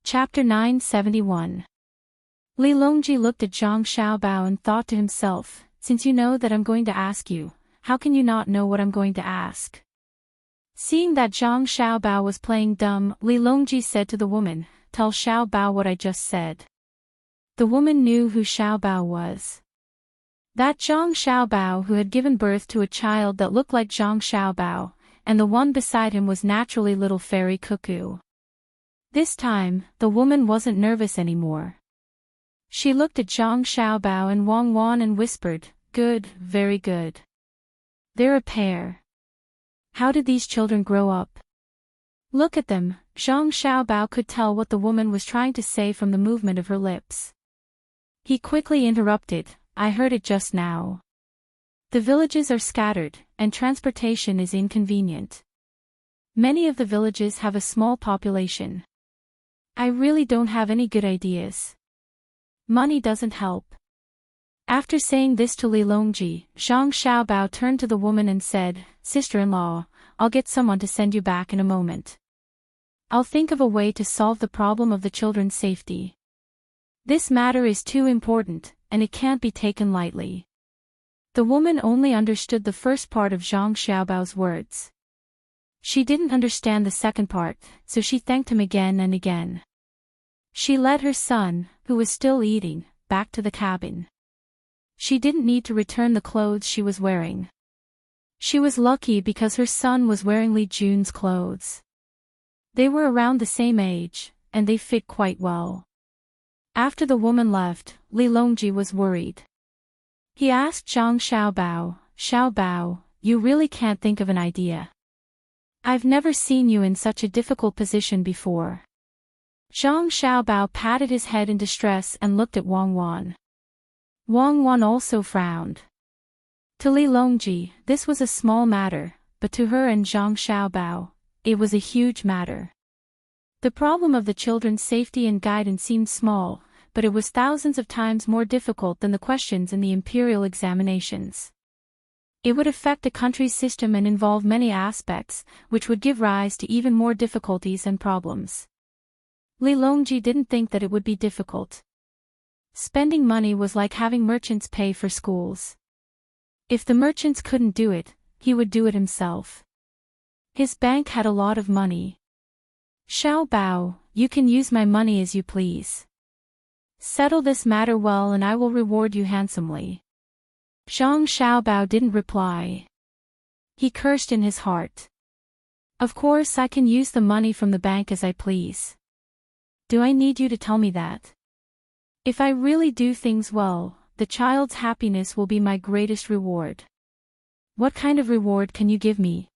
Chapter 971. Li Longji looked at Zhang Xiaobao and thought to himself, since you know that I'm going to ask you, how can you not know what I'm going to ask? Seeing that Zhang Xiaobao was playing dumb, Li Longji said to the woman, tell Xiaobao what I just said. The woman knew who Xiaobao was. That Zhang Xiaobao who had given birth to a child that looked like Zhang Xiaobao, and the one beside him was naturally little fairy Cuckoo. This time, the woman wasn't nervous anymore. She looked at Zhang Xiaobao and Wang Wan and whispered, good, very good. They're a pair. How did these children grow up? Look at them. Zhang Xiaobao could tell what the woman was trying to say from the movement of her lips. He quickly interrupted, I heard it just now. The villages are scattered, and transportation is inconvenient. Many of the villages have a small population. I really don't have any good ideas. Money doesn't help. After saying this to Li Longji, Zhang Xiaobao turned to the woman and said, Sister-in-law, I'll get someone to send you back in a moment. I'll think of a way to solve the problem of the children's safety. This matter is too important, and it can't be taken lightly. The woman only understood the first part of Zhang Xiaobao's words. She didn't understand the second part, so she thanked him again and again. She led her son, who was still eating, back to the cabin. She didn't need to return the clothes she was wearing. She was lucky because her son was wearing Li Jun's clothes. They were around the same age, and they fit quite well. After the woman left, Li Longji was worried. He asked Zhang Xiaobao, Xiaobao, you really can't think of an idea? I've never seen you in such a difficult position before. Zhang Xiaobao patted his head in distress and looked at Wang Wan. Wang Wan also frowned. To Li Longji, this was a small matter, but to her and Zhang Xiaobao, it was a huge matter. The problem of the children's safety and guidance seemed small, but it was thousands of times more difficult than the questions in the imperial examinations. It would affect a country's system and involve many aspects, which would give rise to even more difficulties and problems. Li Longji didn't think that it would be difficult. Spending money was like having merchants pay for schools. If the merchants couldn't do it, he would do it himself. His bank had a lot of money. Xiaobao, you can use my money as you please. Settle this matter well and I will reward you handsomely. Zhang Xiaobao didn't reply. He cursed in his heart. Of course I can use the money from the bank as I please. Do I need you to tell me that? If I really do things well, the child's happiness will be my greatest reward. What kind of reward can you give me?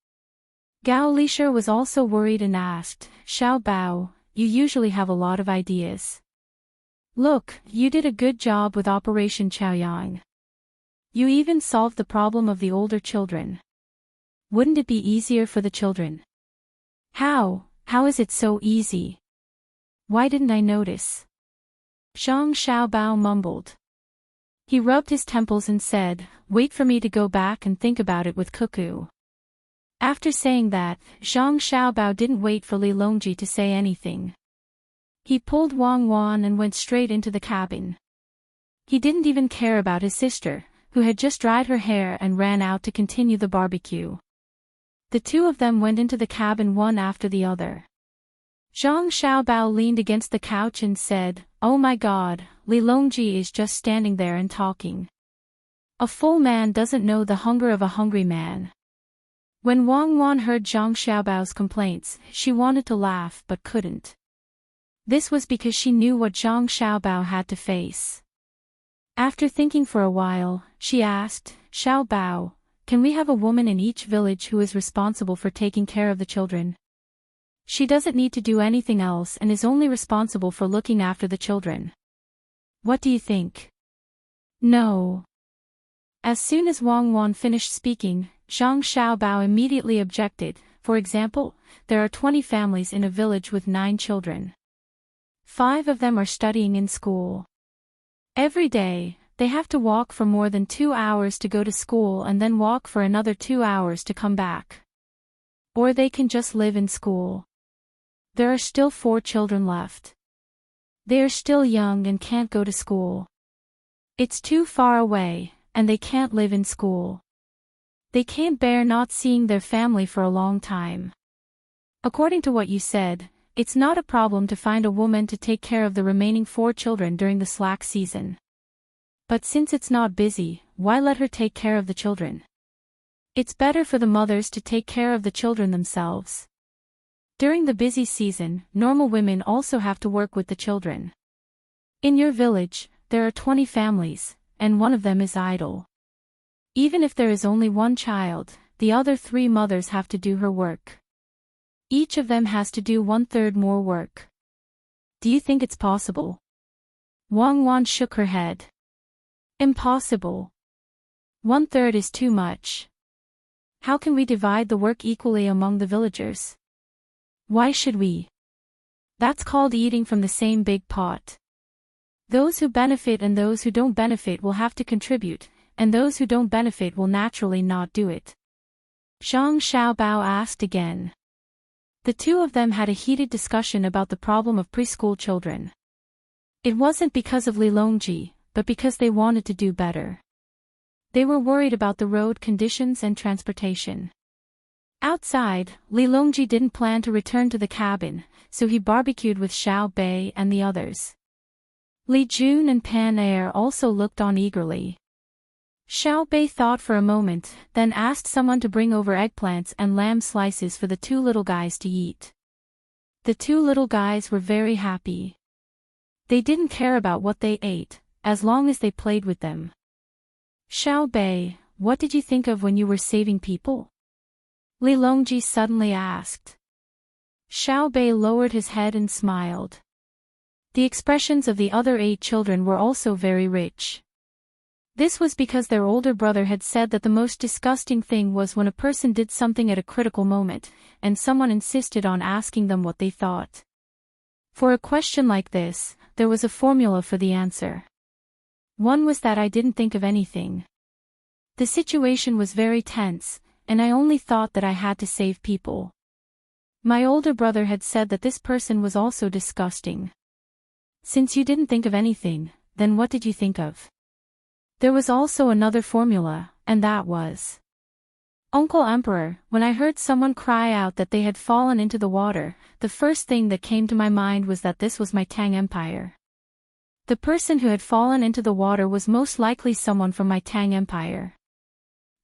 Gao Lisher was also worried and asked, Xiaobao, you usually have a lot of ideas. Look, you did a good job with Operation Chaoyang. You even solved the problem of the older children. Wouldn't it be easier for the children? How is it so easy? Why didn't I notice? Zhang Xiaobao mumbled. He rubbed his temples and said, wait for me to go back and think about it with Cuckoo. After saying that, Zhang Xiaobao didn't wait for Li Longji to say anything. He pulled Wang Wan and went straight into the cabin. He didn't even care about his sister, who had just dried her hair and ran out to continue the barbecue. The two of them went into the cabin one after the other. Zhang Xiaobao leaned against the couch and said, oh my God, Li Longji is just standing there and talking. A full man doesn't know the hunger of a hungry man. When Wang Wan heard Zhang Xiaobao's complaints, she wanted to laugh but couldn't. This was because she knew what Zhang Xiaobao had to face. After thinking for a while, she asked, Xiaobao, can we have a woman in each village who is responsible for taking care of the children? She doesn't need to do anything else and is only responsible for looking after the children. What do you think? No. As soon as Wang Wan finished speaking, Zhang Xiaobao immediately objected. For example, there are 20 families in a village with 9 children. 5 of them are studying in school. Every day, they have to walk for more than 2 hours to go to school and then walk for another 2 hours to come back. Or they can just live in school. There are still 4 children left. They are still young and can't go to school. It's too far away, and they can't live in school. They can't bear not seeing their family for a long time. According to what you said, it's not a problem to find a woman to take care of the remaining 4 children during the slack season. But since it's not busy, why let her take care of the children? It's better for the mothers to take care of the children themselves. During the busy season, normal women also have to work with the children. In your village, there are 20 families, and one of them is idle. Even if there is only one child, the other 3 mothers have to do her work. Each of them has to do 1/3 more work. Do you think it's possible? Wang Wan shook her head. Impossible. 1/3 is too much. How can we divide the work equally among the villagers? Why should we? That's called eating from the same big pot. Those who benefit and those who don't benefit will have to contribute, and those who don't benefit will naturally not do it. Zhang Xiaobao asked again. The 2 of them had a heated discussion about the problem of preschool children. It wasn't because of Li Longji, but because they wanted to do better. They were worried about the road conditions and transportation. Outside, Li Longji didn't plan to return to the cabin, so he barbecued with Xiao Bei and the others. Li Jun and Pan Er also looked on eagerly. Xiao Bei thought for a moment, then asked someone to bring over eggplants and lamb slices for the 2 little guys to eat. The 2 little guys were very happy. They didn't care about what they ate, as long as they played with them. Xiao Bei, what did you think of when you were saving people? Li Longji suddenly asked. Xiao Bei lowered his head and smiled. The expressions of the other 8 children were also very rich. This was because their older brother had said that the most disgusting thing was when a person did something at a critical moment, and someone insisted on asking them what they thought. For a question like this, there was a formula for the answer. One was that I didn't think of anything. The situation was very tense, and I only thought that I had to save people. My older brother had said that this person was also disgusting. Since you didn't think of anything, then what did you think of? There was also another formula, and that was. Uncle Emperor, when I heard someone cry out that they had fallen into the water, the first thing that came to my mind was that this was my Tang Empire. The person who had fallen into the water was most likely someone from my Tang Empire.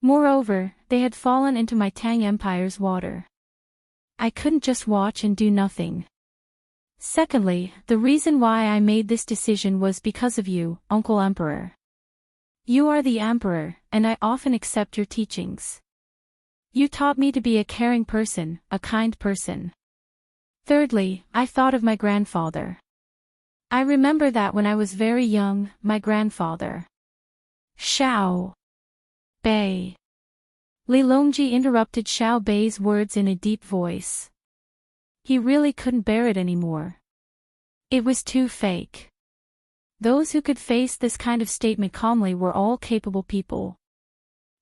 Moreover, they had fallen into my Tang Empire's water. I couldn't just watch and do nothing. Secondly, the reason why I made this decision was because of you, Uncle Emperor. You are the Emperor, and I often accept your teachings. You taught me to be a caring person, a kind person. Thirdly, I thought of my grandfather. I remember that when I was very young, my grandfather. Xiao Bei. Li Longji interrupted Xiao Bei's words in a deep voice. He really couldn't bear it anymore. It was too fake. Those who could face this kind of statement calmly were all capable people.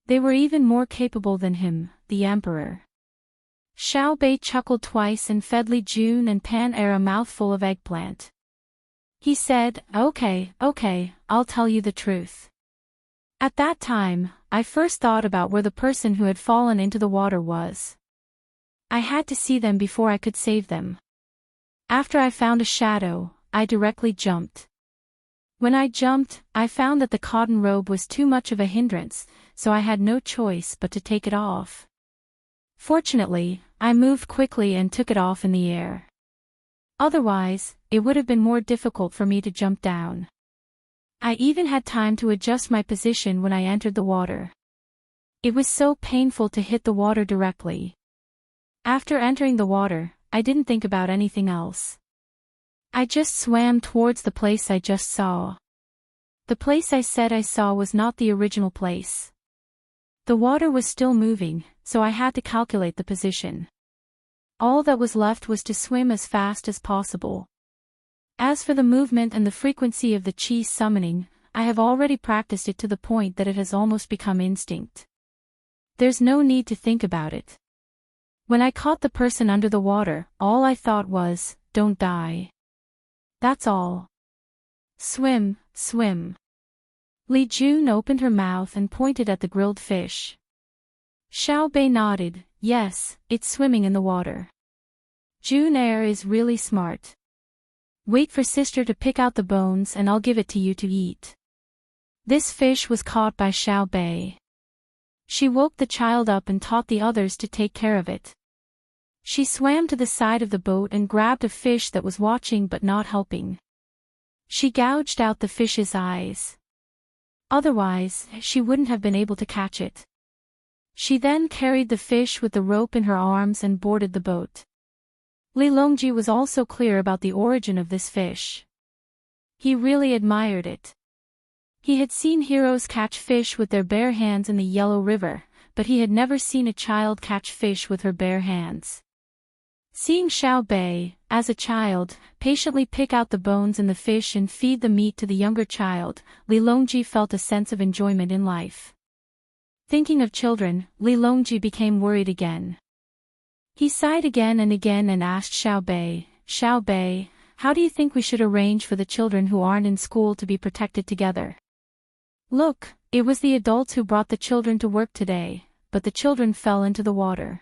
They were even more capable than him, the Emperor. Xiao Bei chuckled twice and fed Li Jun and Pan Er a mouthful of eggplant. He said, okay, I'll tell you the truth. At that time, I first thought about where the person who had fallen into the water was. I had to see them before I could save them. After I found a shadow, I directly jumped. When I jumped, I found that the cotton robe was too much of a hindrance, so I had no choice but to take it off. Fortunately, I moved quickly and took it off in the air. Otherwise, it would have been more difficult for me to jump down. I even had time to adjust my position when I entered the water. It was so painful to hit the water directly. After entering the water, I didn't think about anything else. I just swam towards the place I just saw. The place I said I saw was not the original place. The water was still moving, so I had to calculate the position. All that was left was to swim as fast as possible. As for the movement and the frequency of the chi summoning, I have already practiced it to the point that it has almost become instinct. There's no need to think about it. When I caught the person under the water, all I thought was, don't die. That's all. Swim, swim. Li Jun opened her mouth and pointed at the grilled fish. Xiao Bei nodded, yes, it's swimming in the water. Jun is really smart. Wait for sister to pick out the bones and I'll give it to you to eat. This fish was caught by Xiao Bei. She woke the child up and taught the others to take care of it. She swam to the side of the boat and grabbed a fish that was watching but not helping. She gouged out the fish's eyes. Otherwise, she wouldn't have been able to catch it. She then carried the fish with the rope in her arms and boarded the boat. Li Longji was also clear about the origin of this fish. He really admired it. He had seen heroes catch fish with their bare hands in the Yellow River, but he had never seen a child catch fish with her bare hands. Seeing Xiao Bei, as a child, patiently pick out the bones in the fish and feed the meat to the younger child, Li Longji felt a sense of enjoyment in life. Thinking of children, Li Longji became worried again. He sighed again and asked Xiao Bei, how do you think we should arrange for the children who aren't in school to be protected together? Look, it was the adults who brought the children to work today, but the children fell into the water.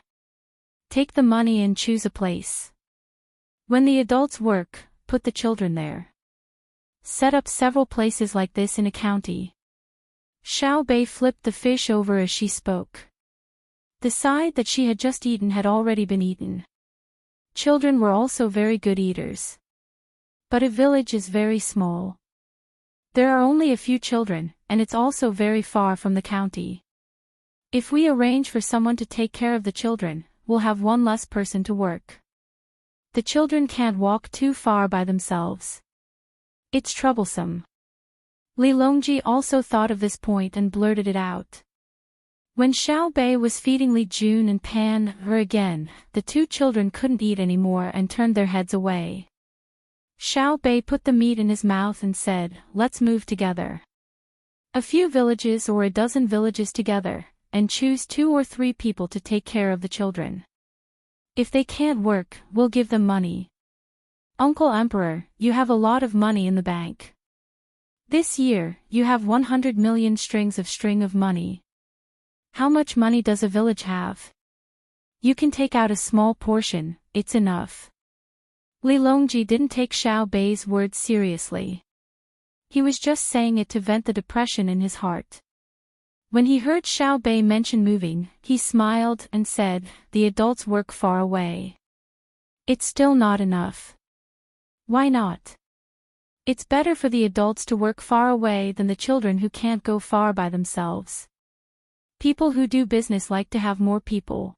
Take the money and choose a place. When the adults work, put the children there. Set up several places like this in a county. Xiao Bei flipped the fish over as she spoke. The side that she had just eaten had already been eaten. Children were also very good eaters. But a village is very small. There are only a few children, and it's also very far from the county. If we arrange for someone to take care of the children, we'll have one less person to work. The children can't walk too far by themselves. It's troublesome. Li Longji also thought of this point and blurted it out. When Xiao Bei was feeding Li Jun and Pan her again, the two children couldn't eat anymore and turned their heads away. Xiao Bei put the meat in his mouth and said, let's move together. A few villages or a dozen villages together, and choose 2 or 3 people to take care of the children. If they can't work, we'll give them money. Uncle Emperor, you have a lot of money in the bank. This year, you have 100 million strings of money. How much money does a village have? You can take out a small portion, it's enough. Li Longji didn't take Xiao Bei's words seriously. He was just saying it to vent the depression in his heart. When he heard Xiao Bei mention moving, he smiled and said, the adults work far away. It's still not enough. Why not? It's better for the adults to work far away than the children who can't go far by themselves. People who do business like to have more people.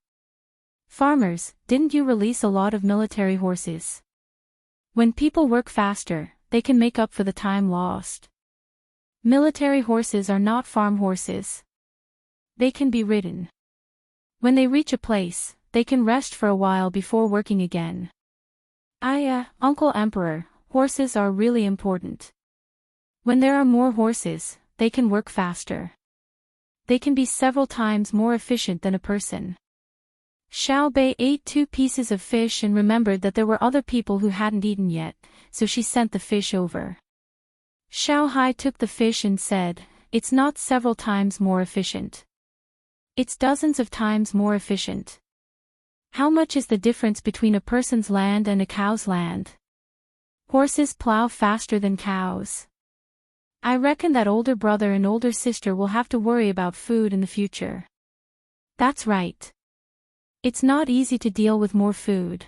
Farmers, didn't you release a lot of military horses? When people work faster, they can make up for the time lost. Military horses are not farm horses. They can be ridden. When they reach a place, they can rest for a while before working again. Uncle Emperor, horses are really important. When there are more horses, they can work faster. They can be several times more efficient than a person. Xiao Bei ate 2 pieces of fish and remembered that there were other people who hadn't eaten yet, so she sent the fish over. Xiao Hai took the fish and said, it's not several times more efficient. It's dozens of times more efficient. How much is the difference between a person's land and a cow's land? Horses plow faster than cows. I reckon that older brother and older sister will have to worry about food in the future. That's right. It's not easy to deal with more food.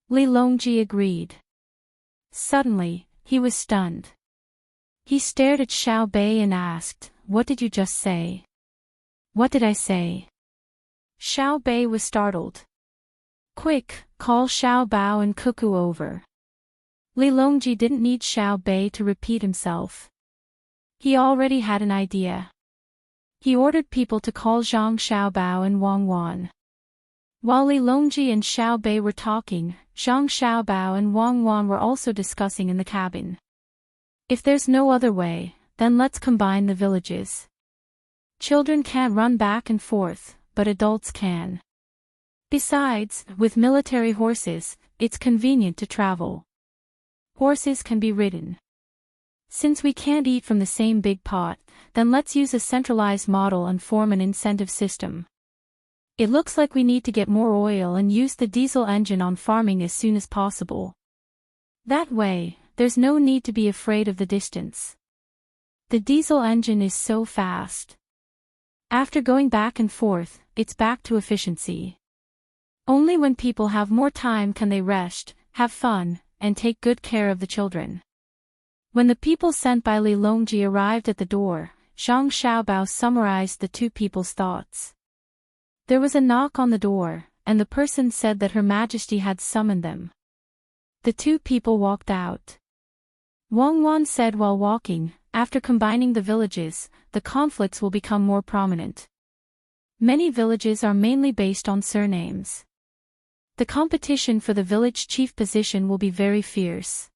Li Longji agreed. Suddenly, he was stunned. He stared at Xiao Bei and asked, what did you just say? What did I say? Xiao Bei was startled. Quick, call Xiao Bao and Cuckoo over. Li Longji didn't need Xiao Bei to repeat himself. He already had an idea. He ordered people to call Zhang Xiaobao and Wang Wan. While Li Longji and Xiao Bei were talking, Zhang Xiaobao and Wang Wan were also discussing in the cabin. If there's no other way, then let's combine the villages. Children can't run back and forth, but adults can. Besides, with military horses, it's convenient to travel. Horses can be ridden. Since we can't eat from the same big pot, then let's use a centralized model and form an incentive system. It looks like we need to get more oil and use the diesel engine on farming as soon as possible. That way, there's no need to be afraid of the distance. The diesel engine is so fast. After going back and forth, it's back to efficiency. Only when people have more time can they rest, have fun, and take good care of the children. When the people sent by Li Longji arrived at the door, Zhang Xiaobao summarized the two people's thoughts. There was a knock on the door, and the person said that Her Majesty had summoned them. The two people walked out. Wang Wan said while walking, after combining the villages, the conflicts will become more prominent. Many villages are mainly based on surnames. The competition for the village chief position will be very fierce.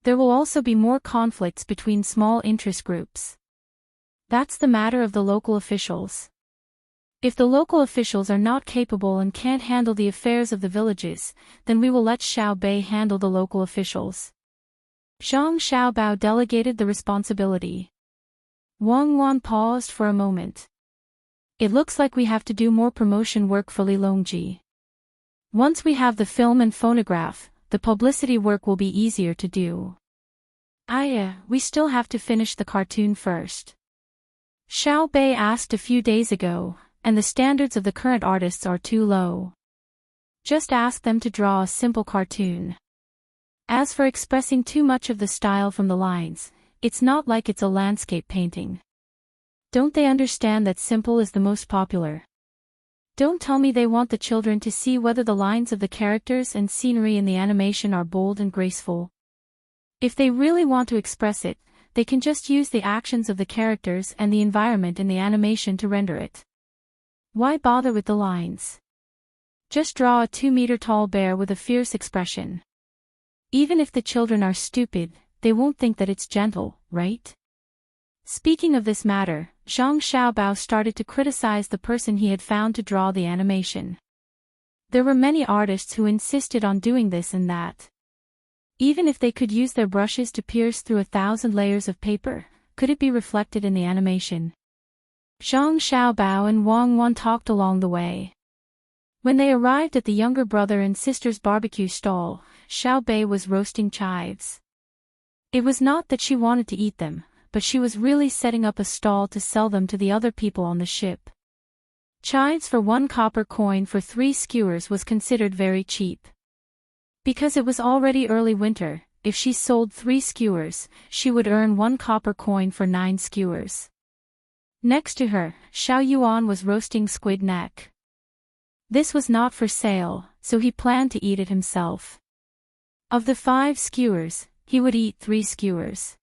There will also be more conflicts between small interest groups. That's the matter of the local officials. If the local officials are not capable and can't handle the affairs of the villages, then we will let Xiao Bei handle the local officials. Zhang Xiaobao delegated the responsibility. Wang Wan paused for a moment. It looks like we have to do more promotion work for Li Longji. Once we have the film and phonograph, the publicity work will be easier to do. We still have to finish the cartoon first. Xiao Bei asked a few days ago, and the standards of the current artists are too low. Just ask them to draw a simple cartoon. As for expressing too much of the style from the lines, it's not like it's a landscape painting. Don't they understand that simple is the most popular? Don't tell me they want the children to see whether the lines of the characters and scenery in the animation are bold and graceful. If they really want to express it, they can just use the actions of the characters and the environment in the animation to render it. Why bother with the lines? Just draw a 2-meter-tall bear with a fierce expression. Even if the children are stupid, they won't think that it's gentle, right? Speaking of this matter, Zhang Xiaobao started to criticize the person he had found to draw the animation. There were many artists who insisted on doing this and that. Even if they could use their brushes to pierce through 1,000 layers of paper, could it be reflected in the animation? Zhang Xiaobao and Wang Wan talked along the way. When they arrived at the younger brother and sister's barbecue stall, Xiao Bei was roasting chives. It was not that she wanted to eat them, but she was really setting up a stall to sell them to the other people on the ship. Chives for 1 copper coin for 3 skewers was considered very cheap. Because it was already early winter, if she sold 3 skewers, she would earn 1 copper coin for 9 skewers. Next to her, Xiao Yuan was roasting squid neck. This was not for sale, so he planned to eat it himself. Of the 5 skewers, he would eat 3 skewers.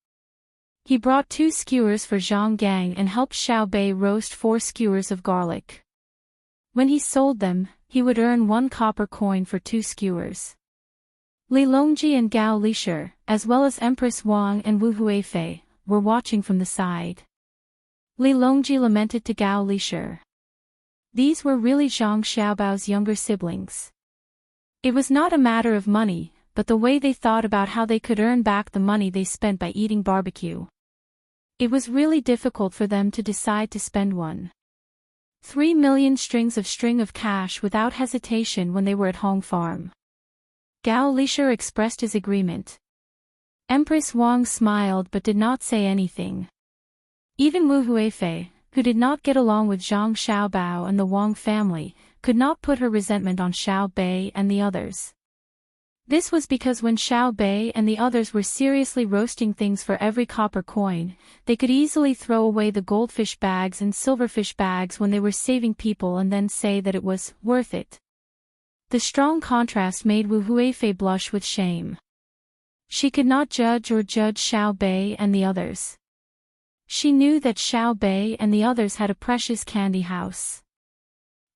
He brought 2 skewers for Zhang Gang and helped Xiao Bei roast 4 skewers of garlic. When he sold them, he would earn 1 copper coin for 2 skewers. Li Longji and Gao Lishir, as well as Empress Wang and Wu Huifei, were watching from the side. Li Longji lamented to Gao Lishir. These were really Zhang Xiaobao's younger siblings. It was not a matter of money, but the way they thought about how they could earn back the money they spent by eating barbecue. It was really difficult for them to decide to spend 3 million string of cash without hesitation when they were at Hong Farm. Gao Lishir expressed his agreement. Empress Wang smiled but did not say anything. Even Wu Huifei, who did not get along with Zhang Xiaobao and the Wang family, could not put her resentment on Xiao Bei and the others. This was because when Xiao Bei and the others were seriously roasting things for every copper coin, they could easily throw away the goldfish bags and silverfish bags when they were saving people and then say that it was worth it. The strong contrast made Wu Huifei blush with shame. She could not judge Xiao Bei and the others. She knew that Xiao Bei and the others had a precious candy house.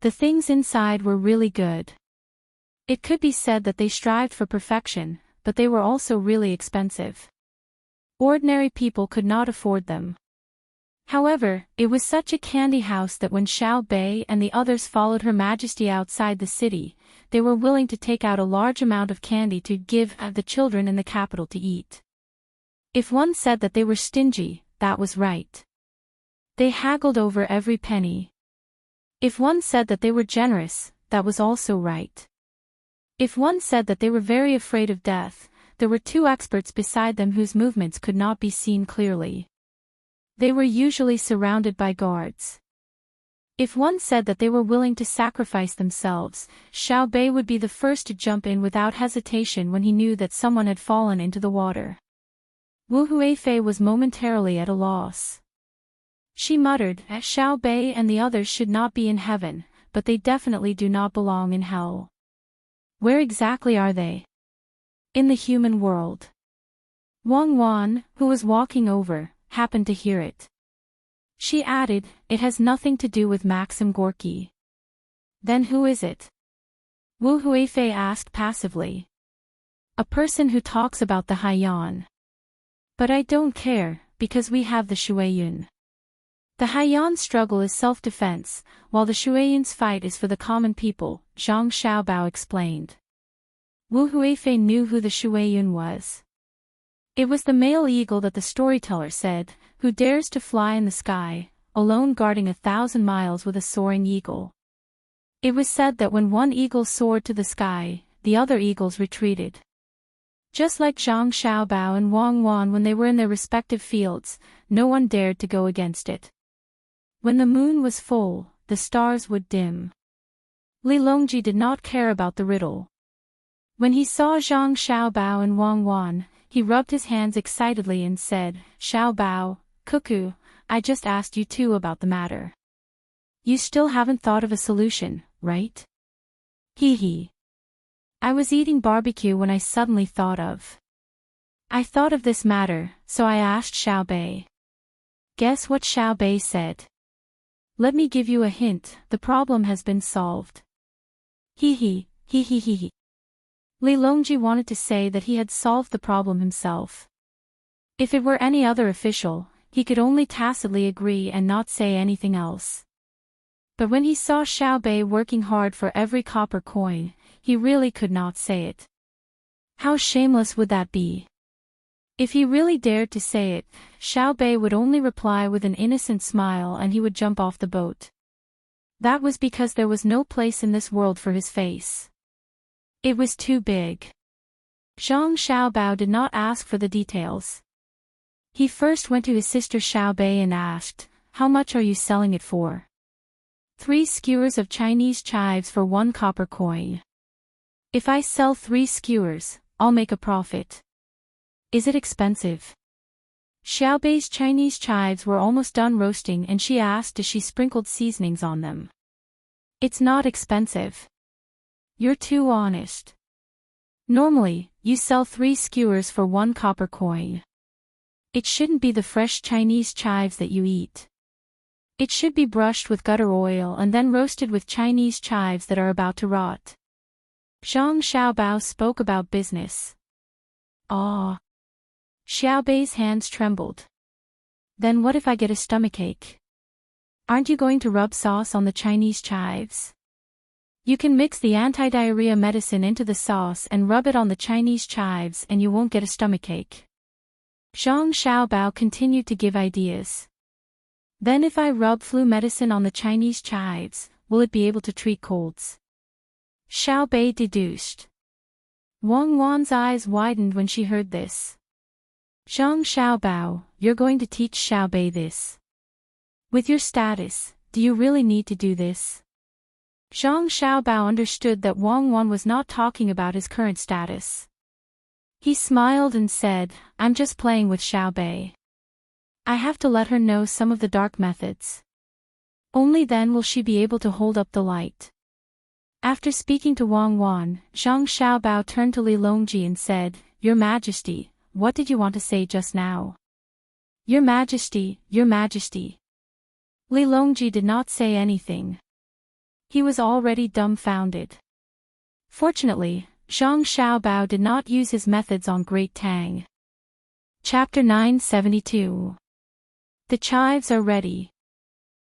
The things inside were really good. It could be said that they strived for perfection, but they were also really expensive. Ordinary people could not afford them. However, it was such a candy house that when Xiao Bei and the others followed Her Majesty outside the city, they were willing to take out a large amount of candy to give the children in the capital to eat. If one said that they were stingy, that was right. They haggled over every penny. If one said that they were generous, that was also right. If one said that they were very afraid of death, there were two experts beside them whose movements could not be seen clearly. They were usually surrounded by guards. If one said that they were willing to sacrifice themselves, Xiao Bei would be the first to jump in without hesitation when he knew that someone had fallen into the water. Wu Huifei was momentarily at a loss. She muttered, Xiao Bei and the others should not be in heaven, but they definitely do not belong in hell. Where exactly are they? In the human world. Wang Wan, who was walking over, happened to hear it. She added, it has nothing to do with Maxim Gorky. Then who is it? Wu Huifei asked passively. A person who talks about the Haiyan. But I don't care, because we have the Shuiyun. The Haiyan struggle is self-defense, while the Shuiyun's fight is for the common people, Zhang Xiaobao explained. Wu Huifei knew who the Shuiyun was. It was the male eagle that the storyteller said, who dares to fly in the sky, alone guarding 1,000 miles with a soaring eagle. It was said that when one eagle soared to the sky, the other eagles retreated. Just like Zhang Xiaobao and Wang Wan when they were in their respective fields, no one dared to go against it. When the moon was full, the stars would dim. Li Longji did not care about the riddle. When he saw Zhang Xiaobao and Wang Wan, he rubbed his hands excitedly and said, Xiaobao, Cuckoo, I just asked you two about the matter. You still haven't thought of a solution, right? Hee hee. I was eating barbecue when I suddenly thought of. I thought of this matter, so I asked Xiao Bei. Guess what Xiao Bei said? Let me give you a hint, the problem has been solved. Hee hee, hee hee hee hee. Li Longji wanted to say that he had solved the problem himself. If it were any other official, he could only tacitly agree and not say anything else. But when he saw Xiao Bei working hard for every copper coin, he really could not say it. How shameless would that be? If he really dared to say it, Xiao Bei would only reply with an innocent smile and he would jump off the boat. That was because there was no place in this world for his face. It was too big. Zhang Xiaobao did not ask for the details. He first went to his sister Xiao Bei and asked, how much are you selling it for? 3 skewers of Chinese chives for 1 copper coin. If I sell 3 skewers, I'll make a profit. Is it expensive? Xiao Bei's Chinese chives were almost done roasting and she asked as she sprinkled seasonings on them. It's not expensive. You're too honest. Normally, you sell 3 skewers for 1 copper coin. It shouldn't be the fresh Chinese chives that you eat. It should be brushed with gutter oil and then roasted with Chinese chives that are about to rot. Zhang Xiaobao spoke about business. Ah. Xiao Bei's hands trembled. Then what if I get a stomachache? Aren't you going to rub sauce on the Chinese chives? You can mix the anti-diarrhea medicine into the sauce and rub it on the Chinese chives and you won't get a stomachache. Zhang Xiaobao continued to give ideas. Then if I rub flu medicine on the Chinese chives, will it be able to treat colds? Xiao Bei deduced. Wang Wan's eyes widened when she heard this. Zhang Xiaobao, you're going to teach Xiao Bei this. With your status, do you really need to do this? Zhang Xiaobao understood that Wang Wan was not talking about his current status. He smiled and said, I'm just playing with Xiao Bei. I have to let her know some of the dark methods. Only then will she be able to hold up the light. After speaking to Wang Wan, Zhang Xiaobao turned to Li Longji and said, Your Majesty, what did you want to say just now? Your Majesty, Your Majesty. Li Longji did not say anything. He was already dumbfounded. Fortunately, Zhang Xiaobao did not use his methods on Great Tang. Chapter 972. The chives are ready.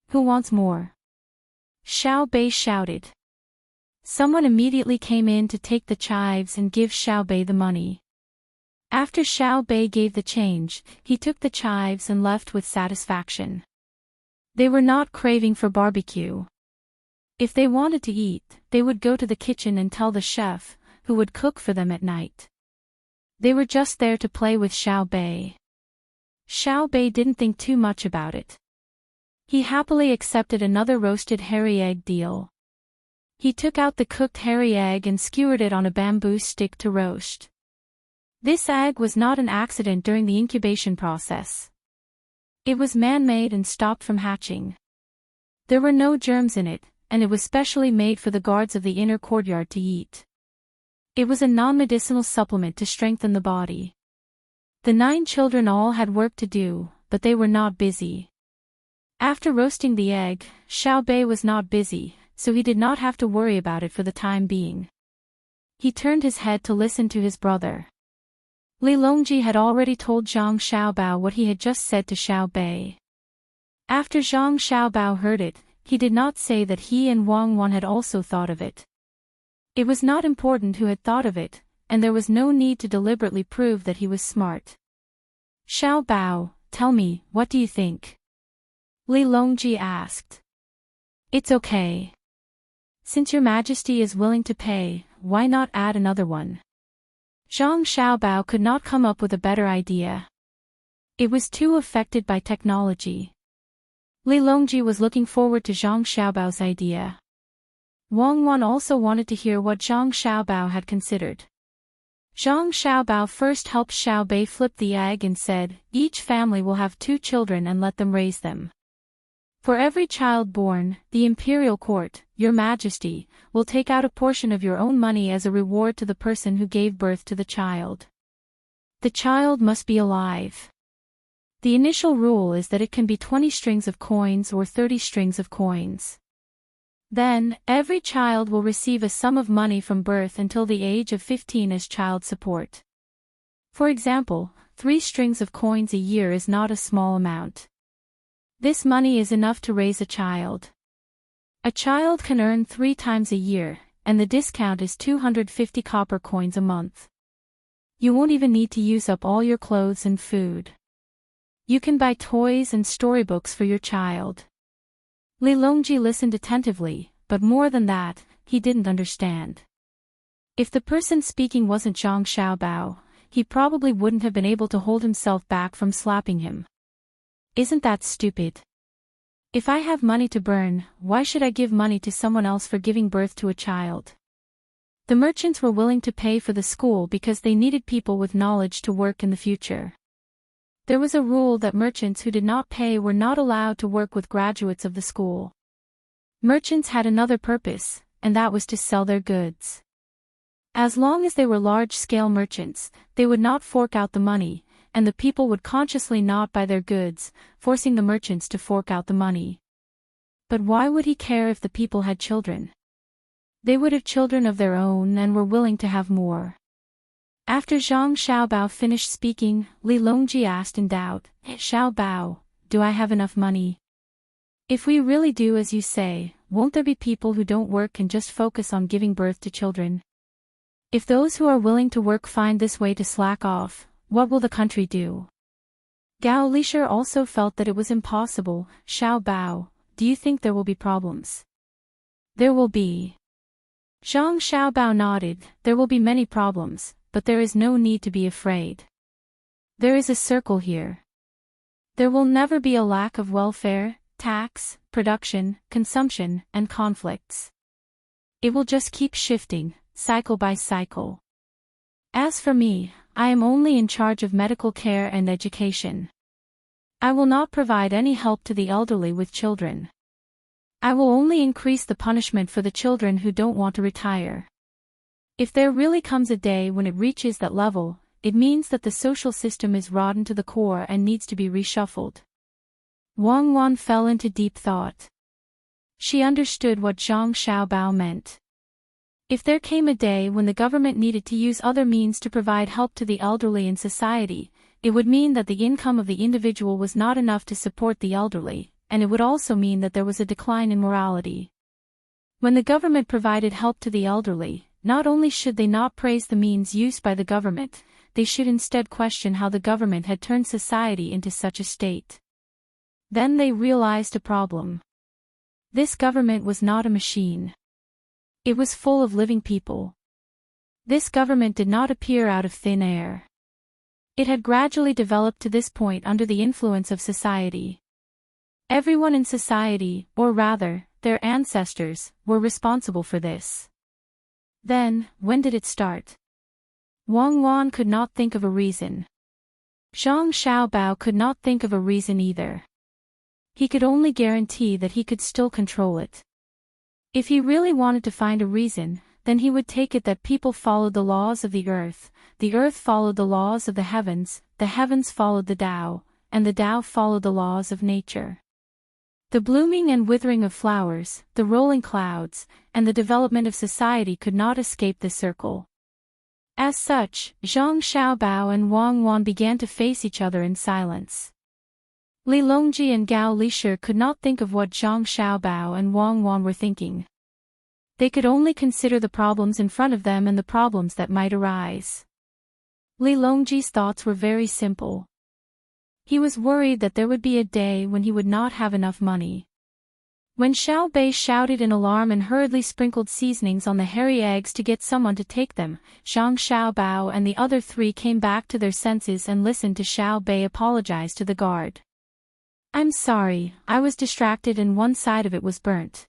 Who wants more? Xiao Bei shouted. Someone immediately came in to take the chives and give Xiao Bei the money. After Xiao Bei gave the change, he took the chives and left with satisfaction. They were not craving for barbecue. If they wanted to eat, they would go to the kitchen and tell the chef, who would cook for them at night. They were just there to play with Xiao Bei. Xiao Bei didn't think too much about it. He happily accepted another roasted hairy egg deal. He took out the cooked hairy egg and skewered it on a bamboo stick to roast. This egg was not an accident during the incubation process. It was man-made and stopped from hatching. There were no germs in it, and it was specially made for the guards of the inner courtyard to eat. It was a non-medicinal supplement to strengthen the body. The 9 children all had work to do, but they were not busy. After roasting the egg, Xiao Bei was not busy, so he did not have to worry about it for the time being. He turned his head to listen to his brother. Li Longji had already told Zhang Xiaobao what he had just said to Xiao Bei. After Zhang Xiaobao heard it, he did not say that he and Wang Wan had also thought of it. It was not important who had thought of it, and there was no need to deliberately prove that he was smart. Xiaobao, tell me, what do you think? Li Longji asked. It's okay. Since your majesty is willing to pay, why not add another one? Zhang Xiaobao could not come up with a better idea. It was too affected by technology. Li Longji was looking forward to Zhang Xiaobao's idea. Wang Wan also wanted to hear what Zhang Xiaobao had considered. Zhang Xiaobao first helped Xiao Bei flip the egg and said, each family will have 2 children and let them raise them. For every child born, the imperial court, your majesty, will take out a portion of your own money as a reward to the person who gave birth to the child. The child must be alive. The initial rule is that it can be 20 strings of coins or 30 strings of coins. Then, every child will receive a sum of money from birth until the age of 15 as child support. For example, 3 strings of coins a year is not a small amount. This money is enough to raise a child. A child can earn 3 times a year, and the discount is 250 copper coins a month. You won't even need to use up all your clothes and food. You can buy toys and storybooks for your child. Li Longji listened attentively, but more than that, he didn't understand. If the person speaking wasn't Zhang Xiaobao, he probably wouldn't have been able to hold himself back from slapping him. Isn't that stupid? If I have money to burn, why should I give money to someone else for giving birth to a child? The merchants were willing to pay for the school because they needed people with knowledge to work in the future. There was a rule that merchants who did not pay were not allowed to work with graduates of the school. Merchants had another purpose, and that was to sell their goods. As long as they were large-scale merchants, they would not fork out the money, and the people would consciously not buy their goods, forcing the merchants to fork out the money. But why would he care if the people had children? They would have children of their own and were willing to have more. After Zhang Xiaobao finished speaking, Li Longji asked in doubt, Xiaobao, do I have enough money? If we really do as you say, won't there be people who don't work and just focus on giving birth to children? If those who are willing to work find this way to slack off, what will the country do? Gao Lisher also felt that it was impossible. Xiaobao, do you think there will be problems? There will be. Zhang Xiaobao nodded, there will be many problems, but there is no need to be afraid. There is a circle here. There will never be a lack of welfare, tax, production, consumption, and conflicts. It will just keep shifting, cycle by cycle. As for me, I am only in charge of medical care and education. I will not provide any help to the elderly with children. I will only increase the punishment for the children who don't want to retire. If there really comes a day when it reaches that level, it means that the social system is rotten to the core and needs to be reshuffled. Wang Wan fell into deep thought. She understood what Zhang Xiaobao meant. If there came a day when the government needed to use other means to provide help to the elderly in society, it would mean that the income of the individual was not enough to support the elderly, and it would also mean that there was a decline in morality. When the government provided help to the elderly, not only should they not praise the means used by the government, they should instead question how the government had turned society into such a state. Then they realized a problem. This government was not a machine. It was full of living people. This government did not appear out of thin air. It had gradually developed to this point under the influence of society. Everyone in society, or rather, their ancestors, were responsible for this. Then, when did it start? Wang Wan could not think of a reason. Zhang Xiaobao could not think of a reason either. He could only guarantee that he could still control it. If he really wanted to find a reason, then he would take it that people followed the laws of the earth followed the laws of the heavens followed the Tao, and the Tao followed the laws of nature. The blooming and withering of flowers, the rolling clouds, and the development of society could not escape this circle. As such, Zhang Xiaobao and Wang Wan began to face each other in silence. Li Longji and Gao Lishir could not think of what Zhang Xiaobao and Wang Wan were thinking. They could only consider the problems in front of them and the problems that might arise. Li Longji's thoughts were very simple. He was worried that there would be a day when he would not have enough money. When Xiao Bei shouted in alarm and hurriedly sprinkled seasonings on the hairy eggs to get someone to take them, Zhang Xiaobao and the other three came back to their senses and listened to Xiao Bei apologize to the guard. "I'm sorry, I was distracted and one side of it was burnt.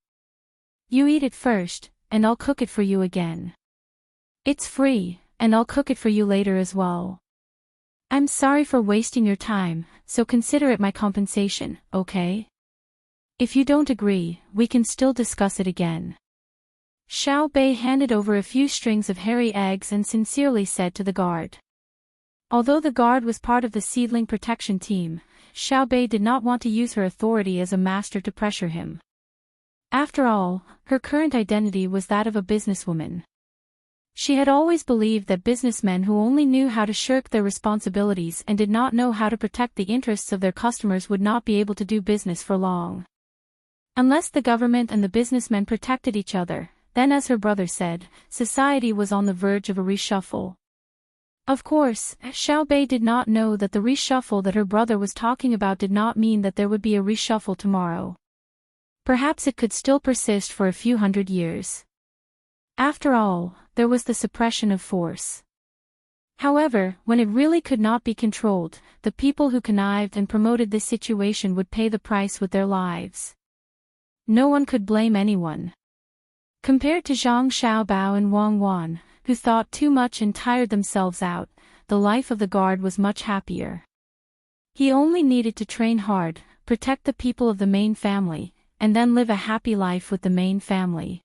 You eat it first, and I'll cook it for you again. It's free, and I'll cook it for you later as well. I'm sorry for wasting your time, so consider it my compensation, okay? If you don't agree, we can still discuss it again." Xiao Bei handed over a few strings of hairy eggs and sincerely said to the guard. Although the guard was part of the seedling protection team, Xiao Bei did not want to use her authority as a master to pressure him. After all, her current identity was that of a businesswoman. She had always believed that businessmen who only knew how to shirk their responsibilities and did not know how to protect the interests of their customers would not be able to do business for long. Unless the government and the businessmen protected each other, then, as her brother said, society was on the verge of a reshuffle. Of course, Xiao Bei did not know that the reshuffle that her brother was talking about did not mean that there would be a reshuffle tomorrow. Perhaps it could still persist for a few hundred years. After all, there was the suppression of force. However, when it really could not be controlled, the people who connived and promoted this situation would pay the price with their lives. No one could blame anyone. Compared to Zhang Xiaobao and Wang Wan, who thought too much and tired themselves out, the life of the guard was much happier. He only needed to train hard, protect the people of the main family, and then live a happy life with the main family.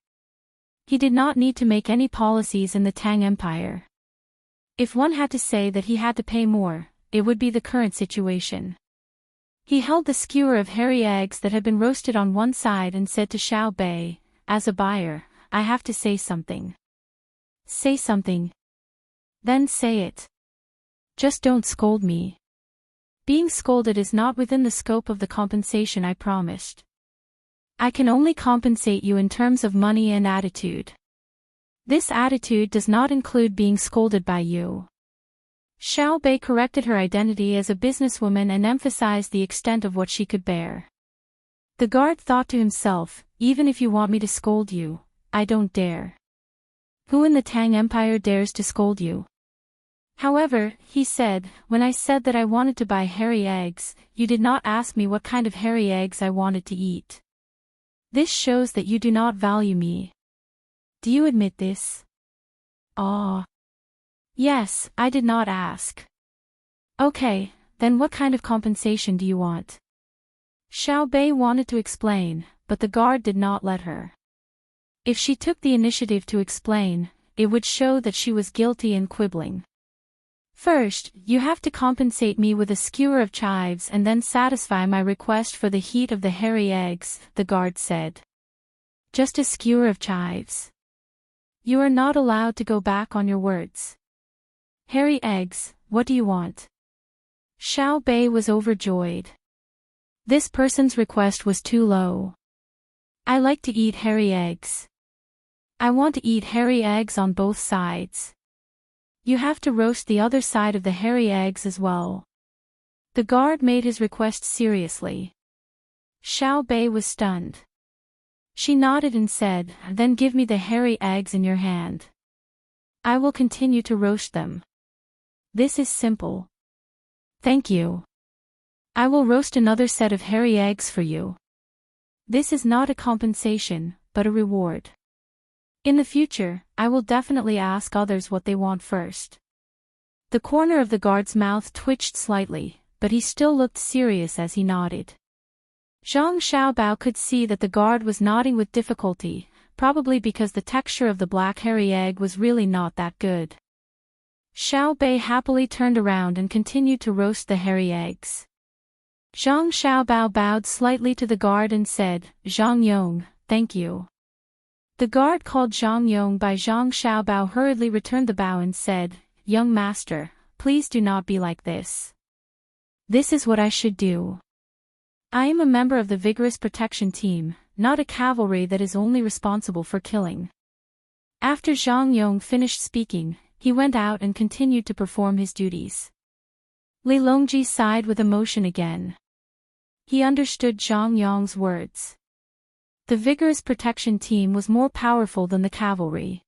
He did not need to make any policies in the Tang Empire. If one had to say that he had to pay more, it would be the current situation. He held the skewer of hairy eggs that had been roasted on one side and said to Xiao Bei, "As a buyer, I have to say something." "Say something. Then say it. Just don't scold me. Being scolded is not within the scope of the compensation I promised. I can only compensate you in terms of money and attitude. This attitude does not include being scolded by you." Xiao Bei corrected her identity as a businesswoman and emphasized the extent of what she could bear. The guard thought to himself, "Even if you want me to scold you, I don't dare. Who in the Tang Empire dares to scold you?" "However," he said, "when I said that I wanted to buy hairy eggs, you did not ask me what kind of hairy eggs I wanted to eat. This shows that you do not value me. Do you admit this?" "Ah. Yes, I did not ask." "Okay, then what kind of compensation do you want?" Xiao Bei wanted to explain, but the guard did not let her. If she took the initiative to explain, it would show that she was guilty and quibbling. "First, you have to compensate me with a skewer of chives and then satisfy my request for the heat of the hairy eggs," the guard said. "Just a skewer of chives? You are not allowed to go back on your words. Hairy eggs, what do you want?" Xiao Bei was overjoyed. This person's request was too low. "I like to eat hairy eggs. I want to eat hairy eggs on both sides. You have to roast the other side of the hairy eggs as well. The guard made his request seriously. Xiao Bei was stunned. She nodded and said, "Then give me the hairy eggs in your hand. I will continue to roast them. This is simple." "Thank you. I will roast another set of hairy eggs for you. This is not a compensation, but a reward. In the future, I will definitely ask others what they want first." The corner of the guard's mouth twitched slightly, but he still looked serious as he nodded. Zhang Xiaobao could see that the guard was nodding with difficulty, probably because the texture of the black hairy egg was really not that good. Xiao Bei happily turned around and continued to roast the hairy eggs. Zhang Xiaobao bowed slightly to the guard and said, "Zhang Yong, thank you." The guard called Zhang Yong by Zhang Xiaobao hurriedly returned the bow and said, "Young master, please do not be like this. This is what I should do. I am a member of the vigorous protection team, not a cavalry that is only responsible for killing." After Zhang Yong finished speaking, he went out and continued to perform his duties. Li Longji sighed with emotion again. He understood Zhang Yong's words. The vigorous protection team was more powerful than the cavalry.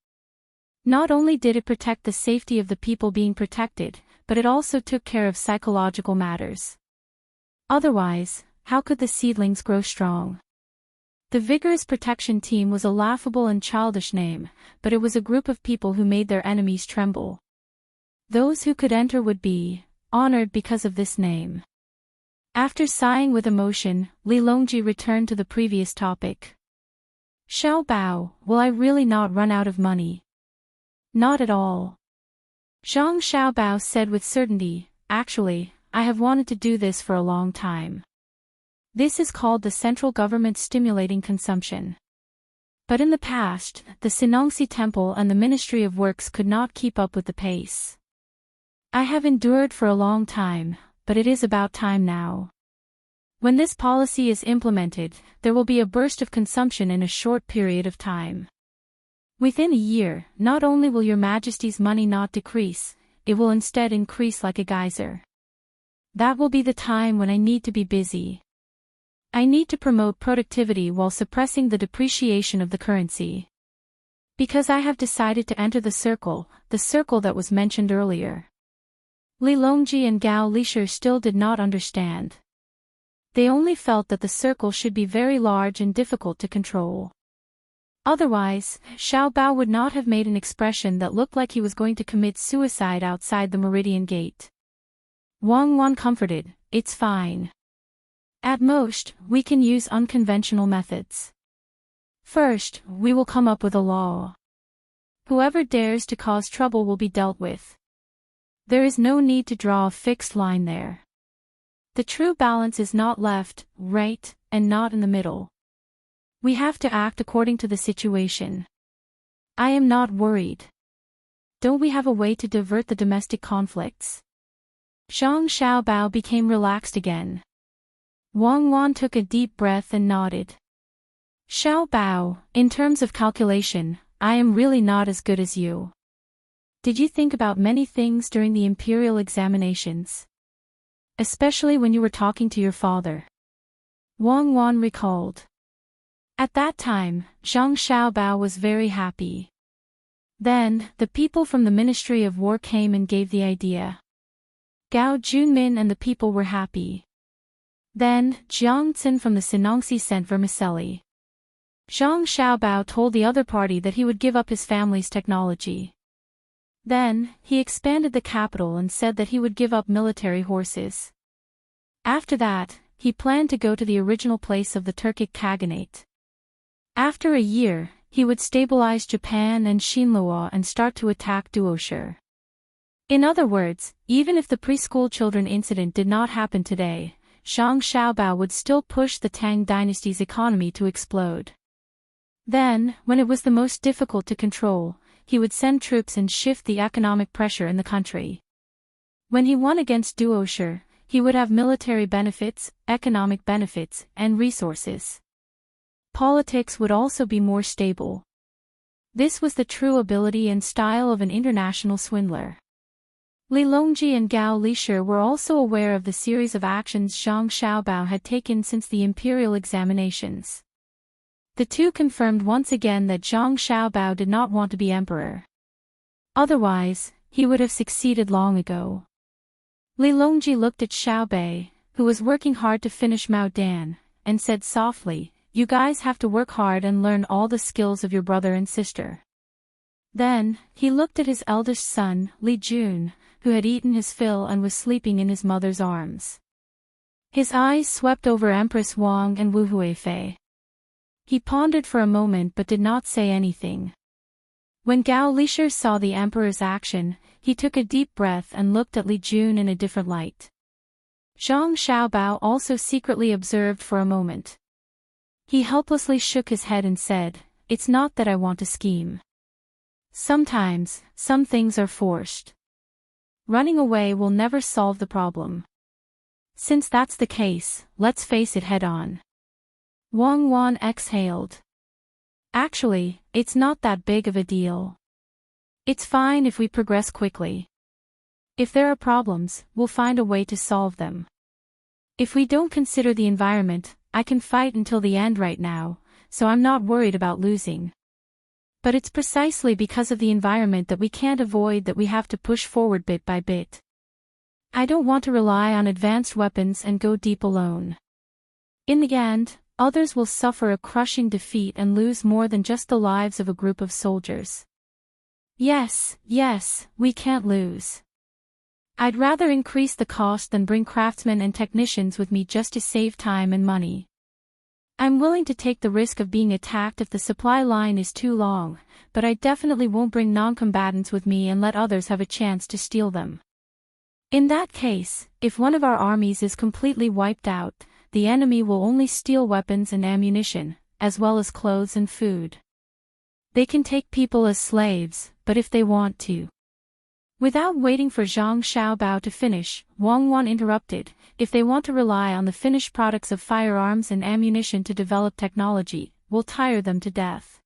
Not only did it protect the safety of the people being protected, but it also took care of psychological matters. Otherwise, how could the seedlings grow strong? The vigorous protection team was a laughable and childish name, but it was a group of people who made their enemies tremble. Those who could enter would be honored because of this name. After sighing with emotion, Li Longji returned to the previous topic. "Xiao Bao, will I really not run out of money?" "Not at all." Zhang Xiaobao said with certainty, "Actually, I have wanted to do this for a long time. This is called the central government stimulating consumption. But in the past, the Sinongxi Temple and the Ministry of Works could not keep up with the pace. I have endured for a long time, but it is about time now. When this policy is implemented, there will be a burst of consumption in a short period of time. Within a year, not only will Your Majesty's money not decrease, it will instead increase like a geyser. That will be the time when I need to be busy. I need to promote productivity while suppressing the depreciation of the currency. Because I have decided to enter the circle that was mentioned earlier." Li Longji and Gao Lisher still did not understand. They only felt that the circle should be very large and difficult to control. Otherwise, Xiao Bao would not have made an expression that looked like he was going to commit suicide outside the Meridian Gate. Wang Wan comforted, "It's fine. At most, we can use unconventional methods. First, we will come up with a law. Whoever dares to cause trouble will be dealt with. There is no need to draw a fixed line there. The true balance is not left, right, and not in the middle. We have to act according to the situation. I am not worried. Don't we have a way to divert the domestic conflicts?" Zhang Xiaobao became relaxed again. Wang Wan took a deep breath and nodded. "Xiao Bao, in terms of calculation, I am really not as good as you. Did you think about many things during the imperial examinations? Especially when you were talking to your father?" Wang Wan recalled. At that time, Zhang Xiaobao was very happy. Then, the people from the Ministry of War came and gave the idea. Gao Junmin and the people were happy. Then, Jiang Tsin from the Sinongxi sent vermicelli. Zhang Xiaobao told the other party that he would give up his family's technology. Then, he expanded the capital and said that he would give up military horses. After that, he planned to go to the original place of the Turkic Khaganate. After a year, he would stabilize Japan and Xinlua and start to attack Duoshi. In other words, even if the preschool children incident did not happen today, Zhang Xiaobao would still push the Tang dynasty's economy to explode. Then, when it was the most difficult to control, he would send troops and shift the economic pressure in the country. When he won against Duoshi, he would have military benefits, economic benefits, and resources. Politics would also be more stable. This was the true ability and style of an international swindler. Li Longji and Gao Lishir were also aware of the series of actions Zhang Xiaobao had taken since the imperial examinations. The two confirmed once again that Zhang Xiaobao did not want to be emperor. Otherwise, he would have succeeded long ago. Li Longji looked at Xiaobei, who was working hard to finish Mao Dan, and said softly, "You guys have to work hard and learn all the skills of your brother and sister." Then, he looked at his eldest son, Li Jun, who had eaten his fill and was sleeping in his mother's arms. His eyes swept over Empress Wang and Wu Huifei. He pondered for a moment but did not say anything. When Gao Lishir saw the emperor's action, he took a deep breath and looked at Li Jun in a different light. Zhang Xiaobao also secretly observed for a moment. He helplessly shook his head and said, "It's not that I want to scheme. Sometimes, some things are forced. Running away will never solve the problem. Since that's the case, let's face it head on." Wang Wan exhaled. "Actually, it's not that big of a deal. It's fine if we progress quickly. If there are problems, we'll find a way to solve them. If we don't consider the environment, I can fight until the end right now, so I'm not worried about losing. But it's precisely because of the environment that we can't avoid that we have to push forward bit by bit. I don't want to rely on advanced weapons and go deep alone. In the end, others will suffer a crushing defeat and lose more than just the lives of a group of soldiers. Yes, we can't lose. I'd rather increase the cost than bring craftsmen and technicians with me just to save time and money. I'm willing to take the risk of being attacked if the supply line is too long, but I definitely won't bring non-combatants with me and let others have a chance to steal them. In that case, if one of our armies is completely wiped out, the enemy will only steal weapons and ammunition, as well as clothes and food. They can take people as slaves, but if they want to." Without waiting for Zhang Xiaobao to finish, Wang Wan interrupted, "If they want to rely on the finished products of firearms and ammunition to develop technology, we'll tire them to death.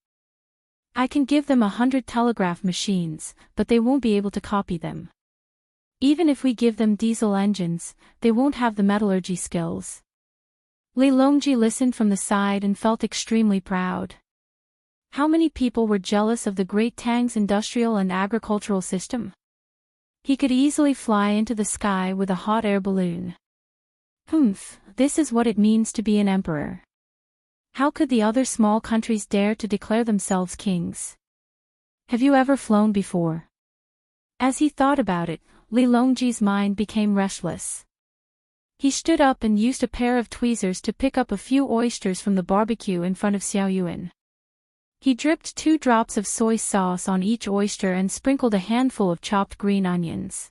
I can give them 100 telegraph machines, but they won't be able to copy them. Even if we give them diesel engines, they won't have the metallurgy skills." Li Longji listened from the side and felt extremely proud. How many people were jealous of the Great Tang's industrial and agricultural system? He could easily fly into the sky with a hot air balloon. This is what it means to be an emperor. How could the other small countries dare to declare themselves kings? Have you ever flown before? As he thought about it, Li Longji's mind became restless. He stood up and used a pair of tweezers to pick up a few oysters from the barbecue in front of Xiao Yuan. He dripped 2 drops of soy sauce on each oyster and sprinkled a handful of chopped green onions.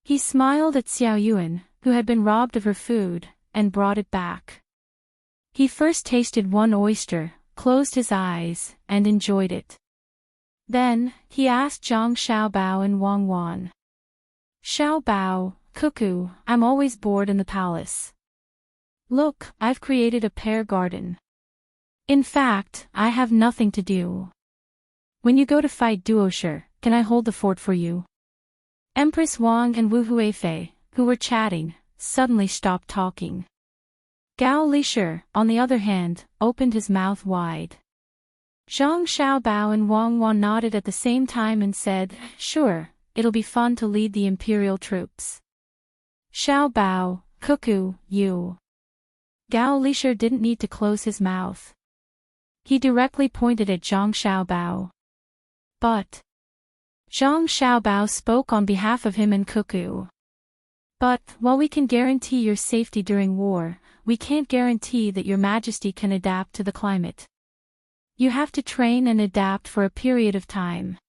He smiled at Xiao Yuan, who had been robbed of her food, and brought it back. He first tasted one oyster, closed his eyes, and enjoyed it. Then, he asked Zhang Xiaobao and Wang Wan. "Xiaobao, Cuckoo, I'm always bored in the palace. Look, I've created a pear garden. In fact, I have nothing to do. When you go to fight Duoshi, can I hold the fort for you?" Empress Wang and Wu Huifei, who were chatting, suddenly stopped talking. Gao Lishir, on the other hand, opened his mouth wide. Zhang Xiaobao and Wang Wan nodded at the same time and said, "Sure, it'll be fun to lead the imperial troops." "Xiaobao, Cuckoo, you." Gao Lishir didn't need to close his mouth. He directly pointed at Zhang Xiaobao. "But..." Zhang Xiaobao spoke on behalf of him and Cuckoo. "But, while we can guarantee your safety during war, we can't guarantee that your majesty can adapt to the climate. You have to train and adapt for a period of time.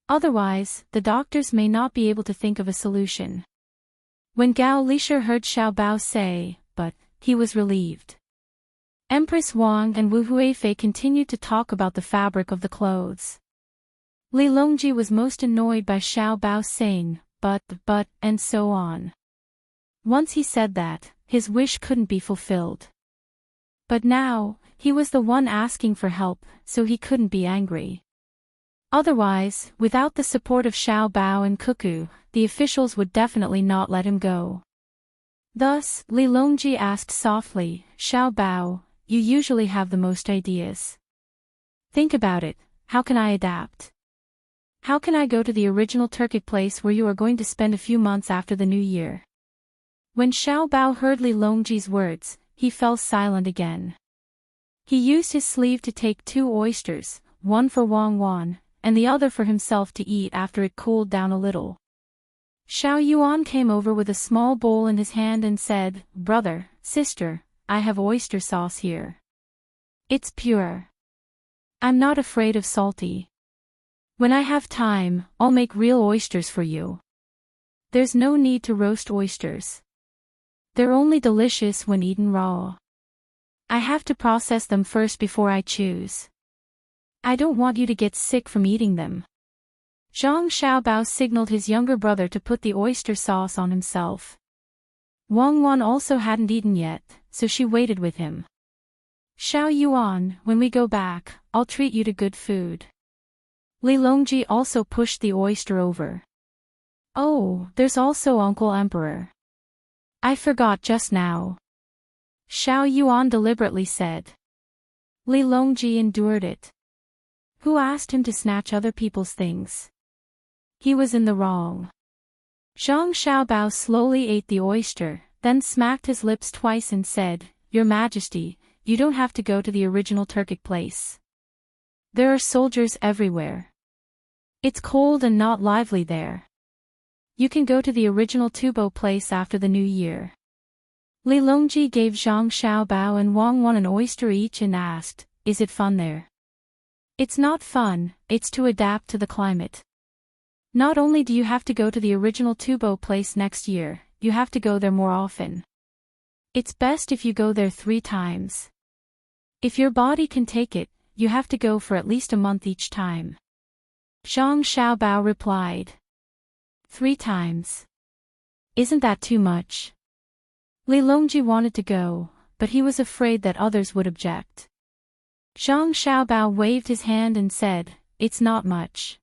Otherwise, the doctors may not be able to think of a solution." When Gao Lishir heard Xiaobao say, "but," he was relieved. Empress Wang and Wu Huifei continued to talk about the fabric of the clothes. Li Longji was most annoyed by Xiaobao saying, but, and so on. Once he said that, his wish couldn't be fulfilled. But now, he was the one asking for help, so he couldn't be angry. Otherwise, without the support of Xiao Bao and Cuckoo, the officials would definitely not let him go. Thus, Li Longji asked softly, Xiao Bao, you usually have the most ideas. Think about it, how can I adapt? How can I go to the original Turkic place where you are going to spend a few months after the new year? When Xiao Bao heard Li Longji's words, he fell silent again. He used his sleeve to take 2 oysters, one for Wang Wan, and the other for himself to eat after it cooled down a little. Xiao Yuan came over with a small bowl in his hand and said, Brother, sister, I have oyster sauce here. It's pure. I'm not afraid of salty. When I have time, I'll make real oysters for you. There's no need to roast oysters. They're only delicious when eaten raw. I have to process them first before I choose. I don't want you to get sick from eating them. Zhang Xiaobao signaled his younger brother to put the oyster sauce on himself. Wang Wan also hadn't eaten yet, so she waited with him. Xiao Yuan, when we go back, I'll treat you to good food. Li Longji also pushed the oyster over. Oh, there's also Uncle Emperor. I forgot just now. Xiao Yuan deliberately said. Li Longji endured it. Who asked him to snatch other people's things? He was in the wrong. Zhang Xiaobao slowly ate the oyster, then smacked his lips twice and said, Your Majesty, you don't have to go to the original Turkic place. There are soldiers everywhere. It's cold and not lively there. You can go to the original Tubo place after the new year. Li Longji gave Zhang Xiaobao and Wang Wan an oyster each and asked, Is it fun there? It's not fun, it's to adapt to the climate. Not only do you have to go to the original Tubo place next year, you have to go there more often. It's best if you go there 3 times. If your body can take it, you have to go for at least a month each time. Zhang Xiaobao replied. 3 times. Isn't that too much? Li Longji wanted to go, but he was afraid that others would object. Zhang Xiaobao waved his hand and said, It's not much.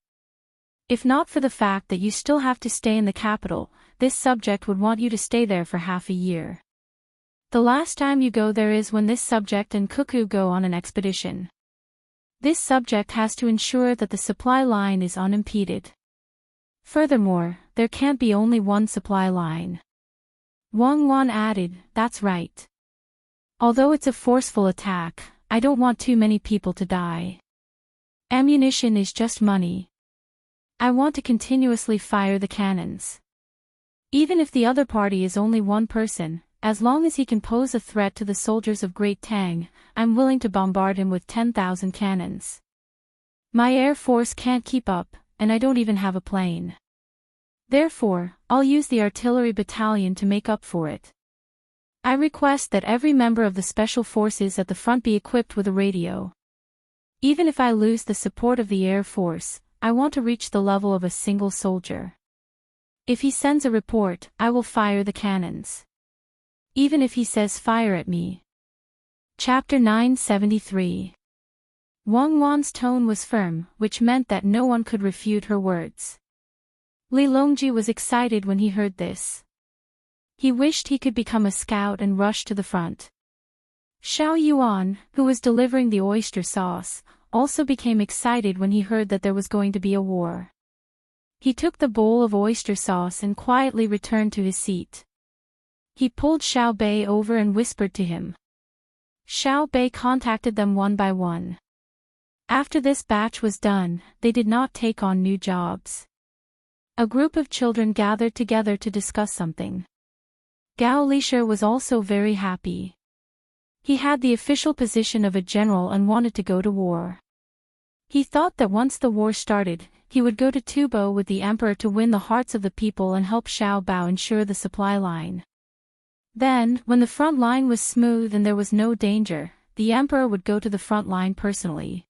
If not for the fact that you still have to stay in the capital, this subject would want you to stay there for half a year. The last time you go there is when this subject and Cuckoo go on an expedition. This subject has to ensure that the supply line is unimpeded. Furthermore, there can't be only one supply line. Wang Wan added, That's right. Although it's a forceful attack, I don't want too many people to die. Ammunition is just money. I want to continuously fire the cannons. Even if the other party is only one person, as long as he can pose a threat to the soldiers of Great Tang, I'm willing to bombard him with 10,000 cannons. My air force can't keep up, and I don't even have a plane. Therefore, I'll use the artillery battalion to make up for it. I request that every member of the special forces at the front be equipped with a radio. Even if I lose the support of the Air Force, I want to reach the level of a single soldier. If he sends a report, I will fire the cannons. Even if he says fire at me. Chapter 973. Wang Wan's tone was firm, which meant that no one could refute her words. Li Longji was excited when he heard this. He wished he could become a scout and rush to the front. Xiao Yuan, who was delivering the oyster sauce, also became excited when he heard that there was going to be a war. He took the bowl of oyster sauce and quietly returned to his seat. He pulled Xiao Bei over and whispered to him. Xiao Bei contacted them one by one. After this batch was done, they did not take on new jobs. A group of children gathered together to discuss something. Gao Lisher was also very happy. He had the official position of a general and wanted to go to war. He thought that once the war started, he would go to Tubo with the emperor to win the hearts of the people and help Xiao Bao ensure the supply line. Then, when the front line was smooth and there was no danger, the emperor would go to the front line personally.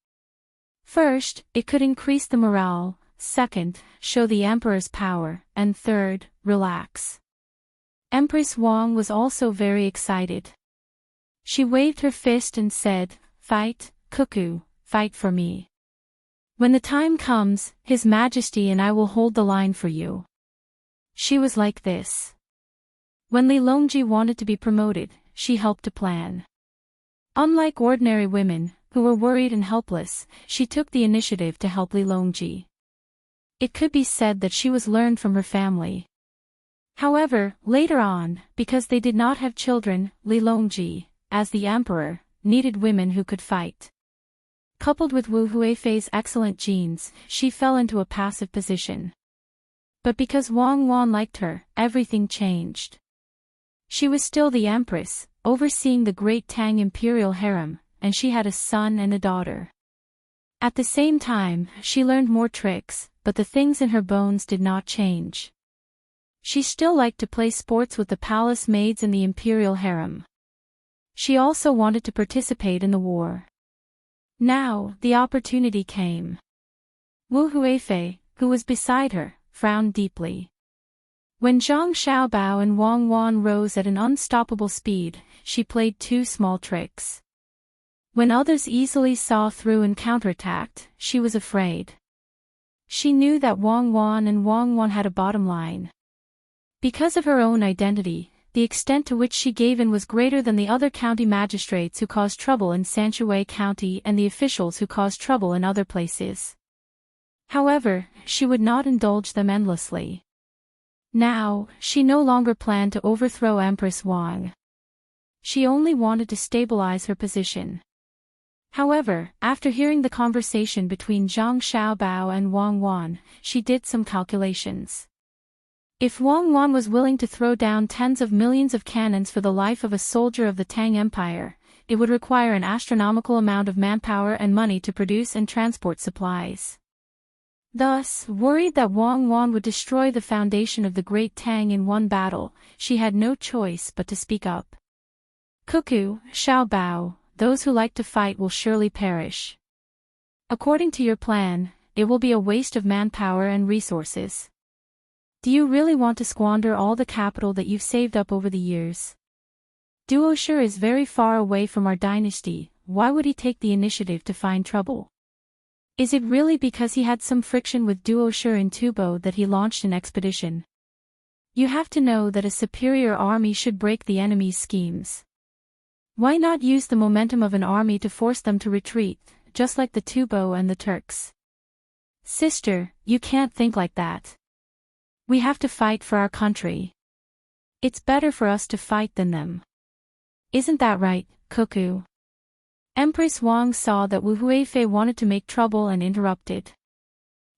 First, it could increase the morale, second, show the emperor's power, and third, relax. Empress Wang was also very excited. She waved her fist and said, Fight, Cuckoo, fight for me. When the time comes, His Majesty and I will hold the line for you. She was like this. When Li Longji wanted to be promoted, she helped to plan. Unlike ordinary women, who were worried and helpless, she took the initiative to help Li Longji. It could be said that she was learned from her family. However, later on, because they did not have children, Li Longji, as the emperor, needed women who could fight. Coupled with Wu Huifei's excellent genes, she fell into a passive position. But because Wang Wan liked her, everything changed. She was still the empress, overseeing the great Tang imperial harem, and she had a son and a daughter. At the same time, she learned more tricks, but the things in her bones did not change. She still liked to play sports with the palace maids in the imperial harem. She also wanted to participate in the war. Now, the opportunity came. Wu Huifei, who was beside her, frowned deeply. When Zhang Xiaobao and Wang Wan rose at an unstoppable speed, she played two small tricks. When others easily saw through and counterattacked, she was afraid. She knew that Wang Wan and Wang Wan had a bottom line. Because of her own identity, the extent to which she gave in was greater than the other county magistrates who caused trouble in Sanshui County and the officials who caused trouble in other places. However, she would not indulge them endlessly. Now, she no longer planned to overthrow Empress Wang. She only wanted to stabilize her position. However, after hearing the conversation between Zhang Xiaobao and Wang Wan, she did some calculations. If Wang Wan was willing to throw down tens of millions of cannons for the life of a soldier of the Tang Empire, it would require an astronomical amount of manpower and money to produce and transport supplies. Thus, worried that Wang Wan would destroy the foundation of the Great Tang in one battle, she had no choice but to speak up. Cuckoo, Xiaobao, those who like to fight will surely perish. According to your plan, it will be a waste of manpower and resources. Do you really want to squander all the capital that you've saved up over the years? Duoshi is very far away from our dynasty, why would he take the initiative to find trouble? Is it really because he had some friction with Duoshi in Tubo that he launched an expedition? You have to know that a superior army should break the enemy's schemes. Why not use the momentum of an army to force them to retreat, just like the Tubo and the Turks? Sister, you can't think like that. We have to fight for our country. It's better for us to fight than them. Isn't that right, Cuckoo? Empress Wang saw that Wu Huifei wanted to make trouble and interrupted.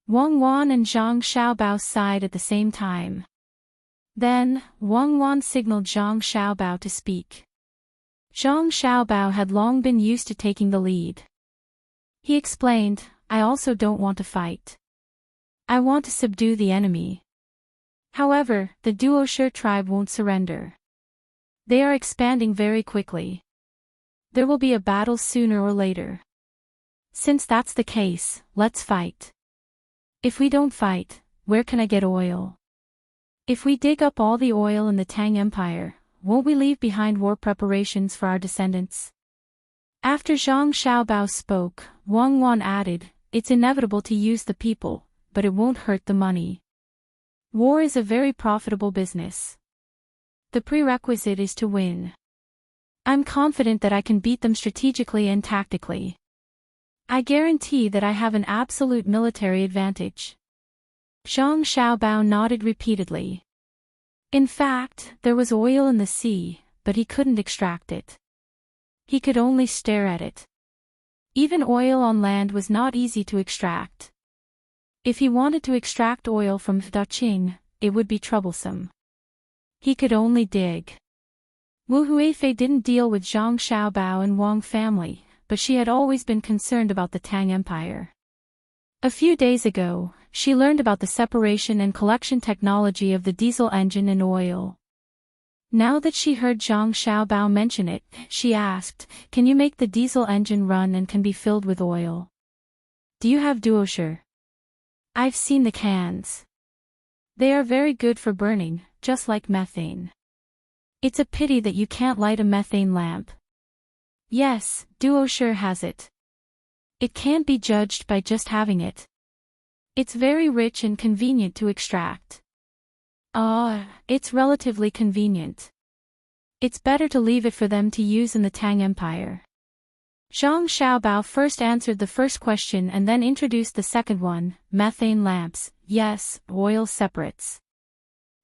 Wang Wan and Zhang Xiaobao sighed at the same time. Then, Wang Wan signaled Zhang Xiaobao to speak. Zhang Xiaobao had long been used to taking the lead. He explained, I also don't want to fight. I want to subdue the enemy. However, the Duoshi tribe won't surrender. They are expanding very quickly. There will be a battle sooner or later. Since that's the case, let's fight. If we don't fight, where can I get oil? If we dig up all the oil in the Tang Empire, won't we leave behind war preparations for our descendants? After Zhang Xiaobao spoke, Wang Wan added, it's inevitable to use the people, but it won't hurt the money. War is a very profitable business. The prerequisite is to win. I'm confident that I can beat them strategically and tactically. I guarantee that I have an absolute military advantage. Zhang Xiaobao nodded repeatedly. In fact, there was oil in the sea, but he couldn't extract it. He could only stare at it. Even oil on land was not easy to extract. If he wanted to extract oil from Daqing, it would be troublesome. He could only dig. Wu Huifei didn't deal with Zhang Xiaobao and Wang family, but she had always been concerned about the Tang Empire. A few days ago, she learned about the separation and collection technology of the diesel engine and oil. Now that she heard Zhang Xiaobao mention it, she asked, can you make the diesel engine run and can be filled with oil? Do you have Duoshi? I've seen the cans. They are very good for burning, just like methane. It's a pity that you can't light a methane lamp. Yes, Duoshi has it. It can't be judged by just having it. It's very rich and convenient to extract. It's relatively convenient. It's better to leave it for them to use in the Tang Empire. Zhang Xiaobao first answered the first question and then introduced the second one, methane lamps, yes, oil separates.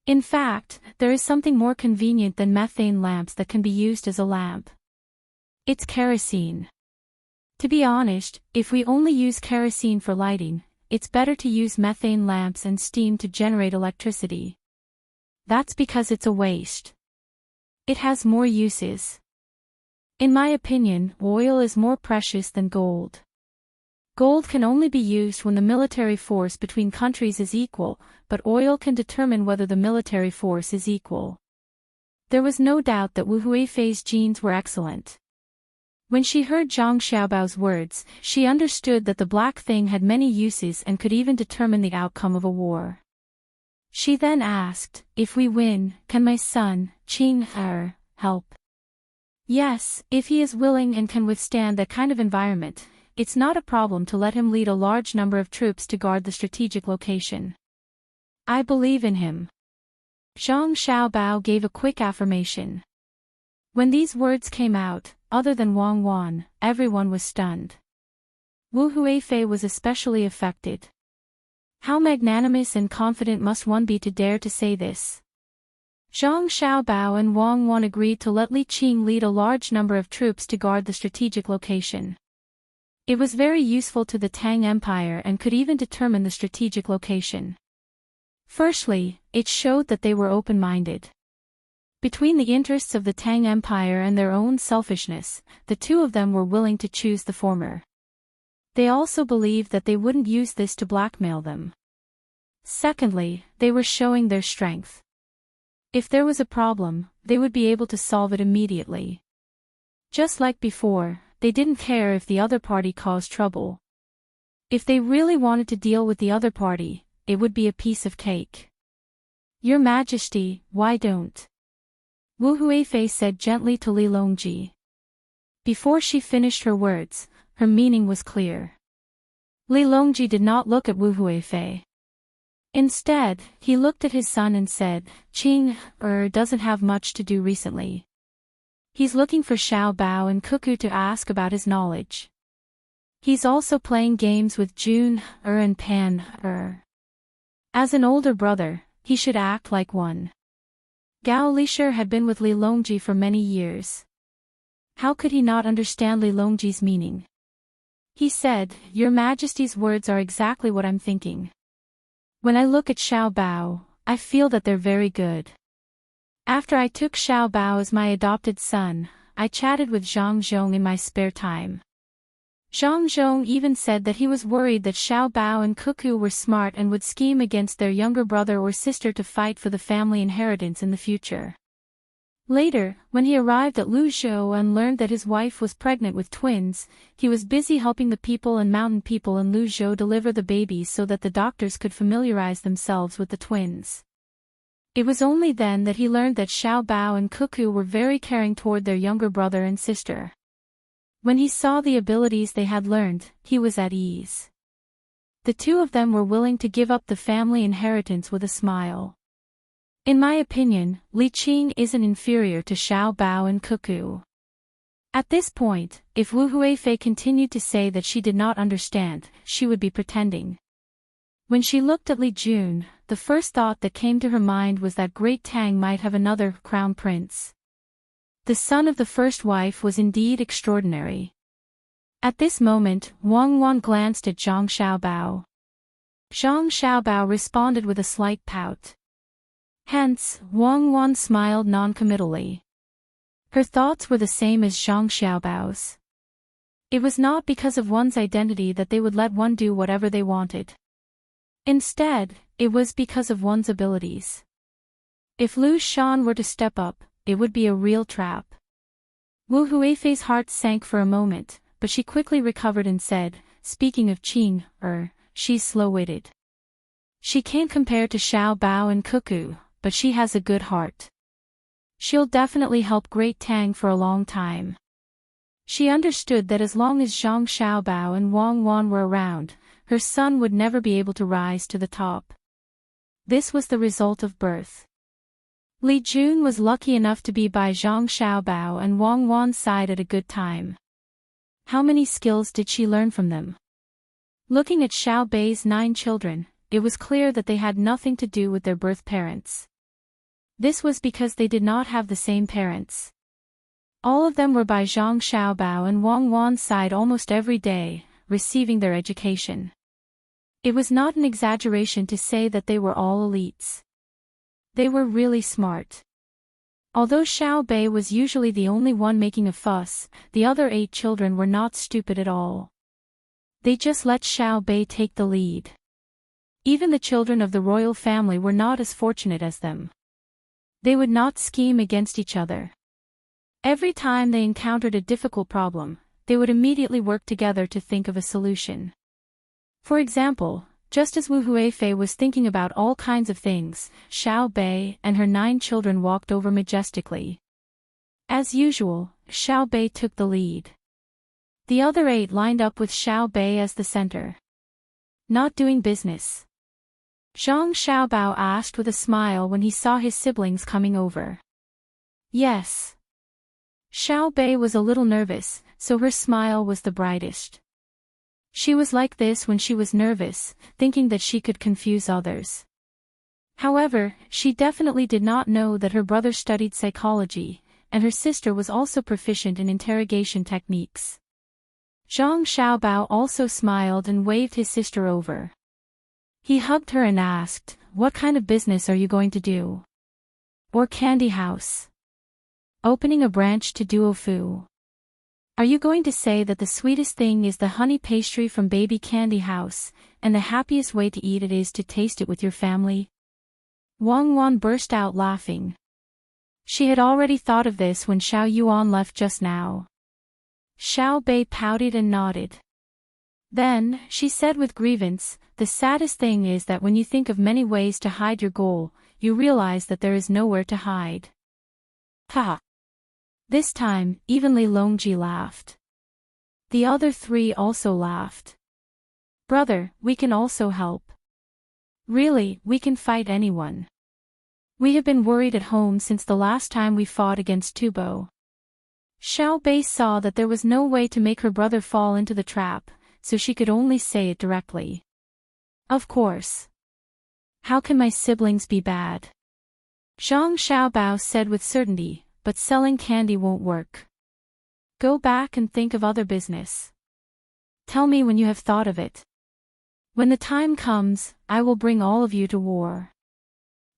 In fact, there is something more convenient than methane lamps that can be used as a lamp. It's kerosene. To be honest, if we only use kerosene for lighting, it's better to use methane lamps and steam to generate electricity. That's because it's a waste. It has more uses. In my opinion, oil is more precious than gold. Gold can only be used when the military force between countries is equal, but oil can determine whether the military force is equal. There was no doubt that Wu Huifei's genes were excellent. When she heard Zhang Xiaobao's words, she understood that the black thing had many uses and could even determine the outcome of a war. She then asked, if we win, can my son, Qing, help? Yes, if he is willing and can withstand that kind of environment, it's not a problem to let him lead a large number of troops to guard the strategic location. I believe in him. Zhang Xiaobao gave a quick affirmation. When these words came out, other than Wang Wan, everyone was stunned. Wu Huifei was especially affected. How magnanimous and confident must one be to dare to say this? Zhang Xiaobao and Wang Wan agreed to let Li Qing lead a large number of troops to guard the strategic location. It was very useful to the Tang Empire and could even determine the strategic location. Firstly, it showed that they were open-minded. Between the interests of the Tang Empire and their own selfishness, the two of them were willing to choose the former. They also believed that they wouldn't use this to blackmail them. Secondly, they were showing their strength. If there was a problem, they would be able to solve it immediately. Just like before, they didn't care if the other party caused trouble. If they really wanted to deal with the other party, it would be a piece of cake. Your Majesty, why don't? Wu Huifei said gently to Li Longji. Before she finished her words, her meaning was clear. Li Longji did not look at Wu Huifei. Instead, he looked at his son and said, Qing doesn't have much to do recently. He's looking for Xiao Bao and Cuckoo to ask about his knowledge. He's also playing games with Jun and Pan As an older brother, he should act like one. Gao Lishir had been with Li Longji for many years. How could he not understand Li Longji's meaning? He said, Your Majesty's words are exactly what I'm thinking. When I look at Xiao Bao, I feel that they're very good. After I took Xiao Bao as my adopted son, I chatted with Zhang Zhong in my spare time. Zhang Zhong even said that he was worried that Xiao Bao and Cuckoo were smart and would scheme against their younger brother or sister to fight for the family inheritance in the future. Later, when he arrived at Luzhou and learned that his wife was pregnant with twins, he was busy helping the people and mountain people in Luzhou deliver the babies so that the doctors could familiarize themselves with the twins. It was only then that he learned that Xiao Bao and Cuckoo were very caring toward their younger brother and sister. When he saw the abilities they had learned, he was at ease. The two of them were willing to give up the family inheritance with a smile. In my opinion, Li Qing isn't inferior to Xiao Bao and Cuckoo. At this point, if Wu Huifei continued to say that she did not understand, she would be pretending. When she looked at Li Jun, the first thought that came to her mind was that Great Tang might have another crown prince. The son of the first wife was indeed extraordinary. At this moment, Wang Wan glanced at Zhang Xiaobao. Zhang Xiaobao responded with a slight pout. Hence, Wang Wan smiled noncommittally. Her thoughts were the same as Zhang Xiaobao's. It was not because of one's identity that they would let one do whatever they wanted. Instead, it was because of one's abilities. If Lu Shan were to step up, it would be a real trap. Wu Huifei's heart sank for a moment, but she quickly recovered and said, speaking of Qing, she's slow-witted. She can't compare to Xiao Bao and Cuckoo, but she has a good heart. She'll definitely help Great Tang for a long time. She understood that as long as Zhang Xiaobao and Wang Wan were around, her son would never be able to rise to the top. This was the result of birth. Li Jun was lucky enough to be by Zhang Xiaobao and Wang Wan's side at a good time. How many skills did she learn from them? Looking at Xiao Bei's 9 children, it was clear that they had nothing to do with their birth parents. This was because they did not have the same parents. All of them were by Zhang Xiaobao and Wang Wan's side almost every day, receiving their education. It was not an exaggeration to say that they were all elites. They were really smart. Although Xiao Bei was usually the only one making a fuss, the other 8 children were not stupid at all. They just let Xiao Bei take the lead. Even the children of the royal family were not as fortunate as them. They would not scheme against each other. Every time they encountered a difficult problem, they would immediately work together to think of a solution. For example, just as Wu Huifei was thinking about all kinds of things, Xiao Bei and her 9 children walked over majestically. As usual, Xiao Bei took the lead. The other 8 lined up with Xiao Bei as the center. Not doing business? Zhang Xiaobao asked with a smile when he saw his siblings coming over. Yes. Xiao Bei was a little nervous, so her smile was the brightest. She was like this when she was nervous, thinking that she could confuse others. However, she definitely did not know that her brother studied psychology, and her sister was also proficient in interrogation techniques. Zhang Xiaobao also smiled and waved his sister over. He hugged her and asked, "What kind of business are you going to do?" "Or candy house. Opening a branch to Duofu. Are you going to say that the sweetest thing is the honey pastry from Baby Candy House, and the happiest way to eat it is to taste it with your family?" Wang Wan burst out laughing. She had already thought of this when Xiao Yuan left just now. Xiao Bei pouted and nodded. Then, she said with grievance, "The saddest thing is that when you think of many ways to hide your goal, you realize that there is nowhere to hide." Ha! This time, even Li Longji laughed. The other 3 also laughed. "Brother, we can also help. Really, we can fight anyone. We have been worried at home since the last time we fought against Tubo." Xiao Bei saw that there was no way to make her brother fall into the trap, so she could only say it directly. "Of course. How can my siblings be bad?" Zhang Xiaobao said with certainty, "But selling candy won't work. Go back and think of other business. Tell me when you have thought of it. When the time comes, I will bring all of you to war."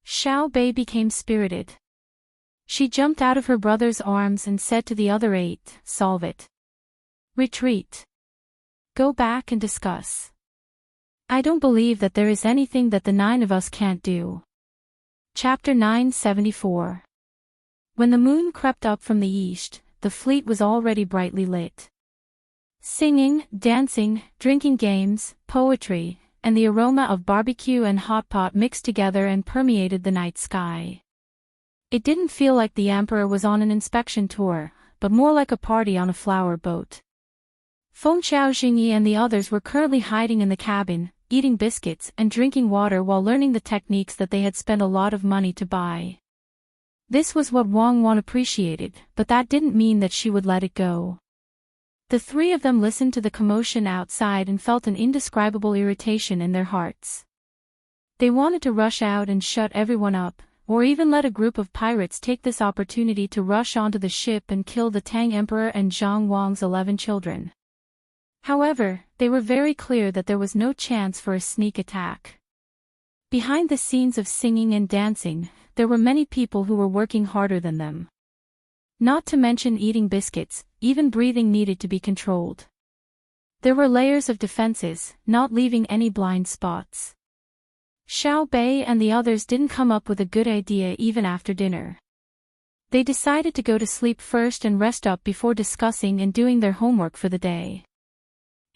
Xiao Bei became spirited. She jumped out of her brother's arms and said to the other 8, "Solve it. Retreat. Go back and discuss. I don't believe that there is anything that the 9 of us can't do." Chapter 974. When the moon crept up from the east, the fleet was already brightly lit. Singing, dancing, drinking games, poetry, and the aroma of barbecue and hot pot mixed together and permeated the night sky. It didn't feel like the emperor was on an inspection tour, but more like a party on a flower boat. Feng Xiaojingyi and the others were currently hiding in the cabin, eating biscuits and drinking water while learning the techniques that they had spent a lot of money to buy. This was what Wang Wan appreciated, but that didn't mean that she would let it go. The 3 of them listened to the commotion outside and felt an indescribable irritation in their hearts. They wanted to rush out and shut everyone up, or even let a group of pirates take this opportunity to rush onto the ship and kill the Tang Emperor and Zhang Wang's 11 children. However, they were very clear that there was no chance for a sneak attack. Behind the scenes of singing and dancing, there were many people who were working harder than them. Not to mention eating biscuits, even breathing needed to be controlled. There were layers of defenses, not leaving any blind spots. Xiao Bei and the others didn't come up with a good idea even after dinner. They decided to go to sleep first and rest up before discussing and doing their homework for the day.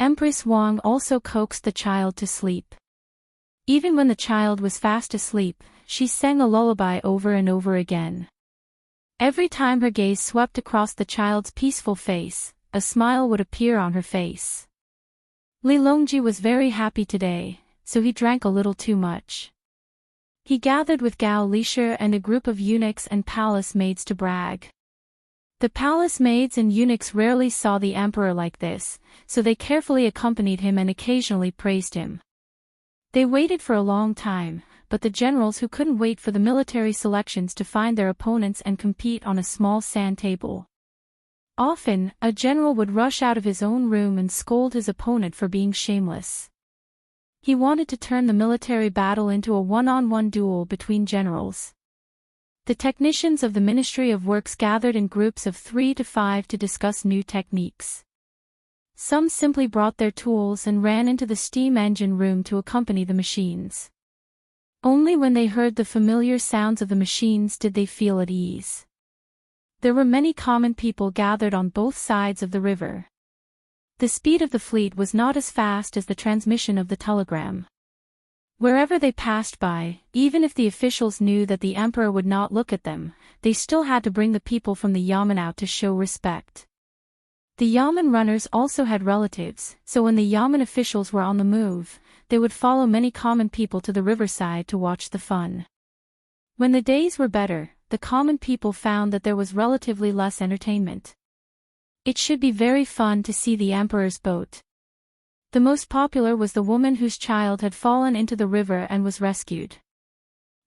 Empress Wang also coaxed the child to sleep. Even when the child was fast asleep, she sang a lullaby over and over again. Every time her gaze swept across the child's peaceful face, a smile would appear on her face. Li Longji was very happy today, so he drank a little too much. He gathered with Gao Lisha and a group of eunuchs and palace maids to brag. The palace maids and eunuchs rarely saw the emperor like this, so they carefully accompanied him and occasionally praised him. They waited for a long time, but the generals who couldn't wait for the military selections to find their opponents and compete on a small sand table. Often, a general would rush out of his own room and scold his opponent for being shameless. He wanted to turn the military battle into a one-on-one duel between generals. The technicians of the Ministry of Works gathered in groups of 3 to 5 to discuss new techniques. Some simply brought their tools and ran into the steam engine room to accompany the machines. Only when they heard the familiar sounds of the machines did they feel at ease. There were many common people gathered on both sides of the river. The speed of the fleet was not as fast as the transmission of the telegram. Wherever they passed by, even if the officials knew that the emperor would not look at them, they still had to bring the people from the yamen out to show respect. The yamen runners also had relatives, so when the yamen officials were on the move, they would follow many common people to the riverside to watch the fun. When the days were better, the common people found that there was relatively less entertainment. It should be very fun to see the emperor's boat. The most popular was the woman whose child had fallen into the river and was rescued.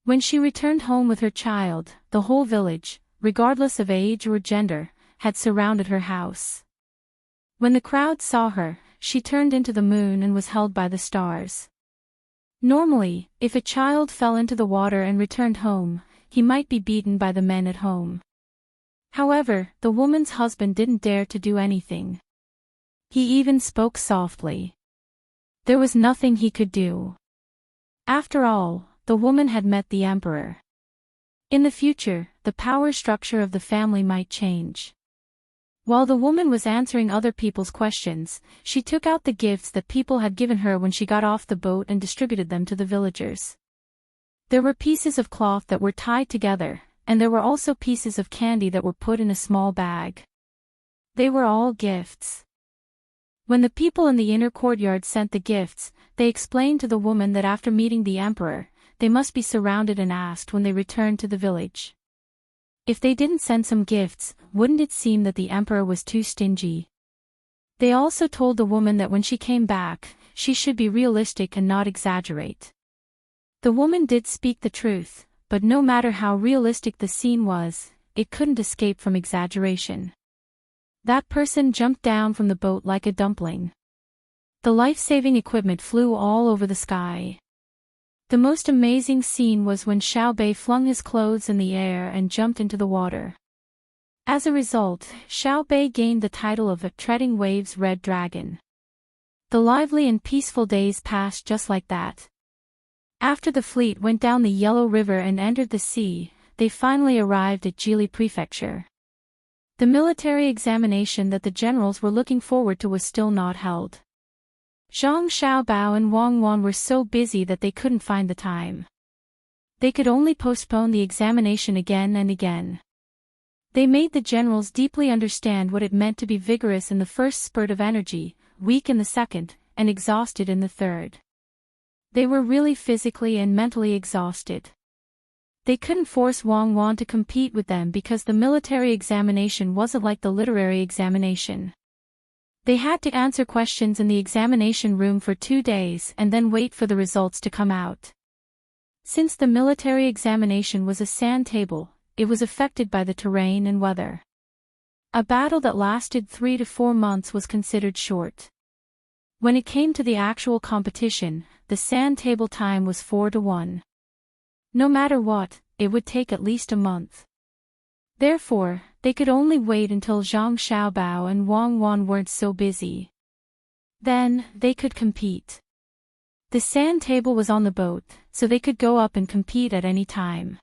When she returned home with her child, the whole village, regardless of age or gender, had surrounded her house. When the crowd saw her, she turned into the moon and was held by the stars. Normally, if a child fell into the water and returned home, he might be beaten by the men at home. However, the woman's husband didn't dare to do anything. He even spoke softly. There was nothing he could do. After all, the woman had met the emperor. In the future, the power structure of the family might change. While the woman was answering other people's questions, she took out the gifts that people had given her when she got off the boat and distributed them to the villagers. There were pieces of cloth that were tied together, and there were also pieces of candy that were put in a small bag. They were all gifts. When the people in the inner courtyard sent the gifts, they explained to the woman that after meeting the emperor, they must be surrounded and asked when they returned to the village. If they didn't send some gifts, wouldn't it seem that the emperor was too stingy? They also told the woman that when she came back, she should be realistic and not exaggerate. The woman did speak the truth, but no matter how realistic the scene was, it couldn't escape from exaggeration. That person jumped down from the boat like a dumpling. The life-saving equipment flew all over the sky. The most amazing scene was when Xiao Bei flung his clothes in the air and jumped into the water. As a result, Xiao Bei gained the title of a Treading Waves Red Dragon. The lively and peaceful days passed just like that. After the fleet went down the Yellow River and entered the sea, they finally arrived at Jili Prefecture. The military examination that the generals were looking forward to was still not held. Zhang Xiaobao and Wang Wan were so busy that they couldn't find the time. They could only postpone the examination again and again. They made the generals deeply understand what it meant to be vigorous in the first spurt of energy, weak in the second, and exhausted in the third. They were really physically and mentally exhausted. They couldn't force Wang Wan to compete with them because the military examination wasn't like the literary examination. They had to answer questions in the examination room for 2 days and then wait for the results to come out. Since the military examination was a sand table, it was affected by the terrain and weather. A battle that lasted 3 to 4 months was considered short. When it came to the actual competition, the sand table time was 4 to 1. No matter what, it would take at least a month. Therefore, they could only wait until Zhang Xiaobao and Wang Wan weren't so busy. Then, they could compete. The sand table was on the boat, so they could go up and compete at any time.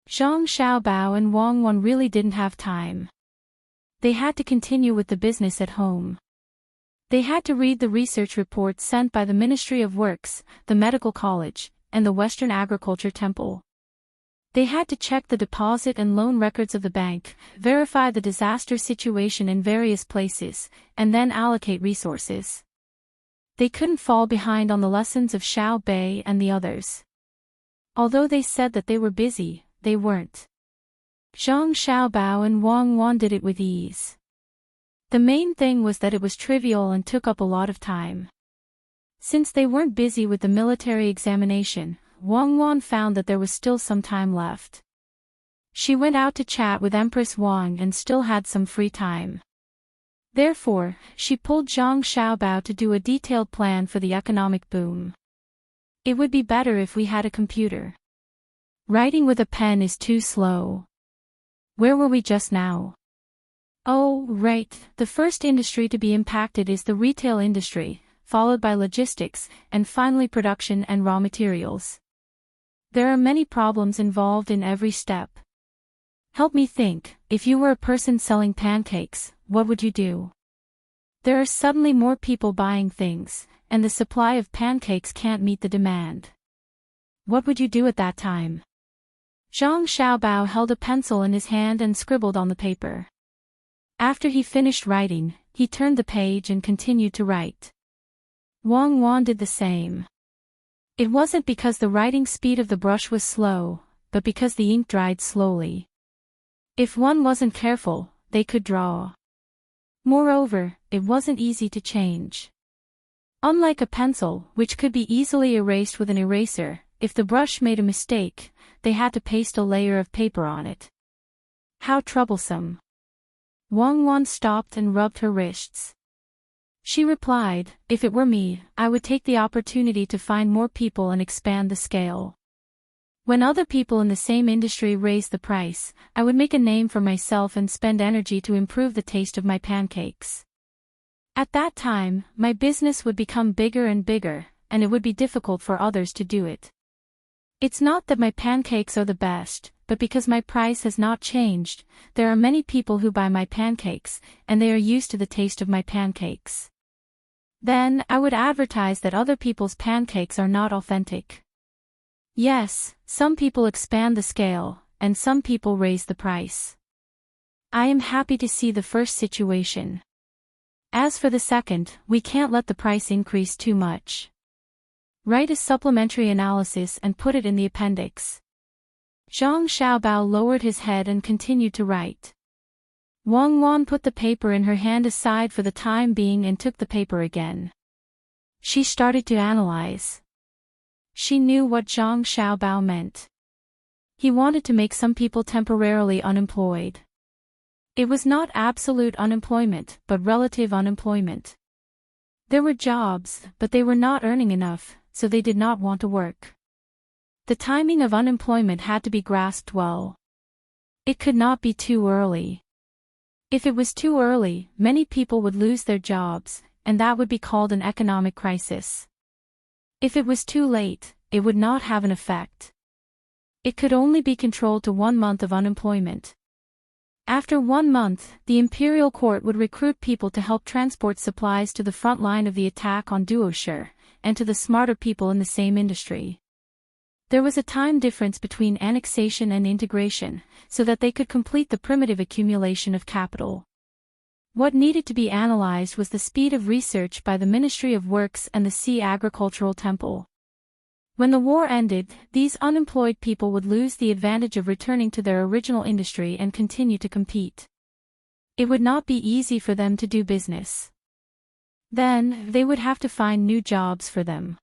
Zhang Xiaobao and Wang Wan really didn't have time. They had to continue with the business at home. They had to read the research reports sent by the Ministry of Works, the Medical College, and the Western Agriculture Temple. They had to check the deposit and loan records of the bank, verify the disaster situation in various places, and then allocate resources. They couldn't fall behind on the lessons of Xiao Bei and the others. Although they said that they were busy, they weren't. Zhang Xiaobao and Wang Wan did it with ease. The main thing was that it was trivial and took up a lot of time. Since they weren't busy with the military examination, Wang Wan found that there was still some time left. She went out to chat with Empress Wang and still had some free time. Therefore, she pulled Zhang Xiaobao to do a detailed plan for the economic boom. It would be better if we had a computer. Writing with a pen is too slow. Where were we just now? Oh, right, the first industry to be impacted is the retail industry, followed by logistics, and finally production and raw materials. There are many problems involved in every step. Help me think, if you were a person selling pancakes, what would you do? There are suddenly more people buying things, and the supply of pancakes can't meet the demand. What would you do at that time? Zhang Xiaobao held a pencil in his hand and scribbled on the paper. After he finished writing, he turned the page and continued to write. Wang Wan did the same. It wasn't because the writing speed of the brush was slow, but because the ink dried slowly. If one wasn't careful, they could draw. Moreover, it wasn't easy to change. Unlike a pencil, which could be easily erased with an eraser, if the brush made a mistake, they had to paste a layer of paper on it. How troublesome. Wang Wan stopped and rubbed her wrists. She replied, if it were me, I would take the opportunity to find more people and expand the scale. When other people in the same industry raise the price, I would make a name for myself and spend energy to improve the taste of my pancakes. At that time, my business would become bigger and bigger, and it would be difficult for others to do it. It's not that my pancakes are the best, but because my price has not changed, there are many people who buy my pancakes, and they are used to the taste of my pancakes. Then, I would advertise that other people's pancakes are not authentic. Yes, some people expand the scale, and some people raise the price. I am happy to see the first situation. As for the second, we can't let the price increase too much. Write a supplementary analysis and put it in the appendix. Zhang Xiaobao lowered his head and continued to write. Wang Wan put the paper in her hand aside for the time being and took the paper again. She started to analyze. She knew what Zhang Xiaobao meant. He wanted to make some people temporarily unemployed. It was not absolute unemployment, but relative unemployment. There were jobs, but they were not earning enough, so they did not want to work. The timing of unemployment had to be grasped well. It could not be too early. If it was too early, many people would lose their jobs, and that would be called an economic crisis. If it was too late, it would not have an effect. It could only be controlled to 1 month of unemployment. After 1 month, the imperial court would recruit people to help transport supplies to the front line of the attack on Duoshi, and to the smarter people in the same industry. There was a time difference between annexation and integration, so that they could complete the primitive accumulation of capital. What needed to be analyzed was the speed of research by the Ministry of Works and the Sea Agricultural Temple. When the war ended, these unemployed people would lose the advantage of returning to their original industry and continue to compete. It would not be easy for them to do business. Then, they would have to find new jobs for them.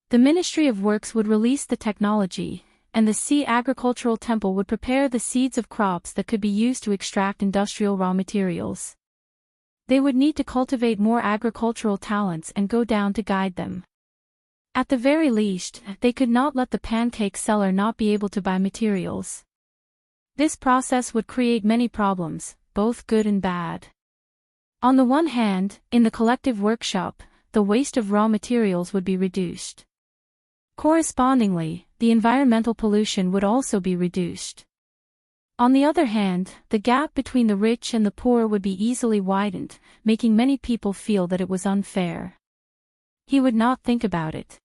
The Ministry of Works would release the technology, and the Sea Agricultural Temple would prepare the seeds of crops that could be used to extract industrial raw materials. They would need to cultivate more agricultural talents and go down to guide them. At the very least, they could not let the pancake seller not be able to buy materials. This process would create many problems, both good and bad. On the one hand, in the collective workshop, the waste of raw materials would be reduced. Correspondingly, the environmental pollution would also be reduced. On the other hand, the gap between the rich and the poor would be easily widened, making many people feel that it was unfair. He would not think about it.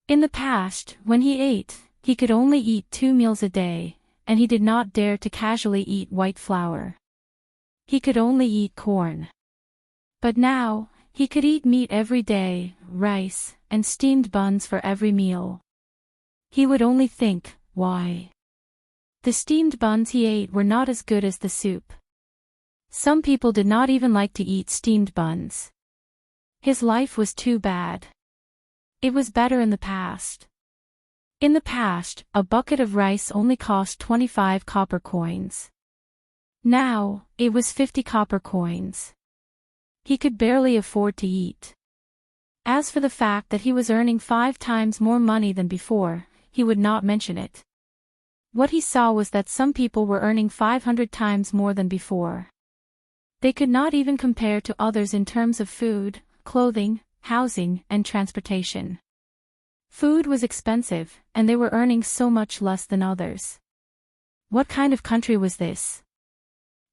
In the past, when he ate, he could only eat 2 meals a day, and he did not dare to casually eat white flour. He could only eat corn. But now, he could eat meat every day, rice, and steamed buns for every meal. He would only think, why? The steamed buns he ate were not as good as the soup. Some people did not even like to eat steamed buns. His life was too bad. It was better in the past. In the past, a bucket of rice only cost 25 copper coins. Now, it was 50 copper coins. He could barely afford to eat. As for the fact that he was earning 5 times more money than before, he would not mention it. What he saw was that some people were earning 500 times more than before. They could not even compare to others in terms of food, clothing, housing, and transportation. Food was expensive, and they were earning so much less than others. What kind of country was this?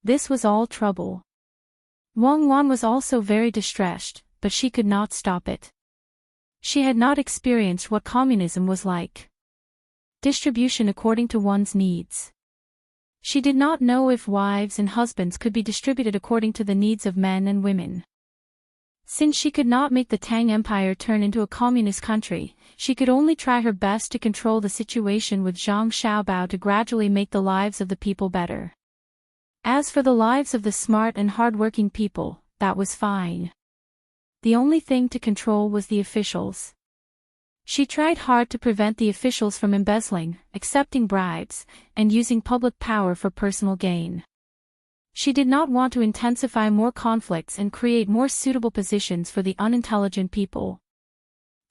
This was all trouble. Wang Wan was also very distressed, but she could not stop it. She had not experienced what communism was like. Distribution according to one's needs. She did not know if wives and husbands could be distributed according to the needs of men and women. Since she could not make the Tang Empire turn into a communist country, she could only try her best to control the situation with Zhang Xiaobao to gradually make the lives of the people better. As for the lives of the smart and hard-working people, that was fine. The only thing to control was the officials. She tried hard to prevent the officials from embezzling, accepting bribes, and using public power for personal gain. She did not want to intensify more conflicts and create more suitable positions for the unintelligent people.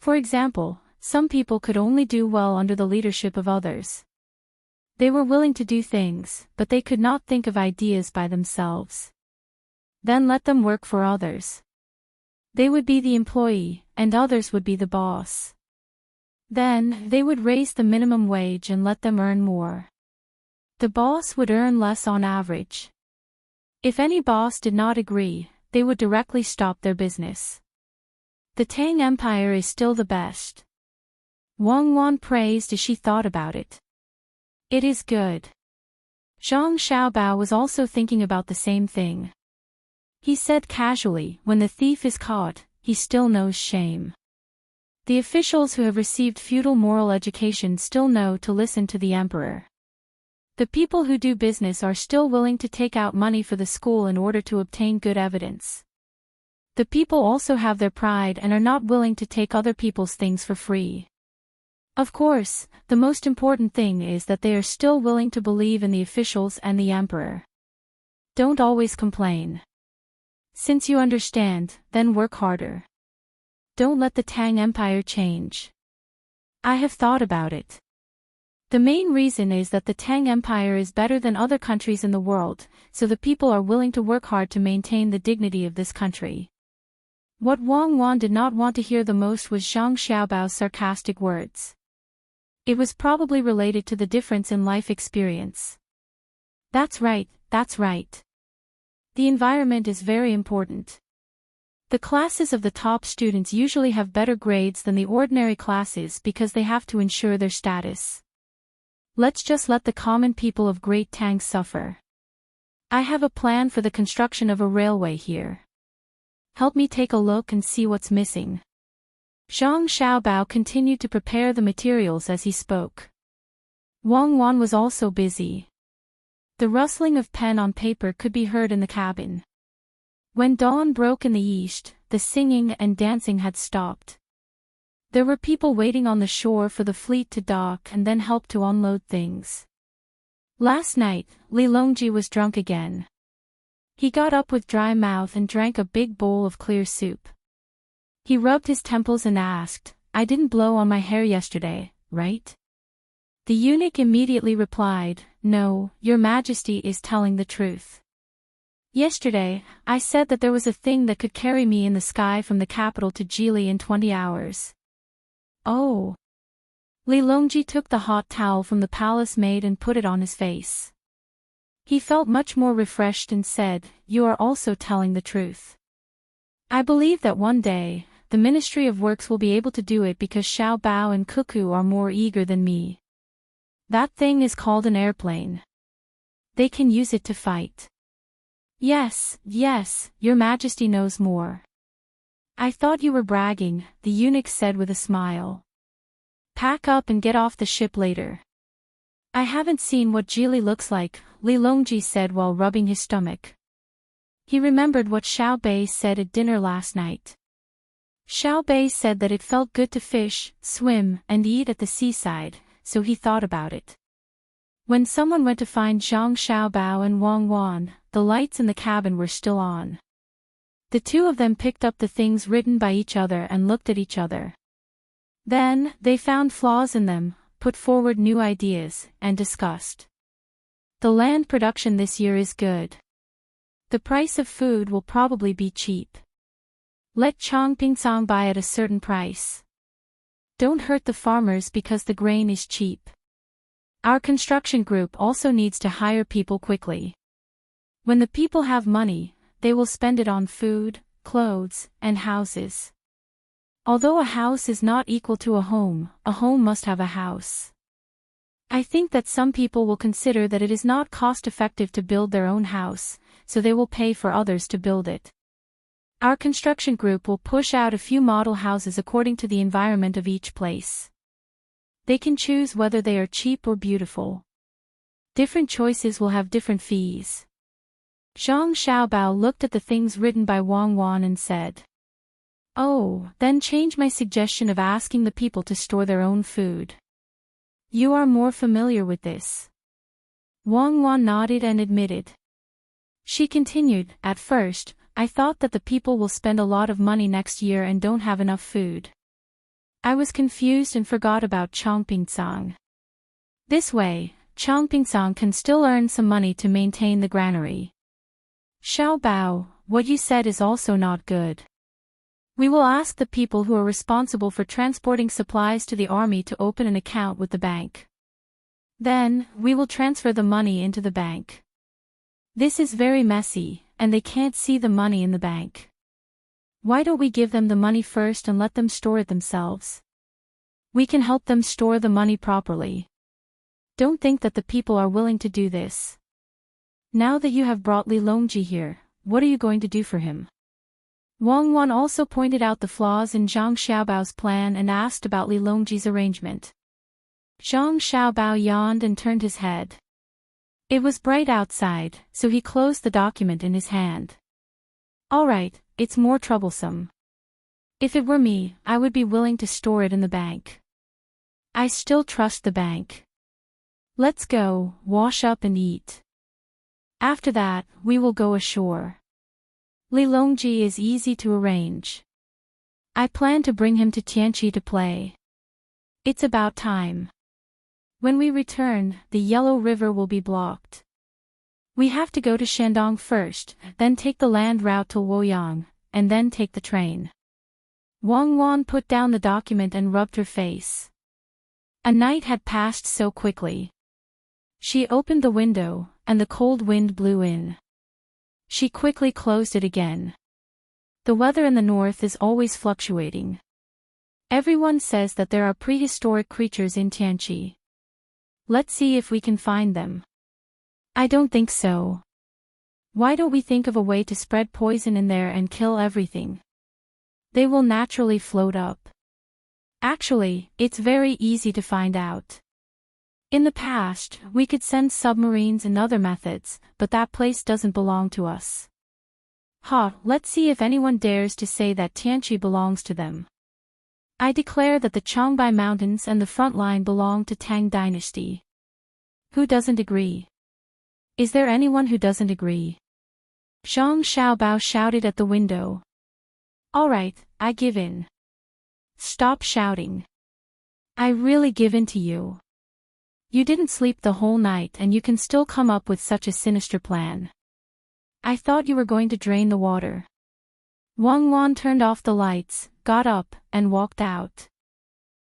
For example, some people could only do well under the leadership of others. They were willing to do things, but they could not think of ideas by themselves. Then let them work for others. They would be the employee, and others would be the boss. Then, they would raise the minimum wage and let them earn more. The boss would earn less on average. If any boss did not agree, they would directly stop their business. The Tang Empire is still the best. Wang Wan praised as she thought about it. It is good. Zhang Xiaobao was also thinking about the same thing. He said casually, when the thief is caught, he still knows shame. The officials who have received feudal moral education still know to listen to the emperor. The people who do business are still willing to take out money for the school in order to obtain good evidence. The people also have their pride and are not willing to take other people's things for free. Of course, the most important thing is that they are still willing to believe in the officials and the emperor. Don't always complain. Since you understand, then work harder. Don't let the Tang Empire change. I have thought about it. The main reason is that the Tang Empire is better than other countries in the world, so the people are willing to work hard to maintain the dignity of this country. What Wang Wan did not want to hear the most was Zhang Xiaobao's sarcastic words. It was probably related to the difference in life experience. That's right, that's right. The environment is very important. The classes of the top students usually have better grades than the ordinary classes because they have to ensure their status. Let's just let the common people of Great Tang suffer. I have a plan for the construction of a railway here. Help me take a look and see what's missing. Zhang Xiaobao continued to prepare the materials as he spoke. Wang Wan was also busy. The rustling of pen on paper could be heard in the cabin. When dawn broke in the east, the singing and dancing had stopped. There were people waiting on the shore for the fleet to dock and then help to unload things. Last night, Li Longji was drunk again. He got up with dry mouth and drank a big bowl of clear soup. He rubbed his temples and asked, "I didn't blow on my hair yesterday, right?" The eunuch immediately replied, "No, your majesty is telling the truth. Yesterday, I said that there was a thing that could carry me in the sky from the capital to Jili in 20 hours. Oh. Li Longji took the hot towel from the palace maid and put it on his face. He felt much more refreshed and said, "You are also telling the truth. I believe that one day, the Ministry of Works will be able to do it because Xiao Bao and Cuckoo are more eager than me." That thing is called an airplane. They can use it to fight. Yes, yes, your majesty knows more. I thought you were bragging, the eunuch said with a smile. Pack up and get off the ship later. I haven't seen what Geely looks like, Li Longji said while rubbing his stomach. He remembered what Xiao Bei said at dinner last night. Xiao Bei said that it felt good to fish, swim, and eat at the seaside, so he thought about it. When someone went to find Zhang Xiaobao and Wang Wan, the lights in the cabin were still on. The two of them picked up the things written by each other and looked at each other. Then, they found flaws in them, put forward new ideas, and discussed. The land production this year is good. The price of food will probably be cheap. Let Chongpingsang buy at a certain price. Don't hurt the farmers because the grain is cheap. Our construction group also needs to hire people quickly. When the people have money, they will spend it on food, clothes, and houses. Although a house is not equal to a home must have a house. I think that some people will consider that it is not cost-effective to build their own house, so they will pay for others to build it. Our construction group will push out a few model houses according to the environment of each place. They can choose whether they are cheap or beautiful. Different choices will have different fees. Zhang Xiaobao looked at the things written by Wang Wan and said, "Oh, then change my suggestion of asking the people to store their own food. You are more familiar with this." Wang Wan nodded and admitted. She continued, "At first, I thought that the people will spend a lot of money next year and don't have enough food. I was confused and forgot about Chongpingsang. This way, Chongpingsang can still earn some money to maintain the granary. Xiao Bao, what you said is also not good. We will ask the people who are responsible for transporting supplies to the army to open an account with the bank. Then, we will transfer the money into the bank. This is very messy, and they can't see the money in the bank. Why don't we give them the money first and let them store it themselves? We can help them store the money properly. Don't think that the people are willing to do this. Now that you have brought Li Longji here, what are you going to do for him?" Wang Wan also pointed out the flaws in Zhang Xiaobao's plan and asked about Li Longji's arrangement. Zhang Xiaobao yawned and turned his head. It was bright outside, so he closed the document in his hand. "All right, it's more troublesome. If it were me, I would be willing to store it in the bank. I still trust the bank. Let's go, wash up and eat. After that, we will go ashore. Li Longji is easy to arrange. I plan to bring him to Tianqi to play. It's about time. When we return, the Yellow River will be blocked. We have to go to Shandong first, then take the land route to Luoyang, and then take the train." Wang Wan put down the document and rubbed her face. A night had passed so quickly. She opened the window, and the cold wind blew in. She quickly closed it again. The weather in the north is always fluctuating. Everyone says that there are prehistoric creatures in Tianqi. Let's see if we can find them. I don't think so. Why don't we think of a way to spread poison in there and kill everything? They will naturally float up. Actually, it's very easy to find out. In the past, we could send submarines and other methods, but that place doesn't belong to us. Let's see if anyone dares to say that Tianqi belongs to them. I declare that the Changbai Mountains and the front line belong to Tang Dynasty. Who doesn't agree? Is there anyone who doesn't agree? Zhang Xiaobao shouted at the window. All right, I give in. Stop shouting. I really give in to you. You didn't sleep the whole night and you can still come up with such a sinister plan. I thought you were going to drain the water. Wang Wan turned off the lights, got up, and walked out.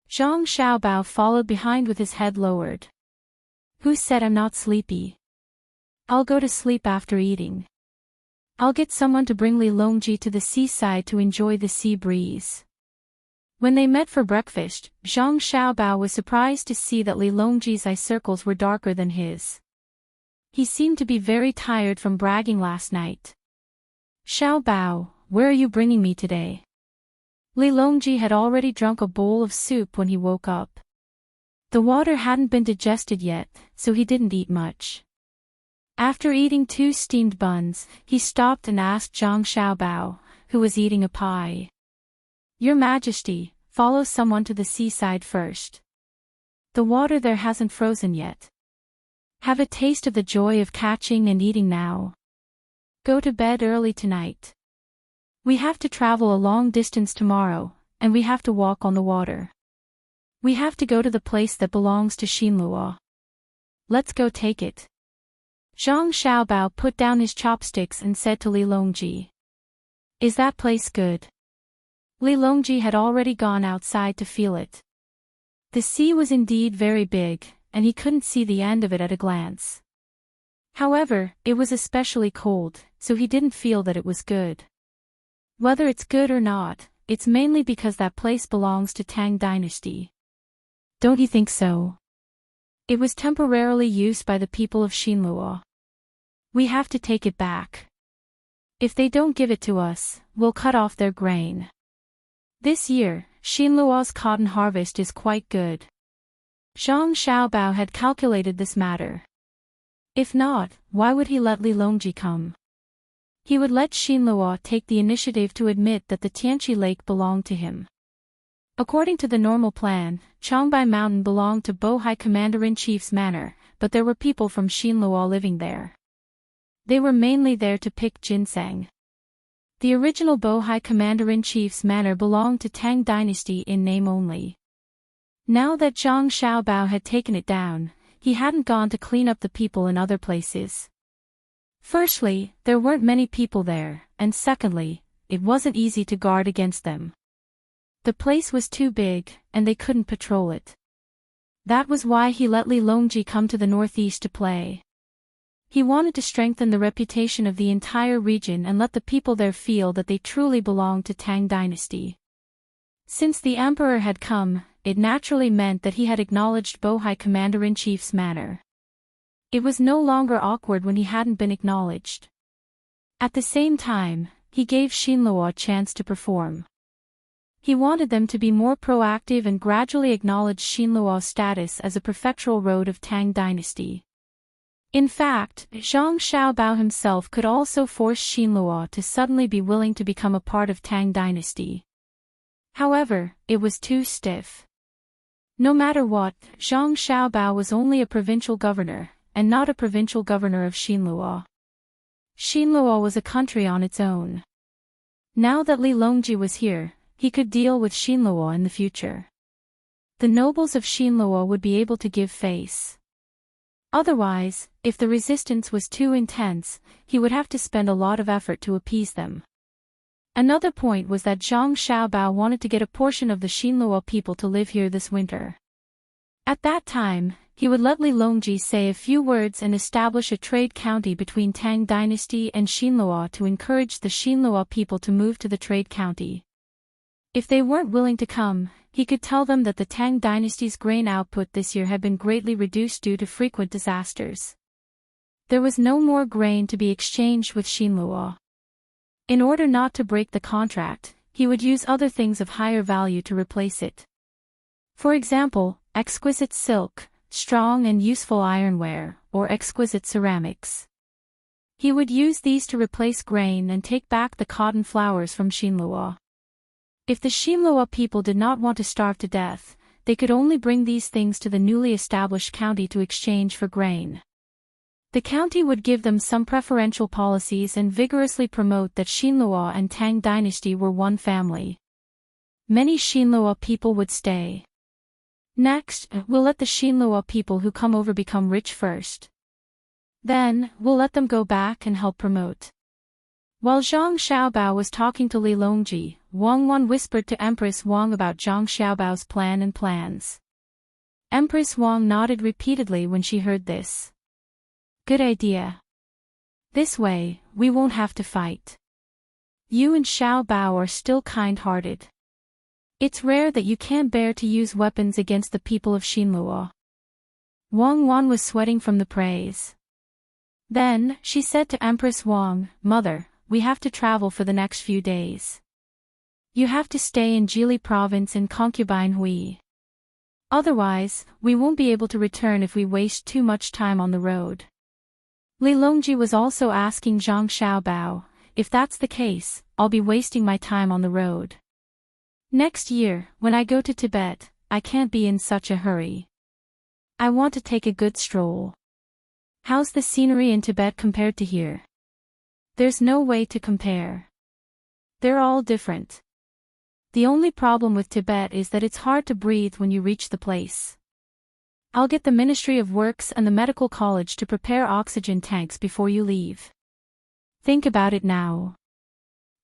Zhang Xiaobao followed behind with his head lowered. Who said I'm not sleepy? I'll go to sleep after eating. I'll get someone to bring Li Longji to the seaside to enjoy the sea breeze. When they met for breakfast, Zhang Xiaobao was surprised to see that Li Longji's eye circles were darker than his. He seemed to be very tired from bragging last night. "Xiaobao, where are you bringing me today?" Li Longji had already drunk a bowl of soup when he woke up. The water hadn't been digested yet, so he didn't eat much. After eating 2 steamed buns, he stopped and asked Zhang Xiaobao, who was eating a pie. "Your Majesty, follow someone to the seaside first. The water there hasn't frozen yet. Have a taste of the joy of catching and eating now. Go to bed early tonight. We have to travel a long distance tomorrow, and we have to walk on the water. We have to go to the place that belongs to Xinluo. Let's go take it." Zhang Xiaobao put down his chopsticks and said to Li Longji, "Is that place good?" Li Longji had already gone outside to feel it. The sea was indeed very big, and he couldn't see the end of it at a glance. However, it was especially cold, so he didn't feel that it was good. Whether it's good or not, it's mainly because that place belongs to Tang Dynasty. Don't you think so? It was temporarily used by the people of Xinluo. We have to take it back. If they don't give it to us, we'll cut off their grain. This year, Xinluo's cotton harvest is quite good. Zhang Xiaobao had calculated this matter. If not, why would he let Li Longji come? He would let Xinluo take the initiative to admit that the Tianqi Lake belonged to him. According to the normal plan, Changbai Mountain belonged to Bohai Commander-in-Chief's manor, but there were people from Xinluo living there. They were mainly there to pick ginseng. The original Bohai Commander-in-Chief's manor belonged to Tang Dynasty in name only. Now that Zhang Xiaobao had taken it down, he hadn't gone to clean up the people in other places. Firstly, there weren't many people there, and secondly, it wasn't easy to guard against them. The place was too big, and they couldn't patrol it. That was why he let Li Longji come to the northeast to play. He wanted to strengthen the reputation of the entire region and let the people there feel that they truly belonged to Tang Dynasty. Since the emperor had come, it naturally meant that he had acknowledged Bohai Commander-in-Chief's manor. It was no longer awkward when he hadn't been acknowledged. At the same time, he gave Xinluo a chance to perform. He wanted them to be more proactive and gradually acknowledge Xinluo's status as a prefectural road of Tang Dynasty. In fact, Zhang Xiaobao himself could also force Xinluo to suddenly be willing to become a part of Tang Dynasty. However, it was too stiff. No matter what, Zhang Xiaobao was only a provincial governor, and not a provincial governor of Xinluo. Xinluo was a country on its own. Now that Li Longji was here, he could deal with Xinluo in the future. The nobles of Xinluo would be able to give face. Otherwise, if the resistance was too intense, he would have to spend a lot of effort to appease them. Another point was that Zhang Xiaobao wanted to get a portion of the Xinluo people to live here this winter. At that time, he would let Li Longji say a few words and establish a trade county between Tang Dynasty and Xinluo to encourage the Xinluo people to move to the trade county. If they weren't willing to come, he could tell them that the Tang Dynasty's grain output this year had been greatly reduced due to frequent disasters. There was no more grain to be exchanged with Xinluo. In order not to break the contract, he would use other things of higher value to replace it. For example, exquisite silk, strong and useful ironware, or exquisite ceramics. He would use these to replace grain and take back the cotton flowers from Xinluo. If the Xinluo people did not want to starve to death, they could only bring these things to the newly established county to exchange for grain. The county would give them some preferential policies and vigorously promote that Xinluo and Tang Dynasty were one family. Many Xinluo people would stay. Next, we'll let the Xinluo people who come over become rich first. Then, we'll let them go back and help promote. While Zhang Xiaobao was talking to Li Longji, Wang Wan whispered to Empress Wang about Zhang Xiaobao's plan and plans. Empress Wang nodded repeatedly when she heard this. Good idea. This way, we won't have to fight. You and Xiaobao are still kind-hearted. It's rare that you can't bear to use weapons against the people of Xinluo. Wang Wan was sweating from the praise. Then, she said to Empress Wang, Mother, we have to travel for the next few days. You have to stay in Jili province in Concubine Hui. Otherwise, we won't be able to return if we waste too much time on the road. Li Longji was also asking Zhang Xiaobao, if that's the case, I'll be wasting my time on the road. Next year, when I go to Tibet, I can't be in such a hurry. I want to take a good stroll. How's the scenery in Tibet compared to here? There's no way to compare. They're all different. The only problem with Tibet is that it's hard to breathe when you reach the place. I'll get the Ministry of Works and the Medical College to prepare oxygen tanks before you leave. Think about it now.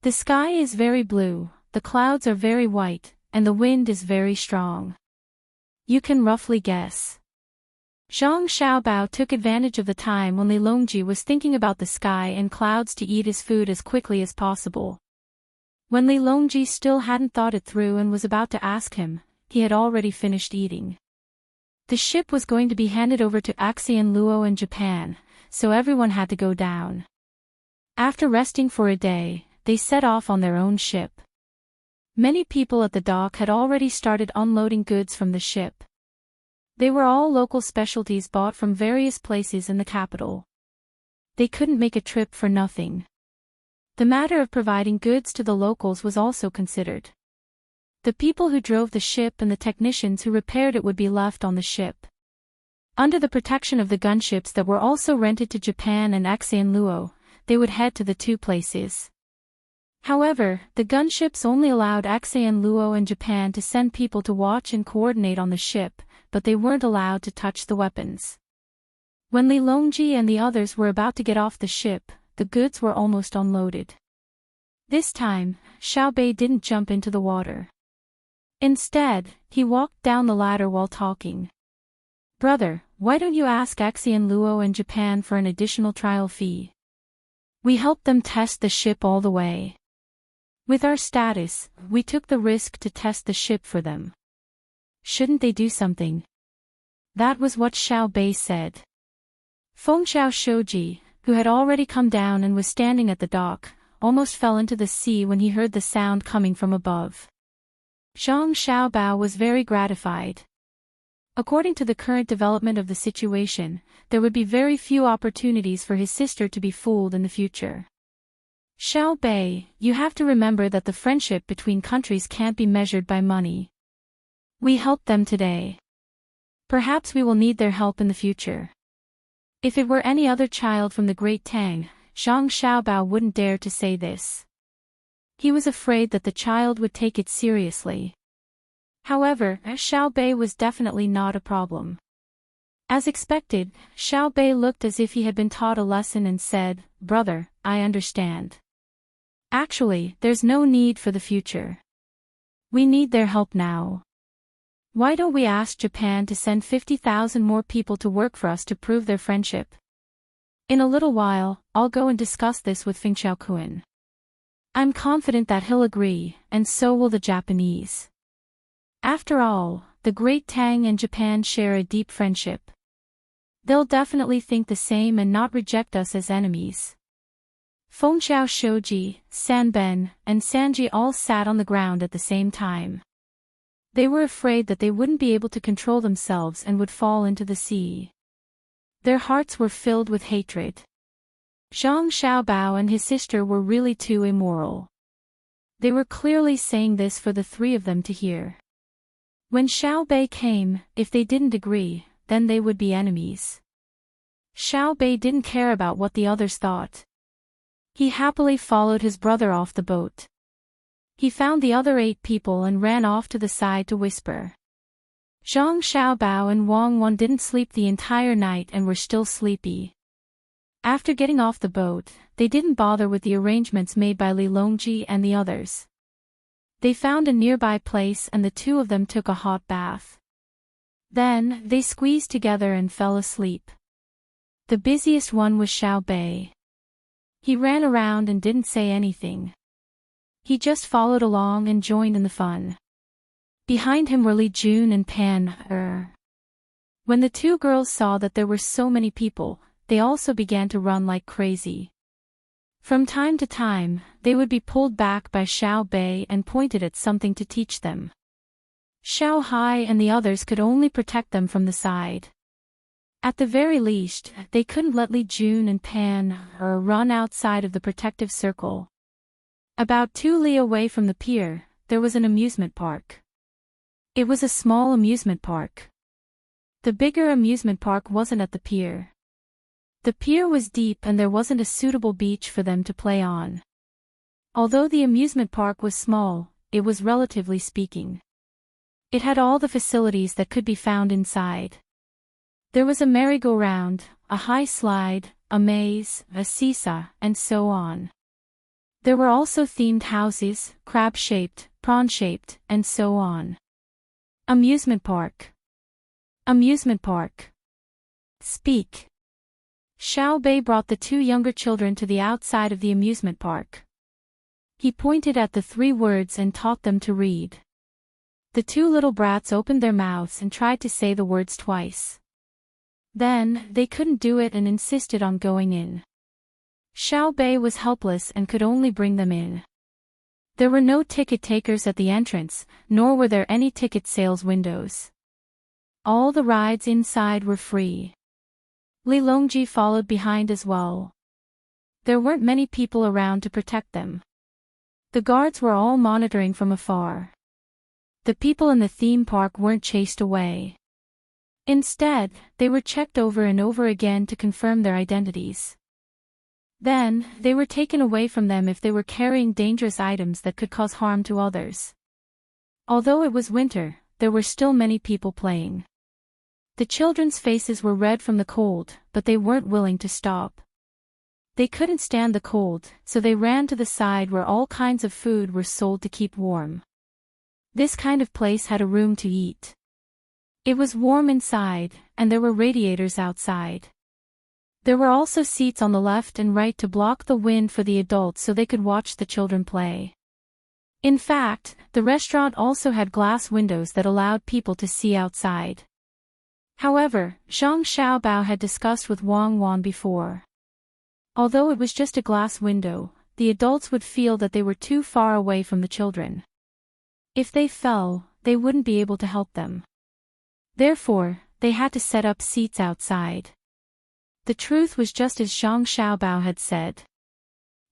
The sky is very blue, the clouds are very white, and the wind is very strong. You can roughly guess. Zhang Xiaobao took advantage of the time when Li Longji was thinking about the sky and clouds to eat his food as quickly as possible. When Li Longji still hadn't thought it through and was about to ask him, he had already finished eating. The ship was going to be handed over to Axian Luo in Japan, so everyone had to go down. After resting for a day, they set off on their own ship. Many people at the dock had already started unloading goods from the ship. They were all local specialties bought from various places in the capital. They couldn't make a trip for nothing. The matter of providing goods to the locals was also considered. The people who drove the ship and the technicians who repaired it would be left on the ship. Under the protection of the gunships that were also rented to Japan and Axian Luo, they would head to the two places. However, the gunships only allowed Axian Luo and Japan to send people to watch and coordinate on the ship, but they weren't allowed to touch the weapons. When Li Longji and the others were about to get off the ship, the goods were almost unloaded. This time, Xiao Bei didn't jump into the water. Instead, he walked down the ladder while talking. Brother, why don't you ask Axian Luo and Japan for an additional trial fee? We helped them test the ship all the way. With our status, we took the risk to test the ship for them. Shouldn't they do something? That was what Xiao Bei said. Fengxiao Shoji, who had already come down and was standing at the dock, almost fell into the sea when he heard the sound coming from above. Zhang Xiaobao was very gratified. According to the current development of the situation, there would be very few opportunities for his sister to be fooled in the future. Xiao Bei, you have to remember that the friendship between countries can't be measured by money. We helped them today. Perhaps we will need their help in the future. If it were any other child from the Great Tang, Zhang Xiaobao wouldn't dare to say this. He was afraid that the child would take it seriously. However, Xiao Bei was definitely not a problem. As expected, Xiao Bei looked as if he had been taught a lesson and said, Brother, I understand. Actually, there's no need for the future. We need their help now. Why don't we ask Japan to send 50,000 more people to work for us to prove their friendship? In a little while, I'll go and discuss this with Fengxiao Kun. I'm confident that he'll agree, and so will the Japanese. After all, the Great Tang and Japan share a deep friendship. They'll definitely think the same and not reject us as enemies. Fengxiao Shoji, Sanben, and Sanji all sat on the ground at the same time. They were afraid that they wouldn't be able to control themselves and would fall into the sea. Their hearts were filled with hatred. Zhang Xiaobao and his sister were really too immoral. They were clearly saying this for the three of them to hear. When Xiao Bei came, if they didn't agree, then they would be enemies. Xiao Bei didn't care about what the others thought. He happily followed his brother off the boat. He found the other 8 people and ran off to the side to whisper. Zhang Xiaobao and Wang Wan didn't sleep the entire night and were still sleepy. After getting off the boat, they didn't bother with the arrangements made by Li Longji and the others. They found a nearby place and the two of them took a hot bath. Then, they squeezed together and fell asleep. The busiest one was Xiao Bei. He ran around and didn't say anything. He just followed along and joined in the fun. Behind him were Li Jun and Pan. When the two girls saw that there were so many people, they also began to run like crazy. From time to time, they would be pulled back by Xiao Bei and pointed at something to teach them. Xiao Hai and the others could only protect them from the side. At the very least, they couldn't let Li Jun and Pan run outside of the protective circle. About 2 li away from the pier, there was an amusement park. It was a small amusement park. The bigger amusement park wasn't at the pier. The pier was deep and there wasn't a suitable beach for them to play on. Although the amusement park was small, it was relatively speaking. It had all the facilities that could be found inside. There was a merry-go-round, a high slide, a maze, a seesaw, and so on. There were also themed houses, crab-shaped, prawn-shaped, and so on. Amusement park. Amusement park. Speak. Xiao Bei brought the 2 younger children to the outside of the amusement park. He pointed at the 3 words and taught them to read. The 2 little brats opened their mouths and tried to say the words twice. Then, they couldn't do it and insisted on going in. Xiao Bei was helpless and could only bring them in. There were no ticket takers at the entrance, nor were there any ticket sales windows. All the rides inside were free. Li Longji followed behind as well. There weren't many people around to protect them. The guards were all monitoring from afar. The people in the theme park weren't chased away. Instead, they were checked over and over again to confirm their identities. Then, they were taken away from them if they were carrying dangerous items that could cause harm to others. Although it was winter, there were still many people playing. The children's faces were red from the cold, but they weren't willing to stop. They couldn't stand the cold, so they ran to the side where all kinds of food were sold to keep warm. This kind of place had a room to eat. It was warm inside, and there were radiators outside. There were also seats on the left and right to block the wind for the adults so they could watch the children play. In fact, the restaurant also had glass windows that allowed people to see outside. However, Zhang Xiaobao had discussed with Wang Wan before. Although it was just a glass window, the adults would feel that they were too far away from the children. If they fell, they wouldn't be able to help them. Therefore, they had to set up seats outside. The truth was just as Zhang Xiaobao had said.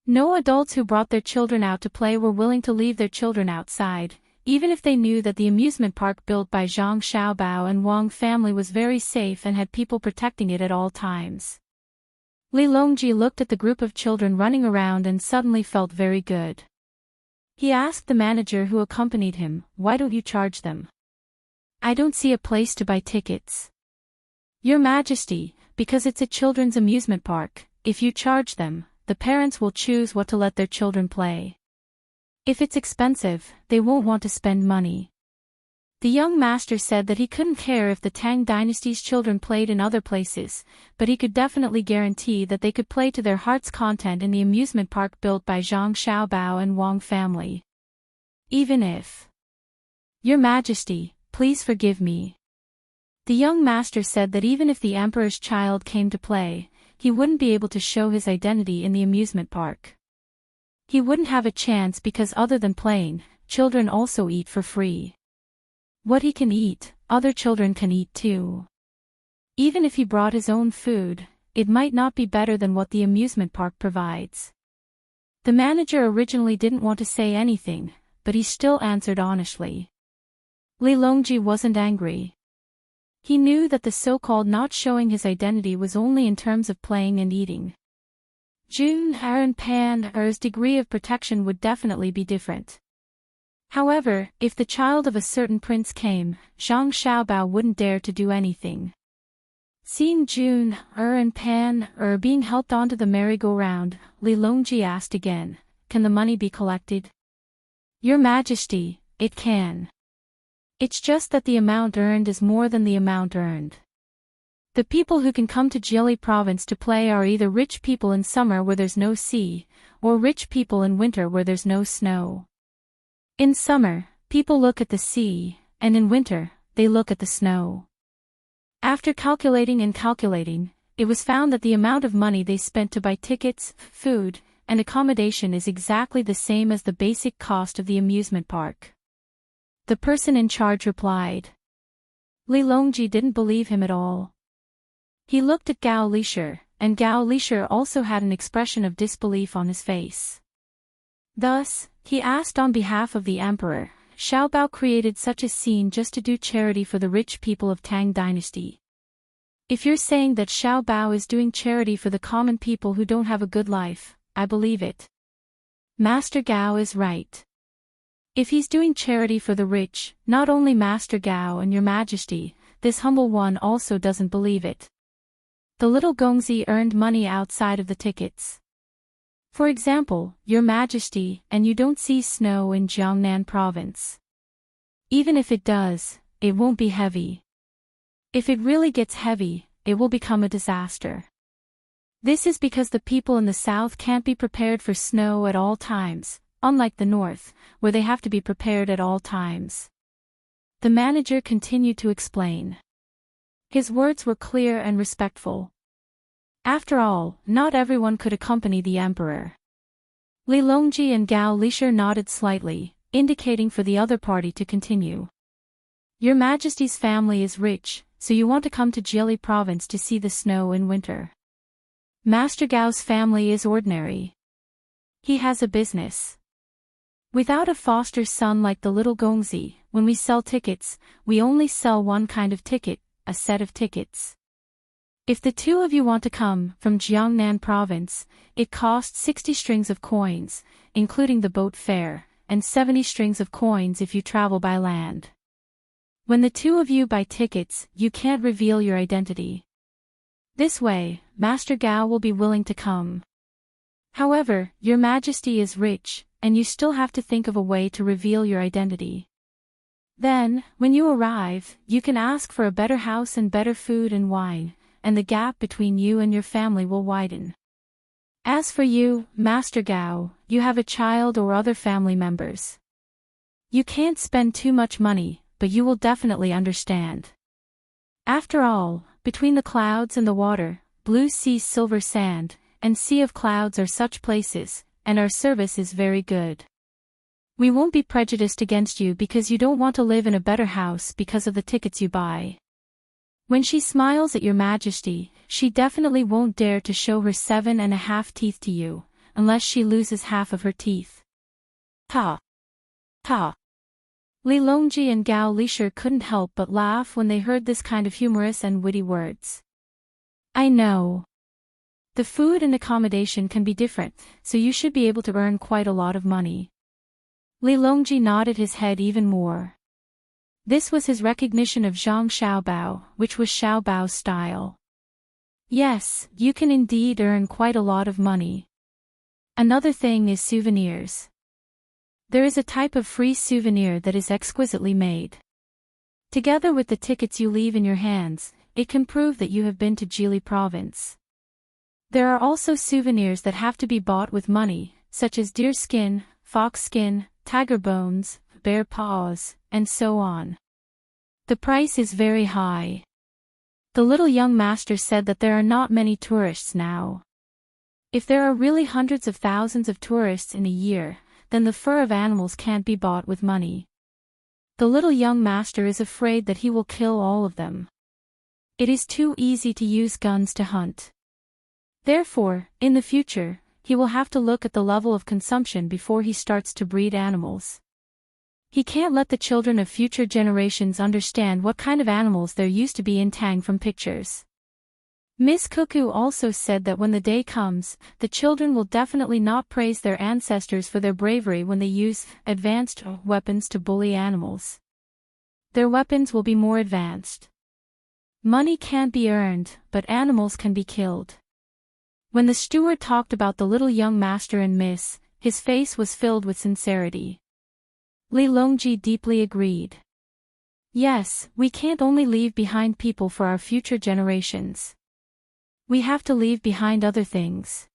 No adults who brought their children out to play were willing to leave their children outside, even if they knew that the amusement park built by Zhang Xiaobao and Wang family was very safe and had people protecting it at all times. Li Longji looked at the group of children running around and suddenly felt very good. He asked the manager who accompanied him, "Why don't you charge them? I don't see a place to buy tickets." "Your Majesty, because it's a children's amusement park, if you charge them, the parents will choose what to let their children play. If it's expensive, they won't want to spend money." The young master said that he couldn't care if the Tang dynasty's children played in other places, but he could definitely guarantee that they could play to their heart's content in the amusement park built by Zhang Xiaobao and Wang family. Even if... "Your Majesty, please forgive me." The young master said that even if the emperor's child came to play, he wouldn't be able to show his identity in the amusement park. He wouldn't have a chance because other than playing, children also eat for free. What he can eat, other children can eat too. Even if he brought his own food, it might not be better than what the amusement park provides. The manager originally didn't want to say anything, but he still answered honestly. Li Longji wasn't angry. He knew that the so-called not showing his identity was only in terms of playing and eating. Jun and Pan's degree of protection would definitely be different. However, if the child of a certain prince came, Zhang Xiaobao wouldn't dare to do anything. Seeing Jun and Pan being helped onto the merry-go-round, Li Longji asked again, "Can the money be collected?" "Your Majesty, it can. It's just that the amount earned is more than the amount earned. The people who can come to Jiali province to play are either rich people in summer where there's no sea, or rich people in winter where there's no snow. In summer, people look at the sea, and in winter, they look at the snow. After calculating and calculating, it was found that the amount of money they spent to buy tickets, food, and accommodation is exactly the same as the basic cost of the amusement park. The person in charge replied. Li Longji didn't believe him at all. He looked at Gao Lishir, and Gao Lishir also had an expression of disbelief on his face. Thus, he asked on behalf of the emperor, Xiao Bao created such a scene just to do charity for the rich people of Tang dynasty. If you're saying that Xiao Bao is doing charity for the common people who don't have a good life, I believe it. Master Gao is right. If he's doing charity for the rich, not only Master Gao and Your Majesty, this humble one also doesn't believe it. The little Gongzi earned money outside of the tickets. For example, Your Majesty, and you don't see snow in Jiangnan province. Even if it does, it won't be heavy. If it really gets heavy, it will become a disaster. This is because the people in the south can't be prepared for snow at all times, unlike the north, where they have to be prepared at all times. The manager continued to explain. His words were clear and respectful. After all, not everyone could accompany the emperor. Li Longji and Gao Lishir nodded slightly, indicating for the other party to continue. Your Majesty's family is rich, so you want to come to Jili province to see the snow in winter. Master Gao's family is ordinary. He has a business. Without a foster son like the little Gongzi, when we sell tickets, we only sell one kind of ticket, a set of tickets. If the two of you want to come from Jiangnan province, it costs 60 strings of coins, including the boat fare, and 70 strings of coins if you travel by land. When the two of you buy tickets, you can't reveal your identity. This way, Master Gao will be willing to come. However, Your Majesty is rich, and you still have to think of a way to reveal your identity. Then, when you arrive, you can ask for a better house and better food and wine, and the gap between you and your family will widen. As for you, Master Gao, you have a child or other family members. You can't spend too much money, but you will definitely understand. After all, between the clouds and the water, blue sea, silver sand, and sea of clouds are such places, and our service is very good. We won't be prejudiced against you because you don't want to live in a better house because of the tickets you buy. When she smiles at Your Majesty, she definitely won't dare to show her 7.5 teeth to you, unless she loses half of her teeth. Ha! Ha! Li Longji and Gao Lishir couldn't help but laugh when they heard this kind of humorous and witty words. I know. The food and accommodation can be different, so you should be able to earn quite a lot of money. Li Longji nodded his head even more. This was his recognition of Zhang Xiaobao, which was Xiaobao's style. Yes, you can indeed earn quite a lot of money. Another thing is souvenirs. There is a type of free souvenir that is exquisitely made. Together with the tickets you leave in your hands, it can prove that you have been to Jili province. There are also souvenirs that have to be bought with money, such as deer skin, fox skin, tiger bones, bear paws, and so on. The price is very high. The little young master said that there are not many tourists now. If there are really hundreds of thousands of tourists in a year, then the fur of animals can't be bought with money. The little young master is afraid that he will kill all of them. It is too easy to use guns to hunt. Therefore, in the future, he will have to look at the level of consumption before he starts to breed animals. He can't let the children of future generations understand what kind of animals there used to be in Tang from pictures. Miss Cuckoo also said that when the day comes, the children will definitely not praise their ancestors for their bravery when they use advanced weapons to bully animals. Their weapons will be more advanced. Money can't be earned, but animals can be killed. When the steward talked about the little young master and Miss, his face was filled with sincerity. Li Longji deeply agreed. Yes, we can't only leave behind people for our future generations. We have to leave behind other things.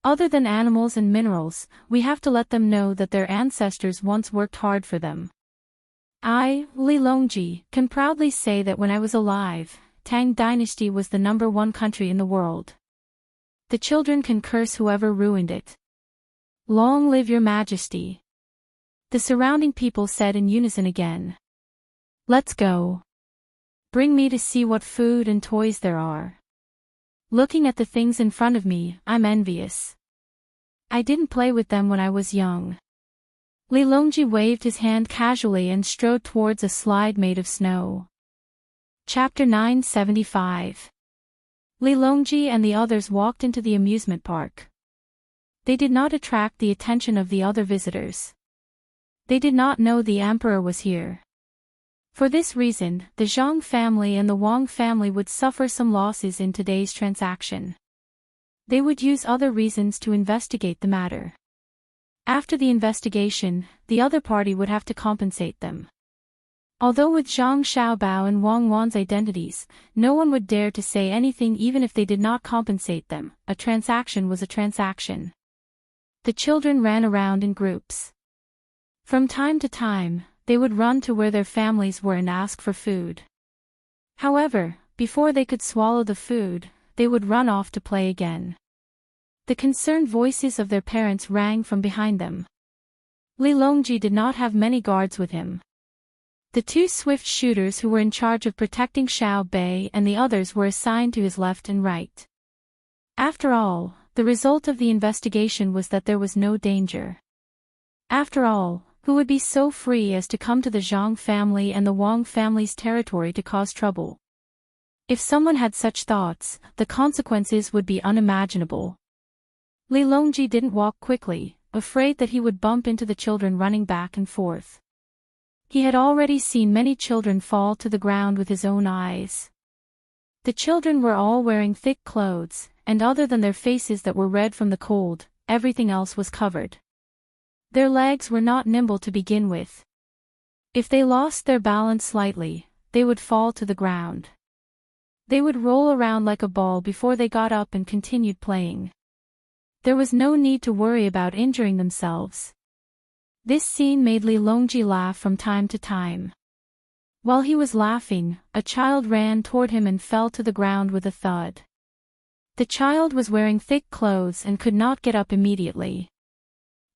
Other than animals and minerals, we have to let them know that their ancestors once worked hard for them. I, Li Longji, can proudly say that when I was alive, Tang Dynasty was the #1 country in the world. The children can curse whoever ruined it. Long live your majesty. The surrounding people said in unison again. Let's go. Bring me to see what food and toys there are. Looking at the things in front of me, I'm envious. I didn't play with them when I was young. Li Longji waved his hand casually and strode towards a slide made of snow. Chapter 975. Li Longji and the others walked into the amusement park. They did not attract the attention of the other visitors. They did not know the emperor was here. For this reason, the Zhang family and the Wang family would suffer some losses in today's transaction. They would use other reasons to investigate the matter. After the investigation, the other party would have to compensate them. Although with Zhang Xiaobao and Wang Wan's identities, no one would dare to say anything even if they did not compensate them. A transaction was a transaction. The children ran around in groups. From time to time, they would run to where their families were and ask for food. However, before they could swallow the food, they would run off to play again. The concerned voices of their parents rang from behind them. Li Longji did not have many guards with him. The 2 swift shooters who were in charge of protecting Xiao Bei and the others were assigned to his left and right. After all, the result of the investigation was that there was no danger. After all, who would be so free as to come to the Zhang family and the Wang family's territory to cause trouble? If someone had such thoughts, the consequences would be unimaginable. Li Longji didn't walk quickly, afraid that he would bump into the children running back and forth. He had already seen many children fall to the ground with his own eyes. The children were all wearing thick clothes, and other than their faces that were red from the cold, everything else was covered. Their legs were not nimble to begin with. If they lost their balance slightly, they would fall to the ground. They would roll around like a ball before they got up and continued playing. There was no need to worry about injuring themselves. This scene made Li Longji laugh from time to time. While he was laughing, a child ran toward him and fell to the ground with a thud. The child was wearing thick clothes and could not get up immediately.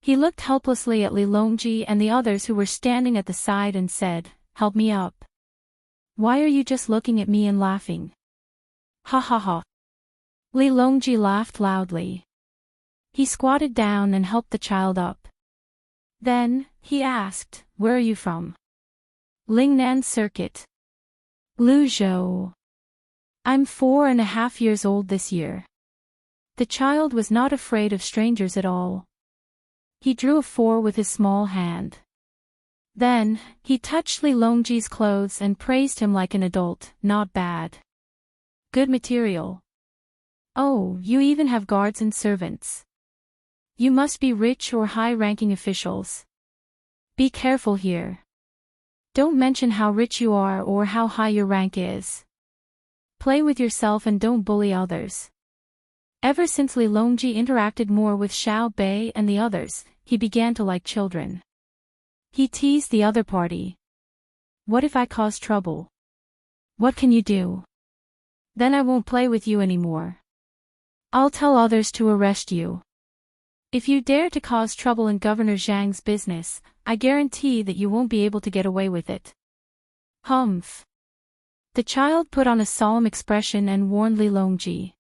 He looked helplessly at Li Longji and the others who were standing at the side and said, "Help me up. Why are you just looking at me and laughing?" Ha ha ha. Li Longji laughed loudly. He squatted down and helped the child up. Then, he asked, "Where are you from?" "Lingnan Circuit. Luzhou. I'm 4.5 years old this year." The child was not afraid of strangers at all. He drew a 4 with his small hand. Then, he touched Li Longji's clothes and praised him like an adult. "Not bad. Good material. Oh, you even have guards and servants. You must be rich or high-ranking officials. Be careful here. Don't mention how rich you are or how high your rank is. Play with yourself and don't bully others." Ever since Li Longji interacted more with Xiao Bei and the others, he began to like children. He teased the other party. "What if I cause trouble? What can you do? Then I won't play with you anymore. I'll tell others to arrest you. If you dare to cause trouble in Governor Zhang's business, I guarantee that you won't be able to get away with it." Humph. The child put on a solemn expression and warned Li Longji.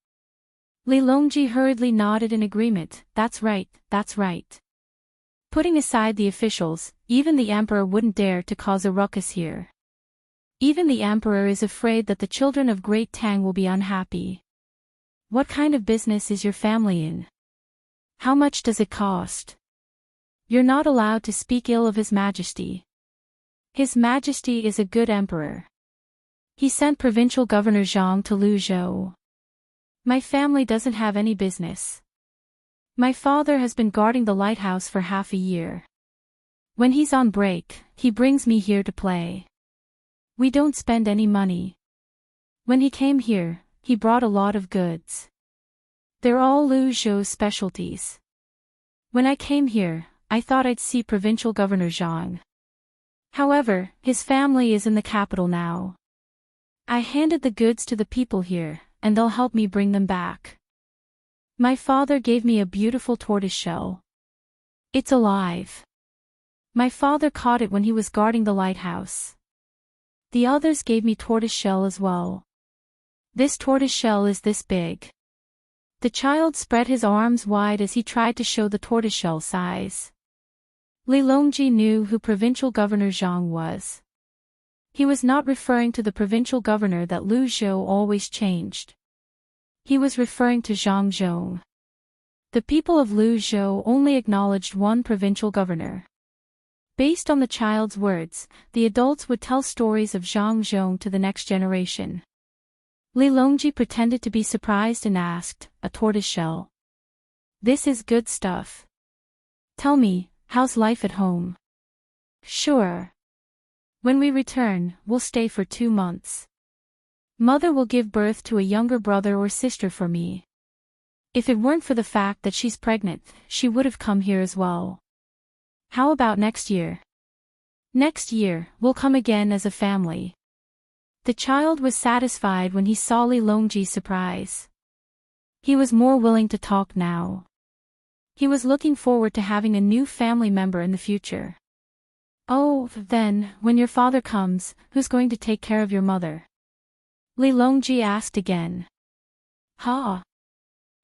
Li Longji hurriedly nodded in agreement. That's right, that's right. Putting aside the officials, even the emperor wouldn't dare to cause a ruckus here. Even the emperor is afraid that the children of Great Tang will be unhappy. What kind of business is your family in? How much does it cost? You're not allowed to speak ill of His Majesty. His Majesty is a good emperor. He sent Provincial Governor Zhang to Luzhou. My family doesn't have any business. My father has been guarding the lighthouse for half a year. When he's on break, he brings me here to play. We don't spend any money. When he came here, he brought a lot of goods. They're all Luzhou's specialties. When I came here, I thought I'd see Provincial Governor Zhang. However, his family is in the capital now. I handed the goods to the people here, and they'll help me bring them back. My father gave me a beautiful tortoiseshell. It's alive. My father caught it when he was guarding the lighthouse. The others gave me tortoiseshell as well. This tortoiseshell is this big. The child spread his arms wide as he tried to show the tortoiseshell size. Li Longji knew who provincial governor Zhang was. He was not referring to the provincial governor that Lu Zhou always changed. He was referring to Zhang Zhong. The people of Lu Zhou only acknowledged one provincial governor. Based on the child's words, the adults would tell stories of Zhang Zhong to the next generation. Li Longji pretended to be surprised and asked, "A tortoiseshell? This is good stuff. Tell me, how's life at home?" "Sure. When we return, we'll stay for 2 months. Mother will give birth to a younger brother or sister for me. If it weren't for the fact that she's pregnant, she would have come here as well. How about next year?" "Next year, we'll come again as a family." The child was satisfied when he saw Li Longji's surprise. He was more willing to talk now. He was looking forward to having a new family member in the future. "Oh, then, when your father comes, who's going to take care of your mother?" Li Longji asked again. "Huh?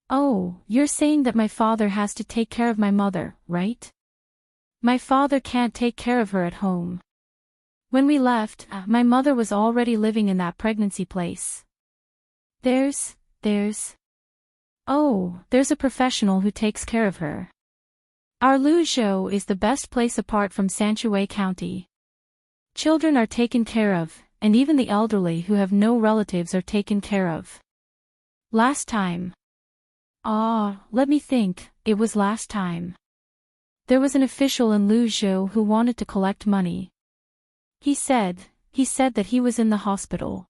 Oh, you're saying that my father has to take care of my mother, right? My father can't take care of her at home. When we left, my mother was already living in that pregnancy place. There's a professional who takes care of her. Our Luzhou is the best place apart from Sanshui County. Children are taken care of, and even the elderly who have no relatives are taken care of. Last time. Let me think, it was last time. There was an official in Luzhou who wanted to collect money. He said that he was in the hospital.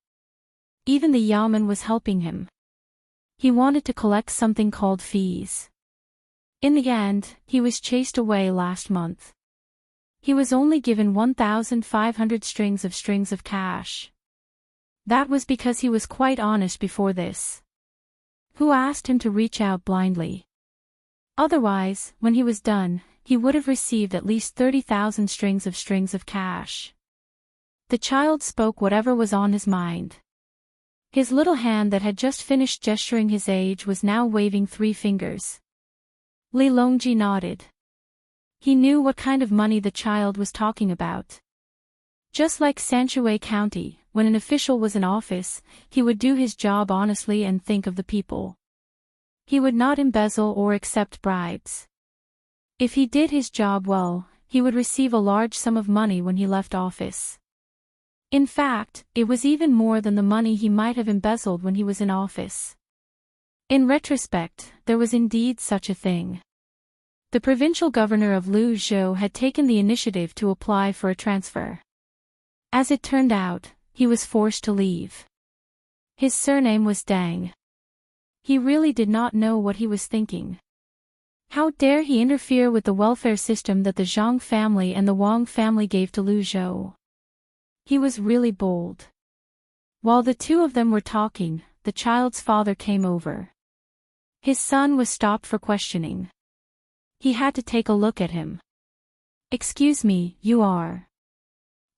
Even the yamen was helping him. He wanted to collect something called fees. In the end, he was chased away last month. He was only given 1,500 strings of cash. That was because he was quite honest before this. Who asked him to reach out blindly? Otherwise, when he was done, he would have received at least 30,000 strings of cash. The child spoke whatever was on his mind. His little hand that had just finished gesturing his age was now waving 3 fingers. Li Longji nodded. He knew what kind of money the child was talking about. Just like Sanshui County, when an official was in office, he would do his job honestly and think of the people. He would not embezzle or accept bribes. If he did his job well, he would receive a large sum of money when he left office. In fact, it was even more than the money he might have embezzled when he was in office. In retrospect, there was indeed such a thing. The provincial governor of Luzhou had taken the initiative to apply for a transfer. As it turned out, he was forced to leave. His surname was Dang. He really did not know what he was thinking. How dare he interfere with the welfare system that the Zhang family and the Wang family gave to Luzhou? He was really bold. While the two of them were talking, the child's father came over. His son was stopped for questioning. He had to take a look at him. "Excuse me, you are?"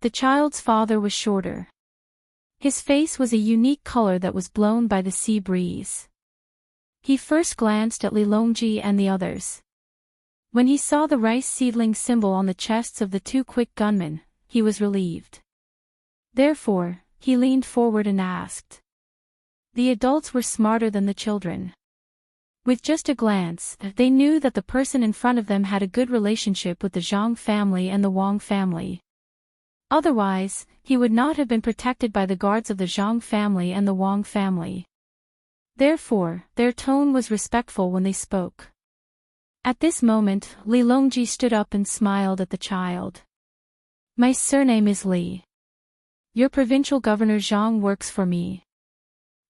The child's father was shorter. His face was a unique color that was blown by the sea breeze. He first glanced at Li Longji and the others. When he saw the rice seedling symbol on the chests of the 2 quick gunmen, he was relieved. Therefore, he leaned forward and asked. The adults were smarter than the children. With just a glance, they knew that the person in front of them had a good relationship with the Zhang family and the Wang family. Otherwise, he would not have been protected by the guards of the Zhang family and the Wang family. Therefore, their tone was respectful when they spoke. At this moment, Li Longji stood up and smiled at the child. "My surname is Li. Your provincial governor Zhang works for me.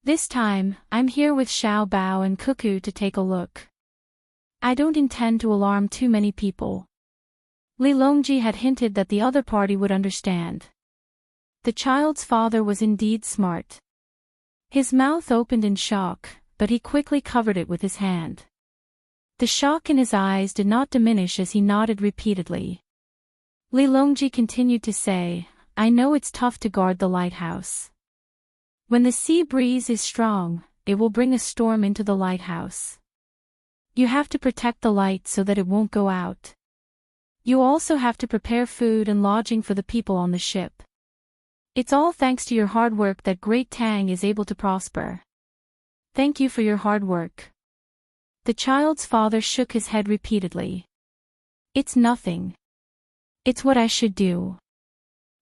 This time, I'm here with Xiao Bao and Cuckoo to take a look. I don't intend to alarm too many people. Li Longji had hinted that the other party would understand. The child's father was indeed smart. His mouth opened in shock, but he quickly covered it with his hand. The shock in his eyes did not diminish as he nodded repeatedly. Li Longji continued to say, I know it's tough to guard the lighthouse. When the sea breeze is strong, it will bring a storm into the lighthouse. You have to protect the light so that it won't go out. You also have to prepare food and lodging for the people on the ship. It's all thanks to your hard work that Great Tang is able to prosper. Thank you for your hard work. The child's father shook his head repeatedly. It's nothing. It's what I should do.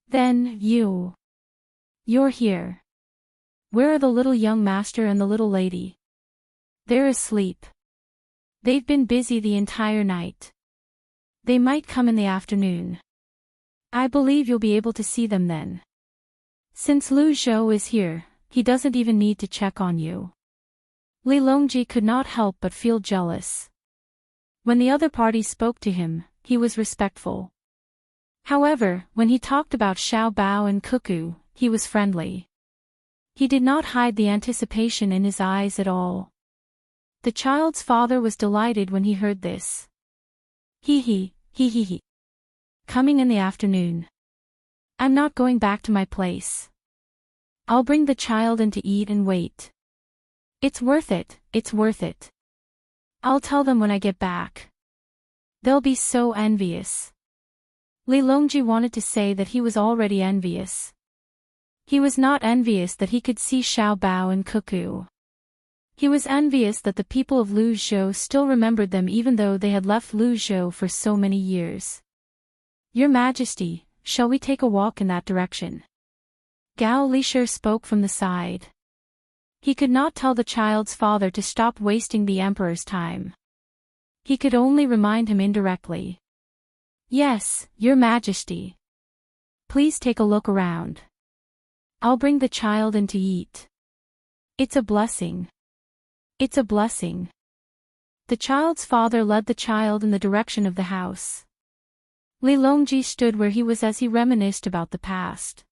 Then, you're here. Where are the little young master and the little lady? They're asleep. They've been busy the entire night. They might come in the afternoon. I believe you'll be able to see them then. Since Lu Zhou is here, he doesn't even need to check on you. Li Longji could not help but feel jealous. When the other party spoke to him, he was respectful. However, when he talked about Xiao Bao and Cuckoo, he was friendly. He did not hide the anticipation in his eyes at all. The child's father was delighted when he heard this. He. Coming in the afternoon. I'm not going back to my place. I'll bring the child in to eat and wait. It's worth it. I'll tell them when I get back. They'll be so envious. Li Longji wanted to say that he was already envious. He was not envious that he could see Xiao Bao and Cuckoo. He was envious that the people of Lu Zhou still remembered them even though they had left Lu Zhou for so many years. Your Majesty, shall we take a walk in that direction? Gao Lisher spoke from the side. He could not tell the child's father to stop wasting the emperor's time. He could only remind him indirectly. Yes, Your Majesty. Please take a look around. I'll bring the child in to eat. It's a blessing. It's a blessing. The child's father led the child in the direction of the house. Li Longji stood where he was as he reminisced about the past.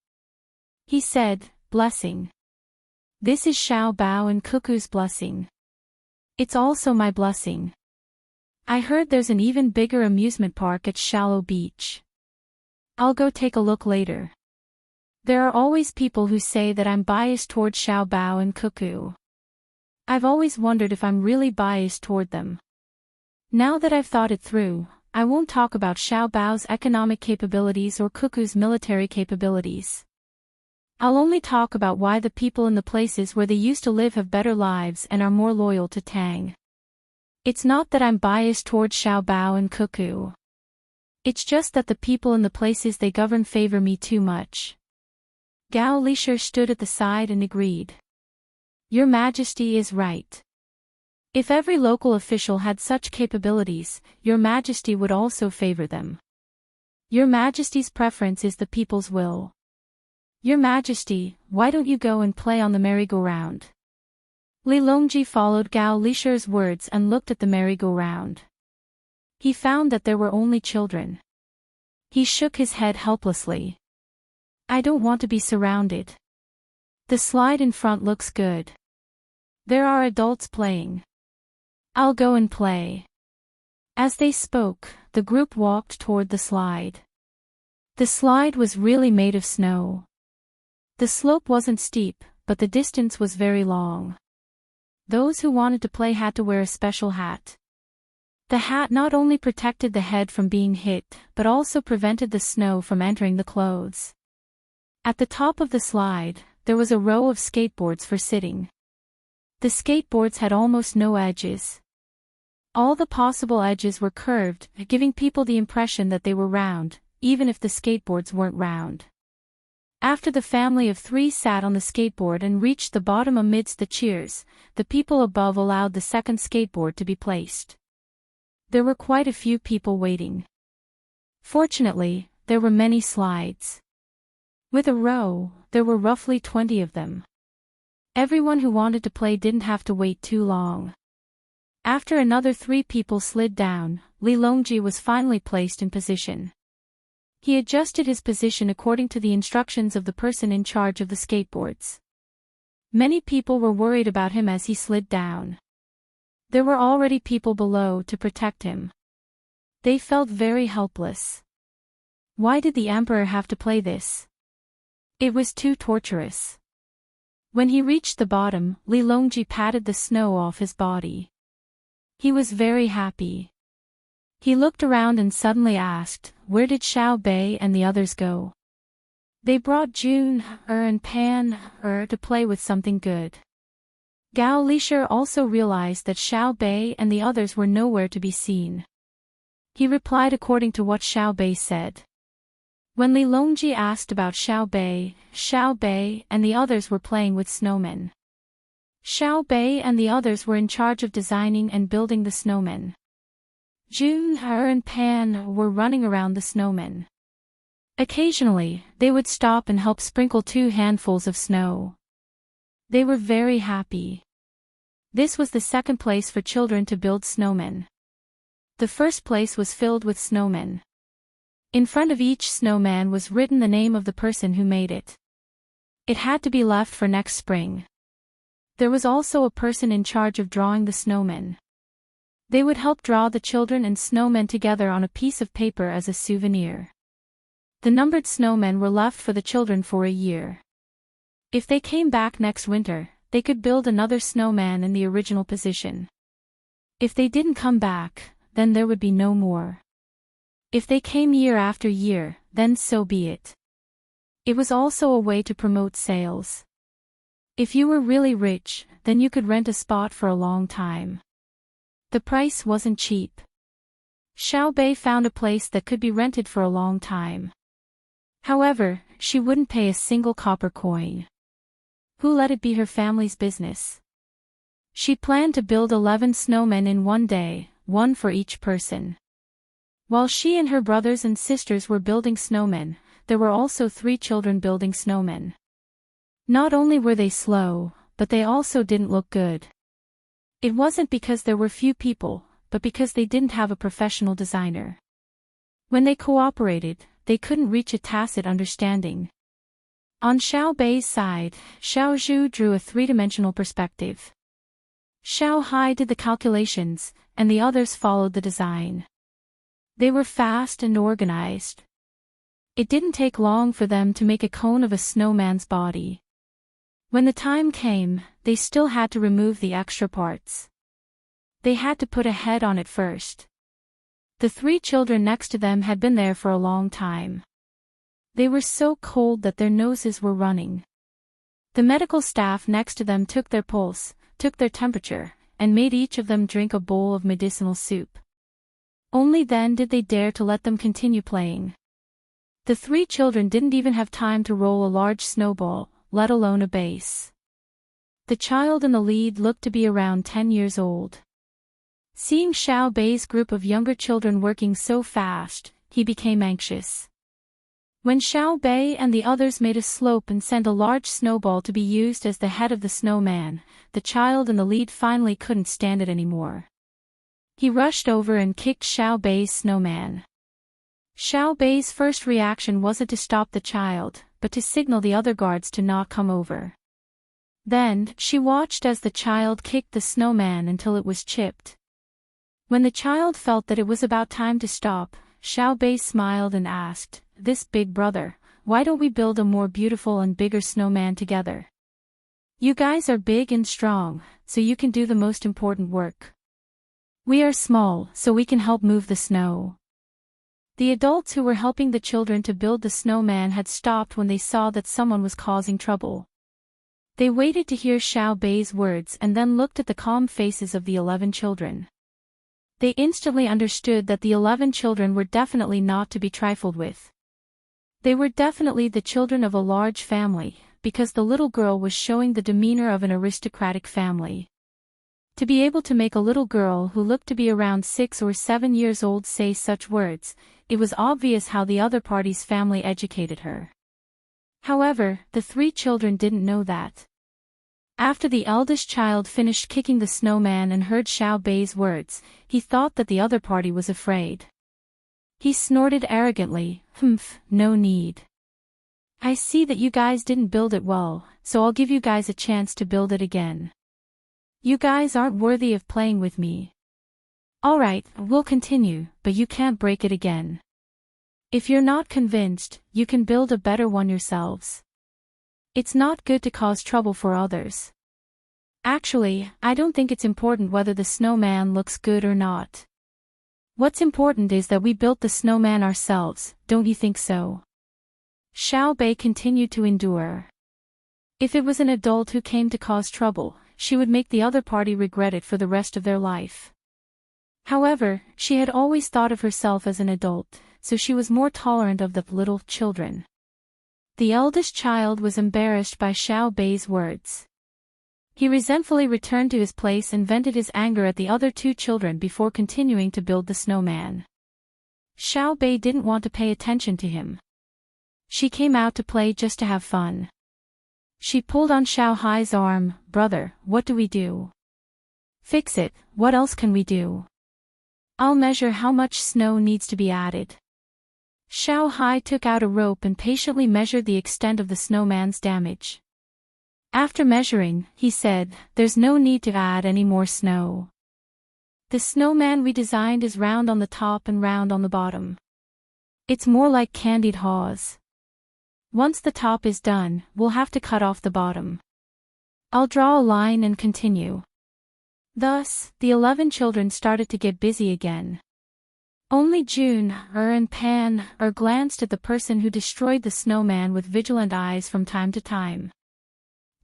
He said, blessing. This is Xiao Bao and Cuckoo's blessing. It's also my blessing. I heard there's an even bigger amusement park at Shallow Beach. I'll go take a look later. There are always people who say that I'm biased toward Xiao Bao and Cuckoo. I've always wondered if I'm really biased toward them. Now that I've thought it through, I won't talk about Xiao Bao's economic capabilities or Cuckoo's military capabilities. I'll only talk about why the people in the places where they used to live have better lives and are more loyal to Tang. It's not that I'm biased toward Xiao Bao and Cuckoo. It's just that the people in the places they govern favor me too much. Gao Lisher stood at the side and agreed. Your Majesty is right. If every local official had such capabilities, Your Majesty would also favor them. Your Majesty's preference is the people's will. Your Majesty, why don't you go and play on the merry-go-round? Li Longji followed Gao Lisher's words and looked at the merry-go-round. He found that there were only children. He shook his head helplessly. I don't want to be surrounded. The slide in front looks good. There are adults playing. I'll go and play. As they spoke, the group walked toward the slide. The slide was really made of snow. The slope wasn't steep, but the distance was very long. Those who wanted to play had to wear a special hat. The hat not only protected the head from being hit, but also prevented the snow from entering the clothes. At the top of the slide, there was a row of skateboards for sitting. The skateboards had almost no edges. All the possible edges were curved, giving people the impression that they were round, even if the skateboards weren't round. After the family of three sat on the skateboard and reached the bottom amidst the cheers, the people above allowed the second skateboard to be placed. There were quite a few people waiting. Fortunately, there were many slides. With a row, there were roughly 20 of them. Everyone who wanted to play didn't have to wait too long. After another 3 people slid down, Li Longji was finally placed in position. He adjusted his position according to the instructions of the person in charge of the skateboards. Many people were worried about him as he slid down. There were already people below to protect him. They felt very helpless. Why did the emperor have to play this? It was too torturous. When he reached the bottom, Li Longji patted the snow off his body. He was very happy. He looked around and suddenly asked, where did Xiao Bei and the others go? They brought Jun, and Pan, to play with something good. Gao Lisher also realized that Xiao Bei and the others were nowhere to be seen. He replied according to what Xiao Bei said. When Li Longji asked about Xiao Bei and the others were playing with snowmen. Xiao Bei and the others were in charge of designing and building the snowmen. Jun, and Pan were running around the snowmen. Occasionally, they would stop and help sprinkle 2 handfuls of snow. They were very happy. This was the second place for children to build snowmen. The first place was filled with snowmen. In front of each snowman was written the name of the person who made it. It had to be left for next spring. There was also a person in charge of drawing the snowmen. They would help draw the children and snowmen together on a piece of paper as a souvenir. The numbered snowmen were left for the children for a year. If they came back next winter, they could build another snowman in the original position. If they didn't come back, then there would be no more. If they came year after year, then so be it. It was also a way to promote sales. If you were really rich, then you could rent a spot for a long time. The price wasn't cheap. Xiao Bei found a place that could be rented for a long time. However, she wouldn't pay a single copper coin. Who let it be her family's business? She planned to build 11 snowmen in one day, one for each person. While she and her brothers and sisters were building snowmen, there were also 3 children building snowmen. Not only were they slow, but they also didn't look good. It wasn't because there were few people, but because they didn't have a professional designer. When they cooperated, they couldn't reach a tacit understanding. On Xiao Bei's side, Xiao Zhu drew a 3-dimensional perspective. Xiao Hai did the calculations, and the others followed the design. They were fast and organized. It didn't take long for them to make a cone of a snowman's body. When the time came, they still had to remove the extra parts. They had to put a head on it first. The 3 children next to them had been there for a long time. They were so cold that their noses were running. The medical staff next to them took their pulse, took their temperature, and made each of them drink a bowl of medicinal soup. Only then did they dare to let them continue playing. The 3 children didn't even have time to roll a large snowball, let alone a base. The child in the lead looked to be around 10 years old. Seeing Xiao Bei's group of younger children working so fast, he became anxious. When Xiao Bei and the others made a slope and sent a large snowball to be used as the head of the snowman, the child in the lead finally couldn't stand it anymore. He rushed over and kicked Xiao Bei's snowman. Xiao Bei's first reaction wasn't to stop the child, but to signal the other guards to not come over. Then, she watched as the child kicked the snowman until it was chipped. When the child felt that it was about time to stop, Xiao Bei smiled and asked, "This big brother, why don't we build a more beautiful and bigger snowman together? You guys are big and strong, so you can do the most important work. We are small, so we can help move the snow." The adults who were helping the children to build the snowman had stopped when they saw that someone was causing trouble. They waited to hear Xiao Bei's words and then looked at the calm faces of the 11 children. They instantly understood that the 11 children were definitely not to be trifled with. They were definitely the children of a large family, because the little girl was showing the demeanor of an aristocratic family. To be able to make a little girl who looked to be around 6 or 7 years old say such words, it was obvious how the other party's family educated her. However, the 3 children didn't know that. After the eldest child finished kicking the snowman and heard Xiao Bei's words, he thought that the other party was afraid. He snorted arrogantly, "Humph, no need. I see that you guys didn't build it well, so I'll give you guys a chance to build it again. You guys aren't worthy of playing with me. Alright, we'll continue, but you can't break it again. If you're not convinced, you can build a better one yourselves. It's not good to cause trouble for others. Actually, I don't think it's important whether the snowman looks good or not. What's important is that we built the snowman ourselves, don't you think so?" Xiao Bei continued to endure. If it was an adult who came to cause trouble, she would make the other party regret it for the rest of their life. However, she had always thought of herself as an adult, so she was more tolerant of the little children. The eldest child was embarrassed by Xiao Bei's words. He resentfully returned to his place and vented his anger at the other two children before continuing to build the snowman. Xiao Bei didn't want to pay attention to him. She came out to play just to have fun. She pulled on Xiao Hai's arm. "Brother, what do we do?" "Fix it, what else can we do? I'll measure how much snow needs to be added." Xiao Hai took out a rope and patiently measured the extent of the snowman's damage. After measuring, he said, "There's no need to add any more snow. The snowman we designed is round on the top and round on the bottom. It's more like candied haws. Once the top is done, we'll have to cut off the bottom. I'll draw a line and continue." Thus, the 11 children started to get busy again. Only June, and Pan, glanced at the person who destroyed the snowman with vigilant eyes from time to time.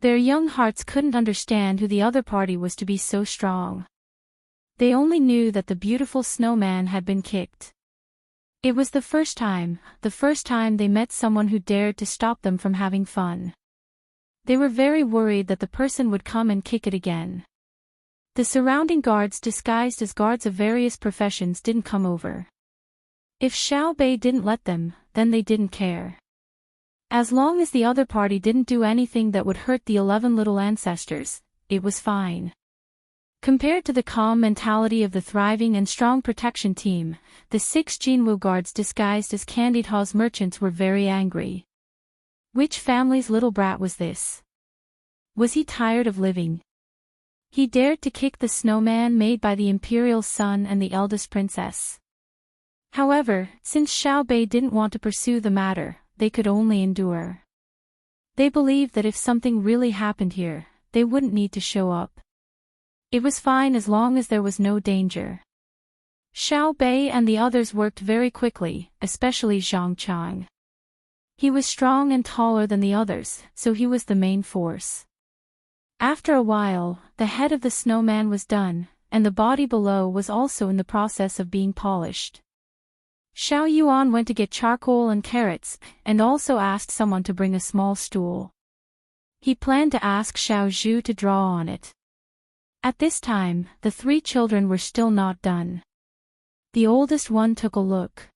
Their young hearts couldn't understand who the other party was to be so strong. They only knew that the beautiful snowman had been kicked. It was the first time they met someone who dared to stop them from having fun. They were very worried that the person would come and kick it again. The surrounding guards disguised as guards of various professions didn't come over. If Xiao Bei didn't let them, then they didn't care. As long as the other party didn't do anything that would hurt the 11 little ancestors, it was fine. Compared to the calm mentality of the thriving and strong protection team, the 6 Jinwu guards disguised as candied haws merchants were very angry. Which family's little brat was this? Was he tired of living? He dared to kick the snowman made by the imperial son and the eldest princess. However, since Xiao Bei didn't want to pursue the matter, they could only endure. They believed that if something really happened here, they wouldn't need to show up. It was fine as long as there was no danger. Xiao Bei and the others worked very quickly, especially Zhang Chang. He was strong and taller than the others, so he was the main force. After a while, the head of the snowman was done, and the body below was also in the process of being polished. Xiao Yuan went to get charcoal and carrots, and also asked someone to bring a small stool. He planned to ask Xiao Zhu to draw on it. At this time, the 3 children were still not done. The oldest one took a look.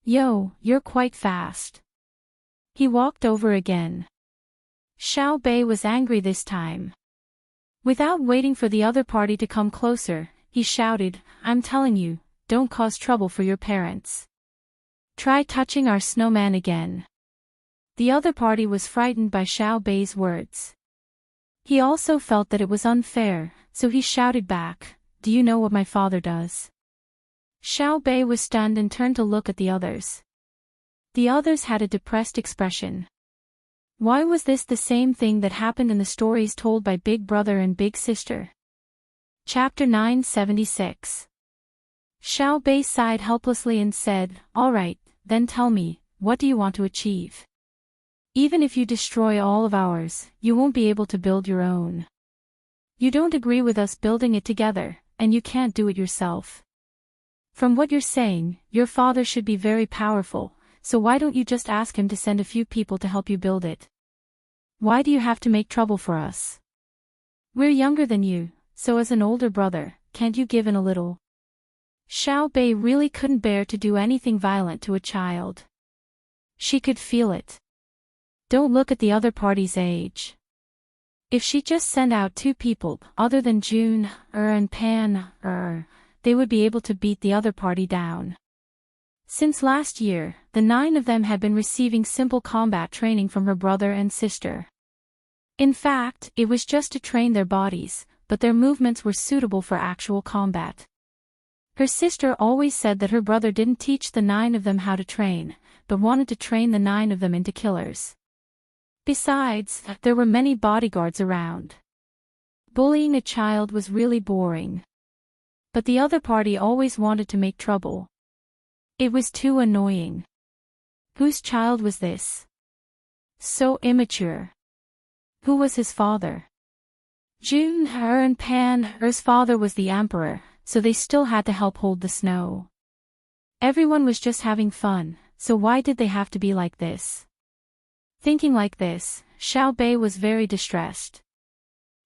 "Yo, you're quite fast." He walked over again. Xiao Bei was angry this time. Without waiting for the other party to come closer, he shouted, "I'm telling you, don't cause trouble for your parents. Try touching our snowman again." The other party was frightened by Xiao Bei's words. He also felt that it was unfair, so he shouted back, "Do you know what my father does?" Xiao Bei was stunned and turned to look at the others. The others had a depressed expression. Why was this the same thing that happened in the stories told by Big Brother and Big Sister? Chapter 976. Xiao Bei sighed helplessly and said, "All right, then tell me, what do you want to achieve? Even if you destroy all of ours, you won't be able to build your own. You don't agree with us building it together, and you can't do it yourself. From what you're saying, your father should be very powerful, so why don't you just ask him to send a few people to help you build it? Why do you have to make trouble for us? We're younger than you, so as an older brother, can't you give in a little?" Xiao Bei really couldn't bear to do anything violent to a child. She could feel it. Don't look at the other party's age. If she just sent out 2 people, other than June, and Pan, they would be able to beat the other party down. Since last year, the 9 of them had been receiving simple combat training from her brother and sister. In fact, it was just to train their bodies, but their movements were suitable for actual combat. Her sister always said that her brother didn't teach the 9 of them how to train, but wanted to train the 9 of them into killers. Besides, there were many bodyguards around. Bullying a child was really boring. But the other party always wanted to make trouble. It was too annoying. Whose child was this? So immature. Who was his father? June, and Pan's father was the emperor, so they still had to help hold the snow. Everyone was just having fun, so why did they have to be like this? Thinking like this, Xiao Bei was very distressed.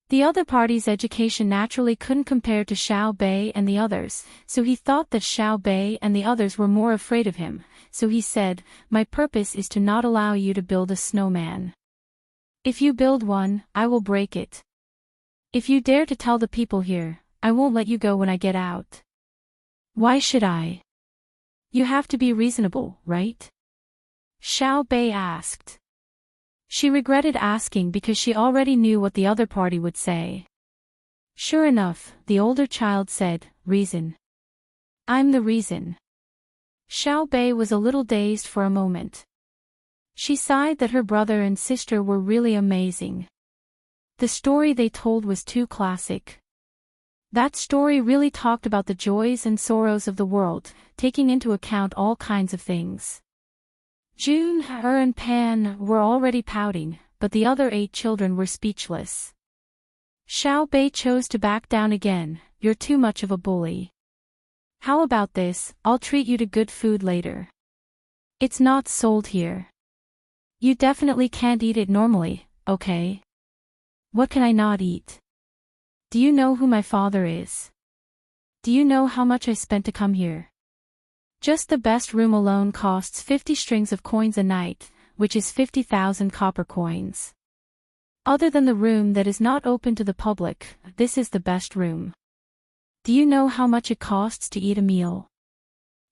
The other party's education naturally couldn't compare to Xiao Bei and the others, so he thought that Xiao Bei and the others were more afraid of him, so he said, "My purpose is to not allow you to build a snowman. If you build one, I will break it. If you dare to tell the people here, I won't let you go when I get out." "Why should I?" "You have to be reasonable, right?" Xiao Bei asked. She regretted asking because she already knew what the other party would say. Sure enough, the older child said, "Reason. I'm the reason." Xiao Bei was a little dazed for a moment. She sighed that her brother and sister were really amazing. The story they told was too classic. That story really talked about the joys and sorrows of the world, taking into account all kinds of things. June, and Pan were already pouting, but the other 8 children were speechless. Xiao Bei chose to back down again. "You're too much of a bully. How about this, I'll treat you to good food later. It's not sold here. You definitely can't eat it normally, okay? What can I not eat? Do you know who my father is? Do you know how much I spent to come here? Just the best room alone costs 50 strings of coins a night, which is 50,000 copper coins. Other than the room that is not open to the public, this is the best room. Do you know how much it costs to eat a meal?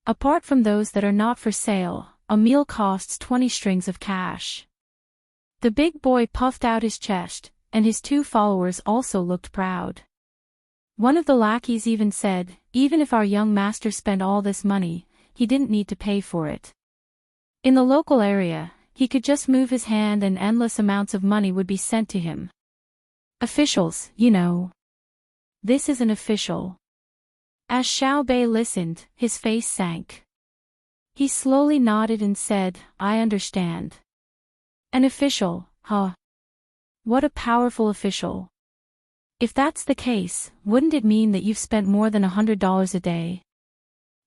Apart from those that are not for sale, a meal costs 20 strings of cash." The big boy puffed out his chest, and his 2 followers also looked proud. One of the lackeys even said, "Even if our young master spent all this money, he didn't need to pay for it. In the local area, he could just move his hand and endless amounts of money would be sent to him. Officials, you know. This is an official." As Xiao Bei listened, his face sank. He slowly nodded and said, "I understand. An official, huh? What a powerful official. If that's the case, wouldn't it mean that you've spent more than $100 a day?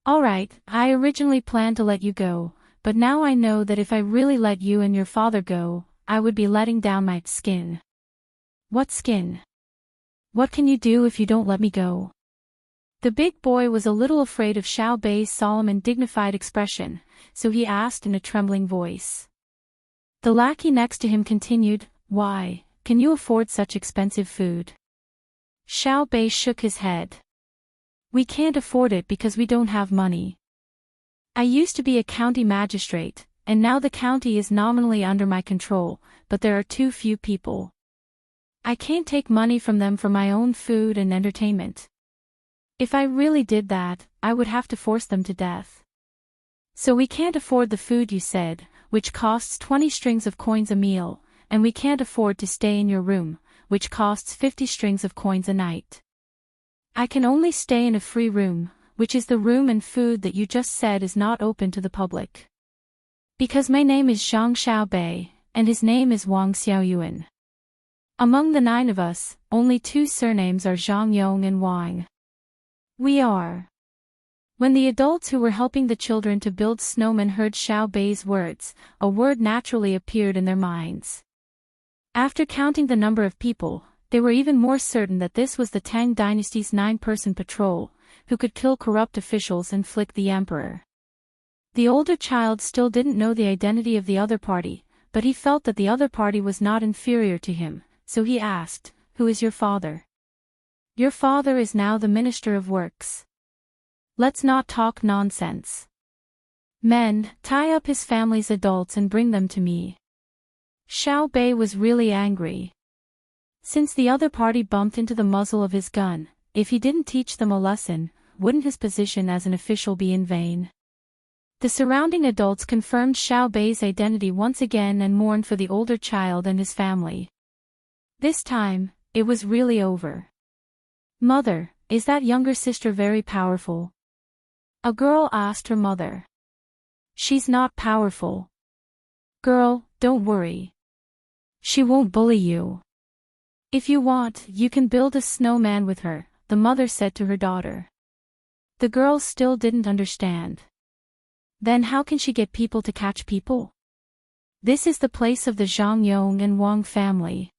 Alright, I originally planned to let you go, but now I know that if I really let you and your father go, I would be letting down my skin." "What skin? What can you do if you don't let me go?" The big boy was a little afraid of Xiao Bei's solemn and dignified expression, so he asked in a trembling voice. The lackey next to him continued, "Why, can you afford such expensive food?" Xiao Bei shook his head. "We can't afford it because we don't have money. I used to be a county magistrate, and now the county is nominally under my control, but there are too few people. I can't take money from them for my own food and entertainment. If I really did that, I would have to force them to death. So we can't afford the food you said, which costs 20 strings of coins a meal, and we can't afford to stay in your room, which costs 50 strings of coins a night. I can only stay in a free room, which is the room and food that you just said is not open to the public. Because my name is Zhang Xiaobei, and his name is Wang Xiaoyuan. Among the 9 of us, only 2 surnames are Zhang Yong and Wang. We are." When the adults who were helping the children to build snowmen heard Xiao Bei's words, a word naturally appeared in their minds. After counting the number of people, they were even more certain that this was the Tang dynasty's 9-person patrol, who could kill corrupt officials and flick the emperor. The older child still didn't know the identity of the other party, but he felt that the other party was not inferior to him, so he asked, "Who is your father?" "Your father is now the Minister of Works." "Let's not talk nonsense. Men, tie up his family's adults and bring them to me." Xiao Bei was really angry. Since the other party bumped into the muzzle of his gun, if he didn't teach them a lesson, wouldn't his position as an official be in vain? The surrounding adults confirmed Xiao Bei's identity once again and mourned for the older child and his family. This time, it was really over. "Mother, is that younger sister very powerful?" a girl asked her mother. "She's not powerful. Girl, don't worry. She won't bully you. If you want, you can build a snowman with her," the mother said to her daughter. The girl still didn't understand. Then how can she get people to catch people? This is the place of the Zhang Yong and Wang family.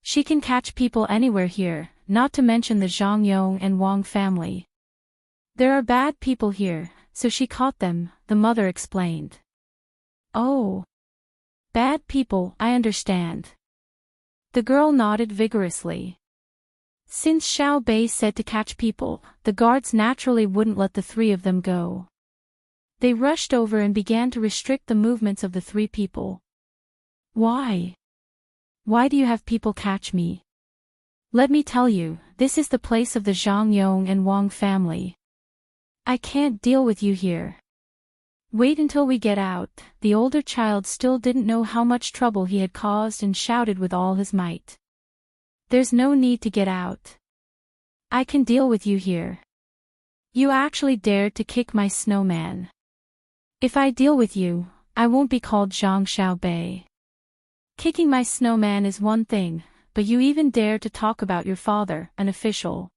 She can catch people anywhere here, not to mention the Zhang Yong and Wang family. There are bad people here, so she caught them, the mother explained. "Oh. Bad people, I understand." The girl nodded vigorously. Since Xiao Bei said to catch people, the guards naturally wouldn't let the three of them go. They rushed over and began to restrict the movements of the three people. "Why? Why do you have people catch me? Let me tell you, this is the place of the Zhang Yong and Wang family. I can't deal with you here. Wait until we get out." The older child still didn't know how much trouble he had caused and shouted with all his might. "There's no need to get out. I can deal with you here. You actually dared to kick my snowman. If I deal with you, I won't be called Zhang Xiaobei. Kicking my snowman is one thing, but you even dare to talk about your father, an official.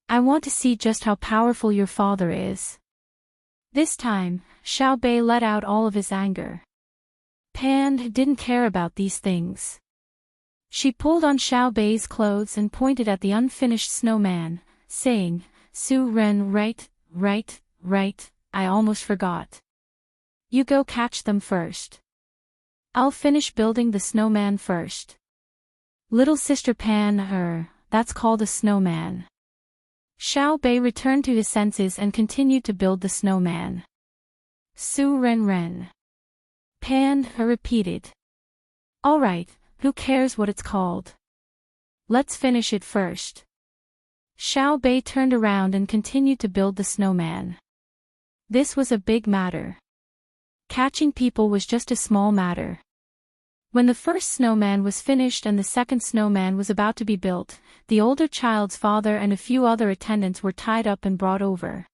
I want to see just how powerful your father is." This time, Xiao Bei let out all of his anger. Pan didn't care about these things. She pulled on Xiao Bei's clothes and pointed at the unfinished snowman, saying, "Su Ren, right, I almost forgot. You go catch them first. I'll finish building the snowman first." Little sister Pan, that's called a snowman. Xiao Bei returned to his senses and continued to build the snowman. "Su Ren. Pan, repeated. "All right, who cares what it's called? Let's finish it first." Xiao Bei turned around and continued to build the snowman. This was a big matter. Catching people was just a small matter. When the first snowman was finished and the second snowman was about to be built, the older child's father and a few other attendants were tied up and brought over.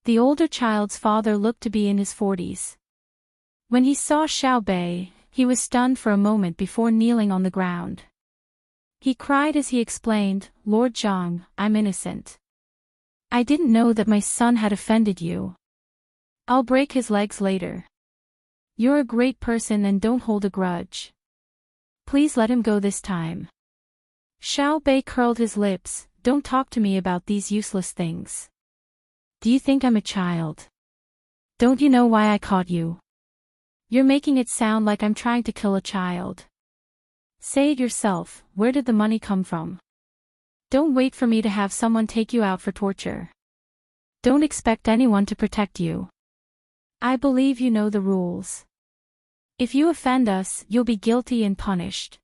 The older child's father looked to be in his 40s. When he saw Xiao Bei, he was stunned for a moment before kneeling on the ground. He cried as he explained, "Lord Zhang, I'm innocent. I didn't know that my son had offended you. I'll break his legs later. You're a great person and don't hold a grudge. Please let him go this time." Xiao Bei curled his lips, "Don't talk to me about these useless things. Do you think I'm a child? Don't you know why I caught you? You're making it sound like I'm trying to kill a child. Say it yourself, where did the money come from? Don't wait for me to have someone take you out for torture. Don't expect anyone to protect you. I believe you know the rules. If you offend us, you'll be guilty and punished.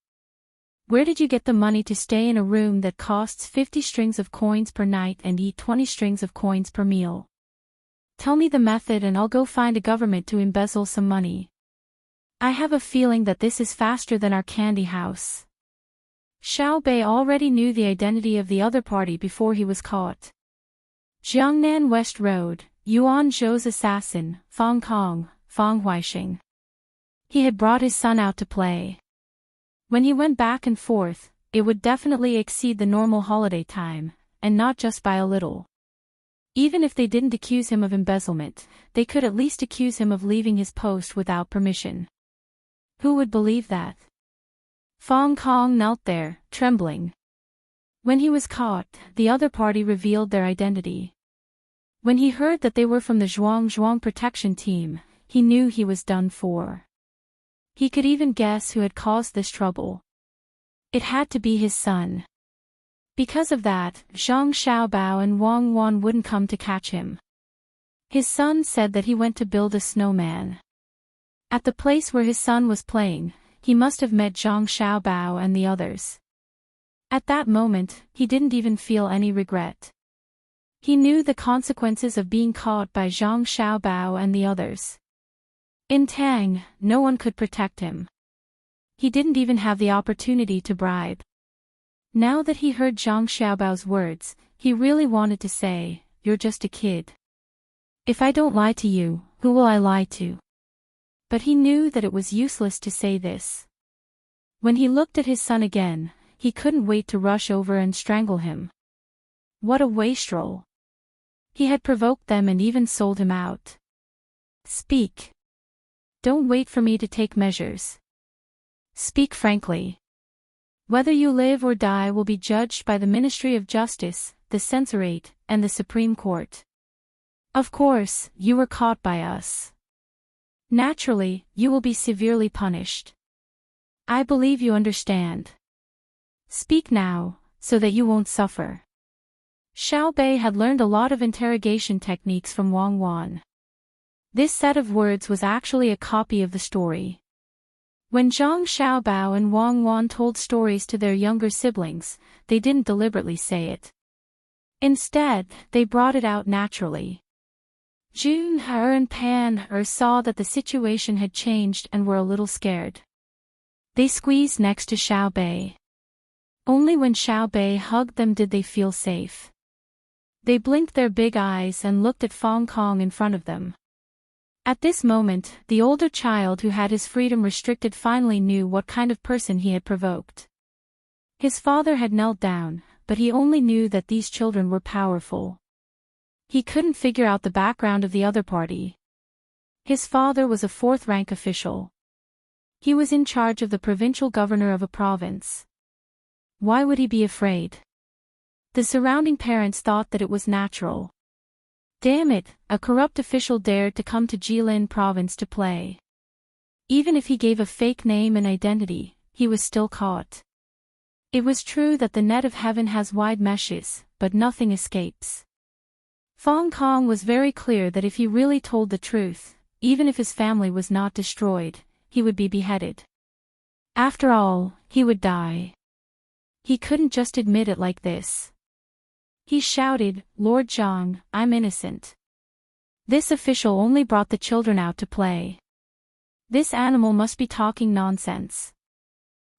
Where did you get the money to stay in a room that costs 50 strings of coins per night and eat 20 strings of coins per meal? Tell me the method and I'll go find a government to embezzle some money. I have a feeling that this is faster than our candy house." Xiao Bei already knew the identity of the other party before he was caught. Jiangnan West Road, Yuan Zhou's assassin, Fang Kong, Fang Huaixing. He had brought his son out to play. When he went back and forth, it would definitely exceed the normal holiday time, and not just by a little. Even if they didn't accuse him of embezzlement, they could at least accuse him of leaving his post without permission. Who would believe that? Fang Kong knelt there, trembling. When he was caught, the other party revealed their identity. When he heard that they were from the Zhuang protection team, he knew he was done for. He could even guess who had caused this trouble. It had to be his son. Because of that, Zhang Xiaobao and Wang Wan wouldn't come to catch him. His son said that he went to build a snowman. At the place where his son was playing, he must have met Zhang Xiaobao and the others. At that moment, he didn't even feel any regret. He knew the consequences of being caught by Zhang Xiaobao and the others. In Tang, no one could protect him. He didn't even have the opportunity to bribe. Now that he heard Zhang Xiaobao's words, he really wanted to say, "You're just a kid. If I don't lie to you, who will I lie to?" But he knew that it was useless to say this. When he looked at his son again, he couldn't wait to rush over and strangle him. What a wastrel! He had provoked them and even sold him out. Speak. Don't wait for me to take measures. Speak frankly. Whether you live or die will be judged by the Ministry of Justice, the Censorate, and the Supreme Court. Of course, you were caught by us. Naturally, you will be severely punished. I believe you understand. Speak now, so that you won't suffer. Xiao Bei had learned a lot of interrogation techniques from Wang Wan. This set of words was actually a copy of the story. When Zhang Xiaobao and Wang Wan told stories to their younger siblings, they didn't deliberately say it. Instead, they brought it out naturally. Jun He and Pan He saw that the situation had changed and were a little scared. They squeezed next to Xiao Bei. Only when Xiao Bei hugged them did they feel safe. They blinked their big eyes and looked at Fong Kong in front of them. At this moment, the older child who had his freedom restricted finally knew what kind of person he had provoked. His father had knelt down, but he only knew that these children were powerful. He couldn't figure out the background of the other party. His father was a fourth-rank official. He was in charge of the provincial governor of a province. Why would he be afraid? The surrounding parents thought that it was natural. Damn it, a corrupt official dared to come to Jilin province to play. Even if he gave a fake name and identity, he was still caught. It was true that the net of heaven has wide meshes, but nothing escapes. Fong Kong was very clear that if he really told the truth, even if his family was not destroyed, he would be beheaded. After all, he would die. He couldn't just admit it like this. He shouted, "Lord Zhang, I'm innocent. This official only brought the children out to play. This animal must be talking nonsense.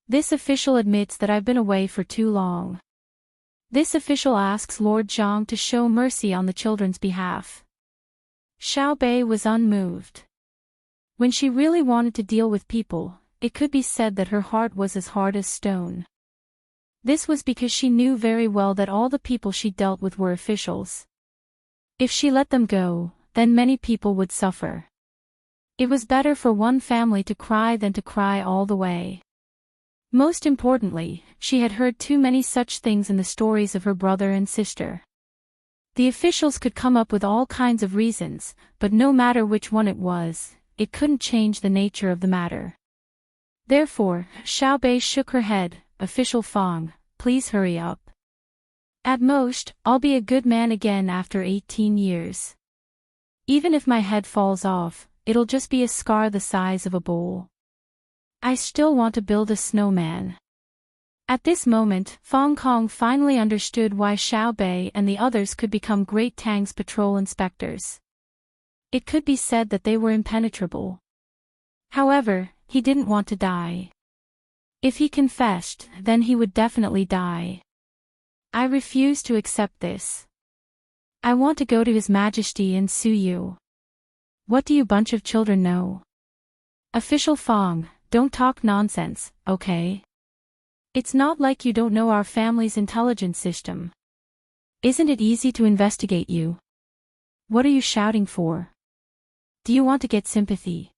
This official admits that I've been away for too long. This official asks Lord Zhang to show mercy on the children's behalf." Xiao Bei was unmoved. When she really wanted to deal with people, it could be said that her heart was as hard as stone. This was because she knew very well that all the people she dealt with were officials. If she let them go, then many people would suffer. It was better for one family to cry than to cry all the way. Most importantly, she had heard too many such things in the stories of her brother and sister. The officials could come up with all kinds of reasons, but no matter which one it was, it couldn't change the nature of the matter. Therefore, Xiao Bei shook her head. "Official Fong, please hurry up. At most, I'll be a good man again after 18 years. Even if my head falls off, it'll just be a scar the size of a bowl. I still want to build a snowman." At this moment, Fong Kong finally understood why Xiao Bei and the others could become Great Tang's patrol inspectors. It could be said that they were impenetrable. However, he didn't want to die. If he confessed, then he would definitely die. I refuse to accept this. I want to go to His Majesty and sue you. What do you bunch of children know? Official Fong, don't talk nonsense, okay? It's not like you don't know our family's intelligence system. Isn't it easy to investigate you? What are you shouting for? Do you want to get sympathy?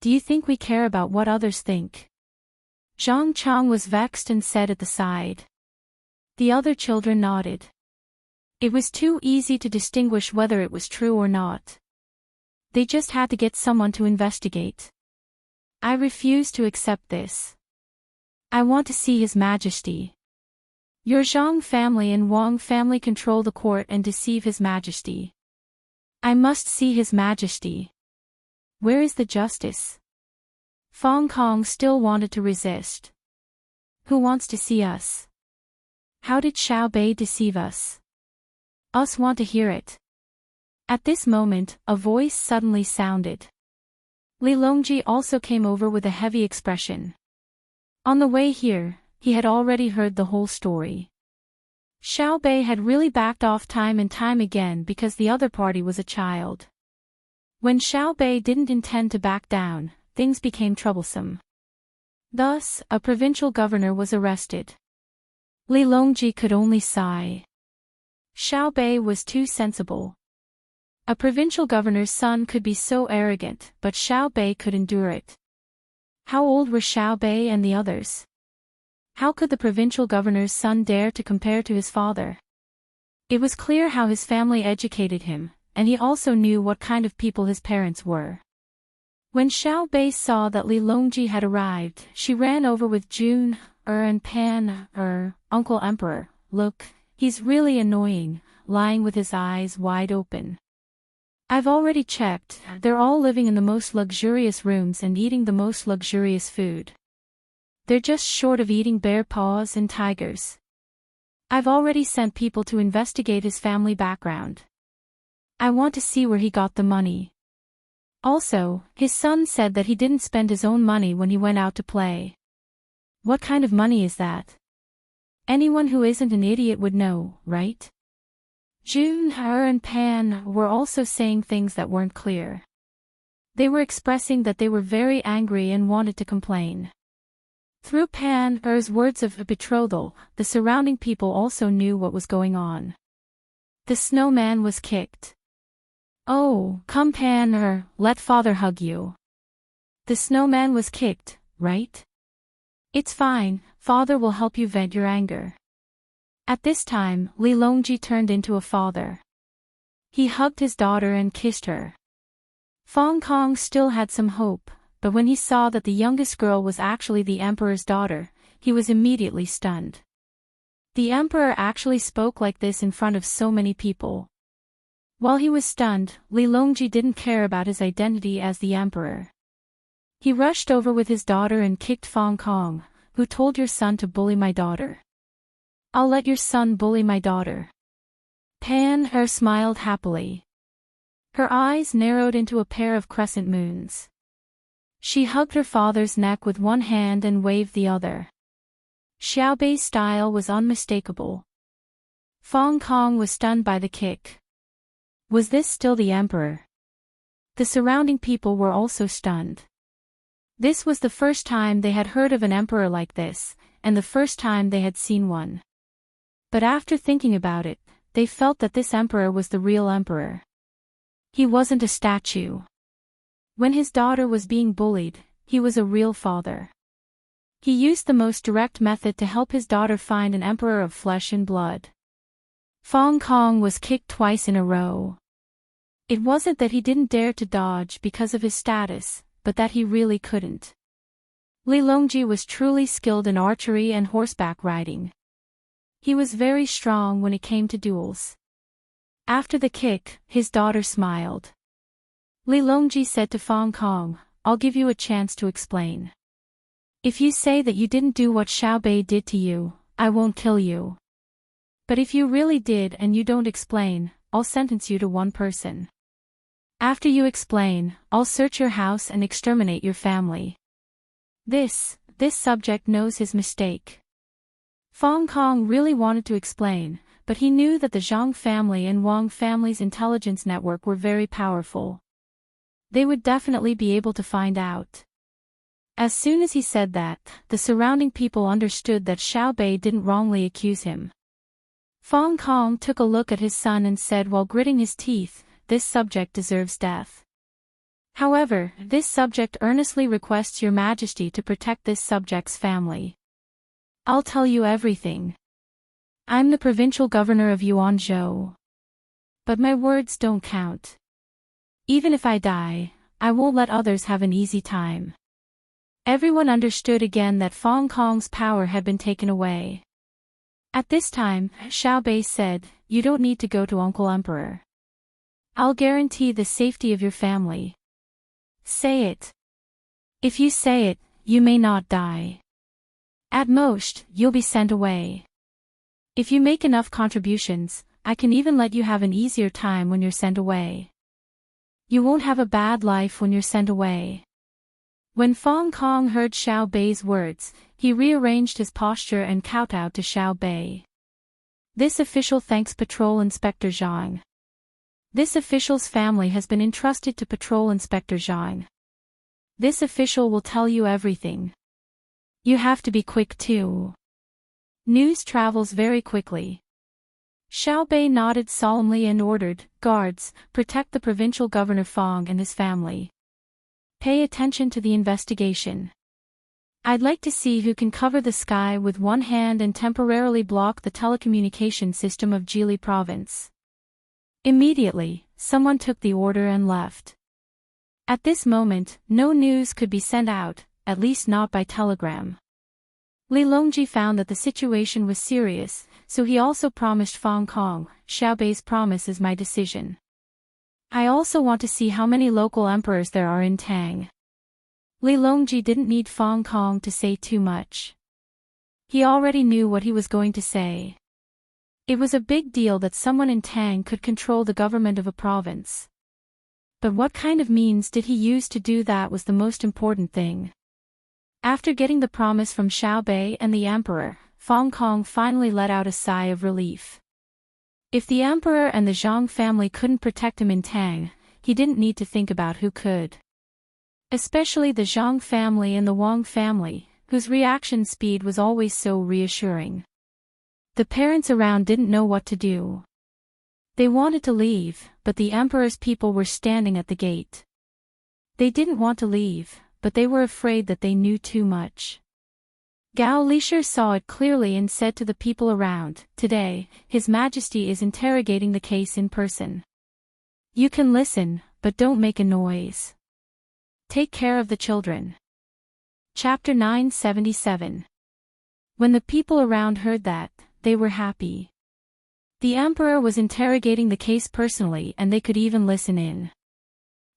Do you think we care about what others think? Zhang Chang was vexed and said at the side. The other children nodded. It was too easy to distinguish whether it was true or not. They just had to get someone to investigate. I refuse to accept this. I want to see His Majesty. Your Zhang family and Wang family control the court and deceive His Majesty. I must see His Majesty. Where is the justice? Fong Kong still wanted to resist. Who wants to see us? How did Xiao Bei deceive us? Us want to hear it. At this moment, a voice suddenly sounded. Li Longji also came over with a heavy expression. On the way here, he had already heard the whole story. Xiao Bei had really backed off time and time again because the other party was a child. When Xiao Bei didn't intend to back down, things became troublesome. Thus, a provincial governor was arrested. Li Longji could only sigh. Xiao Bei was too sensible. A provincial governor's son could be so arrogant, but Xiao Bei could endure it. How old were Xiao Bei and the others? How could the provincial governor's son dare to compare to his father? It was clear how his family educated him, and he also knew what kind of people his parents were. When Xiao Bei saw that Li Longji had arrived, she ran over with Jun, and Pan, Uncle Emperor, look, he's really annoying, lying with his eyes wide open. I've already checked, they're all living in the most luxurious rooms and eating the most luxurious food. They're just short of eating bear paws and tigers. I've already sent people to investigate his family background. I want to see where he got the money. Also, his son said that he didn't spend his own money when he went out to play. What kind of money is that? Anyone who isn't an idiot would know, right? Jun, and Pan were also saying things that weren't clear. They were expressing that they were very angry and wanted to complain. Through Pan-er's words of betrothal, the surrounding people also knew what was going on. The snowman was kicked. Oh, come Pan-er, let father hug you. The snowman was kicked, right? It's fine, father will help you vent your anger. At this time, Li Longji turned into a father. He hugged his daughter and kissed her. Fong Kong still had some hope, but when he saw that the youngest girl was actually the emperor's daughter, he was immediately stunned. The emperor actually spoke like this in front of so many people. While he was stunned, Li Longji didn't care about his identity as the emperor. He rushed over with his daughter and kicked Fong Kong. Who told your son to bully my daughter? I'll let your son bully my daughter. Pan-er smiled happily. Her eyes narrowed into a pair of crescent moons. She hugged her father's neck with one hand and waved the other. Xiao Bei's style was unmistakable. Fong Kong was stunned by the kick. Was this still the emperor? The surrounding people were also stunned. This was the first time they had heard of an emperor like this, and the first time they had seen one. But after thinking about it, they felt that this emperor was the real emperor. He wasn't a statue. When his daughter was being bullied, he was a real father. He used the most direct method to help his daughter find an emperor of flesh and blood. Fong Kong was kicked twice in a row. It wasn't that he didn't dare to dodge because of his status, but that he really couldn't. Li Longji was truly skilled in archery and horseback riding. He was very strong when it came to duels. After the kick, his daughter smiled. Li Longji said to Fong Kong, I'll give you a chance to explain. If you say that you didn't do what Xiao Bei did to you, I won't kill you. But if you really did and you don't explain, I'll sentence you to one person. After you explain, I'll search your house and exterminate your family. This subject knows his mistake. Fong Kong really wanted to explain, but he knew that the Zhang family and Wang family's intelligence network were very powerful. They would definitely be able to find out. As soon as he said that, the surrounding people understood that Xiao Bei didn't wrongly accuse him. Fong Kong took a look at his son and said while gritting his teeth, this subject deserves death. However, this subject earnestly requests your majesty to protect this subject's family. I'll tell you everything. I'm the provincial governor of Yuanzhou. But my words don't count. Even if I die, I won't let others have an easy time. Everyone understood again that Fong Kong's power had been taken away. At this time, Xiao Bei said, "You don't need to go to Uncle Emperor. I'll guarantee the safety of your family. Say it. If you say it, you may not die. At most, you'll be sent away. If you make enough contributions, I can even let you have an easier time when you're sent away. You won't have a bad life when you're sent away." When Fong Kong heard Xiao Bei's words, he rearranged his posture and kowtowed to Xiao Bei. "This official thanks Patrol Inspector Zhang. This official's family has been entrusted to Patrol Inspector Zhang. This official will tell you everything. You have to be quick too. News travels very quickly." Xiao Bei nodded solemnly and ordered, "Guards, protect the provincial governor Fong and his family. Pay attention to the investigation. I'd like to see who can cover the sky with one hand and temporarily block the telecommunication system of Jili province." Immediately, someone took the order and left. At this moment, no news could be sent out, at least not by telegram. Li Longji found that the situation was serious, so he also promised Fong Kong, "Xiao Bei's promise is my decision. I also want to see how many local emperors there are in Tang." Li Longji didn't need Fong Kong to say too much. He already knew what he was going to say. It was a big deal that someone in Tang could control the government of a province. But what kind of means did he use to do that was the most important thing. After getting the promise from Xiao Bei and the emperor, Fong Kong finally let out a sigh of relief. If the emperor and the Zhang family couldn't protect him in Tang, he didn't need to think about who could. Especially the Zhang family and the Wang family, whose reaction speed was always so reassuring. The parents around didn't know what to do. They wanted to leave, but the emperor's people were standing at the gate. They didn't want to leave, but they were afraid that they knew too much. Gao Lisher saw it clearly and said to the people around, "Today, His Majesty is interrogating the case in person. You can listen, but don't make a noise. Take care of the children." Chapter 977. When the people around heard that, they were happy. The emperor was interrogating the case personally and they could even listen in.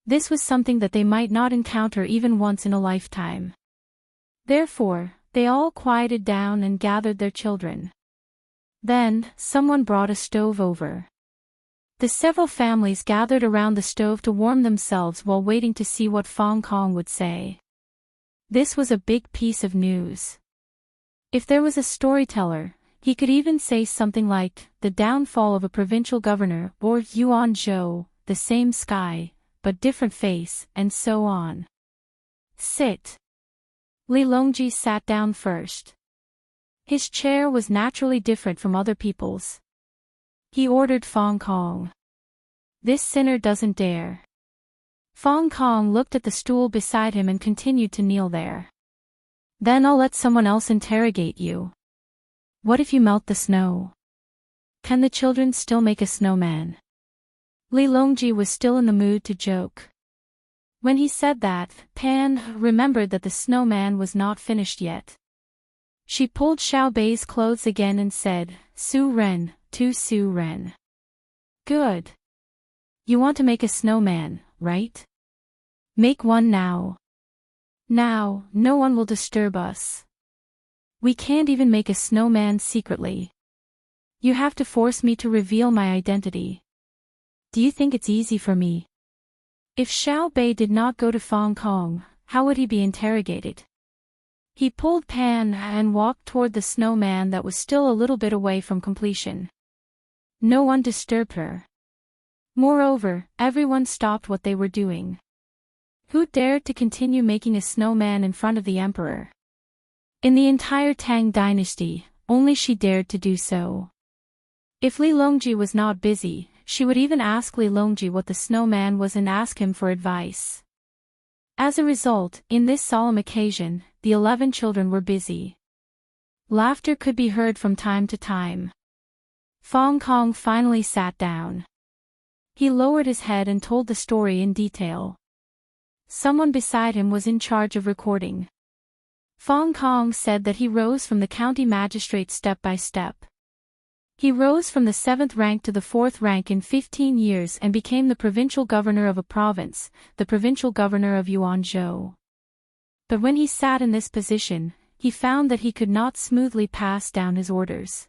This was something that they might not encounter even once in a lifetime. Therefore, they all quieted down and gathered their children. Then, someone brought a stove over. The several families gathered around the stove to warm themselves while waiting to see what Fong Kong would say. This was a big piece of news. If there was a storyteller, he could even say something like, "The downfall of a provincial governor," or "Yuan Zhou, the same sky, but different face," and so on. "Sit." Li Longji sat down first. His chair was naturally different from other people's. He ordered Fong Kong. "This sinner doesn't dare." Fong Kong looked at the stool beside him and continued to kneel there. "Then I'll let someone else interrogate you. What if you melt the snow? Can the children still make a snowman?" Li Longji was still in the mood to joke. When he said that, Pan remembered that the snowman was not finished yet. She pulled Xiao Bei's clothes again and said, "Su Ren, tu Su Ren. Good. You want to make a snowman, right? Make one now. Now, no one will disturb us. We can't even make a snowman secretly. You have to force me to reveal my identity. Do you think it's easy for me?" If Xiao Bei did not go to Fong Kong, how would he be interrogated? He pulled Pan and walked toward the snowman that was still a little bit away from completion. No one disturbed her. Moreover, everyone stopped what they were doing. Who dared to continue making a snowman in front of the emperor? In the entire Tang dynasty, only she dared to do so. If Li Longji was not busy, she would even ask Li Longji what the snowman was and ask him for advice. As a result, in this solemn occasion, the 11 children were busy. Laughter could be heard from time to time. Fong Kong finally sat down. He lowered his head and told the story in detail. Someone beside him was in charge of recording. Fong Kong said that he rose from the county magistrate step by step. He rose from the 7th rank to the 4th rank in 15 years and became the provincial governor of a province, the provincial governor of Yuanzhou. But when he sat in this position, he found that he could not smoothly pass down his orders.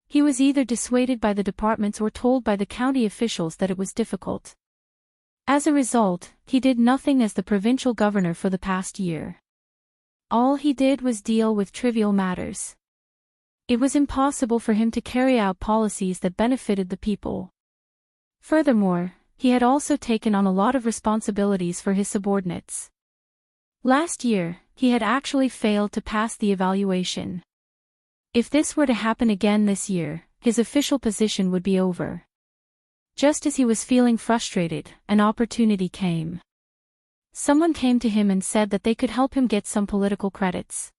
He was either dissuaded by the departments or told by the county officials that it was difficult. As a result, he did nothing as the provincial governor for the past year. All he did was deal with trivial matters. It was impossible for him to carry out policies that benefited the people. Furthermore, he had also taken on a lot of responsibilities for his subordinates. Last year, he had actually failed to pass the evaluation. If this were to happen again this year, his official position would be over. Just as he was feeling frustrated, an opportunity came. Someone came to him and said that they could help him get some political credits.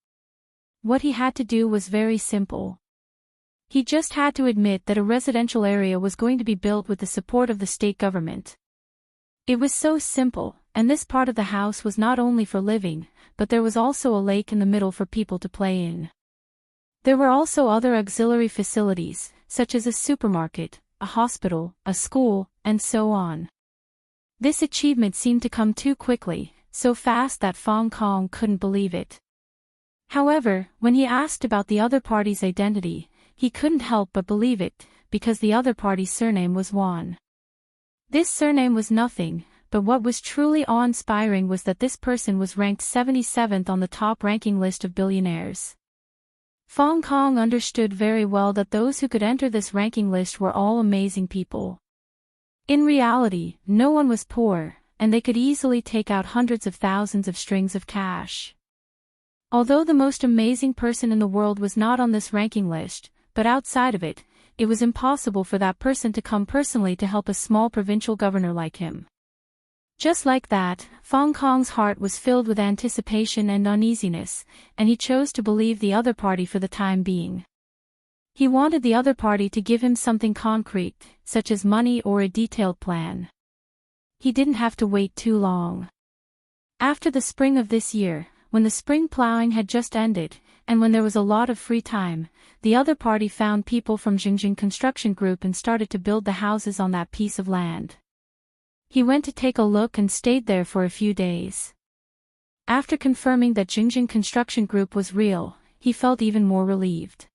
What he had to do was very simple. He just had to admit that a residential area was going to be built with the support of the state government. It was so simple, and this part of the house was not only for living, but there was also a lake in the middle for people to play in. There were also other auxiliary facilities, such as a supermarket, a hospital, a school, and so on. This achievement seemed to come too quickly, so fast that Fong Kong couldn't believe it. However, when he asked about the other party's identity, he couldn't help but believe it, because the other party's surname was Wan. This surname was nothing, but what was truly awe-inspiring was that this person was ranked 77th on the top-ranking list of billionaires. Fong Kong understood very well that those who could enter this ranking list were all amazing people. In reality, no one was poor, and they could easily take out hundreds of thousands of strings of cash. Although the most amazing person in the world was not on this ranking list, but outside of it, it was impossible for that person to come personally to help a small provincial governor like him. Just like that, Fong Kong's heart was filled with anticipation and uneasiness, and he chose to believe the other party for the time being. He wanted the other party to give him something concrete, such as money or a detailed plan. He didn't have to wait too long. After the spring of this year, when the spring plowing had just ended, and when there was a lot of free time, the other party found people from Enchanting Construction Group and started to build the houses on that piece of land. He went to take a look and stayed there for a few days. After confirming that Enchanting Construction Group was real, he felt even more relieved.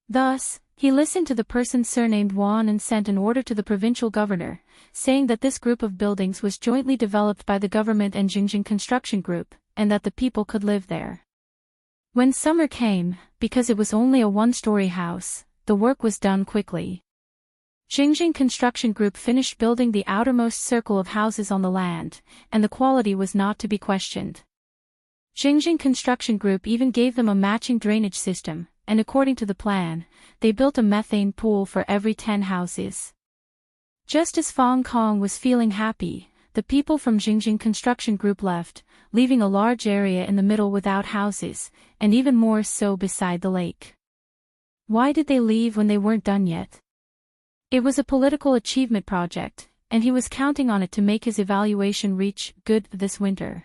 Thus, he listened to the person surnamed Wan and sent an order to the provincial governor, saying that this group of buildings was jointly developed by the government and Enchanting Construction Group, and that the people could live there. When summer came, because it was only a one-story house, the work was done quickly. Enchanting Construction Group finished building the outermost circle of houses on the land, and the quality was not to be questioned. Enchanting Construction Group even gave them a matching drainage system, and according to the plan, they built a methane pool for every 10 houses. Just as Fong Kong was feeling happy, the people from Enchanting Construction Group left, leaving a large area in the middle without houses, and even more so beside the lake. Why did they leave when they weren't done yet? It was a political achievement project, and he was counting on it to make his evaluation reach good this winter.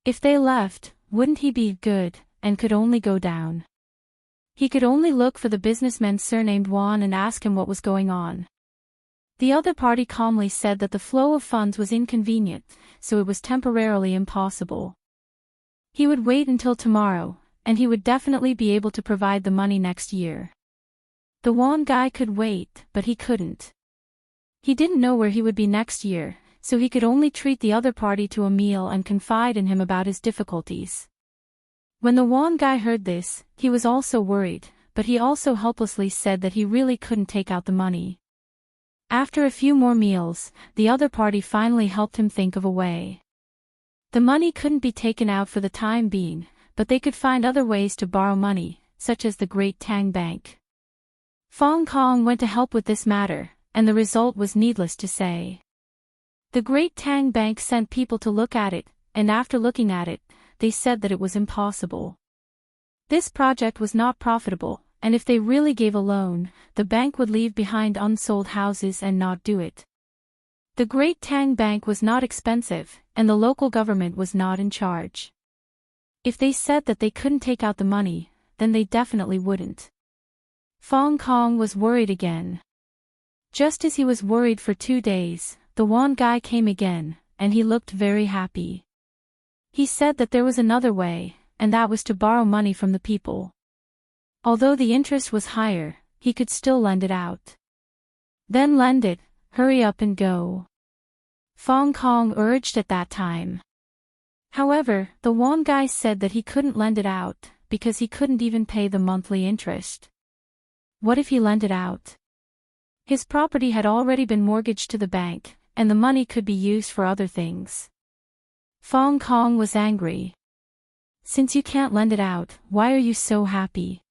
If they left, wouldn't he be good, and could only go down? He could only look for the businessman surnamed Wan and ask him what was going on. The other party calmly said that the flow of funds was inconvenient, so it was temporarily impossible. He would wait until tomorrow, and he would definitely be able to provide the money next year. The Wan guy could wait, but he couldn't. He didn't know where he would be next year, so he could only treat the other party to a meal and confide in him about his difficulties. When the Wan guy heard this, he was also worried, but he also helplessly said that he really couldn't take out the money. After a few more meals, the other party finally helped him think of a way. The money couldn't be taken out for the time being, but they could find other ways to borrow money, such as the Great Tang Bank. Fong Kong went to help with this matter, and the result was needless to say. The Great Tang Bank sent people to look at it, and after looking at it, they said that it was impossible. This project was not profitable, and if they really gave a loan, the bank would leave behind unsold houses and not do it. The Great Tang Bank was not expensive, and the local government was not in charge. If they said that they couldn't take out the money, then they definitely wouldn't. Fong Kong was worried again. Just as he was worried for 2 days, the Wan guy came again, and he looked very happy. He said that there was another way, and that was to borrow money from the people. Although the interest was higher, he could still lend it out. Then lend it, hurry up and go. Fong Kong urged at that time. However, the Wan guy said that he couldn't lend it out, because he couldn't even pay the monthly interest. What if he lent it out? His property had already been mortgaged to the bank, and the money could be used for other things. Fong Kong was angry. Since you can't lend it out, why are you so happy?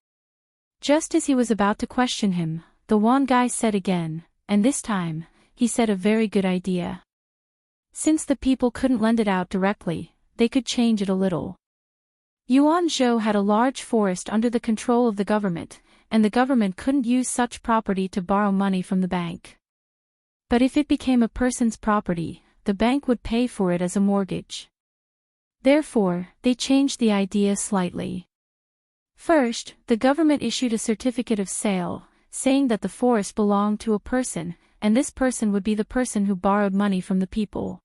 Just as he was about to question him, the Wan guy said again, and this time, he said a very good idea. Since the people couldn't lend it out directly, they could change it a little. Yuanzhou had a large forest under the control of the government, and the government couldn't use such property to borrow money from the bank. But if it became a person's property, the bank would pay for it as a mortgage. Therefore, they changed the idea slightly. First, the government issued a certificate of sale, saying that the forest belonged to a person, and this person would be the person who borrowed money from the people.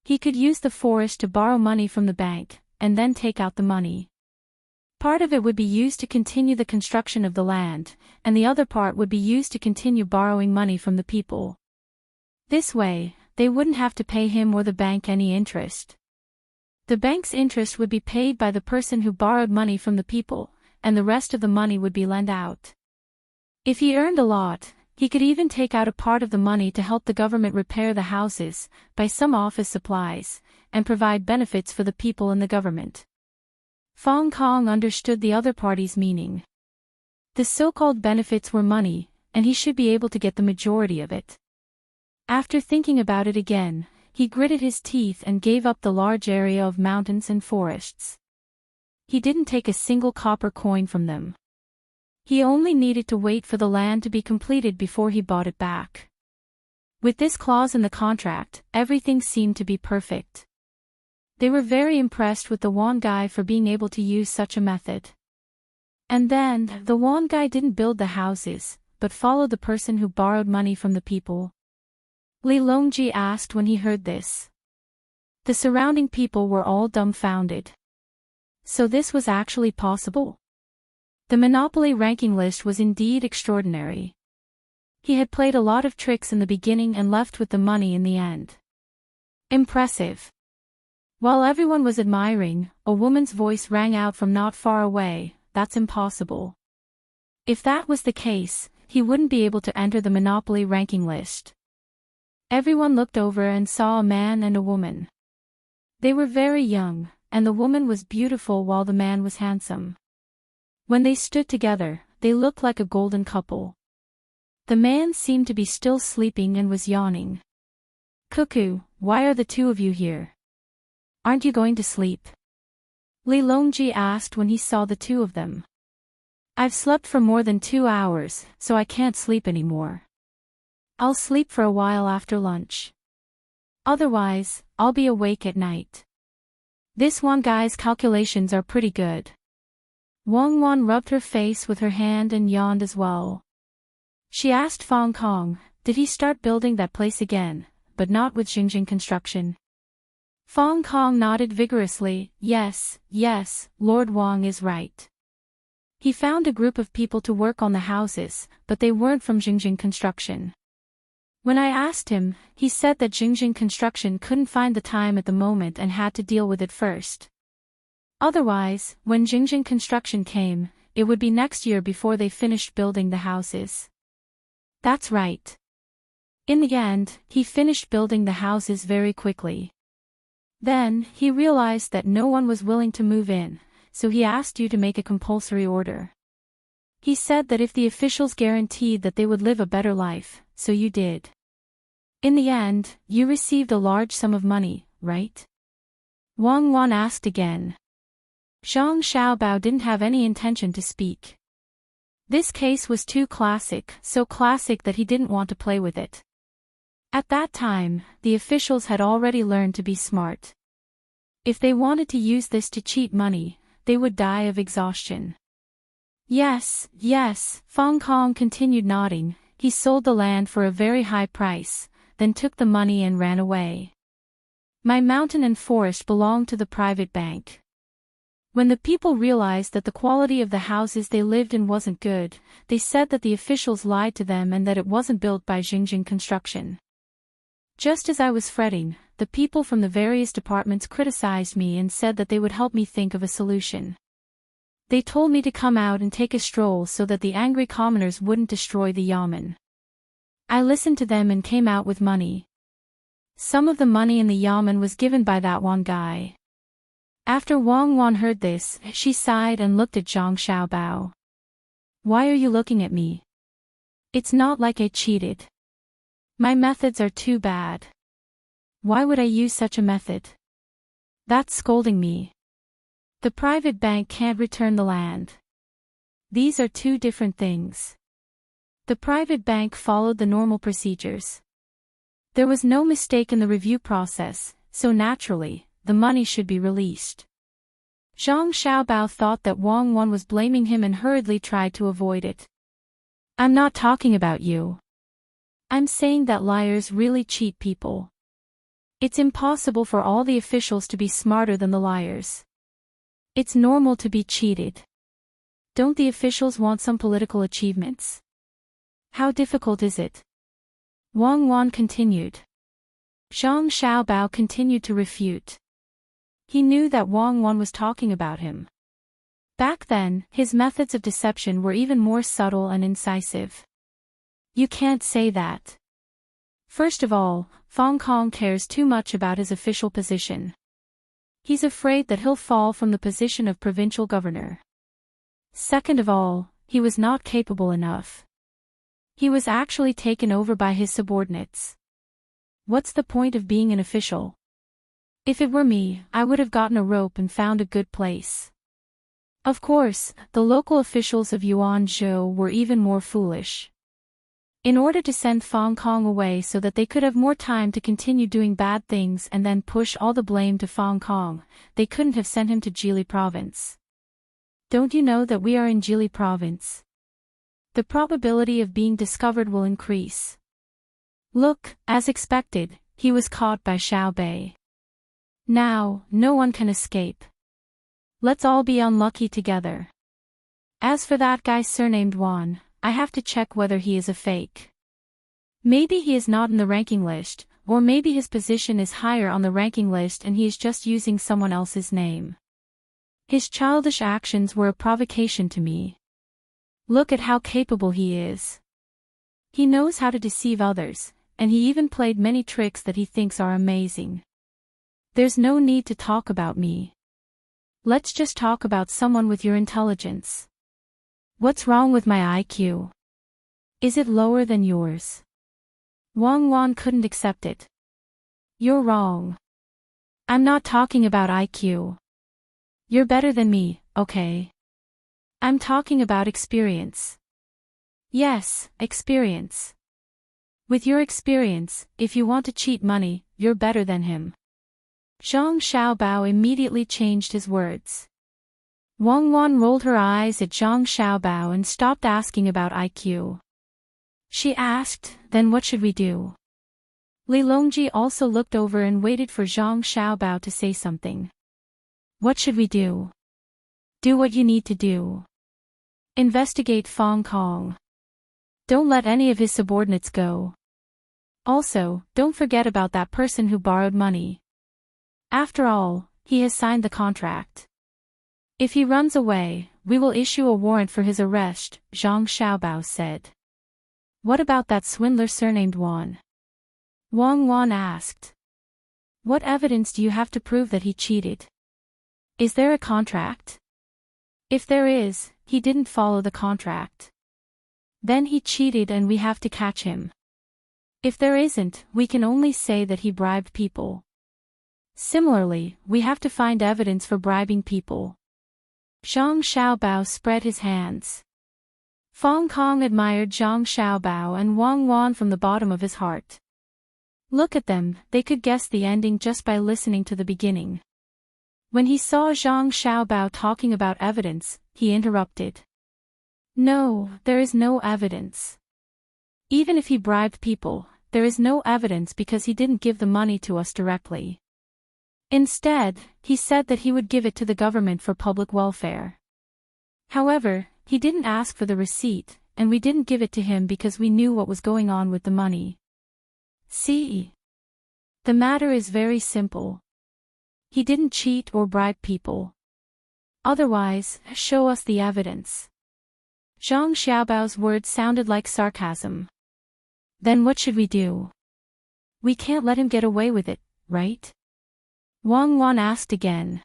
He could use the forest to borrow money from the bank, and then take out the money. Part of it would be used to continue the construction of the land, and the other part would be used to continue borrowing money from the people. This way, they wouldn't have to pay him or the bank any interest. The bank's interest would be paid by the person who borrowed money from the people, and the rest of the money would be lent out. If he earned a lot, he could even take out a part of the money to help the government repair the houses, buy some office supplies, and provide benefits for the people and the government. Fong Kong understood the other party's meaning. The so-called benefits were money, and he should be able to get the majority of it. After thinking about it again, he gritted his teeth and gave up the large area of mountains and forests. He didn't take a single copper coin from them. He only needed to wait for the land to be completed before he bought it back. With this clause in the contract, everything seemed to be perfect. They were very impressed with the Wan guy for being able to use such a method. And then, the Wan guy didn't build the houses, but followed the person who borrowed money from the people. Li Longji asked when he heard this. The surrounding people were all dumbfounded. So this was actually possible? The Monopoly ranking list was indeed extraordinary. He had played a lot of tricks in the beginning and left with the money in the end. Impressive. While everyone was admiring, a woman's voice rang out from not far away, "That's impossible." If that was the case, he wouldn't be able to enter the Monopoly ranking list. Everyone looked over and saw a man and a woman. They were very young, and the woman was beautiful while the man was handsome. When they stood together, they looked like a golden couple. The man seemed to be still sleeping and was yawning. "Cuckoo, why are the two of you here? Aren't you going to sleep?" Li Longji asked when he saw the two of them. "I've slept for more than 2 hours, so I can't sleep anymore. I'll sleep for a while after lunch. Otherwise, I'll be awake at night. This one guy's calculations are pretty good." Wang Wan rubbed her face with her hand and yawned as well. She asked Fong Kong, did he start building that place again, but not with Xingjing construction? Fong Kong nodded vigorously, yes, Lord Wang is right. He found a group of people to work on the houses, but they weren't from Xingjing construction. When I asked him, he said that Xingjing construction couldn't find the time at the moment and had to deal with it first. Otherwise, when Xingjing construction came, it would be next year before they finished building the houses. That's right. In the end, he finished building the houses very quickly. Then, he realized that no one was willing to move in, so he asked you to make a compulsory order. He said that if the officials guaranteed that they would live a better life, so you did. In the end, you received a large sum of money, right? Wang Wan asked again. Zhang Xiaobao didn't have any intention to speak. This case was too classic, so classic that he didn't want to play with it. At that time, the officials had already learned to be smart. If they wanted to use this to cheat money, they would die of exhaustion. Yes, yes, Fong Kong continued nodding. He sold the land for a very high price, then took the money and ran away. My mountain and forest belonged to the private bank. When the people realized that the quality of the houses they lived in wasn't good, they said that the officials lied to them and that it wasn't built by Xinjiang Construction. Just as I was fretting, the people from the various departments criticized me and said that they would help me think of a solution. They told me to come out and take a stroll so that the angry commoners wouldn't destroy the yamen. I listened to them and came out with money. Some of the money in the yamen was given by that one guy. After Wang Wan heard this, she sighed and looked at Zhang Xiaobao. Why are you looking at me? It's not like I cheated. My methods are too bad. Why would I use such a method? That's scolding me. The private bank can't return the land. These are two different things. The private bank followed the normal procedures. There was no mistake in the review process, so naturally, the money should be released. Zhang Xiaobao thought that Wang Wan was blaming him and hurriedly tried to avoid it. I'm not talking about you. I'm saying that liars really cheat people. It's impossible for all the officials to be smarter than the liars. It's normal to be cheated. Don't the officials want some political achievements? How difficult is it? Wang Wan continued. Zhang Xiaobao continued to refute. He knew that Wang Wan was talking about him. Back then, his methods of deception were even more subtle and incisive. You can't say that. First of all, Fong Kong cares too much about his official position. He's afraid that he'll fall from the position of provincial governor. Second of all, he was not capable enough. He was actually taken over by his subordinates. What's the point of being an official? If it were me, I would have gotten a rope and found a good place. Of course, the local officials of Yuanzhou were even more foolish. In order to send Fong Kong away so that they could have more time to continue doing bad things and then push all the blame to Fong Kong, they couldn't have sent him to Jili province. Don't you know that we are in Jili province? The probability of being discovered will increase. Look, as expected, he was caught by Xiao Bei. Now, no one can escape. Let's all be unlucky together. As for that guy surnamed Wan, I have to check whether he is a fake. Maybe he is not in the ranking list, or maybe his position is higher on the ranking list and he is just using someone else's name. His childish actions were a provocation to me. Look at how capable he is. He knows how to deceive others, and he even played many tricks that he thinks are amazing. There's no need to talk about me. Let's just talk about someone with your intelligence. What's wrong with my IQ? Is it lower than yours? Wang Wan couldn't accept it. You're wrong. I'm not talking about IQ. You're better than me, okay? I'm talking about experience. Yes, experience. With your experience, if you want to cheat money, you're better than him. Zhang Xiaobao immediately changed his words. Wang Wan rolled her eyes at Zhang Xiaobao and stopped asking about IQ. She asked, then what should we do? Li Longji also looked over and waited for Zhang Xiaobao to say something. What should we do? Do what you need to do. Investigate Fong Kong. Don't let any of his subordinates go. Also, don't forget about that person who borrowed money. After all, he has signed the contract. If he runs away, we will issue a warrant for his arrest, Zhang Xiaobao said. What about that swindler surnamed Wan? Wang Wan asked. What evidence do you have to prove that he cheated? Is there a contract? If there is, he didn't follow the contract. Then he cheated and we have to catch him. If there isn't, we can only say that he bribed people. Similarly, we have to find evidence for bribing people. Zhang Xiaobao spread his hands. Fong Kong admired Zhang Xiaobao and Wang Wan from the bottom of his heart. Look at them, they could guess the ending just by listening to the beginning. When he saw Zhang Xiaobao talking about evidence, he interrupted. No, there is no evidence. Even if he bribed people, there is no evidence because he didn't give the money to us directly. Instead, he said that he would give it to the government for public welfare. However, he didn't ask for the receipt, and we didn't give it to him because we knew what was going on with the money. See? The matter is very simple. He didn't cheat or bribe people. Otherwise, show us the evidence. Zhang Xiaobao's words sounded like sarcasm. Then what should we do? We can't let him get away with it, right? Wang Wan asked again.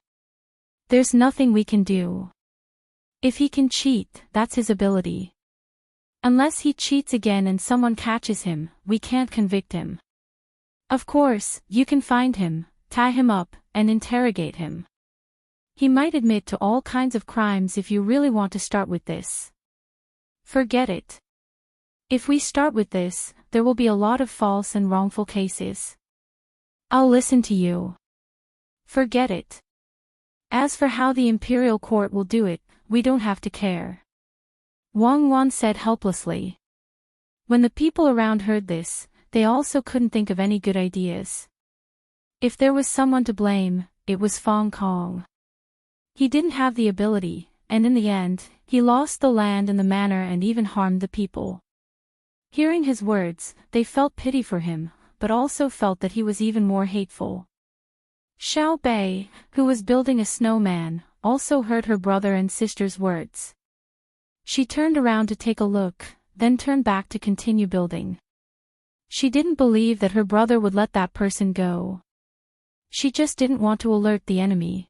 There's nothing we can do. If he can cheat, that's his ability. Unless he cheats again and someone catches him, we can't convict him. Of course, you can find him, tie him up, and interrogate him. He might admit to all kinds of crimes if you really want to start with this. Forget it. If we start with this, there will be a lot of false and wrongful cases. I'll listen to you. Forget it. As for how the imperial court will do it, we don't have to care. Wang Wan said helplessly. When the people around heard this, they also couldn't think of any good ideas. If there was someone to blame, it was Fong Kong. He didn't have the ability, and in the end, he lost the land and the manor and even harmed the people. Hearing his words, they felt pity for him, but also felt that he was even more hateful. Xiao Bei, who was building a snowman, also heard her brother and sister's words. She turned around to take a look, then turned back to continue building. She didn't believe that her brother would let that person go. She just didn't want to alert the enemy.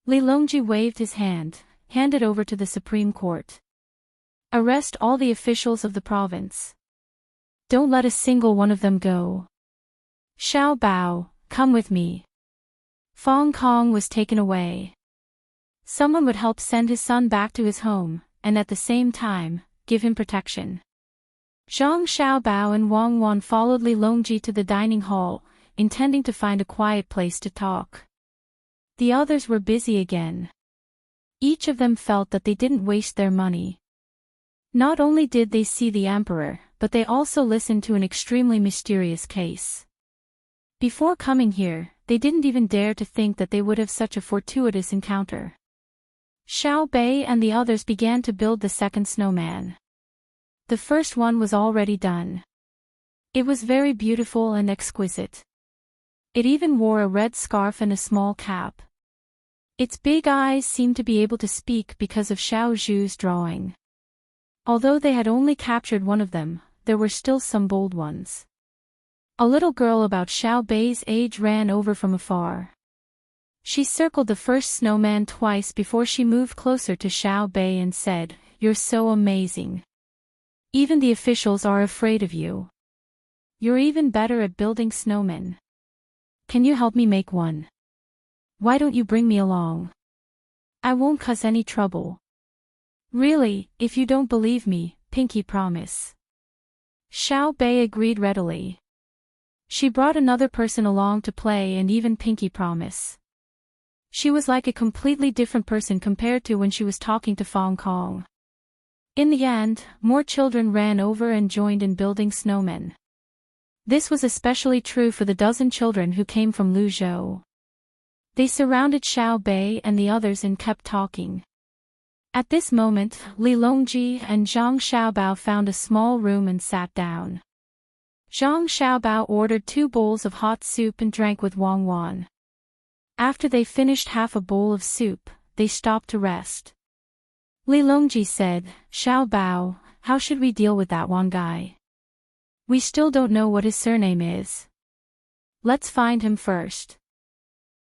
Li Longji waved his hand, handed over to the Supreme Court. Arrest all the officials of the province. Don't let a single one of them go. Xiao Bao, come with me. Fong Kong was taken away. Someone would help send his son back to his home, and at the same time, give him protection. Zhang Xiaobao and Wang Wan followed Li Longji to the dining hall, intending to find a quiet place to talk. The others were busy again. Each of them felt that they didn't waste their money. Not only did they see the emperor, but they also listened to an extremely mysterious case. Before coming here, they didn't even dare to think that they would have such a fortuitous encounter. Xiao Bei and the others began to build the second snowman. The first one was already done. It was very beautiful and exquisite. It even wore a red scarf and a small cap. Its big eyes seemed to be able to speak because of Xiao Zhu's drawing. Although they had only captured one of them, there were still some bold ones. A little girl about Xiao Bei's age ran over from afar. She circled the first snowman twice before she moved closer to Xiao Bei and said, "You're so amazing. Even the officials are afraid of you. You're even better at building snowmen. Can you help me make one? Why don't you bring me along? I won't cause any trouble. Really, if you don't believe me, pinky promise." Xiao Bei agreed readily. She brought another person along to play and even pinky promise. She was like a completely different person compared to when she was talking to Fong Kong. In the end, more children ran over and joined in building snowmen. This was especially true for the dozen children who came from Luzhou. They surrounded Xiao Bei and the others and kept talking. At this moment, Li Longji and Zhang Xiaobao found a small room and sat down. Zhang Xiaobao ordered 2 bowls of hot soup and drank with Wang Wan. After they finished half a bowl of soup, they stopped to rest. Li Longji said, "Xiaobao, how should we deal with that one guy? We still don't know what his surname is. Let's find him first.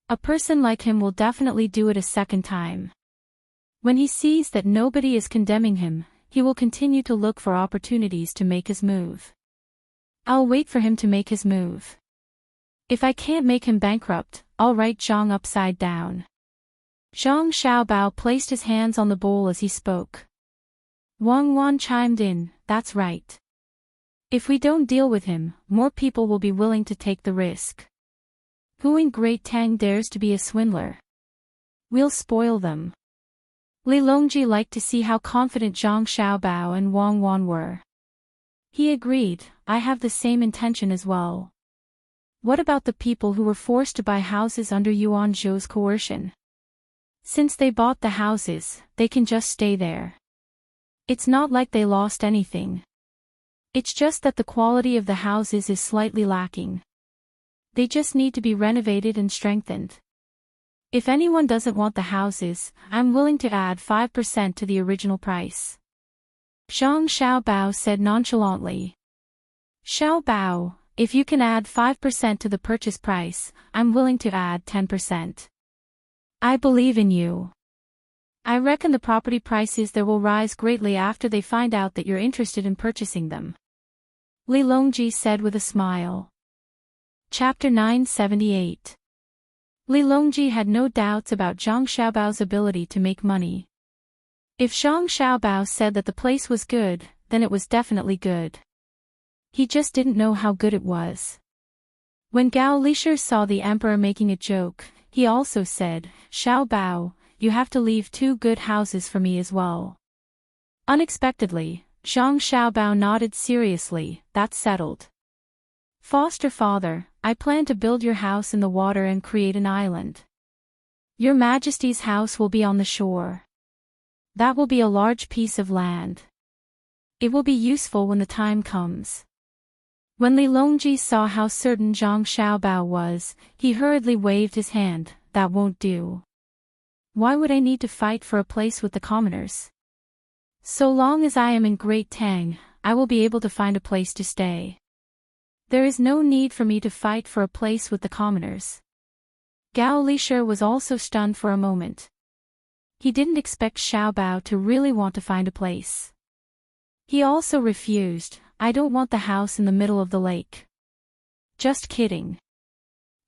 A person like him will definitely do it a second time. When he sees that nobody is condemning him, he will continue to look for opportunities to make his move. I'll wait for him to make his move. If I can't make him bankrupt, I'll write Zhang upside down." Zhang Xiaobao placed his hands on the bowl as he spoke. Wang Wan chimed in, "That's right. If we don't deal with him, more people will be willing to take the risk. Who in Great Tang dares to be a swindler? We'll spoil them. Li Longji liked to see how confident Zhang Xiaobao and Wang Wan were. He agreed, I have the same intention as well. What about the people who were forced to buy houses under Yuan Zhou's coercion? Since they bought the houses, they can just stay there. It's not like they lost anything. It's just that the quality of the houses is slightly lacking. They just need to be renovated and strengthened. If anyone doesn't want the houses, I'm willing to add 5% to the original price. Zhang Xiaobao said nonchalantly. Xiaobao, if you can add 5% to the purchase price, I'm willing to add 10%. I believe in you. I reckon the property prices there will rise greatly after they find out that you're interested in purchasing them. Li Longji said with a smile. Chapter 978. Li Longji had no doubts about Zhang Xiaobao's ability to make money. If Zhang Xiaobao said that the place was good, then it was definitely good. He just didn't know how good it was. When Gao Lishir saw the emperor making a joke, he also said, Xiaobao, you have to leave 2 good houses for me as well. Unexpectedly, Zhang Xiaobao nodded seriously, that's settled. Foster father, I plan to build your house in the water and create an island. Your Majesty's house will be on the shore. That will be a large piece of land. It will be useful when the time comes. When Li Longji saw how certain Zhang Xiaobao was, he hurriedly waved his hand, that won't do. Why would I need to fight for a place with the commoners? So long as I am in Great Tang, I will be able to find a place to stay. There is no need for me to fight for a place with the commoners. Gao Lishir was also stunned for a moment. He didn't expect Xiaobao to really want to find a place. He also refused, I don't want the house in the middle of the lake. Just kidding.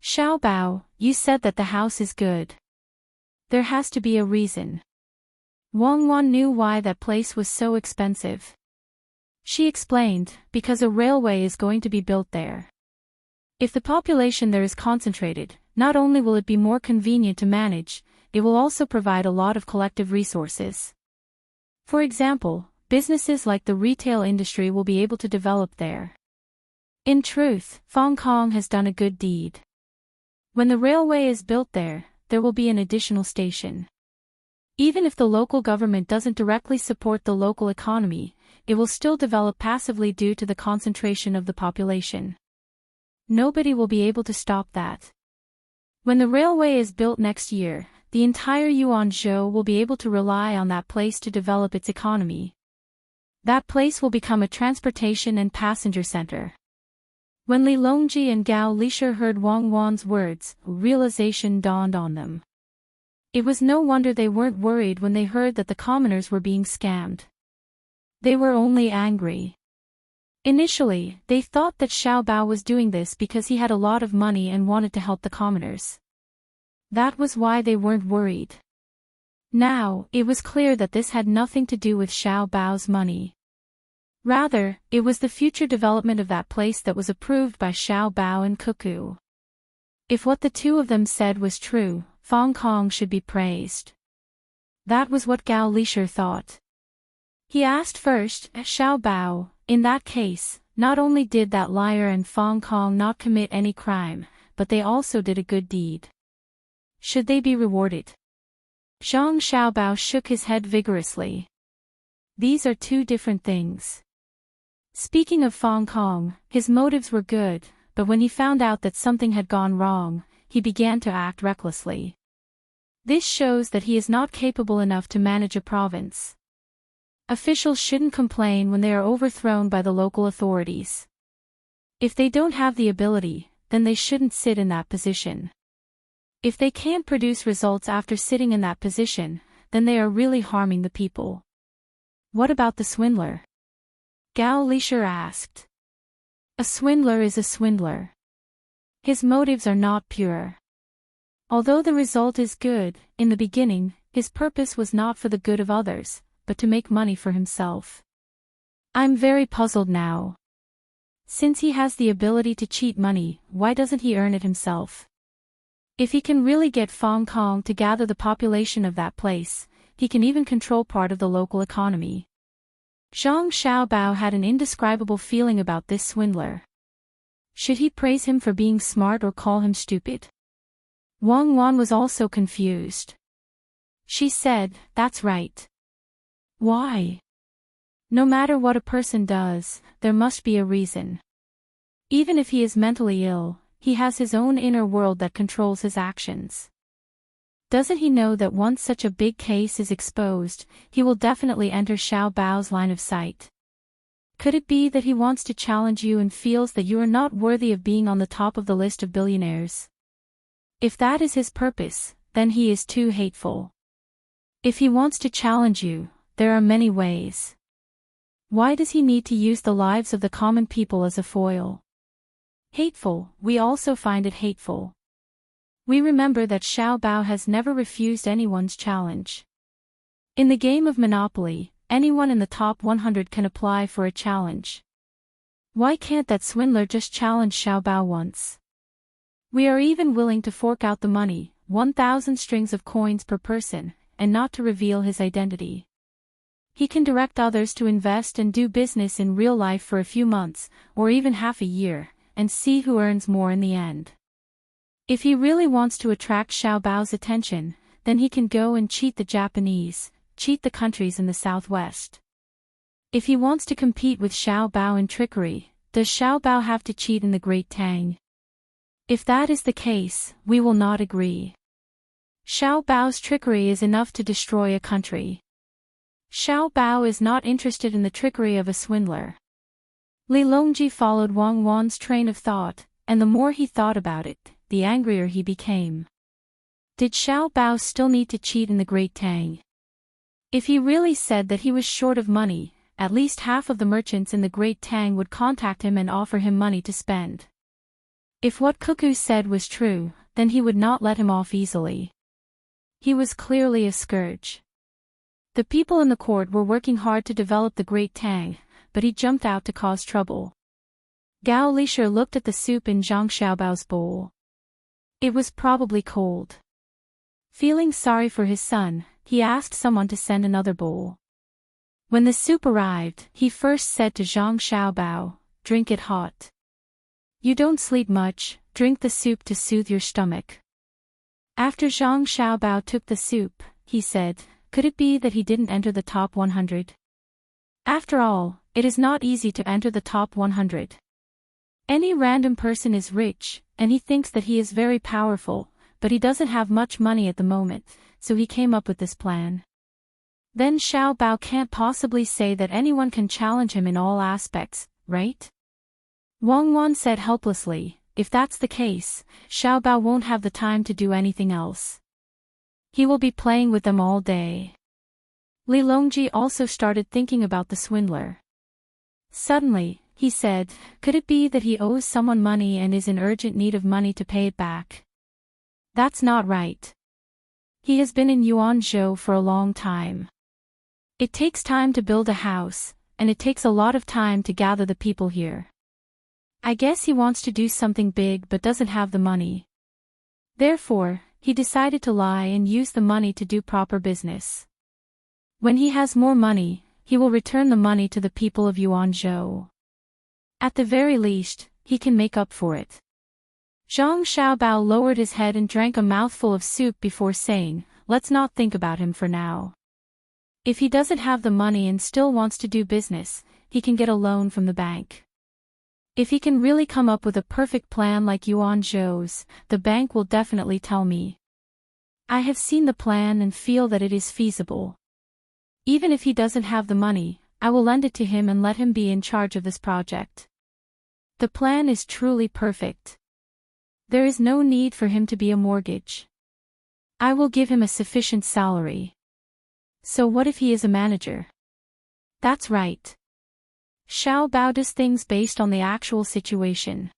Xiaobao, you said that the house is good. There has to be a reason. Wang Wan knew why that place was so expensive. She explained, because a railway is going to be built there. If the population there is concentrated, not only will it be more convenient to manage, it will also provide a lot of collective resources. For example, businesses like the retail industry will be able to develop there. In truth, Hong Kong has done a good deed. When the railway is built there, there will be an additional station. Even if the local government doesn't directly support the local economy, it will still develop passively due to the concentration of the population. Nobody will be able to stop that. When the railway is built next year, the entire Yuanzhou will be able to rely on that place to develop its economy. That place will become a transportation and passenger center. When Li Longji and Gao Lishir heard Wang Wan's words, realization dawned on them. It was no wonder they weren't worried when they heard that the commoners were being scammed. They were only angry. Initially, they thought that Xiaobao was doing this because he had a lot of money and wanted to help the commoners. That was why they weren't worried. Now, it was clear that this had nothing to do with Xiaobao's money. Rather, it was the future development of that place that was approved by Xiaobao and Cuckoo. If what the two of them said was true, Hong Kong should be praised. That was what Gao Lishir thought. He asked first, Xiaobao, in that case, not only did that liar and Hong Kong not commit any crime, but they also did a good deed. Should they be rewarded? Zhang Xiaobao shook his head vigorously. These are 2 different things. Speaking of Hong Kong, his motives were good, but when he found out that something had gone wrong, he began to act recklessly. This shows that he is not capable enough to manage a province. Officials shouldn't complain when they are overthrown by the local authorities. If they don't have the ability, then they shouldn't sit in that position. If they can't produce results after sitting in that position, then they are really harming the people. What about the swindler? Gao Lishir asked. A swindler is a swindler. His motives are not pure. Although the result is good, in the beginning, his purpose was not for the good of others, but to make money for himself. I'm very puzzled now. Since he has the ability to cheat money, why doesn't he earn it himself? If he can really get Hong Kong to gather the population of that place, he can even control part of the local economy. Zhang Xiaobao had an indescribable feeling about this swindler. Should he praise him for being smart or call him stupid? Wang Wan was also confused. She said, "That's right." Why? No matter what a person does, there must be a reason. Even if he is mentally ill, he has his own inner world that controls his actions. Doesn't he know that once such a big case is exposed, he will definitely enter Xiao Bao's line of sight? Could it be that he wants to challenge you and feels that you are not worthy of being on the top of the list of billionaires? If that is his purpose, then he is too hateful. If he wants to challenge you, there are many ways. Why does he need to use the lives of the common people as a foil? Hateful, we also find it hateful. We remember that Xiao Bao has never refused anyone's challenge. In the game of Monopoly, anyone in the top 100 can apply for a challenge. Why can't that swindler just challenge Xiao Bao once? We are even willing to fork out the money, 1,000 strings of coins per person, and not to reveal his identity. He can direct others to invest and do business in real life for a few months, or even half a year, and see who earns more in the end. If he really wants to attract Xiao Bao's attention, then he can go and cheat the Japanese, cheat the countries in the southwest. If he wants to compete with Xiao Bao in trickery, does Xiao Bao have to cheat in the Great Tang? If that is the case, we will not agree. Xiao Bao's trickery is enough to destroy a country. Xiao Bao is not interested in the trickery of a swindler. Li Longji followed Wang Wan's train of thought, and the more he thought about it, the angrier he became. Did Xiao Bao still need to cheat in the Great Tang? If he really said that he was short of money, at least half of the merchants in the Great Tang would contact him and offer him money to spend. If what Cuckoo said was true, then he would not let him off easily. He was clearly a scourge. The people in the court were working hard to develop the Great Tang, but he jumped out to cause trouble. Gao Lisher looked at the soup in Zhang Xiaobao's bowl. It was probably cold. Feeling sorry for his son, he asked someone to send another bowl. When the soup arrived, he first said to Zhang Xiaobao, "Drink it hot. You don't sleep much, drink the soup to soothe your stomach." After Zhang Xiaobao took the soup, he said, "Could it be that he didn't enter the top 100? After all, it is not easy to enter the top 100. Any random person is rich, and he thinks that he is very powerful, but he doesn't have much money at the moment, so he came up with this plan. Then Xiao Bao can't possibly say that anyone can challenge him in all aspects, right?" Wang Wan said helplessly, "If that's the case, Xiao Bao won't have the time to do anything else. He will be playing with them all day." Li Longji also started thinking about the swindler. Suddenly, he said, "Could it be that he owes someone money and is in urgent need of money to pay it back? That's not right. He has been in Yuanzhou for a long time. It takes time to build a house, and it takes a lot of time to gather the people here. I guess he wants to do something big but doesn't have the money. Therefore, he decided to lie and use the money to do proper business. When he has more money, he will return the money to the people of Yuanzhou. At the very least, he can make up for it." Zhang Xiaobao lowered his head and drank a mouthful of soup before saying, "Let's not think about him for now. If he doesn't have the money and still wants to do business, he can get a loan from the bank. If he can really come up with a perfect plan like Yuanzhou's, the bank will definitely tell me. I have seen the plan and feel that it is feasible. Even if he doesn't have the money, I will lend it to him and let him be in charge of this project. The plan is truly perfect. There is no need for him to be a mortgage. I will give him a sufficient salary. So what if he is a manager? That's right. Xiao Bao does things based on the actual situation.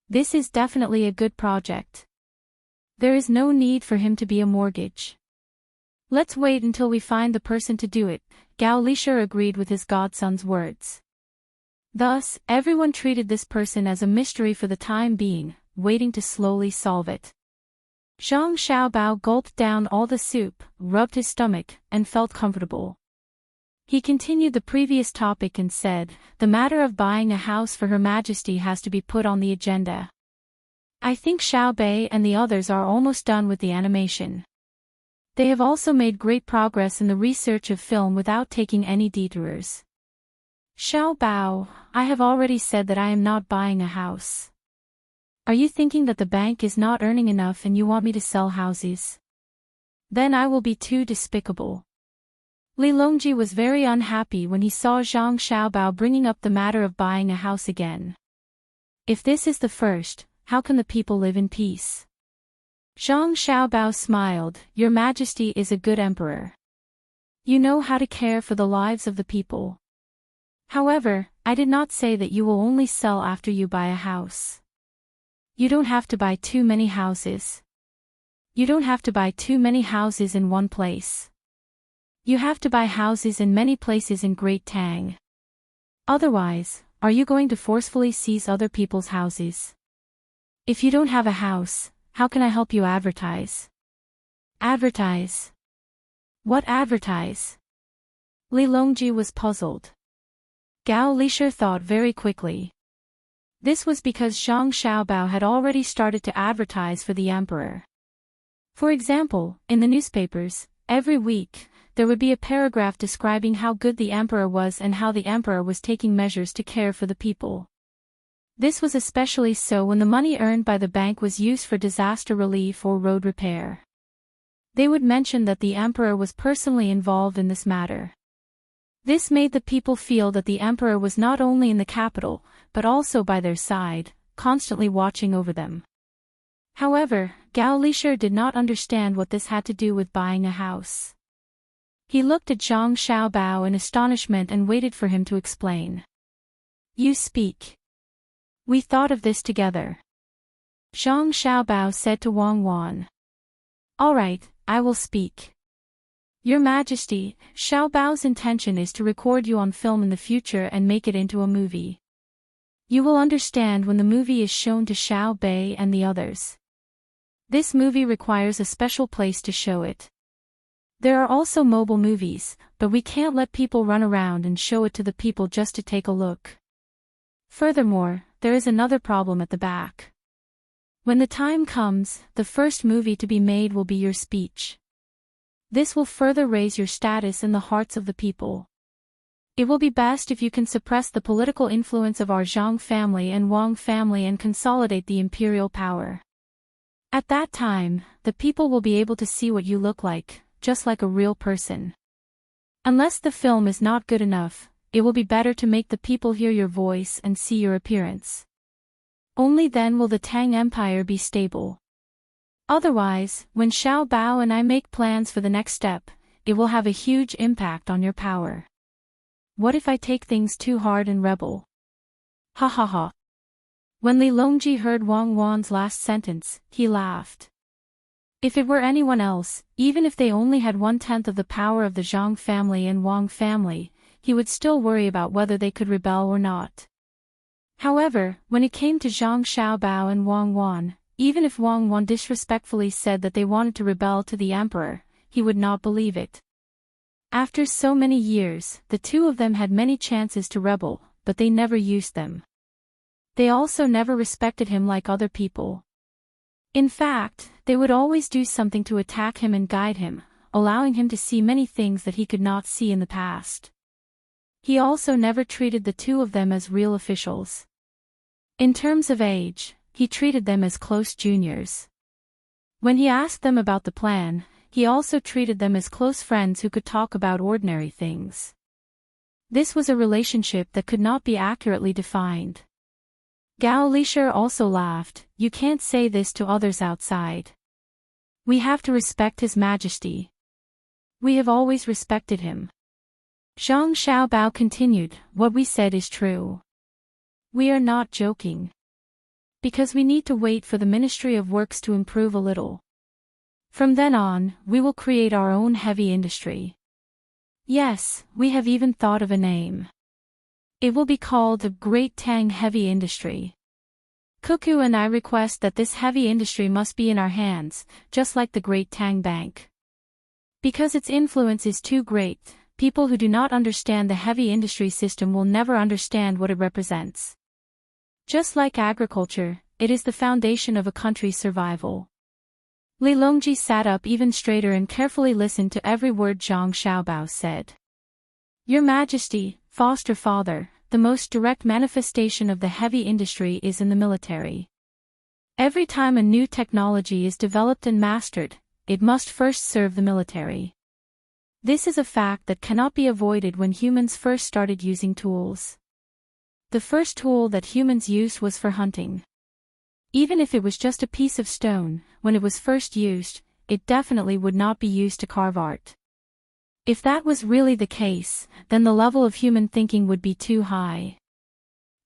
This is definitely a good project. There is no need for him to be a mortgage. Let's wait until we find the person to do it." Gao Lisher agreed with his godson's words. Thus, everyone treated this person as a mystery for the time being, waiting to slowly solve it. Zhang Xiaobao gulped down all the soup, rubbed his stomach, and felt comfortable. He continued the previous topic and said, "The matter of buying a house for Her Majesty has to be put on the agenda. I think Xiao Bei and the others are almost done with the animation. They have also made great progress in the research of film without taking any detours. Xiao Bao, I have already said that I am not buying a house. Are you thinking that the bank is not earning enough and you want me to sell houses? Then I will be too despicable." Li Longji was very unhappy when he saw Zhang Xiaobao bringing up the matter of buying a house again. If this is the first, how can the people live in peace? Zhang Xiaobao smiled, "Your Majesty is a good emperor. You know how to care for the lives of the people. However, I did not say that you will only sell after you buy a house. You don't have to buy too many houses. You don't have to buy too many houses in one place. You have to buy houses in many places in Great Tang. Otherwise, are you going to forcefully seize other people's houses? If you don't have a house, how can I help you advertise?" "Advertise? What advertise?" Li Longji was puzzled. Gao Lisher thought very quickly. This was because Zhang Xiaobao had already started to advertise for the emperor. For example, in the newspapers, every week, there would be a paragraph describing how good the emperor was and how the emperor was taking measures to care for the people. This was especially so when the money earned by the bank was used for disaster relief or road repair. They would mention that the emperor was personally involved in this matter. This made the people feel that the emperor was not only in the capital, but also by their side, constantly watching over them. However, Gao Lisher did not understand what this had to do with buying a house. He looked at Zhang Xiaobao in astonishment and waited for him to explain. "You speak. We thought of this together," Zhang Xiaobao said to Wang Wan. "All right, I will speak. Your Majesty, Xiao Bao's intention is to record you on film in the future and make it into a movie. You will understand when the movie is shown to Xiao Bei and the others. This movie requires a special place to show it. There are also mobile movies, but we can't let people run around and show it to the people just to take a look. Furthermore, there is another problem at the back. When the time comes, the first movie to be made will be your speech. This will further raise your status in the hearts of the people. It will be best if you can suppress the political influence of our Zhang family and Wang family and consolidate the imperial power. At that time, the people will be able to see what you look like, just like a real person. Unless the film is not good enough, it will be better to make the people hear your voice and see your appearance. Only then will the Tang Empire be stable. Otherwise, when Xiao Bao and I make plans for the next step, it will have a huge impact on your power. What if I take things too hard and rebel?" Ha ha ha. When Li Longji heard Wang Wan's last sentence, he laughed. If it were anyone else, even if they only had 1/10 of the power of the Zhang family and Wang family, he would still worry about whether they could rebel or not. However, when it came to Zhang Xiaobao and Wang Wan, even if Wang Wan disrespectfully said that they wanted to rebel to the emperor, he would not believe it. After so many years, the two of them had many chances to rebel, but they never used them. They also never respected him like other people. In fact, they would always do something to attack him and guide him, allowing him to see many things that he could not see in the past. He also never treated the two of them as real officials. In terms of age, he treated them as close juniors. When he asked them about the plan, he also treated them as close friends who could talk about ordinary things. This was a relationship that could not be accurately defined. Gao Lisher also laughed, "You can't say this to others outside. We have to respect His Majesty. We have always respected him." Zhang Xiaobao continued, "What we said is true. We are not joking. Because we need to wait for the Ministry of Works to improve a little. From then on, we will create our own heavy industry. Yes, we have even thought of a name. It will be called the Great Tang Heavy Industry. Cuckoo and I request that this heavy industry must be in our hands, just like the Great Tang Bank. Because its influence is too great, people who do not understand the heavy industry system will never understand what it represents. Just like agriculture, it is the foundation of a country's survival. Li Longji sat up even straighter and carefully listened to every word Zhang Xiaobao said. Your Majesty, foster father, the most direct manifestation of the heavy industry is in the military. Every time a new technology is developed and mastered, it must first serve the military. This is a fact that cannot be avoided when humans first started using tools. The first tool that humans used was for hunting. Even if it was just a piece of stone, when it was first used, it definitely would not be used to carve art. If that was really the case, then the level of human thinking would be too high.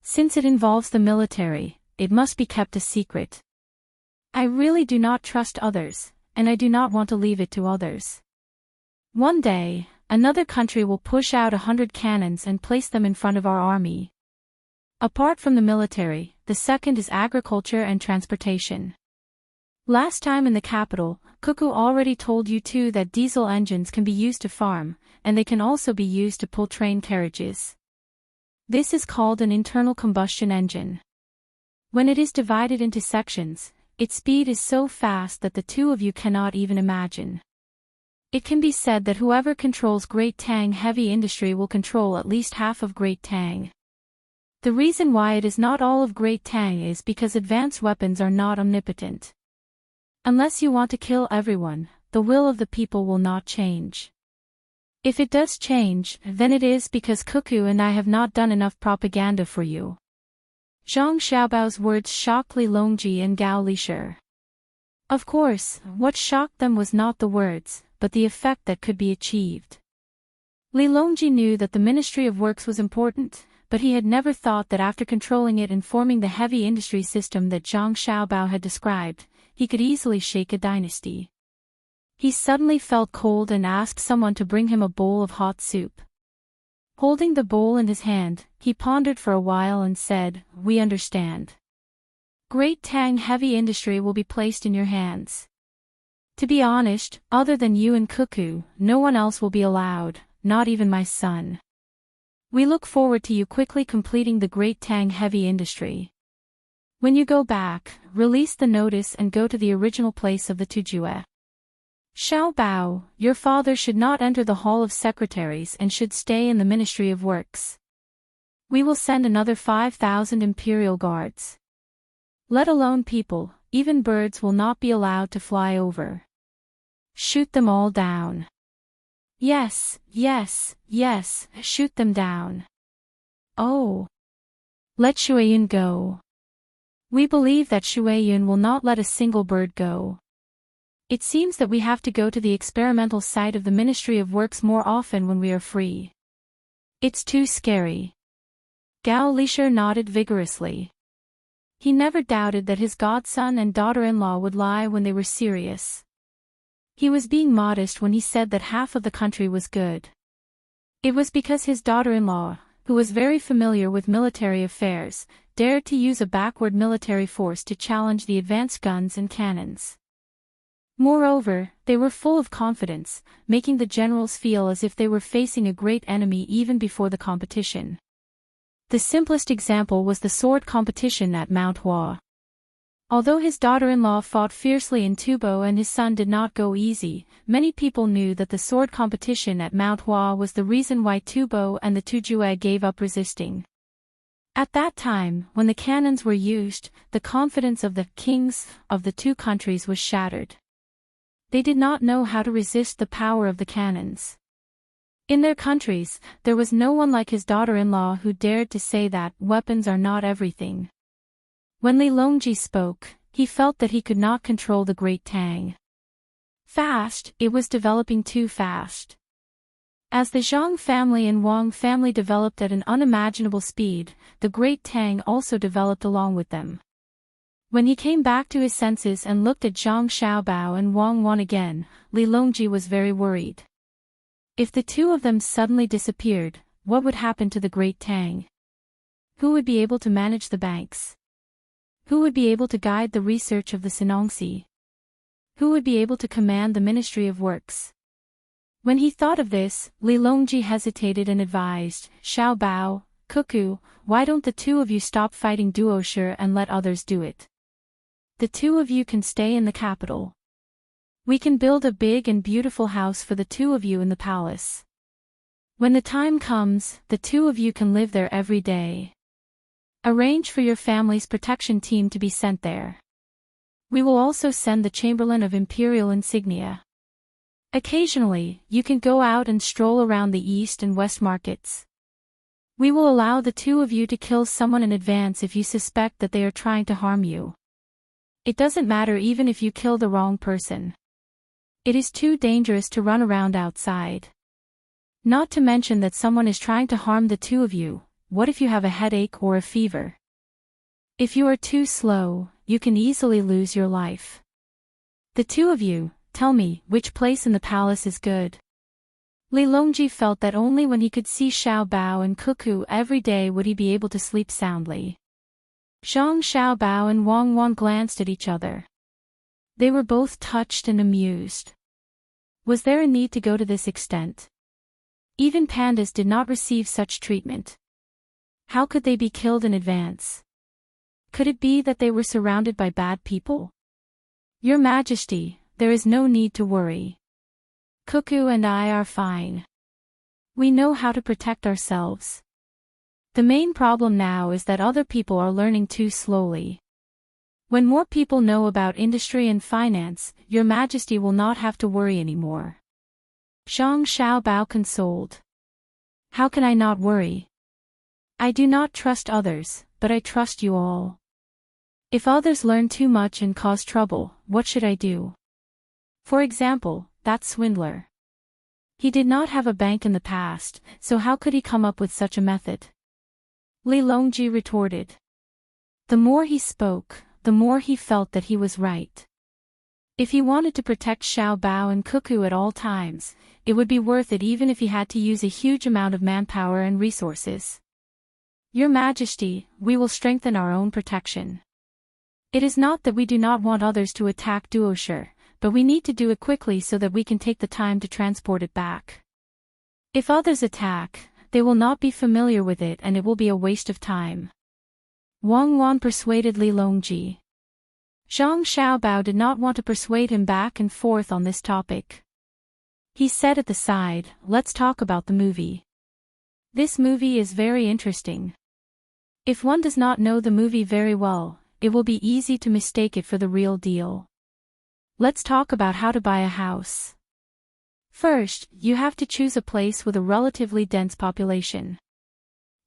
Since it involves the military, it must be kept a secret. I really do not trust others, and I do not want to leave it to others. One day, another country will push out 100 cannons and place them in front of our army. Apart from the military, the second is agriculture and transportation. Last time in the capital, Cuckoo already told you too that diesel engines can be used to farm, and they can also be used to pull train carriages. This is called an internal combustion engine. When it is divided into sections, its speed is so fast that the two of you cannot even imagine. It can be said that whoever controls Great Tang heavy industry will control at least half of Great Tang. The reason why it is not all of Great Tang is because advanced weapons are not omnipotent. Unless you want to kill everyone, the will of the people will not change. If it does change, then it is because Cuckoo and I have not done enough propaganda for you. Zhang Xiaobao's words shocked Li Longji and Gao Lishir. Of course, what shocked them was not the words, but the effect that could be achieved. Li Longji knew that the Ministry of Works was important, but he had never thought that after controlling it and forming the heavy industry system that Zhang Xiaobao had described, he could easily shake a dynasty. He suddenly felt cold and asked someone to bring him a bowl of hot soup. Holding the bowl in his hand, he pondered for a while and said, "We understand. Great Tang heavy industry will be placed in your hands. To be honest, other than you and Cuckoo, no one else will be allowed, not even my son. We look forward to you quickly completing the Great Tang heavy industry. When you go back, release the notice and go to the original place of the Tujue. Xiao Bao, your father should not enter the Hall of Secretaries and should stay in the Ministry of Works. We will send another 5,000 imperial guards. Let alone people, even birds will not be allowed to fly over. Shoot them all down. Yes, yes, yes, shoot them down. Oh. Let Shueyun go. We believe that Shueyun will not let a single bird go. It seems that we have to go to the experimental site of the Ministry of Works more often when we are free. It's too scary." Gao Lishir nodded vigorously. He never doubted that his godson and daughter-in-law would lie when they were serious. He was being modest when he said that half of the country was good. It was because his daughter-in-law, who was very familiar with military affairs, dared to use a backward military force to challenge the advanced guns and cannons. Moreover, they were full of confidence, making the generals feel as if they were facing a great enemy even before the competition. The simplest example was the sword competition at Mount Hua. Although his daughter-in-law fought fiercely in Tubo and his son did not go easy, many people knew that the sword competition at Mount Hua was the reason why Tubo and the Tujue gave up resisting. At that time, when the cannons were used, the confidence of the kings of the two countries was shattered. They did not know how to resist the power of the cannons. In their countries, there was no one like his daughter-in-law who dared to say that weapons are not everything. When Li Longji spoke, he felt that he could not control the Great Tang. Fast, it was developing too fast. As the Zhang family and Wang family developed at an unimaginable speed, the Great Tang also developed along with them. When he came back to his senses and looked at Zhang Xiaobao and Wang Wan again, Li Longji was very worried. If the two of them suddenly disappeared, what would happen to the Great Tang? Who would be able to manage the banks? Who would be able to guide the research of the Sinongsi? Who would be able to command the Ministry of Works? When he thought of this, Li Longji hesitated and advised, Xiao Bao, Cuckoo, why don't the two of you stop fighting Duoshe and let others do it? The two of you can stay in the capital. We can build a big and beautiful house for the two of you in the palace. When the time comes, the two of you can live there every day. Arrange for your family's protection team to be sent there. We will also send the Chamberlain of Imperial Insignia. Occasionally, you can go out and stroll around the East and West markets. We will allow the two of you to kill someone in advance if you suspect that they are trying to harm you. It doesn't matter even if you kill the wrong person. It is too dangerous to run around outside. Not to mention that someone is trying to harm the two of you. What if you have a headache or a fever? If you are too slow, you can easily lose your life. The two of you, tell me, which place in the palace is good? Li Longji felt that only when he could see Xiao Bao and Cuckoo every day would he be able to sleep soundly. Zhang Xiao Bao and Wang Wan glanced at each other. They were both touched and amused. Was there a need to go to this extent? Even pandas did not receive such treatment. How could they be killed in advance? Could it be that they were surrounded by bad people? Your Majesty, there is no need to worry. Cuckoo and I are fine. We know how to protect ourselves. The main problem now is that other people are learning too slowly. When more people know about industry and finance, Your Majesty will not have to worry anymore. Zhang Xiaobao consoled. How can I not worry? I do not trust others, but I trust you all. If others learn too much and cause trouble, what should I do? For example, that swindler. He did not have a bank in the past, so how could he come up with such a method? Li Longji retorted. The more he spoke, the more he felt that he was right. If he wanted to protect Xiao Bao and Cuckoo at all times, it would be worth it even if he had to use a huge amount of manpower and resources. Your Majesty, we will strengthen our own protection. It is not that we do not want others to attack Duoshe, but we need to do it quickly so that we can take the time to transport it back. If others attack, they will not be familiar with it and it will be a waste of time. Wang Wan persuaded Li Longji. Zhang Xiaobao did not want to persuade him back and forth on this topic. He said at the side, let's talk about the movie. This movie is very interesting. If one does not know the movie very well, it will be easy to mistake it for the real deal. Let's talk about how to buy a house. First, you have to choose a place with a relatively dense population.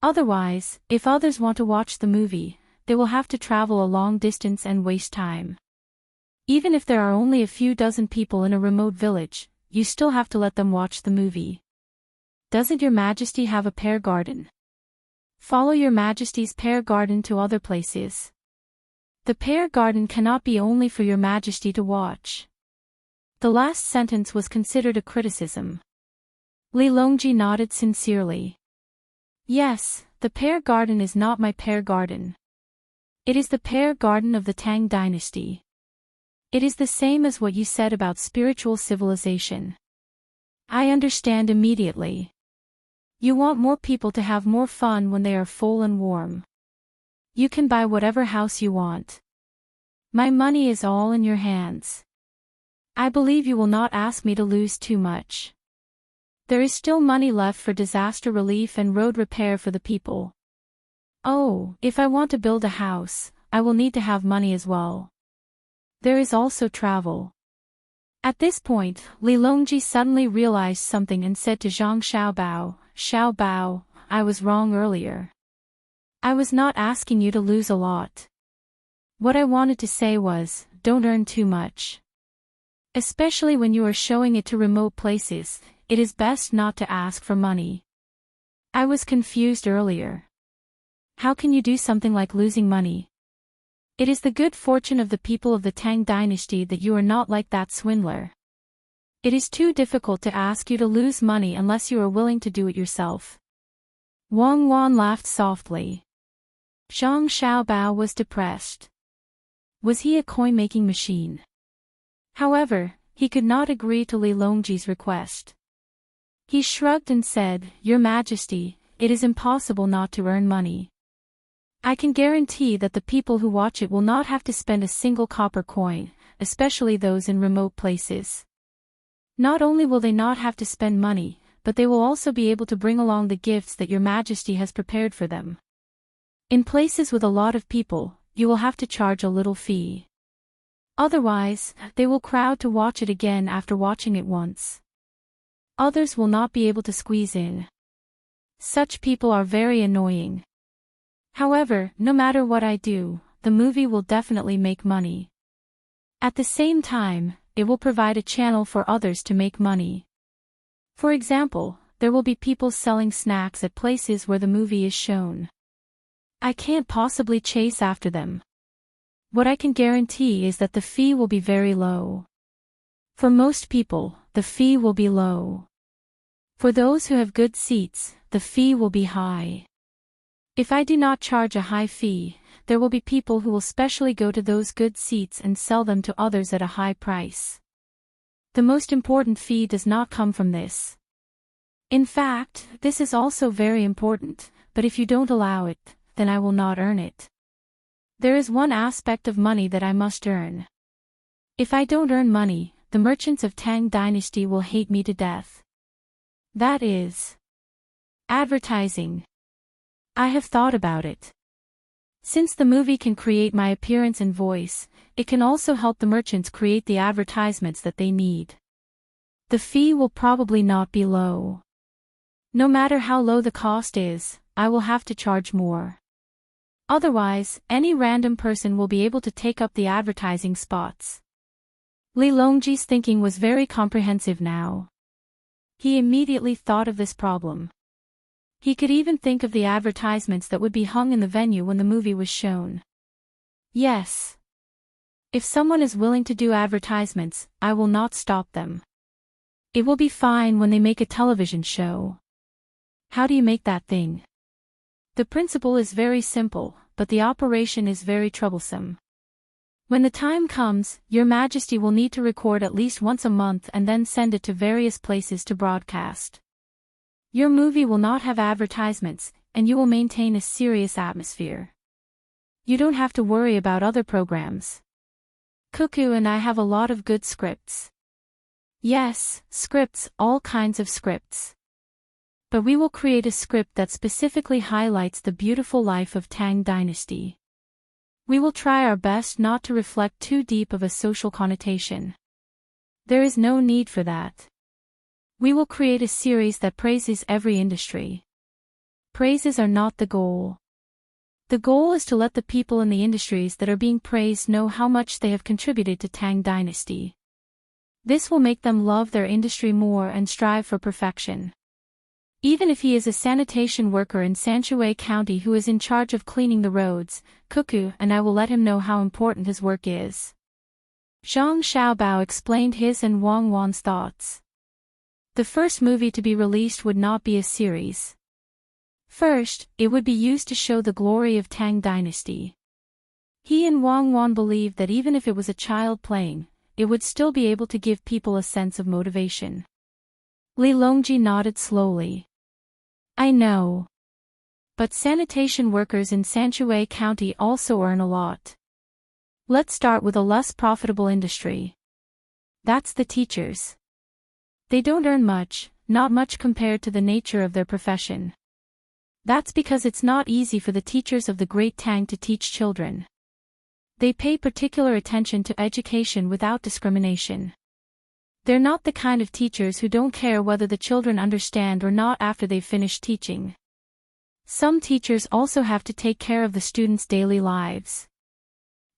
Otherwise, if others want to watch the movie, they will have to travel a long distance and waste time. Even if there are only a few dozen people in a remote village, you still have to let them watch the movie. Doesn't Your Majesty have a pear garden? Follow Your Majesty's pear garden to other places. The pear garden cannot be only for Your Majesty to watch. The last sentence was considered a criticism. Li Longji nodded sincerely. Yes, the pear garden is not my pear garden. It is the pear garden of the Tang dynasty. It is the same as what you said about spiritual civilization. I understand immediately. You want more people to have more fun when they are full and warm. You can buy whatever house you want. My money is all in your hands. I believe you will not ask me to lose too much. There is still money left for disaster relief and road repair for the people. Oh, if I want to build a house, I will need to have money as well. There is also travel. At this point, Li Longji suddenly realized something and said to Zhang Xiaobao, I was wrong earlier. I was not asking you to lose a lot. What I wanted to say was, don't earn too much. Especially when you are showing it to remote places, it is best not to ask for money. I was confused earlier. How can you do something like losing money? It is the good fortune of the people of the Tang dynasty that you are not like that swindler. It is too difficult to ask you to lose money unless you are willing to do it yourself. Wang Wan laughed softly. Zhang Xiaobao was depressed. Was he a coin-making machine? However, he could not agree to Li Longji's request. He shrugged and said, "Your Majesty, it is impossible not to earn money. I can guarantee that the people who watch it will not have to spend a single copper coin, especially those in remote places. Not only will they not have to spend money, but they will also be able to bring along the gifts that your Majesty has prepared for them. In places with a lot of people, you will have to charge a little fee. Otherwise, they will crowd to watch it again after watching it once. Others will not be able to squeeze in. Such people are very annoying. However, no matter what I do, the movie will definitely make money. At the same time, it will provide a channel for others to make money. For example, there will be people selling snacks at places where the movie is shown. I can't possibly chase after them. What I can guarantee is that the fee will be very low. For most people, the fee will be low. For those who have good seats, the fee will be high. If I do not charge a high fee, there will be people who will specially go to those good seats and sell them to others at a high price. The most important fee does not come from this. In fact, this is also very important, but if you don't allow it, then I will not earn it. There is one aspect of money that I must earn. If I don't earn money, the merchants of Tang Dynasty will hate me to death. That is advertising. I have thought about it. Since the movie can create my appearance and voice, it can also help the merchants create the advertisements that they need. The fee will probably not be low. No matter how low the cost is, I will have to charge more. Otherwise, any random person will be able to take up the advertising spots. Li Longji's thinking was very comprehensive now. He immediately thought of this problem. He could even think of the advertisements that would be hung in the venue when the movie was shown. Yes. If someone is willing to do advertisements, I will not stop them. It will be fine when they make a television show. How do you make that thing? The principle is very simple, but the operation is very troublesome. When the time comes, Your Majesty will need to record at least once a month and then send it to various places to broadcast. Your movie will not have advertisements, and you will maintain a serious atmosphere. You don't have to worry about other programs. Cuckoo and I have a lot of good scripts. Yes, scripts, all kinds of scripts. But we will create a script that specifically highlights the beautiful life of Tang Dynasty. We will try our best not to reflect too deep of a social connotation. There is no need for that. We will create a series that praises every industry. Praises are not the goal. The goal is to let the people in the industries that are being praised know how much they have contributed to Tang Dynasty. This will make them love their industry more and strive for perfection. Even if he is a sanitation worker in Sanshui County who is in charge of cleaning the roads, Cuckoo and I will let him know how important his work is. Zhang Xiaobao explained his and Wang Wan's thoughts. The first movie to be released would not be a series. First, it would be used to show the glory of Tang Dynasty. He and Wang Wan believed that even if it was a child playing, it would still be able to give people a sense of motivation. Li Longji nodded slowly. I know. But sanitation workers in Sanshui County also earn a lot. Let's start with a less profitable industry. That's the teachers. They don't earn much, not much compared to the nature of their profession. That's because it's not easy for the teachers of the Great Tang to teach children. They pay particular attention to education without discrimination. They're not the kind of teachers who don't care whether the children understand or not after they've finished teaching. Some teachers also have to take care of the students' daily lives.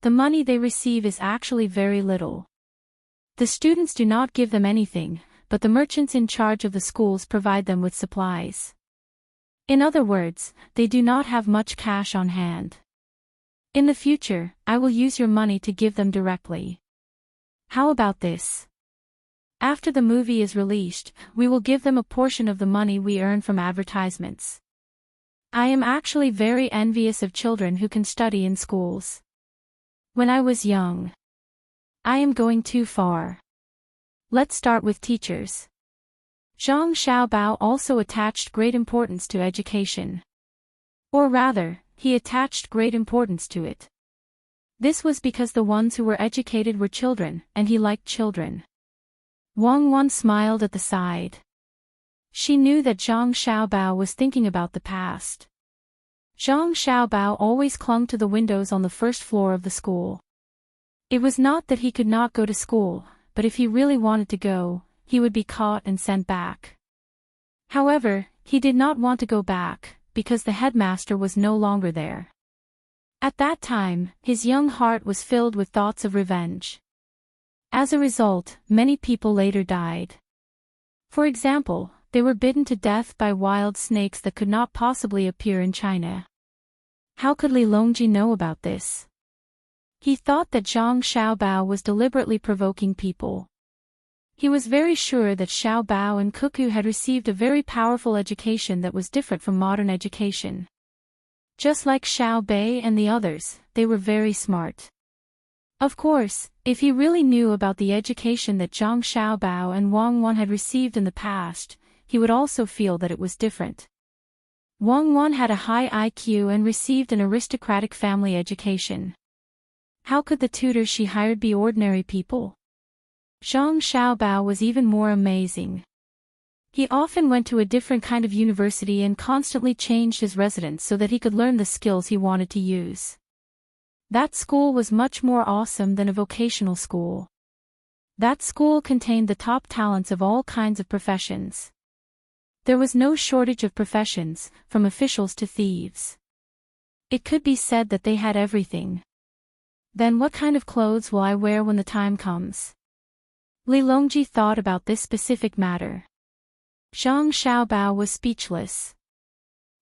The money they receive is actually very little. The students do not give them anything, but the merchants in charge of the schools provide them with supplies. In other words, they do not have much cash on hand. In the future, I will use your money to give them directly. How about this? After the movie is released, we will give them a portion of the money we earn from advertisements. I am actually very envious of children who can study in schools. When I was young. I am going too far. Let's start with teachers. Zhang Xiaobao also attached great importance to education. Or rather, he attached great importance to it. This was because the ones who were educated were children, and he liked children. Wang Wan smiled at the side. She knew that Zhang Xiaobao was thinking about the past. Zhang Xiaobao always clung to the windows on the first floor of the school. It was not that he could not go to school, but if he really wanted to go, he would be caught and sent back. However, he did not want to go back, because the headmaster was no longer there. At that time, his young heart was filled with thoughts of revenge. As a result, many people later died. For example, they were bitten to death by wild snakes that could not possibly appear in China. How could Li Longji know about this? He thought that Zhang Xiaobao was deliberately provoking people. He was very sure that Xiaobao and Cuckoo had received a very powerful education that was different from modern education. Just like Xiao Bei and the others, they were very smart. Of course, if he really knew about the education that Zhang Xiaobao and Wang Wan had received in the past, he would also feel that it was different. Wang Wan had a high IQ and received an aristocratic family education. How could the tutors she hired be ordinary people? Zhang Xiaobao was even more amazing. He often went to a different kind of university and constantly changed his residence so that he could learn the skills he wanted to use. That school was much more awesome than a vocational school. That school contained the top talents of all kinds of professions. There was no shortage of professions, from officials to thieves. It could be said that they had everything. Then what kind of clothes will I wear when the time comes? Li Longji thought about this specific matter. Zhang Xiaobao was speechless.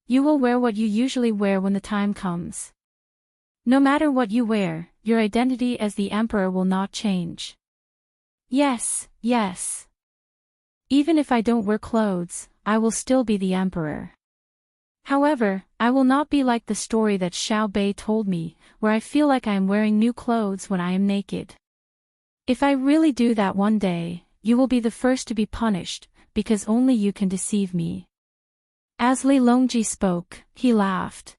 You will wear what you usually wear when the time comes. No matter what you wear, your identity as the emperor will not change. Yes, yes. Even if I don't wear clothes, I will still be the emperor. However, I will not be like the story that Xiao Bei told me, where I feel like I am wearing new clothes when I am naked. If I really do that one day, you will be the first to be punished, because only you can deceive me. As Li Longji spoke, he laughed.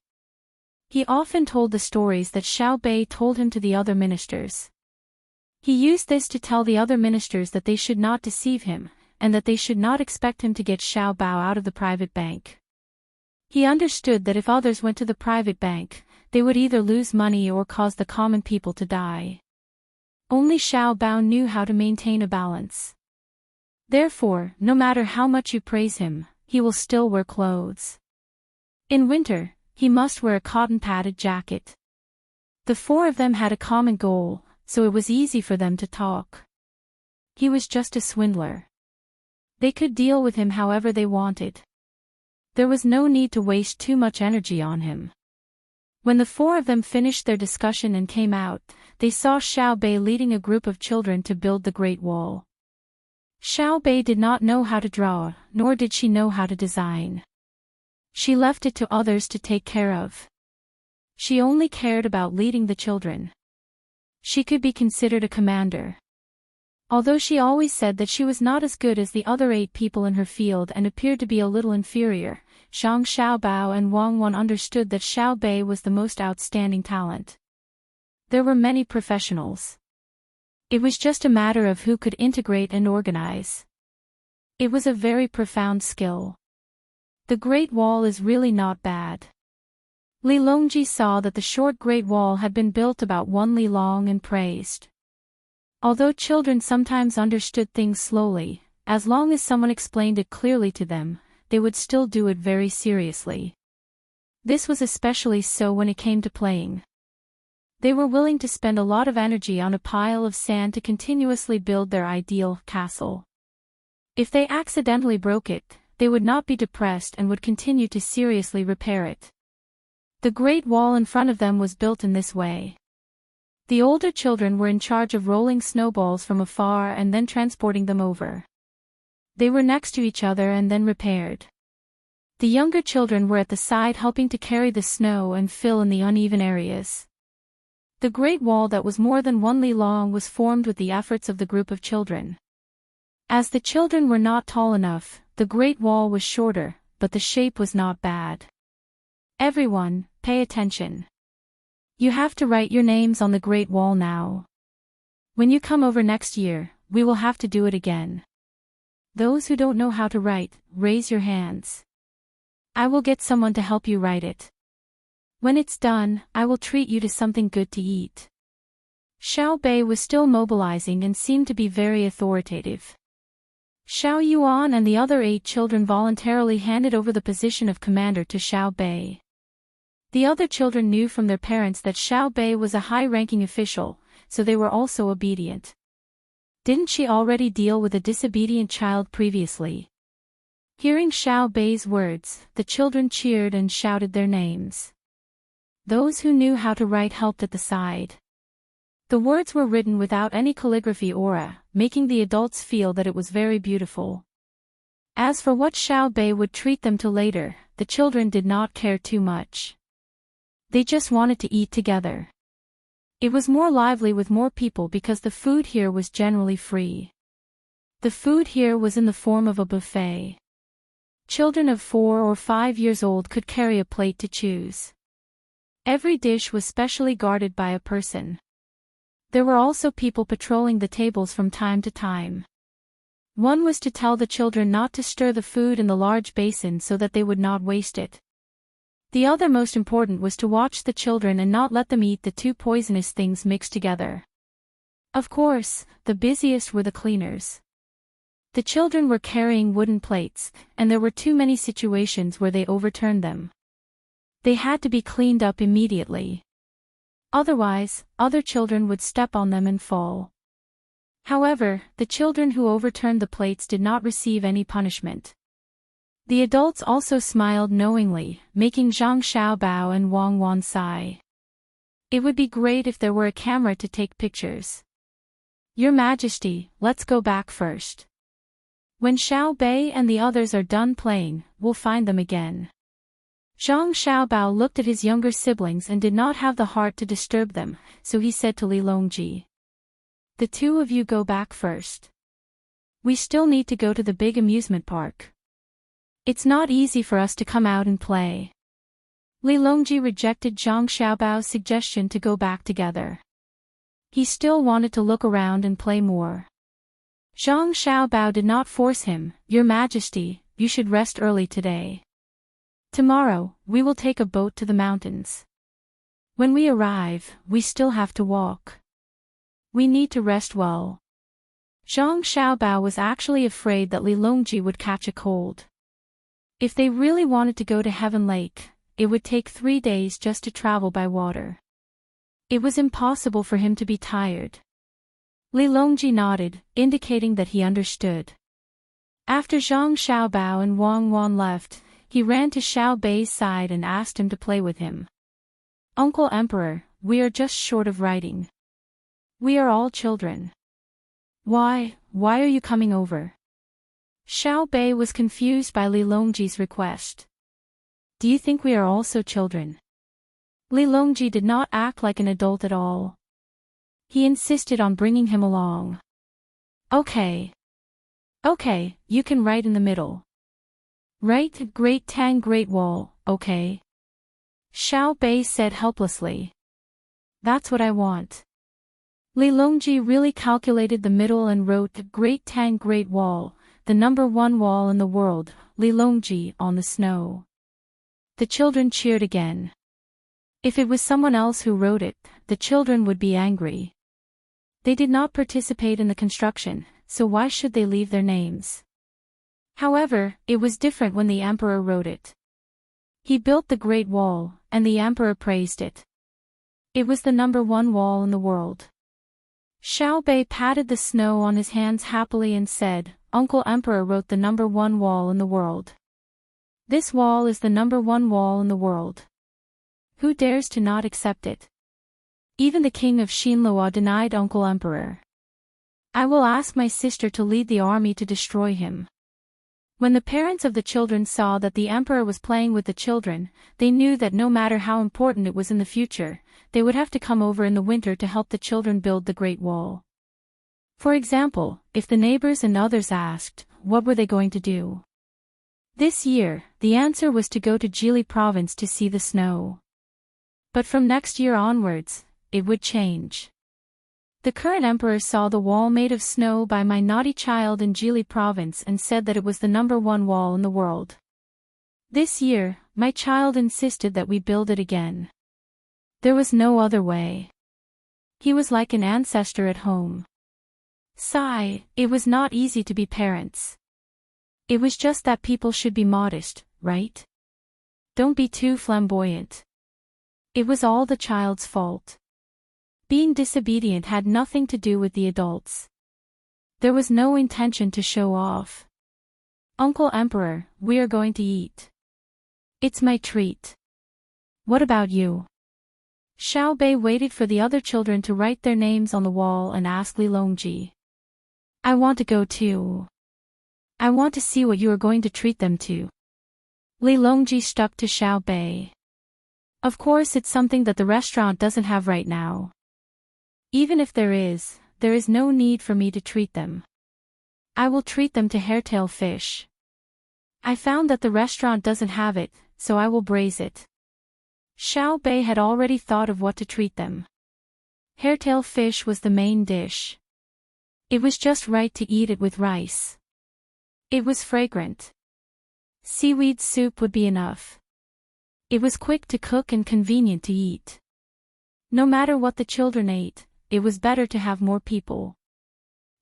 He often told the stories that Xiao Bei told him to the other ministers. He used this to tell the other ministers that they should not deceive him, and that they should not expect him to get Xiao Bao out of the private bank. He understood that if others went to the private bank, they would either lose money or cause the common people to die. Only Xiao Bao knew how to maintain a balance. Therefore, no matter how much you praise him, he will still wear clothes. In winter, he must wear a cotton-padded jacket. The four of them had a common goal, so it was easy for them to talk. He was just a swindler. They could deal with him however they wanted. There was no need to waste too much energy on him. When the four of them finished their discussion and came out, they saw Xiao Bei leading a group of children to build the Great Wall. Xiao Bei did not know how to draw, nor did she know how to design. She left it to others to take care of. She only cared about leading the children. She could be considered a commander. Although she always said that she was not as good as the other 8 people in her field and appeared to be a little inferior, Zhang Xiaobao and Wang Wan understood that Xiao Bei was the most outstanding talent. There were many professionals. It was just a matter of who could integrate and organize. It was a very profound skill. The Great Wall is really not bad. Li Longji saw that the short Great Wall had been built about 1 li long and praised. Although children sometimes understood things slowly, as long as someone explained it clearly to them, they would still do it very seriously. This was especially so when it came to playing. They were willing to spend a lot of energy on a pile of sand to continuously build their ideal castle. If they accidentally broke it, they would not be depressed and would continue to seriously repair it. The Great Wall in front of them was built in this way. The older children were in charge of rolling snowballs from afar and then transporting them over. They were next to each other and then repaired. The younger children were at the side helping to carry the snow and fill in the uneven areas. The Great Wall that was more than 1 li long was formed with the efforts of the group of children. As the children were not tall enough, the Great Wall was shorter, but the shape was not bad. Everyone, pay attention. You have to write your names on the Great Wall now. When you come over next year, we will have to do it again. Those who don't know how to write, raise your hands. I will get someone to help you write it. When it's done, I will treat you to something good to eat. Xiao Bei was still mobilizing and seemed to be very authoritative. Xiao Yuan and the other 8 children voluntarily handed over the position of commander to Xiao Bei. The other children knew from their parents that Xiao Bei was a high-ranking official, so they were also obedient. Didn't she already deal with a disobedient child previously? Hearing Xiao Bei's words, the children cheered and shouted their names. Those who knew how to write helped at the side. The words were written without any calligraphy aura, making the adults feel that it was very beautiful. As for what Xiao Bei would treat them to later, the children did not care too much. They just wanted to eat together. It was more lively with more people because the food here was generally free. The food here was in the form of a buffet. Children of 4 or 5 years old could carry a plate to choose. Every dish was specially guarded by a person. There were also people patrolling the tables from time to time. One was to tell the children not to stir the food in the large basin so that they would not waste it. The other most important was to watch the children and not let them eat the 2 poisonous things mixed together. Of course, the busiest were the cleaners. The children were carrying wooden plates, and there were too many situations where they overturned them. They had to be cleaned up immediately. Otherwise, other children would step on them and fall. However, the children who overturned the plates did not receive any punishment. The adults also smiled knowingly, making Zhang Xiaobao and Wang Wan sigh. It would be great if there were a camera to take pictures. Your Majesty, let's go back first. When Xiao Bei and the others are done playing, we'll find them again. Zhang Xiaobao looked at his younger siblings and did not have the heart to disturb them, so he said to Li Longji. The 2 of you go back first. We still need to go to the big amusement park. It's not easy for us to come out and play. Li Longji rejected Zhang Xiaobao's suggestion to go back together. He still wanted to look around and play more. Zhang Xiaobao did not force him. Your Majesty, you should rest early today. Tomorrow, we will take a boat to the mountains. When we arrive, we still have to walk. We need to rest well. Zhang Xiaobao was actually afraid that Li Longji would catch a cold. If they really wanted to go to Heaven Lake, it would take 3 days just to travel by water. It was impossible for him to be tired. Li Longji nodded, indicating that he understood. After Zhang Xiaobao and Wang Wan left, he ran to Xiao Bei's side and asked him to play with him. Uncle Emperor, we are just short of writing. We are all children. Why are you coming over? Xiao Bei was confused by Li Longji's request. Do you think we are also children? Li Longji did not act like an adult at all. He insisted on bringing him along. Okay, you can write in the middle. Write Great Tang Great Wall, okay? Xiao Bei said helplessly. That's what I want. Li Longji really calculated the middle and wrote Great Tang Great Wall, the #1 wall in the world, Li Longji on the snow. The children cheered again. If it was someone else who wrote it, the children would be angry. They did not participate in the construction, so why should they leave their names? However, it was different when the emperor wrote it. He built the Great Wall, and the emperor praised it. It was the #1 wall in the world. Xiao Bei patted the snow on his hands happily and said, Uncle Emperor wrote the #1 wall in the world. This wall is the #1 wall in the world. Who dares to not accept it? Even the king of Xinluo denied Uncle Emperor. I will ask my sister to lead the army to destroy him. When the parents of the children saw that the emperor was playing with the children, they knew that no matter how important it was in the future, they would have to come over in the winter to help the children build the Great Wall. For example, if the neighbors and others asked, what were they going to do? This year, the answer was to go to Jili province to see the snow. But from next year onwards, it would change. The current emperor saw the wall made of snow by my naughty child in Jili province and said that it was the #1 wall in the world. This year, my child insisted that we build it again. There was no other way. He was like an ancestor at home. Sigh, it was not easy to be parents. It was just that people should be modest, right? Don't be too flamboyant. It was all the child's fault. Being disobedient had nothing to do with the adults. There was no intention to show off. Uncle Emperor, we are going to eat. It's my treat. What about you? Xiao Bei waited for the other children to write their names on the wall and asked Li Longji. I want to go too. I want to see what you are going to treat them to. Li Longji stuck to Xiao Bei. Of course it's something that the restaurant doesn't have right now. Even if there is no need for me to treat them. I will treat them to hairtail fish. I found that the restaurant doesn't have it, so I will braise it. Xiao Bei had already thought of what to treat them. Hairtail fish was the main dish. It was just right to eat it with rice. It was fragrant. Seaweed soup would be enough. It was quick to cook and convenient to eat. No matter what the children ate, it was better to have more people.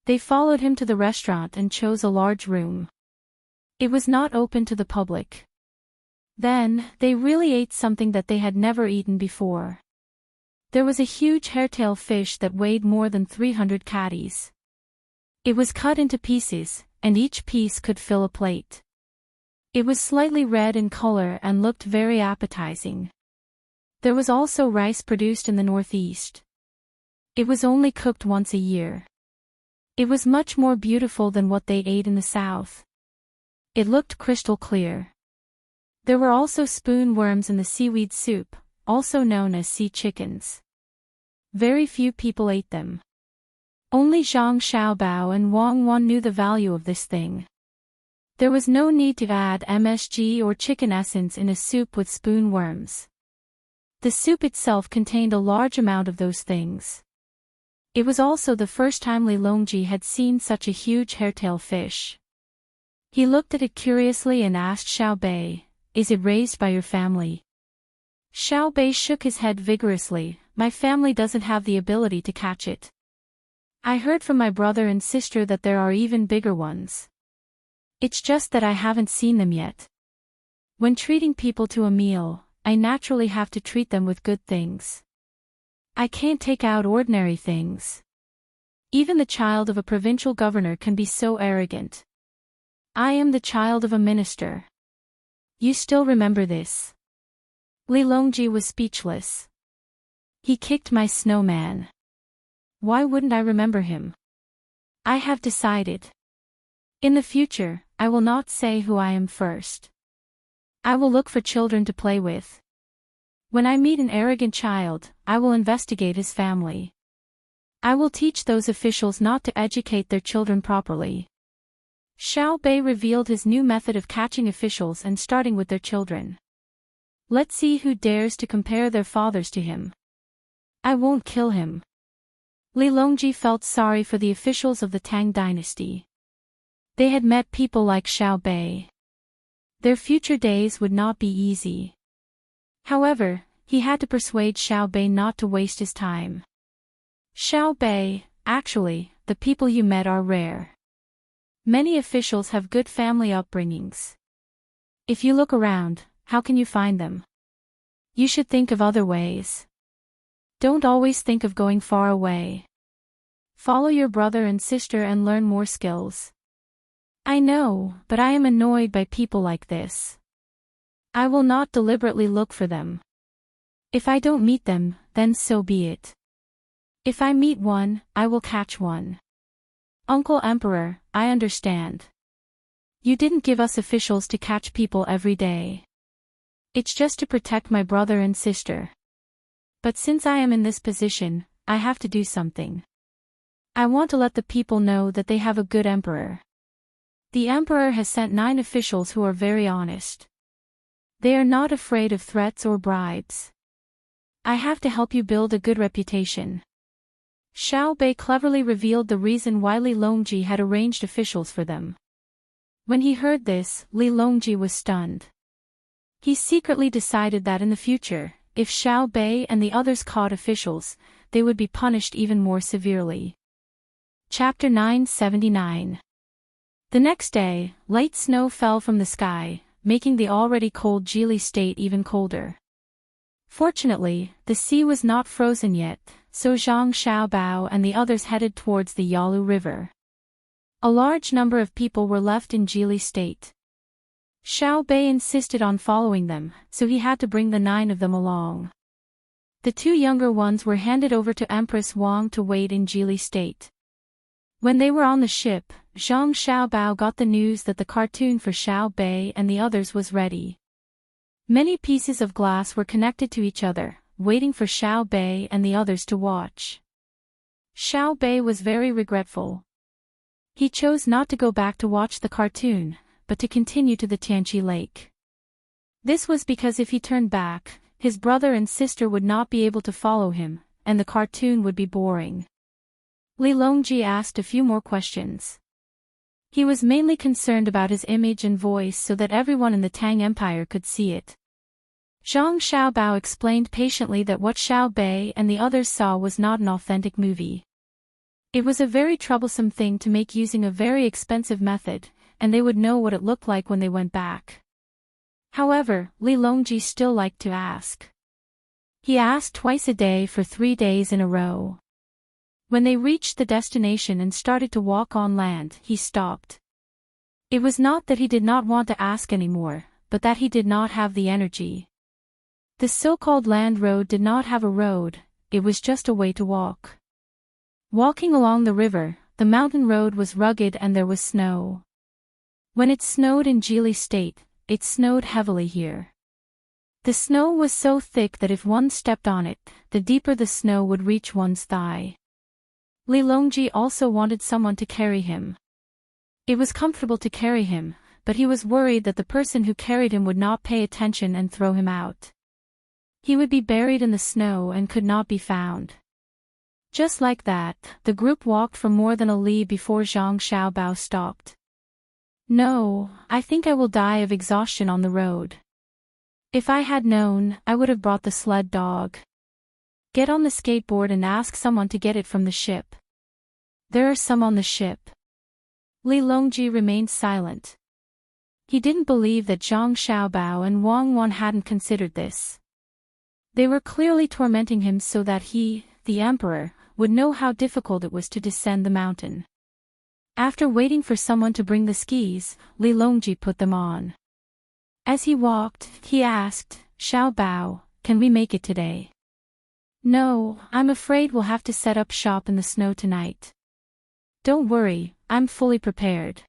They followed him to the restaurant and chose a large room. It was not open to the public. Then, they really ate something that they had never eaten before. There was a huge hairtail fish that weighed more than 300 catties. It was cut into pieces, and each piece could fill a plate. It was slightly red in color and looked very appetizing. There was also rice produced in the northeast. It was only cooked once a year. It was much more beautiful than what they ate in the south. It looked crystal clear. There were also spoon worms in the seaweed soup, also known as sea chickens. Very few people ate them. Only Zhang Xiaobao and Wang Wan knew the value of this thing. There was no need to add MSG or chicken essence in a soup with spoon worms. The soup itself contained a large amount of those things. It was also the first time Li Longji had seen such a huge hairtail fish. He looked at it curiously and asked Xiao Bei, "Is it raised by your family?" Xiao Bei shook his head vigorously. "My family doesn't have the ability to catch it. I heard from my brother and sister that there are even bigger ones. It's just that I haven't seen them yet. When treating people to a meal, I naturally have to treat them with good things. I can't take out ordinary things. Even the child of a provincial governor can be so arrogant. I am the child of a minister. You still remember this?" Li Longji was speechless. He kicked my snowman. Why wouldn't I remember him? I have decided. In the future, I will not say who I am first. I will look for children to play with. When I meet an arrogant child, I will investigate his family. I will teach those officials not to educate their children properly. Xiao Bei revealed his new method of catching officials and starting with their children. Let's see who dares to compare their fathers to him. I won't kill him. Li Longji felt sorry for the officials of the Tang dynasty. They had met people like Xiao Bei. Their future days would not be easy. However, he had to persuade Xiao Bei not to waste his time. Xiao Bei, actually, the people you met are rare. Many officials have good family upbringings. If you look around, how can you find them? You should think of other ways. Don't always think of going far away. Follow your brother and sister and learn more skills. I know, but I am annoyed by people like this. I will not deliberately look for them. If I don't meet them, then so be it. If I meet one, I will catch one. Uncle Emperor, I understand. You didn't give us officials to catch people every day. It's just to protect my brother and sister. But since I am in this position, I have to do something. I want to let the people know that they have a good emperor. The emperor has sent 9 officials who are very honest. They are not afraid of threats or bribes. I have to help you build a good reputation. Xiao Bei cleverly revealed the reason why Li Longji had arranged officials for them. When he heard this, Li Longji was stunned. He secretly decided that in the future, if Xiao Bei and the others caught officials, they would be punished even more severely. Chapter 979. The next day, light snow fell from the sky, making the already cold Jili state even colder. Fortunately, the sea was not frozen yet, so Zhang Xiaobao and the others headed towards the Yalu River. A large number of people were left in Jili state. Xiao Bei insisted on following them, so he had to bring the 9 of them along. The 2 younger ones were handed over to Empress Wang to wait in Jili state. When they were on the ship, Zhang Xiaobao got the news that the cartoon for Xiao Bei and the others was ready. Many pieces of glass were connected to each other, waiting for Xiao Bei and the others to watch. Xiao Bei was very regretful. He chose not to go back to watch the cartoon, but to continue to the Tianqi Lake. This was because if he turned back, his brother and sister would not be able to follow him, and the cartoon would be boring. Li Longji asked a few more questions. He was mainly concerned about his image and voice so that everyone in the Tang Empire could see it. Zhang Xiaobao explained patiently that what Xiao Bei and the others saw was not an authentic movie. It was a very troublesome thing to make using a very expensive method, and they would know what it looked like when they went back. However, Li Longji still liked to ask. He asked twice a day for 3 days in a row. When they reached the destination and started to walk on land, he stopped. It was not that he did not want to ask anymore, but that he did not have the energy. The so-called land road did not have a road, it was just a way to walk. Walking along the river, the mountain road was rugged and there was snow. When it snowed in Jili state, it snowed heavily here. The snow was so thick that if one stepped on it, the deeper the snow would reach one's thigh. Li Longji also wanted someone to carry him. It was comfortable to carry him, but he was worried that the person who carried him would not pay attention and throw him out. He would be buried in the snow and could not be found. Just like that, the group walked for more than a li before Zhang Xiaobao stopped. No, I think I will die of exhaustion on the road. If I had known, I would have brought the sled dog. Get on the skateboard and ask someone to get it from the ship. There are some on the ship. Li Longji remained silent. He didn't believe that Zhang Xiaobao and Wang Wan hadn't considered this. They were clearly tormenting him so that he, the emperor, would know how difficult it was to descend the mountain. After waiting for someone to bring the skis, Li Longji put them on. As he walked, he asked, Xiao Bao, can we make it today? No, I'm afraid we'll have to set up shop in the snow tonight. Don't worry, I'm fully prepared.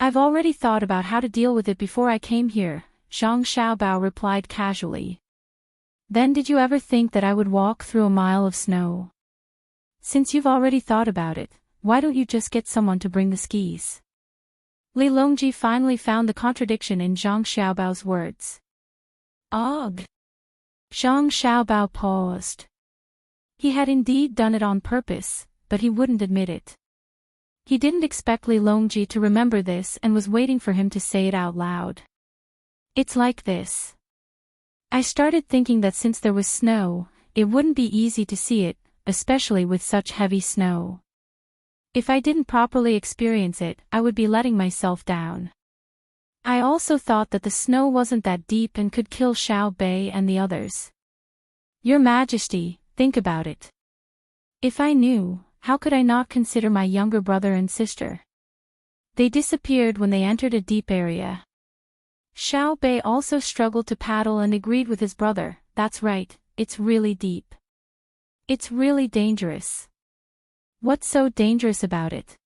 I've already thought about how to deal with it before I came here, Zhang Xiaobao replied casually. Then did you ever think that I would walk through a mile of snow? Since you've already thought about it, why don't you just get someone to bring the skis? Li Longji finally found the contradiction in Zhang Xiaobao's words. Ugh! Zhang Xiaobao paused. He had indeed done it on purpose, but he wouldn't admit it. He didn't expect Li Longji to remember this and was waiting for him to say it out loud. It's like this. I started thinking that since there was snow, it wouldn't be easy to see it, especially with such heavy snow. If I didn't properly experience it, I would be letting myself down. I also thought that the snow wasn't that deep and could kill Xiao Bei and the others. Your Majesty, think about it. If I knew, how could I not consider my younger brother and sister? They disappeared when they entered a deep area. Xiao Bei also struggled to paddle and agreed with his brother, that's right, it's really deep. It's really dangerous. What's so dangerous about it?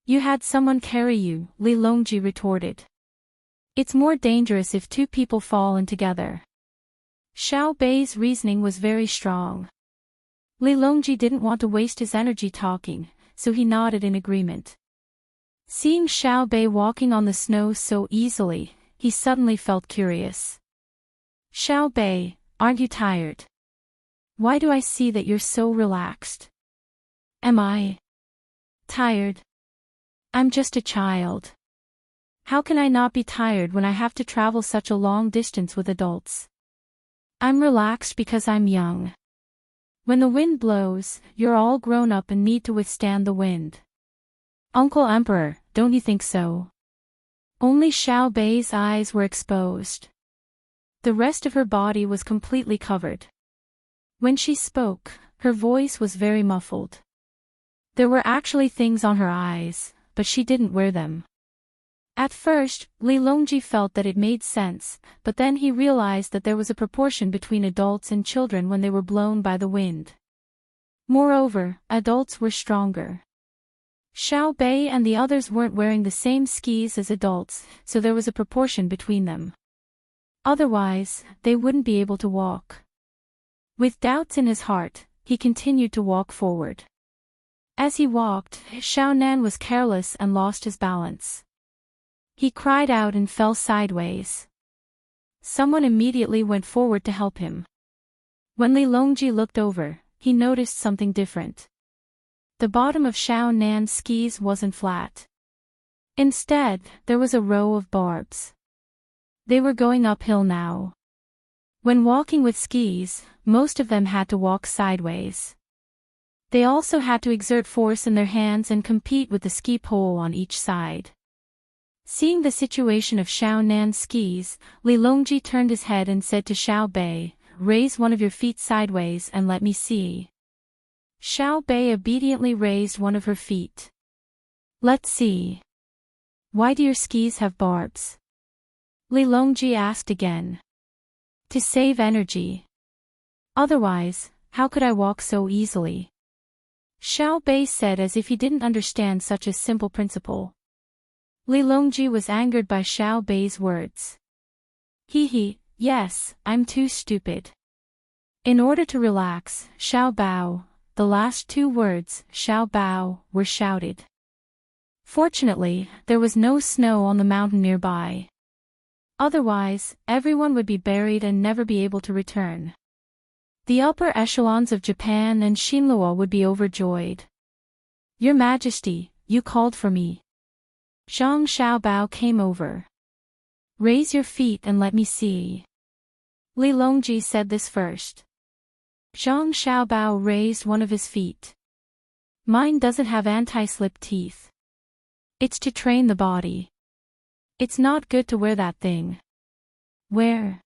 You had someone carry you, Li Longji retorted. It's more dangerous if two people fall in together. Xiao Bei's reasoning was very strong. Li Longji didn't want to waste his energy talking, so he nodded in agreement. Seeing Xiao Bei walking on the snow so easily, he suddenly felt curious. Xiao Bei, aren't you tired? Why do I see that you're so relaxed? Am I tired? I'm just a child. How can I not be tired when I have to travel such a long distance with adults? I'm relaxed because I'm young. When the wind blows, you're all grown up and need to withstand the wind. Uncle Emperor, don't you think so? Only Xiao Bei's eyes were exposed. The rest of her body was completely covered. When she spoke, her voice was very muffled. There were actually things on her eyes, but she didn't wear them. At first, Li Longji felt that it made sense, but then he realized that there was a proportion between adults and children when they were blown by the wind. Moreover, adults were stronger. Xiao Bei and the others weren't wearing the same skis as adults, so there was a proportion between them. Otherwise, they wouldn't be able to walk. With doubts in his heart, he continued to walk forward. As he walked, Xiao Nan was careless and lost his balance. He cried out and fell sideways. Someone immediately went forward to help him. When Li Longji looked over, he noticed something different. The bottom of Xiao Nan's skis wasn't flat. Instead, there was a row of barbs. They were going uphill now. When walking with skis, most of them had to walk sideways. They also had to exert force in their hands and compete with the ski pole on each side. Seeing the situation of Xiao Nan's skis, Li Longji turned his head and said to Xiao Bei, "Raise one of your feet sideways and let me see." Xiao Bei obediently raised one of her feet. "Let's see. Why do your skis have barbs?" Li Longji asked again. "To save energy. Otherwise, how could I walk so easily?" Xiao Bei said as if he didn't understand such a simple principle. Li Longji was angered by Xiao Bei's words. Yes, I'm too stupid. In order to relax, Xiao Bao, the last two words, Xiao Bao, were shouted. Fortunately, there was no snow on the mountain nearby. Otherwise, everyone would be buried and never be able to return. The upper echelons of Japan and Xinluo would be overjoyed. "Your Majesty, you called for me." Zhang Xiaobao came over. "Raise your feet and let me see." Li Longji said this first. Zhang Xiaobao raised one of his feet. "Mine doesn't have anti-slip teeth. It's to train the body. It's not good to wear that thing." "Wear?"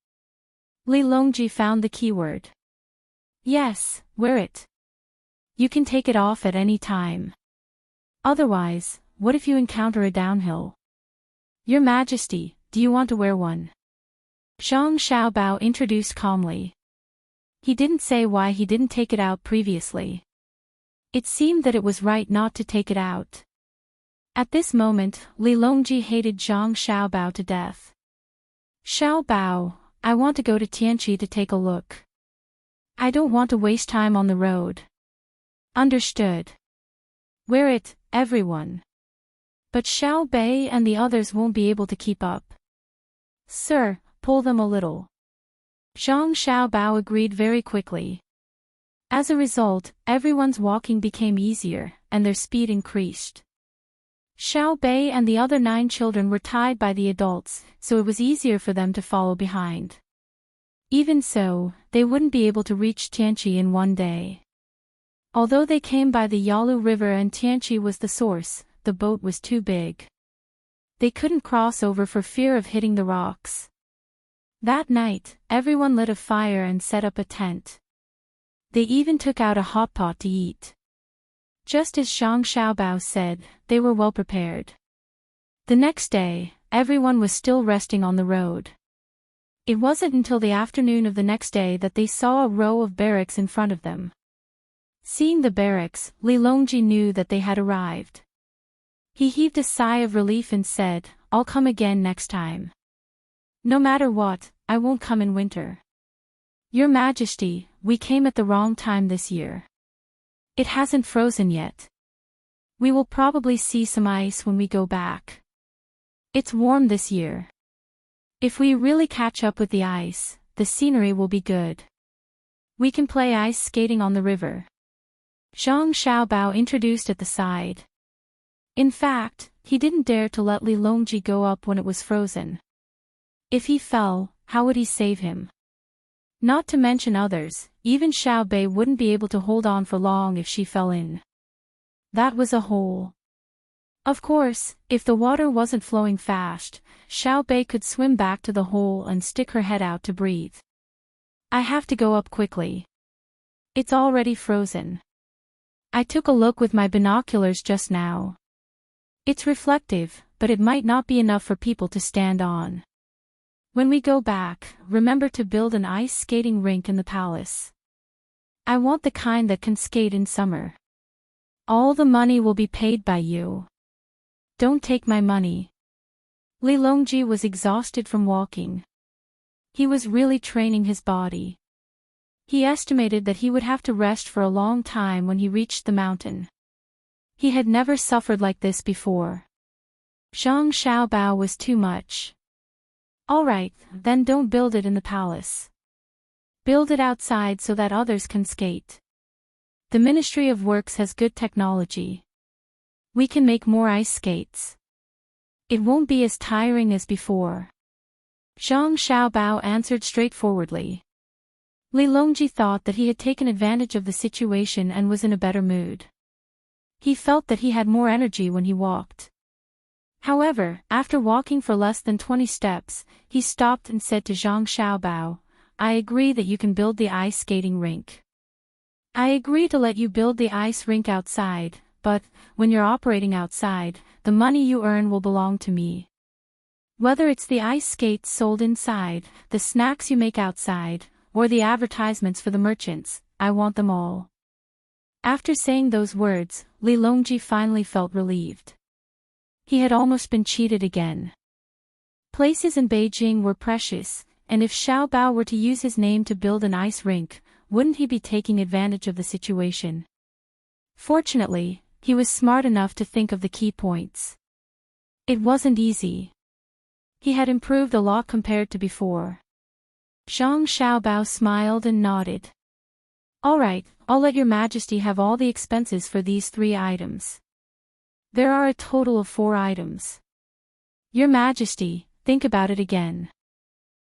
Li Longji found the keyword. "Yes, wear it. You can take it off at any time. Otherwise, what if you encounter a downhill?" "Your Majesty, do you want to wear one?" Zhang Xiaobao introduced calmly. He didn't say why he didn't take it out previously. It seemed that it was right not to take it out. At this moment, Li Longji hated Zhang Xiaobao to death. "Xiaobao, I want to go to Tianqi to take a look. I don't want to waste time on the road." "Understood. Wear it, everyone. But Xiao Bei and the others won't be able to keep up." "Sir, pull them a little." Zhang Xiaobao agreed very quickly. As a result, everyone's walking became easier, and their speed increased. Xiao Bei and the other 9 children were tied by the adults, so it was easier for them to follow behind. Even so, they wouldn't be able to reach Tianqi in one day. Although they came by the Yalu River and Tianqi was the source, the boat was too big. They couldn't cross over for fear of hitting the rocks. That night, everyone lit a fire and set up a tent. They even took out a hot pot to eat. Just as Zhang Xiaobao said, they were well prepared. The next day, everyone was still resting on the road. It wasn't until the afternoon of the next day that they saw a row of barracks in front of them. Seeing the barracks, Li Longji knew that they had arrived. He heaved a sigh of relief and said, "I'll come again next time. No matter what, I won't come in winter. Your Majesty, we came at the wrong time this year. It hasn't frozen yet. We will probably see some ice when we go back. It's warm this year. If we really catch up with the ice, the scenery will be good. We can play ice skating on the river." Zhang Xiaobao introduced at the side. In fact, he didn't dare to let Li Longji go up when it was frozen. If he fell, how would he save him? Not to mention others, even Xiao Bei wouldn't be able to hold on for long if she fell in. That was a hole. Of course, if the water wasn't flowing fast, Xiao Bei could swim back to the hole and stick her head out to breathe. I have to go up quickly. It's already frozen. I took a look with my binoculars just now. It's reflective, but it might not be enough for people to stand on. When we go back, remember to build an ice skating rink in the palace. I want the kind that can skate in summer. All the money will be paid by you. Don't take my money. Li Longji was exhausted from walking. He was really training his body. He estimated that he would have to rest for a long time when he reached the mountain. He had never suffered like this before. Zhang Xiaobao was too much. All right, then don't build it in the palace. Build it outside so that others can skate. The Ministry of Works has good technology. We can make more ice skates. It won't be as tiring as before. Zhang Xiaobao answered straightforwardly. Li Longji thought that he had taken advantage of the situation and was in a better mood. He felt that he had more energy when he walked. However, after walking for less than 20 steps, he stopped and said to Zhang Xiaobao, "I agree that you can build the ice skating rink. I agree to let you build the ice rink outside, but, when you're operating outside, the money you earn will belong to me. Whether it's the ice skates sold inside, the snacks you make outside, or the advertisements for the merchants, I want them all." After saying those words, Li Longji finally felt relieved. He had almost been cheated again. Places in Beijing were precious, and if Xiao Bao were to use his name to build an ice rink, wouldn't he be taking advantage of the situation? Fortunately, he was smart enough to think of the key points. It wasn't easy. He had improved a lot compared to before. Zhang Xiaobao smiled and nodded. "All right, I'll let your Majesty have all the expenses for these 3 items. There are a total of 4 items. Your Majesty, think about it again.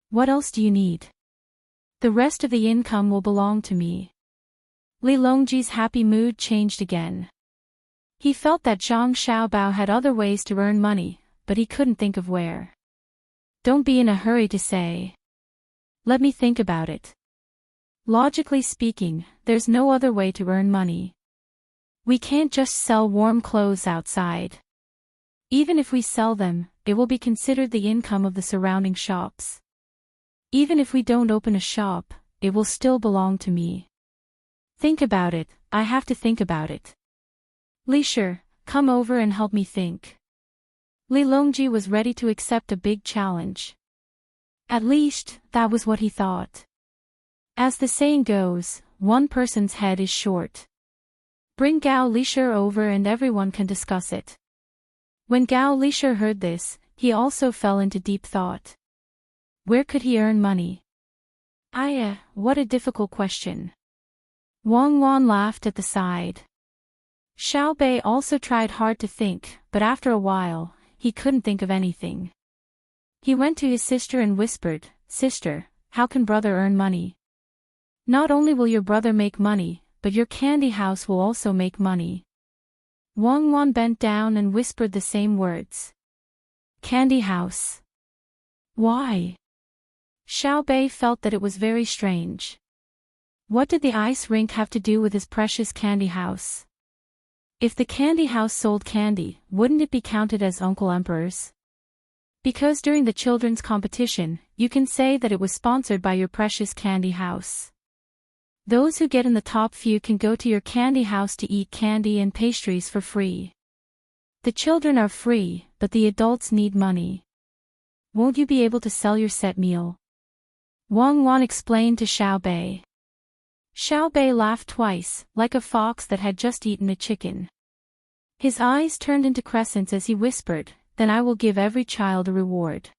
What else do you need? The rest of the income will belong to me." Li Longji's happy mood changed again. He felt that Zhang Xiaobao had other ways to earn money, but he couldn't think of where. "Don't be in a hurry to say. Let me think about it. Logically speaking, there's no other way to earn money. We can't just sell warm clothes outside. Even if we sell them, it will be considered the income of the surrounding shops. Even if we don't open a shop, it will still belong to me. Think about it, I have to think about it. Li Shi, come over and help me think." Li Longji was ready to accept a big challenge. At least, that was what he thought. As the saying goes, one person's head is short. Bring Gao Li Shi over and everyone can discuss it. When Gao Li Shi heard this, he also fell into deep thought. Where could he earn money? What a difficult question. Wang Wan laughed at the side. Xiao Bei also tried hard to think, but after a while, he couldn't think of anything. He went to his sister and whispered, "Sister, how can brother earn money? Not only will your brother make money, but your candy house will also make money." Wang Wan bent down and whispered the same words. Candy house. Why? Xiao Bei felt that it was very strange. What did the ice rink have to do with his precious candy house? If the candy house sold candy, wouldn't it be counted as Uncle Emperor's? Because during the children's competition, you can say that it was sponsored by your precious candy house. Those who get in the top few can go to your candy house to eat candy and pastries for free. The children are free, but the adults need money. Won't you be able to sell your set meal? Wang Wan explained to Xiao Bei. Xiao Bei laughed twice, like a fox that had just eaten a chicken. His eyes turned into crescents as he whispered, "Then I will give every child a reward.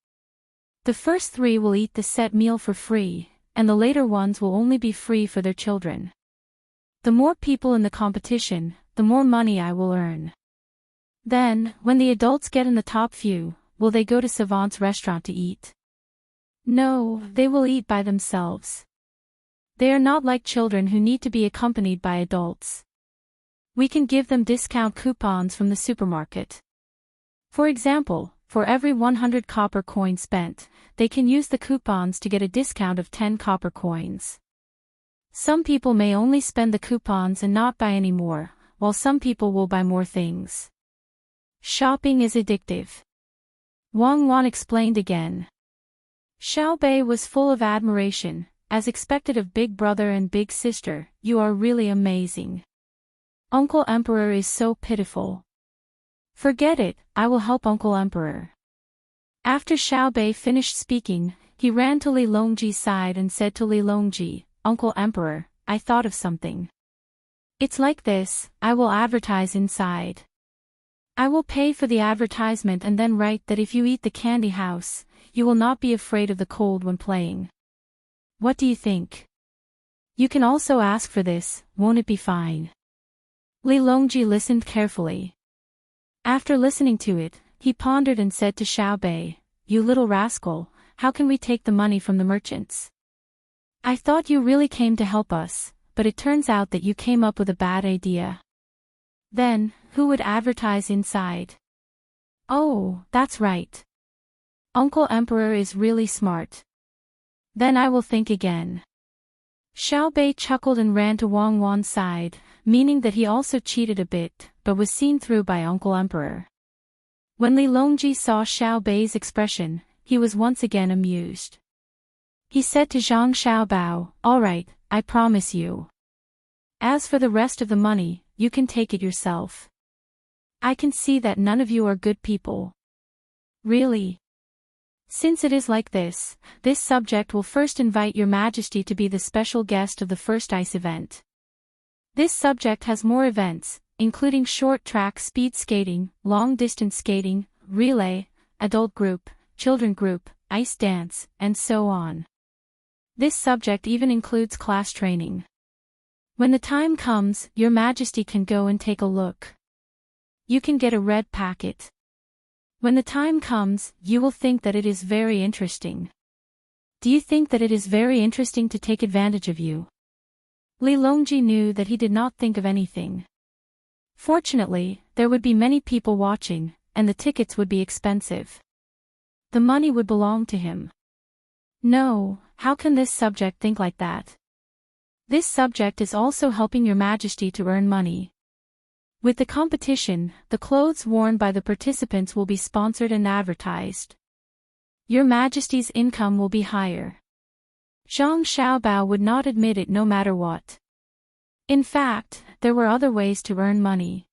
The first 3 will eat the set meal for free, and the later ones will only be free for their children. The more people in the competition, the more money I will earn. Then, when the adults get in the top few, will they go to Savant's restaurant to eat? No, they will eat by themselves. They are not like children who need to be accompanied by adults. We can give them discount coupons from the supermarket. For example, for every 100 copper coins spent, they can use the coupons to get a discount of 10 copper coins. Some people may only spend the coupons and not buy any more, while some people will buy more things. Shopping is addictive." Wang Wan explained again. Xiao Bei was full of admiration. "As expected of Big Brother and Big Sister, you are really amazing. Uncle Emperor is so pitiful." "Forget it, I will help Uncle Emperor." After Xiao Bei finished speaking, he ran to Li Longji's side and said to Li Longji, "Uncle Emperor, I thought of something. It's like this, I will advertise inside. I will pay for the advertisement and then write that if you eat the candy house, you will not be afraid of the cold when playing. What do you think? You can also ask for this, won't it be fine?" Li Longji listened carefully. After listening to it, he pondered and said to Xiao Bei, "You little rascal, how can we take the money from the merchants? I thought you really came to help us, but it turns out that you came up with a bad idea. Then, who would advertise inside? Oh, that's right. Uncle Emperor is really smart. Then I will think again." Xiao Bei chuckled and ran to Wang Wan's side, meaning that he also cheated a bit, but was seen through by Uncle Emperor. When Li Longji saw Xiao Bei's expression, he was once again amused. He said to Zhang Xiaobao, "All right, I promise you. As for the rest of the money, you can take it yourself. I can see that none of you are good people. Really? Since it is like this subject will first invite your Majesty to be the special guest of the first ice event. This subject has more events, including short track speed skating, long distance skating, relay, adult group, children group, ice dance, and so on. This subject even includes class training. When the time comes, your Majesty can go and take a look. You can get a red packet. When the time comes, you will think that it is very interesting. Do you think that it is very interesting to take advantage of you?" Li Longji knew that he did not think of anything. Fortunately, there would be many people watching, and the tickets would be expensive. The money would belong to him. No, how can this subject think like that? This subject is also helping your Majesty to earn money. With the competition, the clothes worn by the participants will be sponsored and advertised. Your Majesty's income will be higher. Zhang Xiaobao would not admit it no matter what. In fact, there were other ways to earn money.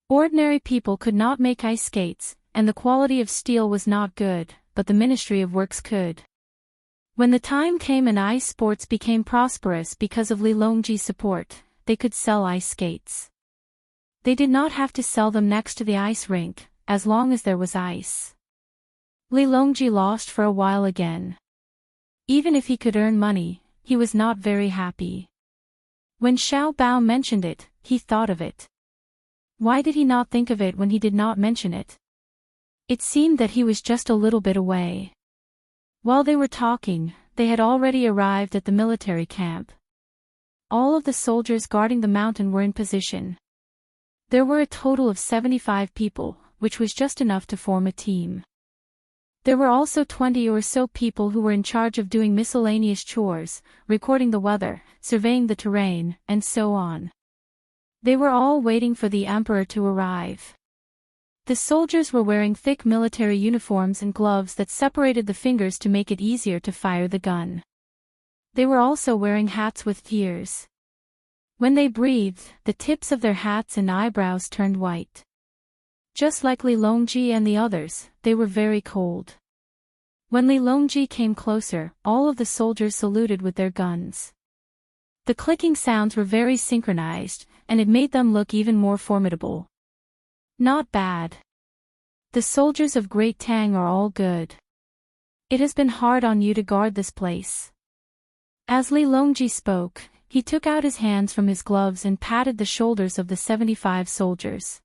Ordinary people could not make ice skates, and the quality of steel was not good, but the Ministry of Works could. When the time came and ice sports became prosperous because of Li Longji's support, they could sell ice skates. They did not have to sell them next to the ice rink, as long as there was ice. Li Longji lost for a while again. Even if he could earn money, he was not very happy. When Xiao Bao mentioned it, he thought of it. Why did he not think of it when he did not mention it? It seemed that he was just a little bit away. While they were talking, they had already arrived at the military camp. All of the soldiers guarding the mountain were in position. There were a total of 75 people, which was just enough to form a team. There were also 20 or so people who were in charge of doing miscellaneous chores, recording the weather, surveying the terrain, and so on. They were all waiting for the emperor to arrive. The soldiers were wearing thick military uniforms and gloves that separated the fingers to make it easier to fire the gun. They were also wearing hats with ears. When they breathed, the tips of their hats and eyebrows turned white. Just like Li Longji and the others, they were very cold. When Li Longji came closer, all of the soldiers saluted with their guns. The clicking sounds were very synchronized, and it made them look even more formidable. Not bad. The soldiers of Great Tang are all good. It has been hard on you to guard this place. As Li Longji spoke, he took out his hands from his gloves and patted the shoulders of the 75 soldiers.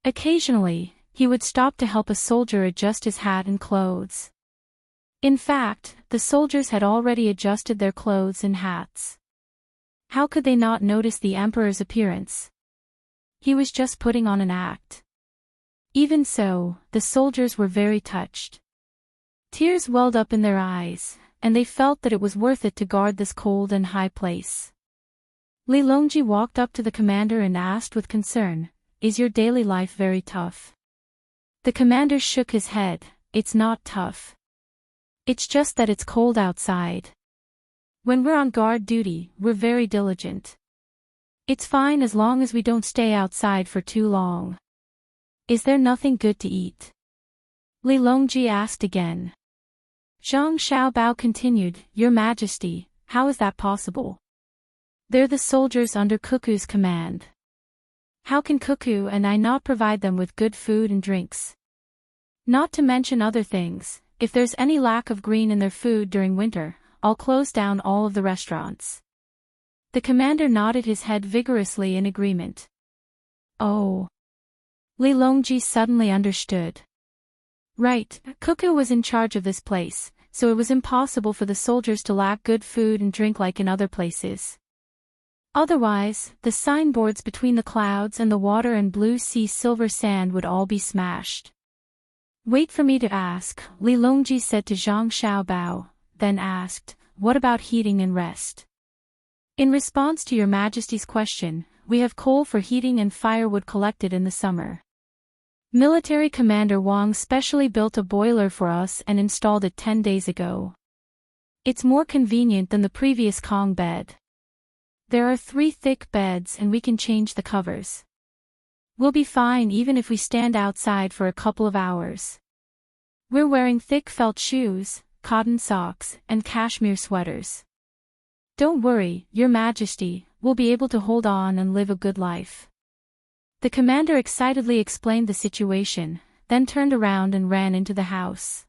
Occasionally, he would stop to help a soldier adjust his hat and clothes. In fact, the soldiers had already adjusted their clothes and hats. How could they not notice the emperor's appearance? He was just putting on an act. Even so, the soldiers were very touched. Tears welled up in their eyes, and they felt that it was worth it to guard this cold and high place. Li Longji walked up to the commander and asked with concern, "Is your daily life very tough?" The commander shook his head. "It's not tough. It's just that it's cold outside. When we're on guard duty, we're very diligent. It's fine as long as we don't stay outside for too long." "Is there nothing good to eat?" Li Longji asked again. Zhang Xiaobao continued, "Your Majesty, how is that possible? They're the soldiers under Cuckoo's command. How can Cuckoo and I not provide them with good food and drinks? Not to mention other things, if there's any lack of green in their food during winter, I'll close down all of the restaurants." The commander nodded his head vigorously in agreement. Oh. Li Longji suddenly understood. Right, Cuckoo was in charge of this place, so it was impossible for the soldiers to lack good food and drink like in other places. Otherwise, the signboards between the clouds and the water and blue sea silver sand would all be smashed. "Wait for me to ask," Li Longji said to Zhang Xiaobao, then asked, "What about heating and rest?" "In response to your Majesty's question, we have coal for heating and firewood collected in the summer. Military Commander Wang specially built a boiler for us and installed it 10 days ago. It's more convenient than the previous Kong bed. There are 3 thick beds and we can change the covers. We'll be fine even if we stand outside for a couple of hours. We're wearing thick felt shoes, cotton socks, and cashmere sweaters. Don't worry, Your Majesty, we'll be able to hold on and live a good life." The commander excitedly explained the situation, then turned around and ran into the house.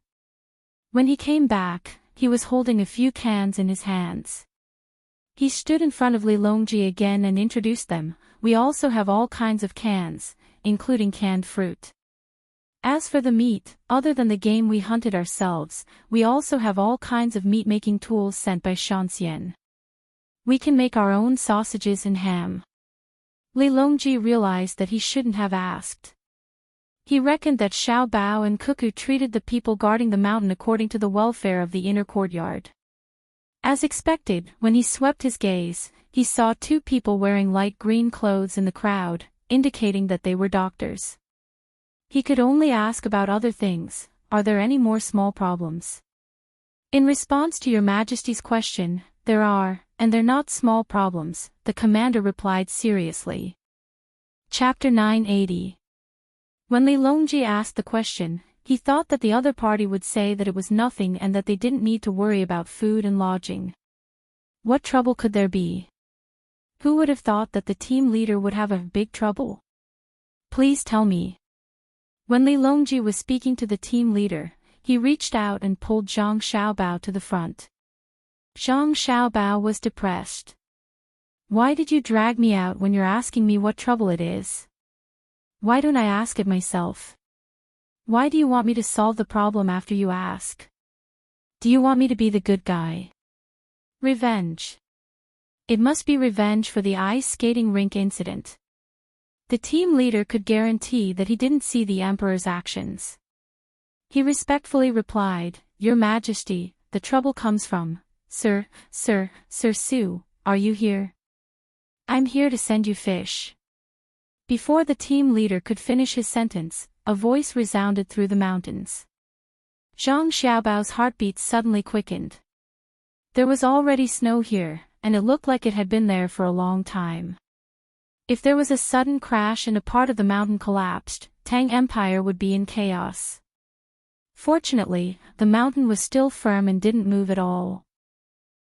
When he came back, he was holding a few cans in his hands. He stood in front of Li Longji again and introduced them. "We also have all kinds of cans, including canned fruit. As for the meat, other than the game we hunted ourselves, we also have all kinds of meat-making tools sent by Shanxian. We can make our own sausages and ham." Li Longji realized that he shouldn't have asked. He reckoned that Xiao Bao and Cuckoo treated the people guarding the mountain according to the welfare of the inner courtyard. As expected, when he swept his gaze, he saw 2 people wearing light green clothes in the crowd, indicating that they were doctors. He could only ask about other things. "Are there any more small problems?" "In response to Your Majesty's question, there are, and they're not small problems," the commander replied seriously. Chapter 980. When Li Longji asked the question, he thought that the other party would say that it was nothing and that they didn't need to worry about food and lodging. What trouble could there be? Who would have thought that the team leader would have a big trouble? Please tell me. When Li Longji was speaking to the team leader, he reached out and pulled Zhang Xiaobao to the front. Zhang Xiaobao was depressed. "Why did you drag me out when you're asking me what trouble it is? Why don't I ask it myself? Why do you want me to solve the problem after you ask? Do you want me to be the good guy? Revenge. It must be revenge for the ice skating rink incident." The team leader could guarantee that he didn't see the emperor's actions. He respectfully replied, "Your Majesty, the trouble comes from, Sir Su, are you here? I'm here to send you fish." Before the team leader could finish his sentence, a voice resounded through the mountains. Zhang Xiaobao's heartbeat suddenly quickened. There was already snow here, and it looked like it had been there for a long time. If there was a sudden crash and a part of the mountain collapsed, Tang Empire would be in chaos. Fortunately, the mountain was still firm and didn't move at all.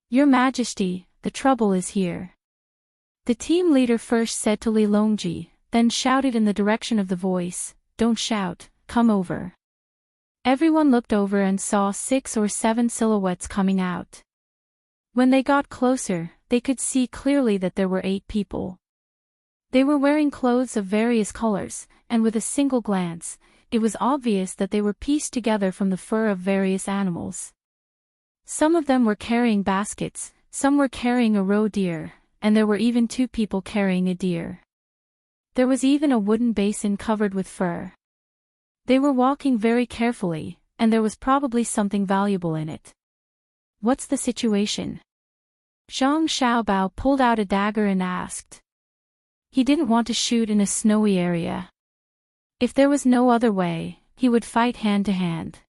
Your Majesty, the trouble is here. The team leader first said to Li Longji, then shouted in the direction of the voice, "Don't shout, come over." Everyone looked over and saw 6 or 7 silhouettes coming out. When they got closer, they could see clearly that there were 8 people. They were wearing clothes of various colors, and with a single glance, it was obvious that they were pieced together from the fur of various animals. Some of them were carrying baskets, some were carrying a roe deer, and there were even 2 people carrying a deer. There was even a wooden basin covered with fur. They were walking very carefully, and there was probably something valuable in it. What's the situation? Zhang Xiaobao pulled out a dagger and asked. He didn't want to shoot in a snowy area. If there was no other way, he would fight hand to hand.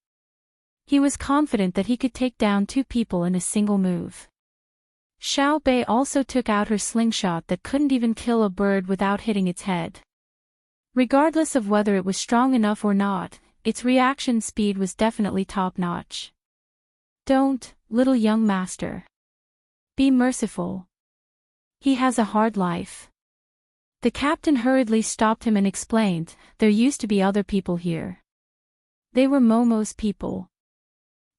He was confident that he could take down 2 people in a single move. Xiao Bei also took out her slingshot that couldn't even kill a bird without hitting its head. Regardless of whether it was strong enough or not, its reaction speed was definitely top-notch. Don't, little young master. Be merciful. He has a hard life. The captain hurriedly stopped him and explained, there used to be other people here. They were Momo's people.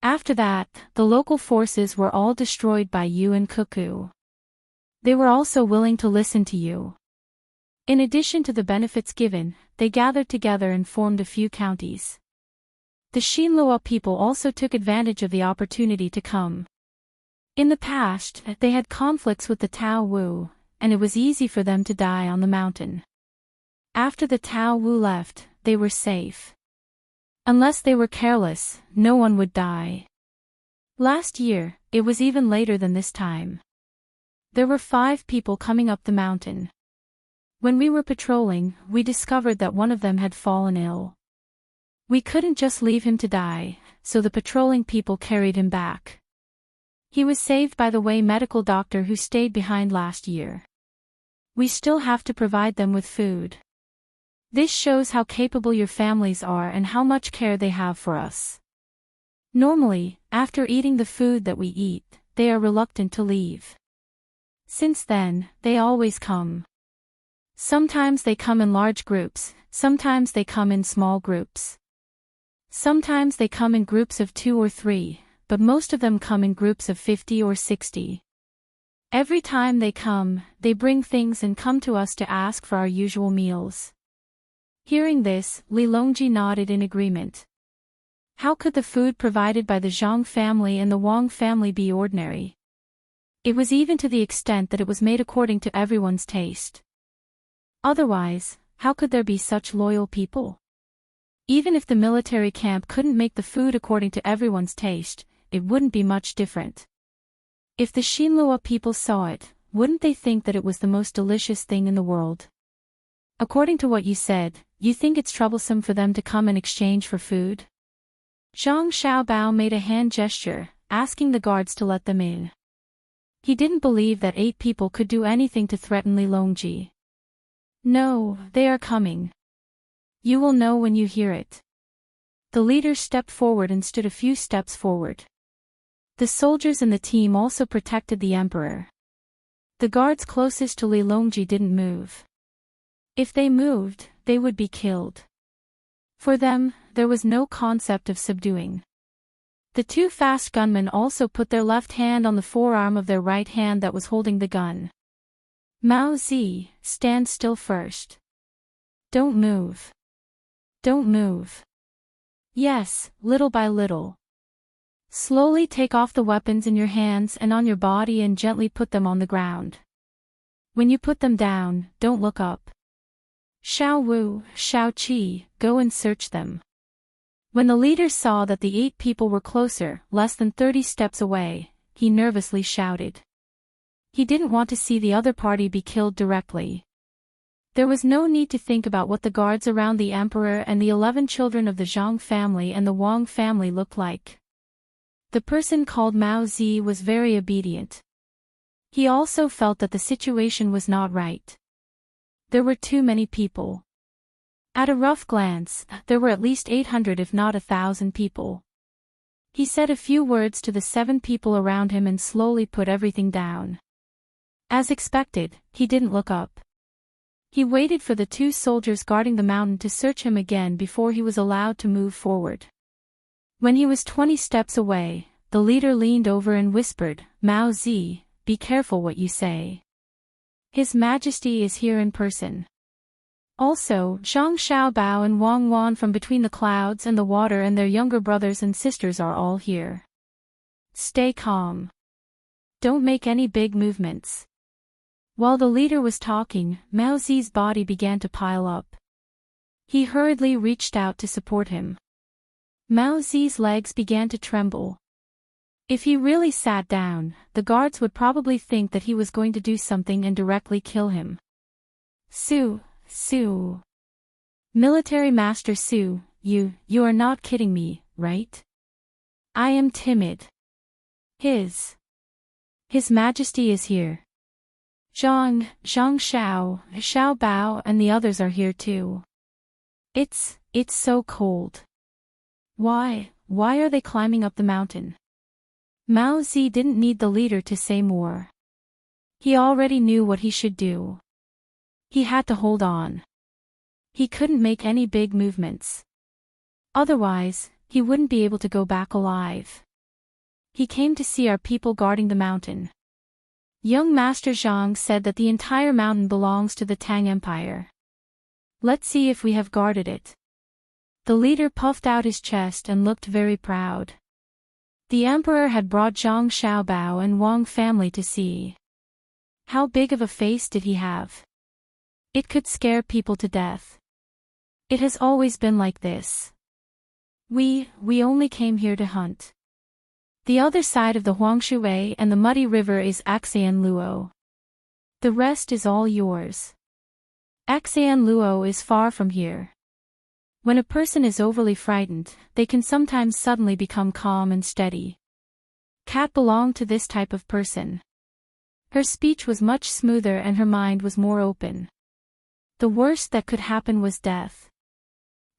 After that, the local forces were all destroyed by you and Cuckoo. They were also willing to listen to you. In addition to the benefits given, they gathered together and formed a few counties. The Xinlua people also took advantage of the opportunity to come. In the past, they had conflicts with the Tao Wu, and it was easy for them to die on the mountain. After the Tao Wu left, they were safe. Unless they were careless, no one would die. Last year, it was even later than this time. There were 5 people coming up the mountain. When we were patrolling, we discovered that one of them had fallen ill. We couldn't just leave him to die, so the patrolling people carried him back. He was saved by the Wei medical doctor who stayed behind last year. We still have to provide them with food. This shows how capable your families are and how much care they have for us. Normally, after eating the food that we eat, they are reluctant to leave. Since then, they always come. Sometimes they come in large groups, sometimes they come in small groups. Sometimes they come in groups of 2 or 3, but most of them come in groups of 50 or 60. Every time they come, they bring things and come to us to ask for our usual meals. Hearing this, Li Longji nodded in agreement. How could the food provided by the Zhang family and the Wang family be ordinary? It was even to the extent that it was made according to everyone's taste. Otherwise, how could there be such loyal people? Even if the military camp couldn't make the food according to everyone's taste, it wouldn't be much different. If the Xinlua people saw it, wouldn't they think that it was the most delicious thing in the world? According to what you said, you think it's troublesome for them to come in exchange for food? Zhang Xiaobao made a hand gesture, asking the guards to let them in. He didn't believe that 8 people could do anything to threaten Li Longji. No, they are coming. You will know when you hear it. The leader stepped forward and stood a few steps forward. The soldiers in the team also protected the emperor. The guards closest to Li Longji didn't move. If they moved, they would be killed. For them, there was no concept of subduing. The 2 fast gunmen also put their left hand on the forearm of their right hand that was holding the gun. Mao Zi, stand still first. Don't move. Don't move. Yes, little by little. Slowly take off the weapons in your hands and on your body and gently put them on the ground. When you put them down, don't look up. Xiao Wu, Xiao Qi, go and search them. When the leader saw that the 8 people were closer, less than 30 steps away, he nervously shouted. He didn't want to see the other party be killed directly. There was no need to think about what the guards around the emperor and the 11 children of the Zhang family and the Wang family looked like. The person called Mao Zi was very obedient. He also felt that the situation was not right. There were too many people. At a rough glance, there were at least 800 if not 1,000 people. He said a few words to the 7 people around him and slowly put everything down. As expected, he didn't look up. He waited for the 2 soldiers guarding the mountain to search him again before he was allowed to move forward. When he was 20 steps away, the leader leaned over and whispered, "Mao Zi, be careful what you say. His Majesty is here in person." Also, Zhang Xiaobao and Wang Wan from between the clouds and the water and their younger brothers and sisters are all here. Stay calm. Don't make any big movements. While the leader was talking, Mao Zi's body began to pile up. He hurriedly reached out to support him. Mao Zi's legs began to tremble. If he really sat down, the guards would probably think that he was going to do something and directly kill him. Su. Military Master Su, you are not kidding me, right? I am timid. His Majesty is here. Zhang Xiaobao and the others are here too. It's so cold. Why are they climbing up the mountain? Mao Zi didn't need the leader to say more. He already knew what he should do. He had to hold on. He couldn't make any big movements. Otherwise, he wouldn't be able to go back alive. He came to see our people guarding the mountain. Young Master Zhang said that the entire mountain belongs to the Tang Empire. Let's see if we have guarded it. The leader puffed out his chest and looked very proud. The emperor had brought Zhang Xiaobao and Wang family to see. How big of a face did he have? It could scare people to death. It has always been like this. We only came here to hunt. The other side of the Huangshui and the muddy river is Axian Luo. The rest is all yours. Axian Luo is far from here. When a person is overly frightened, they can sometimes suddenly become calm and steady. Cat belonged to this type of person. Her speech was much smoother and her mind was more open. The worst that could happen was death.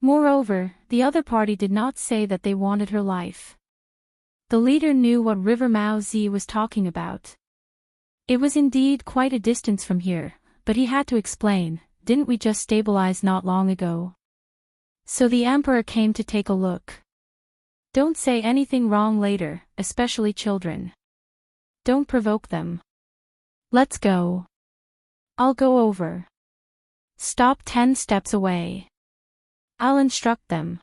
Moreover, the other party did not say that they wanted her life. The leader knew what River Mao Zi was talking about. It was indeed quite a distance from here, but he had to explain, didn't we just stabilize not long ago? So the emperor came to take a look. Don't say anything wrong later, especially children. Don't provoke them. Let's go. I'll go over. Stop 10 steps away. I'll instruct them.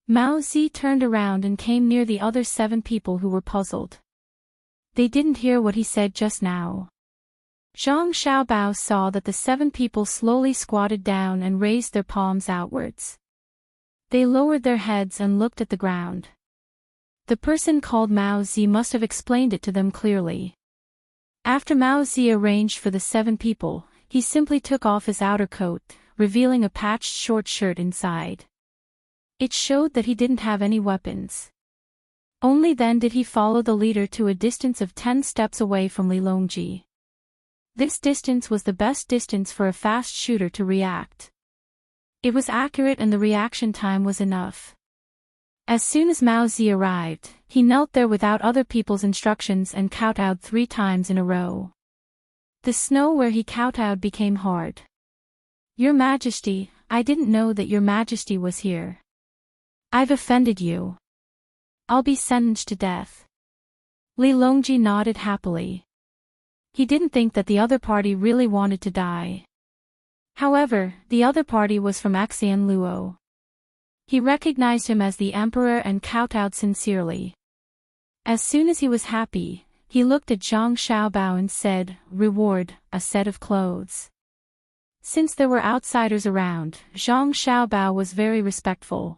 Mao Zi turned around and came near the other 7 people who were puzzled. They didn't hear what he said just now. Zhang Xiaobao saw that the 7 people slowly squatted down and raised their palms outwards. They lowered their heads and looked at the ground. The person called Mao Zi must have explained it to them clearly. After Mao Zi arranged for the 7 people, he simply took off his outer coat, revealing a patched short shirt inside. It showed that he didn't have any weapons. Only then did he follow the leader to a distance of 10 steps away from Li Longji. This distance was the best distance for a fast shooter to react. It was accurate and the reaction time was enough. As soon as Mao Zi arrived, he knelt there without other people's instructions and kowtowed 3 times in a row. The snow where he kowtowed became hard. Your Majesty, I didn't know that your Majesty was here. I've offended you. I'll be sentenced to death. Li Longji nodded happily. He didn't think that the other party really wanted to die. However, the other party was from Axian Luo. He recognized him as the emperor and kowtowed sincerely. As soon as he was happy, he looked at Zhang Xiaobao and said, "Reward, a set of clothes." Since there were outsiders around, Zhang Xiaobao was very respectful.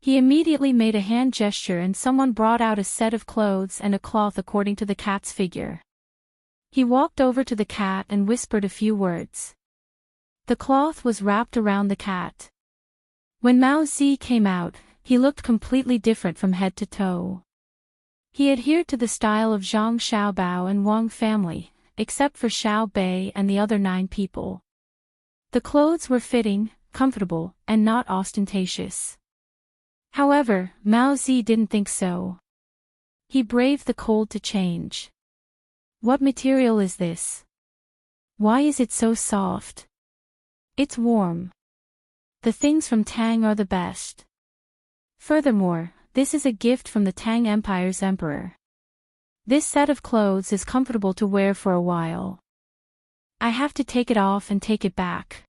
He immediately made a hand gesture and someone brought out a set of clothes and a cloth according to the cat's figure. He walked over to the cat and whispered a few words. The cloth was wrapped around the cat. When Mao Zi came out, he looked completely different from head to toe. He adhered to the style of Zhang Xiaobao and Wang family, except for Xiao Bei and the other 9 people. The clothes were fitting, comfortable, and not ostentatious. However, Mao Zi didn't think so. He braved the cold to change. What material is this? Why is it so soft? It's warm. The things from Tang are the best. Furthermore, this is a gift from the Tang Empire's emperor. This set of clothes is comfortable to wear for a while. I have to take it off and take it back.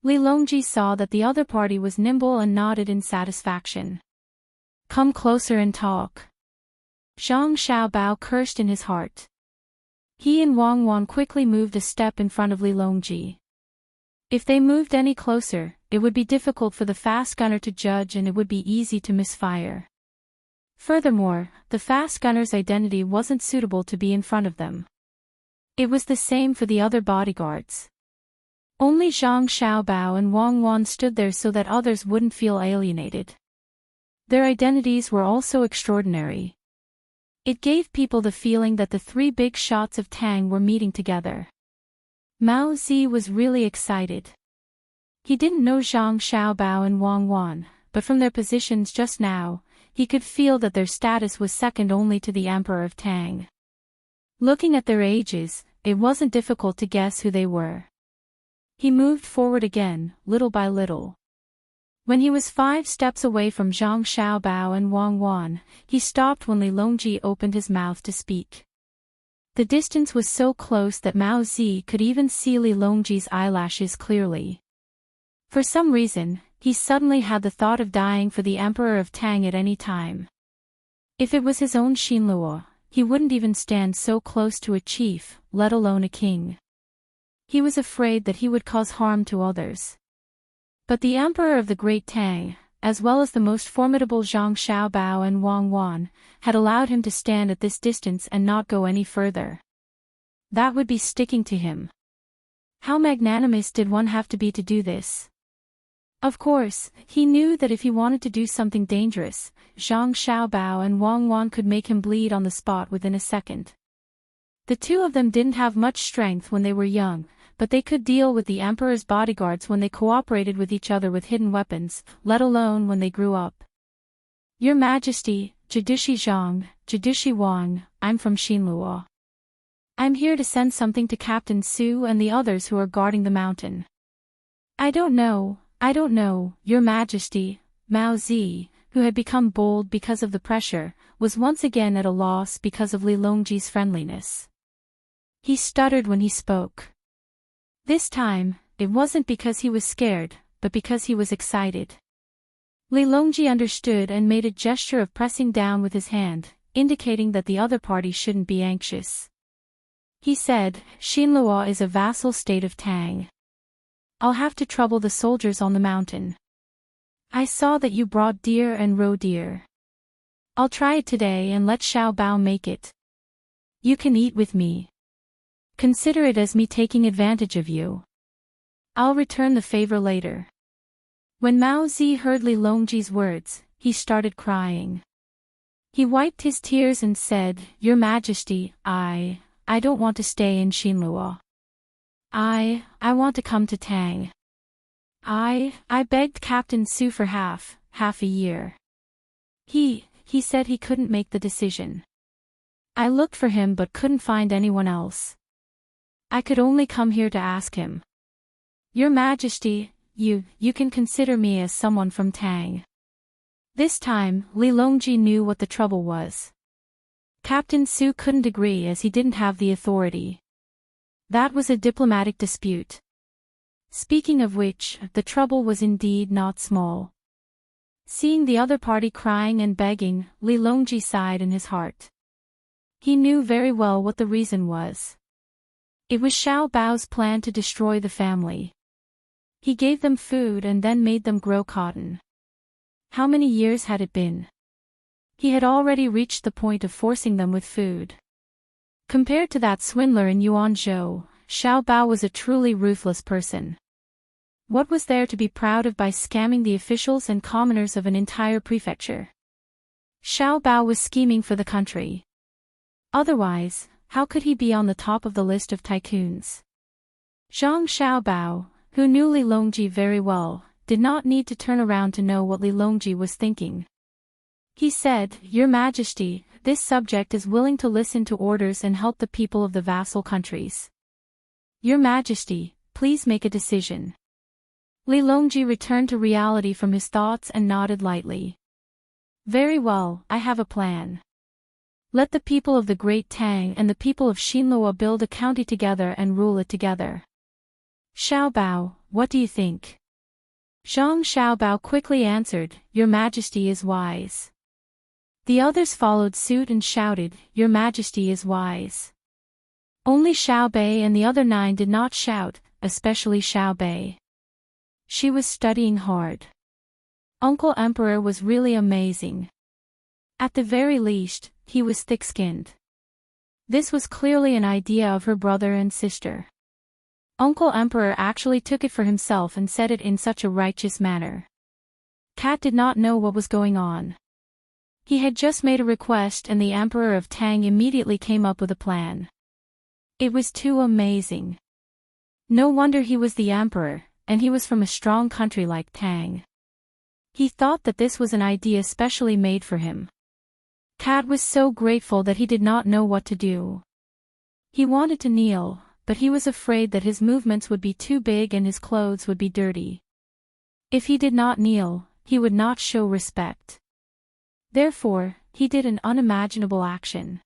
Li Longji saw that the other party was nimble and nodded in satisfaction. Come closer and talk. Zhang Xiaobao cursed in his heart. He and Wang Wan quickly moved a step in front of Li Longji. If they moved any closer, it would be difficult for the fast gunner to judge and it would be easy to misfire. Furthermore, the fast gunner's identity wasn't suitable to be in front of them. It was the same for the other bodyguards. Only Zhang Xiaobao and Wang Wan stood there so that others wouldn't feel alienated. Their identities were also extraordinary. It gave people the feeling that the three big shots of Tang were meeting together. Mao Zi was really excited. He didn't know Zhang Xiaobao and Wang Wan, but from their positions just now, he could feel that their status was second only to the Emperor of Tang. Looking at their ages, it wasn't difficult to guess who they were. He moved forward again, little by little. When he was 5 steps away from Zhang Xiaobao and Wang Wan, he stopped when Li Longji opened his mouth to speak. The distance was so close that Mao Zi could even see Li Longji's eyelashes clearly. For some reason, he suddenly had the thought of dying for the Emperor of Tang at any time. If it was his own Xinluo, he wouldn't even stand so close to a chief, let alone a king. He was afraid that he would cause harm to others. But the Emperor of the Great Tang, as well as the most formidable Zhang Xiaobao and Wang Wan, had allowed him to stand at this distance and not go any further. That would be sticking to him. How magnanimous did one have to be to do this? Of course, he knew that if he wanted to do something dangerous, Zhang Xiaobao and Wang Wan could make him bleed on the spot within a second. The two of them didn't have much strength when they were young, but they could deal with the Emperor's bodyguards when they cooperated with each other with hidden weapons, let alone when they grew up. Your Majesty, Jidushi Zhang, Jidushi Wang, I'm from Xinluo. I'm here to send something to Captain Su and the others who are guarding the mountain. I don't know, Your Majesty. Mao Zi, who had become bold because of the pressure, was once again at a loss because of Li Longji's friendliness. He stuttered when he spoke. This time, it wasn't because he was scared, but because he was excited. Li Longji understood and made a gesture of pressing down with his hand, indicating that the other party shouldn't be anxious. He said, Xinluo is a vassal state of Tang. I'll have to trouble the soldiers on the mountain. I saw that you brought deer and roe deer. I'll try it today and let Xiao Bao make it. You can eat with me. Consider it as me taking advantage of you. I'll return the favor later. When Mao Zi heard Li Longji's words, he started crying. He wiped his tears and said, Your Majesty, I don't want to stay in Xinluo. I want to come to Tang. I begged Captain Su for half a year. He said he couldn't make the decision. I looked for him but couldn't find anyone else. I could only come here to ask him. Your Majesty, you can consider me as someone from Tang. This time, Li Longji knew what the trouble was. Captain Su couldn't agree as he didn't have the authority. That was a diplomatic dispute. Speaking of which, the trouble was indeed not small. Seeing the other party crying and begging, Li Longji sighed in his heart. He knew very well what the reason was. It was Xiao Bao's plan to destroy the family. He gave them food and then made them grow cotton. How many years had it been? He had already reached the point of forcing them with food. Compared to that swindler in Yuanzhou, Xiao Bao was a truly ruthless person. What was there to be proud of by scamming the officials and commoners of an entire prefecture? Xiao Bao was scheming for the country. Otherwise, how could he be on the top of the list of tycoons? Zhang Xiaobao, who knew Li Longji very well, did not need to turn around to know what Li Longji was thinking. He said, "Your Majesty, this subject is willing to listen to orders and help the people of the vassal countries. Your Majesty, please make a decision." Li Longji returned to reality from his thoughts and nodded lightly. "Very well, I have a plan. Let the people of the Great Tang and the people of Xinluo build a county together and rule it together. Xiaobao, what do you think?" Zhang Xiaobao quickly answered, "Your Majesty is wise." The others followed suit and shouted, "Your Majesty is wise." Only Xiaobei and the other 9 did not shout, especially Xiaobei. She was studying hard. Uncle Emperor was really amazing. At the very least, he was thick-skinned. This was clearly an idea of her brother and sister. Uncle Emperor actually took it for himself and said it in such a righteous manner. Cat did not know what was going on. He had just made a request and the Emperor of Tang immediately came up with a plan. It was too amazing. No wonder he was the Emperor, and he was from a strong country like Tang. He thought that this was an idea specially made for him. Cat was so grateful that he did not know what to do. He wanted to kneel, but he was afraid that his movements would be too big and his clothes would be dirty. If he did not kneel, he would not show respect. Therefore, he did an unimaginable action.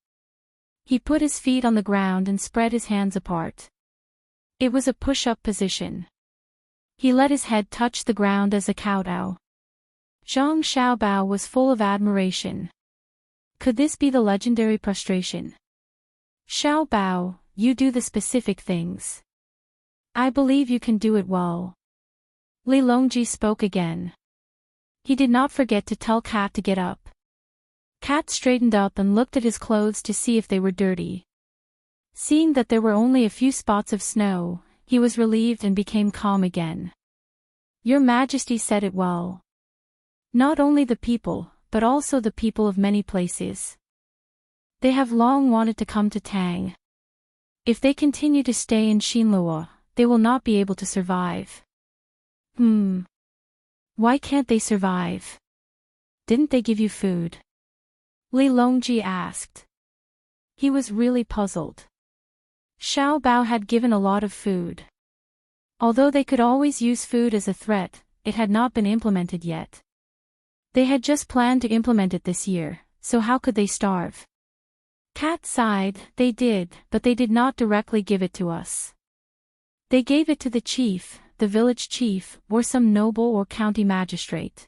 He put his feet on the ground and spread his hands apart. It was a push-up position. He let his head touch the ground as a kowtow. Zhang Xiaobao was full of admiration. Could this be the legendary prostration? Xiaobao, you do the specific things. I believe you can do it well. Li Longji spoke again. He did not forget to tell Cat to get up. Cat straightened up and looked at his clothes to see if they were dirty. Seeing that there were only a few spots of snow, he was relieved and became calm again. Your Majesty said it well. Not only the people, but also the people of many places. They have long wanted to come to Tang. If they continue to stay in Xinluo, they will not be able to survive. Why can't they survive? Didn't they give you food? Li Longji asked. He was really puzzled. Xiao Bao had given a lot of food. Although they could always use food as a threat, it had not been implemented yet. They had just planned to implement it this year, so how could they starve? Cat sighed, they did, but they did not directly give it to us. They gave it to the chief, the village chief, or some noble or county magistrate.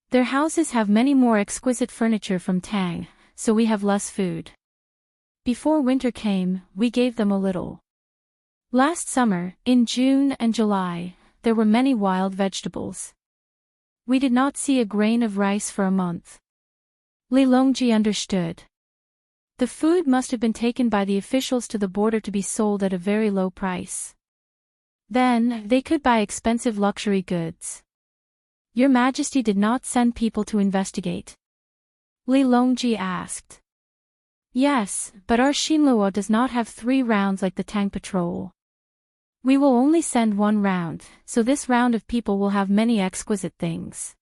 Their houses have many more exquisite furniture from Tang, so we have less food. Before winter came, we gave them a little. Last summer, in June and July, there were many wild vegetables. We did not see a grain of rice for a month. Li Longji understood. The food must have been taken by the officials to the border to be sold at a very low price. Then, they could buy expensive luxury goods. Your Majesty did not send people to investigate? Li Longji asked. Yes, but our Xinluo does not have 3 rounds like the Tang Patrol. We will only send 1 round, so this round of people will have many exquisite things.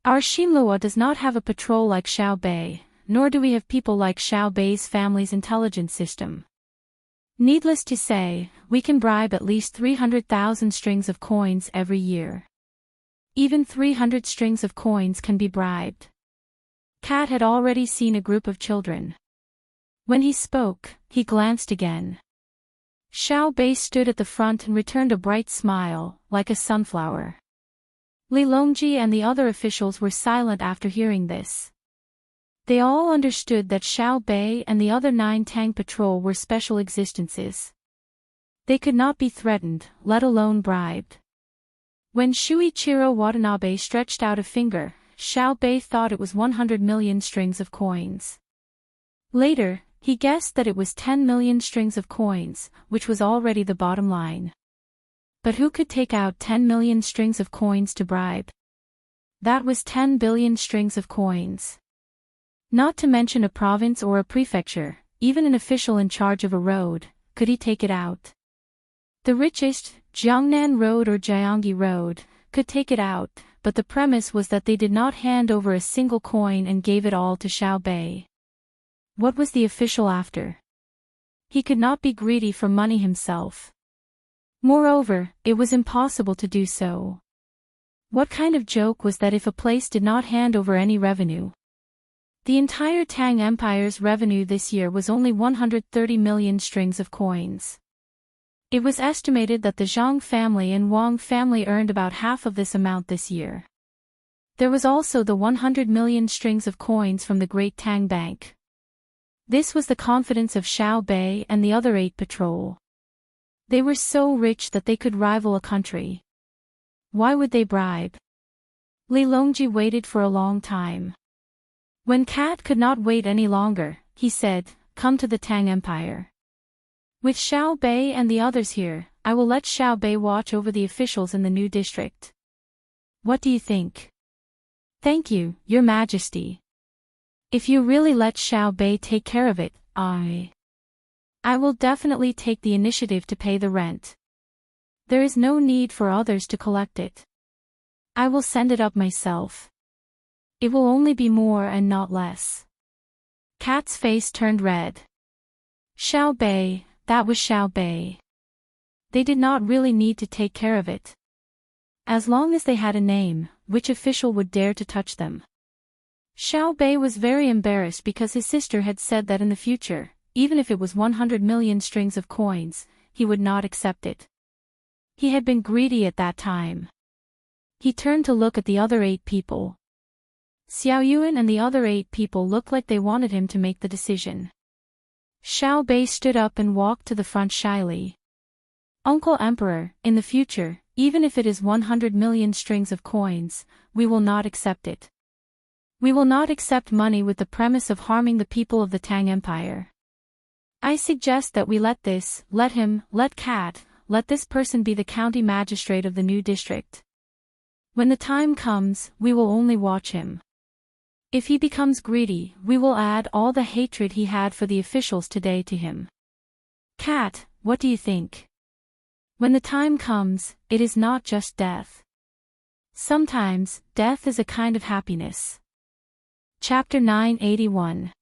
Our Xinluo does not have a patrol like Xiao Bei, nor do we have people like Xiao Bei's family's intelligence system. Needless to say, we can bribe at least 300,000 strings of coins every year. Even 300 strings of coins can be bribed. Cat had already seen a group of children. When he spoke, he glanced again. Xiao Bei stood at the front and returned a bright smile, like a sunflower. Li Longji and the other officials were silent after hearing this. They all understood that Xiao Bei and the other 9 Tang Patrol were special existences. They could not be threatened, let alone bribed. When Shuichiro Watanabe stretched out a finger, Xiao Bei thought it was 100 million strings of coins. Later, he guessed that it was 10 million strings of coins, which was already the bottom line. But who could take out 10 million strings of coins to bribe? That was 10 billion strings of coins. Not to mention a province or a prefecture, even an official in charge of a road, could he take it out? The richest, Jiangnan Road or Jiangyi Road, could take it out, but the premise was that they did not hand over a single coin and gave it all to Xiao Bei. What was the official after? He could not be greedy for money himself. Moreover, it was impossible to do so. What kind of joke was that if a place did not hand over any revenue? The entire Tang Empire's revenue this year was only 130 million strings of coins. It was estimated that the Zhang family and Wang family earned about half of this amount this year. There was also the 100 million strings of coins from the Great Tang Bank. This was the confidence of Xiao Bei and the other 8 patrol. They were so rich that they could rival a country. Why would they bribe? Li Longji waited for a long time. When Cat could not wait any longer, he said, "Come to the Tang Empire. With Xiao Bei and the others here, I will let Xiao Bei watch over the officials in the new district. What do you think?" "Thank you, Your Majesty. If you really let Xiao Bei take care of it, I will definitely take the initiative to pay the rent. There is no need for others to collect it. I will send it up myself. It will only be more and not less." Cat's face turned red. Xiao Bei, that was Xiao Bei. They did not really need to take care of it. As long as they had a name, which official would dare to touch them? Xiao Bei was very embarrassed because his sister had said that in the future, even if it was 100 million strings of coins, he would not accept it. He had been greedy at that time. He turned to look at the other 8 people. Xiao Yuan and the other 8 people looked like they wanted him to make the decision. Xiao Bei stood up and walked to the front shyly. "Uncle Emperor, in the future, even if it is 100 million strings of coins, we will not accept it. We will not accept money with the premise of harming the people of the Tang Empire. I suggest that we let this person be the county magistrate of the new district. When the time comes, we will only watch him. If he becomes greedy, we will add all the hatred he had for the officials today to him. Cat, what do you think? When the time comes, it is not just death. Sometimes, death is a kind of happiness." Chapter 981.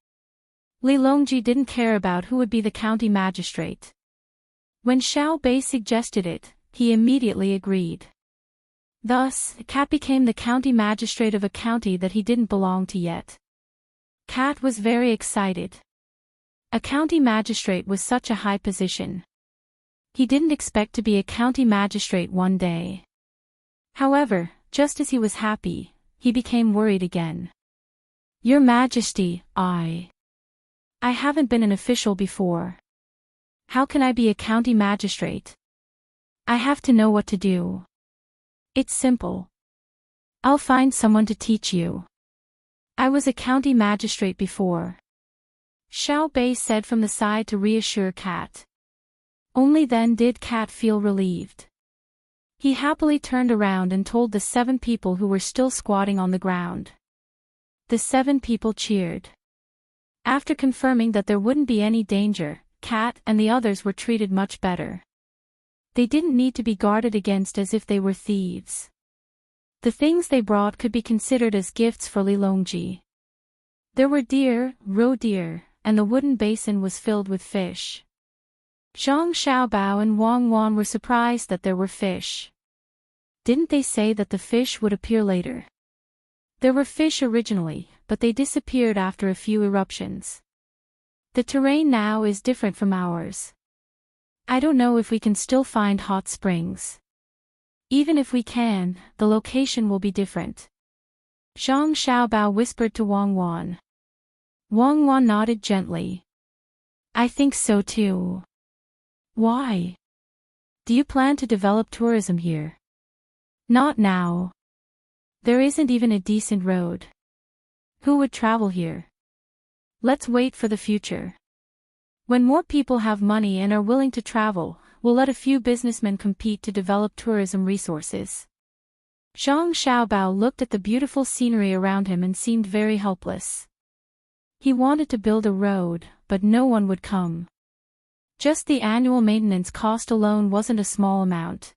Li Longji didn't care about who would be the county magistrate. When Xiao Bei suggested it, he immediately agreed. Thus, Cat became the county magistrate of a county that he didn't belong to yet. Cat was very excited. A county magistrate was such a high position. He didn't expect to be a county magistrate one day. However, just as he was happy, he became worried again. "Your Majesty, I haven't been an official before. How can I be a county magistrate? I have to know what to do." "It's simple. I'll find someone to teach you. I was a county magistrate before," Xiao Bei said from the side to reassure Cat. Only then did Cat feel relieved. He happily turned around and told the 7 people who were still squatting on the ground. The 7 people cheered. After confirming that there wouldn't be any danger, Cat and the others were treated much better. They didn't need to be guarded against as if they were thieves. The things they brought could be considered as gifts for Li Longji. There were deer, roe deer, and the wooden basin was filled with fish. Zhang Xiaobao and Wang Wan were surprised that there were fish. Didn't they say that the fish would appear later? There were fish originally, but they disappeared after a few eruptions. The terrain now is different from ours. I don't know if we can still find hot springs. Even if we can, the location will be different. Zhang Xiaobao whispered to Wang Wan. Wang Wan nodded gently. I think so too. Why? Do you plan to develop tourism here? Not now. There isn't even a decent road. Who would travel here? Let's wait for the future. When more people have money and are willing to travel, we'll let a few businessmen compete to develop tourism resources. Zhang Xiaobao looked at the beautiful scenery around him and seemed very helpless. He wanted to build a road, but no one would come. Just the annual maintenance cost alone wasn't a small amount.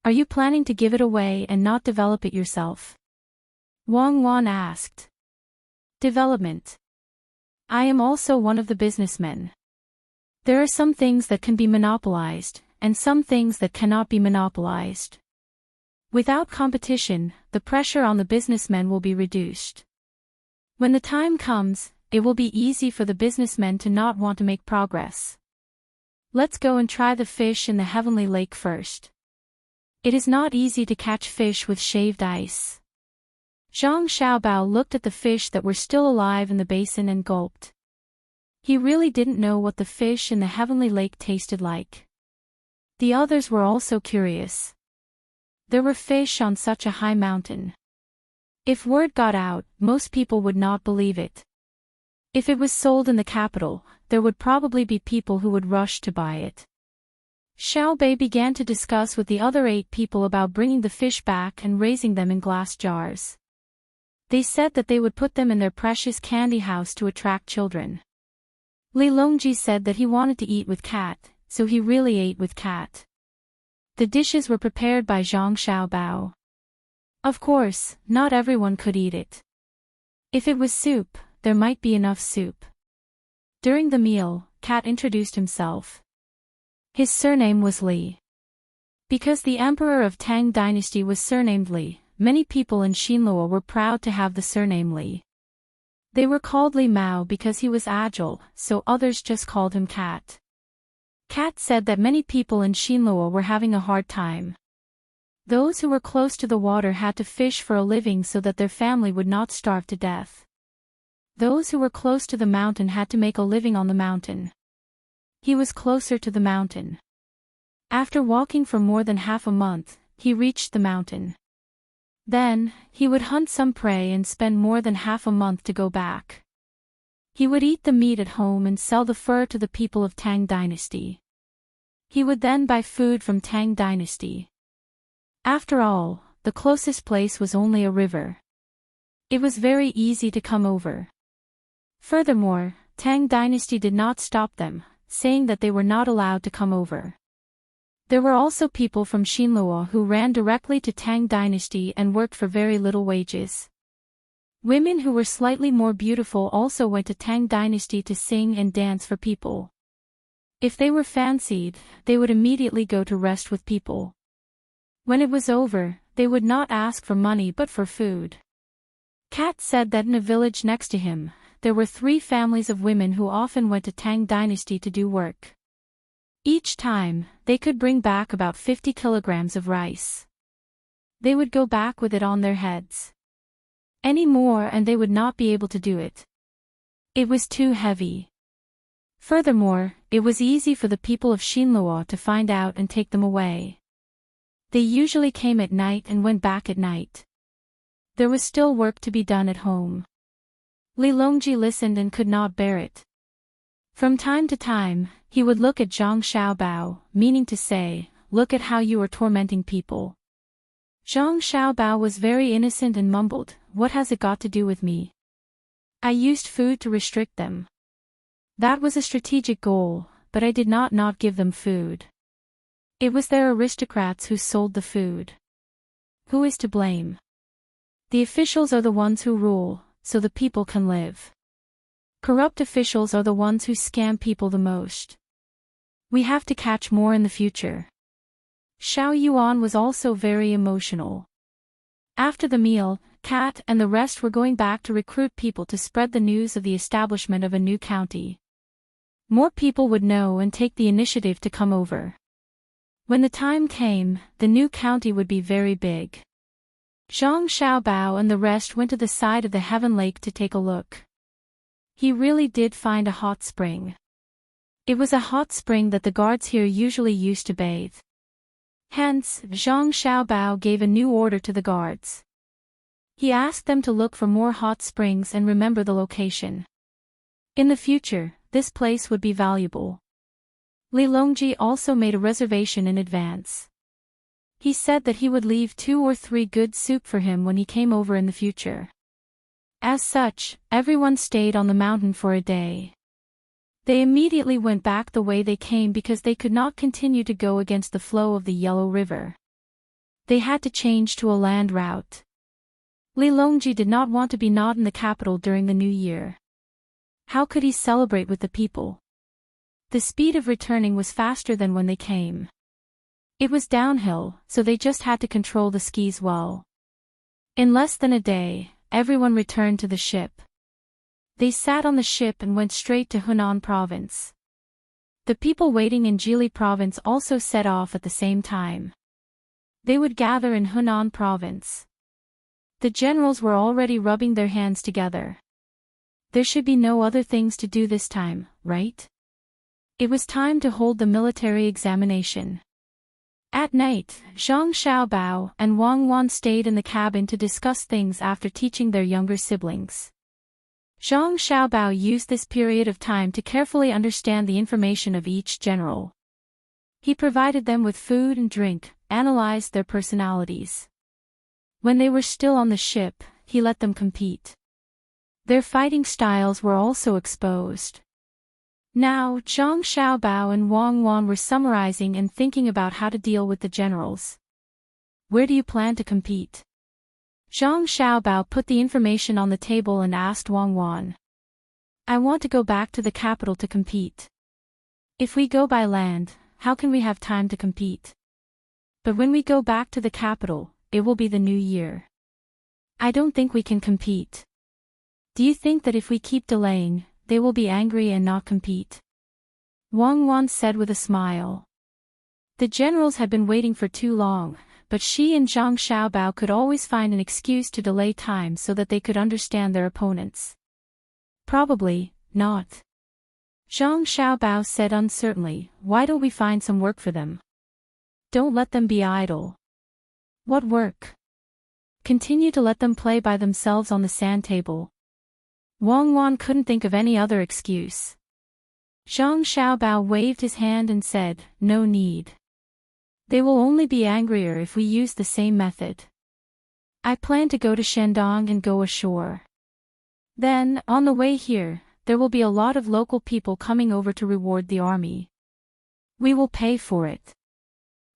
Are you planning to give it away and not develop it yourself? Wang Wan asked. Development. I am also one of the businessmen. There are some things that can be monopolized, and some things that cannot be monopolized. Without competition, the pressure on the businessmen will be reduced. When the time comes, it will be easy for the businessmen to not want to make progress. Let's go and try the fish in the heavenly lake first. It is not easy to catch fish with shaved ice. Zhang Xiaobao looked at the fish that were still alive in the basin and gulped. He really didn't know what the fish in the heavenly lake tasted like. The others were also curious. There were fish on such a high mountain. If word got out, most people would not believe it. If it was sold in the capital, there would probably be people who would rush to buy it. Xiao Bei began to discuss with the other 8 people about bringing the fish back and raising them in glass jars. They said that they would put them in their precious candy house to attract children. Li Longji said that he wanted to eat with cat, so he really ate with cat. The dishes were prepared by Zhang Xiaobao. Of course, not everyone could eat it. If it was soup, there might be enough soup. During the meal, Cat introduced himself. His surname was Li. Because the emperor of Tang dynasty was surnamed Li, many people in Xinluo were proud to have the surname Li. They were called Li Mao because he was agile, so others just called him Cat. Cat said that many people in Xinluo were having a hard time. Those who were close to the water had to fish for a living so that their family would not starve to death. Those who were close to the mountain had to make a living on the mountain. He was closer to the mountain. After walking for more than half a month, he reached the mountain. Then, he would hunt some prey and spend more than half a month to go back. He would eat the meat at home and sell the fur to the people of Tang dynasty. He would then buy food from Tang dynasty. After all, the closest place was only a river. It was very easy to come over. Furthermore, Tang dynasty did not stop them, saying that they were not allowed to come over. There were also people from Xinluo who ran directly to Tang dynasty and worked for very little wages. Women who were slightly more beautiful also went to Tang dynasty to sing and dance for people. If they were fancied, they would immediately go to rest with people. When it was over, they would not ask for money but for food. Cat said that in a village next to him, there were 3 families of women who often went to Tang dynasty to do work. Each time, they could bring back about 50 kilograms of rice. They would go back with it on their heads. Any more and they would not be able to do it. It was too heavy. Furthermore, it was easy for the people of Xinluo to find out and take them away. They usually came at night and went back at night. There was still work to be done at home. Li Longji listened and could not bear it. From time to time, he would look at Zhang Xiaobao, meaning to say, "Look at how you are tormenting people." Zhang Xiaobao was very innocent and mumbled, "What has it got to do with me? I used food to restrict them. That was a strategic goal, but I did not give them food. It was their aristocrats who sold the food. Who is to blame? The officials are the ones who rule, so the people can live. Corrupt officials are the ones who scam people the most. We have to catch more in the future." Xiao Yuan was also very emotional. After the meal, Cat and the rest were going back to recruit people to spread the news of the establishment of a new county. More people would know and take the initiative to come over. When the time came, the new county would be very big. Zhang Xiaobao and the rest went to the side of the Heaven Lake to take a look. He really did find a hot spring. It was a hot spring that the guards here usually used to bathe. Hence, Zhang Xiaobao gave a new order to the guards. He asked them to look for more hot springs and remember the location. In the future, this place would be valuable. Li Longji also made a reservation in advance. He said that he would leave 2 or 3 good soup for him when he came over in the future. As such, everyone stayed on the mountain for a day. They immediately went back the way they came because they could not continue to go against the flow of the Yellow River. They had to change to a land route. Li Longji did not want to be not in the capital during the New Year. How could he celebrate with the people? The speed of returning was faster than when they came. It was downhill, so they just had to control the skis well. In less than a day, everyone returned to the ship. They sat on the ship and went straight to Hunan province. The people waiting in Jili province also set off at the same time. They would gather in Hunan province. The generals were already rubbing their hands together. There should be no other things to do this time, right? It was time to hold the military examination. At night, Zhang Xiaobao and Wang Wan stayed in the cabin to discuss things after teaching their younger siblings. Zhang Xiaobao used this period of time to carefully understand the information of each general. He provided them with food and drink, analyzed their personalities. When they were still on the ship, he let them compete. Their fighting styles were also exposed. Now, Zhang Xiaobao and Wang Wan were summarizing and thinking about how to deal with the generals. Where do you plan to compete? Zhang Xiaobao put the information on the table and asked Wang Wan. I want to go back to the capital to compete. If we go by land, how can we have time to compete? But when we go back to the capital, it will be the new year. I don't think we can compete. Do you think that if we keep delaying, they will be angry and not compete? Wang Wan said with a smile. The generals had been waiting for too long, but she and Zhang Xiaobao could always find an excuse to delay time so that they could understand their opponents. Probably not. Zhang Xiaobao said uncertainly, why don't we find some work for them? Don't let them be idle. What work? Continue to let them play by themselves on the sand table. Wang Wan couldn't think of any other excuse. Zhang Xiaobao waved his hand and said, no need. They will only be angrier if we use the same method. I plan to go to Shandong and go ashore. Then, on the way here, there will be a lot of local people coming over to reward the army. We will pay for it.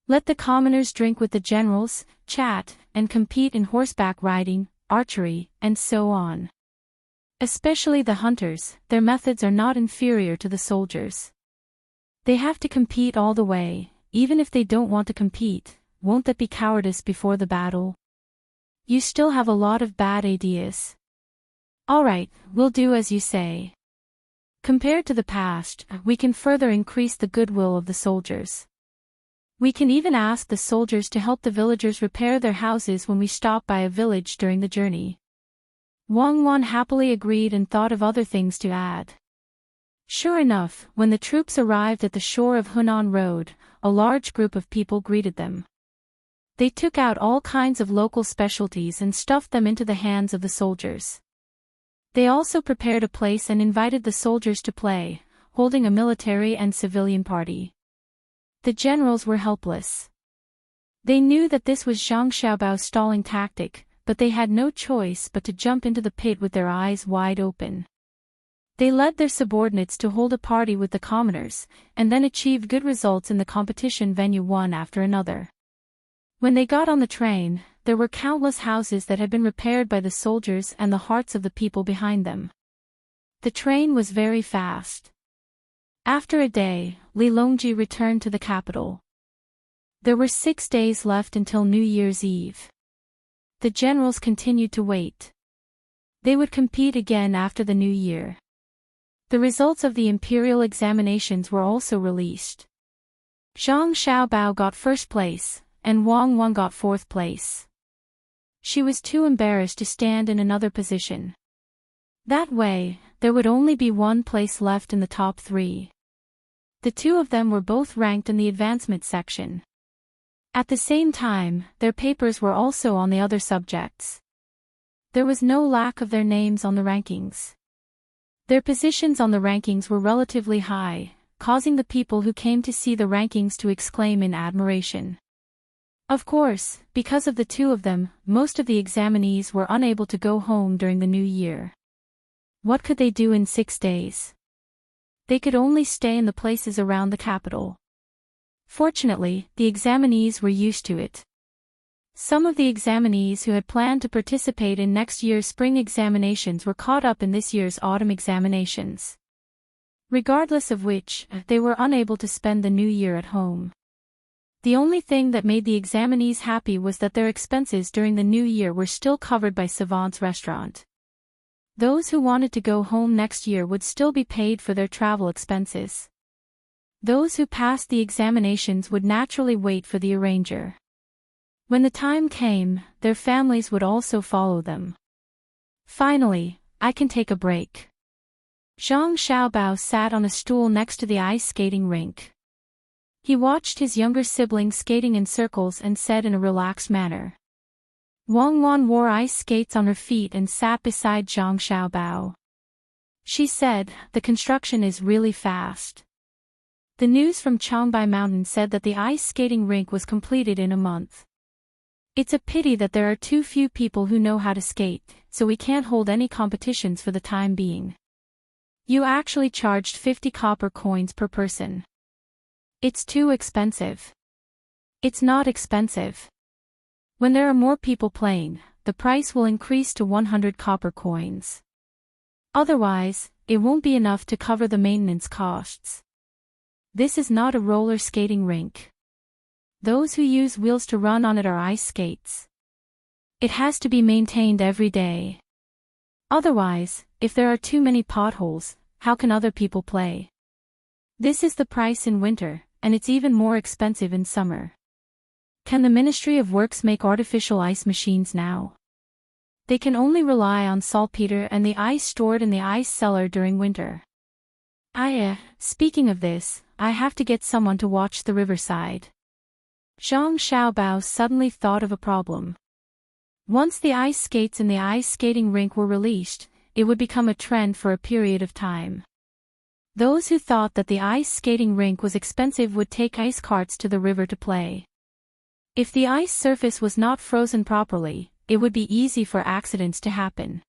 Let the commoners drink with the generals, chat, and compete in horseback riding, archery, and so on. Especially the hunters, their methods are not inferior to the soldiers. They have to compete all the way, even if they don't want to compete. Won't that be cowardice before the battle? You still have a lot of bad ideas. Alright, we'll do as you say. Compared to the past, we can further increase the goodwill of the soldiers. We can even ask the soldiers to help the villagers repair their houses when we stop by a village during the journey. Wang Wan happily agreed and thought of other things to add. Sure enough, when the troops arrived at the shore of Hunan Road, a large group of people greeted them. They took out all kinds of local specialties and stuffed them into the hands of the soldiers. They also prepared a place and invited the soldiers to play, holding a military and civilian party. The generals were helpless. They knew that this was Zhang Xiaobao's stalling tactic, but they had no choice but to jump into the pit with their eyes wide open. They led their subordinates to hold a party with the commoners, and then achieved good results in the competition venue one after another. When they got on the train, there were countless houses that had been repaired by the soldiers and the hearts of the people behind them. The train was very fast. After a day, Li Longji returned to the capital. There were 6 days left until New Year's Eve. The generals continued to wait. They would compete again after the new year. The results of the imperial examinations were also released. Zhang Xiaobao got first place, and Wang Wan got fourth place. She was too embarrassed to stand in another position. That way, there would only be one place left in the top 3. The two of them were both ranked in the advancement section. At the same time, their papers were also on the other subjects. There was no lack of their names on the rankings. Their positions on the rankings were relatively high, causing the people who came to see the rankings to exclaim in admiration. Of course, because of the two of them, most of the examinees were unable to go home during the new year. What could they do in 6 days? They could only stay in the places around the capital. Fortunately, the examinees were used to it. Some of the examinees who had planned to participate in next year's spring examinations were caught up in this year's autumn examinations. Regardless of which, they were unable to spend the new year at home. The only thing that made the examinees happy was that their expenses during the new year were still covered by Savant's restaurant. Those who wanted to go home next year would still be paid for their travel expenses. Those who passed the examinations would naturally wait for the arranger. When the time came, their families would also follow them. Finally, I can take a break. Zhang Xiaobao sat on a stool next to the ice skating rink. He watched his younger sibling skating in circles and said in a relaxed manner. Wang Wan wore ice skates on her feet and sat beside Zhang Xiaobao. She said, "The construction is really fast." The news from Changbai Mountain said that the ice skating rink was completed in a month. It's a pity that there are too few people who know how to skate, so we can't hold any competitions for the time being. You actually charged 50 copper coins per person. It's too expensive. It's not expensive. When there are more people playing, the price will increase to 100 copper coins. Otherwise, it won't be enough to cover the maintenance costs. This is not a roller skating rink. Those who use wheels to run on it are ice skates. It has to be maintained every day. Otherwise, if there are too many potholes, how can other people play? This is the price in winter, and it's even more expensive in summer. Can the Ministry of Works make artificial ice machines now? They can only rely on saltpeter and the ice stored in the ice cellar during winter. Speaking of this, I have to get someone to watch the riverside. Zhang Xiaobao suddenly thought of a problem. Once the ice skates in the ice skating rink were released, it would become a trend for a period of time. Those who thought that the ice skating rink was expensive would take ice carts to the river to play. If the ice surface was not frozen properly, it would be easy for accidents to happen.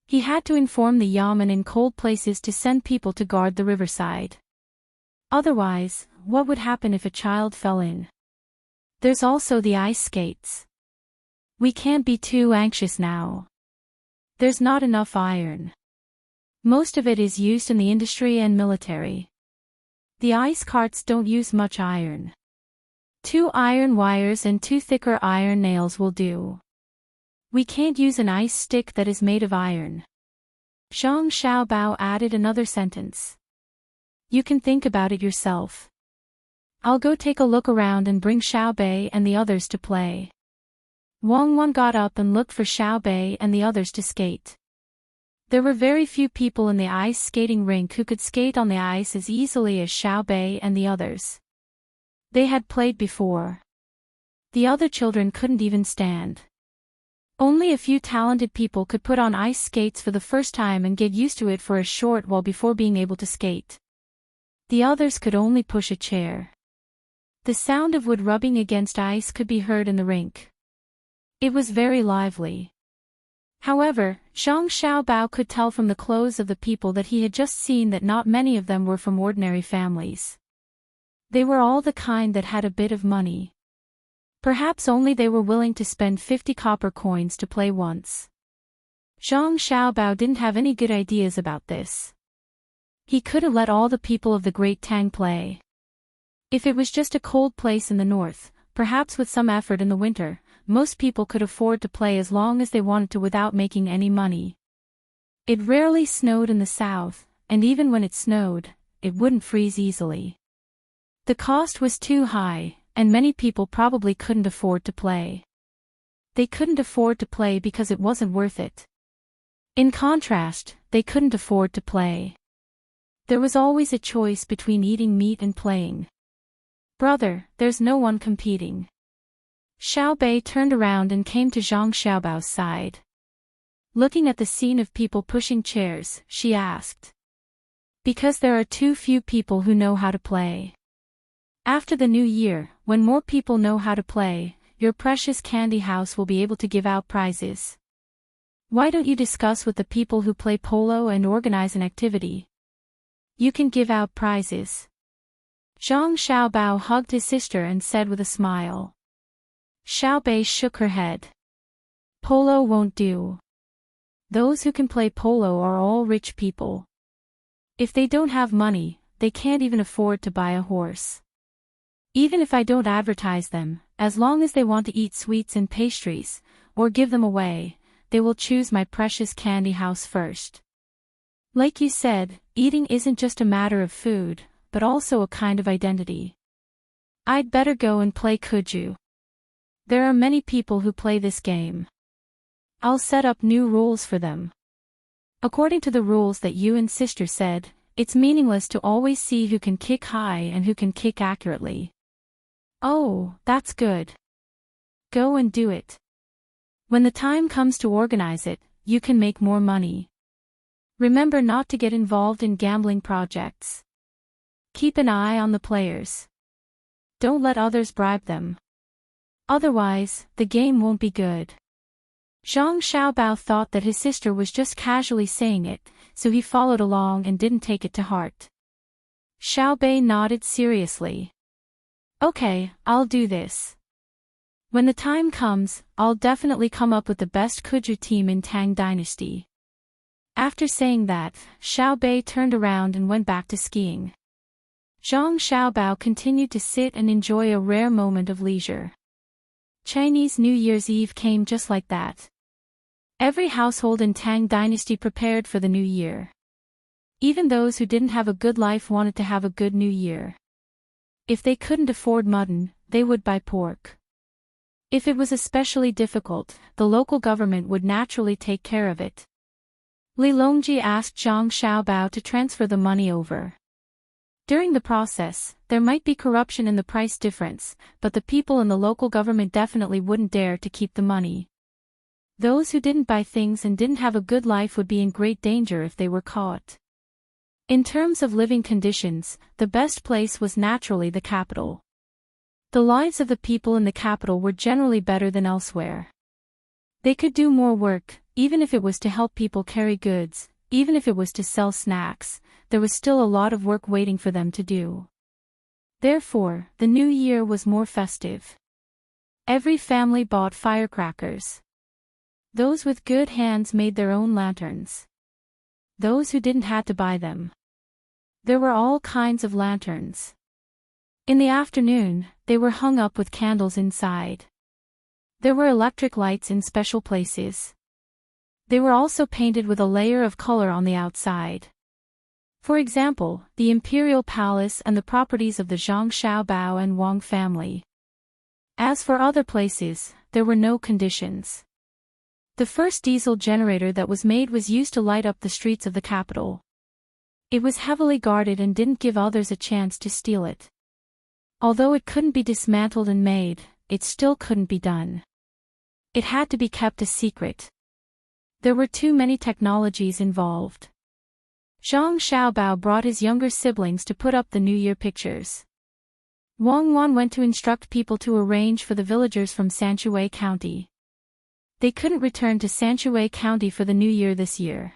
He had to inform the yamen in cold places to send people to guard the riverside. Otherwise, what would happen if a child fell in? There's also the ice skates. We can't be too anxious now. There's not enough iron. Most of it is used in the industry and military. The ice carts don't use much iron. 2 iron wires and 2 thicker iron nails will do. We can't use an ice stick that is made of iron. Zhang Xiaobao added another sentence. You can think about it yourself. I'll go take a look around and bring Xiaobei and the others to play. Wang Wan got up and looked for Xiaobei and the others to skate. There were very few people in the ice skating rink who could skate on the ice as easily as Xiaobei and the others. They had played before. The other children couldn't even stand. Only a few talented people could put on ice skates for the first time and get used to it for a short while before being able to skate. The others could only push a chair. The sound of wood rubbing against ice could be heard in the rink. It was very lively. However, Zhang Xiaobao could tell from the clothes of the people that he had just seen that not many of them were from ordinary families. They were all the kind that had a bit of money. Perhaps only they were willing to spend 50 copper coins to play once. Zhang Xiaobao didn't have any good ideas about this. He could have let all the people of the Great Tang play. If it was just a cold place in the north, perhaps with some effort in the winter, most people could afford to play as long as they wanted to without making any money. It rarely snowed in the south, and even when it snowed, it wouldn't freeze easily. The cost was too high, and many people probably couldn't afford to play. They couldn't afford to play because it wasn't worth it. In contrast, they couldn't afford to play. There was always a choice between eating meat and playing. Brother, there's no one competing. Xiaobei turned around and came to Zhang Xiaobao's side. Looking at the scene of people pushing chairs, she asked. Because there are too few people who know how to play. After the new year, when more people know how to play, your precious candy house will be able to give out prizes. Why don't you discuss with the people who play polo and organize an activity? You can give out prizes. Zhang Xiaobao hugged his sister and said with a smile. Xiaobei shook her head. Polo won't do. Those who can play polo are all rich people. If they don't have money, they can't even afford to buy a horse. Even if I don't advertise them, as long as they want to eat sweets and pastries, or give them away, they will choose my precious candy house first. Like you said, eating isn't just a matter of food, but also a kind of identity. I'd better go and play Kuju. There are many people who play this game. I'll set up new rules for them. According to the rules that you and sister said, it's meaningless to always see who can kick high and who can kick accurately. Oh, that's good. Go and do it. When the time comes to organize it, you can make more money. Remember not to get involved in gambling projects. Keep an eye on the players. Don't let others bribe them. Otherwise, the game won't be good. Zhang Xiaobao thought that his sister was just casually saying it, so he followed along and didn't take it to heart. Xiaobei nodded seriously. Okay, I'll do this. When the time comes, I'll definitely come up with the best Kuju team in Tang Dynasty. After saying that, Xiaobei turned around and went back to skiing. Zhang Xiaobao continued to sit and enjoy a rare moment of leisure. Chinese New Year's Eve came just like that. Every household in Tang Dynasty prepared for the new year. Even those who didn't have a good life wanted to have a good new year. If they couldn't afford mutton, they would buy pork. If it was especially difficult, the local government would naturally take care of it. Li Longji asked Zhang Xiaobao to transfer the money over. During the process, there might be corruption in the price difference, but the people in the local government definitely wouldn't dare to keep the money. Those who didn't buy things and didn't have a good life would be in great danger if they were caught. In terms of living conditions, the best place was naturally the capital. The lives of the people in the capital were generally better than elsewhere. They could do more work, even if it was to help people carry goods, even if it was to sell snacks, there was still a lot of work waiting for them to do. Therefore, the new year was more festive. Every family bought firecrackers. Those with good hands made their own lanterns. Those who didn't had to buy them. There were all kinds of lanterns. In the afternoon, they were hung up with candles inside. There were electric lights in special places. They were also painted with a layer of color on the outside. For example, the imperial palace and the properties of the Zhang Xiaobao and Wang family. As for other places, there were no conditions. The first diesel generator that was made was used to light up the streets of the capital. It was heavily guarded and didn't give others a chance to steal it. Although it couldn't be dismantled and made, it still couldn't be done. It had to be kept a secret. There were too many technologies involved. Zhang Xiaobao brought his younger siblings to put up the New Year pictures. Wang Wan went to instruct people to arrange for the villagers from Sanshui County. They couldn't return to Sanshui County for the New Year this year.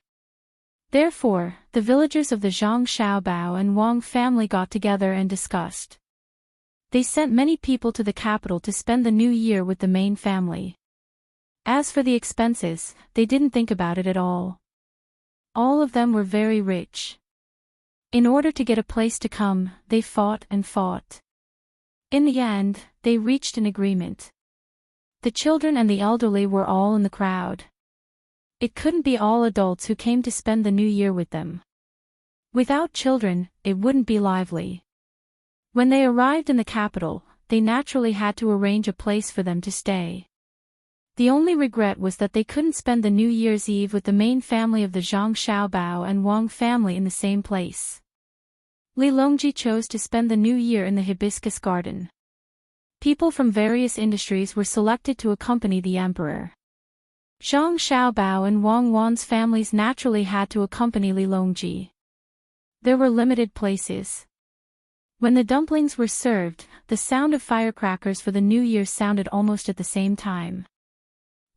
Therefore, the villagers of the Zhang Xiaobao and Wang family got together and discussed. They sent many people to the capital to spend the New Year with the main family. As for the expenses, they didn't think about it at all. All of them were very rich. In order to get a place to come, they fought and fought. In the end, they reached an agreement. The children and the elderly were all in the crowd. It couldn't be all adults who came to spend the New Year with them. Without children, it wouldn't be lively. When they arrived in the capital, they naturally had to arrange a place for them to stay. The only regret was that they couldn't spend the New Year's Eve with the main family of the Zhang Xiaobao and Wang family in the same place. Li Longji chose to spend the New Year in the hibiscus garden. People from various industries were selected to accompany the emperor. Zhang Xiaobao and Wang Wan's families naturally had to accompany Li Longji. There were limited places. When the dumplings were served, the sound of firecrackers for the New Year sounded almost at the same time.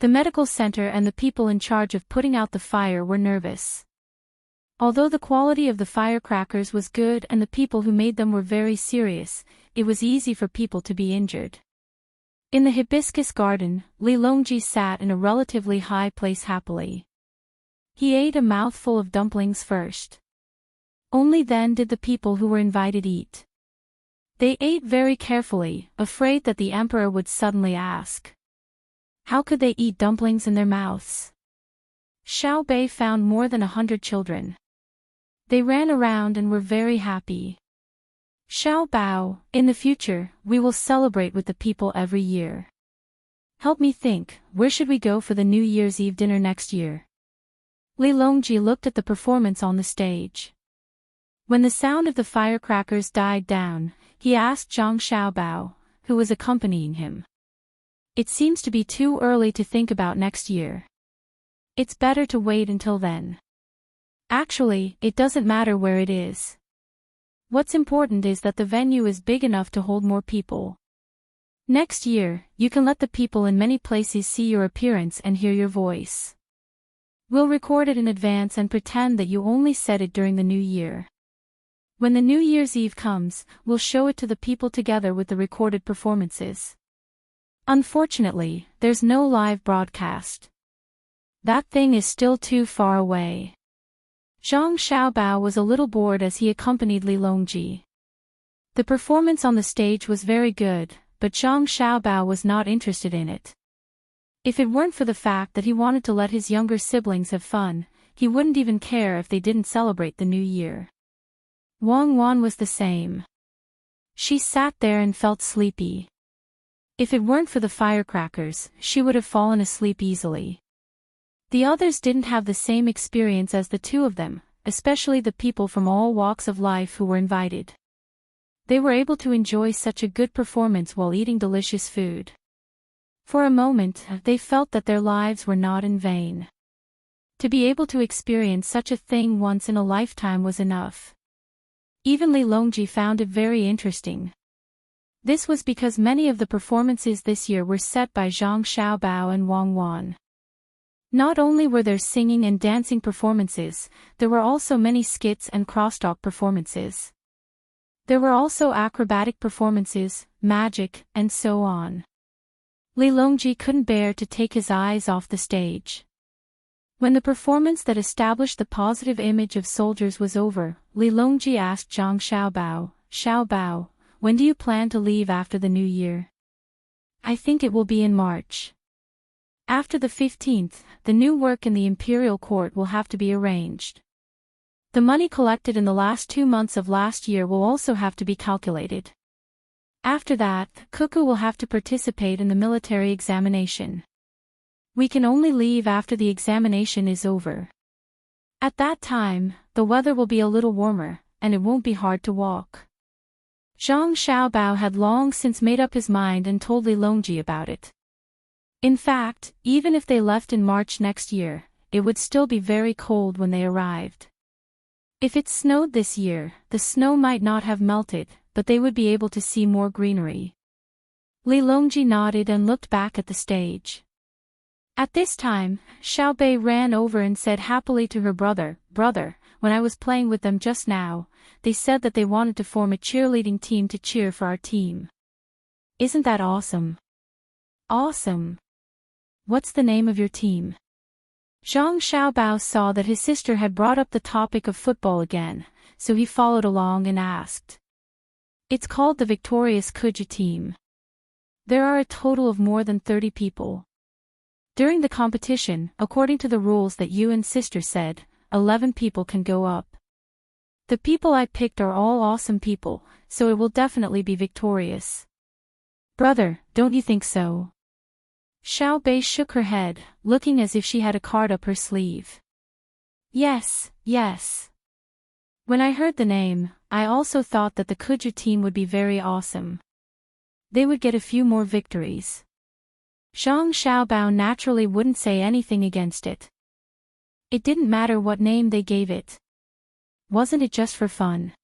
The medical center and the people in charge of putting out the fire were nervous. Although the quality of the firecrackers was good and the people who made them were very serious, it was easy for people to be injured. In the hibiscus garden, Li Longji sat in a relatively high place happily. He ate a mouthful of dumplings first. Only then did the people who were invited eat. They ate very carefully, afraid that the emperor would suddenly ask. How could they eat dumplings in their mouths? Xiao Bei found more than 100 children. They ran around and were very happy. Xiao Bao, in the future, we will celebrate with the people every year. Help me think, where should we go for the New Year's Eve dinner next year? Li Longji looked at the performance on the stage. When the sound of the firecrackers died down, he asked Zhang Xiaobao, who was accompanying him. It seems to be too early to think about next year. It's better to wait until then. Actually, it doesn't matter where it is. What's important is that the venue is big enough to hold more people. Next year, you can let the people in many places see your appearance and hear your voice. We'll record it in advance and pretend that you only said it during the New Year. When the New Year's Eve comes, we'll show it to the people together with the recorded performances. Unfortunately, there's no live broadcast. That thing is still too far away. Zhang Xiaobao was a little bored as he accompanied Li Longji. The performance on the stage was very good, but Zhang Xiaobao was not interested in it. If it weren't for the fact that he wanted to let his younger siblings have fun, he wouldn't even care if they didn't celebrate the New Year. Wang Wan was the same. She sat there and felt sleepy. If it weren't for the firecrackers, she would have fallen asleep easily. The others didn't have the same experience as the two of them, especially the people from all walks of life who were invited. They were able to enjoy such a good performance while eating delicious food. For a moment, they felt that their lives were not in vain. To be able to experience such a thing once in a lifetime was enough. Even Li Longji found it very interesting. This was because many of the performances this year were set by Zhang Xiaobao and Wang Wan. Not only were there singing and dancing performances, there were also many skits and crosstalk performances. There were also acrobatic performances, magic, and so on. Li Longji couldn't bear to take his eyes off the stage. When the performance that established the positive image of soldiers was over, Li Longji asked Zhang Xiaobao, "Xiaobao, when do you plan to leave after the New Year?" "I think it will be in March. After the 15th, the new work in the imperial court will have to be arranged. The money collected in the last 2 months of last year will also have to be calculated. After that, Cuckoo will have to participate in the military examination. We can only leave after the examination is over. At that time, the weather will be a little warmer, and it won't be hard to walk." Zhang Xiaobao had long since made up his mind and told Li Longji about it. In fact, even if they left in March next year, it would still be very cold when they arrived. If it snowed this year, the snow might not have melted, but they would be able to see more greenery. Li Longji nodded and looked back at the stage. At this time, Xiao Bei ran over and said happily to her brother, "Brother, when I was playing with them just now, they said that they wanted to form a cheerleading team to cheer for our team. Isn't that awesome?" "Awesome. What's the name of your team?" Zhang Xiaobao saw that his sister had brought up the topic of football again, so he followed along and asked. "It's called the Victorious Kuja team. There are a total of more than 30 people. During the competition, according to the rules that you and sister said, 11 people can go up. The people I picked are all awesome people, so it will definitely be victorious." "Brother, don't you think so?" Xiao Bei shook her head, looking as if she had a card up her sleeve. Yes. When I heard the name, I also thought that the Kuja team would be very awesome. They would get a few more victories." Zhang Xiaobao naturally wouldn't say anything against it. It didn't matter what name they gave it. Wasn't it just for fun?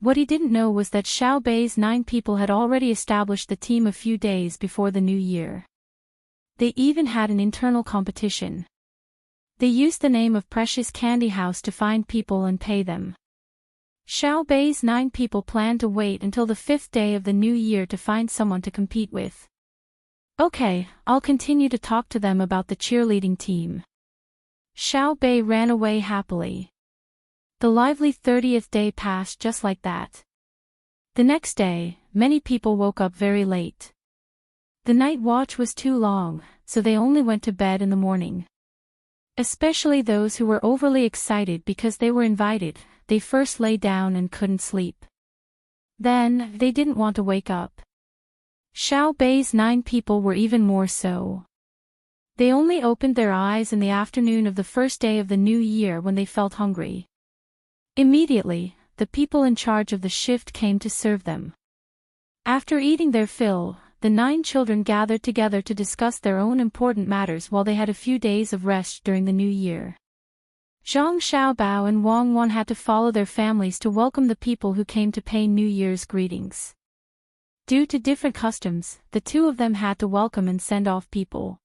What he didn't know was that Xiao Bei's 9 people had already established the team a few days before the New Year. They even had an internal competition. They used the name of Precious Candy House to find people and pay them. Xiao Bei's 9 people planned to wait until the 5th day of the new year to find someone to compete with. Okay, I'll continue to talk to them about the cheerleading team. Xiao Bei ran away happily. The lively 30th day passed just like that. The next day, many people woke up very late. The night watch was too long, so they only went to bed in the morning. Especially those who were overly excited because they were invited, they first lay down and couldn't sleep. Then, they didn't want to wake up. Xiao Bei's 9 people were even more so. They only opened their eyes in the afternoon of the first day of the new year when they felt hungry. Immediately, the people in charge of the shift came to serve them. After eating their fill, the 9 children gathered together to discuss their own important matters while they had a few days of rest during the new year. Zhang Xiaobao and Wang Wan had to follow their families to welcome the people who came to pay New Year's greetings. Due to different customs, the 2 of them had to welcome and send off people.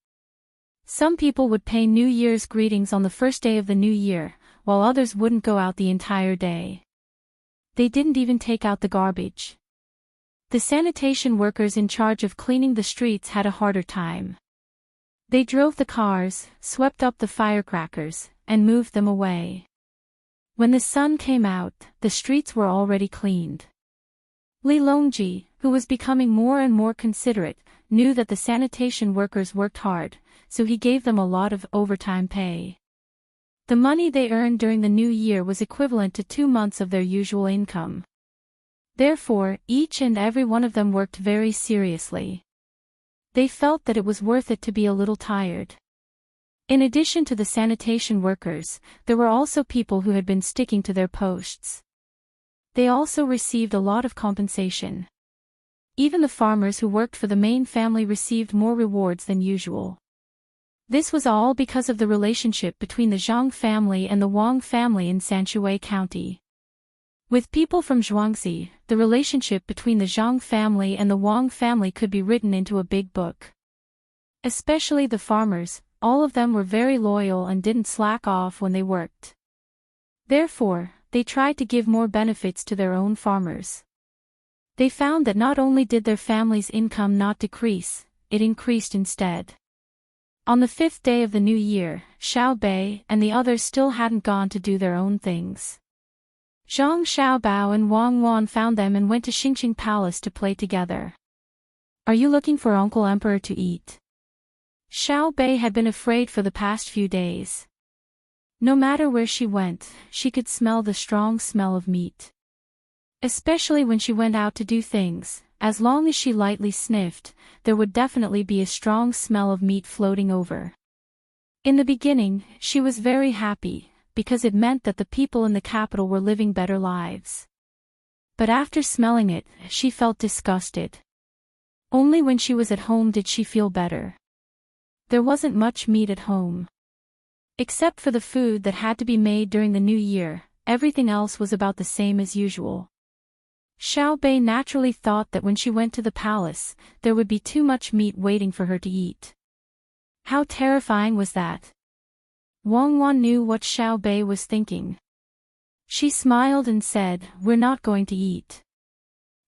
Some people would pay New Year's greetings on the first day of the new year, while others wouldn't go out the entire day. They didn't even take out the garbage. The sanitation workers in charge of cleaning the streets had a harder time. They drove the cars, swept up the firecrackers, and moved them away. When the sun came out, the streets were already cleaned. Li Longji, who was becoming more and more considerate, knew that the sanitation workers worked hard, so he gave them a lot of overtime pay. The money they earned during the new year was equivalent to 2 months of their usual income. Therefore, each and every one of them worked very seriously. They felt that it was worth it to be a little tired. In addition to the sanitation workers, there were also people who had been sticking to their posts. They also received a lot of compensation. Even the farmers who worked for the main family received more rewards than usual. This was all because of the relationship between the Zhang family and the Wang family in Sanshui County. With people from Zhuangzi, the relationship between the Zhang family and the Wang family could be written into a big book. Especially the farmers, all of them were very loyal and didn't slack off when they worked. Therefore, they tried to give more benefits to their own farmers. They found that not only did their family's income not decrease, it increased instead. On the 5th day of the new year, Xiao Bei and the others still hadn't gone to do their own things. Zhang Xiaobao and Wang Wan found them and went to Xingqing Palace to play together. Are you looking for Uncle Emperor to eat? Xiao Bei had been afraid for the past few days. No matter where she went, she could smell the strong smell of meat. Especially when she went out to do things, as long as she lightly sniffed, there would definitely be a strong smell of meat floating over. In the beginning, she was very happy, because it meant that the people in the capital were living better lives. But after smelling it, she felt disgusted. Only when she was at home did she feel better. There wasn't much meat at home. Except for the food that had to be made during the new year, everything else was about the same as usual. Xiao Bei naturally thought that when she went to the palace, there would be too much meat waiting for her to eat. How terrifying was that? Wang Wan knew what Xiao Bei was thinking. She smiled and said, "We're not going to eat.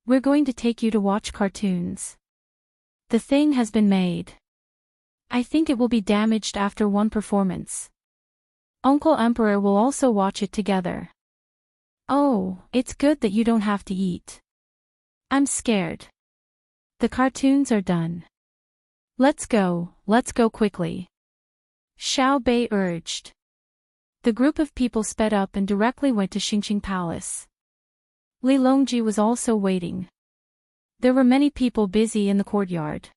We're going to take you to watch cartoons. The thing has been made. I think it will be damaged after one performance. Uncle Emperor will also watch it together." "Oh, it's good that you don't have to eat. I'm scared. The cartoons are done. Let's go quickly," Xiao Bei urged. The group of people sped up and directly went to Xingqing Palace. Li Longji was also waiting. There were many people busy in the courtyard.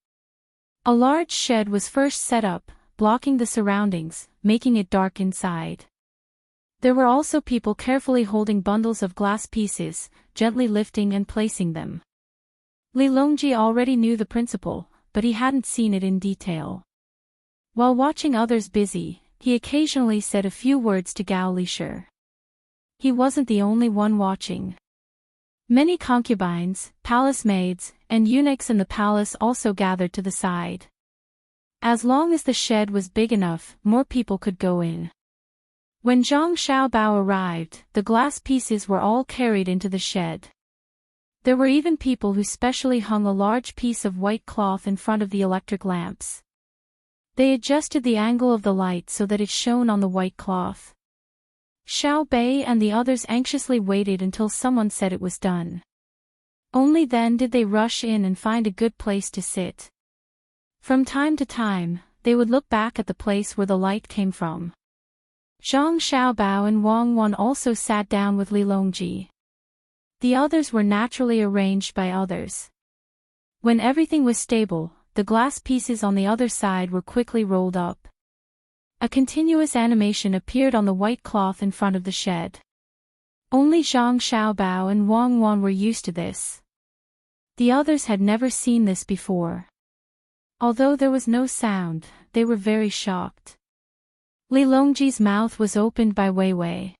A large shed was first set up, blocking the surroundings, making it dark inside. There were also people carefully holding bundles of glass pieces, gently lifting and placing them. Li Longji already knew the principle, but he hadn't seen it in detail. While watching others busy, he occasionally said a few words to Gao Lisher. He wasn't the only one watching. Many concubines, palace maids, and eunuchs in the palace also gathered to the side. As long as the shed was big enough, more people could go in. When Zhang Xiaobao arrived, the glass pieces were all carried into the shed. There were even people who specially hung a large piece of white cloth in front of the electric lamps. They adjusted the angle of the light so that it shone on the white cloth. Xiao Bei and the others anxiously waited until someone said it was done. Only then did they rush in and find a good place to sit. From time to time, they would look back at the place where the light came from. Zhang Xiaobao and Wang Wan also sat down with Li Longji. The others were naturally arranged by others. When everything was stable, the glass pieces on the other side were quickly rolled up. A continuous animation appeared on the white cloth in front of the shed. Only Zhang Xiaobao and Wang Wan were used to this. The others had never seen this before. Although there was no sound, they were very shocked. Li Longji's mouth was opened by Wei Wei.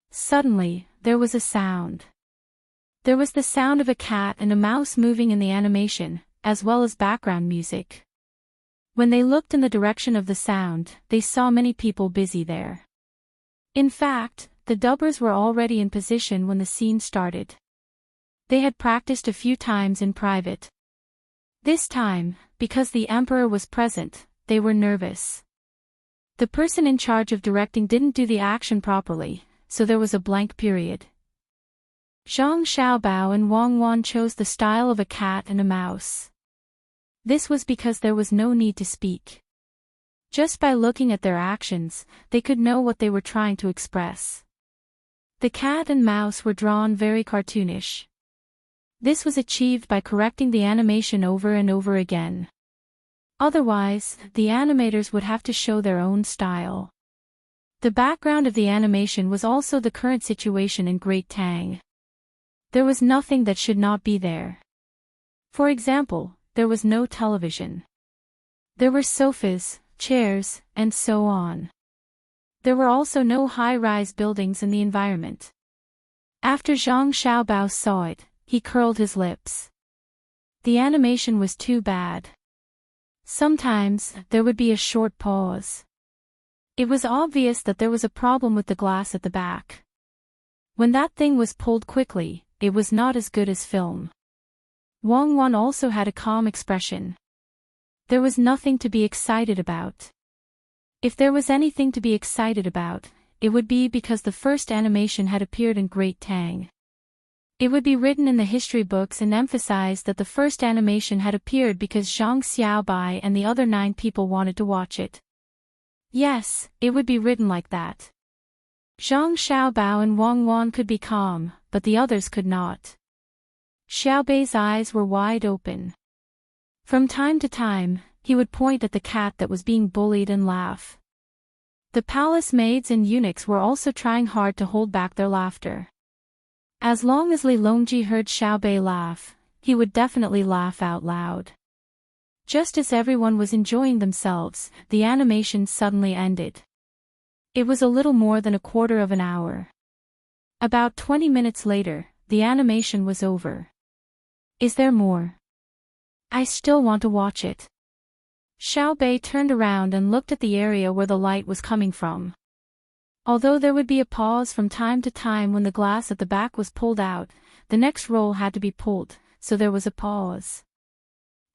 Suddenly, there was a sound. There was the sound of a cat and a mouse moving in the animation, as well as background music. When they looked in the direction of the sound, they saw many people busy there. In fact, the dubbers were already in position when the scene started. They had practiced a few times in private. This time, because the emperor was present, they were nervous. The person in charge of directing didn't do the action properly, so there was a blank period. Zhang Xiaobao and Wang Wan chose the style of a cat and a mouse. This was because there was no need to speak. Just by looking at their actions, they could know what they were trying to express. The cat and mouse were drawn very cartoonish. This was achieved by correcting the animation over and over again. Otherwise, the animators would have to show their own style. The background of the animation was also the current situation in Great Tang. There was nothing that should not be there. For example, there was no television. There were sofas, chairs, and so on. There were also no high-rise buildings in the environment. After Zhang Xiaobao saw it, he curled his lips. The animation was too bad. Sometimes, there would be a short pause. It was obvious that there was a problem with the glass at the back. When that thing was pulled quickly, it was not as good as film. Wang Wan also had a calm expression. There was nothing to be excited about. If there was anything to be excited about, it would be because the first animation had appeared in Great Tang. It would be written in the history books and emphasized that the first animation had appeared because Zhang Xiaobai and the other 9 people wanted to watch it. Yes, it would be written like that. Zhang Xiaobao and Wang Wan could be calm, but the others could not. Xiaobei's eyes were wide open. From time to time, he would point at the cat that was being bullied and laugh. The palace maids and eunuchs were also trying hard to hold back their laughter. As long as Li Longji heard Xiaobei laugh, he would definitely laugh out loud. Just as everyone was enjoying themselves, the animation suddenly ended. It was a little more than a quarter of an hour. About 20 minutes later, the animation was over. Is there more? I still want to watch it. Xiaobei turned around and looked at the area where the light was coming from. Although there would be a pause from time to time when the glass at the back was pulled out, the next roll had to be pulled, so there was a pause.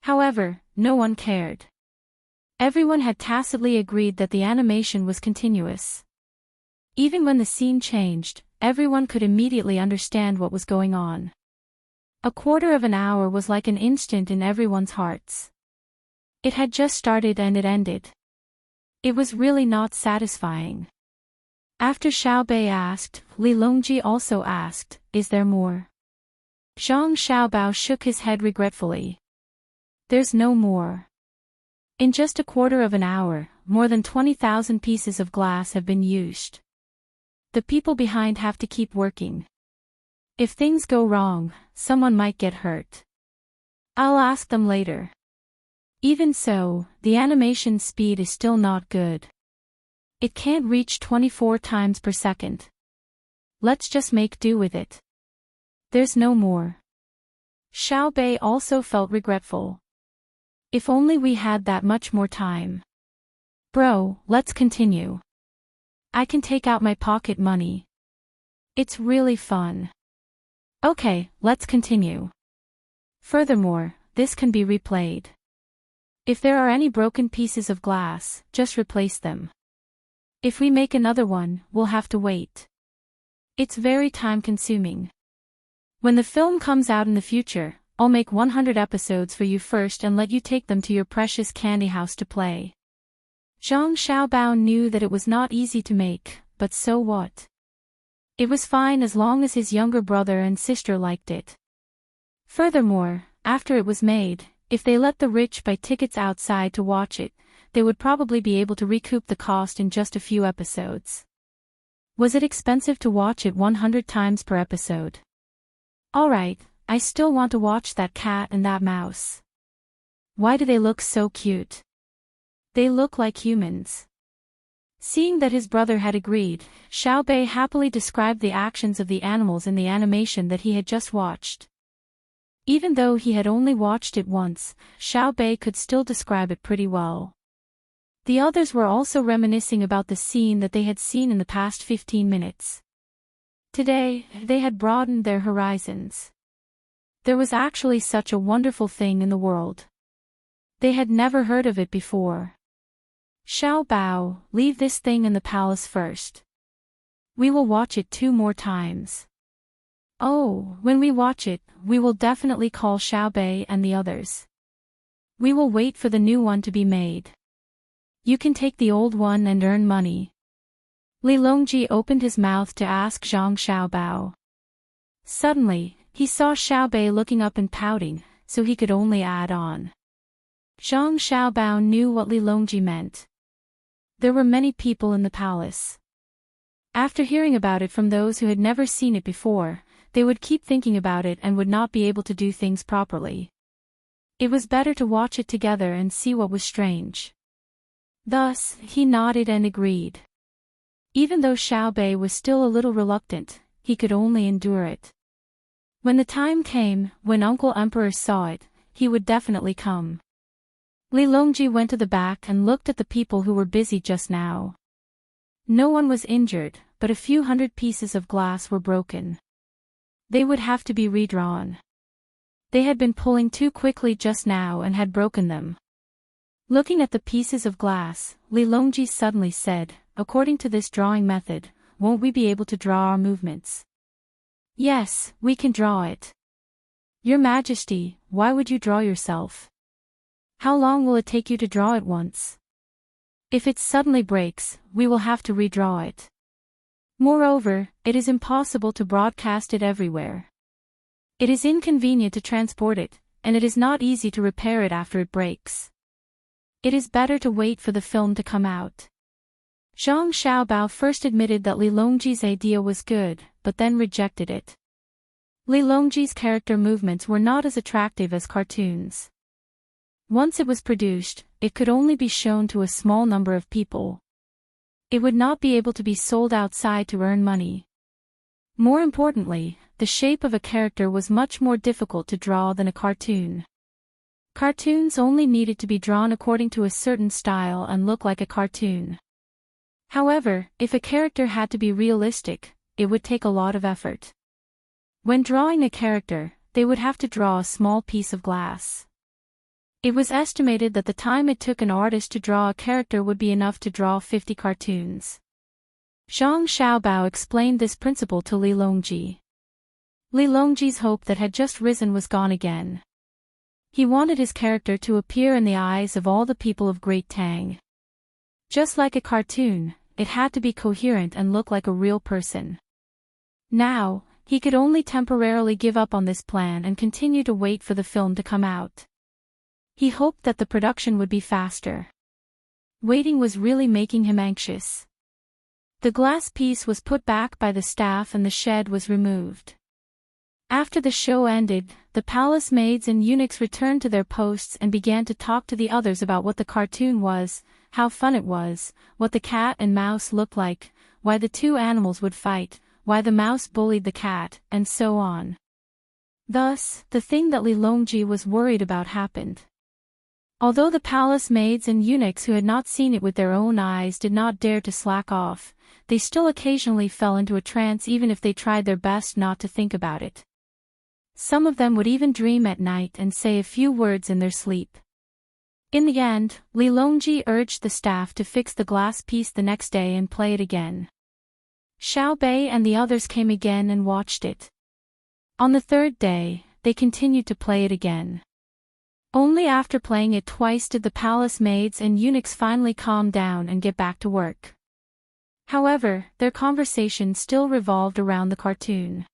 However, no one cared. Everyone had tacitly agreed that the animation was continuous. Even when the scene changed, everyone could immediately understand what was going on. A quarter of an hour was like an instant in everyone's hearts. It had just started and it ended. It was really not satisfying. After Xiaobei asked, Li Longji also asked, "Is there more?" Zhang Xiaobao shook his head regretfully. There's no more. In just a quarter of an hour, more than 20,000 pieces of glass have been used. The people behind have to keep working. If things go wrong, someone might get hurt. I'll ask them later. Even so, the animation speed is still not good. It can't reach 24 times per second. Let's just make do with it. There's no more. Xiaobei also felt regretful. If only we had that much more time. Bro, let's continue. I can take out my pocket money. It's really fun. Okay, let's continue. Furthermore, this can be replayed. If there are any broken pieces of glass, just replace them. If we make another one, we'll have to wait. It's very time-consuming. When the film comes out in the future, I'll make 100 episodes for you first and let you take them to your precious candy house to play. Zhang Xiaobao knew that it was not easy to make, but so what? It was fine as long as his younger brother and sister liked it. Furthermore, after it was made, if they let the rich buy tickets outside to watch it, they would probably be able to recoup the cost in just a few episodes. Was it expensive to watch it 100 times per episode? Alright, I still want to watch that cat and that mouse. Why do they look so cute? They look like humans. Seeing that his brother had agreed, Xiao Bei happily described the actions of the animals in the animation that he had just watched. Even though he had only watched it once, Xiao Bei could still describe it pretty well. The others were also reminiscing about the scene that they had seen in the past 15 minutes. Today, they had broadened their horizons. There was actually such a wonderful thing in the world. They had never heard of it before. Xiao Bao, leave this thing in the palace first. We will watch it 2 more times. Oh, when we watch it, we will definitely call Xiao Bei and the others. We will wait for the new one to be made. You can take the old one and earn money. Li Longji opened his mouth to ask Zhang Xiaobao. Suddenly, he saw Xiao Bei looking up and pouting, so he could only add on. Zhang Xiaobao knew what Li Longji meant. There were many people in the palace. After hearing about it from those who had never seen it before, they would keep thinking about it and would not be able to do things properly. It was better to watch it together and see what was strange. Thus, he nodded and agreed. Even though Xiao Bei was still a little reluctant, he could only endure it. When the time came, when Uncle Emperor saw it, he would definitely come. Li Longji went to the back and looked at the people who were busy just now. No one was injured, but a few hundred pieces of glass were broken. They would have to be redrawn. They had been pulling too quickly just now and had broken them. Looking at the pieces of glass, Li Longji suddenly said, according to this drawing method, won't we be able to draw our movements? Yes, we can draw it. Your Majesty, why would you draw yourself? How long will it take you to draw it once? If it suddenly breaks, we will have to redraw it. Moreover, it is impossible to broadcast it everywhere. It is inconvenient to transport it, and it is not easy to repair it after it breaks. It is better to wait for the film to come out. Zhang Xiaobao first admitted that Li Longji's idea was good, but then rejected it. Li Longji's character movements were not as attractive as cartoons. Once it was produced, it could only be shown to a small number of people. It would not be able to be sold outside to earn money. More importantly, the shape of a character was much more difficult to draw than a cartoon. Cartoons only needed to be drawn according to a certain style and look like a cartoon. However, if a character had to be realistic, it would take a lot of effort. When drawing a character, they would have to draw a small piece of glass. It was estimated that the time it took an artist to draw a character would be enough to draw 50 cartoons. Zhang Xiaobao explained this principle to Li Longji. Li Longji's hope that had just risen was gone again. He wanted his character to appear in the eyes of all the people of Great Tang. Just like a cartoon, it had to be coherent and look like a real person. Now, he could only temporarily give up on this plan and continue to wait for the film to come out. He hoped that the production would be faster. Waiting was really making him anxious. The glass piece was put back by the staff and the shed was removed. After the show ended, the palace maids and eunuchs returned to their posts and began to talk to the others about what the cartoon was, how fun it was, what the cat and mouse looked like, why the 2 animals would fight, why the mouse bullied the cat, and so on. Thus, the thing that Li Longji was worried about happened. Although the palace maids and eunuchs who had not seen it with their own eyes did not dare to slack off, they still occasionally fell into a trance even if they tried their best not to think about it. Some of them would even dream at night and say a few words in their sleep. In the end, Li Longji urged the staff to fix the glass piece the next day and play it again. Xiao Bei and the others came again and watched it. On the third day, they continued to play it again. Only after playing it twice did the palace maids and eunuchs finally calm down and get back to work. However, their conversation still revolved around the cartoon.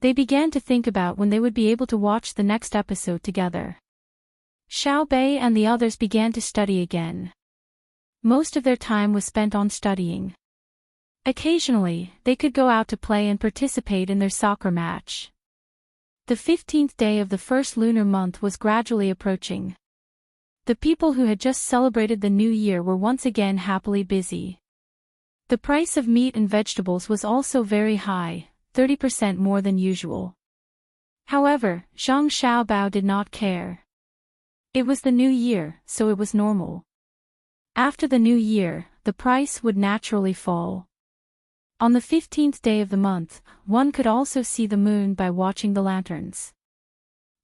They began to think about when they would be able to watch the next episode together. Xiao Bei and the others began to study again. Most of their time was spent on studying. Occasionally, they could go out to play and participate in their soccer match. The 15th day of the first lunar month was gradually approaching. The people who had just celebrated the new year were once again happily busy. The price of meat and vegetables was also very high, 30% more than usual. However, Zhang Xiaobao did not care. It was the new year, so it was normal. After the new year, the price would naturally fall. On the 15th day of the month, one could also see the moon by watching the lanterns.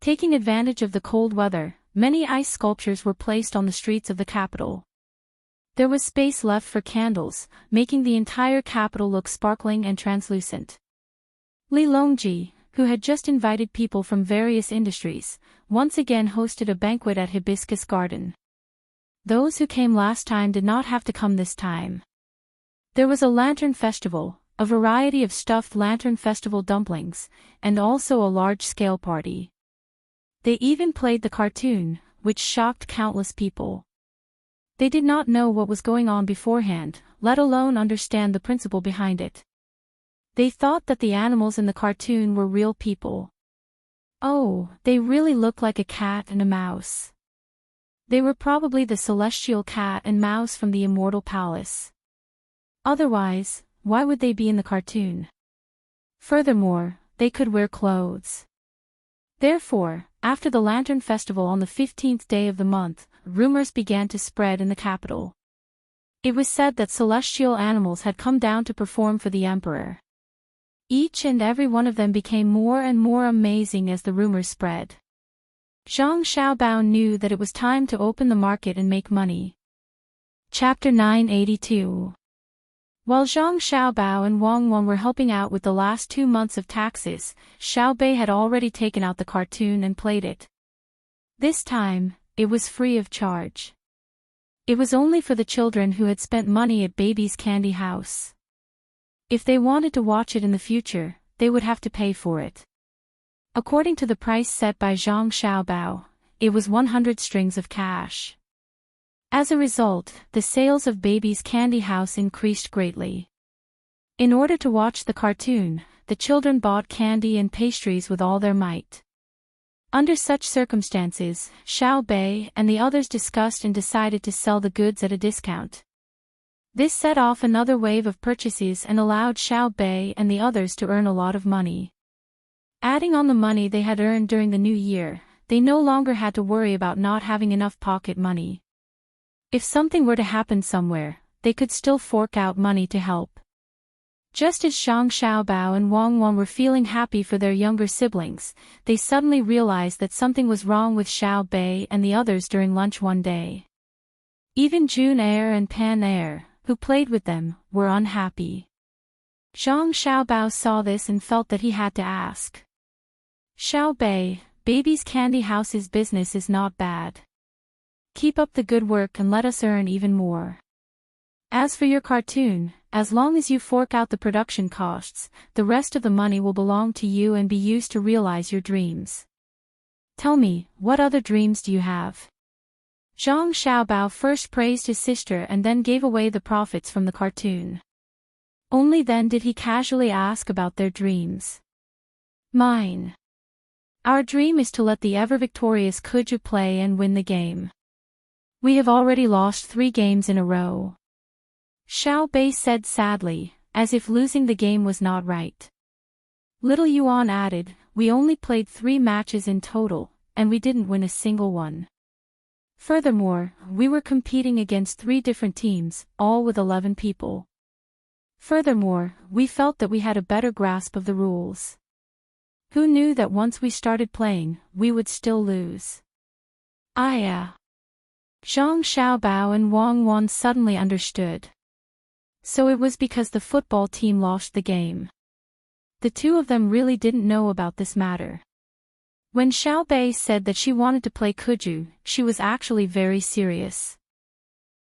Taking advantage of the cold weather, many ice sculptures were placed on the streets of the capital. There was space left for candles, making the entire capital look sparkling and translucent. Li Longji, who had just invited people from various industries, once again hosted a banquet at Hibiscus Garden. Those who came last time did not have to come this time. There was a lantern festival, a variety of stuffed lantern festival dumplings, and also a large-scale party. They even played the cartoon, which shocked countless people. They did not know what was going on beforehand, let alone understand the principle behind it. They thought that the animals in the cartoon were real people. Oh, they really looked like a cat and a mouse. They were probably the celestial cat and mouse from the immortal palace. Otherwise, why would they be in the cartoon? Furthermore, they could wear clothes. Therefore, after the Lantern Festival on the 15th day of the month, rumors began to spread in the capital. It was said that celestial animals had come down to perform for the emperor. Each and every one of them became more and more amazing as the rumors spread. Zhang Xiaobao knew that it was time to open the market and make money. Chapter 982. While Zhang Xiaobao and Wang Wan were helping out with the last 2 months of taxes, Xiao Bei had already taken out the cartoon and played it. This time, it was free of charge. It was only for the children who had spent money at Baby's Candy House. If they wanted to watch it in the future, they would have to pay for it. According to the price set by Zhang Xiaobao, it was 100 strings of cash. As a result, the sales of Baby's Candy House increased greatly. In order to watch the cartoon, the children bought candy and pastries with all their might. Under such circumstances, Xiao Bei and the others discussed and decided to sell the goods at a discount. This set off another wave of purchases and allowed Xiao Bei and the others to earn a lot of money. Adding on the money they had earned during the new year, they no longer had to worry about not having enough pocket money. If something were to happen somewhere, they could still fork out money to help. Just as Zhang Xiaobao and Wang Wan were feeling happy for their younger siblings, they suddenly realized that something was wrong with Xiao Bei and the others during lunch one day. Even Jun Er and Pan Er, who played with them, were unhappy. Zhang Xiaobao saw this and felt that he had to ask. Xiao Bei, Baby's Candy House's business is not bad. Keep up the good work and let us earn even more. As for your cartoon, as long as you fork out the production costs, the rest of the money will belong to you and be used to realize your dreams. Tell me, what other dreams do you have? Zhang Xiaobao first praised his sister and then gave away the profits from the cartoon. Only then did he casually ask about their dreams. Mine. Our dream is to let the ever-victorious Kuju play and win the game. We have already lost 3 games in a row. Xiao Bei said sadly, as if losing the game was not right. Little Yuan added, we only played 3 matches in total, and we didn't win a single one. Furthermore, we were competing against 3 different teams, all with 11 people. Furthermore, we felt that we had a better grasp of the rules. Who knew that once we started playing, we would still lose? Zhang Xiaobao and Wang Wan suddenly understood. So it was because the football team lost the game. The two of them really didn't know about this matter. When Xiaobei said that she wanted to play Kuju, she was actually very serious.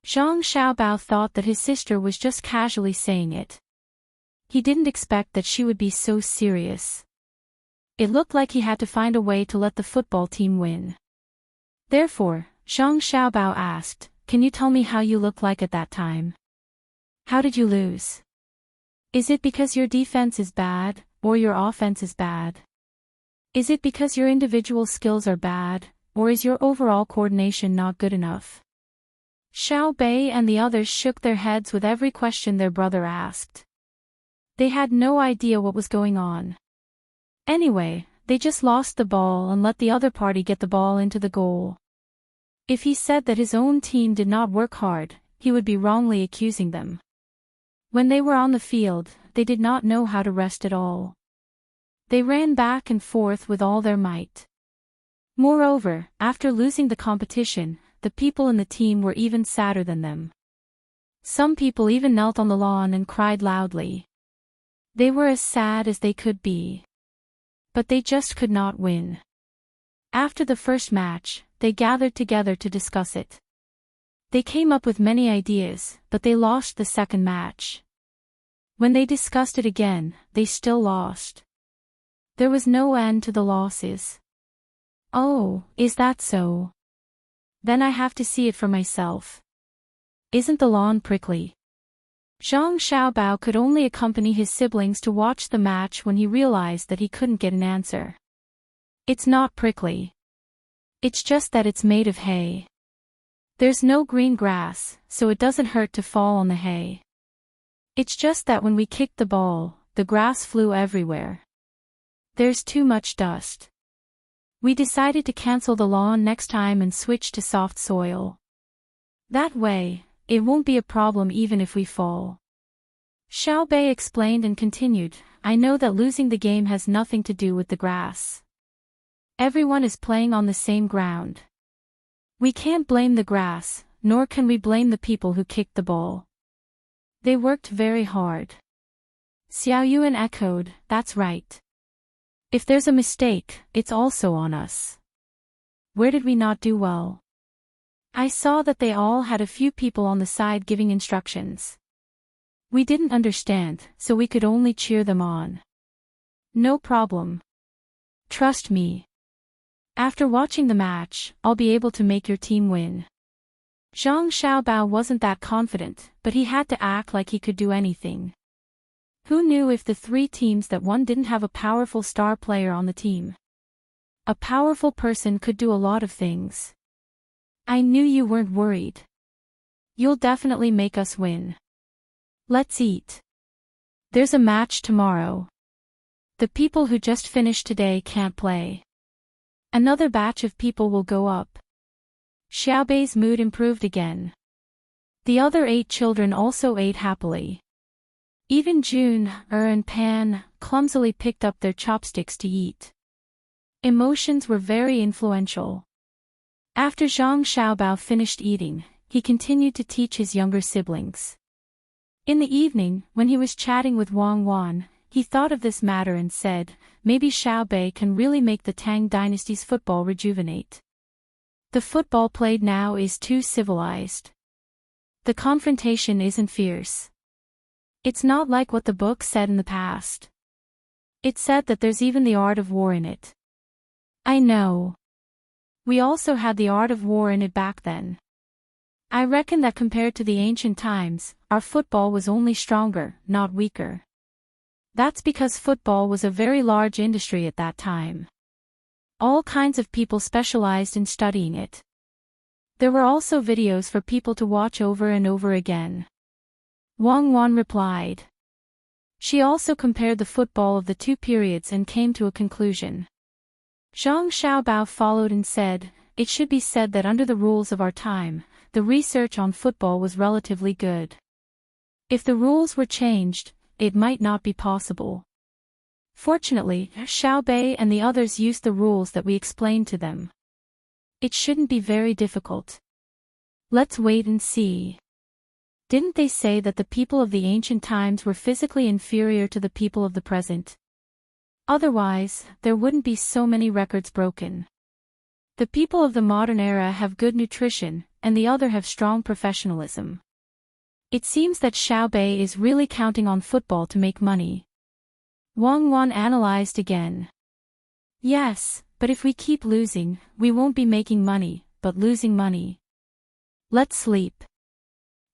Zhang Xiaobao thought that his sister was just casually saying it. He didn't expect that she would be so serious. It looked like he had to find a way to let the football team win. Therefore, Zhang Xiaobao asked, "Can you tell me how you looked like at that time? How did you lose? Is it because your defense is bad, or your offense is bad? Is it because your individual skills are bad, or is your overall coordination not good enough?" Xiao Bei and the others shook their heads with every question their brother asked. They had no idea what was going on. Anyway, they just lost the ball and let the other party get the ball into the goal. If he said that his own team did not work hard, he would be wrongly accusing them. When they were on the field, they did not know how to rest at all. They ran back and forth with all their might. Moreover, after losing the competition, the people in the team were even sadder than them. Some people even knelt on the lawn and cried loudly. They were as sad as they could be. But they just could not win. After the first match, they gathered together to discuss it. They came up with many ideas, but they lost the second match. When they discussed it again, they still lost. There was no end to the losses. "Oh, is that so? Then I have to see it for myself. Isn't the lawn prickly?" Zhang Xiaobao could only accompany his siblings to watch the match when he realized that he couldn't get an answer. "It's not prickly. It's just that it's made of hay. There's no green grass, so it doesn't hurt to fall on the hay. It's just that when we kicked the ball, the grass flew everywhere. There's too much dust. We decided to cancel the lawn next time and switch to soft soil. That way, it won't be a problem even if we fall." Xiao Bei explained and continued, "I know that losing the game has nothing to do with the grass. Everyone is playing on the same ground. We can't blame the grass, nor can we blame the people who kicked the ball. They worked very hard." Xiao Yuan echoed, "That's right. If there's a mistake, it's also on us. Where did we not do well?" I saw that they all had a few people on the side giving instructions. We didn't understand, so we could only cheer them on. "No problem. Trust me. After watching the match, I'll be able to make your team win." Zhang Xiaobao wasn't that confident, but he had to act like he could do anything. Who knew if the three teams that won didn't have a powerful star player on the team? A powerful person could do a lot of things. "I knew you weren't worried. You'll definitely make us win. Let's eat. There's a match tomorrow. The people who just finished today can't play. Another batch of people will go up." Xiaobei's mood improved again. The other 8 children also ate happily. Even June, and Pan clumsily picked up their chopsticks to eat. Emotions were very influential. After Zhang Xiaobao finished eating, he continued to teach his younger siblings. In the evening, when he was chatting with Wang Wan, he thought of this matter and said, maybe Xiaobei can really make the Tang dynasty's football rejuvenate. The football played now is too civilized. The confrontation isn't fierce. It's not like what the book said in the past. It said that there's even the art of war in it. I know. We also had the art of war in it back then. I reckon that compared to the ancient times, our football was only stronger, not weaker. That's because football was a very large industry at that time. All kinds of people specialized in studying it. There were also videos for people to watch over and over again. Wang Wan replied. She also compared the football of the two periods and came to a conclusion. Zhang Xiaobao followed and said, it should be said that under the rules of our time, the research on football was relatively good. If the rules were changed, it might not be possible. Fortunately, Xiao Bei and the others used the rules that we explained to them. It shouldn't be very difficult. Let's wait and see. Didn't they say that the people of the ancient times were physically inferior to the people of the present? Otherwise, there wouldn't be so many records broken. The people of the modern era have good nutrition, and the other have strong professionalism. It seems that Xiao Bei is really counting on football to make money. Wang Wan analyzed again. Yes, but if we keep losing, we won't be making money, but losing money. Let's sleep.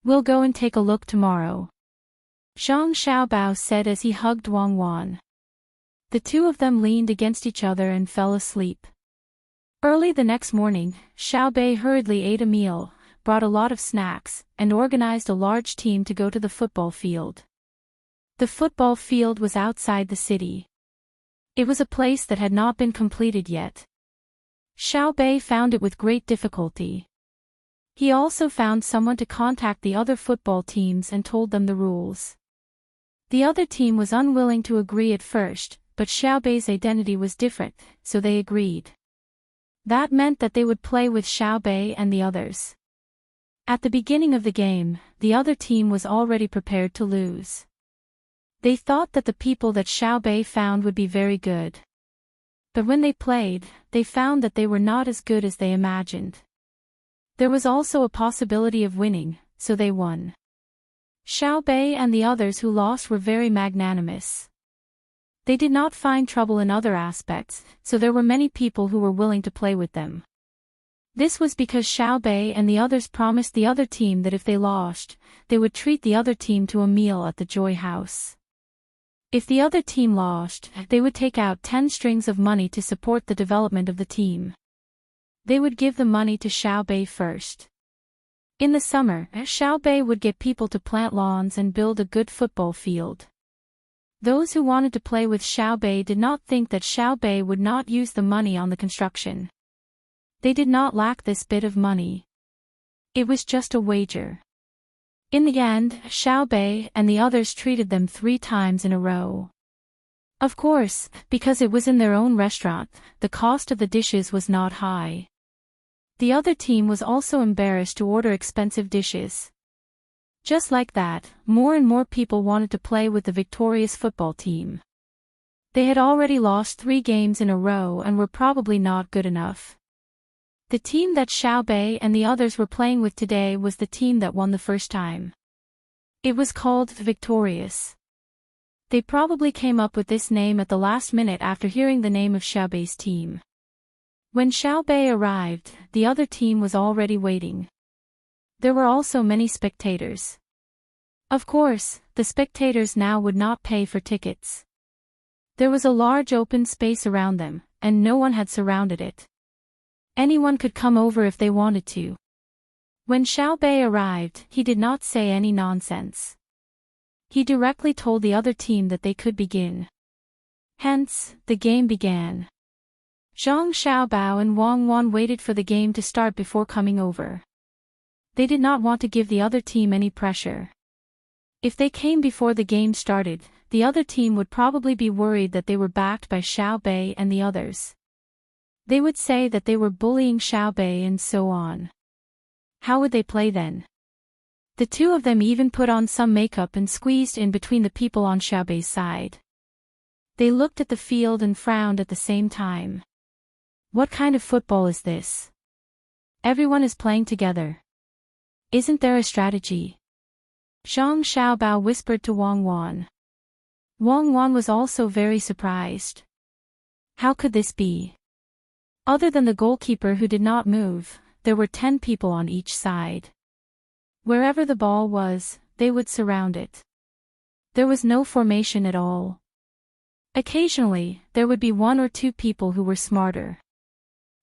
We'll go and take a look tomorrow. Zhang Xiaobao said as he hugged Wang Wan. The two of them leaned against each other and fell asleep. Early the next morning, Xiao Bei hurriedly ate a meal, brought a lot of snacks, and organized a large team to go to the football field. The football field was outside the city. It was a place that had not been completed yet. Xiao Bei found it with great difficulty. He also found someone to contact the other football teams and told them the rules. The other team was unwilling to agree at first, but Xiao Bei's identity was different, so they agreed. That meant that they would play with Xiao Bei and the others. At the beginning of the game, the other team was already prepared to lose. They thought that the people that Xiao Bei found would be very good. But when they played, they found that they were not as good as they imagined. There was also a possibility of winning, so they won. Xiao Bei and the others who lost were very magnanimous. They did not find trouble in other aspects, so there were many people who were willing to play with them. This was because Xiao Bei and the others promised the other team that if they lost, they would treat the other team to a meal at the Joy House. If the other team lost, they would take out 10 strings of money to support the development of the team. They would give the money to Xiao Bei first. In the summer, Xiao Bei would get people to plant lawns and build a good football field. Those who wanted to play with Xiao Bei did not think that Xiao Bei would not use the money on the construction. They did not lack this bit of money. It was just a wager. In the end, Xiao Bei and the others treated them 3 times in a row. Of course, because it was in their own restaurant, the cost of the dishes was not high. The other team was also embarrassed to order expensive dishes. Just like that, more and more people wanted to play with the victorious football team. They had already lost 3 games in a row and were probably not good enough. The team that Xiao Bei and the others were playing with today was the team that won the first time. It was called the Victorious. They probably came up with this name at the last minute after hearing the name of Xiao Bei's team. When Xiao Bei arrived, the other team was already waiting. There were also many spectators. Of course, the spectators now would not pay for tickets. There was a large open space around them, and no one had surrounded it. Anyone could come over if they wanted to. When Xiao Bei arrived, he did not say any nonsense. He directly told the other team that they could begin. Hence, the game began. Zhang Xiaobao and Wang Wan waited for the game to start before coming over. They did not want to give the other team any pressure. If they came before the game started, the other team would probably be worried that they were backed by Xiao Bei and the others. They would say that they were bullying Xiao Bei and so on. How would they play then? The two of them even put on some makeup and squeezed in between the people on Xiao Bei's side. They looked at the field and frowned at the same time. What kind of football is this? Everyone is playing together. Isn't there a strategy? Zhang Xiaobao whispered to Wang Wan. Wang Wan was also very surprised. How could this be? Other than the goalkeeper who did not move, there were 10 people on each side. Wherever the ball was, they would surround it. There was no formation at all. Occasionally, there would be 1 or 2 people who were smarter.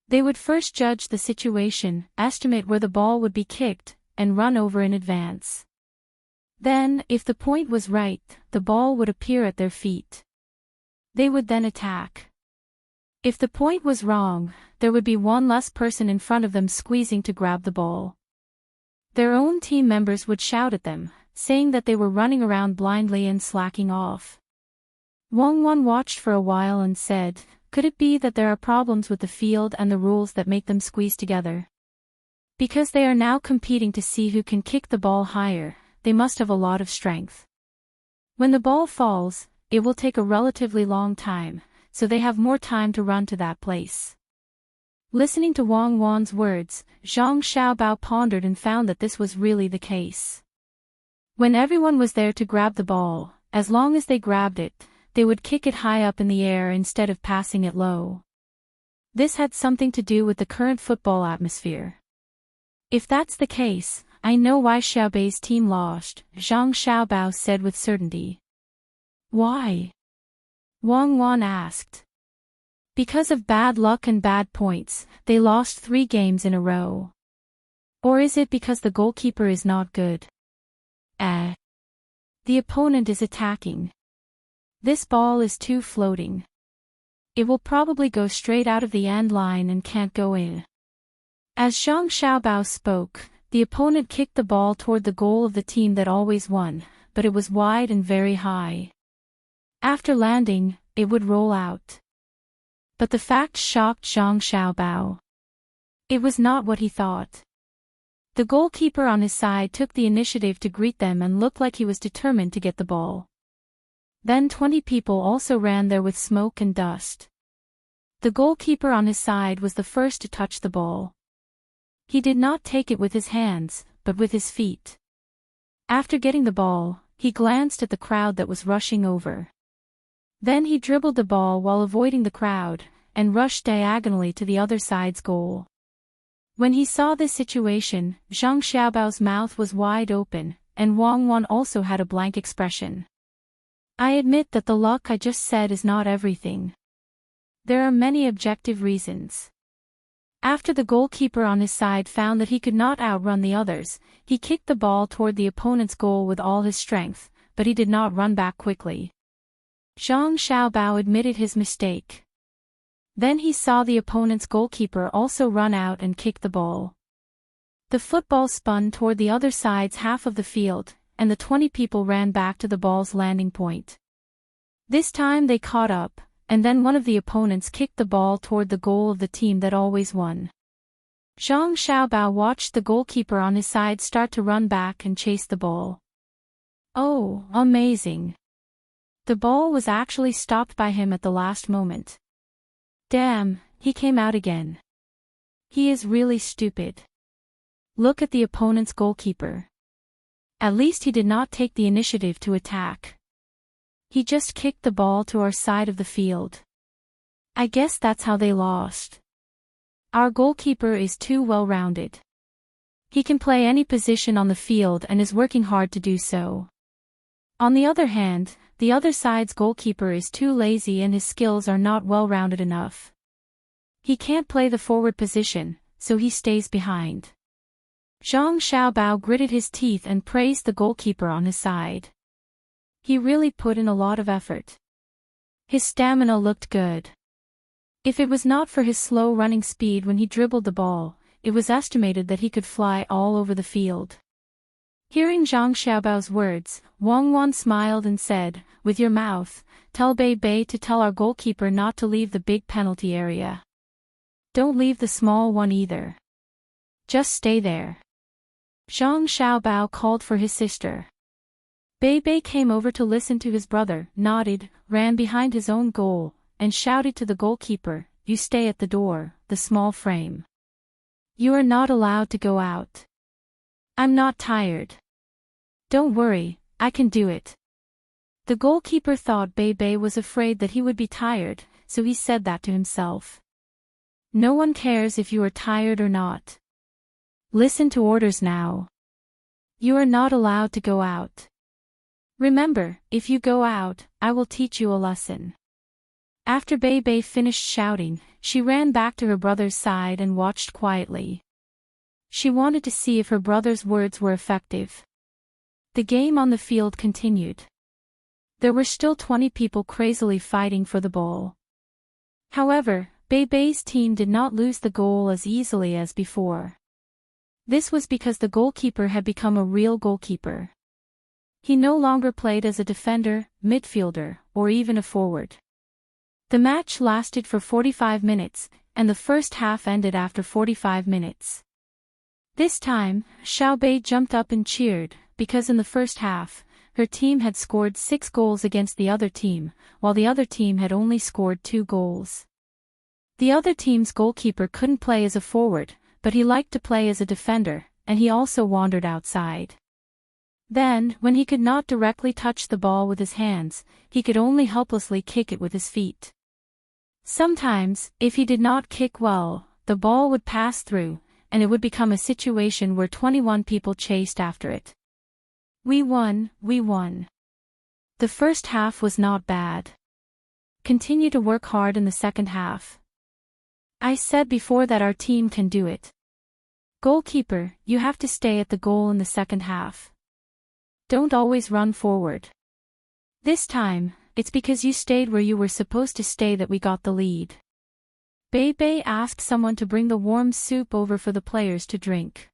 They would first judge the situation, estimate where the ball would be kicked, and run over in advance. Then, if the point was right, the ball would appear at their feet. They would then attack. If the point was wrong, there would be 1 less person in front of them squeezing to grab the ball. Their own team members would shout at them, saying that they were running around blindly and slacking off. Wang Wan watched for a while and said, "Could it be that there are problems with the field and the rules that make them squeeze together? Because they are now competing to see who can kick the ball higher, they must have a lot of strength. When the ball falls, it will take a relatively long time, so they have more time to run to that place." Listening to Wang Wan's words, Zhang Xiaobao pondered and found that this was really the case. When everyone was there to grab the ball, as long as they grabbed it, they would kick it high up in the air instead of passing it low. This had something to do with the current football atmosphere. "If that's the case, I know why Xiaobei's team lost," Zhang Xiaobao said with certainty. "Why?" Wang Wan asked. "Because of bad luck and bad points, they lost 3 games in a row. Or is it because the goalkeeper is not good? The opponent is attacking. This ball is too floating. It will probably go straight out of the end line and can't go in." As Zhang Xiaobao spoke, the opponent kicked the ball toward the goal of the team that always won, but it was wide and very high. After landing, it would roll out. But the fact shocked Zhang Xiaobao. It was not what he thought. The goalkeeper on his side took the initiative to greet them and looked like he was determined to get the ball. Then 20 people also ran there with smoke and dust. The goalkeeper on his side was the first to touch the ball. He did not take it with his hands, but with his feet. After getting the ball, he glanced at the crowd that was rushing over. Then he dribbled the ball while avoiding the crowd, and rushed diagonally to the other side's goal. When he saw this situation, Zhang Xiaobao's mouth was wide open, and Wang Wan also had a blank expression. "I admit that the luck I just said is not everything. There are many objective reasons." After the goalkeeper on his side found that he could not outrun the others, he kicked the ball toward the opponent's goal with all his strength, but he did not run back quickly. Zhang Xiaobao admitted his mistake. Then he saw the opponent's goalkeeper also run out and kick the ball. The football spun toward the other side's half of the field, and the 20 people ran back to the ball's landing point. This time they caught up, and then one of the opponents kicked the ball toward the goal of the team that always won. Zhang Xiaobao watched the goalkeeper on his side start to run back and chase the ball. Oh, amazing! The ball was actually stopped by him at the last moment. Damn, he came out again. He is really stupid. Look at the opponent's goalkeeper. At least he did not take the initiative to attack. He just kicked the ball to our side of the field. I guess that's how they lost. Our goalkeeper is too well-rounded. He can play any position on the field and is working hard to do so. On the other hand, the other side's goalkeeper is too lazy and his skills are not well-rounded enough. He can't play the forward position, so he stays behind. Zhang Xiaobao gritted his teeth and praised the goalkeeper on his side. He really put in a lot of effort. His stamina looked good. If it was not for his slow running speed when he dribbled the ball, it was estimated that he could fly all over the field. Hearing Zhang Xiaobao's words, Wang Wan smiled and said, "With your mouth, tell Bei Bei to tell our goalkeeper not to leave the big penalty area. Don't leave the small one either. Just stay there." Zhang Xiaobao called for his sister. Bei Bei came over to listen to his brother, nodded, ran behind his own goal, and shouted to the goalkeeper, "You stay at the door, the small frame. You are not allowed to go out. I'm not tired. Don't worry, I can do it." The goalkeeper thought Bei Bei was afraid that he would be tired, so he said that to himself. No one cares if you are tired or not. Listen to orders now. You are not allowed to go out. Remember, if you go out, I will teach you a lesson. After Bei Bei finished shouting, she ran back to her brother's side and watched quietly. She wanted to see if her brother's words were effective. The game on the field continued. There were still 20 people crazily fighting for the ball. However, Bei Bei's team did not lose the goal as easily as before. This was because the goalkeeper had become a real goalkeeper. He no longer played as a defender, midfielder, or even a forward. The match lasted for 45 minutes, and the first half ended after 45 minutes. This time, Xiao Bei jumped up and cheered, because in the first half, her team had scored 6 goals against the other team, while the other team had only scored 2 goals. The other team's goalkeeper couldn't play as a forward, but he liked to play as a defender, and he also wandered outside. Then, when he could not directly touch the ball with his hands, he could only helplessly kick it with his feet. Sometimes, if he did not kick well, the ball would pass through, and it would become a situation where 21 people chased after it. We won, we won. The first half was not bad. Continue to work hard in the second half. I said before that our team can do it. Goalkeeper, you have to stay at the goal in the second half. Don't always run forward. This time, it's because you stayed where you were supposed to stay that we got the lead. Bei Bei asked someone to bring the warm soup over for the players to drink.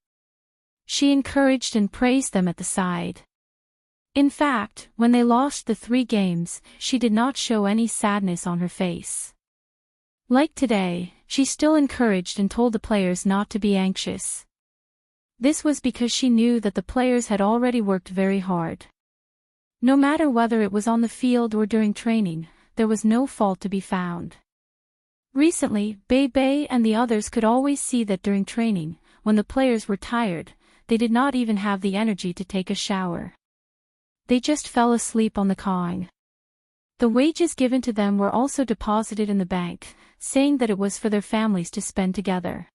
She encouraged and praised them at the side. In fact, when they lost the 3 games, she did not show any sadness on her face. Like today, she still encouraged and told the players not to be anxious. This was because she knew that the players had already worked very hard. No matter whether it was on the field or during training, there was no fault to be found. Recently, Bei Bei and the others could always see that during training, when the players were tired, they did not even have the energy to take a shower. They just fell asleep on the kong. The wages given to them were also deposited in the bank, saying that it was for their families to spend together.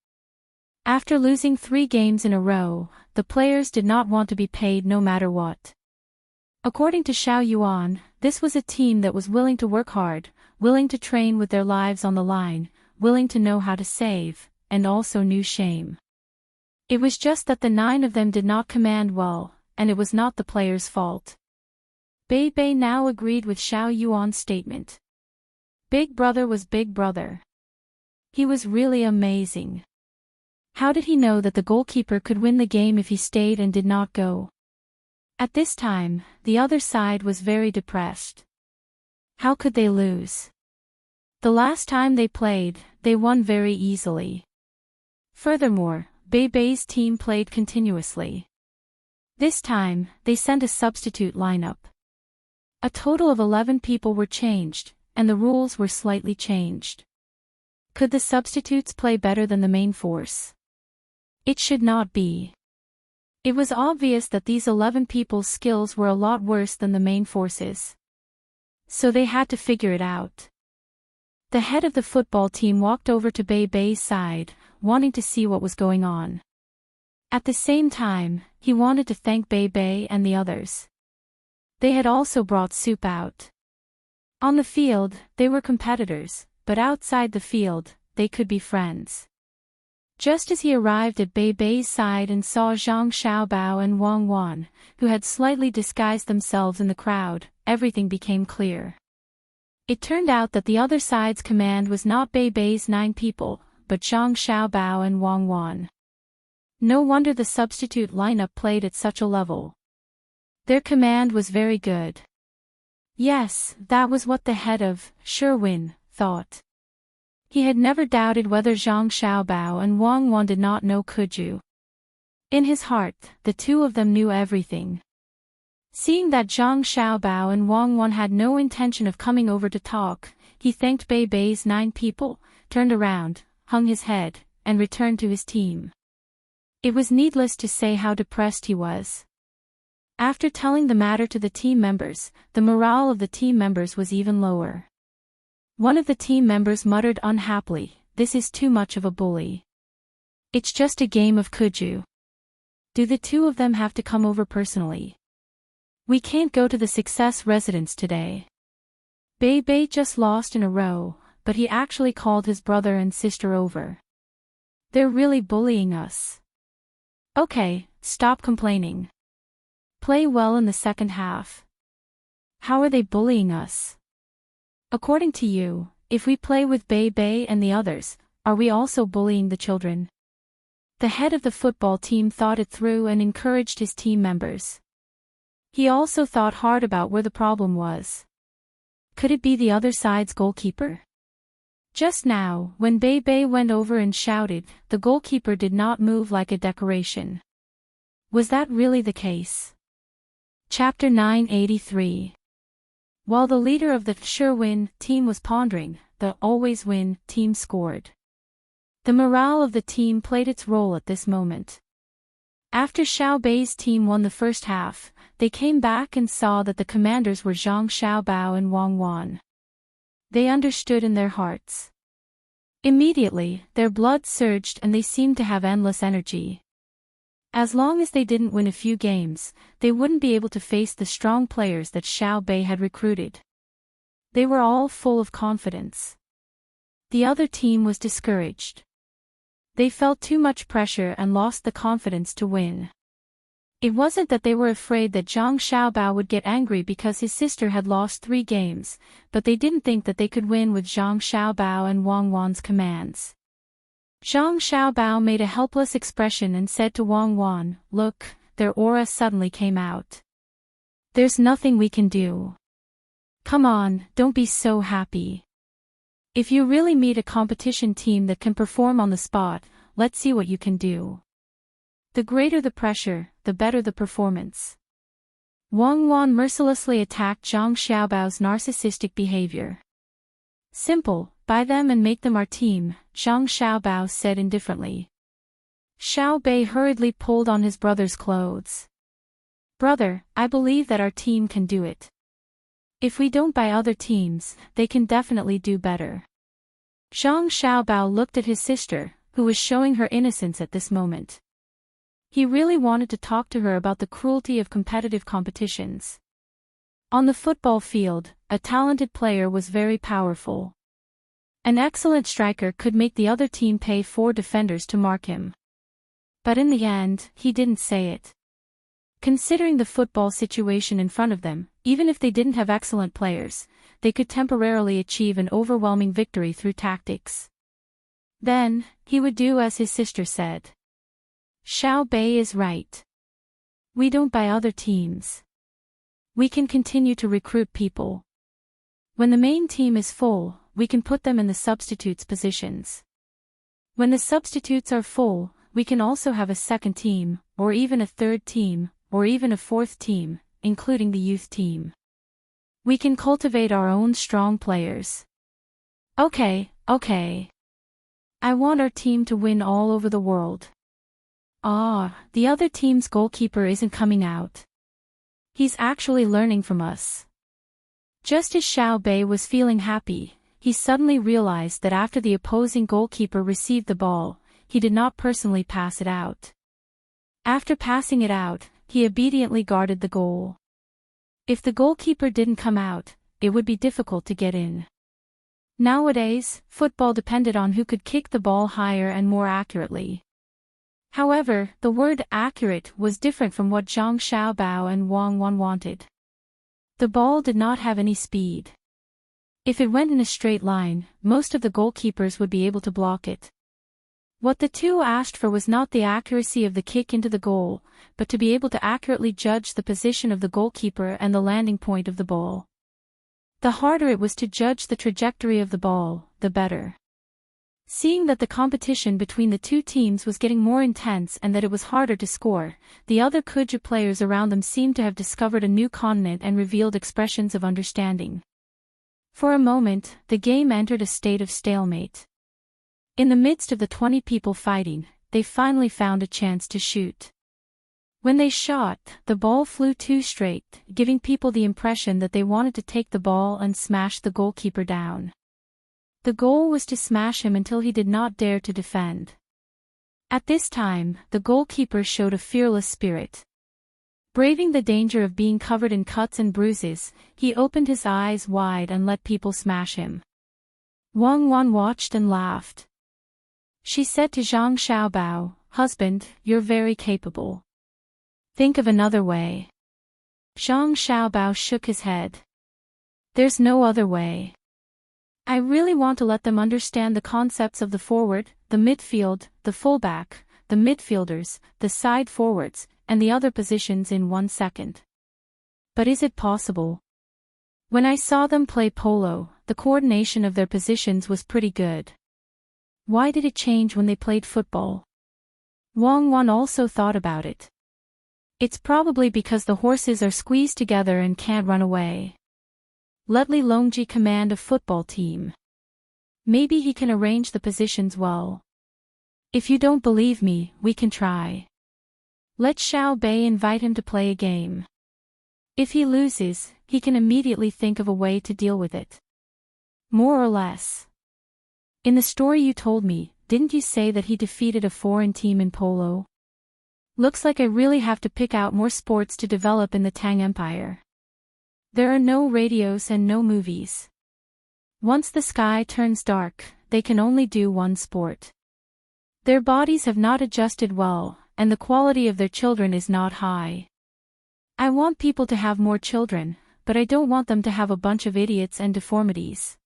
After losing 3 games in a row, the players did not want to be paid no matter what. According to Xiao Yuan, this was a team that was willing to work hard, willing to train with their lives on the line, willing to know how to save, and also knew shame. It was just that the 9 of them did not command well, and it was not the players' fault. Bei Bei now agreed with Xiao Yuan's statement. Big Brother was Big Brother. He was really amazing. How did he know that the goalkeeper could win the game if he stayed and did not go? At this time, the other side was very depressed. How could they lose? The last time they played, they won very easily. Furthermore, Bei Bei's team played continuously. This time, they sent a substitute lineup. A total of 11 people were changed, and the rules were slightly changed. Could the substitutes play better than the main force? It should not be. It was obvious that these 11 people's skills were a lot worse than the main forces. So they had to figure it out. The head of the football team walked over to Bei Bei's side, wanting to see what was going on. At the same time, he wanted to thank Bei Bei and the others. They had also brought soup out. On the field, they were competitors, but outside the field, they could be friends. Just as he arrived at Bei Bei's side and saw Zhang Xiaobao and Wang Wan, who had slightly disguised themselves in the crowd, everything became clear. It turned out that the other side's command was not Bei Bei's 9 people, but Zhang Xiaobao and Wang Wan. No wonder the substitute lineup played at such a level. Their command was very good. Yes, that was what the head of Sherwin thought. He had never doubted whether Zhang Xiaobao and Wang Wan did not know Kuju. In his heart, the 2 of them knew everything. Seeing that Zhang Xiaobao and Wang Wan had no intention of coming over to talk, he thanked Bei Bei's 9 people, turned around, hung his head, and returned to his team. It was needless to say how depressed he was. After telling the matter to the team members, the morale of the team members was even lower. One of the team members muttered unhappily, "This is too much of a bully. It's just a game of Kuju. Do the 2 of them have to come over personally? We can't go to the Success residence today." Bei Bei just lost in a row, but he actually called his brother and sister over. They're really bullying us. Okay, stop complaining. Play well in the second half. How are they bullying us? According to you, if we play with Bei Bei and the others, are we also bullying the children? The head of the football team thought it through and encouraged his team members. He also thought hard about where the problem was. Could it be the other side's goalkeeper? Just now, when Bei went over and shouted, the goalkeeper did not move like a decoration. Was that really the case? Chapter 983. While the leader of the sure-win team was pondering, the always-win team scored. The morale of the team played its role at this moment. After Xiao Bei's team won the first half, they came back and saw that the commanders were Zhang Xiaobao and Wang Wan. They understood in their hearts. Immediately, their blood surged and they seemed to have endless energy. As long as they didn't win a few games, they wouldn't be able to face the strong players that Xiao Bei had recruited. They were all full of confidence. The other team was discouraged. They felt too much pressure and lost the confidence to win. It wasn't that they were afraid that Zhang Xiaobao would get angry because his sister had lost 3 games, but they didn't think that they could win with Zhang Xiaobao and Wang Wan's commands. Zhang Xiaobao made a helpless expression and said to Wang Wan, "Look," their aura suddenly came out. "There's nothing we can do. Come on, don't be so happy. If you really meet a competition team that can perform on the spot, let's see what you can do." The greater the pressure, the better the performance. Wang Wan mercilessly attacked Zhang Xiaobao's narcissistic behavior. "Simple, buy them and make them our team," Zhang Xiaobao said indifferently. Xiao Bei hurriedly pulled on his brother's clothes. "Brother, I believe that our team can do it. If we don't buy other teams, they can definitely do better." Zhang Xiaobao looked at his sister, who was showing her innocence at this moment. He really wanted to talk to her about the cruelty of competitive competitions. On the football field, a talented player was very powerful. An excellent striker could make the other team pay 4 defenders to mark him. But in the end, he didn't say it. Considering the football situation in front of them, even if they didn't have excellent players, they could temporarily achieve an overwhelming victory through tactics. Then, he would do as his sister said. Xiao Bei is right. We don't buy other teams. We can continue to recruit people. When the main team is full, we can put them in the substitutes' positions. When the substitutes are full, we can also have a second team, or even a third team, or even a fourth team, including the youth team. We can cultivate our own strong players. Okay. I want our team to win all over the world. The other team's goalkeeper isn't coming out. He's actually learning from us. Just as Xiao Bei was feeling happy, he suddenly realized that after the opposing goalkeeper received the ball, he did not personally pass it out. After passing it out, he obediently guarded the goal. If the goalkeeper didn't come out, it would be difficult to get in. Nowadays, football depended on who could kick the ball higher and more accurately. However, the word accurate was different from what Zhang Xiaobao and Wang Wan wanted. The ball did not have any speed. If it went in a straight line, most of the goalkeepers would be able to block it. What the two asked for was not the accuracy of the kick into the goal, but to be able to accurately judge the position of the goalkeeper and the landing point of the ball. The harder it was to judge the trajectory of the ball, the better. Seeing that the competition between the two teams was getting more intense and that it was harder to score, the other Kuja players around them seemed to have discovered a new continent and revealed expressions of understanding. For a moment, the game entered a state of stalemate. In the midst of the 20 people fighting, they finally found a chance to shoot. When they shot, the ball flew too straight, giving people the impression that they wanted to take the ball and smash the goalkeeper down. The goal was to smash him until he did not dare to defend. At this time, the goalkeeper showed a fearless spirit. Braving the danger of being covered in cuts and bruises, he opened his eyes wide and let people smash him. Wang Wan watched and laughed. She said to Zhang Xiaobao, "Husband, you're very capable. Think of another way." Zhang Xiaobao shook his head. "There's no other way. I really want to let them understand the concepts of the forward, the midfield, the fullback, the midfielders, the side forwards, and the other positions in 1 second. But is it possible? When I saw them play polo, the coordination of their positions was pretty good. Why did it change when they played football? Wang Wan also thought about it. It's probably because the horses are squeezed together and can't run away. Let Li Longji command a football team. Maybe he can arrange the positions well. If you don't believe me, we can try. Let Xiao Bei invite him to play a game. If he loses, he can immediately think of a way to deal with it. More or less. In the story you told me, didn't you say that he defeated a foreign team in polo? Looks like I really have to pick out more sports to develop in the Tang Empire. There are no radios and no movies. Once the sky turns dark, they can only do one sport. Their bodies have not adjusted well, and the quality of their children is not high. I want people to have more children, but I don't want them to have a bunch of idiots and deformities.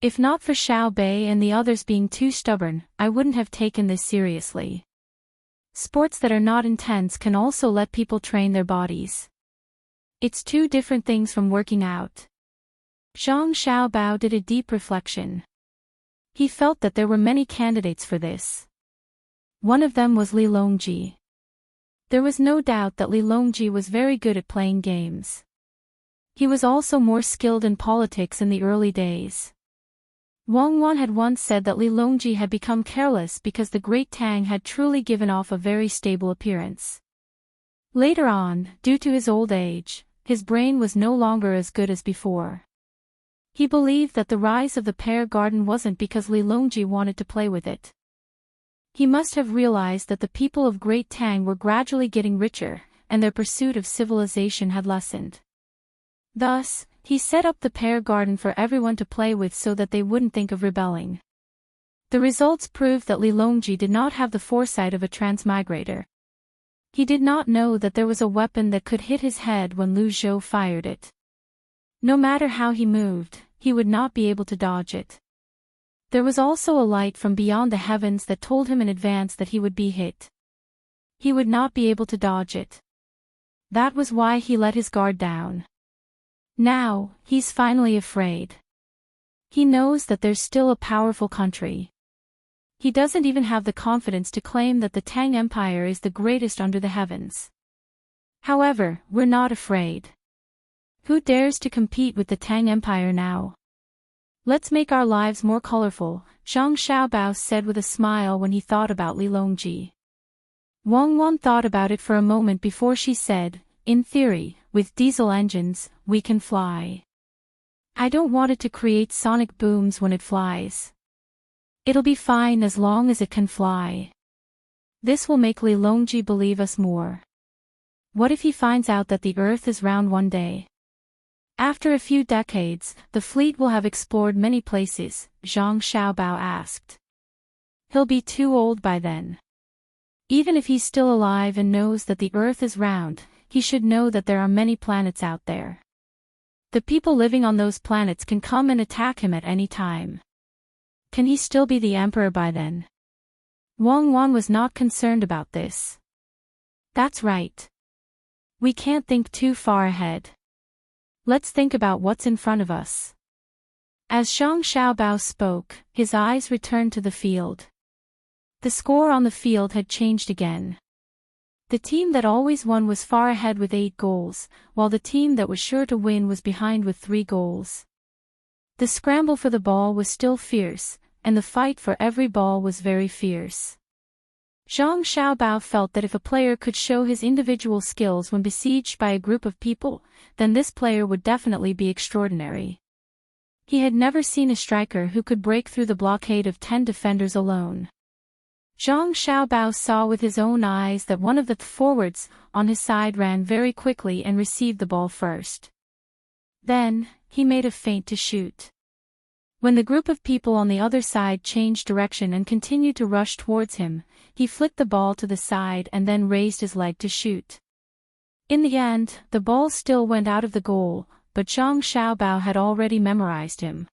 If not for Xiao Bei and the others being too stubborn, I wouldn't have taken this seriously. Sports that are not intense can also let people train their bodies. It's two different things from working out. Zhang Xiaobao did a deep reflection. He felt that there were many candidates for this. One of them was Li Longji. There was no doubt that Li Longji was very good at playing games. He was also more skilled in politics in the early days. Wang Wan had once said that Li Longji had become careless because the Great Tang had truly given off a very stable appearance. Later on, due to his old age, his brain was no longer as good as before. He believed that the rise of the pear garden wasn't because Li Longji wanted to play with it. He must have realized that the people of Great Tang were gradually getting richer, and their pursuit of civilization had lessened. Thus, he set up the pear garden for everyone to play with so that they wouldn't think of rebelling. The results proved that Li Longji did not have the foresight of a transmigrator. He did not know that there was a weapon that could hit his head when Lu Zhou fired it. No matter how he moved, he would not be able to dodge it. There was also a light from beyond the heavens that told him in advance that he would be hit. He would not be able to dodge it. That was why he let his guard down. Now, he's finally afraid. He knows that there's still a powerful country. He doesn't even have the confidence to claim that the Tang Empire is the greatest under the heavens. However, we're not afraid. Who dares to compete with the Tang Empire now? Let's make our lives more colorful, Zhang Xiaobao said with a smile when he thought about Li Longji. Wang Wan thought about it for a moment before she said, in theory, with diesel engines, we can fly. I don't want it to create sonic booms when it flies. It'll be fine as long as it can fly. This will make Li Longji believe us more. What if he finds out that the Earth is round one day? After a few decades, the fleet will have explored many places, Zhang Xiaobao asked. He'll be too old by then. Even if he's still alive and knows that the Earth is round, he should know that there are many planets out there. The people living on those planets can come and attack him at any time. Can he still be the emperor by then? Wang Wan was not concerned about this. That's right. We can't think too far ahead. Let's think about what's in front of us. As Zhang Xiaobao spoke, his eyes returned to the field. The score on the field had changed again. The team that always won was far ahead with 8 goals, while the team that was sure to win was behind with 3 goals. The scramble for the ball was still fierce, and the fight for every ball was very fierce. Zhang Xiaobao felt that if a player could show his individual skills when besieged by a group of people, then this player would definitely be extraordinary. He had never seen a striker who could break through the blockade of 10 defenders alone. Zhang Xiaobao saw with his own eyes that one of the forwards on his side ran very quickly and received the ball first. Then, he made a feint to shoot. When the group of people on the other side changed direction and continued to rush towards him, he flicked the ball to the side and then raised his leg to shoot. In the end, the ball still went out of the goal, but Zhang Xiaobao had already memorized him.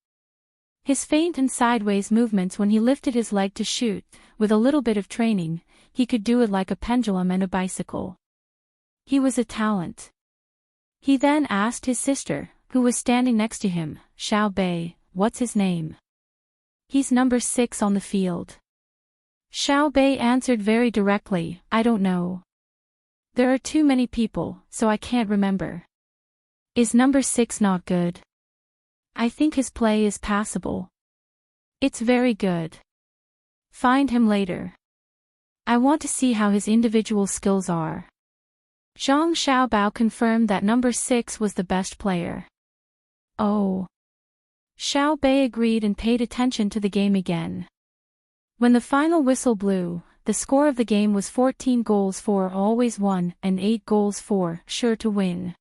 His feint and sideways movements when he lifted his leg to shoot, with a little bit of training, he could do it like a pendulum and a bicycle. He was a talent. He then asked his sister, who was standing next to him, Xiao Bei, what's his name? He's number 6 on the field. Xiao Bei answered very directly, I don't know. There are too many people, so I can't remember. Is number 6 not good? I think his play is passable. It's very good. Find him later. I want to see how his individual skills are. Zhang Xiaobao confirmed that number 6 was the best player. Oh. Xiao Bei agreed and paid attention to the game again. When the final whistle blew, the score of the game was 14 goals for always won and 8 goals for sure to win.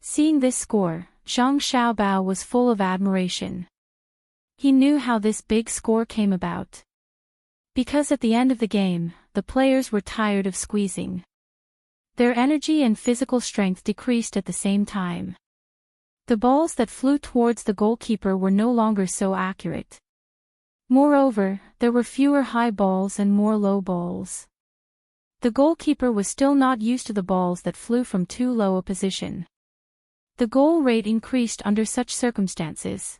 Seeing this score, Zhang Xiaobao was full of admiration. He knew how this big score came about. Because at the end of the game, the players were tired of squeezing. Their energy and physical strength decreased at the same time. The balls that flew towards the goalkeeper were no longer so accurate. Moreover, there were fewer high balls and more low balls. The goalkeeper was still not used to the balls that flew from too low a position. The goal rate increased under such circumstances.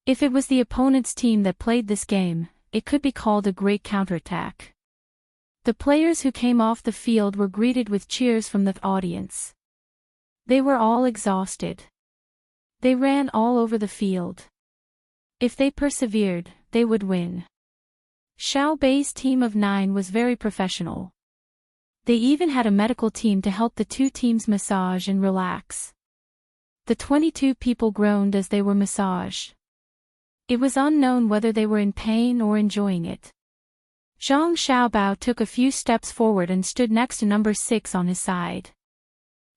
If it was the opponent's team that played this game, it could be called a great counterattack. The players who came off the field were greeted with cheers from the audience. They were all exhausted. They ran all over the field. If they persevered, they would win. Xiao Bei's team of 9 was very professional. They even had a medical team to help the two teams massage and relax. The 22 people groaned as they were massaged. It was unknown whether they were in pain or enjoying it. Zhang Xiaobao took a few steps forward and stood next to number 6 on his side.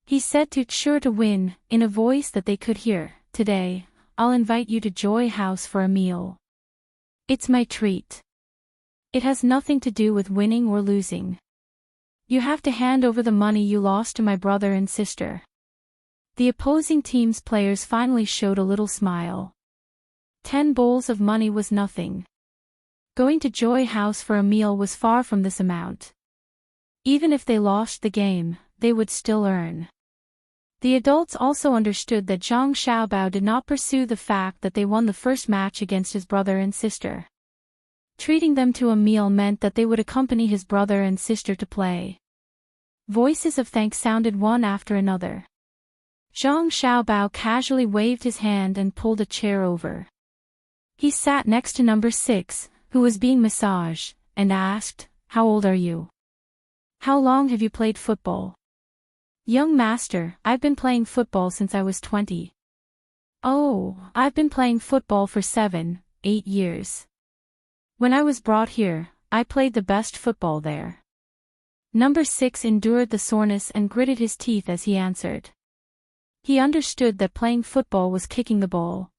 He said to sure to win, in a voice that they could hear, today, I'll invite you to Joy House for a meal. It's my treat. It has nothing to do with winning or losing. You have to hand over the money you lost to my brother and sister. The opposing team's players finally showed a little smile. 10 bowls of money was nothing. Going to Joy House for a meal was far from this amount. Even if they lost the game, they would still earn. The adults also understood that Zhang Xiaobao did not pursue the fact that they won the first match against his brother and sister. Treating them to a meal meant that they would accompany his brother and sister to play. Voices of thanks sounded one after another. Zhang Xiaobao casually waved his hand and pulled a chair over. He sat next to number 6, who was being massaged, and asked, How old are you? How long have you played football? Young master, I've been playing football since I was 20. Oh, I've been playing football for 7, 8 years. When I was brought here, I played the best football there. Number 6 endured the soreness and gritted his teeth as he answered. He understood that playing football was kicking the ball.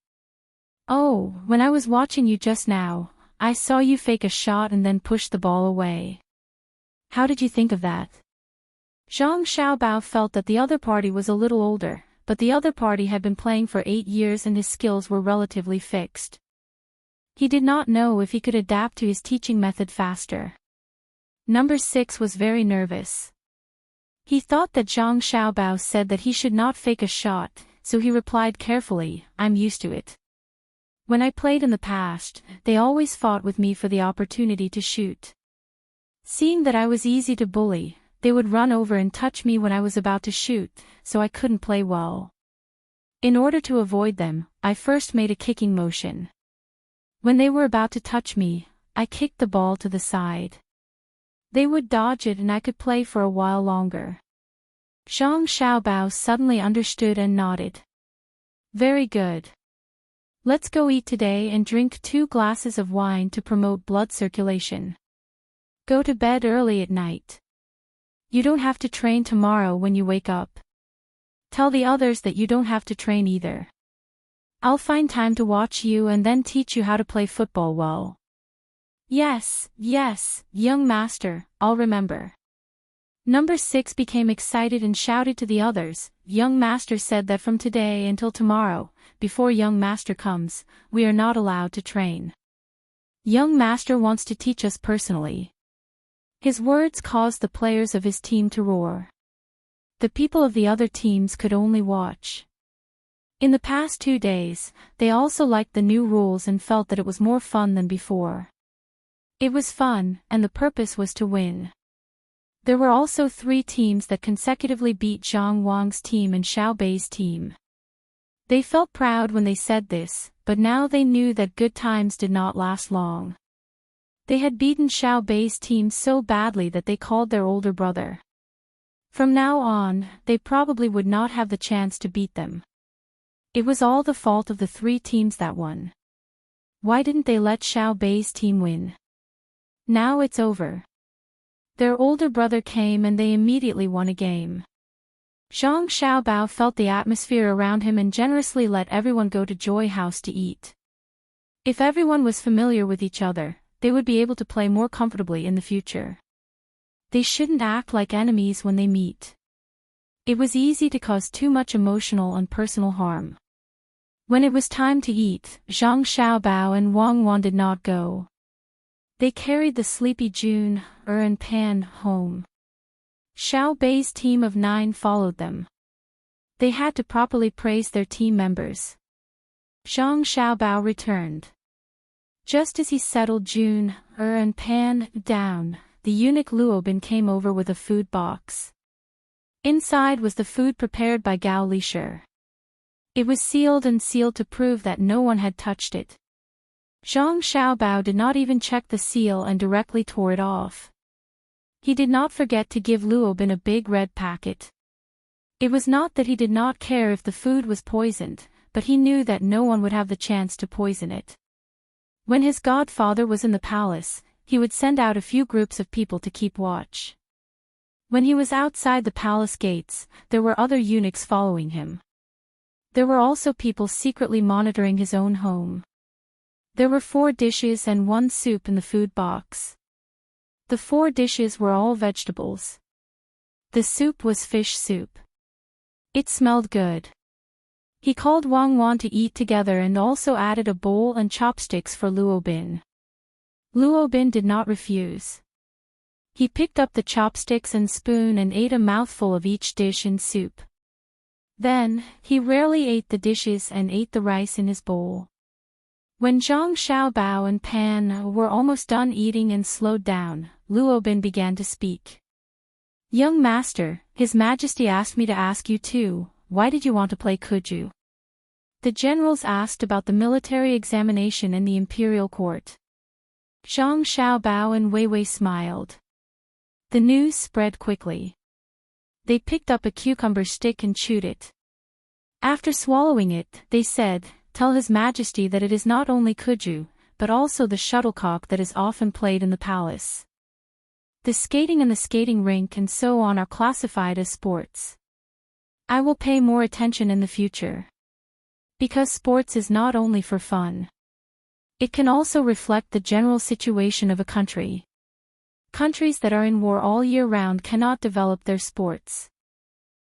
Oh, when I was watching you just now, I saw you fake a shot and then push the ball away. How did you think of that? Zhang Xiaobao felt that the other party was a little older, but the other party had been playing for 8 years and his skills were relatively fixed. He did not know if he could adapt to his teaching method faster. Number 6 was very nervous. He thought that Zhang Xiaobao said that he should not fake a shot, so he replied carefully, I'm used to it. When I played in the past, they always fought with me for the opportunity to shoot. Seeing that I was easy to bully, they would run over and touch me when I was about to shoot, so I couldn't play well. In order to avoid them, I first made a kicking motion. When they were about to touch me, I kicked the ball to the side. They would dodge it and I could play for a while longer. Zhang Xiaobao suddenly understood and nodded. Very good. Let's go eat today and drink 2 glasses of wine to promote blood circulation. Go to bed early at night. You don't have to train tomorrow when you wake up. Tell the others that you don't have to train either. I'll find time to watch you and then teach you how to play football well. Yes, young master, I'll remember. Number 6 became excited and shouted to the others, Young master said that from today until tomorrow, before young master comes, we are not allowed to train. Young master wants to teach us personally. His words caused the players of his team to roar. The people of the other teams could only watch. In the past 2 days, they also liked the new rules and felt that it was more fun than before. It was fun, and the purpose was to win. There were also 3 teams that consecutively beat Zhang Wang's team and Xiao Bei's team. They felt proud when they said this, but now they knew that good times did not last long. They had beaten Xiao Bei's team so badly that they called their older brother. From now on, they probably would not have the chance to beat them. It was all the fault of the 3 teams that won. Why didn't they let Xiao Bei's team win? Now it's over. Their older brother came and they immediately won a game. Zhang Xiaobao felt the atmosphere around him and generously let everyone go to Joy House to eat. If everyone was familiar with each other, they would be able to play more comfortably in the future. They shouldn't act like enemies when they meet. It was easy to cause too much emotional and personal harm. When it was time to eat, Zhang Xiaobao and Wang Wan did not go. They carried the sleepy Jun, and Pan home. Xiao Bei's team of 9 followed them. They had to properly praise their team members. Zhang Xiaobao returned. Just as he settled Jun, and Pan down, the eunuch Luobin came over with a food box. Inside was the food prepared by Gao Lisher. It was sealed to prove that no one had touched it. Zhang Xiaobao did not even check the seal and directly tore it off. He did not forget to give Luobin a big red packet. It was not that he did not care if the food was poisoned, but he knew that no one would have the chance to poison it. When his godfather was in the palace, he would send out a few groups of people to keep watch. When he was outside the palace gates, there were other eunuchs following him. There were also people secretly monitoring his own home. There were 4 dishes and 1 soup in the food box. The 4 dishes were all vegetables. The soup was fish soup. It smelled good. He called Wang Wan to eat together and also added a bowl and chopsticks for Luobin. Luobin did not refuse. He picked up the chopsticks and spoon and ate a mouthful of each dish and soup. Then, he rarely ate the dishes and ate the rice in his bowl. When Zhang Xiaobao and Pan were almost done eating and slowed down, Luobin began to speak. "Young master, His Majesty asked me to ask you too, why did you want to play Kuju?" The generals asked about the military examination in the imperial court. Zhang Xiaobao and Wei Wei smiled. The news spread quickly. They picked up a cucumber stick and chewed it. After swallowing it, they said, "Tell His Majesty that it is not only Kuju, but also the shuttlecock that is often played in the palace. The skating and the skating rink and so on are classified as sports. I will pay more attention in the future. Because sports is not only for fun. It can also reflect the general situation of a country. Countries that are in war all year round cannot develop their sports.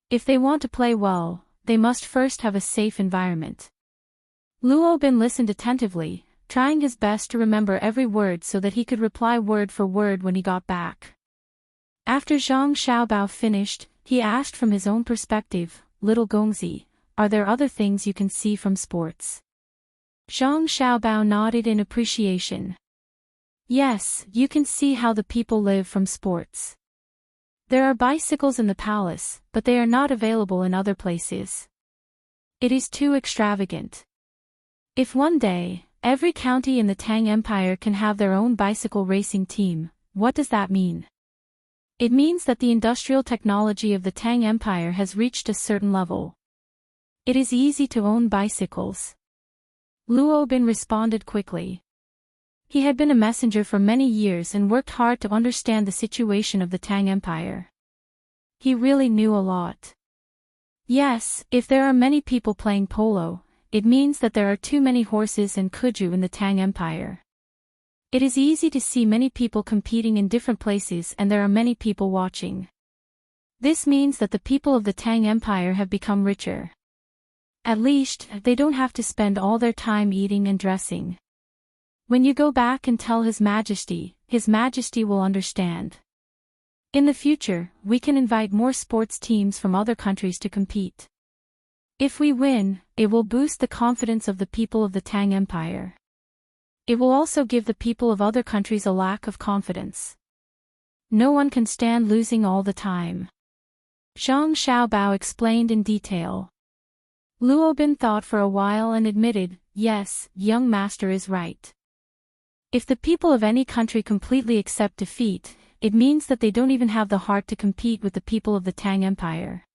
If they want to play well, they must first have a safe environment." Luobin listened attentively, trying his best to remember every word so that he could reply word for word when he got back. After Zhang Xiaobao finished, he asked from his own perspective, "Little Gongzi, are there other things you can see from sports?" Zhang Xiaobao nodded in appreciation. "Yes, you can see how the people live from sports. There are bicycles in the palace, but they are not available in other places. It is too extravagant. If one day, every county in the Tang Empire can have their own bicycle racing team, what does that mean? It means that the industrial technology of the Tang Empire has reached a certain level. It is easy to own bicycles." Luobin responded quickly. He had been a messenger for many years and worked hard to understand the situation of the Tang Empire. He really knew a lot. Yes, if there are many people playing polo, it means that there are too many horses and Kuju in the Tang Empire. It is easy to see many people competing in different places and there are many people watching. This means that the people of the Tang Empire have become richer. At least, they don't have to spend all their time eating and dressing. When you go back and tell His Majesty will understand. In the future, we can invite more sports teams from other countries to compete. If we win, it will boost the confidence of the people of the Tang Empire. It will also give the people of other countries a lack of confidence. No one can stand losing all the time. Zhang Xiaobao explained in detail. Luobin thought for a while and admitted, yes, young master is right. If the people of any country completely accept defeat, it means that they don't even have the heart to compete with the people of the Tang Empire.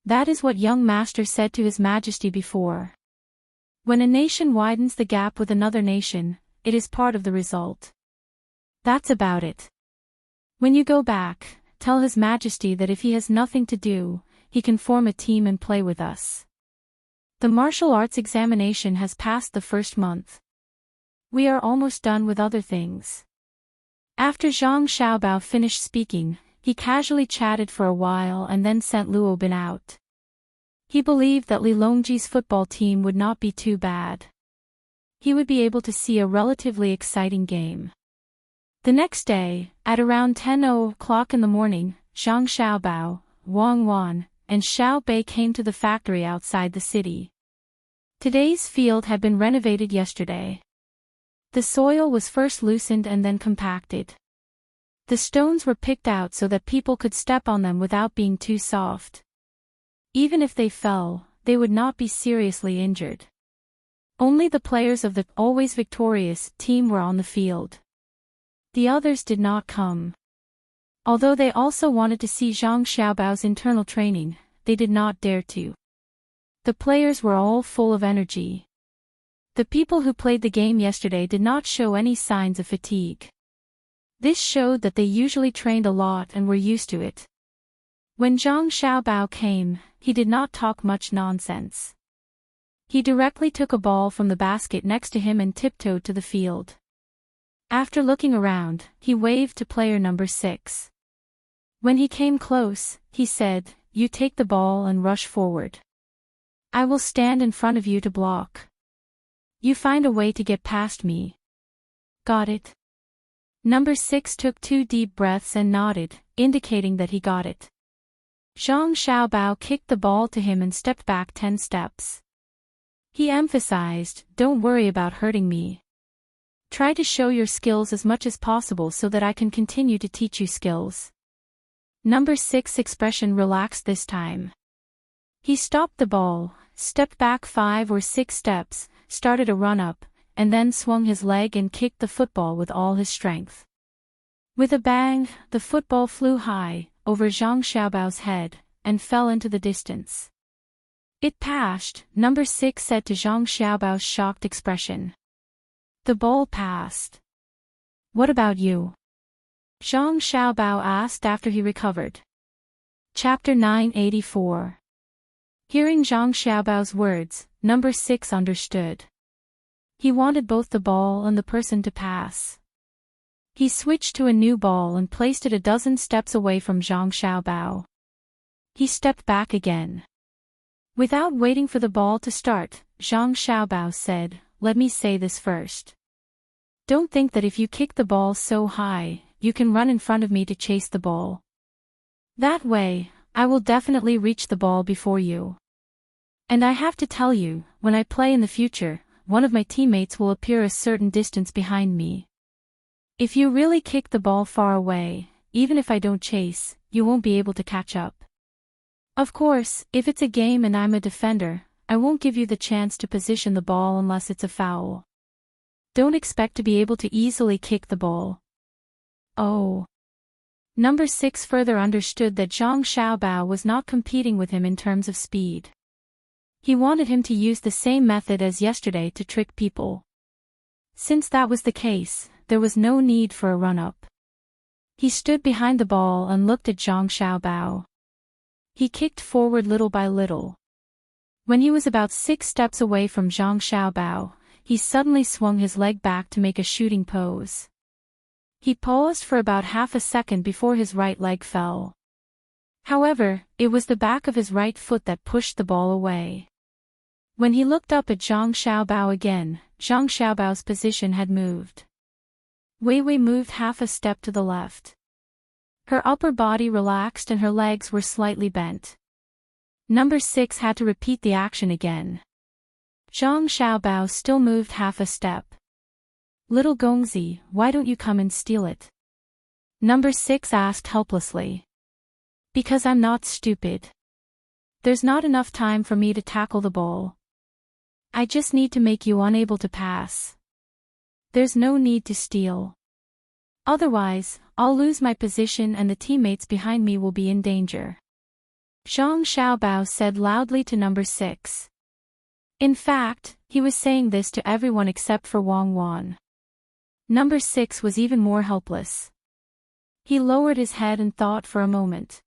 That is what young master said to His Majesty before. When a nation widens the gap with another nation, it is part of the result. That's about it. When you go back, tell His Majesty that if he has nothing to do, he can form a team and play with us. The martial arts examination has passed the first month. We are almost done with other things. After Zhang Xiaobao finished speaking, he casually chatted for a while and then sent Luobin out. He believed that Li Longji's football team would not be too bad. He would be able to see a relatively exciting game. The next day, at around 10 o'clock in the morning, Zhang Xiaobao, Wang Wan, and Xiao Bei came to the factory outside the city. Today's field had been renovated yesterday. The soil was first loosened and then compacted. The stones were picked out so that people could step on them without being too soft. Even if they fell, they would not be seriously injured. Only the players of the always victorious team were on the field. The others did not come. Although they also wanted to see Zhang Xiaobao's internal training, they did not dare to. The players were all full of energy. The people who played the game yesterday did not show any signs of fatigue. This showed that they usually trained a lot and were used to it. When Zhang Xiaobao came, he did not talk much nonsense. He directly took a ball from the basket next to him and tiptoed to the field. After looking around, he waved to player number 6. When he came close, he said, "You take the ball and rush forward. I will stand in front of you to block. You find a way to get past me." Got it? Number 6 took 2 deep breaths and nodded, indicating that he got it. Zhang Xiaobao kicked the ball to him and stepped back 10 steps. He emphasized, "Don't worry about hurting me. Try to show your skills as much as possible so that I can continue to teach you skills." Number 6's expression relaxed this time. He stopped the ball, stepped back 5 or 6 steps, started a run-up, and then swung his leg and kicked the football with all his strength. With a bang, the football flew high, over Zhang Xiaobao's head, and fell into the distance. "It passed," Number 6 said to Zhang Xiaobao's shocked expression. "The ball passed. What about you?" Zhang Xiaobao asked after he recovered. Chapter 984. Hearing Zhang Xiaobao's words, Number 6 understood. He wanted both the ball and the person to pass. He switched to a new ball and placed it a dozen steps away from Zhang Xiaobao. He stepped back again. Without waiting for the ball to start, Zhang Xiaobao said, "Let me say this first. Don't think that if you kick the ball so high, you can run in front of me to chase the ball. That way, I will definitely reach the ball before you. And I have to tell you, when I play in the future, one of my teammates will appear a certain distance behind me. If you really kick the ball far away, even if I don't chase, you won't be able to catch up. Of course, if it's a game and I'm a defender, I won't give you the chance to position the ball unless it's a foul. Don't expect to be able to easily kick the ball." Oh. Number 6 further understood that Zhang Xiaobao was not competing with him in terms of speed. He wanted him to use the same method as yesterday to trick people. Since that was the case, there was no need for a run-up. He stood behind the ball and looked at Zhang Xiaobao. He kicked forward little by little. When he was about 6 steps away from Zhang Xiaobao, he suddenly swung his leg back to make a shooting pose. He paused for about half a second before his right leg fell. However, it was the back of his right foot that pushed the ball away. When he looked up at Zhang Xiaobao again, Zhang Xiaobao's position had moved. Wei Wei moved half a step to the left. Her upper body relaxed and her legs were slightly bent. Number 6 had to repeat the action again. Zhang Xiaobao still moved half a step. Little Gongzi, why don't you come and steal it? Number 6 asked helplessly. Because I'm not stupid. There's not enough time for me to tackle the ball. I just need to make you unable to pass. There's no need to steal. Otherwise, I'll lose my position and the teammates behind me will be in danger. Zhang Xiaobao said loudly to number 6. In fact, he was saying this to everyone except for Wang Wan. Number 6 was even more helpless. He lowered his head and thought for a moment.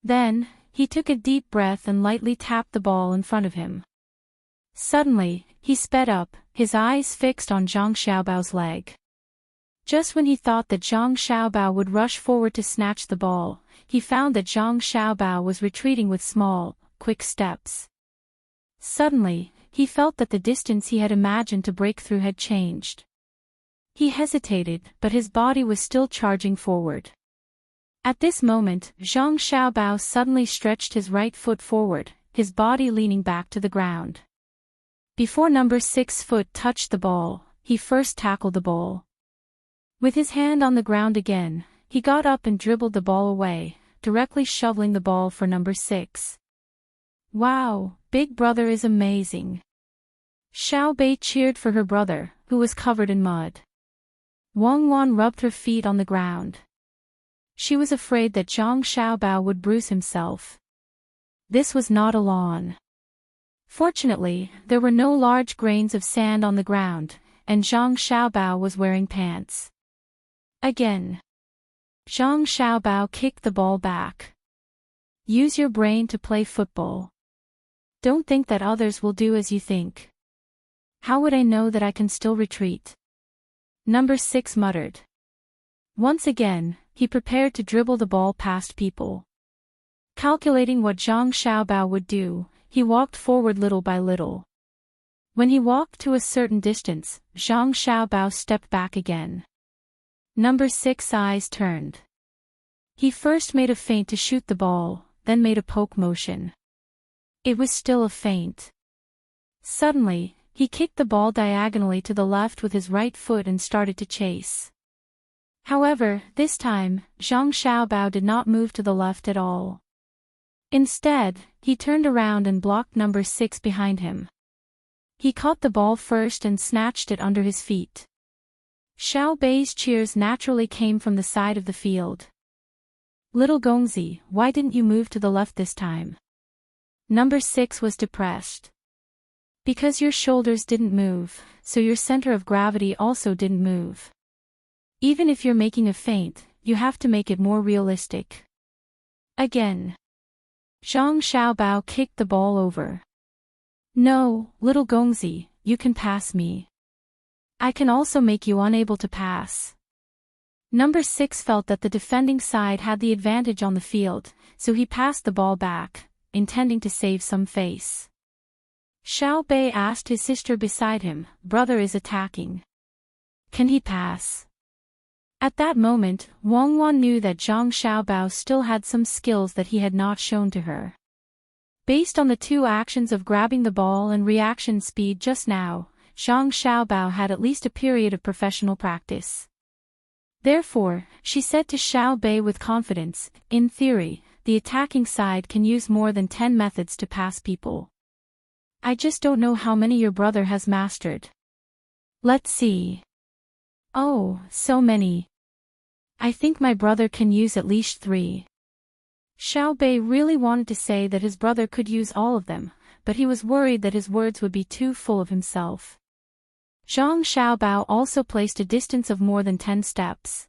Then, he took a deep breath and lightly tapped the ball in front of him. Suddenly, he sped up, his eyes fixed on Zhang Xiaobao's leg. Just when he thought that Zhang Xiaobao would rush forward to snatch the ball, he found that Zhang Xiaobao was retreating with small, quick steps. Suddenly, he felt that the distance he had imagined to break through had changed. He hesitated, but his body was still charging forward. At this moment, Zhang Xiaobao suddenly stretched his right foot forward, his body leaning back to the ground. Before number 6's foot touched the ball, he first tackled the ball. With his hand on the ground again, he got up and dribbled the ball away, directly shoveling the ball for number 6. Wow, big brother is amazing. Xiao Bei cheered for her brother, who was covered in mud. Wang Wan rubbed her feet on the ground. She was afraid that Zhang Xiaobao would bruise himself. This was not a lawn. Fortunately, there were no large grains of sand on the ground, and Zhang Xiaobao was wearing pants. Again. Zhang Xiaobao kicked the ball back. Use your brain to play football. Don't think that others will do as you think. How would I know that I can still retreat? Number 6 muttered. Once again, he prepared to dribble the ball past people. Calculating what Zhang Xiaobao would do, he walked forward little by little. When he walked to a certain distance, Zhang Xiaobao stepped back again. Number 6's eyes turned. He first made a feint to shoot the ball, then made a poke motion. It was still a feint. Suddenly, he kicked the ball diagonally to the left with his right foot and started to chase. However, this time, Zhang Xiaobao did not move to the left at all. Instead, he turned around and blocked number 6 behind him. He caught the ball first and snatched it under his feet. Xiao Bei's cheers naturally came from the side of the field. Little Gongzi, why didn't you move to the left this time? Number 6 was depressed. Because your shoulders didn't move, so your center of gravity also didn't move. Even if you're making a feint, you have to make it more realistic. Again. Zhang Xiaobao kicked the ball over. No, little Gongzi, you can pass me. I can also make you unable to pass. Number 6 felt that the defending side had the advantage on the field, so he passed the ball back, intending to save some face. Xiao Bei asked his sister beside him, brother is attacking. Can he pass? At that moment, Wang Wan knew that Zhang Xiaobao still had some skills that he had not shown to her. Based on the two actions of grabbing the ball and reaction speed just now, Zhang Xiaobao had at least a period of professional practice. Therefore, she said to Xiao Bei with confidence, in theory, the attacking side can use more than 10 methods to pass people. I just don't know how many your brother has mastered. Let's see. Oh, so many. I think my brother can use at least 3. Xiao Bei really wanted to say that his brother could use all of them, but he was worried that his words would be too full of himself. Zhang Xiaobao also placed a distance of more than 10 steps.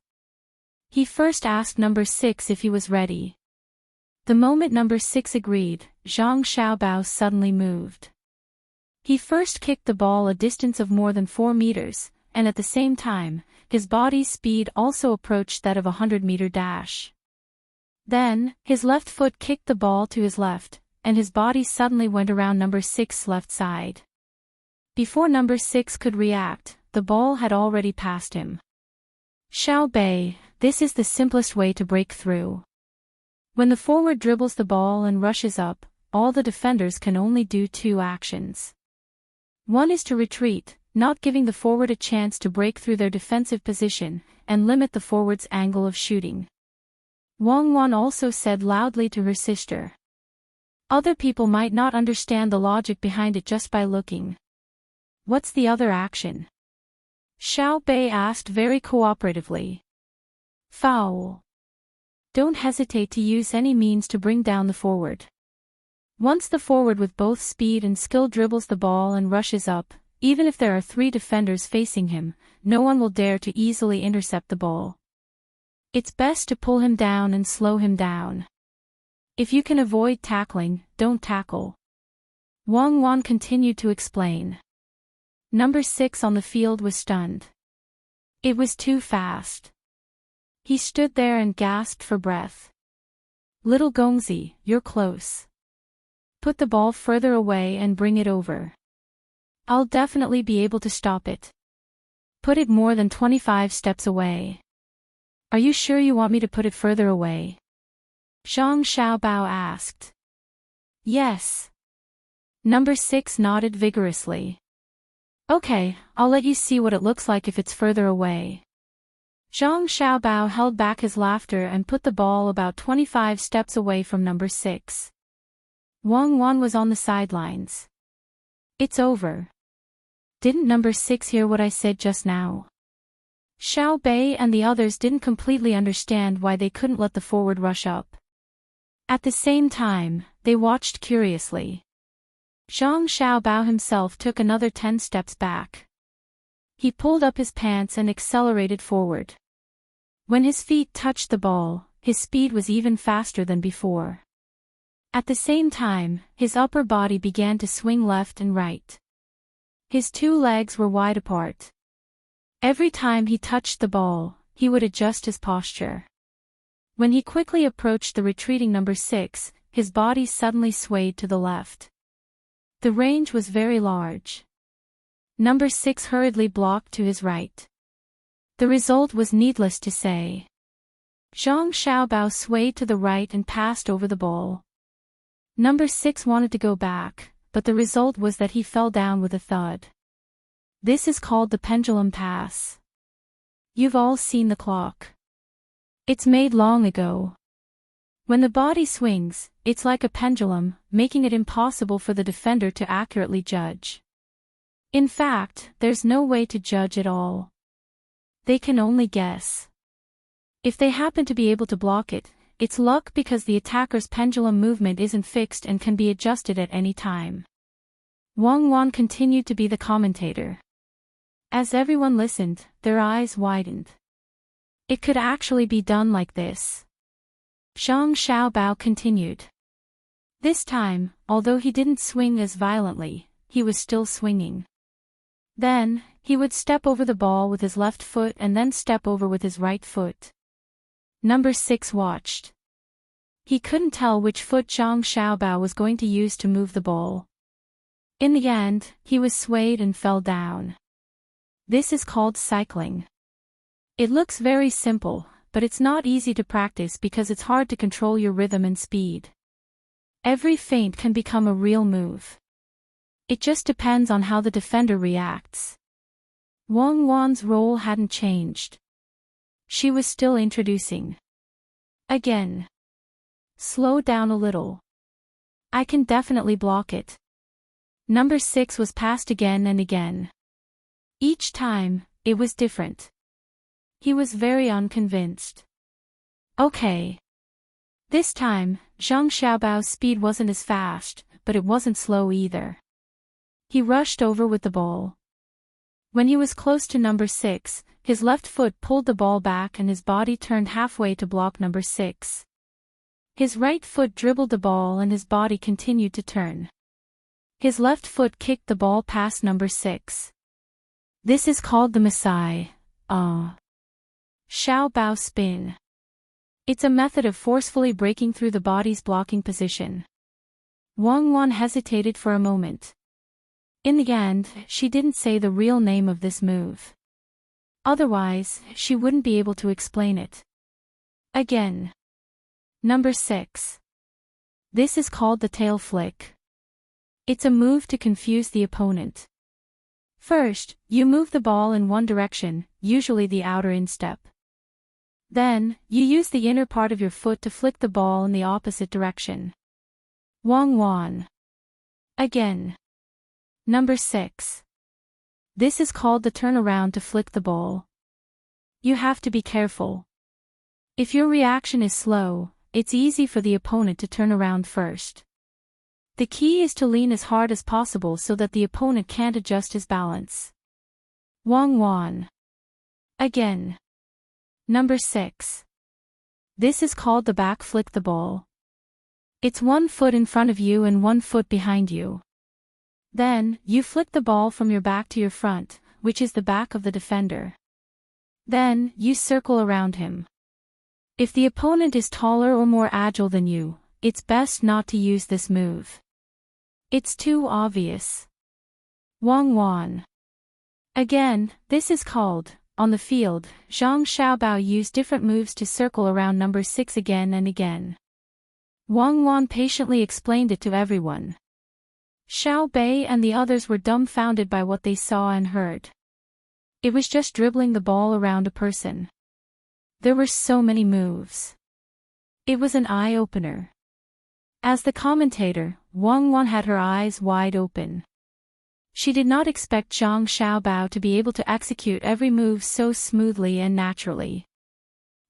He first asked number 6 if he was ready. The moment number 6 agreed, Zhang Xiaobao suddenly moved. He first kicked the ball a distance of more than 4 meters, and at the same time, his body's speed also approached that of a 100-meter dash. Then, his left foot kicked the ball to his left, and his body suddenly went around number 6's left side. Before number 6 could react, the ball had already passed him. Xiao Bei, This is the simplest way to break through. When the forward dribbles the ball and rushes up, all the defenders can only do two actions. One is to retreat, not giving the forward a chance to break through their defensive position, and limit the forward's angle of shooting. Wang Wan also said loudly to her sister. Other people might not understand the logic behind it just by looking. What's the other action? Xiao Bei asked very cooperatively. Foul. Don't hesitate to use any means to bring down the forward. Once the forward with both speed and skill dribbles the ball and rushes up, even if there are 3 defenders facing him, no one will dare to easily intercept the ball. It's best to pull him down and slow him down. If you can avoid tackling, don't tackle. Wang Wan continued to explain. Number 6 on the field was stunned. It was too fast. He stood there and gasped for breath. Little Gongzi, you're close. Put the ball further away and bring it over. I'll definitely be able to stop it. Put it more than 25 steps away. Are you sure you want me to put it further away? Zhang Xiaobao asked. Yes. Number 6 nodded vigorously. Okay, I'll let you see what it looks like if it's further away. Zhang Xiaobao held back his laughter and put the ball about 25 steps away from number 6. Wang Wan was on the sidelines. It's over. Didn't number 6 hear what I said just now? Xiao Bei and the others didn't completely understand why they couldn't let the forward rush up. At the same time, they watched curiously. Zhang Xiaobao himself took another 10 steps back. He pulled up his pants and accelerated forward. When his feet touched the ball, his speed was even faster than before. At the same time, his upper body began to swing left and right. His 2 legs were wide apart. Every time he touched the ball, he would adjust his posture. When he quickly approached the retreating number 6, his body suddenly swayed to the left. The range was very large. Number 6 hurriedly blocked to his right. The result was needless to say. Zhang Xiaobao swayed to the right and passed over the ball. Number 6 wanted to go back, but the result was that he fell down with a thud. This is called the pendulum pass. You've all seen the clock. It's made long ago. When the body swings, it's like a pendulum, making it impossible for the defender to accurately judge. In fact, there's no way to judge at all. They can only guess. If they happen to be able to block it, it's luck because the attacker's pendulum movement isn't fixed and can be adjusted at any time. Wang Wan continued to be the commentator. As everyone listened, their eyes widened. It could actually be done like this. Zhang Xiaobao continued. This time, although he didn't swing as violently, he was still swinging. Then, he would step over the ball with his left foot and then step over with his right foot. Number 6 watched. He couldn't tell which foot Zhang Xiaobao was going to use to move the ball. In the end, he was swayed and fell down. This is called cycling. It looks very simple, but it's not easy to practice because it's hard to control your rhythm and speed. Every feint can become a real move. It just depends on how the defender reacts. Wang Wan's role hadn't changed. She was still introducing. Again. Slow down a little. I can definitely block it. Number 6 was passed again and again. Each time, it was different. He was very unconvinced. Okay. This time, Zhang Xiaobao's speed wasn't as fast, but it wasn't slow either. He rushed over with the ball. When he was close to number 6, his left foot pulled the ball back and his body turned halfway to block number 6. His right foot dribbled the ball and his body continued to turn. His left foot kicked the ball past number 6. This is called the Masai. Xiaobao spin. It's a method of forcefully breaking through the body's blocking position. Wang Wan hesitated for a moment. In the end, she didn't say the real name of this move. Otherwise, she wouldn't be able to explain it. Again. Number 6. This is called the tail flick. It's a move to confuse the opponent. First, you move the ball in one direction, usually the outer instep. Then, you use the inner part of your foot to flick the ball in the opposite direction. Wong Wan. Again. Number 6. This is called the turnaround to flick the ball. You have to be careful. If your reaction is slow, it's easy for the opponent to turn around first. The key is to lean as hard as possible so that the opponent can't adjust his balance. Wong Wan. Again. Number 6. This is called the back flick the ball. It's one foot in front of you and one foot behind you. Then, you flick the ball from your back to your front, which is the back of the defender. Then, you circle around him. If the opponent is taller or more agile than you, it's best not to use this move. It's too obvious. Wong Wan. Again, this is called, on the field, Zhang Xiaobao used different moves to circle around number 6 again and again. Wang Wan patiently explained it to everyone. Xiao Bei and the others were dumbfounded by what they saw and heard. It was just dribbling the ball around a person. There were so many moves. It was an eye-opener. As the commentator, Wang Wan had her eyes wide open. She did not expect Zhang Xiaobao to be able to execute every move so smoothly and naturally.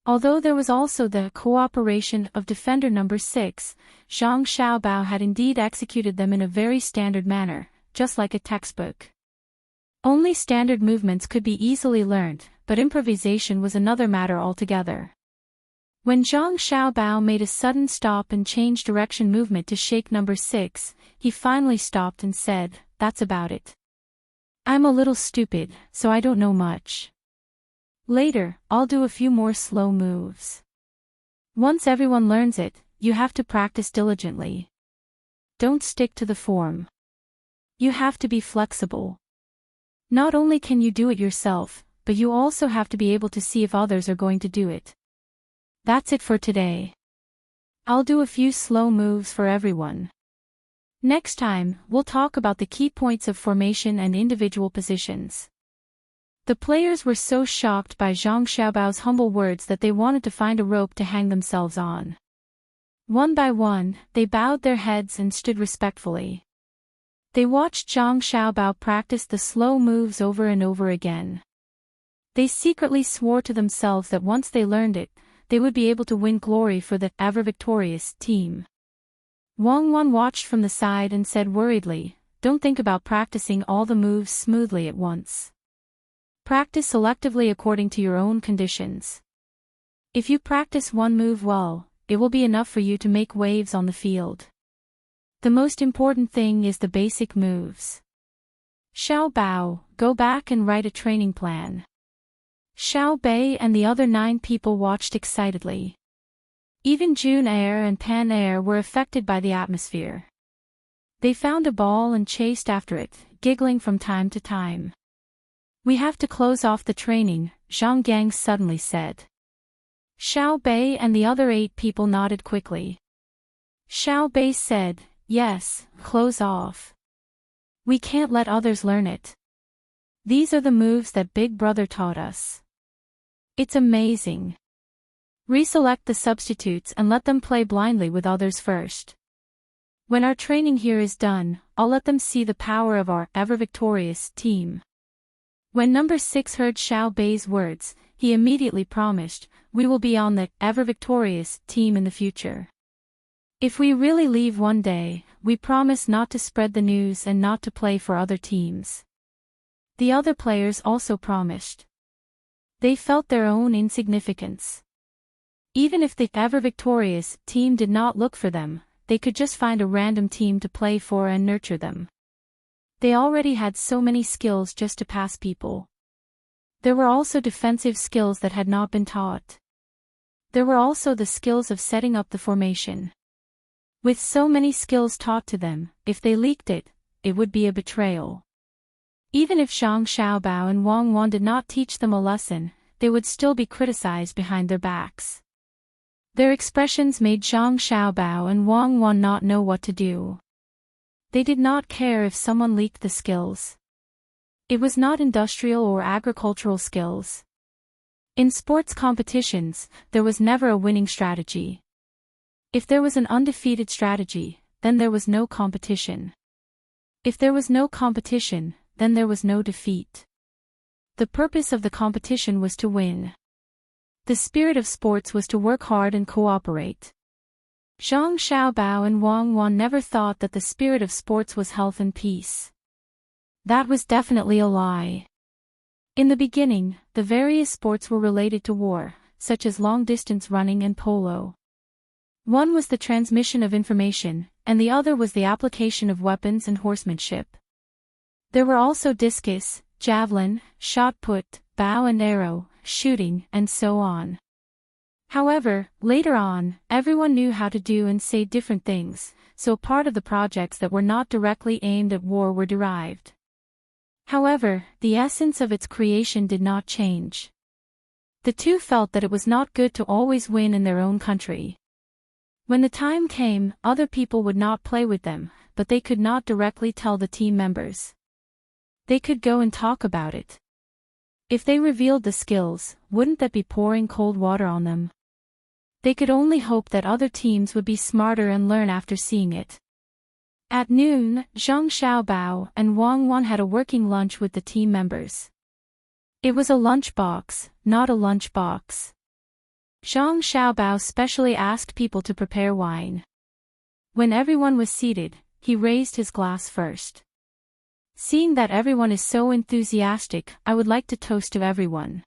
Although there was also the cooperation of defender number 6, Zhang Xiaobao had indeed executed them in a very standard manner, just like a textbook. Only standard movements could be easily learned, but improvisation was another matter altogether. When Zhang Xiaobao made a sudden stop and change direction movement to shake number 6, he finally stopped and said, "That's about it. I'm a little stupid, so I don't know much. Later, I'll do a few more slow moves. Once everyone learns it, you have to practice diligently. Don't stick to the form. You have to be flexible. Not only can you do it yourself, but you also have to be able to see if others are going to do it. That's it for today. I'll do a few slow moves for everyone. Next time, we'll talk about the key points of formation and individual positions." The players were so shocked by Zhang Xiaobao's humble words that they wanted to find a rope to hang themselves on. One by one, they bowed their heads and stood respectfully. They watched Zhang Xiaobao practice the slow moves over and over again. They secretly swore to themselves that once they learned it, they would be able to win glory for the ever-victorious team. Wang Wan watched from the side and said worriedly, "Don't think about practicing all the moves smoothly at once. Practice selectively according to your own conditions. If you practice one move well, it will be enough for you to make waves on the field. The most important thing is the basic moves. Xiao Bao, go back and write a training plan." Xiao Bei and the other 9 people watched excitedly. Even June Air and Pan Air were affected by the atmosphere. They found a ball and chased after it, giggling from time to time. "We have to close off the training," Zhang Gang suddenly said. Xiao Bei and the other 8 people nodded quickly. Xiao Bei said, "Yes, close off. We can't let others learn it. These are the moves that Big Brother taught us. It's amazing. Reselect the substitutes and let them play blindly with others first. When our training here is done, I'll let them see the power of our ever-victorious team." When number 6 heard Xiao Bei's words, he immediately promised, "We will be on the ever-victorious team in the future. If we really leave one day, we promise not to spread the news and not to play for other teams." The other players also promised. They felt their own insignificance. Even if the ever-victorious team did not look for them, they could just find a random team to play for and nurture them. They already had so many skills just to pass people. There were also defensive skills that had not been taught. There were also the skills of setting up the formation. With so many skills taught to them, if they leaked it, it would be a betrayal. Even if Zhang Xiaobao and Wang Wan did not teach them a lesson, they would still be criticized behind their backs. Their expressions made Zhang Xiaobao and Wang Wan not know what to do. They did not care if someone leaked the skills. It was not industrial or agricultural skills. In sports competitions, there was never a winning strategy. If there was an undefeated strategy, then there was no competition. If there was no competition, then there was no defeat. The purpose of the competition was to win. The spirit of sports was to work hard and cooperate. Zhang Xiaobao and Wang Wan never thought that the spirit of sports was health and peace. That was definitely a lie. In the beginning, the various sports were related to war, such as long-distance running and polo. One was the transmission of information, and the other was the application of weapons and horsemanship. There were also discus, javelin, shot put, bow and arrow, shooting, and so on. However, later on, everyone knew how to do and say different things, so part of the projects that were not directly aimed at war were derived. However, the essence of its creation did not change. The two felt that it was not good to always win in their own country. When the time came, other people would not play with them, but they could not directly tell the team members. They could go and talk about it. If they revealed the skills, wouldn't that be pouring cold water on them? They could only hope that other teams would be smarter and learn after seeing it. At noon, Zhang Xiaobao and Wang Wan had a working lunch with the team members. It was a lunchbox, not a lunchbox. Zhang Xiaobao specially asked people to prepare wine. When everyone was seated, he raised his glass first. Seeing that everyone is so enthusiastic, I would like to toast to everyone.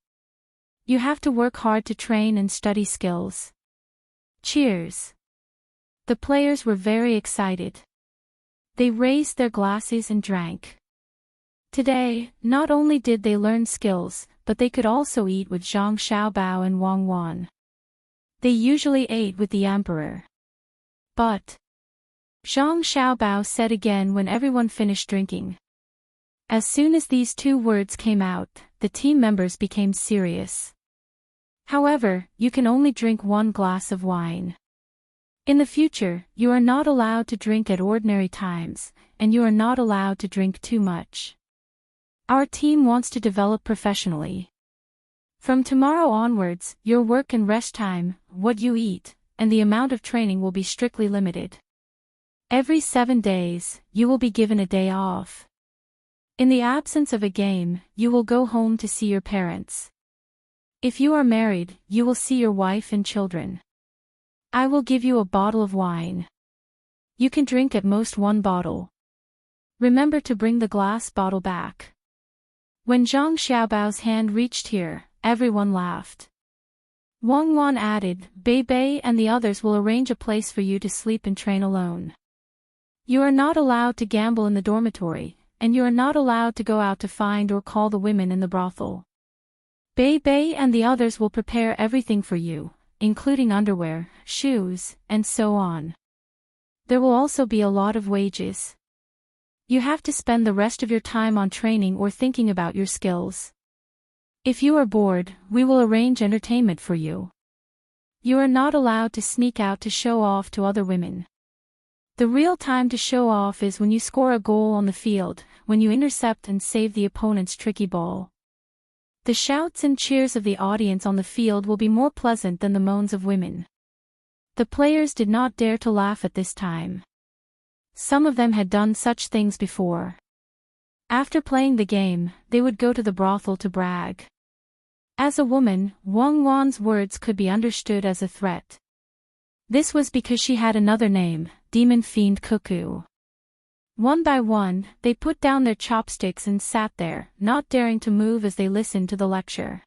You have to work hard to train and study skills. Cheers. The players were very excited. They raised their glasses and drank. Today, not only did they learn skills, but they could also eat with Zhang Xiaobao and Wang Wan. They usually ate with the emperor. But Zhang Xiaobao said again when everyone finished drinking. As soon as these two words came out, the team members became serious. However, you can only drink 1 glass of wine. In the future, you are not allowed to drink at ordinary times, and you are not allowed to drink too much. Our team wants to develop professionally. From tomorrow onwards, your work and rest time, what you eat, and the amount of training will be strictly limited. Every 7 days, you will be given a day off. In the absence of a game, you will go home to see your parents. If you are married, you will see your wife and children. I will give you a bottle of wine. You can drink at most 1 bottle. Remember to bring the glass bottle back. When Zhang Xiaobao's hand reached here, everyone laughed. Wang Wan added, Bei and the others will arrange a place for you to sleep and train alone. You are not allowed to gamble in the dormitory, and you are not allowed to go out to find or call the women in the brothel. Bei and the others will prepare everything for you, including underwear, shoes, and so on. There will also be a lot of wages. You have to spend the rest of your time on training or thinking about your skills. If you are bored, we will arrange entertainment for you. You are not allowed to sneak out to show off to other women. The real time to show off is when you score a goal on the field, when you intercept and save the opponent's tricky ball. The shouts and cheers of the audience on the field will be more pleasant than the moans of women. The players did not dare to laugh at this time. Some of them had done such things before. After playing the game, they would go to the brothel to brag. As a woman, Wang Wan's words could be understood as a threat. This was because she had another name, Demon Fiend Cuckoo. One by one, they put down their chopsticks and sat there, not daring to move as they listened to the lecture.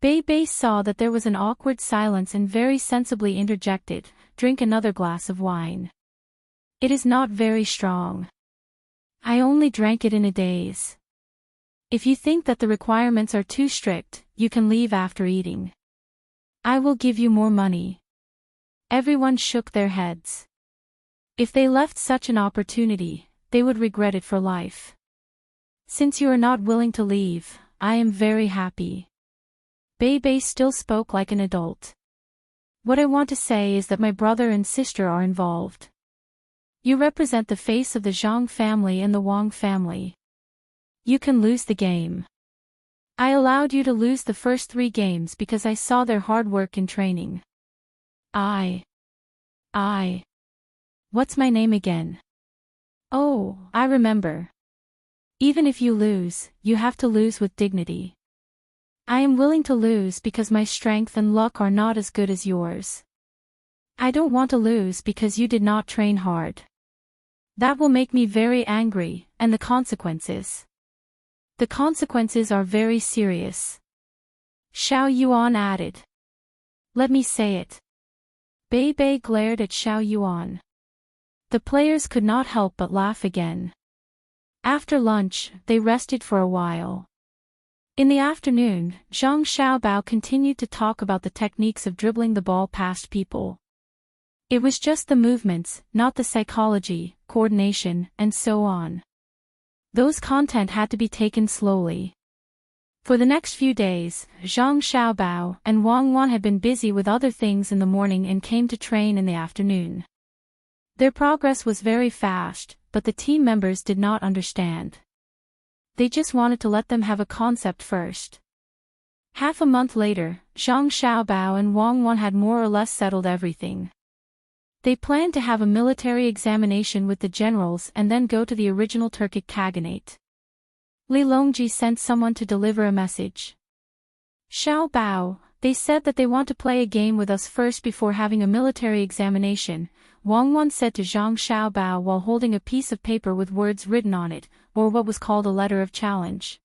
Bei saw that there was an awkward silence and very sensibly interjected, drink another glass of wine. It is not very strong. I only drank it in a daze. If you think that the requirements are too strict, you can leave after eating. I will give you more money. Everyone shook their heads. If they left such an opportunity, they would regret it for life. Since you are not willing to leave, I am very happy. Bei still spoke like an adult. What I want to say is that my brother and sister are involved. You represent the face of the Zhang family and the Wang family. You can lose the game. I allowed you to lose the first 3 games because I saw their hard work in training. What's my name again? Oh, I remember. Even if you lose, you have to lose with dignity. I am willing to lose because my strength and luck are not as good as yours. I don't want to lose because you did not train hard. That will make me very angry, and the consequences. The consequences are very serious. Xiao Yuan added. Let me say it. Bei Bei glared at Xiao Yuan. The players could not help but laugh again. After lunch, they rested for a while. In the afternoon, Zhang Xiaobao continued to talk about the techniques of dribbling the ball past people. It was just the movements, not the psychology, coordination, and so on. Those content had to be taken slowly. For the next few days, Zhang Xiaobao and Wang Wan had been busy with other things in the morning and came to train in the afternoon. Their progress was very fast, but the team members did not understand. They just wanted to let them have a concept first. Half a month later, Zhang Xiaobao and Wang Wan had more or less settled everything. They planned to have a military examination with the generals and then go to the original Turkic Khaganate. Li Longji sent someone to deliver a message. Xiaobao, they said that they want to play a game with us first before having a military examination, Wang Wan said to Zhang Xiaobao while holding a piece of paper with words written on it, or what was called a letter of challenge.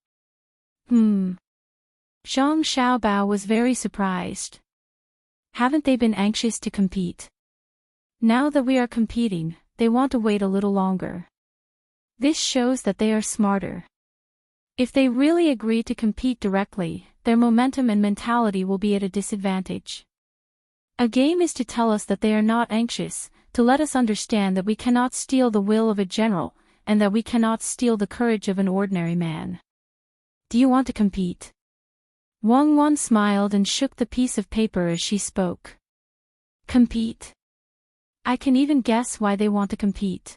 Zhang Xiaobao was very surprised. Haven't they been anxious to compete? Now that we are competing, they want to wait a little longer. This shows that they are smarter. If they really agree to compete directly, their momentum and mentality will be at a disadvantage. A game is to tell us that they are not anxious, to let us understand that we cannot steal the will of a general, and that we cannot steal the courage of an ordinary man. Do you want to compete? Wang Wan smiled and shook the piece of paper as she spoke. Compete? I can even guess why they want to compete.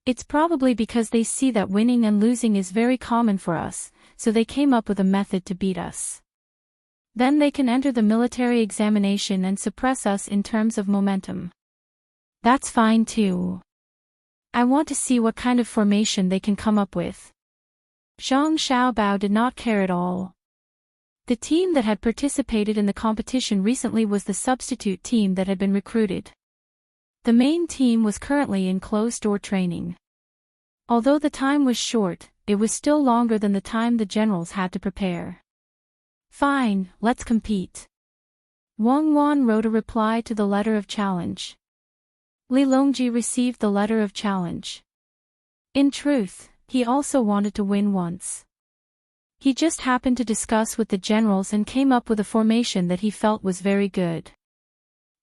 It's probably because they see that winning and losing is very common for us, so they came up with a method to beat us. Then they can enter the military examination and suppress us in terms of momentum. That's fine too. I want to see what kind of formation they can come up with. Zhang Xiaobao did not care at all. The team that had participated in the competition recently was the substitute team that had been recruited. The main team was currently in closed-door training. Although the time was short, it was still longer than the time the generals had to prepare. Fine, let's compete. Wang Wan wrote a reply to the letter of challenge. Li Longji received the letter of challenge. In truth, he also wanted to win once. He just happened to discuss with the generals and came up with a formation that he felt was very good.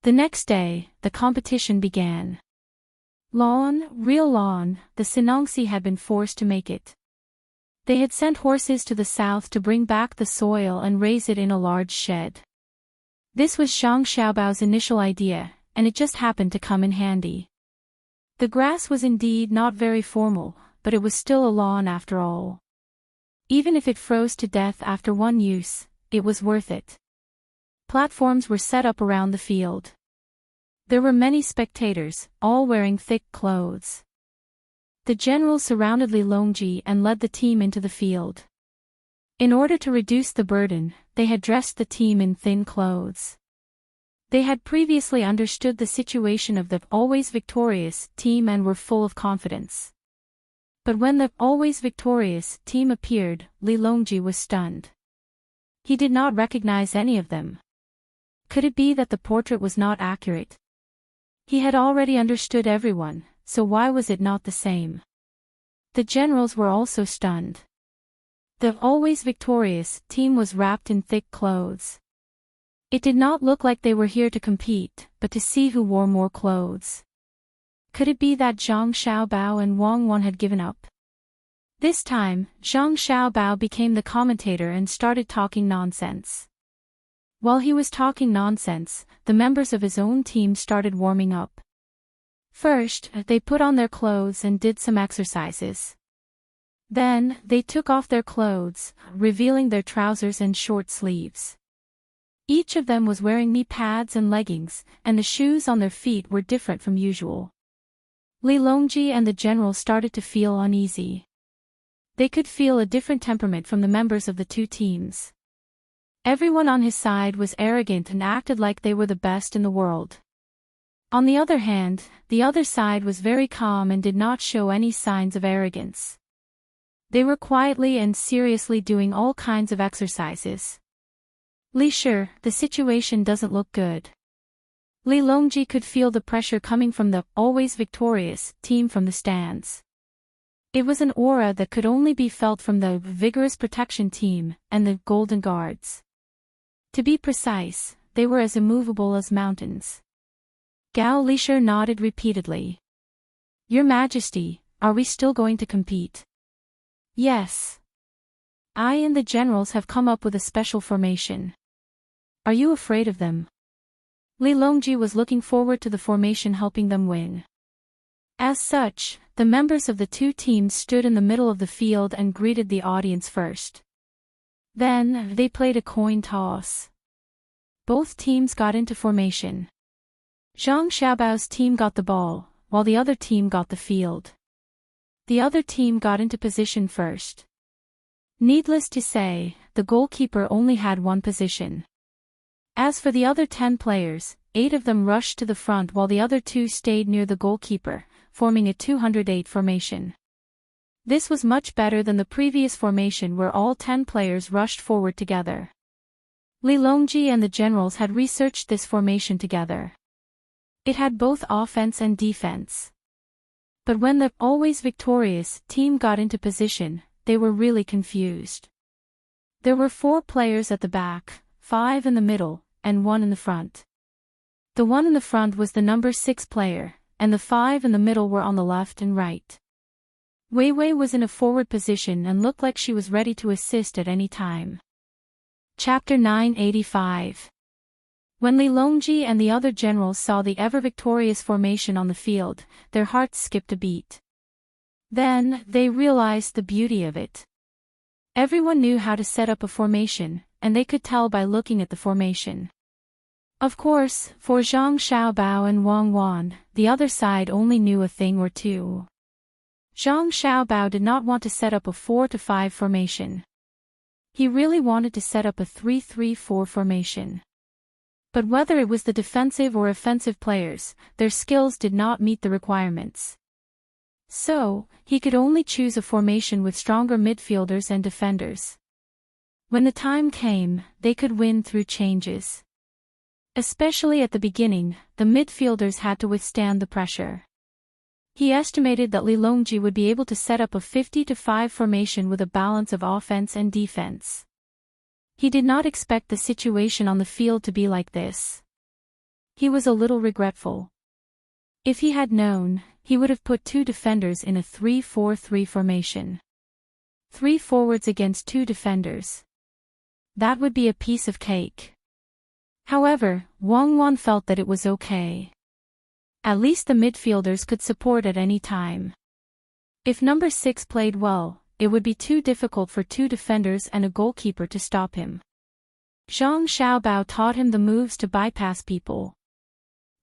The next day, the competition began. Real lawn, the Sinangsi had been forced to make it. They had sent horses to the south to bring back the soil and raise it in a large shed. This was Zhang Xiaobao's initial idea, and it just happened to come in handy. The grass was indeed not very formal, but it was still a lawn after all. Even if it froze to death after one use, it was worth it. Platforms were set up around the field. There were many spectators, all wearing thick clothes. The general surrounded Li Longji and led the team into the field. In order to reduce the burden, they had dressed the team in thin clothes. They had previously understood the situation of the always victorious team and were full of confidence. But when the always victorious team appeared, Li Longji was stunned. He did not recognize any of them. Could it be that the portrait was not accurate? He had already understood everyone, so why was it not the same? The generals were also stunned. The always victorious team was wrapped in thick clothes. It did not look like they were here to compete, but to see who wore more clothes. Could it be that Zhang Xiaobao and Wang Wan had given up? This time, Zhang Xiaobao became the commentator and started talking nonsense. While he was talking nonsense, the members of his own team started warming up. First, they put on their clothes and did some exercises. Then, they took off their clothes, revealing their trousers and short sleeves. Each of them was wearing knee pads and leggings, and the shoes on their feet were different from usual. Li Longji and the general started to feel uneasy. They could feel a different temperament from the members of the two teams. Everyone on his side was arrogant and acted like they were the best in the world. On the other hand, the other side was very calm and did not show any signs of arrogance. They were quietly and seriously doing all kinds of exercises. Li Shi, the situation doesn't look good. Li Longji could feel the pressure coming from the always victorious team from the stands. It was an aura that could only be felt from the vigorous protection team and the golden guards. To be precise, they were as immovable as mountains. Gao Li Shi nodded repeatedly. Your Majesty, are we still going to compete? Yes. I and the generals have come up with a special formation. Are you afraid of them? Li Longji was looking forward to the formation helping them win. As such, the members of the two teams stood in the middle of the field and greeted the audience first. Then, they played a coin toss. Both teams got into formation. Zhang Xiaobao's team got the ball, while the other team got the field. The other team got into position first. Needless to say, the goalkeeper only had one position. As for the other 10 players, 8 of them rushed to the front while the other 2 stayed near the goalkeeper, forming a 208 formation. This was much better than the previous formation where all 10 players rushed forward together. Li Longji and the generals had researched this formation together. It had both offense and defense. But when the always victorious team got into position, they were really confused. There were 4 players at the back, 5 in the middle, and 1 in the front. The one in the front was the number 6 player, and the 5 in the middle were on the left and right. Wei Wei was in a forward position and looked like she was ready to assist at any time. Chapter 985. When Li Longji and the other generals saw the ever-victorious formation on the field, their hearts skipped a beat. Then, they realized the beauty of it. Everyone knew how to set up a formation, and they could tell by looking at the formation. Of course, for Zhang Xiaobao and Wang Wan, the other side only knew a thing or two. Zhang Xiaobao did not want to set up a 4-5 formation. He really wanted to set up a 3-3-4 formation. But whether it was the defensive or offensive players, their skills did not meet the requirements. So, he could only choose a formation with stronger midfielders and defenders. When the time came, they could win through changes. Especially at the beginning, the midfielders had to withstand the pressure. He estimated that Li Longji would be able to set up a 50-5 formation with a balance of offense and defense. He did not expect the situation on the field to be like this. He was a little regretful. If he had known, he would have put 2 defenders in a 3-4-3 formation. 3 forwards against 2 defenders. That would be a piece of cake. However, Wang Wan felt that it was okay. At least the midfielders could support at any time. If number 6 played well, it would be too difficult for 2 defenders and a goalkeeper to stop him. Zhang Xiaobao taught him the moves to bypass people.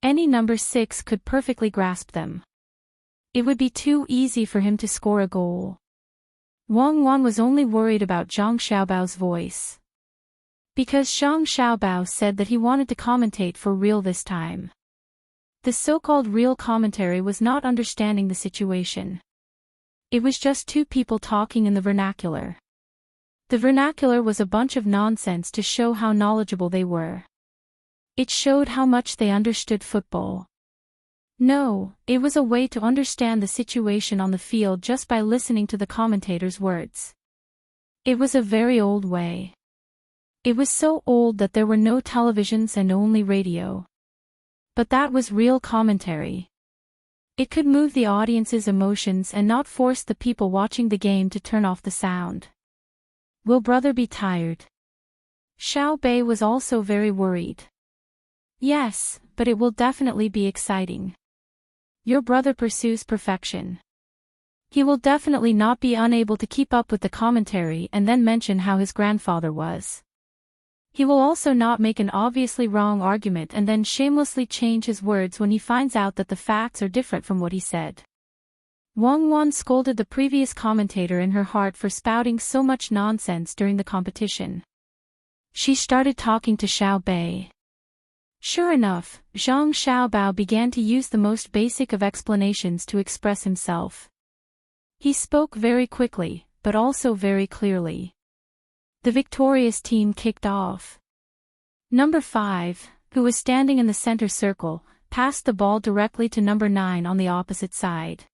Any number 6 could perfectly grasp them. It would be too easy for him to score a goal. Wang Wan was only worried about Zhang Xiaobao's voice. Because Zhang Xiaobao said that he wanted to commentate for real this time. The so-called real commentary was not understanding the situation. It was just 2 people talking in the vernacular. The vernacular was a bunch of nonsense to show how knowledgeable they were. It showed how much they understood football. No, it was a way to understand the situation on the field just by listening to the commentator's words. It was a very old way. It was so old that there were no televisions and only radio. But that was real commentary. It could move the audience's emotions and not force the people watching the game to turn off the sound. Will brother be tired? Xiao Bei was also very worried. Yes, but it will definitely be exciting. Your brother pursues perfection. He will definitely not be unable to keep up with the commentary and then mention how his grandfather was. He will also not make an obviously wrong argument and then shamelessly change his words when he finds out that the facts are different from what he said. Wang Wan scolded the previous commentator in her heart for spouting so much nonsense during the competition. She started talking to Xiao Bei. Sure enough, Zhang Xiaobao began to use the most basic of explanations to express himself. He spoke very quickly, but also very clearly. The victorious team kicked off. Number 5, who was standing in the center circle, passed the ball directly to number 9 on the opposite side.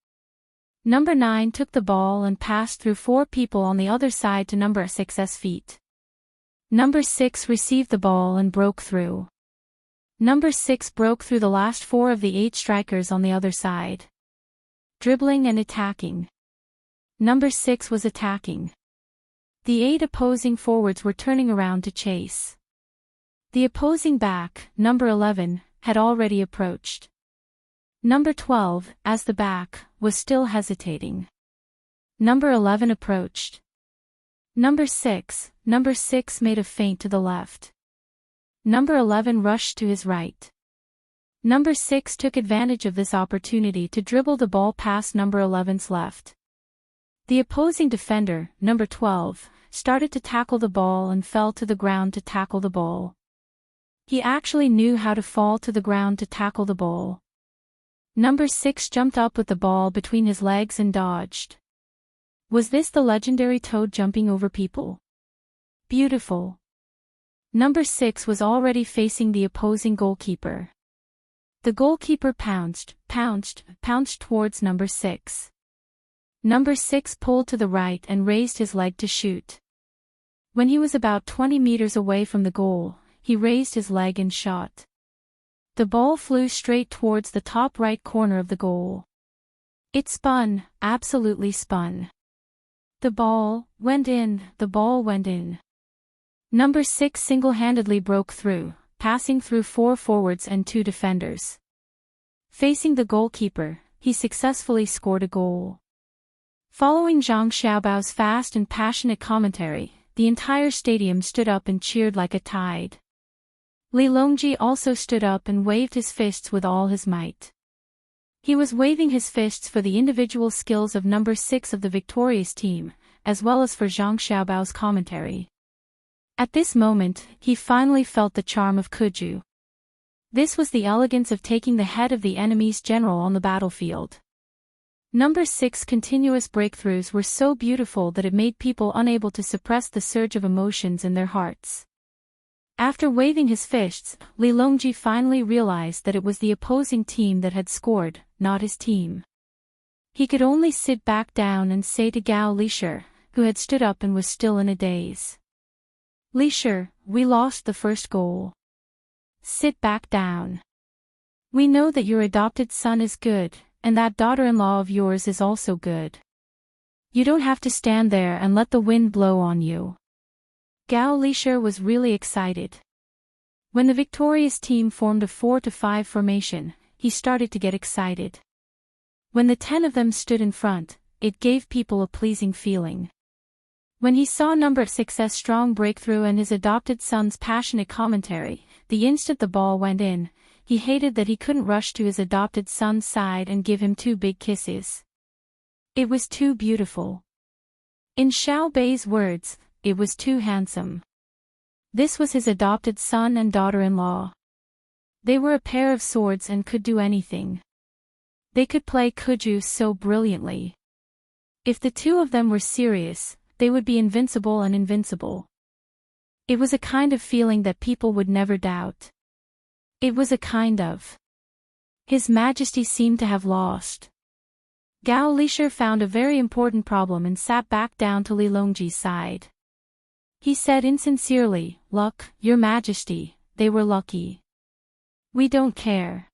Number 9 took the ball and passed through 4 people on the other side to number 6's feet. Number 6 received the ball and broke through. Number 6 broke through the last 4 of the 8 strikers on the other side. Dribbling and attacking. Number 6 was attacking. The 8 opposing forwards were turning around to chase. The opposing back, number 11, had already approached. Number 12, as the back, was still hesitating. Number 11 approached. Number 6 made a feint to the left. Number 11 rushed to his right. Number 6 took advantage of this opportunity to dribble the ball past number 11's left. The opposing defender, number 12, started to tackle the ball and fell to the ground to tackle the ball. He actually knew how to fall to the ground to tackle the ball. Number 6 jumped up with the ball between his legs and dodged. Was this the legendary Toad jumping over people? Beautiful. Number 6 was already facing the opposing goalkeeper. The goalkeeper pounced towards number 6. Number 6 pulled to the right and raised his leg to shoot. When he was about 20 meters away from the goal, he raised his leg and shot. The ball flew straight towards the top right corner of the goal. It spun, absolutely spun. The ball went in. Number 6 single-handedly broke through, passing through 4 forwards and 2 defenders. Facing the goalkeeper, he successfully scored a goal. Following Zhang Xiaobao's fast and passionate commentary, the entire stadium stood up and cheered like a tide. Li Longji also stood up and waved his fists with all his might. He was waving his fists for the individual skills of number 6 of the victorious team, as well as for Zhang Xiaobao's commentary. At this moment, he finally felt the charm of Kuju. This was the elegance of taking the head of the enemy's general on the battlefield. Number 6 continuous breakthroughs were so beautiful that it made people unable to suppress the surge of emotions in their hearts. After waving his fists, Li Longji finally realized that it was the opposing team that had scored, not his team. He could only sit back down and say to Gao Lishir, who had stood up and was still in a daze. Lishir, we lost the first goal. Sit back down. We know that your adopted son is good, and that daughter-in-law of yours is also good. You don't have to stand there and let the wind blow on you. Gao Lishir was really excited. When the victorious team formed a 4-5 formation, he started to get excited. When the 10 of them stood in front, it gave people a pleasing feeling. When he saw number 6's strong breakthrough and his adopted son's passionate commentary, the instant the ball went in, he hated that he couldn't rush to his adopted son's side and give him 2 big kisses. It was too beautiful. In Xiao Bei's words, it was too handsome. This was his adopted son and daughter-in-law. They were a pair of swords and could do anything. They could play Kuju so brilliantly. If the 2 of them were serious, they would be invincible and invincible. It was a kind of feeling that people would never doubt. It was a kind of. His Majesty seemed to have lost. Gao Lishir found a very important problem and sat back down to Li Longji's side. He said insincerely, "Luck, Your Majesty, they were lucky. We don't care.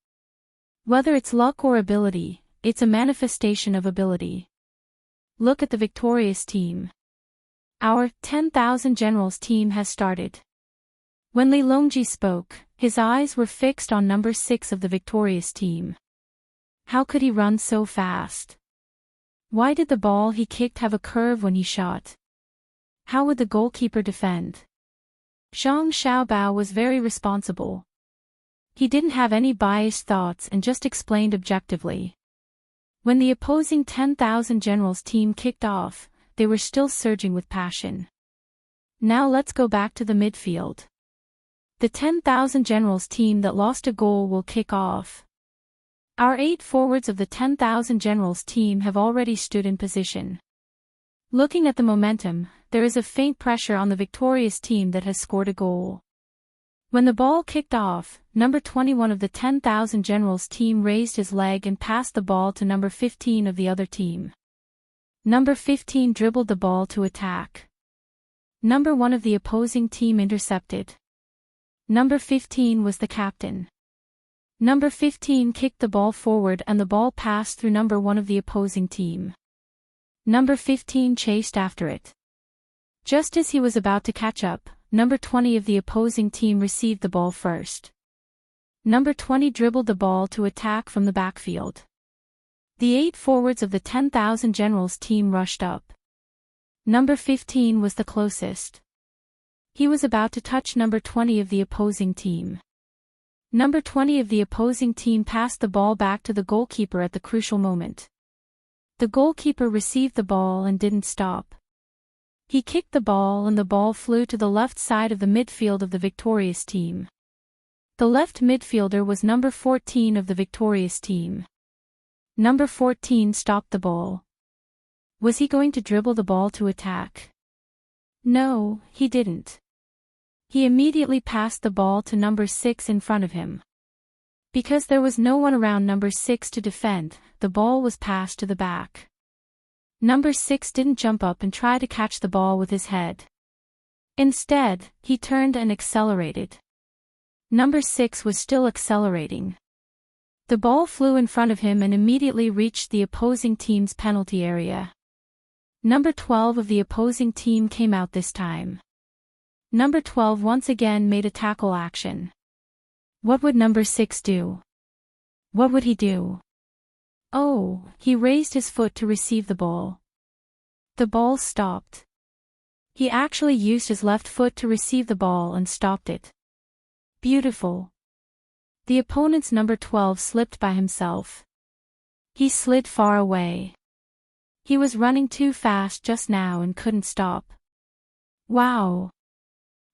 Whether it's luck or ability, it's a manifestation of ability. Look at the victorious team. Our 10,000 generals team has started. When Li Longji spoke, his eyes were fixed on number 6 of the victorious team. How could he run so fast? Why did the ball he kicked have a curve when he shot? How would the goalkeeper defend? Zhang Xiaobao was very responsible. He didn't have any biased thoughts and just explained objectively. When the opposing 10,000 Generals team kicked off, they were still surging with passion. Now let's go back to the midfield. The 10,000 Generals team that lost a goal will kick off. Our 8 forwards of the 10,000 Generals team have already stood in position. Looking at the momentum, there is a faint pressure on the victorious team that has scored a goal. When the ball kicked off, number 21 of the 10,000 Generals team raised his leg and passed the ball to number 15 of the other team. Number 15 dribbled the ball to attack. Number 1 of the opposing team intercepted. Number 15 was the captain. Number 15 kicked the ball forward and the ball passed through number 1 of the opposing team. Number 15 chased after it. Just as he was about to catch up, number 20 of the opposing team received the ball first. Number 20 dribbled the ball to attack from the backfield. The 8 forwards of the 10,000 Generals team rushed up. Number 15 was the closest. He was about to touch number 20 of the opposing team. Number 20 of the opposing team passed the ball back to the goalkeeper at the crucial moment. The goalkeeper received the ball and didn't stop. He kicked the ball and the ball flew to the left side of the midfield of the victorious team. The left midfielder was number 14 of the victorious team. Number 14 stopped the ball. Was he going to dribble the ball to attack? No, he didn't. He immediately passed the ball to number 6 in front of him. Because there was no one around number 6 to defend, the ball was passed to the back. Number 6 didn't jump up and try to catch the ball with his head. Instead, he turned and accelerated. Number 6 was still accelerating. The ball flew in front of him and immediately reached the opposing team's penalty area. Number 12 of the opposing team came out this time. Number 12 once again made a tackle action. What would number 6 do? What would he do? Oh, he raised his foot to receive the ball. The ball stopped. He actually used his left foot to receive the ball and stopped it. Beautiful. The opponent's number 12 slipped by himself. He slid far away. He was running too fast just now and couldn't stop. Wow.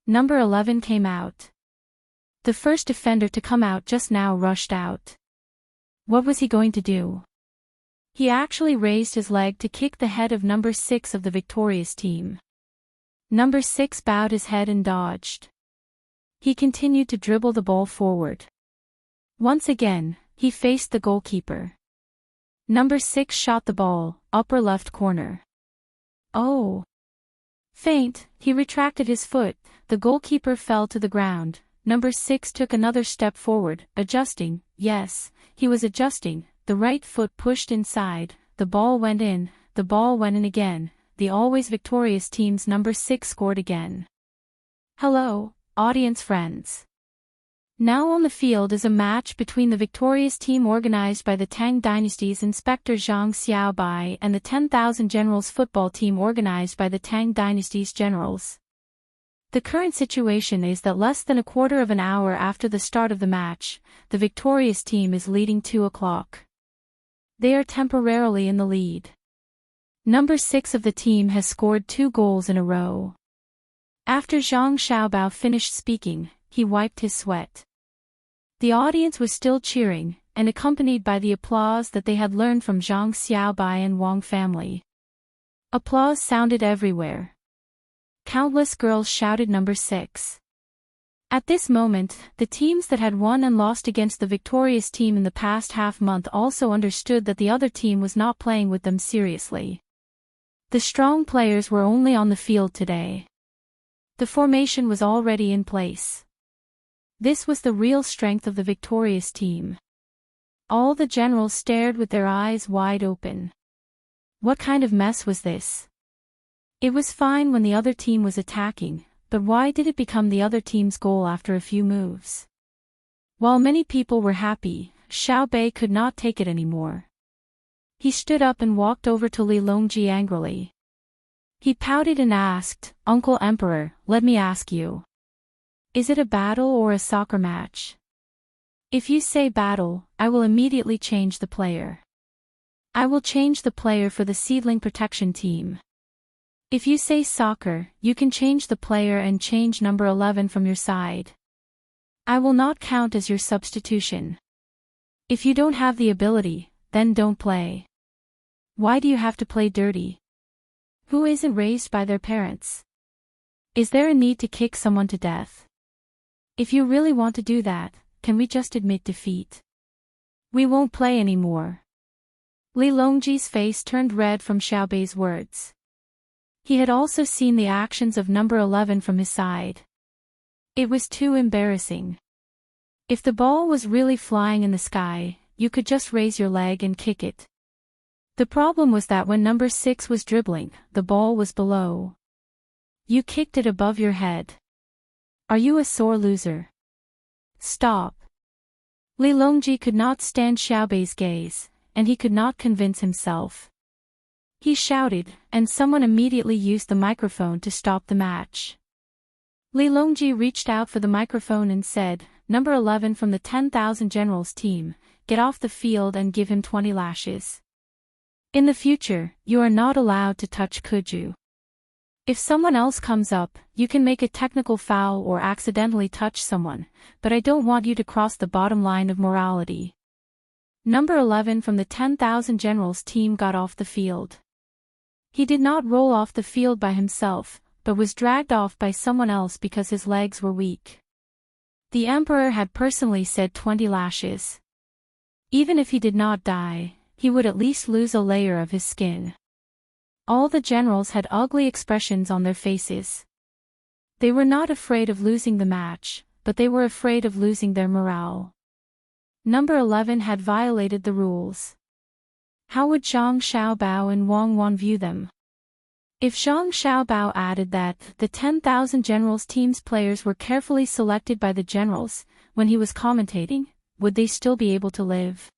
Number 11 came out. The first defender to come out just now rushed out. What was he going to do? He actually raised his leg to kick the head of number 6 of the victorious team. Number 6 bowed his head and dodged. He continued to dribble the ball forward. Once again, he faced the goalkeeper. Number 6 shot the ball, upper left corner. Oh! Faint, he retracted his foot, the goalkeeper fell to the ground. Number 6 took another step forward, adjusting, yes, he was adjusting, the right foot pushed inside, the ball went in again, the always victorious team's number 6 scored again. Hello, audience friends. Now on the field is a match between the victorious team organized by the Tang Dynasty's Inspector Zhang Xiaobai and the 10,000 Generals football team organized by the Tang Dynasty's Generals. The current situation is that less than a quarter of an hour after the start of the match, the victorious team is leading 2:00. They are temporarily in the lead. Number 6 of the team has scored 2 goals in a row. After Zhang Xiaobao finished speaking, he wiped his sweat. The audience was still cheering, and accompanied by the applause that they had learned from Zhang Xiaobai and Wang family. Applause sounded everywhere. Countless girls shouted number 6. At this moment, the teams that had won and lost against the victorious team in the past half-month also understood that the other team was not playing with them seriously. The strong players were only on the field today. The formation was already in place. This was the real strength of the victorious team. All the generals stared with their eyes wide open. What kind of mess was this? It was fine when the other team was attacking, but why did it become the other team's goal after a few moves? While many people were happy, Xiao Bei could not take it anymore. He stood up and walked over to Li Longji angrily. He pouted and asked, "Uncle Emperor, let me ask you. Is it a battle or a soccer match? If you say battle, I will immediately change the player. I will change the player for the seedling protection team. If you say soccer, you can change the player and change number 11 from your side. I will not count as your substitution. If you don't have the ability, then don't play. Why do you have to play dirty? Who isn't raised by their parents? Is there a need to kick someone to death? If you really want to do that, can we just admit defeat? We won't play anymore." Li Longji's face turned red from Xiao Bei's words. He had also seen the actions of number 11 from his side. It was too embarrassing. If the ball was really flying in the sky, you could just raise your leg and kick it. The problem was that when number 6 was dribbling, the ball was below. You kicked it above your head. Are you a sore loser? Stop. Li Longji could not stand Xiao Bei's gaze, and he could not convince himself. He shouted, and someone immediately used the microphone to stop the match. Li Longji reached out for the microphone and said, "Number 11 from the 10,000 Generals team, get off the field and give him 20 lashes. In the future, you are not allowed to touch Kuju. If someone else comes up, you can make a technical foul or accidentally touch someone, but I don't want you to cross the bottom line of morality." Number 11 from the 10,000 Generals team got off the field. He did not roll off the field by himself, but was dragged off by someone else because his legs were weak. The Emperor had personally said 20 lashes. Even if he did not die, he would at least lose a layer of his skin. All the generals had ugly expressions on their faces. They were not afraid of losing the match, but they were afraid of losing their morale. Number 11 had violated the rules. How would Zhang Xiaobao and Wang Wan view them? If Zhang Xiaobao added that the 10,000 Generals team's players were carefully selected by the generals, when he was commentating, would they still be able to live?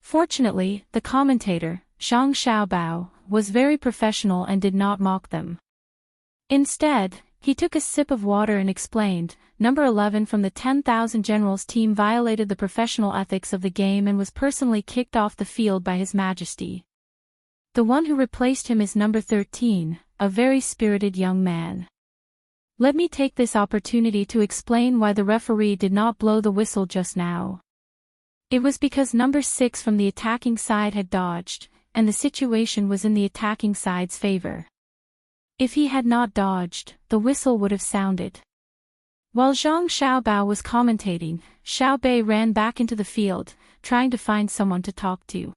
Fortunately, the commentator, Zhang Xiaobao, was very professional and did not mock them. Instead, he took a sip of water and explained, "Number 11 from the 10,000 Generals team violated the professional ethics of the game and was personally kicked off the field by His Majesty. The one who replaced him is number 13, a very spirited young man. Let me take this opportunity to explain why the referee did not blow the whistle just now. It was because number 6 from the attacking side had dodged, and the situation was in the attacking side's favor. If he had not dodged, the whistle would have sounded." While Zhang Xiaobao was commentating, Xiao Bei ran back into the field, trying to find someone to talk to.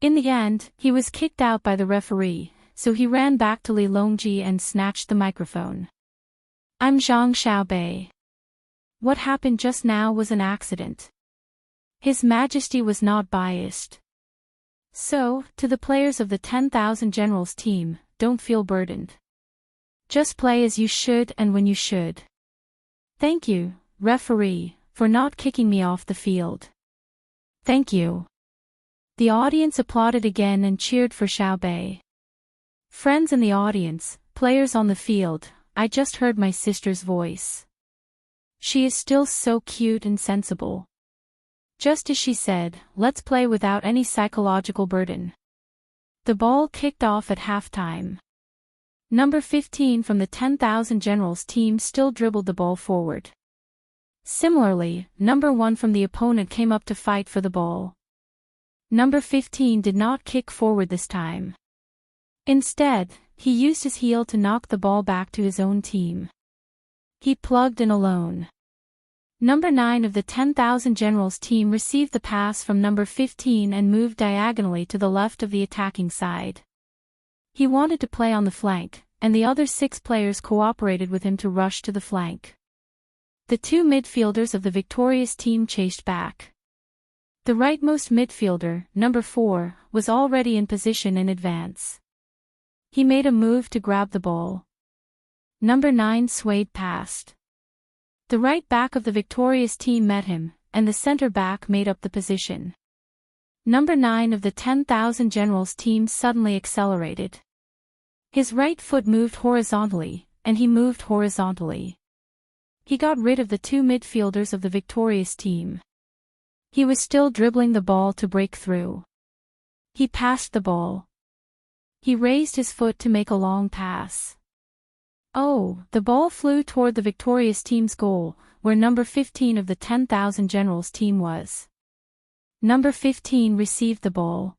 In the end, he was kicked out by the referee, so he ran back to Li Longji and snatched the microphone. "I'm Zhang Xiaobei. What happened just now was an accident. His Majesty was not biased. So, to the players of the 10,000 Generals team, don't feel burdened. Just play as you should and when you should. Thank you, referee, for not kicking me off the field. Thank you." The audience applauded again and cheered for Xiao Bei. Friends in the audience, players on the field, I just heard my sister's voice. She is still so cute and sensible. Just as she said, let's play without any psychological burden. The ball kicked off at halftime. Number 15 from the 10,000 Generals team still dribbled the ball forward. Similarly, number 1 from the opponent came up to fight for the ball. Number 15 did not kick forward this time. Instead, he used his heel to knock the ball back to his own team. He plugged in alone. Number 9 of the 10,000 Generals team received the pass from number 15 and moved diagonally to the left of the attacking side. He wanted to play on the flank, and the other 6 players cooperated with him to rush to the flank. The 2 midfielders of the victorious team chased back. The rightmost midfielder, number 4, was already in position in advance. He made a move to grab the ball. Number 9 swayed past. The right back of the victorious team met him, and the center back made up the position. Number 9 of the 10,000 Generals team suddenly accelerated. His right foot moved horizontally, and he moved horizontally. He got rid of the two midfielders of the victorious team. He was still dribbling the ball to break through. He passed the ball. He raised his foot to make a long pass. Oh, the ball flew toward the victorious team's goal, where number 15 of the 10,000 Generals team was. Number 15 received the ball.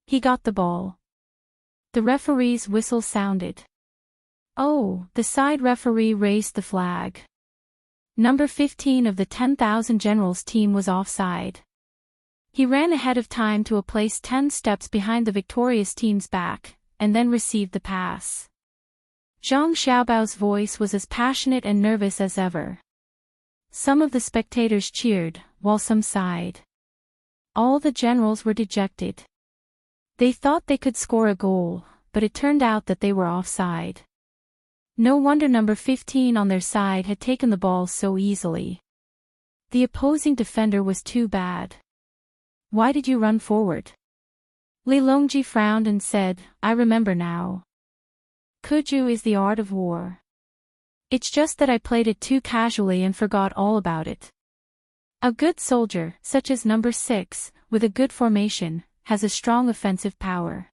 He got the ball. The referee's whistle sounded. Oh, the side referee raised the flag. Number 15 of the 10,000 Generals team was offside. He ran ahead of time to a place 10 steps behind the victorious team's back, and then received the pass. Zhang Xiaobao's voice was as passionate and nervous as ever. Some of the spectators cheered, while some sighed. All the generals were dejected. They thought they could score a goal, but it turned out that they were offside. No wonder number 15 on their side had taken the ball so easily. The opposing defender was too bad. Why did you run forward? Li Longji frowned and said, I remember now. Kuju is the art of war. It's just that I played it too casually and forgot all about it. A good soldier, such as number 6, with a good formation, has a strong offensive power.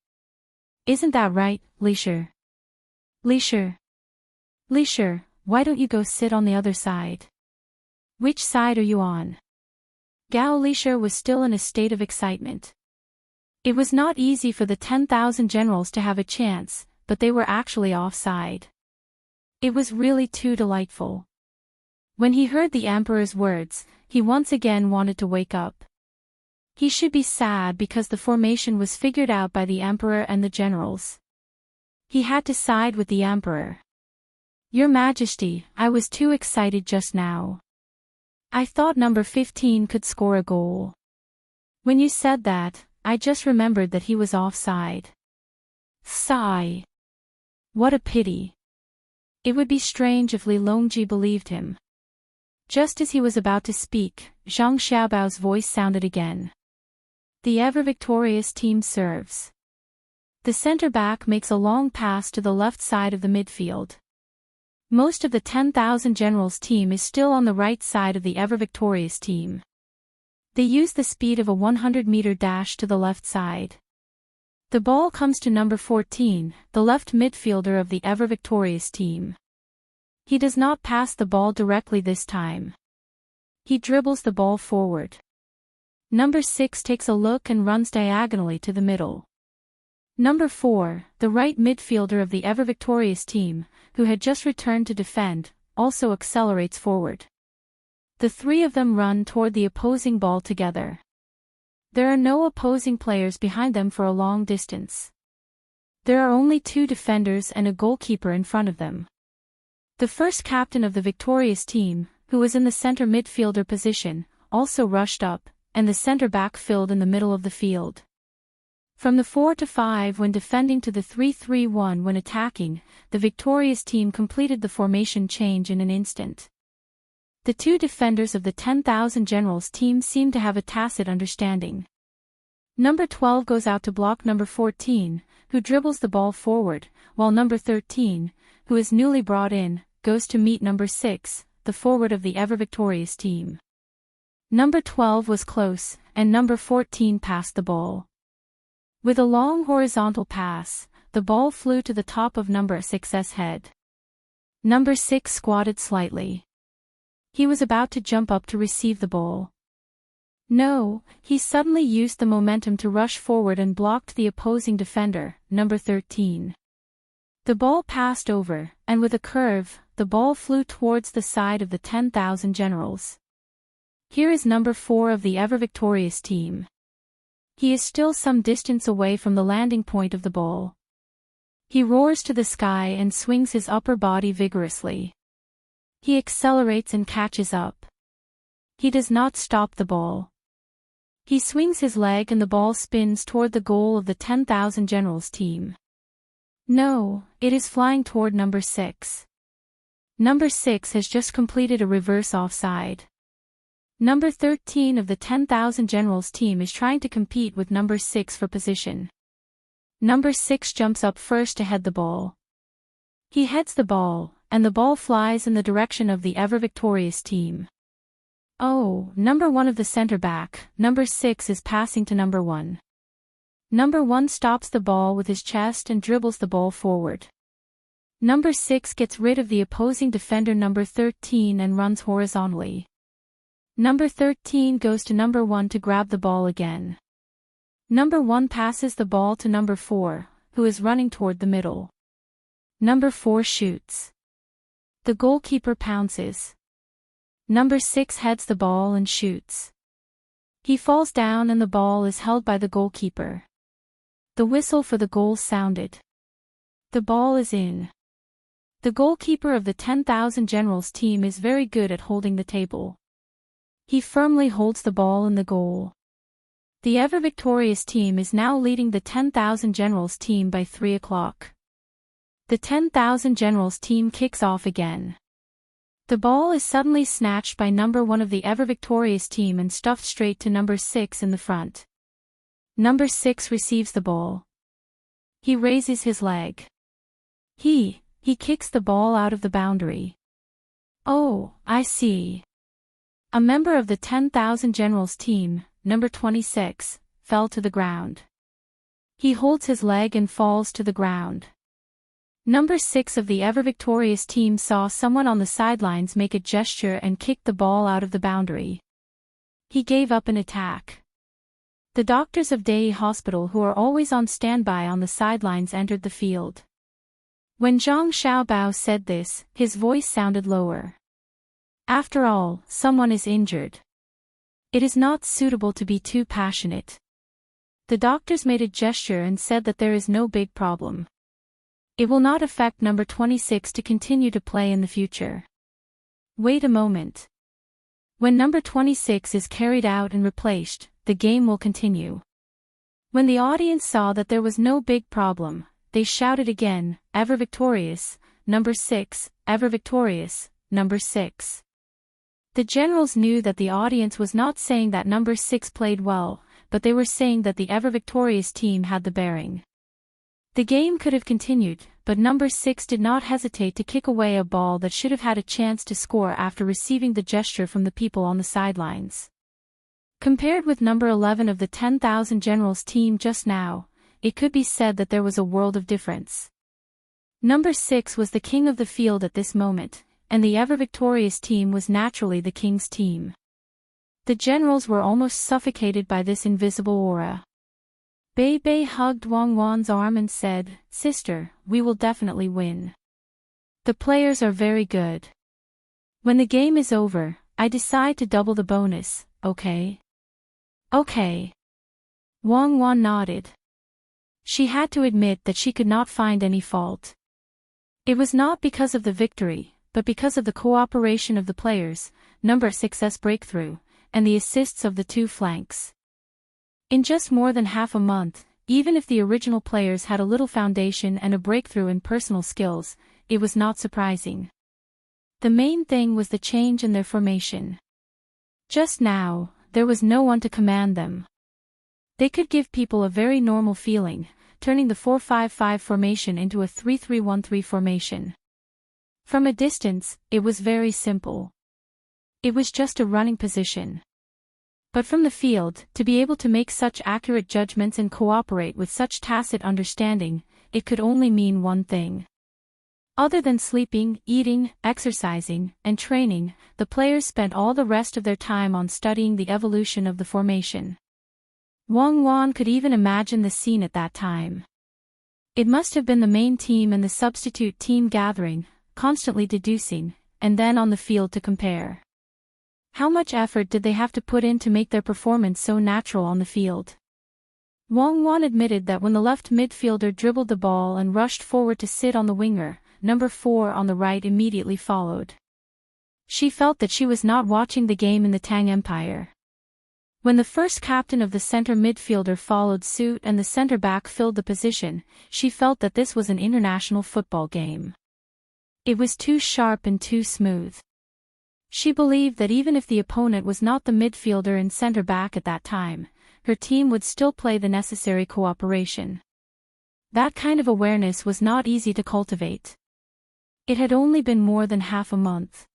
Isn't that right, Li Shi? Li Shi. Li Shi, why don't you go sit on the other side? Which side are you on? Gao Li Shi was still in a state of excitement. It was not easy for the 10,000 generals to have a chance, but they were actually offside. It was really too delightful. When he heard the emperor's words, he once again wanted to wake up. He should be sad because the formation was figured out by the emperor and the generals. He had to side with the emperor. Your Majesty, I was too excited just now. I thought number 15 could score a goal. When you said that, I just remembered that he was offside. Sigh. What a pity. It would be strange if Li Longji believed him. Just as he was about to speak, Zhang Xiaobao's voice sounded again. The ever-victorious team serves. The center-back makes a long pass to the left side of the midfield. Most of the 10,000 Generals team is still on the right side of the ever-victorious team. They use the speed of a 100-meter dash to the left side. The ball comes to number 14, the left midfielder of the ever-victorious team. He does not pass the ball directly this time. He dribbles the ball forward. Number 6 takes a look and runs diagonally to the middle. Number 4, the right midfielder of the ever-victorious team, who had just returned to defend, also accelerates forward. The three of them run toward the opposing ball together. There are no opposing players behind them for a long distance. There are only two defenders and a goalkeeper in front of them. The first captain of the victorious team, who was in the center midfielder position, also rushed up, and the center back filled in the middle of the field. From the 4-5 when defending to the 3-3-1 when attacking, the victorious team completed the formation change in an instant. The two defenders of the 10,000 Generals team seem to have a tacit understanding. Number 12 goes out to block number 14, who dribbles the ball forward, while number 13, who is newly brought in, goes to meet number 6, the forward of the ever-victorious team. Number 12 was close, and number 14 passed the ball. With a long horizontal pass, the ball flew to the top of number 6's head. Number 6 squatted slightly. He was about to jump up to receive the ball. No, he suddenly used the momentum to rush forward and blocked the opposing defender, number 13. The ball passed over, and with a curve, the ball flew towards the side of the 10,000 Generals. Here is number 4 of the ever-victorious team. He is still some distance away from the landing point of the ball. He roars to the sky and swings his upper body vigorously. He accelerates and catches up. He does not stop the ball. He swings his leg and the ball spins toward the goal of the 10,000 Generals team. No, it is flying toward number 6. Number 6 has just completed a reverse offside. Number 13 of the 10,000 Generals team is trying to compete with number 6 for position. Number 6 jumps up first to head the ball. He heads the ball, and the ball flies in the direction of the ever-victorious team. Oh, number 1 of the center back, number 6 is passing to number 1. Number 1 stops the ball with his chest and dribbles the ball forward. Number 6 gets rid of the opposing defender number 13 and runs horizontally. Number 13 goes to number 1 to grab the ball again. Number 1 passes the ball to number 4, who is running toward the middle. Number 4 shoots. The goalkeeper pounces. Number 6 heads the ball and shoots. He falls down and the ball is held by the goalkeeper. The whistle for the goal sounded. The ball is in. The goalkeeper of the 10,000 Generals team is very good at holding the table. He firmly holds the ball in the goal. The ever-victorious team is now leading the 10,000 Generals team by 3 o'clock. The 10,000 Generals team kicks off again. The ball is suddenly snatched by number 1 of the ever-victorious team and stuffed straight to number 6 in the front. Number 6 receives the ball. He raises his leg. He kicks the ball out of the boundary. Oh, I see. A member of the 10,000 Generals team, number 26, fell to the ground. He holds his leg and falls to the ground. Number 6 of the ever-victorious team saw someone on the sidelines make a gesture and kicked the ball out of the boundary. He gave up an attack. The doctors of Day Hospital, who are always on standby on the sidelines, entered the field. When Zhang Xiaobao said this, his voice sounded lower. After all, someone is injured. It is not suitable to be too passionate. The doctors made a gesture and said that there is no big problem. It will not affect number 26 to continue to play in the future. Wait a moment. When number 26 is carried out and replaced, the game will continue. When the audience saw that there was no big problem, they shouted again, "Ever victorious, number 6, ever victorious, number 6. The Generals knew that the audience was not saying that number 6 played well, but they were saying that the ever-victorious team had the bearing. The game could have continued, but number 6 did not hesitate to kick away a ball that should have had a chance to score after receiving the gesture from the people on the sidelines. Compared with number 11 of the 10,000 Generals team just now, it could be said that there was a world of difference. Number 6 was the king of the field at this moment, and the ever-victorious team was naturally the king's team. The Generals were almost suffocated by this invisible aura. Bei Bei hugged Wang Wan's arm and said, "Sister, we will definitely win. The players are very good. When the game is over, I decide to double the bonus, okay?" "Okay." Wang Wan nodded. She had to admit that she could not find any fault. It was not because of the victory, but because of the cooperation of the players, number 6's breakthrough, and the assists of the two flanks. In just more than half a month, even if the original players had a little foundation and a breakthrough in personal skills, it was not surprising. The main thing was the change in their formation. Just now, there was no one to command them. They could give people a very normal feeling, turning the 4-5-5 formation into a 3-3-1-3 formation. From a distance, it was very simple. It was just a running position. But from the field, to be able to make such accurate judgments and cooperate with such tacit understanding, it could only mean one thing. Other than sleeping, eating, exercising, and training, the players spent all the rest of their time on studying the evolution of the formation. Wang Wan could even imagine the scene at that time. It must have been the main team and the substitute team gathering, constantly deducing, and then on the field to compare. How much effort did they have to put in to make their performance so natural on the field? Wang Wan admitted that when the left midfielder dribbled the ball and rushed forward to sit on the winger, number 4 on the right immediately followed. She felt that she was not watching the game in the Tang Empire. When the first captain of the center midfielder followed suit and the center back filled the position, she felt that this was an international football game. It was too sharp and too smooth. She believed that even if the opponent was not the midfielder and center back at that time, her team would still play the necessary cooperation. That kind of awareness was not easy to cultivate. It had only been more than half a month.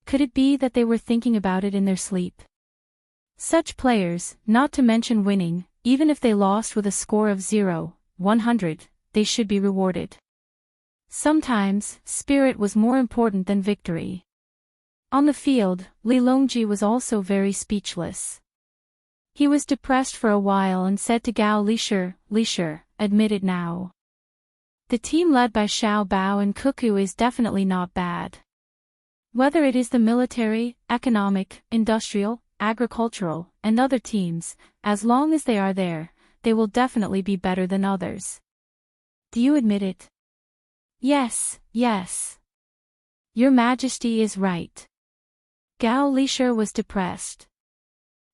Could it be that they were thinking about it in their sleep? Such players, not to mention winning, even if they lost with a score of 0-100, they should be rewarded. Sometimes, spirit was more important than victory. On the field, Li Longji was also very speechless. He was depressed for a while and said to Gao Lishir, admit it now. The team led by Xiao Bao and Cuckoo is definitely not bad. Whether it is the military, economic, industrial, agricultural, and other teams, as long as they are there, they will definitely be better than others. Do you admit it? Yes, yes. Your Majesty is right. Gao Lishir was depressed.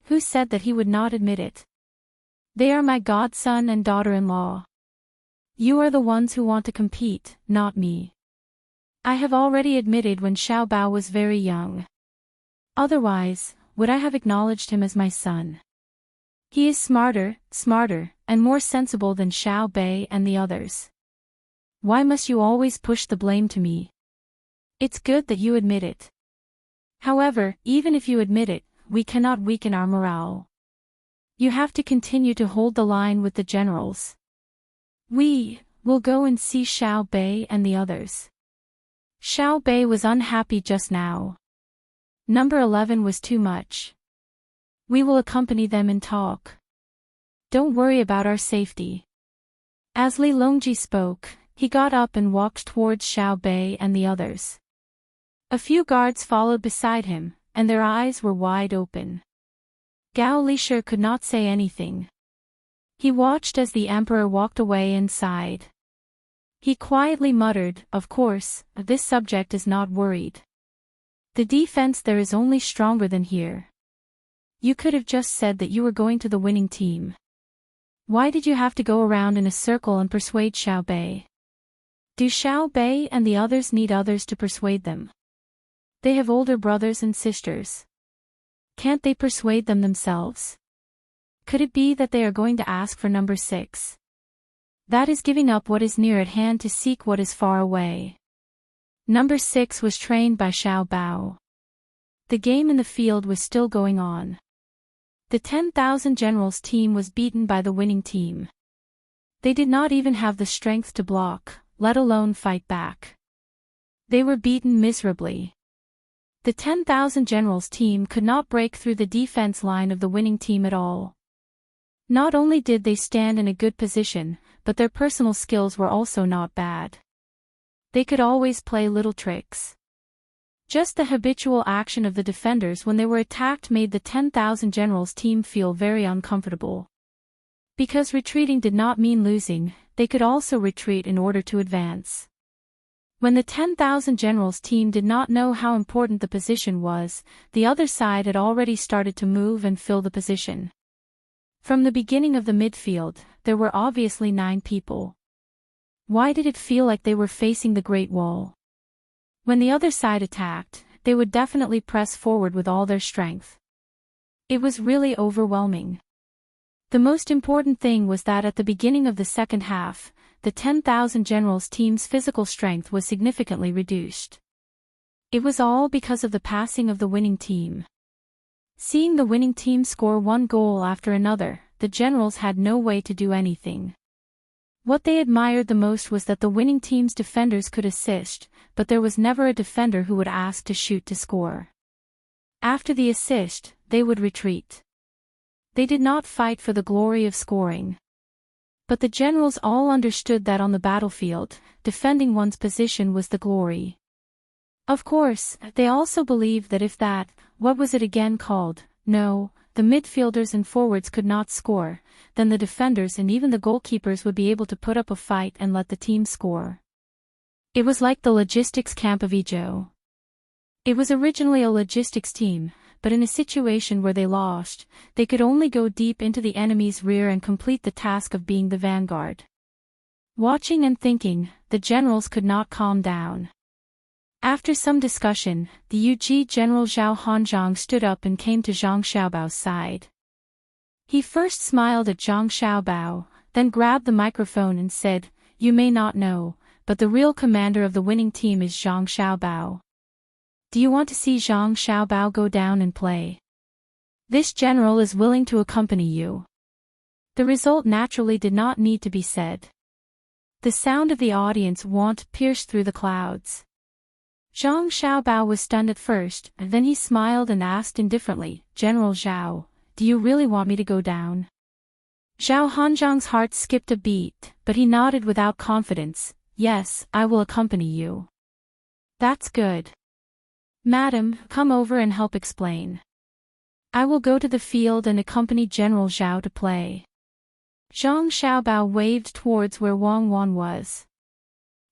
Who said that he would not admit it? They are my godson and daughter-in-law. You are the ones who want to compete, not me. I have already admitted when Xiao Bao was very young. Otherwise, would I have acknowledged him as my son? He is smarter, and more sensible than Xiao Bei and the others. Why must you always push the blame to me? It's good that you admit it. However, even if you admit it, we cannot weaken our morale. You have to continue to hold the line with the generals. We will go and see Xiao Bei and the others. Xiao Bei was unhappy just now. Number 11 was too much. We will accompany them and talk. Don't worry about our safety. As Li Longji spoke, he got up and walked towards Xiao Bei and the others. A few guards followed beside him, and their eyes were wide open. Gao Lishir could not say anything. He watched as the emperor walked away and sighed. He quietly muttered, of course, this subject is not worried. The defense there is only stronger than here. You could have just said that you were going to the winning team. Why did you have to go around in a circle and persuade Xiao Bei? Do Xiao Bei and the others need others to persuade them? They have older brothers and sisters. Can't they persuade them themselves? Could it be that they are going to ask for number 6? That is giving up what is near at hand to seek what is far away. Number 6 was trained by Xiao Bao. The game in the field was still going on. The 10,000 generals team was beaten by the winning team. They did not even have the strength to block, let alone fight back. They were beaten miserably. The 10,000 generals team could not break through the defense line of the winning team at all. Not only did they stand in a good position, but their personal skills were also not bad. They could always play little tricks. Just the habitual action of the defenders when they were attacked made the 10,000 generals team feel very uncomfortable. Because retreating did not mean losing, they could also retreat in order to advance. When the 10,000 generals team did not know how important the position was, the other side had already started to move and fill the position. From the beginning of the midfield, there were obviously 9 people. Why did it feel like they were facing the Great Wall? When the other side attacked, they would definitely press forward with all their strength. It was really overwhelming. The most important thing was that at the beginning of the second half, the 10,000 generals team's physical strength was significantly reduced. It was all because of the passing of the winning team. Seeing the winning team score one goal after another, the generals had no way to do anything. What they admired the most was that the winning team's defenders could assist, but there was never a defender who would ask to shoot to score. After the assist, they would retreat. They did not fight for the glory of scoring. But the generals all understood that on the battlefield, defending one's position was the glory. Of course, they also believed that if that, what was it again called, no, the midfielders and forwards could not score, then the defenders and even the goalkeepers would be able to put up a fight and let the team score. It was like the logistics camp of Izhou. It was originally a logistics team, but in a situation where they lost, they could only go deep into the enemy's rear and complete the task of being the vanguard. Watching and thinking, the generals could not calm down. After some discussion, the Yuji General Zhao Hanzhong stood up and came to Zhang Xiaobao's side. He first smiled at Zhang Xiaobao, then grabbed the microphone and said, "You may not know, but the real commander of the winning team is Zhang Xiaobao. Do you want to see Zhang Xiaobao go down and play? This general is willing to accompany you." The result naturally did not need to be said. The sound of the audience pierced through the clouds. Zhang Xiaobao was stunned at first, and then he smiled and asked indifferently, "General Zhao, do you really want me to go down?" Zhao Hanzhong's heart skipped a beat, but he nodded without confidence, "Yes, I will accompany you." "That's good. Madam, come over and help explain." "I will go to the field and accompany General Zhao to play." Zhang Xiaobao waved towards where Wang Wan was.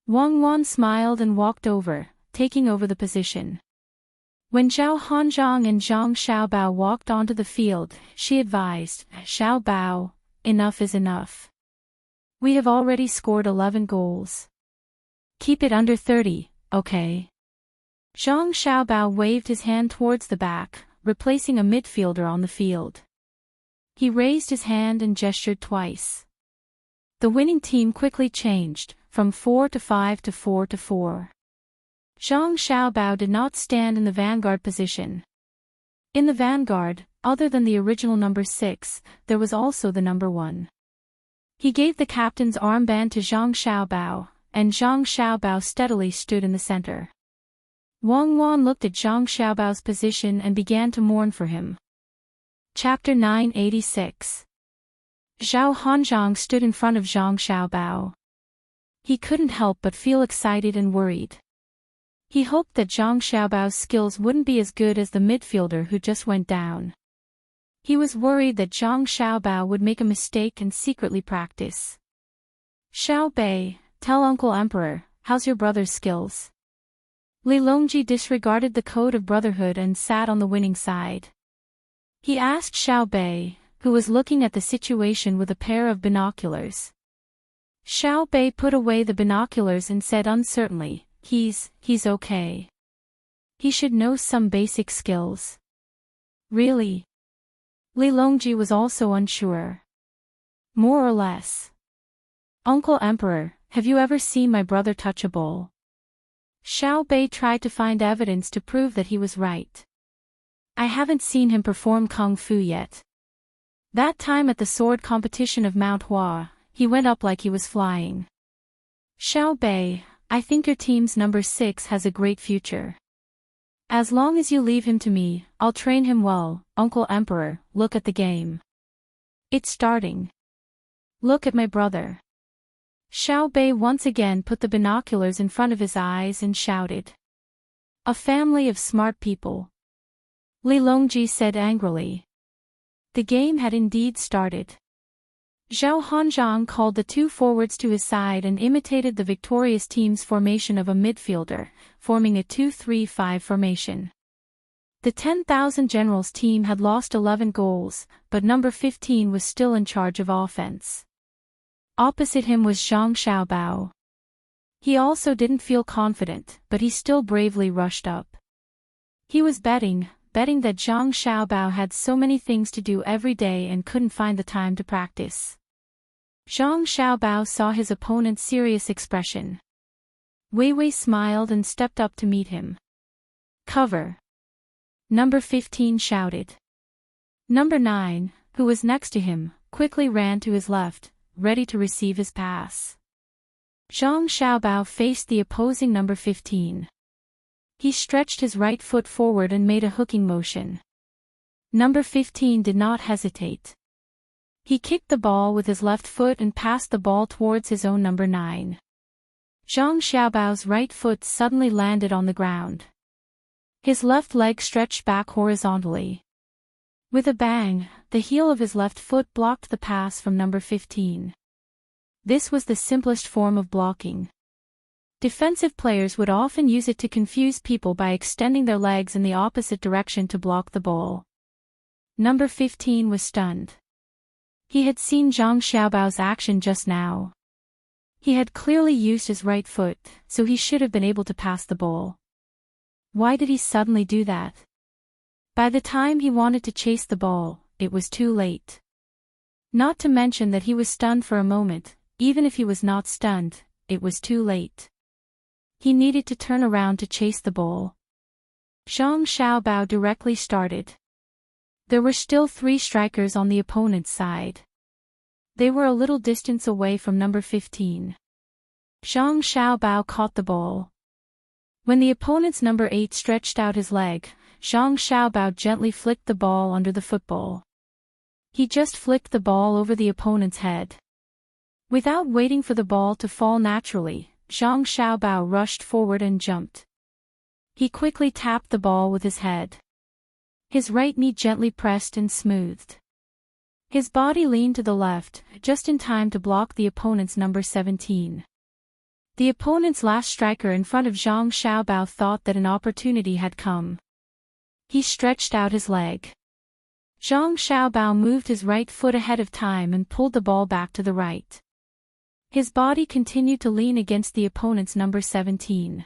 Wang Wan smiled and walked over, taking over the position. When Zhao Hanzhong and Zhang Xiaobao walked onto the field, she advised, "Xiaobao, enough is enough. We have already scored 11 goals. Keep it under 30, okay?" Zhang Xiaobao waved his hand towards the back, replacing a midfielder on the field. He raised his hand and gestured twice. The winning team quickly changed, from 4 to 5 to 4 to 4. Zhang Xiaobao did not stand in the vanguard position. In the vanguard, other than the original number 6, there was also the number 1. He gave the captain's armband to Zhang Xiaobao, and Zhang Xiaobao steadily stood in the center. Wang Wan looked at Zhang Xiaobao's position and began to mourn for him. Chapter 986. Zhao Hanzhong stood in front of Zhang Xiaobao. He couldn't help but feel excited and worried. He hoped that Zhang Xiaobao's skills wouldn't be as good as the midfielder who just went down. He was worried that Zhang Xiaobao would make a mistake and secretly practice. "Xiao Bei, tell Uncle Emperor, how's your brother's skills?" Li Longji disregarded the code of brotherhood and sat on the winning side. He asked Xiao Bei, who was looking at the situation with a pair of binoculars. Xiao Bei put away the binoculars and said uncertainly, He's okay. He should know some basic skills." "Really?" Li Longji was also unsure. "More or less." "Uncle Emperor, have you ever seen my brother touch a ball?" Xiao Bei tried to find evidence to prove that he was right. "I haven't seen him perform kung fu yet. That time at the sword competition of Mount Hua, he went up like he was flying." "Xiao Bei, I think your team's number 6 has a great future. As long as you leave him to me, I'll train him well." "Uncle Emperor, look at the game. It's starting. Look at my brother." Xiao Bei once again put the binoculars in front of his eyes and shouted. "A family of smart people," Li Longji said angrily. The game had indeed started. Zhao Hanzhong called the two forwards to his side and imitated the victorious team's formation of a midfielder, forming a 2-3-5 formation. The 10,000 Generals team had lost 11 goals, but number 15 was still in charge of offense. Opposite him was Zhang Xiaobao. He also didn't feel confident, but he still bravely rushed up. He was betting that Zhang Xiaobao had so many things to do every day and couldn't find the time to practice. Zhang Xiaobao saw his opponent's serious expression. Wei Wei smiled and stepped up to meet him. "Cover!" Number 15 shouted. Number 9, who was next to him, quickly ran to his left, ready to receive his pass. Zhang Xiaobao faced the opposing number 15. He stretched his right foot forward and made a hooking motion. Number 15 did not hesitate. He kicked the ball with his left foot and passed the ball towards his own number 9. Zhang Xiaobao's right foot suddenly landed on the ground. His left leg stretched back horizontally. With a bang, the heel of his left foot blocked the pass from number 15. This was the simplest form of blocking. Defensive players would often use it to confuse people by extending their legs in the opposite direction to block the ball. Number 15 was stunned. He had seen Zhang Xiaobao's action just now. He had clearly used his right foot, so he should have been able to pass the ball. Why did he suddenly do that? By the time he wanted to chase the ball, it was too late. Not to mention that he was stunned for a moment. Even if he was not stunned, it was too late. He needed to turn around to chase the ball. Zhang Xiaobao directly started. There were still 3 strikers on the opponent's side. They were a little distance away from number 15. Zhang Xiaobao caught the ball. When the opponent's number 8 stretched out his leg, Zhang Xiaobao gently flicked the ball under the football. He just flicked the ball over the opponent's head. Without waiting for the ball to fall naturally, Zhang Xiaobao rushed forward and jumped. He quickly tapped the ball with his head. His right knee gently pressed and smoothed. His body leaned to the left, just in time to block the opponent's number 17. The opponent's last striker in front of Zhang Xiaobao thought that an opportunity had come. He stretched out his leg. Zhang Xiaobao moved his right foot ahead of time and pulled the ball back to the right. His body continued to lean against the opponent's number 17.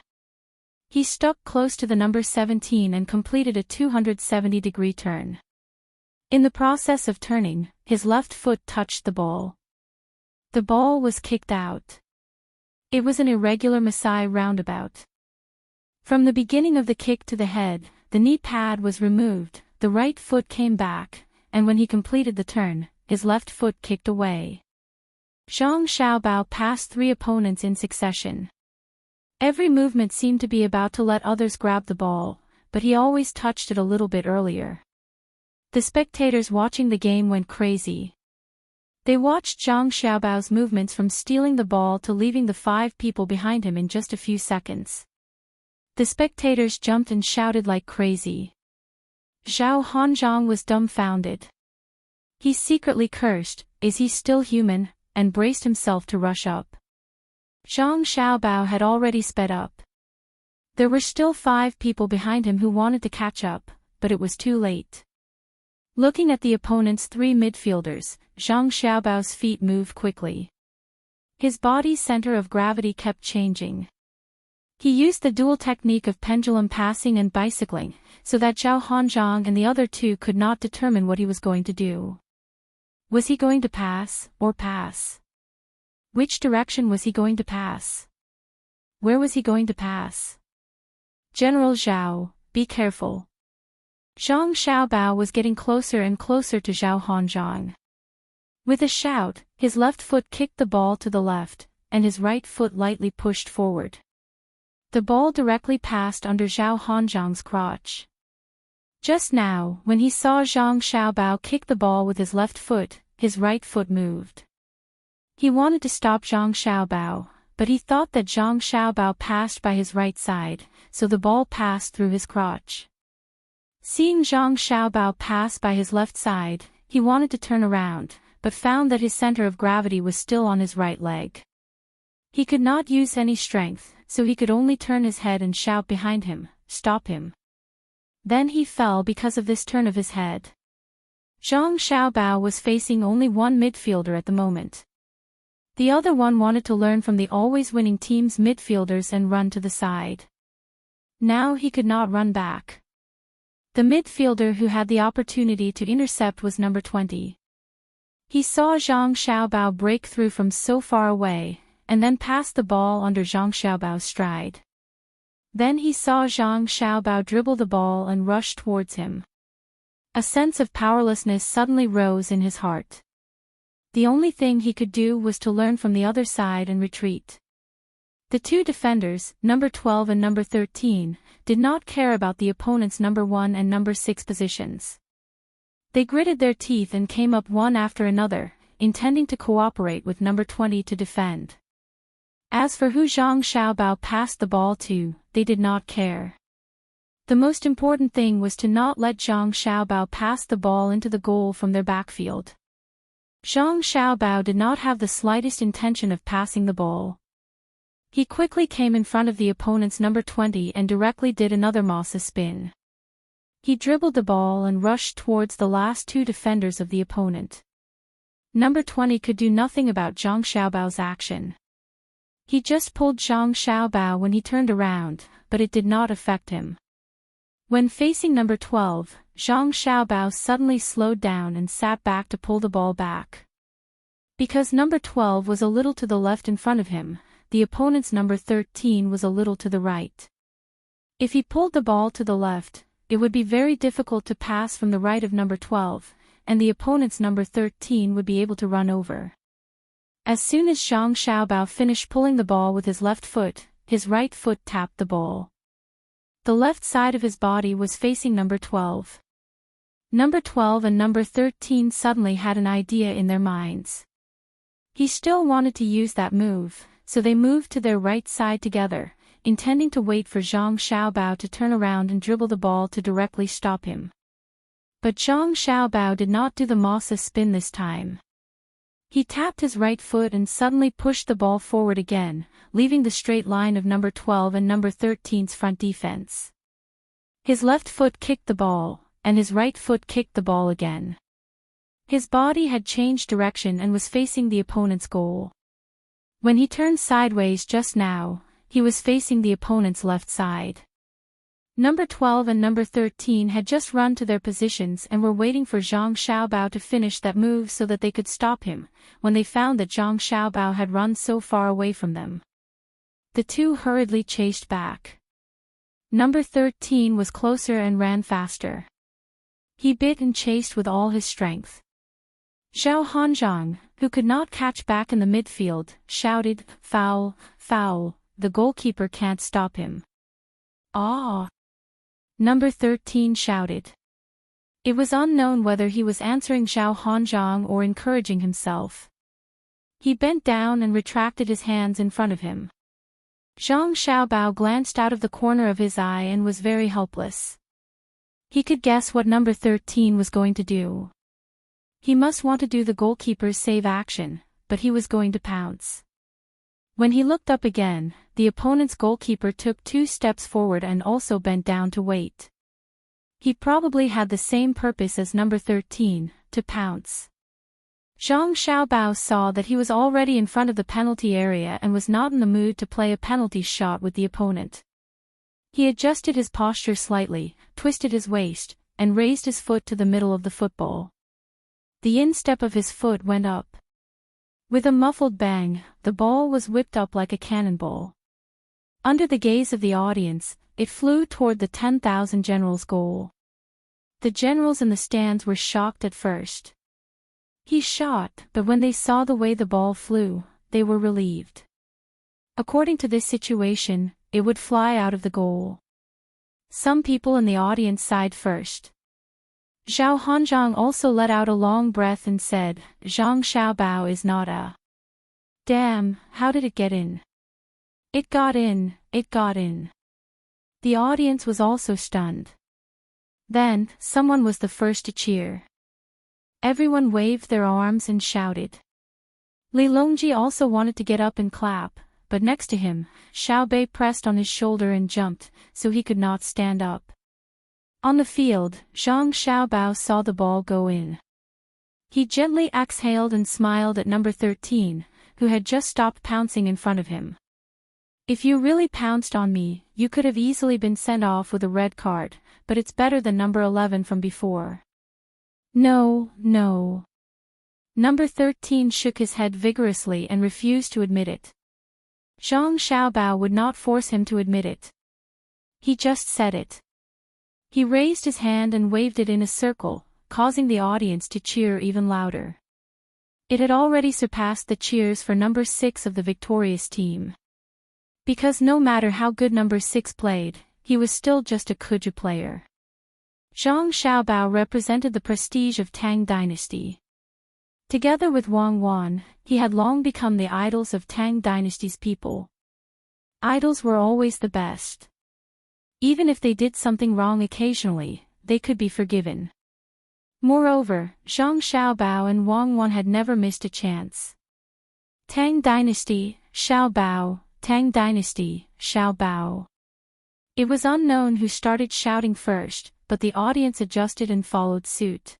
He stuck close to the number 17 and completed a 270-degree turn. In the process of turning, his left foot touched the ball. The ball was kicked out. It was an irregular Maasai roundabout. From the beginning of the kick to the head, the knee pad was removed, the right foot came back, and when he completed the turn, his left foot kicked away. Zhang Xiaobao passed 3 opponents in succession. Every movement seemed to be about to let others grab the ball, but he always touched it a little bit earlier. The spectators watching the game went crazy. They watched Zhang Xiaobao's movements from stealing the ball to leaving the 5 people behind him in just a few seconds. The spectators jumped and shouted like crazy. Zhao Hanzhong was dumbfounded. He secretly cursed, "Is he still human?" and braced himself to rush up. Zhang Xiaobao had already sped up. There were still 5 people behind him who wanted to catch up, but it was too late. Looking at the opponent's 3 midfielders, Zhang Xiaobao's feet moved quickly. His body's center of gravity kept changing. He used the dual technique of pendulum passing and bicycling, so that Zhao Hanzhong and the other 2 could not determine what he was going to do. Was he going to pass, or pass? Which direction was he going to pass? Where was he going to pass? General Zhao, be careful. Zhang Xiaobao was getting closer and closer to Zhao Hanzhong. With a shout, his left foot kicked the ball to the left, and his right foot lightly pushed forward. The ball directly passed under Zhao Hanzhong's crotch. Just now, when he saw Zhang Xiaobao kick the ball with his left foot, his right foot moved. He wanted to stop Zhang Xiaobao, but he thought that Zhang Xiaobao passed by his right side, so the ball passed through his crotch. Seeing Zhang Xiaobao pass by his left side, he wanted to turn around, but found that his center of gravity was still on his right leg. He could not use any strength, so he could only turn his head and shout behind him, "Stop him." Then he fell because of this turn of his head. Zhang Xiaobao was facing only one midfielder at the moment. The other one wanted to learn from the always winning team's midfielders and run to the side. Now he could not run back. The midfielder who had the opportunity to intercept was number 20. He saw Zhang Xiaobao break through from so far away, and then pass the ball under Zhang Xiaobao's stride. Then he saw Zhang Xiaobao dribble the ball and rush towards him. A sense of powerlessness suddenly rose in his heart. The only thing he could do was to learn from the other side and retreat. The 2 defenders, number 12 and number 13, did not care about the opponent's number 1 and number 6 positions. They gritted their teeth and came up one after another, intending to cooperate with number 20 to defend. As for who Zhang Xiaobao passed the ball to, they did not care. The most important thing was to not let Zhang Xiaobao pass the ball into the goal from their backfield. Zhang Xiaobao did not have the slightest intention of passing the ball. He quickly came in front of the opponent's number 20 and directly did another Masa spin. He dribbled the ball and rushed towards the last 2 defenders of the opponent. Number 20 could do nothing about Zhang Xiaobao's action. He just pulled Zhang Xiaobao when he turned around, but it did not affect him. When facing number 12, Zhang Xiaobao suddenly slowed down and sat back to pull the ball back. Because number 12 was a little to the left in front of him, the opponent's number 13 was a little to the right. If he pulled the ball to the left, it would be very difficult to pass from the right of number 12, and the opponent's number 13 would be able to run over. As soon as Zhang Xiaobao finished pulling the ball with his left foot, his right foot tapped the ball. The left side of his body was facing number 12. Number 12 and number 13 suddenly had an idea in their minds. He still wanted to use that move, so they moved to their right side together, intending to wait for Zhang Xiaobao to turn around and dribble the ball to directly stop him. But Zhang Xiaobao did not do the Masa spin this time. He tapped his right foot and suddenly pushed the ball forward again, leaving the straight line of number 12 and number 13's front defense. His left foot kicked the ball, and his right foot kicked the ball again. His body had changed direction and was facing the opponent's goal. When he turned sideways just now, he was facing the opponent's left side. Number 12 and number 13 had just run to their positions and were waiting for Zhang Xiaobao to finish that move so that they could stop him, when they found that Zhang Xiaobao had run so far away from them. The two hurriedly chased back. Number 13 was closer and ran faster. He bit and chased with all his strength. Zhao Hanzhang, who could not catch back in the midfield, shouted, "Foul, foul, the goalkeeper can't stop him." "Ah!" Number 13 shouted. It was unknown whether he was answering Zhao Hanzhang or encouraging himself. He bent down and retracted his hands in front of him. Zhang Xiaobao glanced out of the corner of his eye and was very helpless. He could guess what number 13 was going to do. He must want to do the goalkeeper's save action, but he was going to pounce. When he looked up again, the opponent's goalkeeper took 2 steps forward and also bent down to wait. He probably had the same purpose as number 13, to pounce. Zhang Xiaobao saw that he was already in front of the penalty area and was not in the mood to play a penalty shot with the opponent. He adjusted his posture slightly, twisted his waist, and raised his foot to the middle of the football. The instep of his foot went up. With a muffled bang, the ball was whipped up like a cannonball. Under the gaze of the audience, it flew toward the 10,000 generals' goal. The generals in the stands were shocked at first. He shot, but when they saw the way the ball flew, they were relieved. According to this situation, it would fly out of the goal. Some people in the audience sighed first. Zhao Hanzhang also let out a long breath and said, "Zhang Xiaobao is not a... Damn, how did it get in?" "It got in, it got in." The audience was also stunned. Then, someone was the first to cheer. Everyone waved their arms and shouted. Li Longji also wanted to get up and clap, but next to him, Xiao Bei pressed on his shoulder and jumped, so he could not stand up. On the field, Zhang Xiaobao saw the ball go in. He gently exhaled and smiled at number 13, who had just stopped pouncing in front of him. "If you really pounced on me, you could have easily been sent off with a red card, but it's better than number 11 from before." "No, no." Number 13 shook his head vigorously and refused to admit it. Zhang Xiaobao would not force him to admit it. He just said it. He raised his hand and waved it in a circle, causing the audience to cheer even louder. It had already surpassed the cheers for number 6 of the victorious team. Because no matter how good number 6 played, he was still just a Kuju player. Zhang Xiaobao represented the prestige of Tang Dynasty. Together with Wang Wan, he had long become the idols of Tang Dynasty's people. Idols were always the best. Even if they did something wrong occasionally, they could be forgiven. Moreover, Zhang Xiaobao and Wang Wan had never missed a chance. Tang Dynasty, Xiaobao, Tang Dynasty, Xiaobao. It was unknown who started shouting first, but the audience adjusted and followed suit.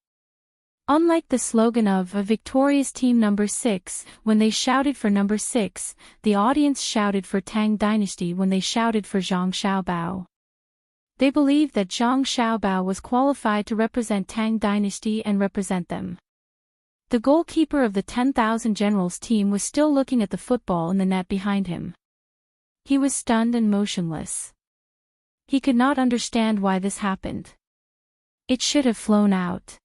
Unlike the slogan of a victorious team number 6, when they shouted for number 6, the audience shouted for Tang Dynasty when they shouted for Zhang Xiaobao. They believed that Zhang Xiaobao was qualified to represent Tang Dynasty and represent them. The goalkeeper of the 10,000 Generals team was still looking at the football in the net behind him. He was stunned and motionless. He could not understand why this happened. It should have flown out.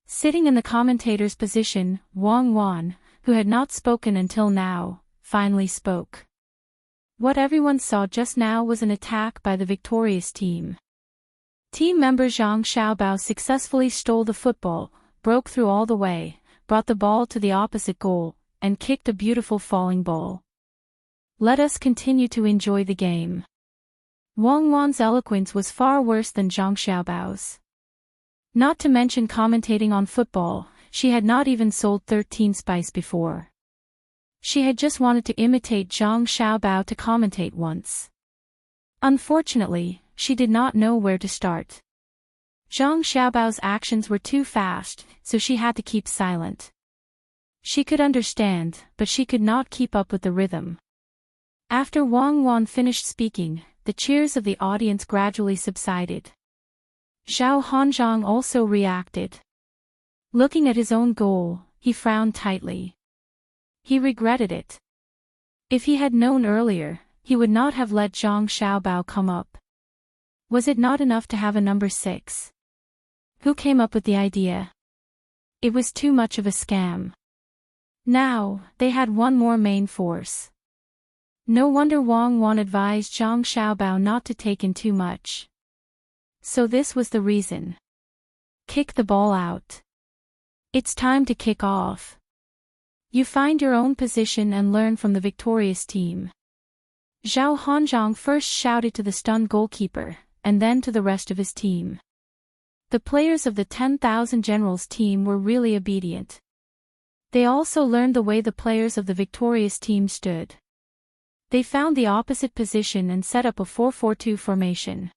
Sitting in the commentator's position, Wang Wan, who had not spoken until now, finally spoke. What everyone saw just now was an attack by the victorious team. Team member Zhang Xiaobao successfully stole the football, broke through all the way, brought the ball to the opposite goal, and kicked a beautiful falling ball. Let us continue to enjoy the game. Wang Wan's eloquence was far worse than Zhang Xiaobao's. Not to mention commentating on football, she had not even sold 13 spice before. She had just wanted to imitate Zhang Xiaobao to commentate once. Unfortunately, she did not know where to start. Zhang Xiaobao's actions were too fast, so she had to keep silent. She could understand, but she could not keep up with the rhythm. After Wang Wan finished speaking, the cheers of the audience gradually subsided. Zhao Hanzhang also reacted. Looking at his own goal, he frowned tightly. He regretted it. If he had known earlier, he would not have let Zhang Xiaobao come up. Was it not enough to have a number 6? Who came up with the idea? It was too much of a scam. Now, they had one more main force. No wonder Wang Wan advised Zhang Xiaobao not to take in too much. So this was the reason. Kick the ball out. It's time to kick off. You find your own position and learn from the victorious team. Zhao Hanzhang first shouted to the stunned goalkeeper, and then to the rest of his team. The players of the 10,000 Generals team were really obedient. They also learned the way the players of the victorious team stood. They found the opposite position and set up a 4-4-2 formation.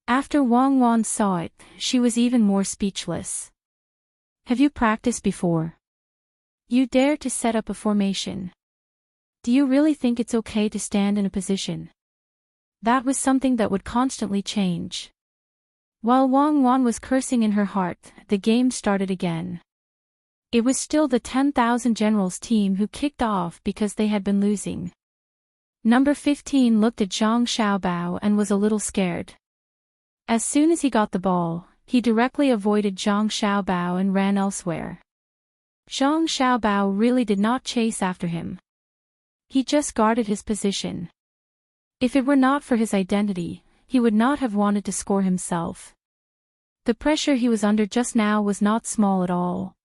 After Wang Wan saw it, she was even more speechless. Have you practiced before? You dare to set up a formation. Do you really think it's okay to stand in a position? That was something that would constantly change. While Wang Wan was cursing in her heart, the game started again. It was still the 10,000 Generals team who kicked off because they had been losing. Number 15 looked at Zhang Xiaobao and was a little scared. As soon as he got the ball, he directly avoided Zhang Xiaobao and ran elsewhere. Zhang Xiaobao really did not chase after him. He just guarded his position. If it were not for his identity, he would not have wanted to score himself. The pressure he was under just now was not small at all.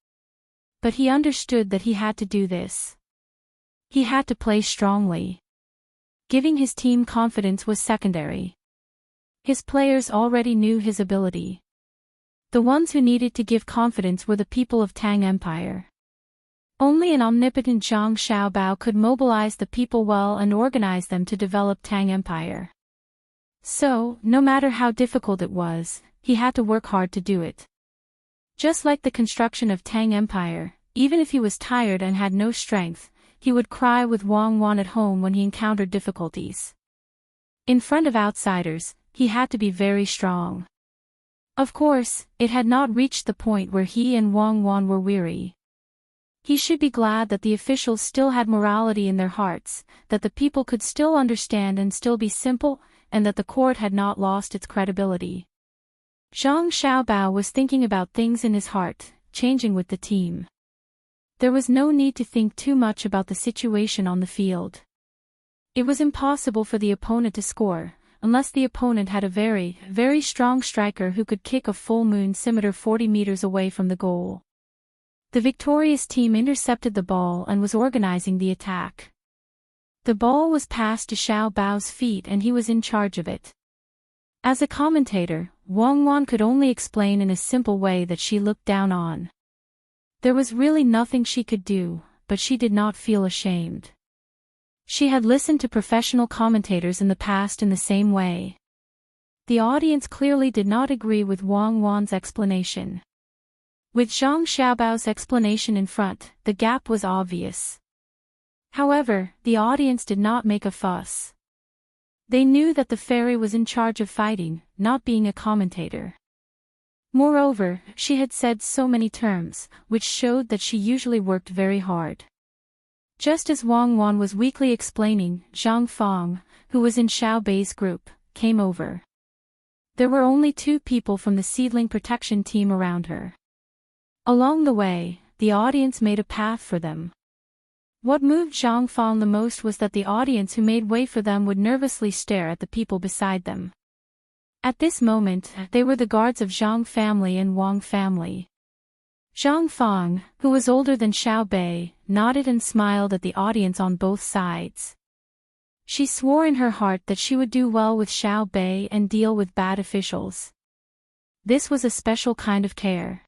But he understood that he had to do this. He had to play strongly. Giving his team confidence was secondary. His players already knew his ability. The ones who needed to give confidence were the people of Tang Empire. Only an omnipotent Zhang Xiaobao could mobilize the people well and organize them to develop Tang Empire. So, no matter how difficult it was, he had to work hard to do it. Just like the construction of Tang Empire, even if he was tired and had no strength, he would cry with Wang Wan at home when he encountered difficulties. In front of outsiders, he had to be very strong. Of course, it had not reached the point where he and Wang Wan were weary. He should be glad that the officials still had morality in their hearts, that the people could still understand and still be simple, and that the court had not lost its credibility. Zhang Xiaobao was thinking about things in his heart, changing with the team. There was no need to think too much about the situation on the field. It was impossible for the opponent to score, unless the opponent had a very, very strong striker who could kick a full moon scimitar 40 meters away from the goal. The victorious team intercepted the ball and was organizing the attack. The ball was passed to Xiao Bao's feet and he was in charge of it. As a commentator, Wang Wan could only explain in a simple way that she looked down on. There was really nothing she could do, but she did not feel ashamed. She had listened to professional commentators in the past in the same way. The audience clearly did not agree with Wang Wan's explanation. With Zhang Xiaobao's explanation in front, the gap was obvious. However, the audience did not make a fuss. They knew that the fairy was in charge of fighting, not being a commentator. Moreover, she had said so many terms, which showed that she usually worked very hard. Just as Wang Wan was weakly explaining, Zhang Fong, who was in Xiao Bei's group, came over. There were only 2 people from the seedling protection team around her. Along the way, the audience made a path for them. What moved Zhang Fong the most was that the audience who made way for them would nervously stare at the people beside them. At this moment, they were the guards of Zhang family and Wang family. Zhang Fong, who was older than Xiao Bei, nodded and smiled at the audience on both sides. She swore in her heart that she would do well with Xiao Bei and deal with bad officials. This was a special kind of care.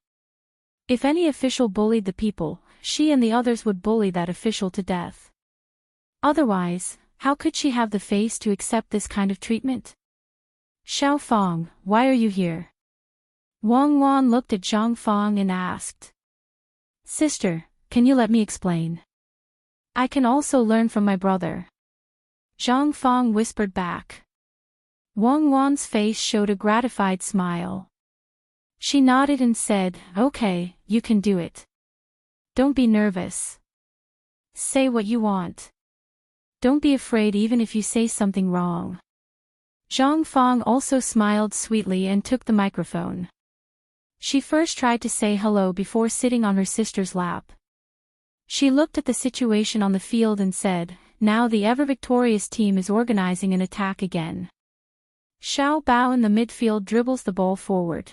If any official bullied the people, she and the others would bully that official to death. Otherwise, how could she have the face to accept this kind of treatment? Xiao Fong, why are you here? Wang Wan looked at Zhang Fong and asked. Sister, can you let me explain? I can also learn from my brother. Zhang Fong whispered back. Wang Wan's face showed a gratified smile. She nodded and said, okay, you can do it. Don't be nervous. Say what you want. Don't be afraid even if you say something wrong. Zhang Fong also smiled sweetly and took the microphone. She first tried to say hello before sitting on her sister's lap. She looked at the situation on the field and said, now the ever-victorious team is organizing an attack again. Xiao Bao in the midfield dribbles the ball forward.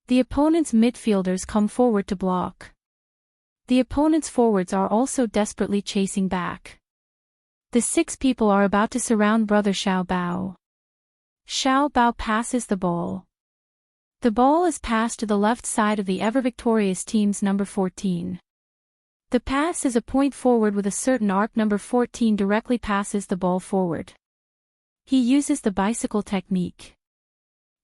The opponent's midfielders come forward to block. The opponent's forwards are also desperately chasing back. The 6 people are about to surround brother Xiao Bao. Xiao Bao passes the ball. The ball is passed to the left side of the ever-victorious team's number 14. The pass is a point forward with a certain arc. Number 14 directly passes the ball forward. He uses the bicycle technique.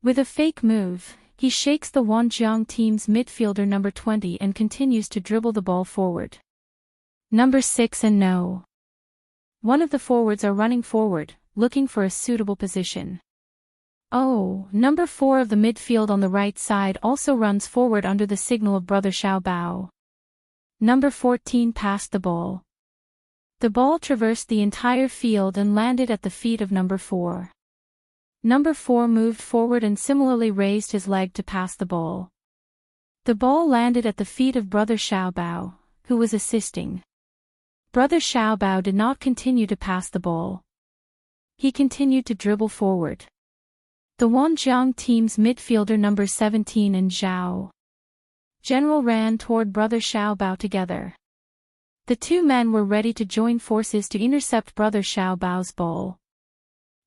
With a fake move, he shakes the Wanjiang team's midfielder number 20 and continues to dribble the ball forward. Number 6 and no. One of the forwards are running forward, looking for a suitable position. Oh, number 4 of the midfield on the right side also runs forward under the signal of brother Xiao Bao. Number 14 passed the ball. The ball traversed the entire field and landed at the feet of number 4. Number 4 moved forward and similarly raised his leg to pass the ball. The ball landed at the feet of brother Xiao Bao, who was assisting. Brother Xiao Bao did not continue to pass the ball. He continued to dribble forward. The Wanjiang team's midfielder number 17 and Zhao General ran toward brother Xiao Bao together. The 2 men were ready to join forces to intercept brother Xiao Bao's ball.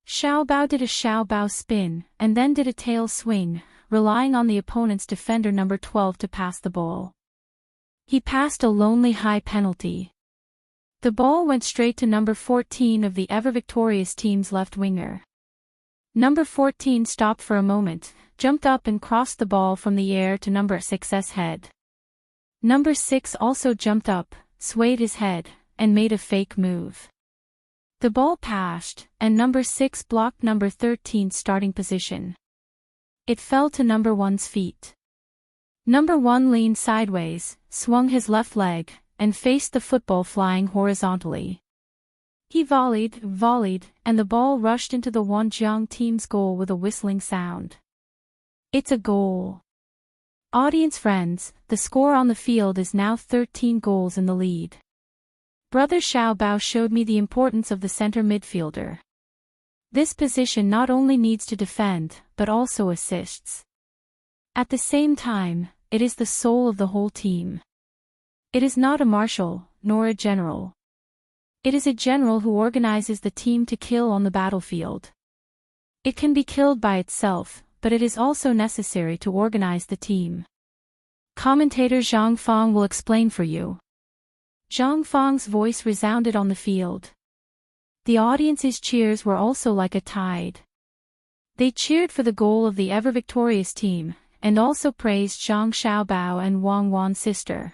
Xiao Bao did a Xiao Bao spin, and then did a tail swing, relying on the opponent's defender number 12 to pass the ball. He passed a lonely high penalty. The ball went straight to number 14 of the ever-victorious team's left winger. Number 14 stopped for a moment, jumped up and crossed the ball from the air to number 6's head. Number 6 also jumped up, swayed his head, and made a fake move. The ball passed, and number 6 blocked number 13's starting position. It fell to number 1's feet. Number 1 leaned sideways, swung his left leg, and faced the football flying horizontally. He volleyed, and the ball rushed into the Wanjiang team's goal with a whistling sound. It's a goal. Audience friends, the score on the field is now 13 goals in the lead. Brother Xiao Bao showed me the importance of the center midfielder. This position not only needs to defend, but also assists. At the same time, it is the soul of the whole team. It is not a marshal, nor a general. It is a general who organizes the team to kill on the battlefield. It can be killed by itself, but it is also necessary to organize the team. Commentator Zhang Fong will explain for you. Zhang Fong's voice resounded on the field. The audience's cheers were also like a tide. They cheered for the goal of the ever-victorious team, and also praised Zhang Xiaobao and Wang Wan's sister.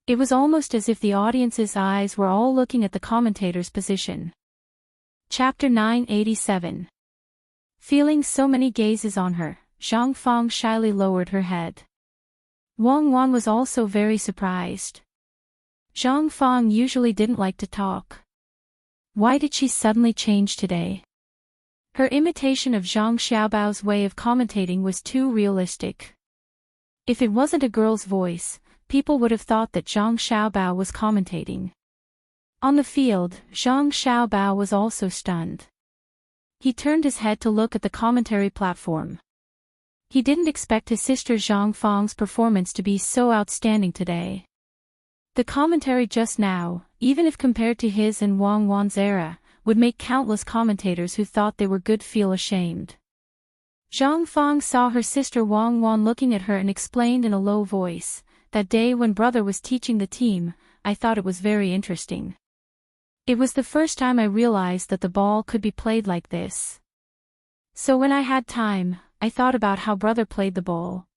It was almost as if the audience's eyes were all looking at the commentator's position. Chapter 987. Feeling so many gazes on her, Zhang Fang shyly lowered her head. Wang Wan was also very surprised. Zhang Fang usually didn't like to talk. Why did she suddenly change today? Her imitation of Zhang Xiaobao's way of commentating was too realistic. If it wasn't a girl's voice, people would have thought that Zhang Xiaobao was commentating. On the field, Zhang Xiaobao was also stunned. He turned his head to look at the commentary platform. He didn't expect his sister Zhang Fang's performance to be so outstanding today. The commentary just now, even if compared to his and Wang Wan's era, would make countless commentators who thought they were good feel ashamed. Zhang Fang saw her sister Wang Wan looking at her and explained in a low voice, "That day when brother was teaching the team, I thought it was very interesting. It was the first time I realized that the ball could be played like this. So when I had time, I thought about how brother played the ball.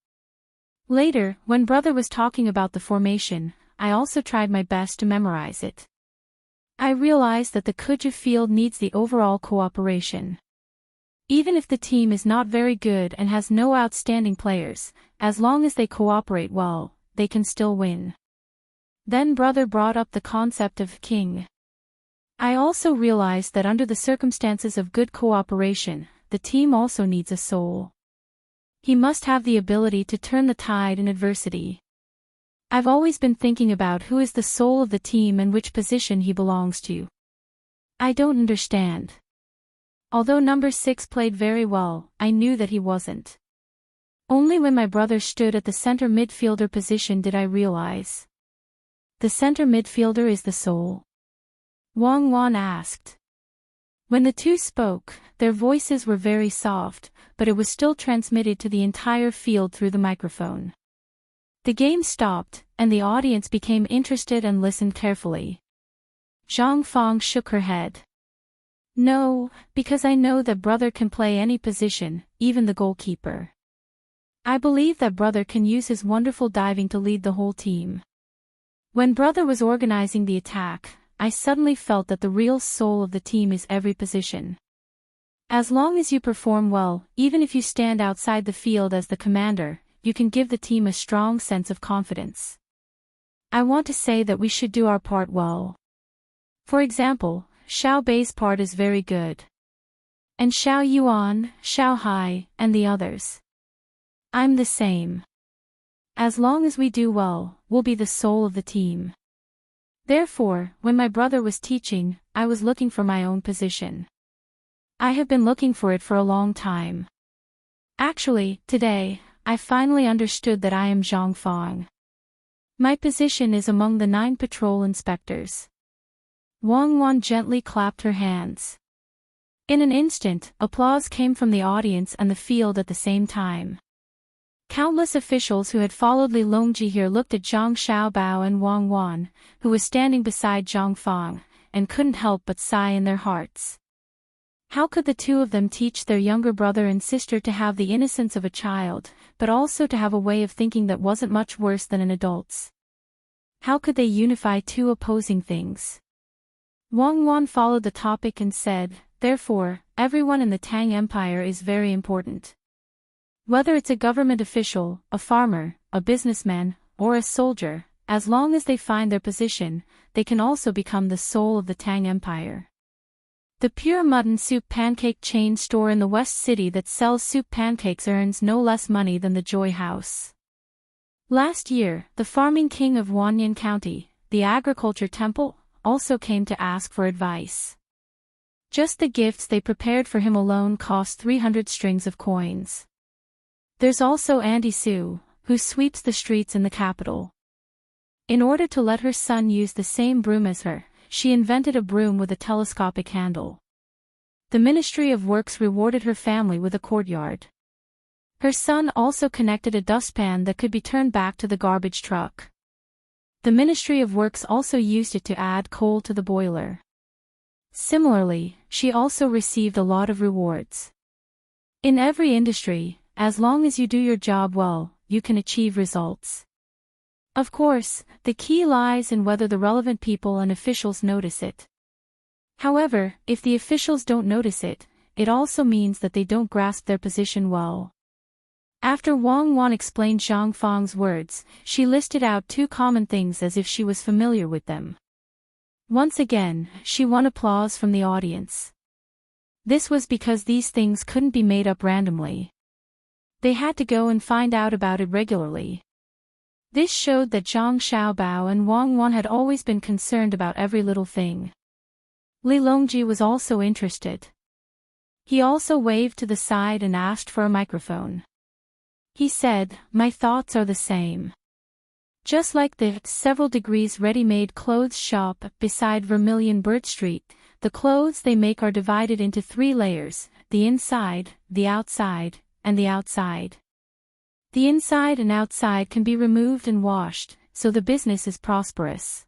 Later, when brother was talking about the formation, I also tried my best to memorize it. I realized that the Kuja field needs the overall cooperation. Even if the team is not very good and has no outstanding players, as long as they cooperate well, they can still win." Then brother brought up the concept of king. I also realized that under the circumstances of good cooperation, the team also needs a soul. He must have the ability to turn the tide in adversity. I've always been thinking about who is the soul of the team and which position he belongs to. I don't understand. Although number 6 played very well, I knew that he wasn't. Only when my brother stood at the center midfielder position did I realize. The center midfielder is the soul? Wang Wan asked. When the two spoke, their voices were very soft, but it was still transmitted to the entire field through the microphone. The game stopped, and the audience became interested and listened carefully. Zhang Fang shook her head. "No, because I know that brother can play any position, even the goalkeeper. I believe that brother can use his wonderful diving to lead the whole team. When brother was organizing the attack, I suddenly felt that the real soul of the team is every position. As long as you perform well, even if you stand outside the field as the commander, you can give the team a strong sense of confidence. I want to say that we should do our part well. For example, Xiao Bei's part is very good. And Xiao Yuan, Xiao Hai, and the others. I'm the same. As long as we do well, we'll be the soul of the team." Therefore, when my brother was teaching, I was looking for my own position. I have been looking for it for a long time. Actually, today, I finally understood that I am Zhang Fang. My position is among the 9 patrol inspectors. Wang Wan gently clapped her hands. In an instant, applause came from the audience and the field at the same time. Countless officials who had followed Li Longji here looked at Zhang Xiaobao and Wang Wan, who was standing beside Zhang Fang, and couldn't help but sigh in their hearts. How could the two of them teach their younger brother and sister to have the innocence of a child, but also to have a way of thinking that wasn't much worse than an adult's? How could they unify two opposing things? Wang Wan followed the topic and said, "Therefore, everyone in the Tang Empire is very important. Whether it's a government official, a farmer, a businessman, or a soldier, as long as they find their position, they can also become the soul of the Tang Empire. The pure mutton soup pancake chain store in the West City that sells soup pancakes earns no less money than the Joy House. Last year, the farming king of Wanyan County, the agriculture temple, also came to ask for advice. Just the gifts they prepared for him alone cost 300 strings of coins. There's also Auntie Sue, who sweeps the streets in the capital. In order to let her son use the same broom as her, she invented a broom with a telescopic handle. The Ministry of Works rewarded her family with a courtyard. Her son also connected a dustpan that could be turned back to the garbage truck. The Ministry of Works also used it to add coal to the boiler. Similarly, she also received a lot of rewards. In every industry, as long as you do your job well, you can achieve results. Of course, the key lies in whether the relevant people and officials notice it. However, if the officials don't notice it, it also means that they don't grasp their position well. After Wang Wan explained Zhang Fang's words, she listed out two common things as if she was familiar with them. Once again, she won applause from the audience. This was because these things couldn't be made up randomly. They had to go and find out about it regularly. This showed that Zhang Xiaobao and Wang Wan had always been concerned about every little thing. Li Longji was also interested. He also waved to the side and asked for a microphone. He said, "My thoughts are the same. Just like the several degrees ready-made clothes shop beside Vermilion Bird Street, the clothes they make are divided into 3 layers, the inside, the outside, and the outside. The inside and outside can be removed and washed, so the business is prosperous.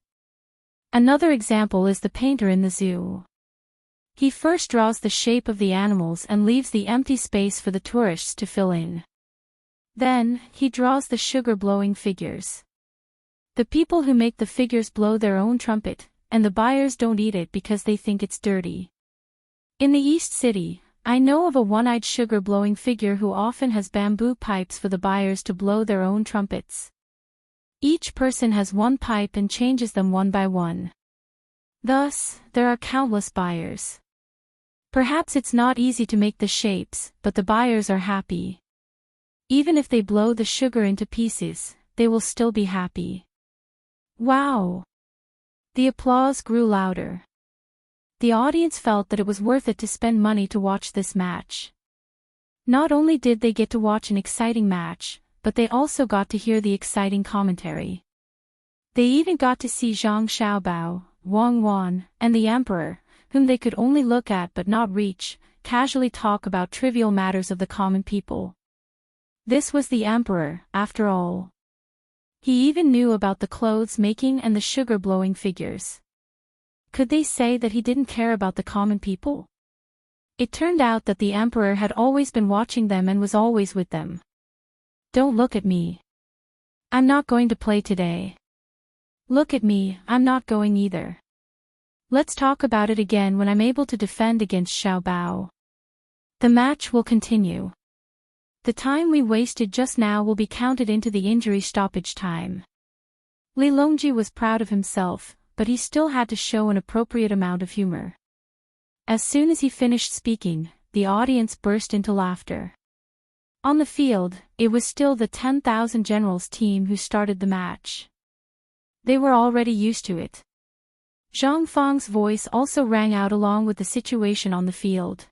Another example is the painter in the zoo. He first draws the shape of the animals and leaves the empty space for the tourists to fill in. Then, he draws the sugar-blowing figures. The people who make the figures blow their own trumpet, and the buyers don't eat it because they think it's dirty. In the East City, I know of a one-eyed sugar-blowing figure who often has bamboo pipes for the buyers to blow their own trumpets. Each person has one pipe and changes them one by one. Thus, there are countless buyers. Perhaps it's not easy to make the shapes, but the buyers are happy. Even if they blow the sugar into pieces, they will still be happy." Wow! The applause grew louder. The audience felt that it was worth it to spend money to watch this match. Not only did they get to watch an exciting match, but they also got to hear the exciting commentary. They even got to see Zhang Xiaobao, Wang Wan, and the Emperor, whom they could only look at but not reach, casually talk about trivial matters of the common people. This was the Emperor, after all. He even knew about the clothes making and the sugar-blowing figures. Could they say that he didn't care about the common people? It turned out that the Emperor had always been watching them and was always with them. "Don't look at me. I'm not going to play today. Look at me, I'm not going either. Let's talk about it again when I'm able to defend against Xiaobao. The match will continue. The time we wasted just now will be counted into the injury stoppage time." Li Longji was proud of himself, but he still had to show an appropriate amount of humor. As soon as he finished speaking, the audience burst into laughter. On the field, it was still the 10,000 Generals team who started the match. They were already used to it. Zhang Fang's voice also rang out along with the situation on the field.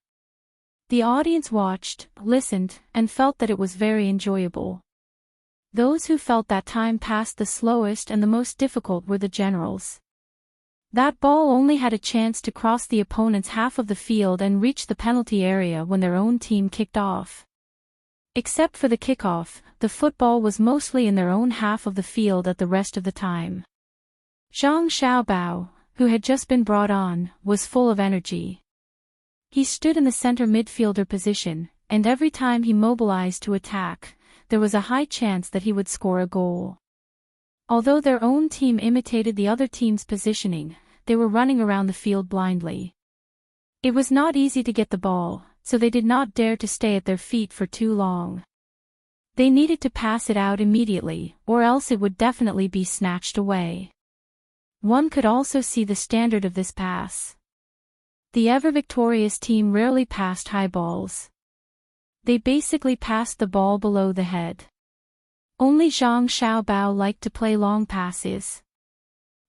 The audience watched, listened, and felt that it was very enjoyable. Those who felt that time passed the slowest and the most difficult were the generals. That ball only had a chance to cross the opponent's half of the field and reach the penalty area when their own team kicked off. Except for the kickoff, the football was mostly in their own half of the field at the rest of the time. Zhang Xiaobao, who had just been brought on, was full of energy. He stood in the center midfielder position, and every time he mobilized to attack, there was a high chance that he would score a goal. Although their own team imitated the other team's positioning, they were running around the field blindly. It was not easy to get the ball, so they did not dare to stay at their feet for too long. They needed to pass it out immediately, or else it would definitely be snatched away. One could also see the standard of this pass. The ever-victorious team rarely passed high balls. They basically passed the ball below the head. Only Zhang Xiaobao liked to play long passes.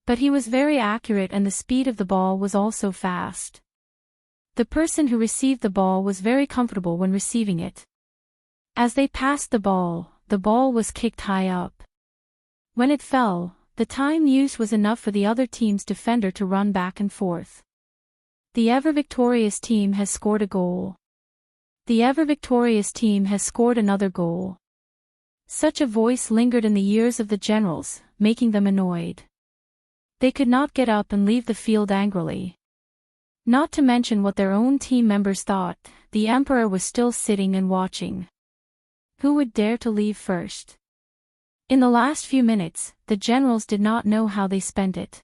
But he was very accurate and the speed of the ball was also fast. The person who received the ball was very comfortable when receiving it. As they passed the ball was kicked high up. When it fell, the time used was enough for the other team's defender to run back and forth. The ever-victorious team has scored a goal. The ever-victorious team has scored another goal. Such a voice lingered in the ears of the generals, making them annoyed. They could not get up and leave the field angrily. Not to mention what their own team members thought, the Emperor was still sitting and watching. Who would dare to leave first? In the last few minutes, the generals did not know how they spent it.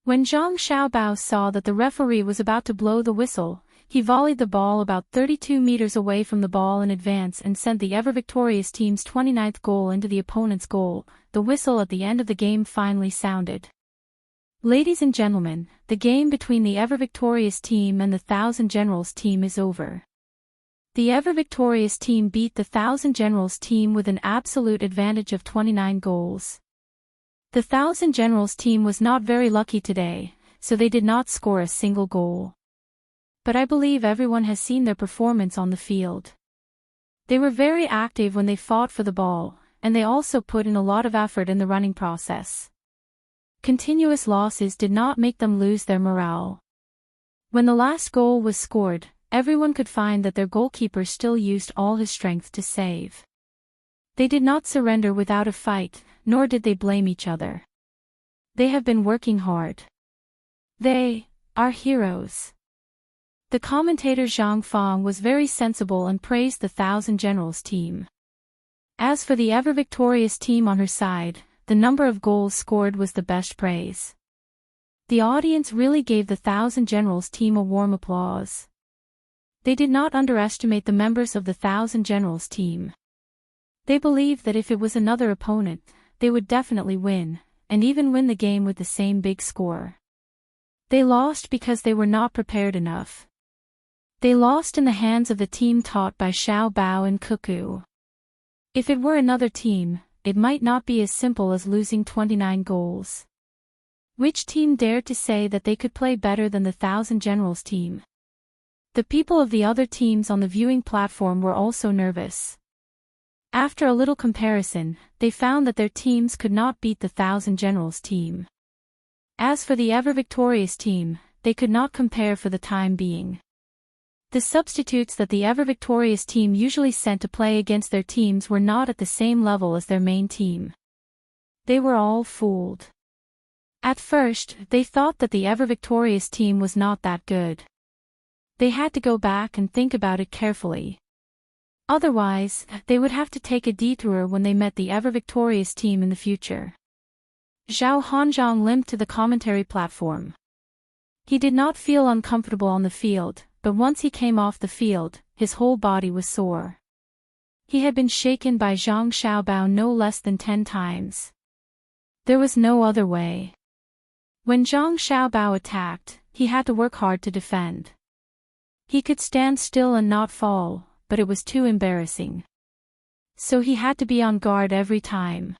When Zhang Xiaobao saw that the referee was about to blow the whistle, he volleyed the ball about 32 meters away from the ball in advance and sent the ever-victorious team's 29th goal into the opponent's goal. The whistle at the end of the game finally sounded. Ladies and gentlemen, the game between the ever-victorious team and the Thousand Generals team is over. The ever-victorious team beat the Thousand Generals team with an absolute advantage of 29 goals. The Thousand Generals team was not very lucky today, so they did not score a single goal. But I believe everyone has seen their performance on the field. They were very active when they fought for the ball, and they also put in a lot of effort in the running process. Continuous losses did not make them lose their morale. When the last goal was scored, everyone could find that their goalkeeper still used all his strength to save. They did not surrender without a fight, nor did they blame each other. They have been working hard. They are heroes. The commentator Zhang Fang was very sensible and praised the Thousand Generals team. As for the ever-victorious team on her side, the number of goals scored was the best praise. The audience really gave the Thousand Generals team a warm applause. They did not underestimate the members of the Thousand Generals team. They believed that if it was another opponent, they would definitely win, and even win the game with the same big score. They lost because they were not prepared enough. They lost in the hands of the team taught by Xiao Bao and Cuckoo. If it were another team, it might not be as simple as losing 29 goals. Which team dared to say that they could play better than the Thousand Generals team? The people of the other teams on the viewing platform were also nervous. After a little comparison, they found that their teams could not beat the Thousand Generals team. As for the ever-victorious team, they could not compare for the time being. The substitutes that the ever-victorious team usually sent to play against their teams were not at the same level as their main team. They were all fooled. At first, they thought that the ever-victorious team was not that good. They had to go back and think about it carefully. Otherwise, they would have to take a detour when they met the ever-victorious team in the future. Zhao Hanzhong limped to the commentary platform. He did not feel uncomfortable on the field, but once he came off the field, his whole body was sore. He had been shaken by Zhang Xiaobao no less than 10 times. There was no other way. When Zhang Xiaobao attacked, he had to work hard to defend. He could stand still and not fall, but it was too embarrassing. So he had to be on guard every time.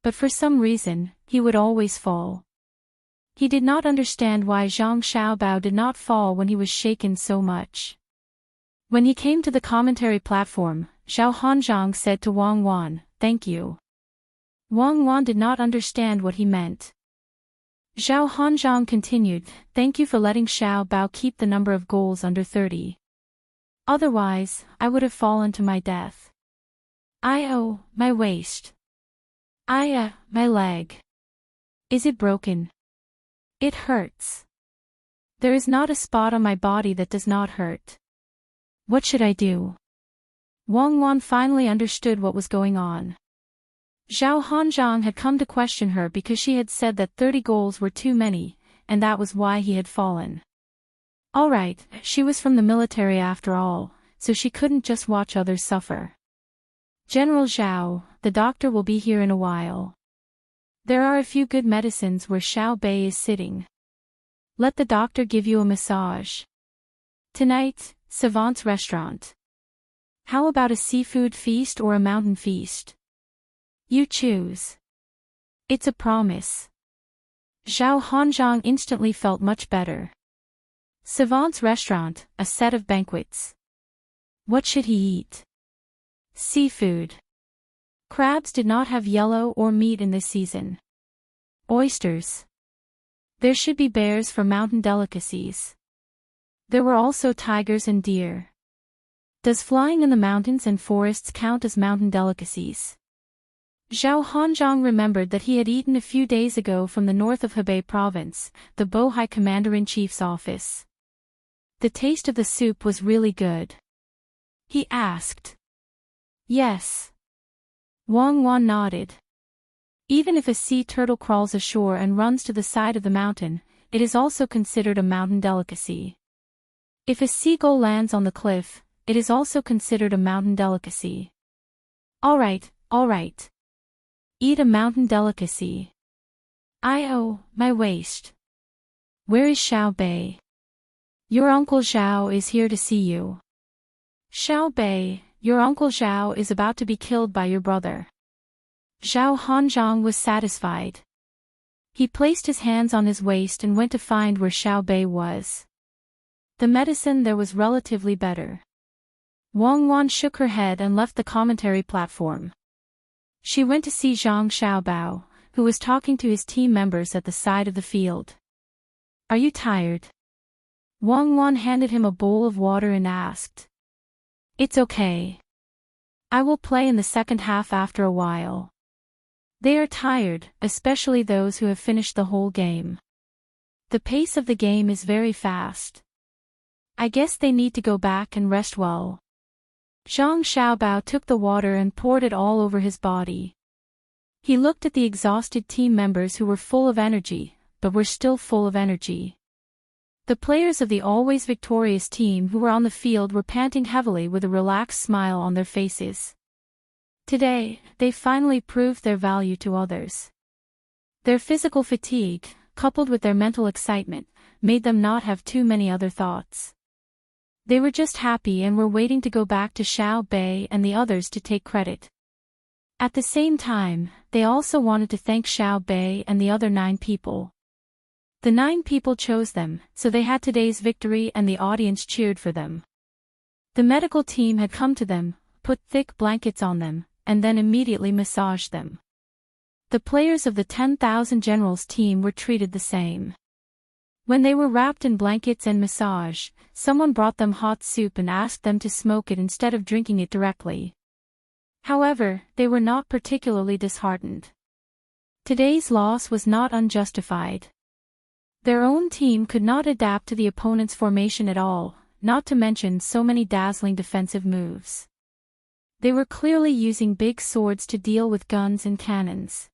But for some reason, he would always fall. He did not understand why Zhang Xiaobao did not fall when he was shaken so much. When he came to the commentary platform, Zhao Hanzhong said to Wang Wan, "Thank you." Wang Wan did not understand what he meant. Zhao Hanzhong continued, "Thank you for letting Xiao Bao keep the number of goals under 30. Otherwise, I would have fallen to my death. My waist. My leg. Is it broken? It hurts. There is not a spot on my body that does not hurt. What should I do?" Wang Wan finally understood what was going on. Zhao Hanzhong had come to question her because she had said that 30 goals were too many, and that was why he had fallen. Alright, she was from the military after all, so she couldn't just watch others suffer. "General Zhao, the doctor will be here in a while. There are a few good medicines where Xiao Bei is sitting. Let the doctor give you a massage. Tonight, Savant's restaurant. How about a seafood feast or a mountain feast? You choose. It's a promise." Zhao Hanzhong instantly felt much better. Savant's restaurant, a set of banquets. What should he eat? Seafood. Crabs did not have yellow or meat in this season. Oysters. There should be bears for mountain delicacies. There were also tigers and deer. Does flying in the mountains and forests count as mountain delicacies? Zhao Hanzhong remembered that he had eaten a few days ago from the north of Hebei province, the Bohai commander-in-chief's office. The taste of the soup was really good. He asked. Yes. Wang Wan nodded. Even if a sea turtle crawls ashore and runs to the side of the mountain, it is also considered a mountain delicacy. If a seagull lands on the cliff, it is also considered a mountain delicacy. Alright. Eat a mountain delicacy. Oh, my waist. Where is Xiao Bei? Your Uncle Zhao is here to see you. Xiao Bei, your Uncle Zhao is about to be killed by your brother. Zhao Hanzhong was satisfied. He placed his hands on his waist and went to find where Xiao Bei was. The medicine there was relatively better. Wang Wan shook her head and left the commentary platform. She went to see Zhang Xiaobao, who was talking to his team members at the side of the field. Are you tired? Wang Wan handed him a bowl of water and asked. It's okay. I will play in the second half after a while. They are tired, especially those who have finished the whole game. The pace of the game is very fast. I guess they need to go back and rest well. Zhang Xiaobao took the water and poured it all over his body. He looked at the exhausted team members who were full of energy, but were still full of energy. The players of the always victorious team who were on the field were panting heavily with a relaxed smile on their faces. Today, they finally proved their value to others. Their physical fatigue, coupled with their mental excitement, made them not have too many other thoughts. They were just happy and were waiting to go back to Xiao Bei and the others to take credit. At the same time, they also wanted to thank Xiao Bei and the other 9 people. The 9 people chose them, so they had today's victory and the audience cheered for them. The medical team had come to them, put thick blankets on them, and then immediately massaged them. The players of the 10,000 Generals team were treated the same. When they were wrapped in blankets and massage, someone brought them hot soup and asked them to smoke it instead of drinking it directly. However, they were not particularly disheartened. Today's loss was not unjustified. Their own team could not adapt to the opponent's formation at all, not to mention so many dazzling defensive moves. They were clearly using big swords to deal with guns and cannons.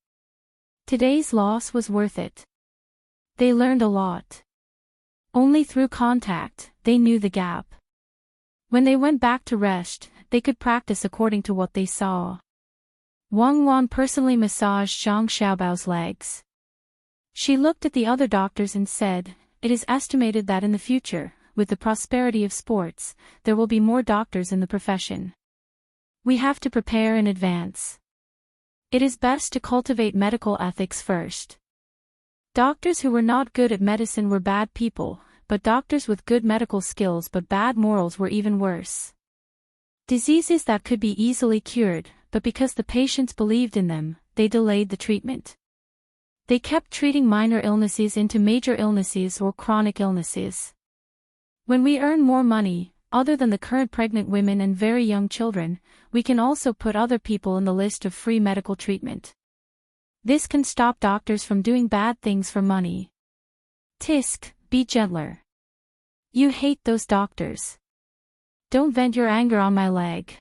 Today's loss was worth it. They learned a lot. Only through contact, they knew the gap. When they went back to rest, they could practice according to what they saw. Wang Wan personally massaged Zhang Xiaobao's legs. She looked at the other doctors and said, "It is estimated that in the future, with the prosperity of sports, there will be more doctors in the profession. We have to prepare in advance. It is best to cultivate medical ethics first." Doctors who were not good at medicine were bad people, but doctors with good medical skills but bad morals were even worse. Diseases that could be easily cured, but because the patients believed in them, they delayed the treatment. They kept treating minor illnesses into major illnesses or chronic illnesses. When we earn more money, other than the current pregnant women and very young children, we can also put other people in the list of free medical treatment. This can stop doctors from doing bad things for money. Tisk, be gentler. You hate those doctors. Don't vent your anger on my leg.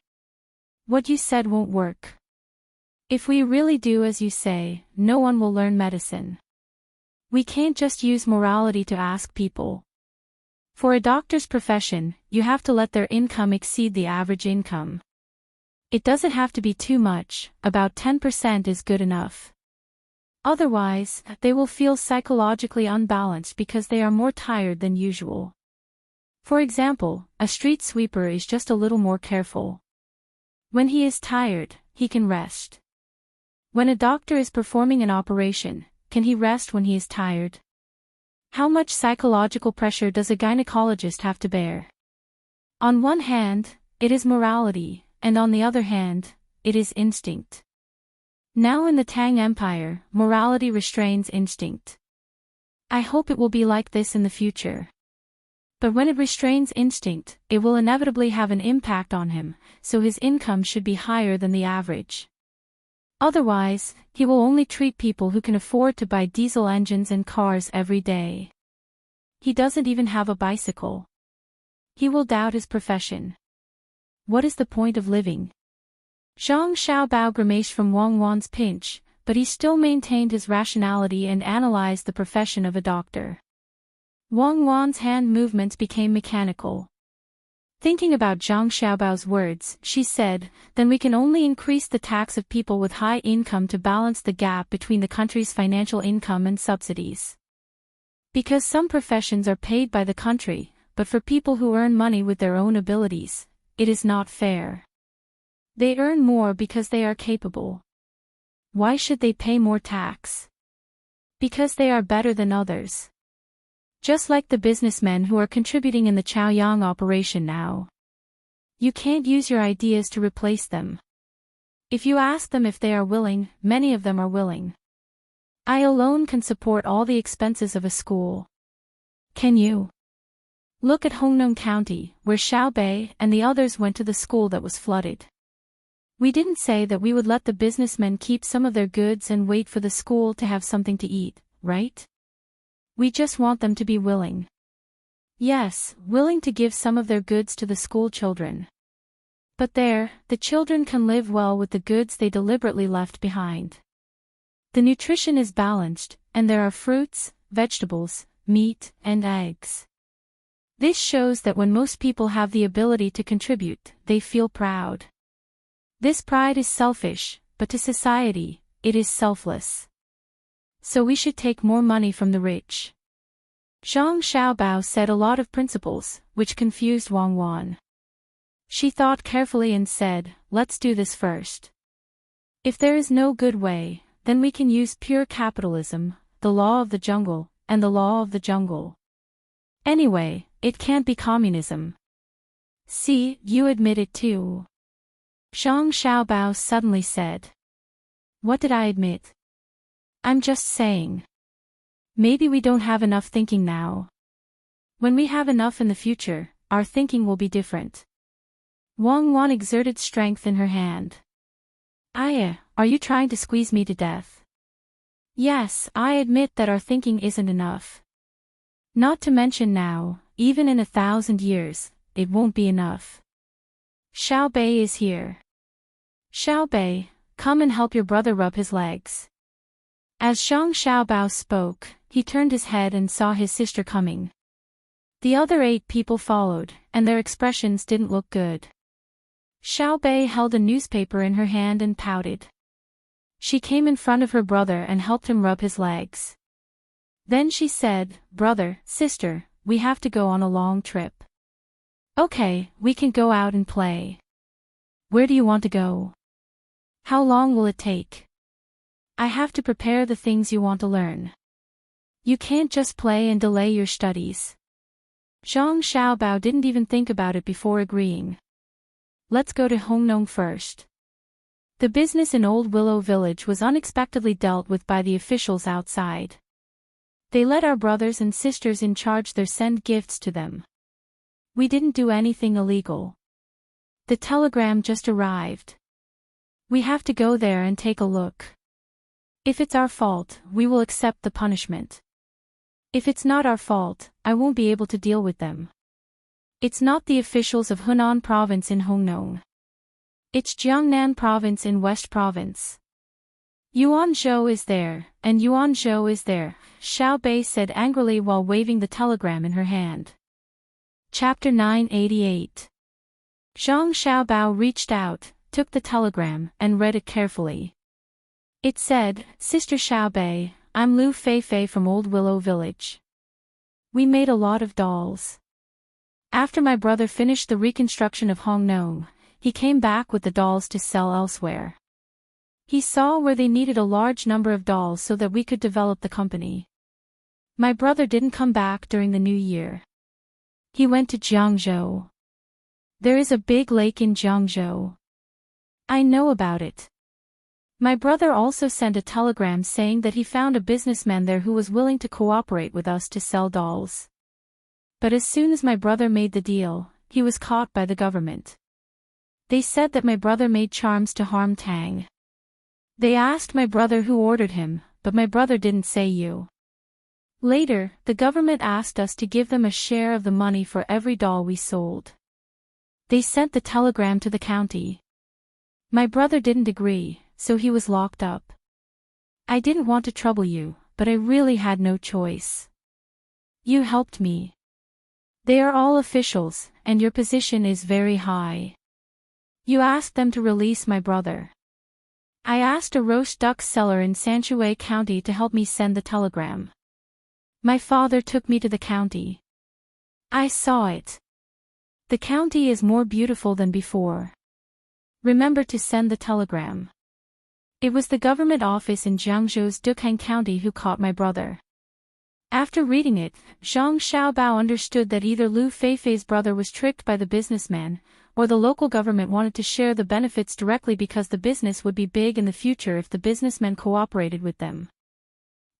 What you said won't work. If we really do as you say, no one will learn medicine. We can't just use morality to ask people. For a doctor's profession, you have to let their income exceed the average income. It doesn't have to be too much, about 10% is good enough. Otherwise, they will feel psychologically unbalanced because they are more tired than usual. For example, a street sweeper is just a little more careful. When he is tired, he can rest. When a doctor is performing an operation, can he rest when he is tired? How much psychological pressure does a gynecologist have to bear? On one hand, it is morality, and on the other hand, it is instinct. Now in the Tang Empire, morality restrains instinct. I hope it will be like this in the future. But when it restrains instinct, it will inevitably have an impact on him, so his income should be higher than the average. Otherwise, he will only treat people who can afford to buy diesel engines and cars every day. He doesn't even have a bicycle. He will doubt his profession. What is the point of living? Zhang Xiaobao grimaced from Wang Wan's pinch, but he still maintained his rationality and analyzed the profession of a doctor. Wang Wan's hand movements became mechanical. Thinking about Zhang Xiaobao's words, she said, then we can only increase the tax of people with high income to balance the gap between the country's financial income and subsidies. Because some professions are paid by the country, but for people who earn money with their own abilities, it is not fair. They earn more because they are capable. Why should they pay more tax? Because they are better than others. Just like the businessmen who are contributing in the Chaoyang operation now. You can't use your ideas to replace them. If you ask them if they are willing, many of them are willing. I alone can support all the expenses of a school. Can you? Look at Hongnong County, where Xiaobei and the others went to the school that was flooded. We didn't say that we would let the businessmen keep some of their goods and wait for the school to have something to eat, right? We just want them to be willing. Yes, willing to give some of their goods to the school children. But there, the children can live well with the goods they deliberately left behind. The nutrition is balanced, and there are fruits, vegetables, meat, and eggs. This shows that when most people have the ability to contribute, they feel proud. This pride is selfish, but to society, it is selfless. So we should take more money from the rich. Zhang Xiaobao said a lot of principles, which confused Wang Wan. She thought carefully and said, let's do this first. If there is no good way, then we can use pure capitalism, the law of the jungle, and the law of the jungle. Anyway, it can't be communism. See, you admit it too. Zhang Xiaobao suddenly said. What did I admit? I'm just saying. Maybe we don't have enough thinking now. When we have enough in the future, our thinking will be different. Wang Wan exerted strength in her hand. Aya, are you trying to squeeze me to death? Yes, I admit that our thinking isn't enough. Not to mention now, even in 1,000 years, it won't be enough. Xiaobei is here. Xiaobei, come and help your brother rub his legs. As Zhang Xiaobao spoke, he turned his head and saw his sister coming. The other 8 people followed, and their expressions didn't look good. Xiaobei held a newspaper in her hand and pouted. She came in front of her brother and helped him rub his legs. Then she said, brother, sister, we have to go on a long trip. Okay, we can go out and play. Where do you want to go? How long will it take? I have to prepare the things you want to learn. You can't just play and delay your studies. Zhang Xiaobao didn't even think about it before agreeing. Let's go to Hongnong first. The business in Old Willow Village was unexpectedly dealt with by the officials outside. They let our brothers and sisters in charge there send gifts to them. We didn't do anything illegal. The telegram just arrived. We have to go there and take a look. If it's our fault, we will accept the punishment. If it's not our fault, I won't be able to deal with them. It's not the officials of Hunan Province in Hongnong. It's Jiangnan Province in West Province. Yuanzhou is there, and Yuanzhou is there, Xiaobei said angrily while waving the telegram in her hand. Chapter 988. Zhang Xiaobao reached out, took the telegram, and read it carefully. It said, Sister Xiaobei, I'm Lu Feifei from Old Willow Village. We made a lot of dolls. After my brother finished the reconstruction of Hongnong, he came back with the dolls to sell elsewhere. He saw where they needed a large number of dolls so that we could develop the company. My brother didn't come back during the new year. He went to Jiangzhou. There is a big lake in Jiangzhou. I know about it. My brother also sent a telegram saying that he found a businessman there who was willing to cooperate with us to sell dolls. But as soon as my brother made the deal, he was caught by the government. They said that my brother made charms to harm Tang. They asked my brother who ordered him, but my brother didn't say you. Later, the government asked us to give them a share of the money for every doll we sold. They sent the telegram to the county. My brother didn't agree, so he was locked up. I didn't want to trouble you, but I really had no choice. You helped me. They are all officials, and your position is very high. You asked them to release my brother. I asked a roast duck seller in Sanchue County to help me send the telegram. My father took me to the county. I saw it. The county is more beautiful than before. Remember to send the telegram. It was the government office in Jiangzhou's Dukhan County who caught my brother. After reading it, Zhang Xiaobao understood that either Lu Feifei's brother was tricked by the businessman, or the local government wanted to share the benefits directly because the business would be big in the future if the businessmen cooperated with them.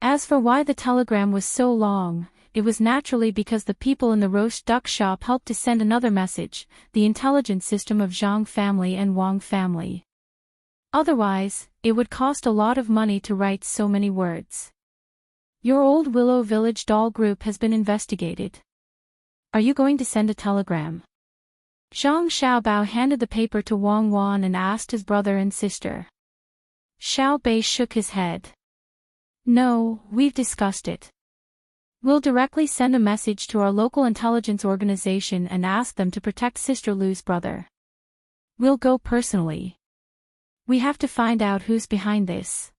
As for why the telegram was so long, it was naturally because the people in the roast duck shop helped to send another message, the intelligence system of Zhang family and Wang family. Otherwise, it would cost a lot of money to write so many words. Your old Willow Village doll group has been investigated. Are you going to send a telegram? Zhang Xiaobao handed the paper to Wang Wan and asked his brother and sister. Xiao Bei shook his head. No, we've discussed it. We'll directly send a message to our local intelligence organization and ask them to protect Sister Lu's brother. We'll go personally. We have to find out who's behind this.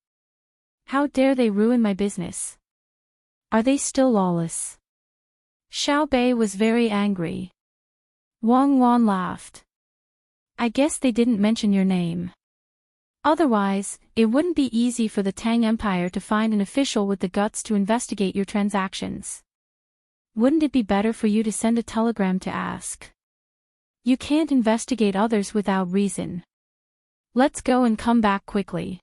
How dare they ruin my business? Are they still lawless? Xiao Bei was very angry. Wang Wan laughed. I guess they didn't mention your name. Otherwise, it wouldn't be easy for the Tang Empire to find an official with the guts to investigate your transactions. Wouldn't it be better for you to send a telegram to ask? You can't investigate others without reason. Let's go and come back quickly.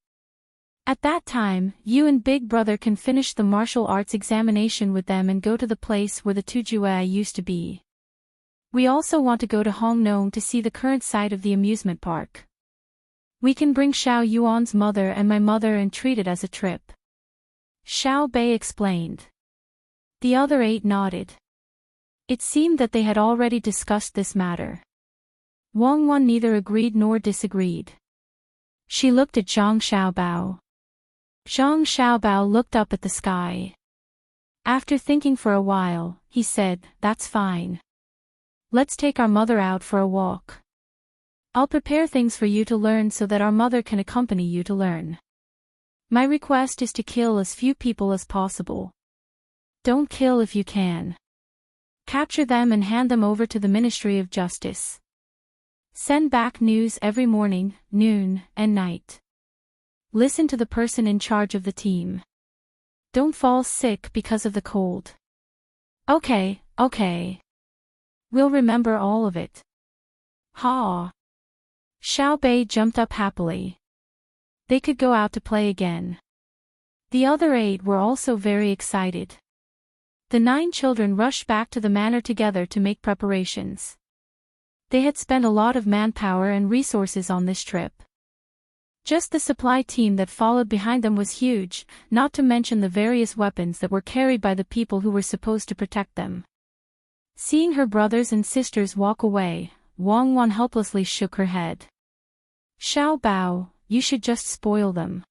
At that time, you and Big Brother can finish the martial arts examination with them and go to the place where the Tujue used to be. We also want to go to Hongnong to see the current site of the amusement park. We can bring Xiao Yuan's mother and my mother and treat it as a trip. Xiao Bei explained. The other 8 nodded. It seemed that they had already discussed this matter. Wang Wan neither agreed nor disagreed. She looked at Zhang Xiaobao. Zhang Xiaobao looked up at the sky. After thinking for a while, he said, That's fine. Let's take our mother out for a walk. I'll prepare things for you to learn so that our mother can accompany you to learn. My request is to kill as few people as possible. Don't kill if you can. Capture them and hand them over to the Ministry of Justice. Send back news every morning, noon, and night. Listen to the person in charge of the team. Don't fall sick because of the cold. Okay. We'll remember all of it. Ha! Xiao Bei jumped up happily. They could go out to play again. The other 8 were also very excited. The 9 children rushed back to the manor together to make preparations. They had spent a lot of manpower and resources on this trip. Just the supply team that followed behind them was huge, not to mention the various weapons that were carried by the people who were supposed to protect them. Seeing her brothers and sisters walk away, Wang Wan helplessly shook her head. Xiao Bao, you should just spoil them.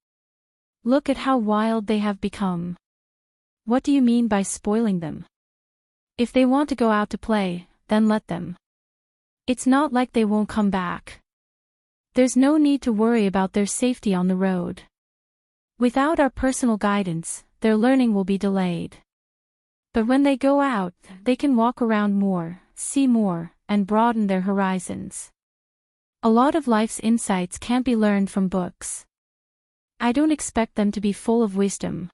Look at how wild they have become. What do you mean by spoiling them? If they want to go out to play, then let them. It's not like they won't come back. There's no need to worry about their safety on the road. Without our personal guidance, their learning will be delayed. But when they go out, they can walk around more, see more, and broaden their horizons. A lot of life's insights can't be learned from books. I don't expect them to be full of wisdom.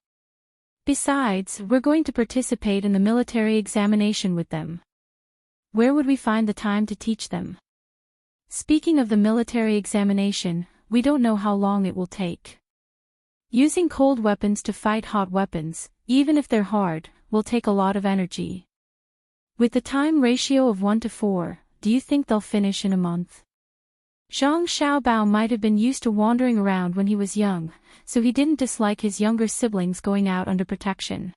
Besides, we're going to participate in the military examination with them. Where would we find the time to teach them? Speaking of the military examination, we don't know how long it will take. Using cold weapons to fight hot weapons, even if they're hard, will take a lot of energy. With the time ratio of 1 to 4, do you think they'll finish in a month? Zhang Xiaobao might have been used to wandering around when he was young, so he didn't dislike his younger siblings going out under protection.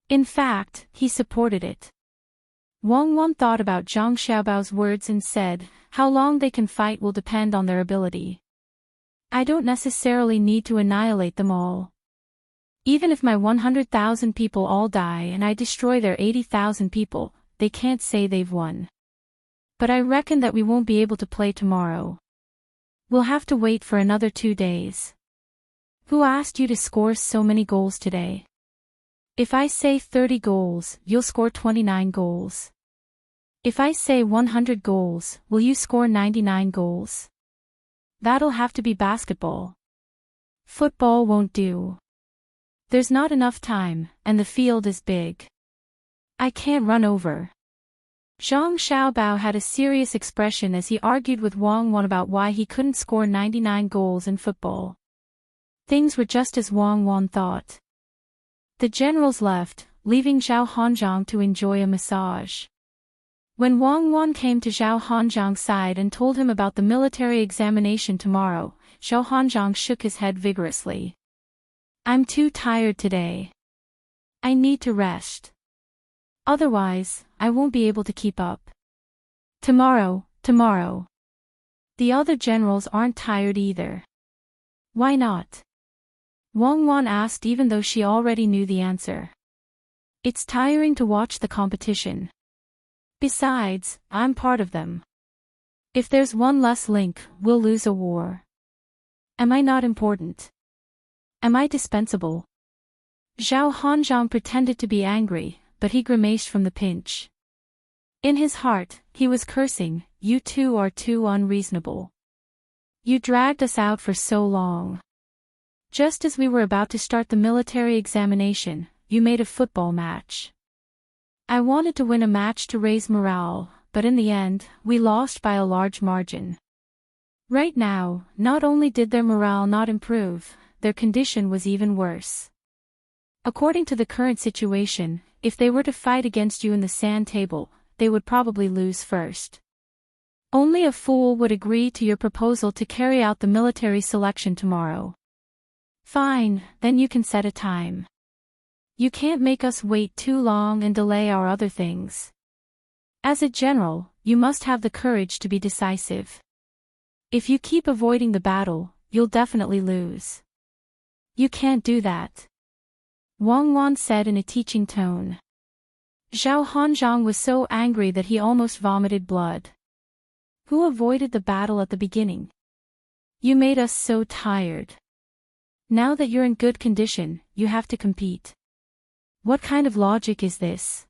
In fact, he supported it. Wang Wan thought about Zhang Xiaobao's words and said, how long they can fight will depend on their ability. I don't necessarily need to annihilate them all. Even if my 100,000 people all die and I destroy their 80,000 people, they can't say they've won. But I reckon that we won't be able to play tomorrow. We'll have to wait for another 2 days. Who asked you to score so many goals today? If I say 30 goals, you'll score 29 goals. If I say 100 goals, will you score 99 goals? That'll have to be basketball. Football won't do. There's not enough time, and the field is big. I can't run over. Zhang Xiaobao had a serious expression as he argued with Wang Wan about why he couldn't score 99 goals in football. Things were just as Wang Wan thought. The generals left, leaving Zhao Hanzhong to enjoy a massage. When Wang Wan came to Zhao Hanzhong's side and told him about the military examination tomorrow, Zhao Hanzhong shook his head vigorously. I'm too tired today. I need to rest. Otherwise, I won't be able to keep up. Tomorrow. The other generals aren't tired either. Why not? Wang Wan asked even though she already knew the answer. It's tiring to watch the competition. Besides, I'm part of them. If there's one less link, we'll lose a war. Am I not important? Am I dispensable? Zhao Hanzhong pretended to be angry, but he grimaced from the pinch. In his heart, he was cursing, you two are too unreasonable. You dragged us out for so long. Just as we were about to start the military examination, you made a football match. I wanted to win a match to raise morale, but in the end, we lost by a large margin. Right now, not only did their morale not improve, their condition was even worse. According to the current situation, if they were to fight against you in the sand table, they would probably lose first. Only a fool would agree to your proposal to carry out the military selection tomorrow. Fine, then you can set a time. You can't make us wait too long and delay our other things. As a general, you must have the courage to be decisive. If you keep avoiding the battle, you'll definitely lose. You can't do that. Wang Wan said in a teaching tone. Zhao Hanzhong was so angry that he almost vomited blood. Who avoided the battle at the beginning? You made us so tired. Now that you're in good condition, you have to compete. What kind of logic is this?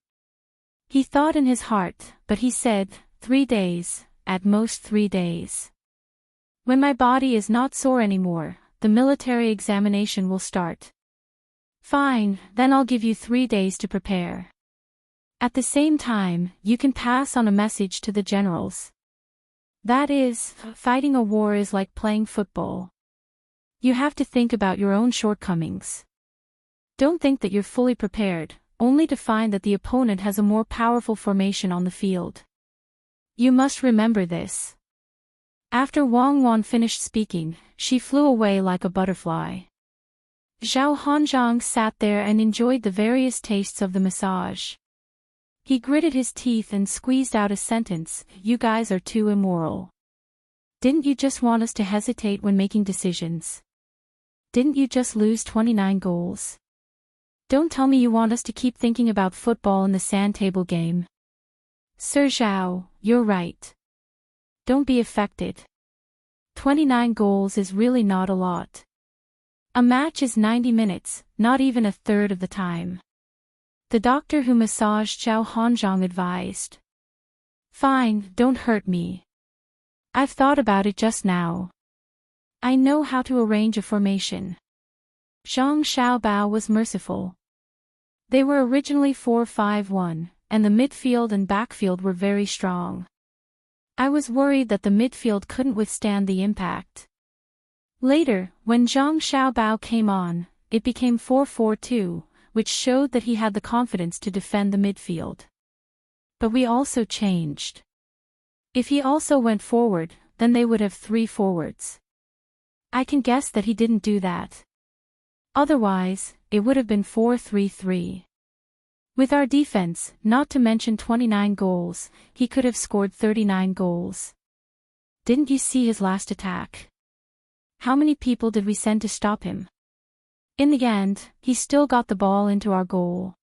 He thought in his heart, but he said, 3 days, at most 3 days. When my body is not sore anymore, the military examination will start. Fine, then I'll give you 3 days to prepare. At the same time, you can pass on a message to the generals. That is, fighting a war is like playing football. You have to think about your own shortcomings. Don't think that you're fully prepared, only to find that the opponent has a more powerful formation on the field. You must remember this. After Wang Wan finished speaking, she flew away like a butterfly. Zhao Hanzhong sat there and enjoyed the various tastes of the massage. He gritted his teeth and squeezed out a sentence, you guys are too immoral. Didn't you just want us to hesitate when making decisions? Didn't you just lose 29 goals? Don't tell me you want us to keep thinking about football in the sand table game. Sir Zhao, you're right. Don't be affected. 29 goals is really not a lot. A match is 90 minutes, not even a third of the time. The doctor who massaged Zhao Hanzhong advised. Fine, don't hurt me. I've thought about it just now. I know how to arrange a formation. Zhang Xiaobao was merciful. They were originally 4-5-1, and the midfield and backfield were very strong. I was worried that the midfield couldn't withstand the impact. Later, when Zhang Xiaobao came on, it became 4-4-2, which showed that he had the confidence to defend the midfield. But we also changed. If he also went forward, then they would have 3 forwards. I can guess that he didn't do that. Otherwise, it would have been 4-3-3. With our defense, not to mention 29 goals, he could have scored 39 goals. Didn't you see his last attack? How many people did we send to stop him? In the end, he still got the ball into our goal.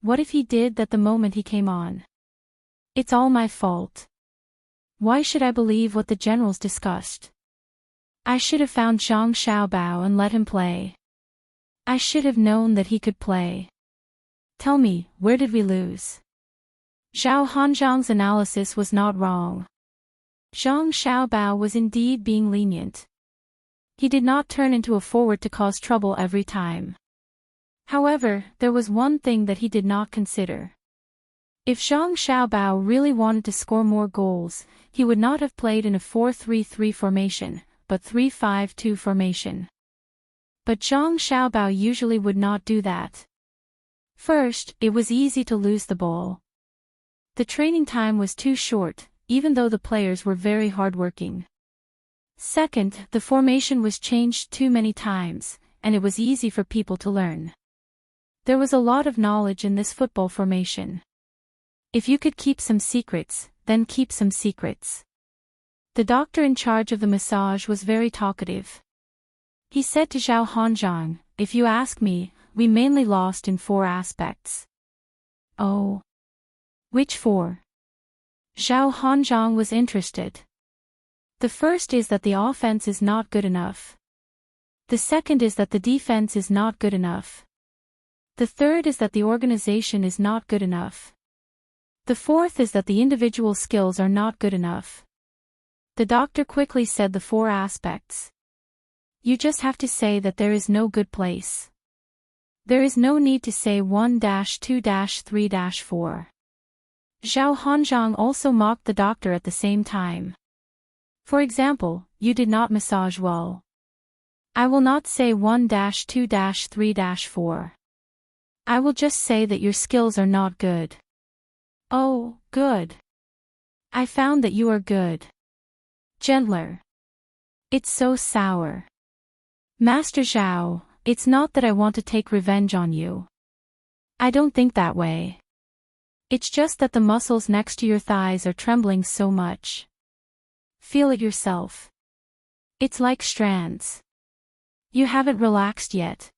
What if he did that the moment he came on? It's all my fault. Why should I believe what the generals discussed? I should have found Zhang Xiaobao and let him play. I should have known that he could play. Tell me, where did we lose? Zhao Hanzhang's analysis was not wrong. Zhang Xiaobao was indeed being lenient. He did not turn into a forward to cause trouble every time. However, there was one thing that he did not consider. If Zhang Xiaobao really wanted to score more goals, he would not have played in a 4-3-3 formation, but 3-5-2 formation. But Zhang Xiaobao usually would not do that. First, it was easy to lose the ball. The training time was too short, even though the players were very hardworking. Second, the formation was changed too many times, and it was easy for people to learn. There was a lot of knowledge in this football formation. If you could keep some secrets, then keep some secrets. The doctor in charge of the massage was very talkative. He said to Zhao Hanzhang, "If you ask me, we mainly lost in 4 aspects." "Oh. Which 4? Zhao Hanzhang was interested. The first is that the offense is not good enough. The second is that the defense is not good enough. The third is that the organization is not good enough. The fourth is that the individual skills are not good enough." The doctor quickly said the 4 aspects. You just have to say that there is no good place. There is no need to say 1-2-3-4. Zhao Hanzhang also mocked the doctor at the same time. For example, you did not massage well. I will not say 1-2-3-4. I will just say that your skills are not good. Oh, good. I found that you are good. Gentler. It's so sour. Master Zhao, it's not that I want to take revenge on you. I don't think that way. It's just that the muscles next to your thighs are trembling so much. Feel it yourself. It's like strands. You haven't relaxed yet.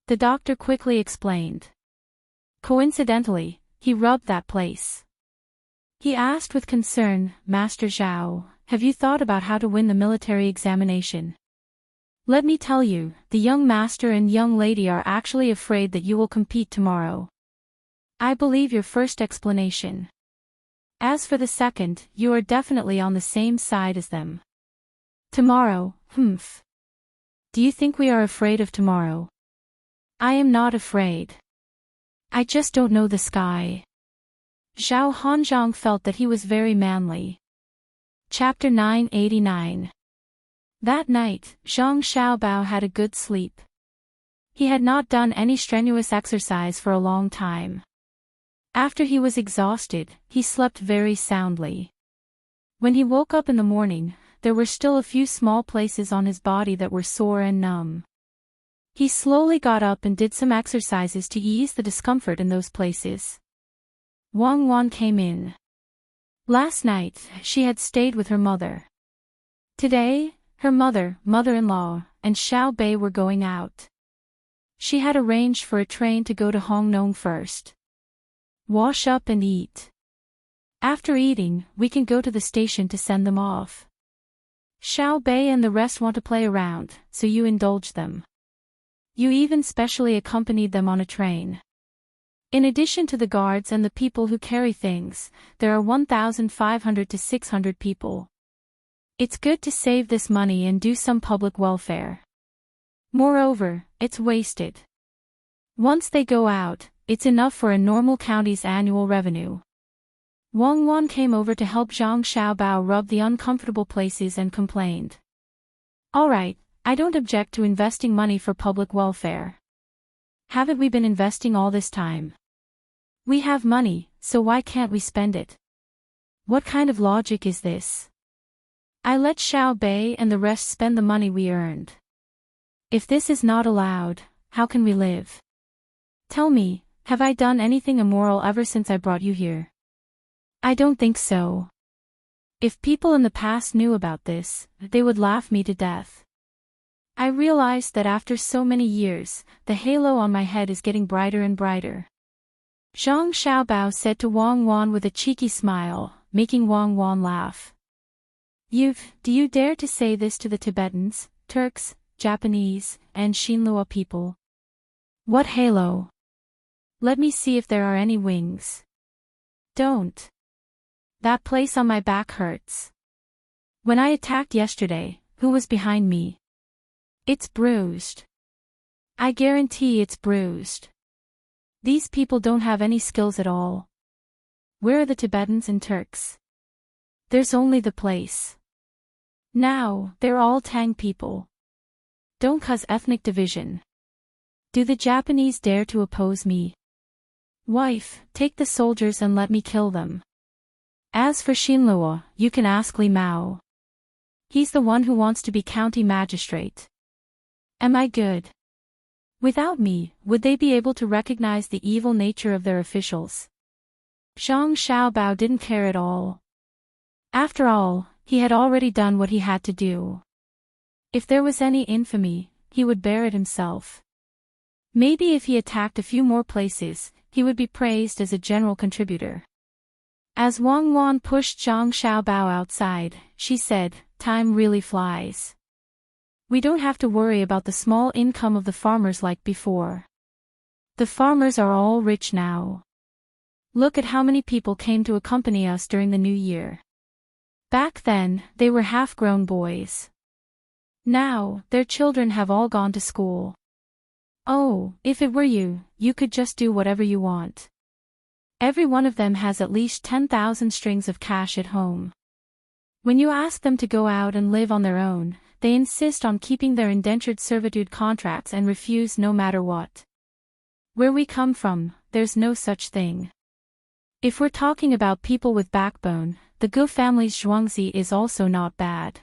The doctor quickly explained. Coincidentally, he rubbed that place. He asked with concern, "Master Zhao, have you thought about how to win the military examination?" "Let me tell you, the young master and young lady are actually afraid that you will compete tomorrow. I believe your first explanation. As for the second, you are definitely on the same side as them. Tomorrow, humph. Do you think we are afraid of tomorrow?" "I am not afraid. I just don't know the sky." Zhao Hanzhang felt that he was very manly. Chapter 989. That night, Zhang Xiaobao had a good sleep. He had not done any strenuous exercise for a long time. After he was exhausted, he slept very soundly. When he woke up in the morning, there were still a few small places on his body that were sore and numb. He slowly got up and did some exercises to ease the discomfort in those places. Wang Wan came in. Last night, she had stayed with her mother. Today, her mother-in-law, and Xiao Bei were going out. She had arranged for a train to go to Hongnong first. Wash up and eat. After eating, we can go to the station to send them off. Xiao Bei and the rest want to play around, so you indulge them. You even specially accompanied them on a train. In addition to the guards and the people who carry things, there are 1,500 to 600 people. It's good to save this money and do some public welfare. Moreover, it's wasted. Once they go out, it's enough for a normal county's annual revenue. Wang Wan came over to help Zhang Xiaobao rub the uncomfortable places and complained. "All right, I don't object to investing money for public welfare. Haven't we been investing all this time? We have money, so why can't we spend it? What kind of logic is this? I let Xiao Bei and the rest spend the money we earned. If this is not allowed, how can we live? Tell me, have I done anything immoral ever since I brought you here? I don't think so. If people in the past knew about this, they would laugh me to death. I realized that after so many years, the halo on my head is getting brighter and brighter. Zhang Xiaobao said to Wang Wan with a cheeky smile, making Wang Wan laugh. Do you dare to say this to the Tibetans, Turks, Japanese, and Xinlua people? What halo? Let me see if there are any wings. Don't. That place on my back hurts. When I attacked yesterday, who was behind me? It's bruised. I guarantee it's bruised. These people don't have any skills at all. Where are the Tibetans and Turks? There's only the place. Now, they're all Tang people. Don't cause ethnic division. Do the Japanese dare to oppose me? Wife, take the soldiers and let me kill them. As for Xinlua, you can ask Li Mao. He's the one who wants to be county magistrate. Am I good? Without me, would they be able to recognize the evil nature of their officials? Zhang Xiaobao didn't care at all. After all, he had already done what he had to do. If there was any infamy, he would bear it himself. Maybe if he attacked a few more places, he would be praised as a general contributor. As Wang Wan pushed Zhang Xiaobao outside, she said, "Time really flies. We don't have to worry about the small income of the farmers like before. The farmers are all rich now. Look at how many people came to accompany us during the new year. Back then, they were half-grown boys. Now, their children have all gone to school. Oh, if it were you, you could just do whatever you want. Every one of them has at least 10,000 strings of cash at home. When you ask them to go out and live on their own, they insist on keeping their indentured servitude contracts and refuse no matter what. Where we come from, there's no such thing. If we're talking about people with backbone, the Gu family's zhuangzi is also not bad.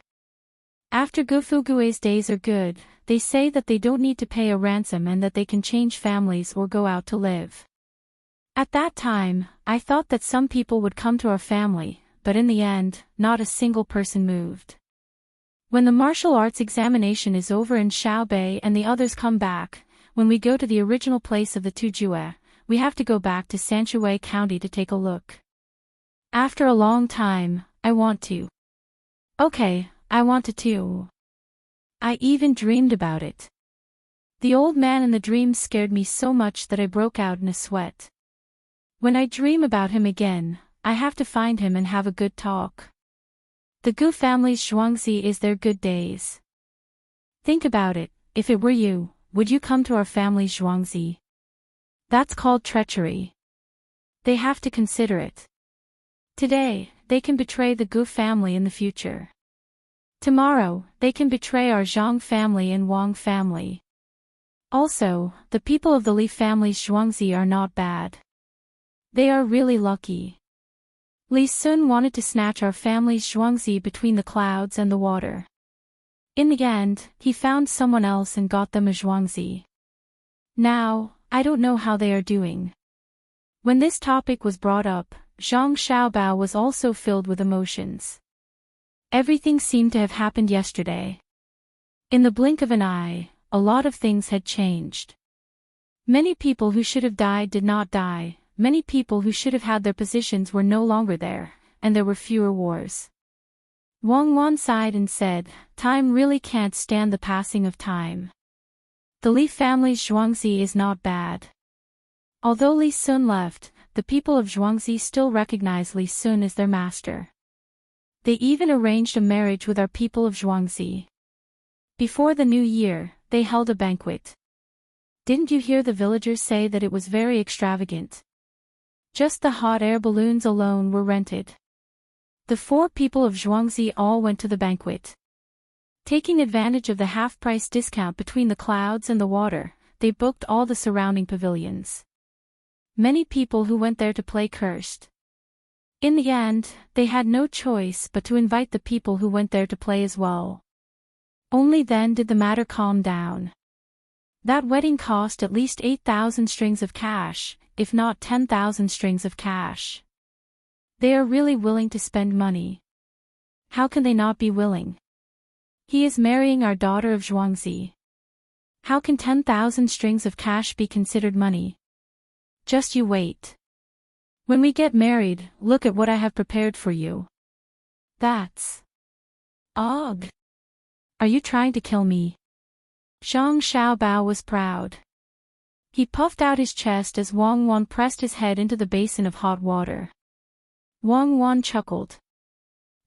After Gu Fugui's days are good, they say that they don't need to pay a ransom and that they can change families or go out to live. At that time, I thought that some people would come to our family, but in the end, not a single person moved. When the martial arts examination is over in Xiaobei and the others come back, when we go to the original place of the Tujue, we have to go back to Sanshui County to take a look. After a long time, I want to. Okay, I want to too. I even dreamed about it. The old man in the dream scared me so much that I broke out in a sweat. When I dream about him again, I have to find him and have a good talk. The Gu family's zhuangzi is their good days. Think about it, if it were you, would you come to our family's zhuangzi? That's called treachery. They have to consider it. Today, they can betray the Gu family in the future. Tomorrow, they can betray our Zhang family and Wang family. Also, the people of the Li family's zhuangzi are not bad. They are really lucky. Li Sun wanted to snatch our family's zhuangzi between the clouds and the water. In the end, he found someone else and got them a zhuangzi. Now, I don't know how they are doing. When this topic was brought up, Zhang Xiaobao was also filled with emotions. Everything seemed to have happened yesterday. In the blink of an eye, a lot of things had changed. Many people who should have died did not die. Many people who should have had their positions were no longer there, and there were fewer wars. Wang Wan sighed and said, "Time really can't stand the passing of time. The Li family's zhuangzi is not bad." Although Li Sun left, the people of Zhuangzi still recognize Li Sun as their master. They even arranged a marriage with our people of Zhuangzi. Before the new year, they held a banquet. Didn't you hear the villagers say that it was very extravagant? Just the hot air balloons alone were rented. The 4 people of Zhuangzi all went to the banquet. Taking advantage of the half-price discount between the clouds and the water, they booked all the surrounding pavilions. Many people who went there to play cursed. In the end, they had no choice but to invite the people who went there to play as well. Only then did the matter calm down. That wedding cost at least 8,000 strings of cash, if not 10,000 strings of cash. They are really willing to spend money. How can they not be willing? He is marrying our daughter of Zhuangzi. How can 10,000 strings of cash be considered money? Just you wait. When we get married, look at what I have prepared for you. That's... Og. Are you trying to kill me? Zhang Xiaobao was proud. He puffed out his chest as Wang Wan pressed his head into the basin of hot water. Wang Wan chuckled.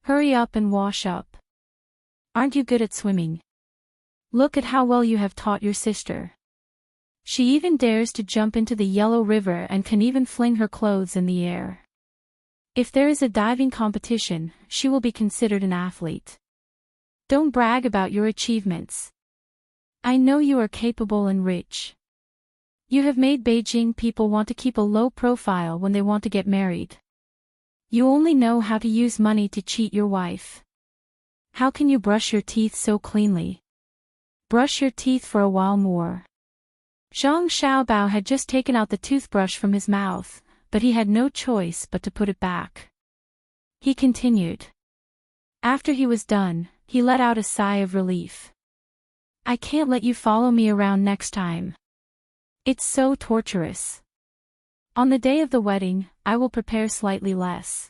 Hurry up and wash up. Aren't you good at swimming? Look at how well you have taught your sister. She even dares to jump into the yellow river and can even fling her clothes in the air. If there is a diving competition, she will be considered an athlete. Don't brag about your achievements. I know you are capable and rich. You have made Beijing people want to keep a low profile when they want to get married. You only know how to use money to cheat your wife. How can you brush your teeth so cleanly? Brush your teeth for a while more. Zhang Xiaobao had just taken out the toothbrush from his mouth, but he had no choice but to put it back. He continued. After he was done, he let out a sigh of relief. I can't let you follow me around next time. It's so torturous. On the day of the wedding, I will prepare slightly less.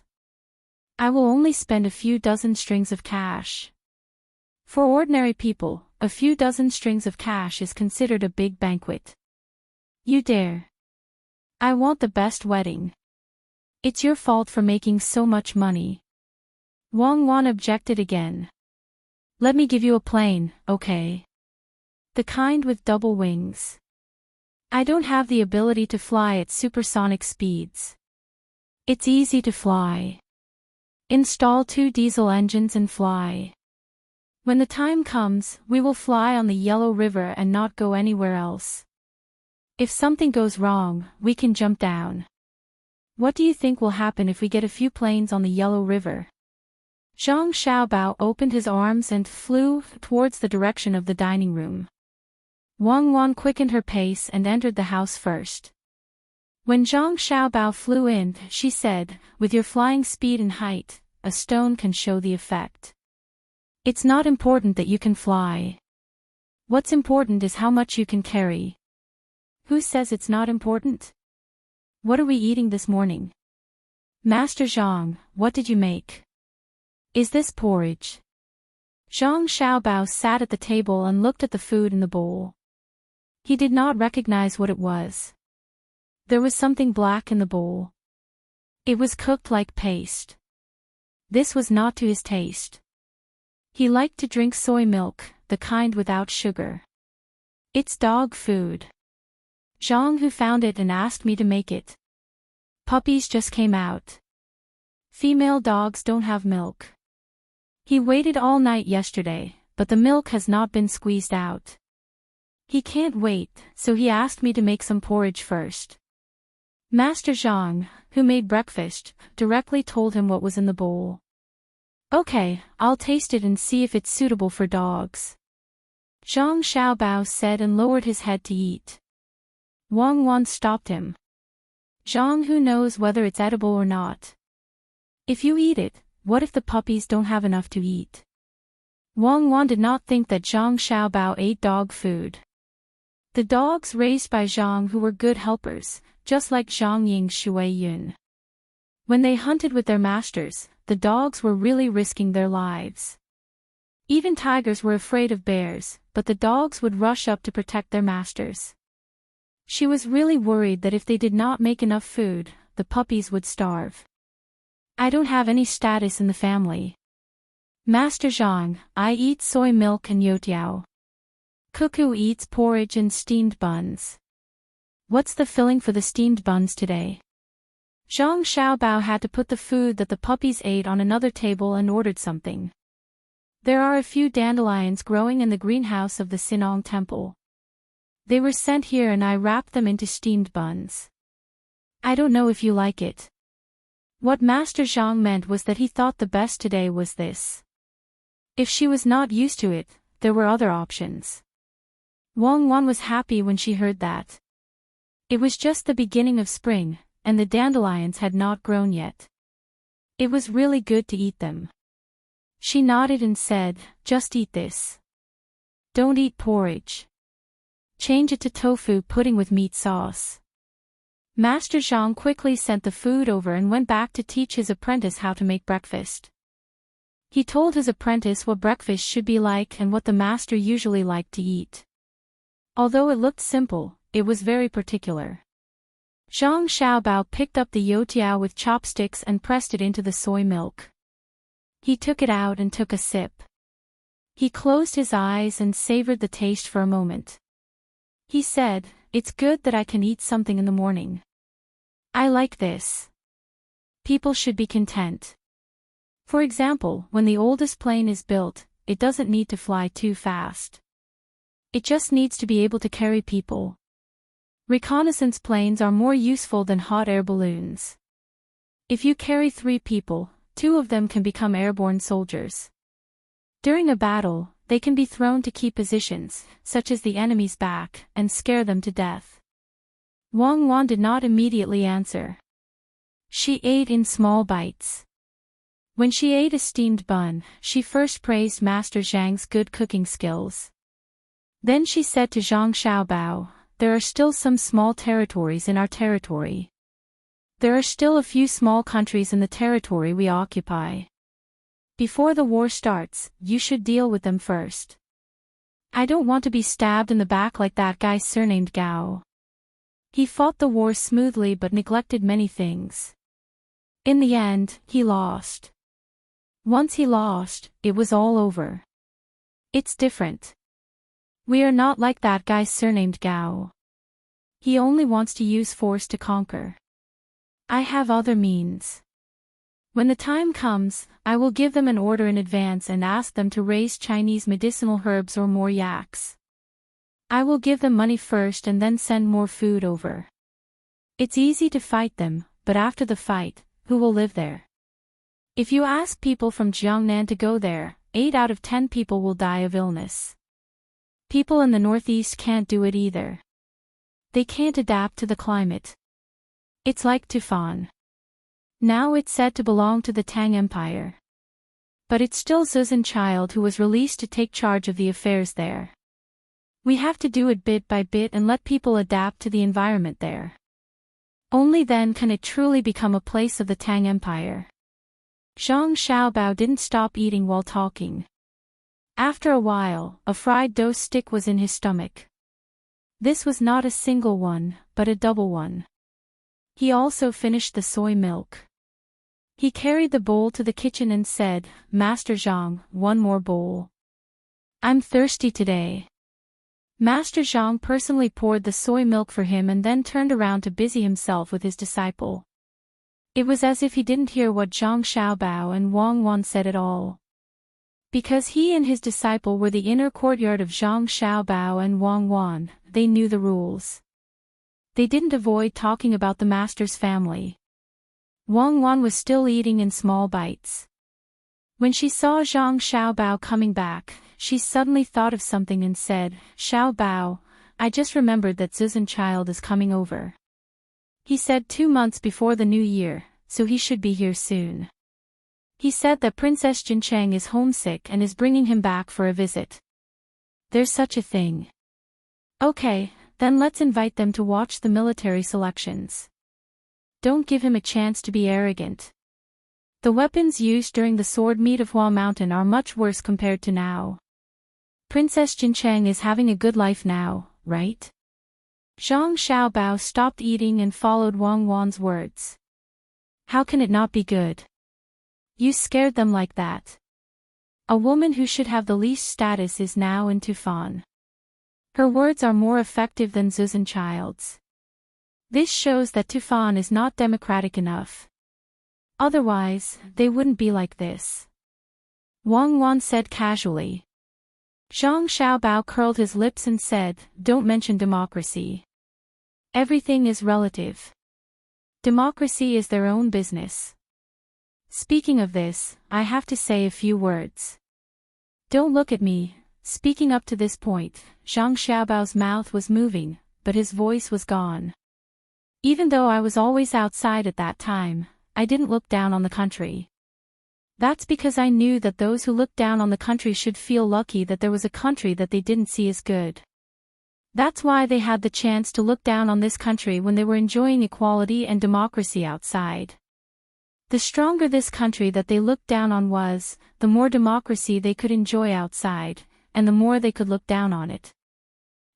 I will only spend a few dozen strings of cash. For ordinary people, a few dozen strings of cash is considered a big banquet. You dare. I want the best wedding. It's your fault for making so much money. Wang Wan objected again. Let me give you a plane, okay? The kind with double wings. I don't have the ability to fly at supersonic speeds. It's easy to fly. Install 2 diesel engines and fly. When the time comes, we will fly on the Yellow River and not go anywhere else. If something goes wrong, we can jump down. What do you think will happen if we get a few planes on the Yellow River? Zhang Xiaobao opened his arms and flew towards the direction of the dining room. Wang Wan quickened her pace and entered the house first. When Zhang Xiaobao flew in, she said, with your flying speed and height, a stone can show the effect. It's not important that you can fly. What's important is how much you can carry. Who says it's not important? What are we eating this morning? Master Zhang, what did you make? Is this porridge? Zhang Xiaobao sat at the table and looked at the food in the bowl. He did not recognize what it was. There was something black in the bowl. It was cooked like paste. This was not to his taste. He liked to drink soy milk, the kind without sugar. It's dog food. Zhang Hu found it and asked me to make it. Puppies just came out. Female dogs don't have milk. He waited all night yesterday, but the milk has not been squeezed out. He can't wait, so he asked me to make some porridge first. Master Zhang, who made breakfast, directly told him what was in the bowl. Okay, I'll taste it and see if it's suitable for dogs. Zhang Xiaobao said and lowered his head to eat. Wang Wan stopped him. Zhang Hu knows whether it's edible or not. If you eat it, what if the puppies don't have enough to eat? Wang Wan did not think that Zhang Xiaobao ate dog food. The dogs raised by Zhang Hu were good helpers, just like Zhang Ying's Shui Yun. When they hunted with their masters, the dogs were really risking their lives. Even tigers were afraid of bears, but the dogs would rush up to protect their masters. She was really worried that if they did not make enough food, the puppies would starve. I don't have any status in the family. Master Zhang, I eat soy milk and youtiao. Cuckoo eats porridge and steamed buns. What's the filling for the steamed buns today? Zhang Xiaobao had to put the food that the puppies ate on another table and ordered something. There are a few dandelions growing in the greenhouse of the Sinong temple. They were sent here and I wrapped them into steamed buns. I don't know if you like it. What Master Zhang meant was that he thought the best today was this. If she was not used to it, there were other options. Wang Wan was happy when she heard that. It was just the beginning of spring, and the dandelions had not grown yet. It was really good to eat them. She nodded and said, "Just eat this. Don't eat porridge. Change it to tofu pudding with meat sauce." Master Zhang quickly sent the food over and went back to teach his apprentice how to make breakfast. He told his apprentice what breakfast should be like and what the master usually liked to eat. Although it looked simple, it was very particular. Zhang Xiaobao picked up the youtiao with chopsticks and pressed it into the soy milk. He took it out and took a sip. He closed his eyes and savored the taste for a moment. He said, "It's good that I can eat something in the morning. I like this. People should be content. For example, when the oldest plane is built, it doesn't need to fly too fast. It just needs to be able to carry people. Reconnaissance planes are more useful than hot air balloons. If you carry 3 people, 2 of them can become airborne soldiers. During a battle, they can be thrown to key positions, such as the enemy's back, and scare them to death." Wang Wan did not immediately answer. She ate in small bites. When she ate a steamed bun, she first praised Master Zhang's good cooking skills. Then she said to Zhang Xiaobao, "There are still some small territories in our territory. There are still a few small countries in the territory we occupy. Before the war starts, you should deal with them first. I don't want to be stabbed in the back like that guy surnamed Gao. He fought the war smoothly but neglected many things. In the end, he lost. Once he lost, it was all over. It's different. We are not like that guy surnamed Gao. He only wants to use force to conquer. I have other means. When the time comes, I will give them an order in advance and ask them to raise Chinese medicinal herbs or more yaks. I will give them money first and then send more food over. It's easy to fight them, but after the fight, who will live there? If you ask people from Jiangnan to go there, 8 out of 10 people will die of illness. People in the northeast can't do it either. They can't adapt to the climate. It's like Tufan. Now it's said to belong to the Tang Empire. But it's still Zuzan child who was released to take charge of the affairs there. We have to do it bit by bit and let people adapt to the environment there. Only then can it truly become a place of the Tang Empire." Zhang Xiaobao didn't stop eating while talking. After a while, a fried dough stick was in his stomach. This was not a single one, but a double one. He also finished the soy milk. He carried the bowl to the kitchen and said, "Master Zhang, 1 more bowl. I'm thirsty today." Master Zhang personally poured the soy milk for him and then turned around to busy himself with his disciple. It was as if he didn't hear what Zhang Xiaobao and Wang Wan said at all. Because he and his disciple were the inner courtyard of Zhang Xiaobao and Wang Wan, they knew the rules. They didn't avoid talking about the master's family. Wang Wan was still eating in small bites. When she saw Zhang Xiaobao coming back, she suddenly thought of something and said, "Xiaobao, I just remembered that Zuzan child is coming over. He said 2 months before the new year, so he should be here soon. He said that Princess Jincheng is homesick and is bringing him back for a visit. There's such a thing. Okay, then let's invite them to watch the military selections. Don't give him a chance to be arrogant. The weapons used during the sword meet of Hua Mountain are much worse compared to now. Princess Jincheng is having a good life now, right?" Zhang Xiaobao stopped eating and followed Wang Wan's words. "How can it not be good? You scared them like that. A woman who should have the least status is now in Tufan. Her words are more effective than Zuzan child's. This shows that Tufan is not democratic enough. Otherwise, they wouldn't be like this," Wang Wan said casually. Zhang Xiaobao curled his lips and said, "Don't mention democracy. Everything is relative. Democracy is their own business. Speaking of this, I have to say a few words. Don't look at me." Speaking up to this point, Zhang Xiaobao's mouth was moving, but his voice was gone. "Even though I was always outside at that time, I didn't look down on the country. That's because I knew that those who looked down on the country should feel lucky that there was a country that they didn't see as good. That's why they had the chance to look down on this country when they were enjoying equality and democracy outside. The stronger this country that they looked down on was, the more democracy they could enjoy outside, and the more they could look down on it.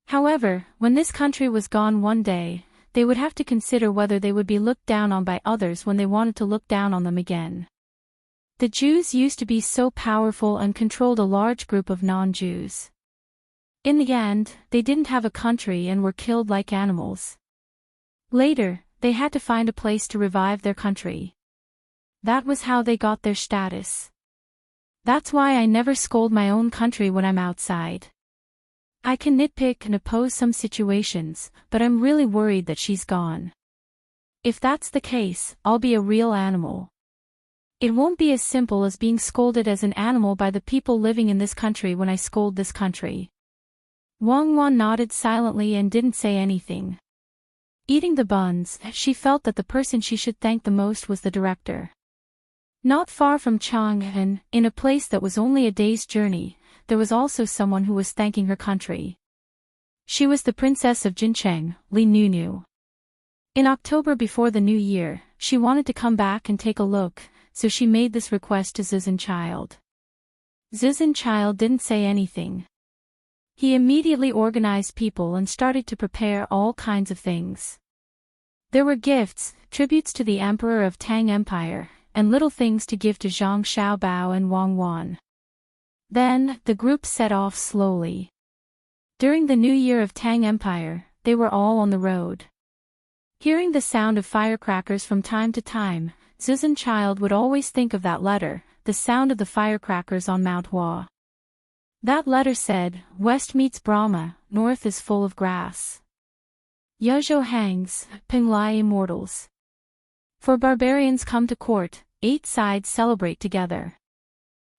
However, when this country was gone one day, they would have to consider whether they would be looked down on by others when they wanted to look down on them again. The Jews used to be so powerful and controlled a large group of non-Jews. In the end, they didn't have a country and were killed like animals. Later, they had to find a place to revive their country. That was how they got their status. That's why I never scold my own country when I'm outside. I can nitpick and oppose some situations, but I'm really worried that she's gone. If that's the case, I'll be a real animal. It won't be as simple as being scolded as an animal by the people living in this country when I scold this country. Wang Wan nodded silently and didn't say anything. Eating the buns, she felt that the person she should thank the most was the director. Not far from Chang'an, in a place that was only a day's journey, there was also someone who was thanking her country. She was the princess of Jincheng, Li Nunu. In October before the new year, she wanted to come back and take a look, so she made this request to Zizan Child. Zizan Child didn't say anything. He immediately organized people and started to prepare all kinds of things. There were gifts, tributes to the emperor of Tang Empire, and little things to give to Zhang Xiaobao and Wang Wan. Then, the group set off slowly. During the new year of Tang Empire, they were all on the road. Hearing the sound of firecrackers from time to time, Zizan Child would always think of that letter, the sound of the firecrackers on Mount Hua. That letter said, "West meets Brahma, north is full of grass. Yuzhou hangs, Penglai immortals. For barbarians come to court, 8 sides celebrate together.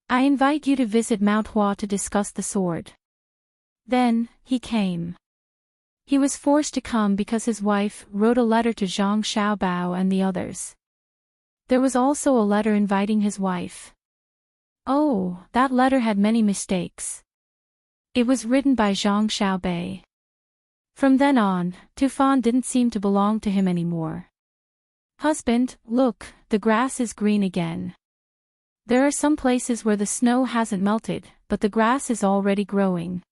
I invite you to visit Mount Hua to discuss the sword." Then, he came. He was forced to come because his wife wrote a letter to Zhang Xiaobao and the others. There was also a letter inviting his wife. Oh, that letter had many mistakes. It was written by Zhang Xiaobei. From then on, Tufan didn't seem to belong to him anymore. "Husband, look, the grass is green again. There are some places where the snow hasn't melted, but the grass is already growing."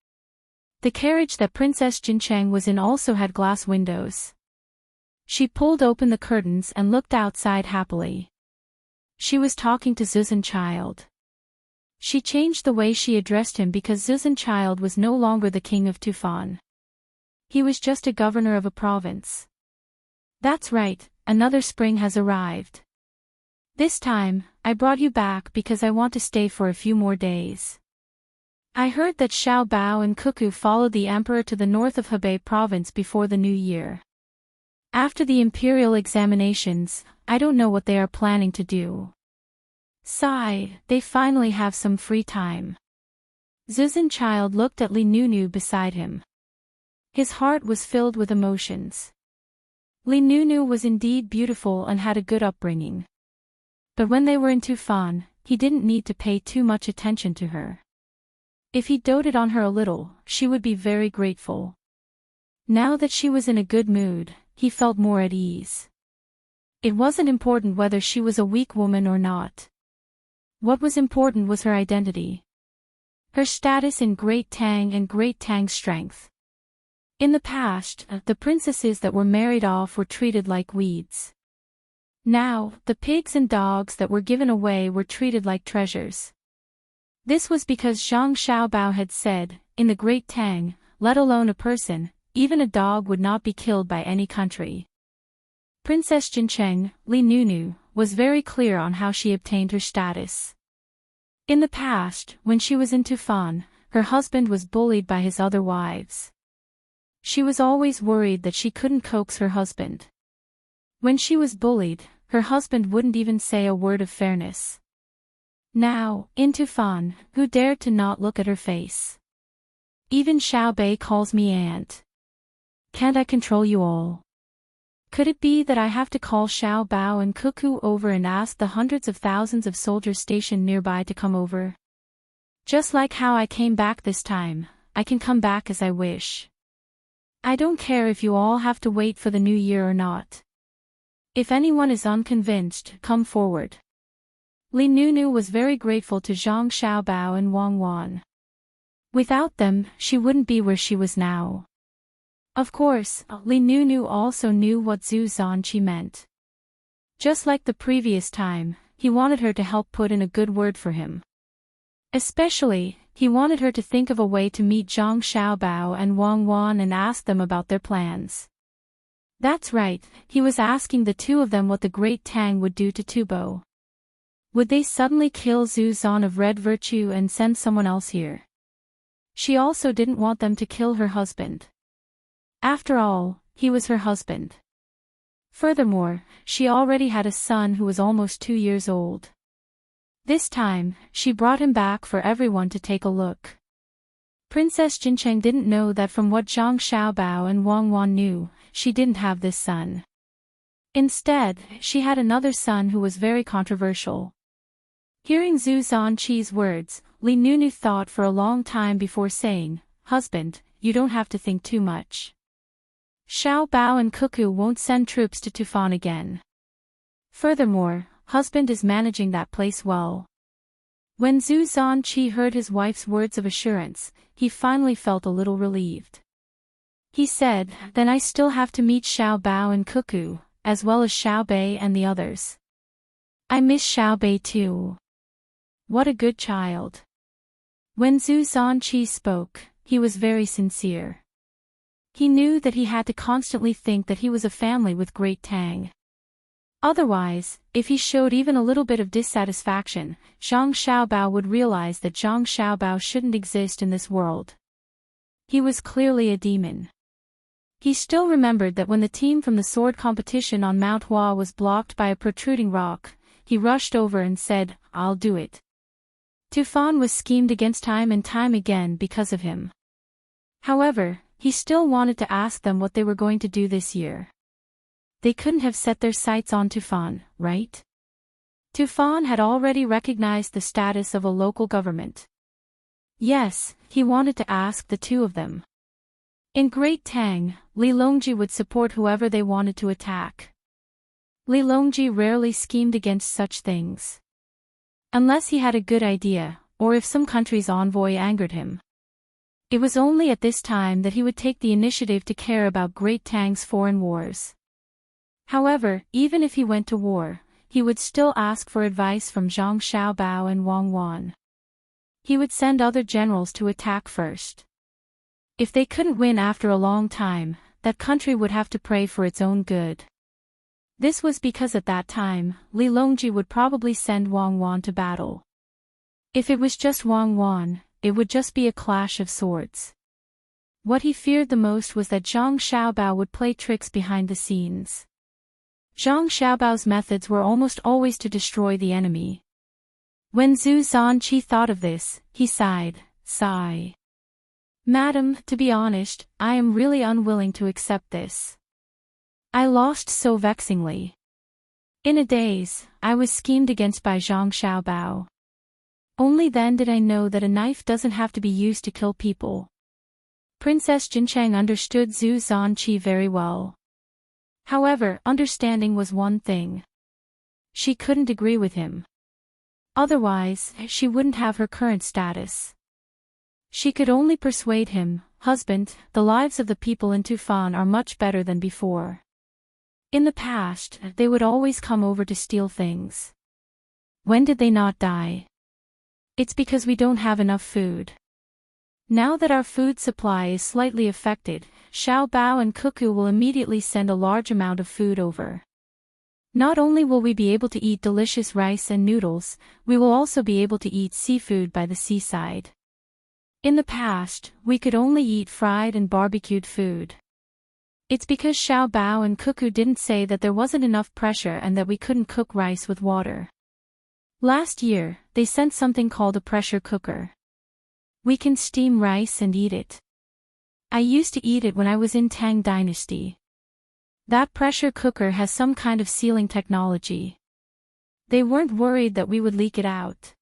The carriage that Princess Jincheng was in also had glass windows. She pulled open the curtains and looked outside happily. She was talking to Zizan Child. She changed the way she addressed him because Zizan Child was no longer the king of Tufan. He was just a governor of a province. "That's right, another spring has arrived. This time, I brought you back because I want to stay for a few more days. I heard that Xiao Bao and Cuckoo followed the emperor to the north of Hebei province before the new year. After the imperial examinations, I don't know what they are planning to do. Sigh, they finally have some free time." Zizan Child looked at Li Nunu beside him. His heart was filled with emotions. Li Nunu was indeed beautiful and had a good upbringing. But when they were in Tufan, he didn't need to pay too much attention to her. If he doted on her a little, she would be very grateful. Now that she was in a good mood, he felt more at ease. It wasn't important whether she was a weak woman or not. What was important was her identity. Her status in Great Tang and Great Tang's strength. In the past, the princesses that were married off were treated like weeds. Now, the pigs and dogs that were given away were treated like treasures. This was because Zhang Xiaobao had said, in the Great Tang, let alone a person, even a dog would not be killed by any country. Princess Jincheng, Li Nunu, was very clear on how she obtained her status. In the past, when she was in Tufan, her husband was bullied by his other wives. She was always worried that she couldn't coax her husband. When she was bullied, her husband wouldn't even say a word of fairness. Now, in Tufan, who dared to not look at her face? Even Xiao Bei calls me aunt. Can't I control you all? Could it be that I have to call Xiao Bao and Cuckoo over and ask the hundreds of thousands of soldiers stationed nearby to come over? Just like how I came back this time, I can come back as I wish. I don't care if you all have to wait for the new year or not. If anyone is unconvinced, come forward. Li Nunu was very grateful to Zhang Xiaobao and Wang Wan. Without them, she wouldn't be where she was now. Of course, Li Nunu also knew what Zhu Zanqi meant. Just like the previous time, he wanted her to help put in a good word for him. Especially, he wanted her to think of a way to meet Zhang Xiaobao and Wang Wan and ask them about their plans. That's right, he was asking the two of them what the Great Tang would do to Tubo. Would they suddenly kill Zhu Zan of Red Virtue and send someone else here? She also didn't want them to kill her husband. After all, he was her husband. Furthermore, she already had a son who was almost 2 years old. This time, she brought him back for everyone to take a look. Princess Jincheng didn't know that from what Zhang Xiaobao and Wang Wan knew, she didn't have this son. Instead, she had another son who was very controversial. Hearing Zhu Zanqi's words, Li Nunu thought for a long time before saying, "Husband, you don't have to think too much. Xiao Bao and Cuckoo won't send troops to Tufan again. Furthermore, husband is managing that place well." When Zhu Zanqi heard his wife's words of assurance, he finally felt a little relieved. He said, "Then I still have to meet Xiao Bao and Cuckoo, as well as Xiao Bei and the others. I miss Xiao Bei too. What a good child." When Zhu Zanqi spoke, he was very sincere. He knew that he had to constantly think that he was a family with Great Tang. Otherwise, if he showed even a little bit of dissatisfaction, Zhang Xiaobao would realize that Zhang Xiaobao shouldn't exist in this world. He was clearly a demon. He still remembered that when the team from the sword competition on Mount Hua was blocked by a protruding rock, he rushed over and said, "I'll do it." Tufan was schemed against time and time again because of him. However, he still wanted to ask them what they were going to do this year. They couldn't have set their sights on Tufan, right? Tufan had already recognized the status of a local government. Yes, he wanted to ask the two of them. In Great Tang, Li Longji would support whoever they wanted to attack. Li Longji rarely schemed against such things. Unless he had a good idea, or if some country's envoy angered him. It was only at this time that he would take the initiative to care about Great Tang's foreign wars. However, even if he went to war, he would still ask for advice from Zhang Xiaobao and Wang Wan. He would send other generals to attack first. If they couldn't win after a long time, that country would have to pray for its own good. This was because at that time, Li Longji would probably send Wang Wan to battle. If it was just Wang Wan, it would just be a clash of swords. What he feared the most was that Zhang Xiaobao would play tricks behind the scenes. Zhang Xiaobao's methods were almost always to destroy the enemy. When Zhu Zanqi thought of this, he sighed. "Madam, to be honest, I am really unwilling to accept this. I lost so vexingly. In a daze, I was schemed against by Zhang Xiaobao. Only then did I know that a knife doesn't have to be used to kill people." Princess Jincheng understood Zhu Zanqi very well. However, understanding was one thing. She couldn't agree with him. Otherwise, she wouldn't have her current status. She could only persuade him, "Husband, the lives of the people in Tufan are much better than before. In the past, they would always come over to steal things. When did they not die? It's because we don't have enough food. Now that our food supply is slightly affected, Xiao Bao and Cuckoo will immediately send a large amount of food over. Not only will we be able to eat delicious rice and noodles, we will also be able to eat seafood by the seaside. In the past, we could only eat fried and barbecued food. It's because Xiao Bao and Cuckoo didn't say that there wasn't enough pressure and that we couldn't cook rice with water. Last year, they sent something called a pressure cooker. We can steam rice and eat it. I used to eat it when I was in Tang Dynasty. That pressure cooker has some kind of sealing technology. They weren't worried that we would leak it out.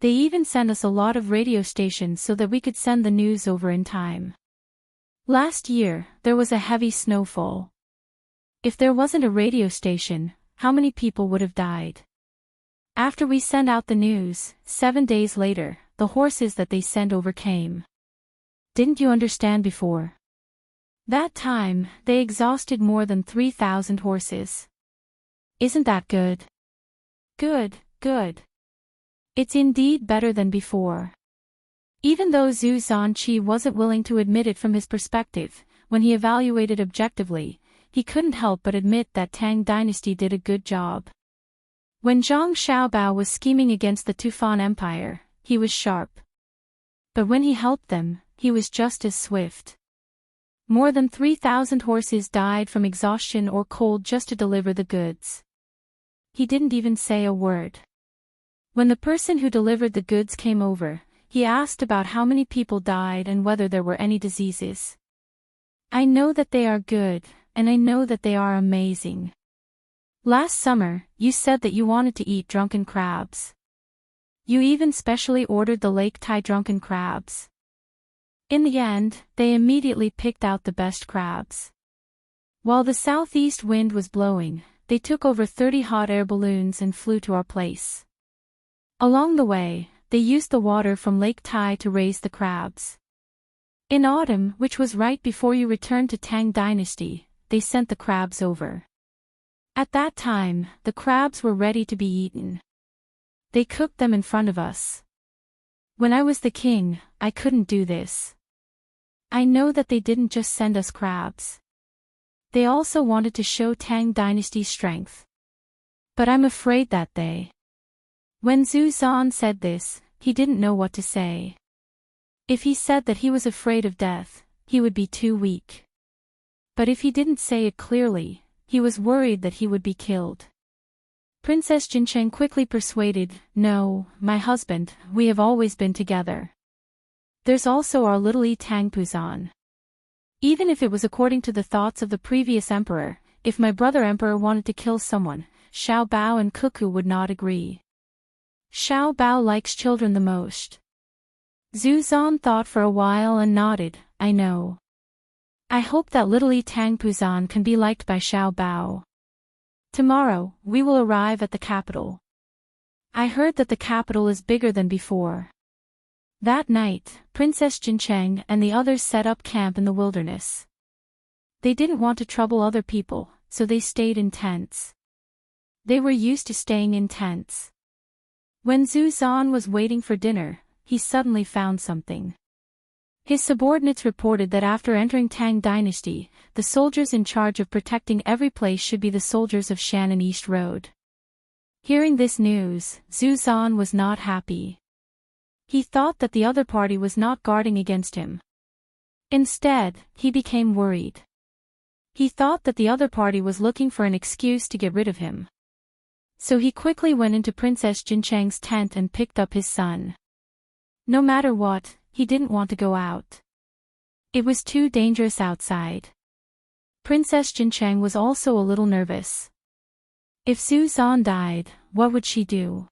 They even sent us a lot of radio stations so that we could send the news over in time. Last year, there was a heavy snowfall. If there wasn't a radio station, how many people would have died? After we sent out the news, 7 days later, the horses that they sent over came. Didn't you understand before? That time, they exhausted more than 3,000 horses. Isn't that good? Good, good. It's indeed better than before. Even though Zhu Zanqi wasn't willing to admit it from his perspective, when he evaluated objectively, he couldn't help but admit that Tang dynasty did a good job. When Zhang Xiaobao was scheming against the Tufan Empire, he was sharp. But when he helped them, he was just as swift. More than 3,000 horses died from exhaustion or cold just to deliver the goods. He didn't even say a word. When the person who delivered the goods came over, he asked about how many people died and whether there were any diseases. I know that they are good, and I know that they are amazing. Last summer, you said that you wanted to eat drunken crabs. You even specially ordered the Lake Tai drunken crabs. In the end, they immediately picked out the best crabs. While the southeast wind was blowing, they took over 30 hot air balloons and flew to our place. Along the way, they used the water from Lake Tai to raise the crabs. In autumn, which was right before you returned to Tang Dynasty, they sent the crabs over. At that time, the crabs were ready to be eaten. They cooked them in front of us. When I was the king, I couldn't do this. I know that they didn't just send us crabs. They also wanted to show Tang Dynasty's strength. But I'm afraid that they... When Zhu Zan said this, he didn't know what to say. If he said that he was afraid of death, he would be too weak. But if he didn't say it clearly, he was worried that he would be killed. Princess Jincheng quickly persuaded, "No, my husband, we have always been together. There's also our little Yi Tangpuzan. Even if it was according to the thoughts of the previous emperor, if my brother emperor wanted to kill someone, Xiao Bao and Cuckoo would not agree. Xiao Bao likes children the most." Zhu Zan thought for a while and nodded, "I know. I hope that little Yi Tangpuzan can be liked by Xiao Bao. Tomorrow, we will arrive at the capital. I heard that the capital is bigger than before." That night, Princess Jincheng and the others set up camp in the wilderness. They didn't want to trouble other people, so they stayed in tents. They were used to staying in tents. When Zhu Zan was waiting for dinner, he suddenly found something. His subordinates reported that after entering Tang Dynasty, the soldiers in charge of protecting every place should be the soldiers of Shannon East Road. Hearing this news, Zhu Zan was not happy. He thought that the other party was not guarding against him. Instead, he became worried. He thought that the other party was looking for an excuse to get rid of him. So he quickly went into Princess Jincheng's tent and picked up his son. No matter what, he didn't want to go out. It was too dangerous outside. Princess Jincheng was also a little nervous. If Zhu Zan died, what would she do?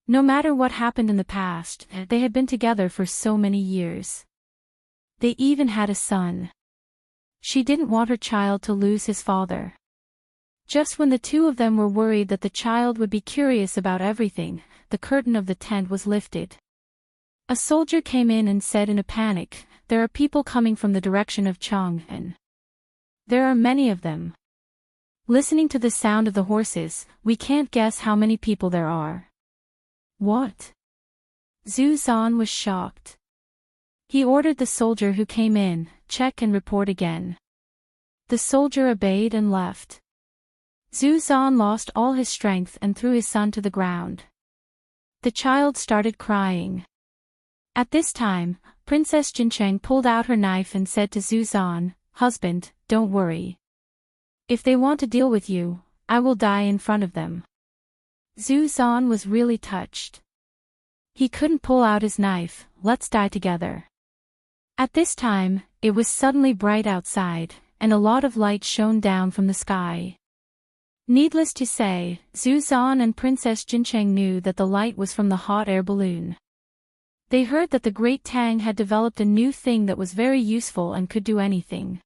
No matter what happened in the past, they had been together for so many years. They even had a son. She didn't want her child to lose his father. Just when the two of them were worried that the child would be curious about everything, the curtain of the tent was lifted. A soldier came in and said in a panic, "There are people coming from the direction of Chang'an. There are many of them. Listening to the sound of the horses, we can't guess how many people there are." What? Zhu Zan was shocked. He ordered the soldier who came in, "Check and report again." The soldier obeyed and left. Zhu Zan lost all his strength and threw his son to the ground. The child started crying. At this time, Princess Jincheng pulled out her knife and said to Zhu Zan, "Husband, don't worry. If they want to deal with you, I will die in front of them." Zhu Zan was really touched. He couldn't pull out his knife. "Let's die together." At this time, it was suddenly bright outside, and a lot of light shone down from the sky. Needless to say, Zhu Zan and Princess Jincheng knew that the light was from the hot air balloon. They heard that the Great Tang had developed a new thing that was very useful and could do anything.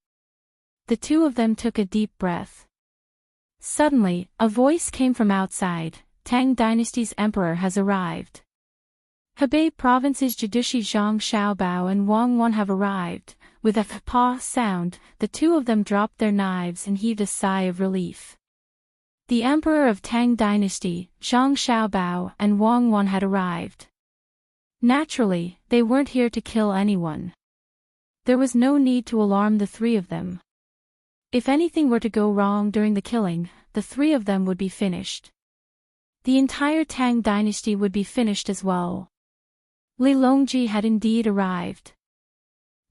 The two of them took a deep breath. Suddenly, a voice came from outside. Tang Dynasty's emperor has arrived. Hebei Province's Jidushi Zhang Xiaobao and Wang Wan have arrived. With a pa sound, the two of them dropped their knives and heaved a sigh of relief. The emperor of Tang Dynasty, Zhang Xiaobao, and Wang Wan had arrived. Naturally, they weren't here to kill anyone. There was no need to alarm the three of them. If anything were to go wrong during the killing, the three of them would be finished. The entire Tang Dynasty would be finished as well. Li Longji had indeed arrived.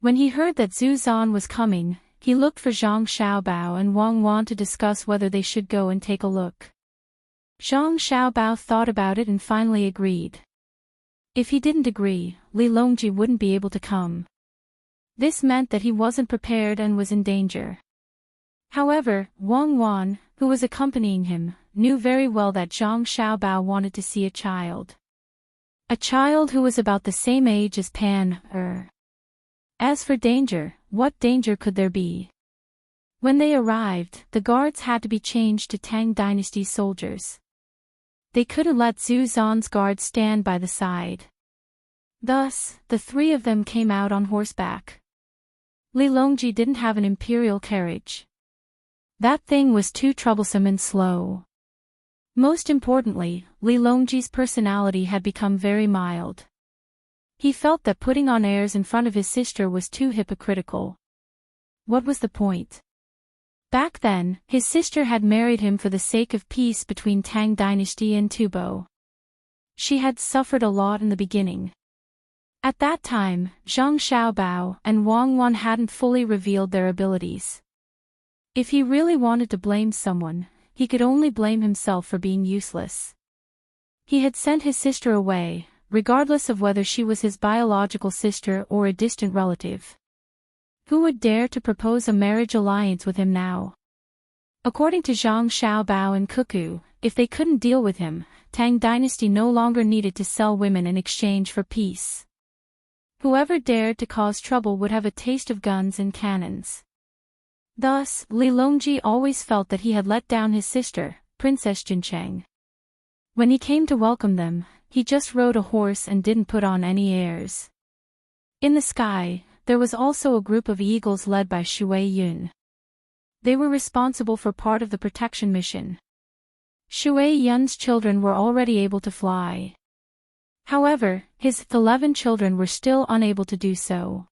When he heard that Zhu Zan was coming, he looked for Zhang Xiaobao and Wang Wan to discuss whether they should go and take a look. Zhang Xiaobao thought about it and finally agreed. If he didn't agree, Li Longji wouldn't be able to come. This meant that he wasn't prepared and was in danger. However, Wang Wan, who was accompanying him, knew very well that Zhang Xiaobao wanted to see a child. A child who was about the same age as Pan Er. As for danger, what danger could there be? When they arrived, the guards had to be changed to Tang Dynasty soldiers. They couldn't let Zhu Zan's guards stand by the side. Thus, the three of them came out on horseback. Li Longji didn't have an imperial carriage. That thing was too troublesome and slow. Most importantly, Li Longji's personality had become very mild. He felt that putting on airs in front of his sister was too hypocritical. What was the point? Back then, his sister had married him for the sake of peace between Tang Dynasty and Tubo. She had suffered a lot in the beginning. At that time, Zhang Xiaobao and Wang Wan hadn't fully revealed their abilities. If he really wanted to blame someone, he could only blame himself for being useless. He had sent his sister away, regardless of whether she was his biological sister or a distant relative. Who would dare to propose a marriage alliance with him now? According to Zhang Xiaobao and Cuckoo, if they couldn't deal with him, Tang Dynasty no longer needed to sell women in exchange for peace. Whoever dared to cause trouble would have a taste of guns and cannons. Thus, Li Longji always felt that he had let down his sister, Princess Jincheng. When he came to welcome them, he just rode a horse and didn't put on any airs. In the sky, there was also a group of eagles led by Shui Yun. They were responsible for part of the protection mission. Shui Yun's children were already able to fly. However, his 11 children were still unable to do so.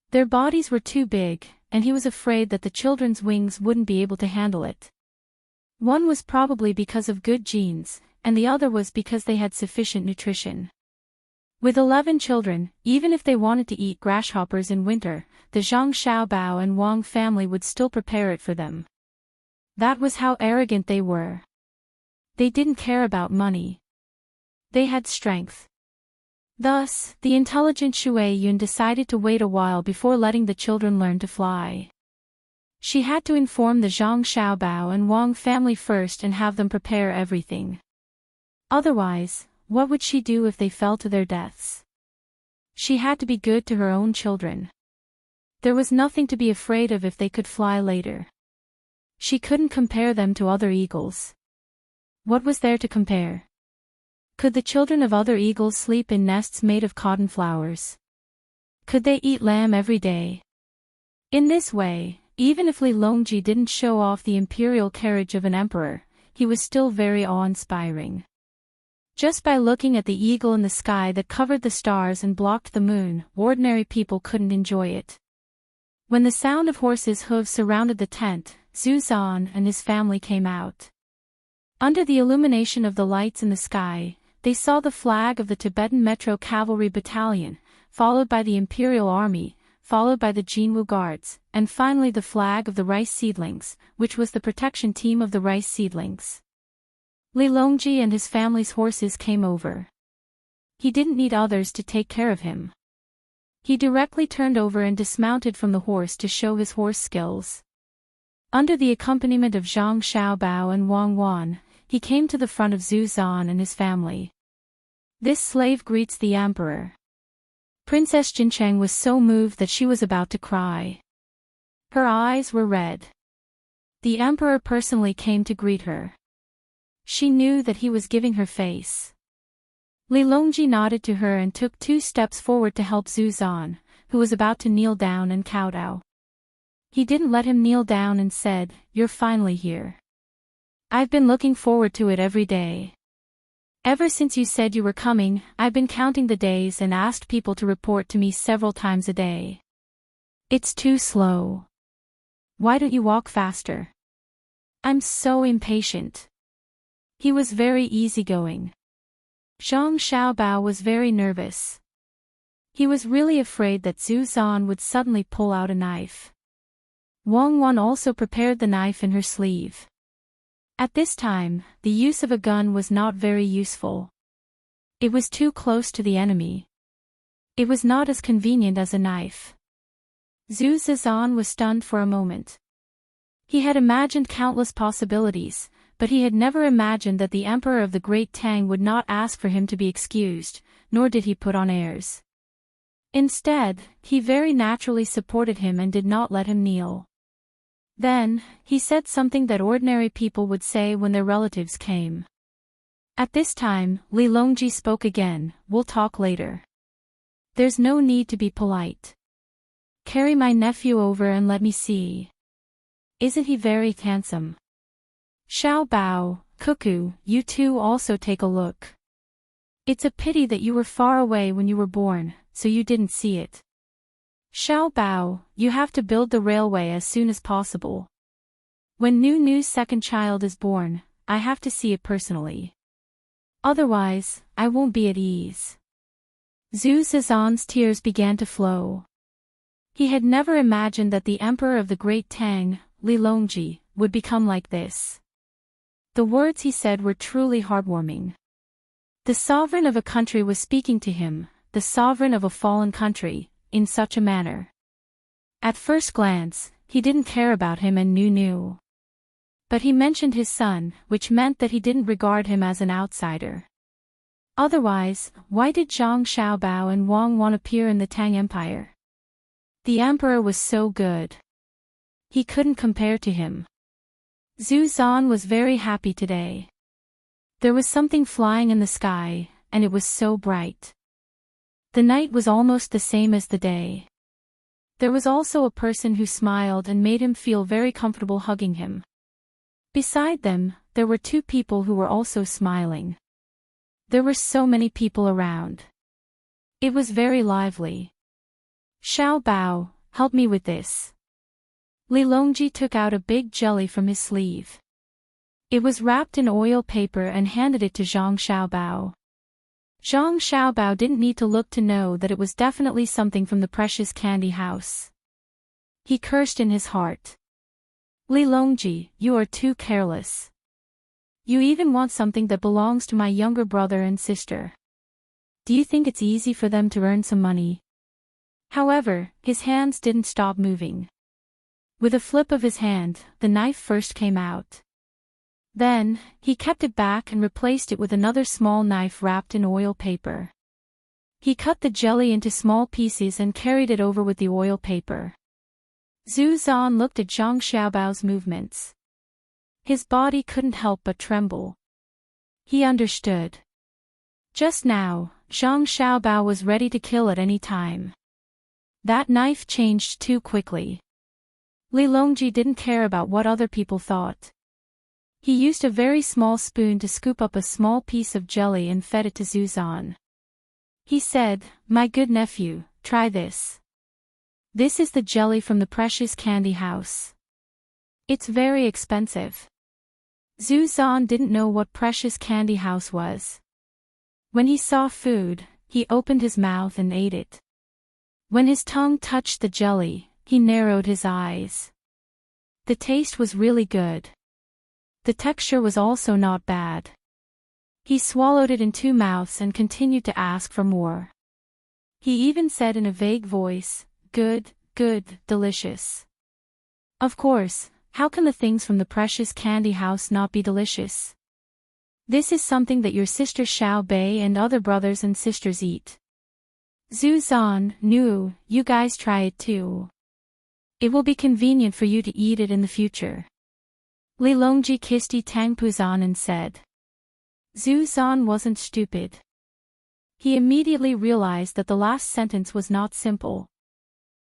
Their bodies were too big, and he was afraid that the children's wings wouldn't be able to handle it. One was probably because of good genes, and the other was because they had sufficient nutrition. With 11 children, even if they wanted to eat grasshoppers in winter, the Zhang Xiaobao and Wang family would still prepare it for them. That was how arrogant they were. They didn't care about money. They had strength. Thus, the intelligent Shui Yun decided to wait a while before letting the children learn to fly. She had to inform the Zhang Xiaobao and Wang family first and have them prepare everything. Otherwise, what would she do if they fell to their deaths? She had to be good to her own children. There was nothing to be afraid of if they could fly later. She couldn't compare them to other eagles. What was there to compare? Could the children of other eagles sleep in nests made of cotton flowers? Could they eat lamb every day? In this way, even if Li Longji didn't show off the imperial carriage of an emperor, he was still very awe-inspiring. Just by looking at the eagle in the sky that covered the stars and blocked the moon, ordinary people couldn't enjoy it. When the sound of horses' hooves surrounded the tent, Zhu Zan and his family came out. Under the illumination of the lights in the sky, they saw the flag of the Tibetan Metro Cavalry Battalion, followed by the Imperial Army, followed by the Jinwu Guards, and finally the flag of the Rice Seedlings, which was the protection team of the Rice Seedlings. Li Longji and his family's horses came over. He didn't need others to take care of him. He directly turned over and dismounted from the horse to show his horse skills. Under the accompaniment of Zhang Xiaobao and Wang Wan, he came to the front of Zhu Zan and his family. This slave greets the emperor. Princess Jincheng was so moved that she was about to cry. Her eyes were red. The emperor personally came to greet her. She knew that he was giving her face. Li Longji nodded to her and took 2 steps forward to help Zhu Zan, who was about to kneel down and kowtow. He didn't let him kneel down and said, "You're finally here. I've been looking forward to it every day. Ever since you said you were coming, I've been counting the days and asked people to report to me several times a day. It's too slow. Why don't you walk faster? I'm so impatient." He was very easygoing. Zhang Xiaobao was very nervous. He was really afraid that Zhu Zan would suddenly pull out a knife. Wang Wan also prepared the knife in her sleeve. At this time, the use of a gun was not very useful. It was too close to the enemy. It was not as convenient as a knife. Zhu Zan was stunned for a moment. He had imagined countless possibilities, but he had never imagined that the emperor of the Great Tang would not ask for him to be excused, nor did he put on airs. Instead, he very naturally supported him and did not let him kneel. Then, he said something that ordinary people would say when their relatives came. At this time, Li Longji spoke again, "We'll talk later. There's no need to be polite. Carry my nephew over and let me see. Isn't he very handsome? Xiao Bao, Cuckoo, you two also take a look. It's a pity that you were far away when you were born, so you didn't see it. Xiao Bao, you have to build the railway as soon as possible. When Nu's second child is born, I have to see it personally. Otherwise, I won't be at ease." Zhu Zizan's tears began to flow. He had never imagined that the emperor of the Great Tang, Li Longji, would become like this. The words he said were truly heartwarming. The sovereign of a country was speaking to him, the sovereign of a fallen country, in such a manner. At first glance, he didn't care about him and knew. But he mentioned his son, which meant that he didn't regard him as an outsider. Otherwise, why did Zhang Xiaobao and Wang Wan appear in the Tang Empire? The emperor was so good. He couldn't compare to him. Zhu Zan was very happy today. There was something flying in the sky, and it was so bright. The night was almost the same as the day. There was also a person who smiled and made him feel very comfortable hugging him. Beside them, there were 2 people who were also smiling. There were so many people around. It was very lively. "Xiao Bao, help me with this." Li Longji took out a big jelly from his sleeve. It was wrapped in oil paper and handed it to Zhang Xiaobao. Zhang Xiaobao didn't need to look to know that it was definitely something from the precious candy house. He cursed in his heart. "Li Longji, you are too careless. You even want something that belongs to my younger brother and sister. Do you think it's easy for them to earn some money?" However, his hands didn't stop moving. With a flip of his hand, the knife first came out. Then, he kept it back and replaced it with another small knife wrapped in oil paper. He cut the jelly into small pieces and carried it over with the oil paper. Zhu Zan looked at Zhang Xiaobao's movements. His body couldn't help but tremble. He understood. Just now, Zhang Xiaobao was ready to kill at any time. That knife changed too quickly. Li Longji didn't care about what other people thought. He used a very small spoon to scoop up a small piece of jelly and fed it to Zhu Zan. He said, "My good nephew, try this. This is the jelly from the precious candy house. It's very expensive." Zhu Zan didn't know what precious candy house was. When he saw food, he opened his mouth and ate it. When his tongue touched the jelly, he narrowed his eyes. The taste was really good. The texture was also not bad. He swallowed it in 2 mouths and continued to ask for more. He even said in a vague voice, "Good, good, delicious." Of course, How can the things from the precious candy house not be delicious? This is something that your sister Xiao Bei and other brothers and sisters eat. Zhu Zan, Nu, you guys try it too. It will be convenient for you to eat it in the future. Li Longji kissed Yi Tangpuzan and said. Zhu Zan wasn't stupid. He immediately realized that the last sentence was not simple.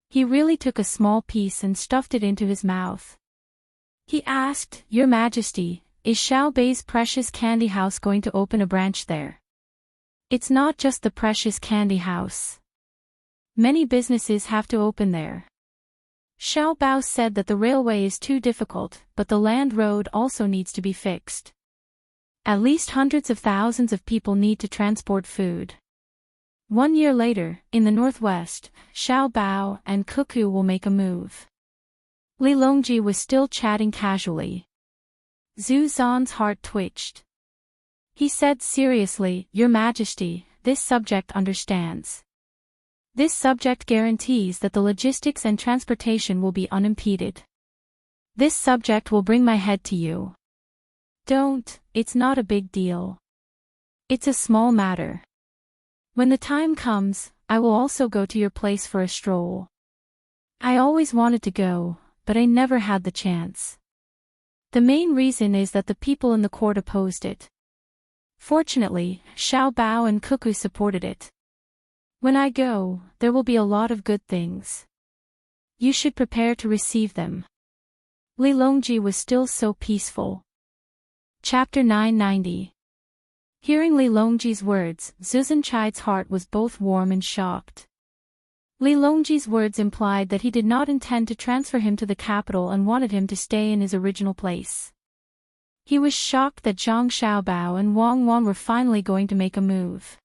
He really took a small piece and stuffed it into his mouth. He asked, Your Majesty, is Xiao Bei's precious candy house going to open a branch there? It's not just the precious candy house. Many businesses have to open there. Xiao Bao said that the railway is too difficult, but the land road also needs to be fixed. At least hundreds of thousands of people need to transport food. 1 year later, in the northwest, Xiao Bao and Cuckoo will make a move. Li Longji was still chatting casually. Zhu Zan's heart twitched. He said seriously, Your Majesty, this subject understands. This subject guarantees that the logistics and transportation will be unimpeded. This subject will bring my head to you. Don't, it's not a big deal. It's a small matter. When the time comes, I will also go to your place for a stroll. I always wanted to go, but I never had the chance. The main reason is that the people in the court opposed it. Fortunately, Xiao Bao and Cuckoo supported it. When I go, there will be a lot of good things. You should prepare to receive them. Li Longji was still so peaceful. Chapter 990. Hearing Li Longji's words, Zuzan Chai's heart was both warm and shocked. Li Longji's words implied that he did not intend to transfer him to the capital and wanted him to stay in his original place. He was shocked that Zhang Xiaobao and Wang Wan were finally going to make a move.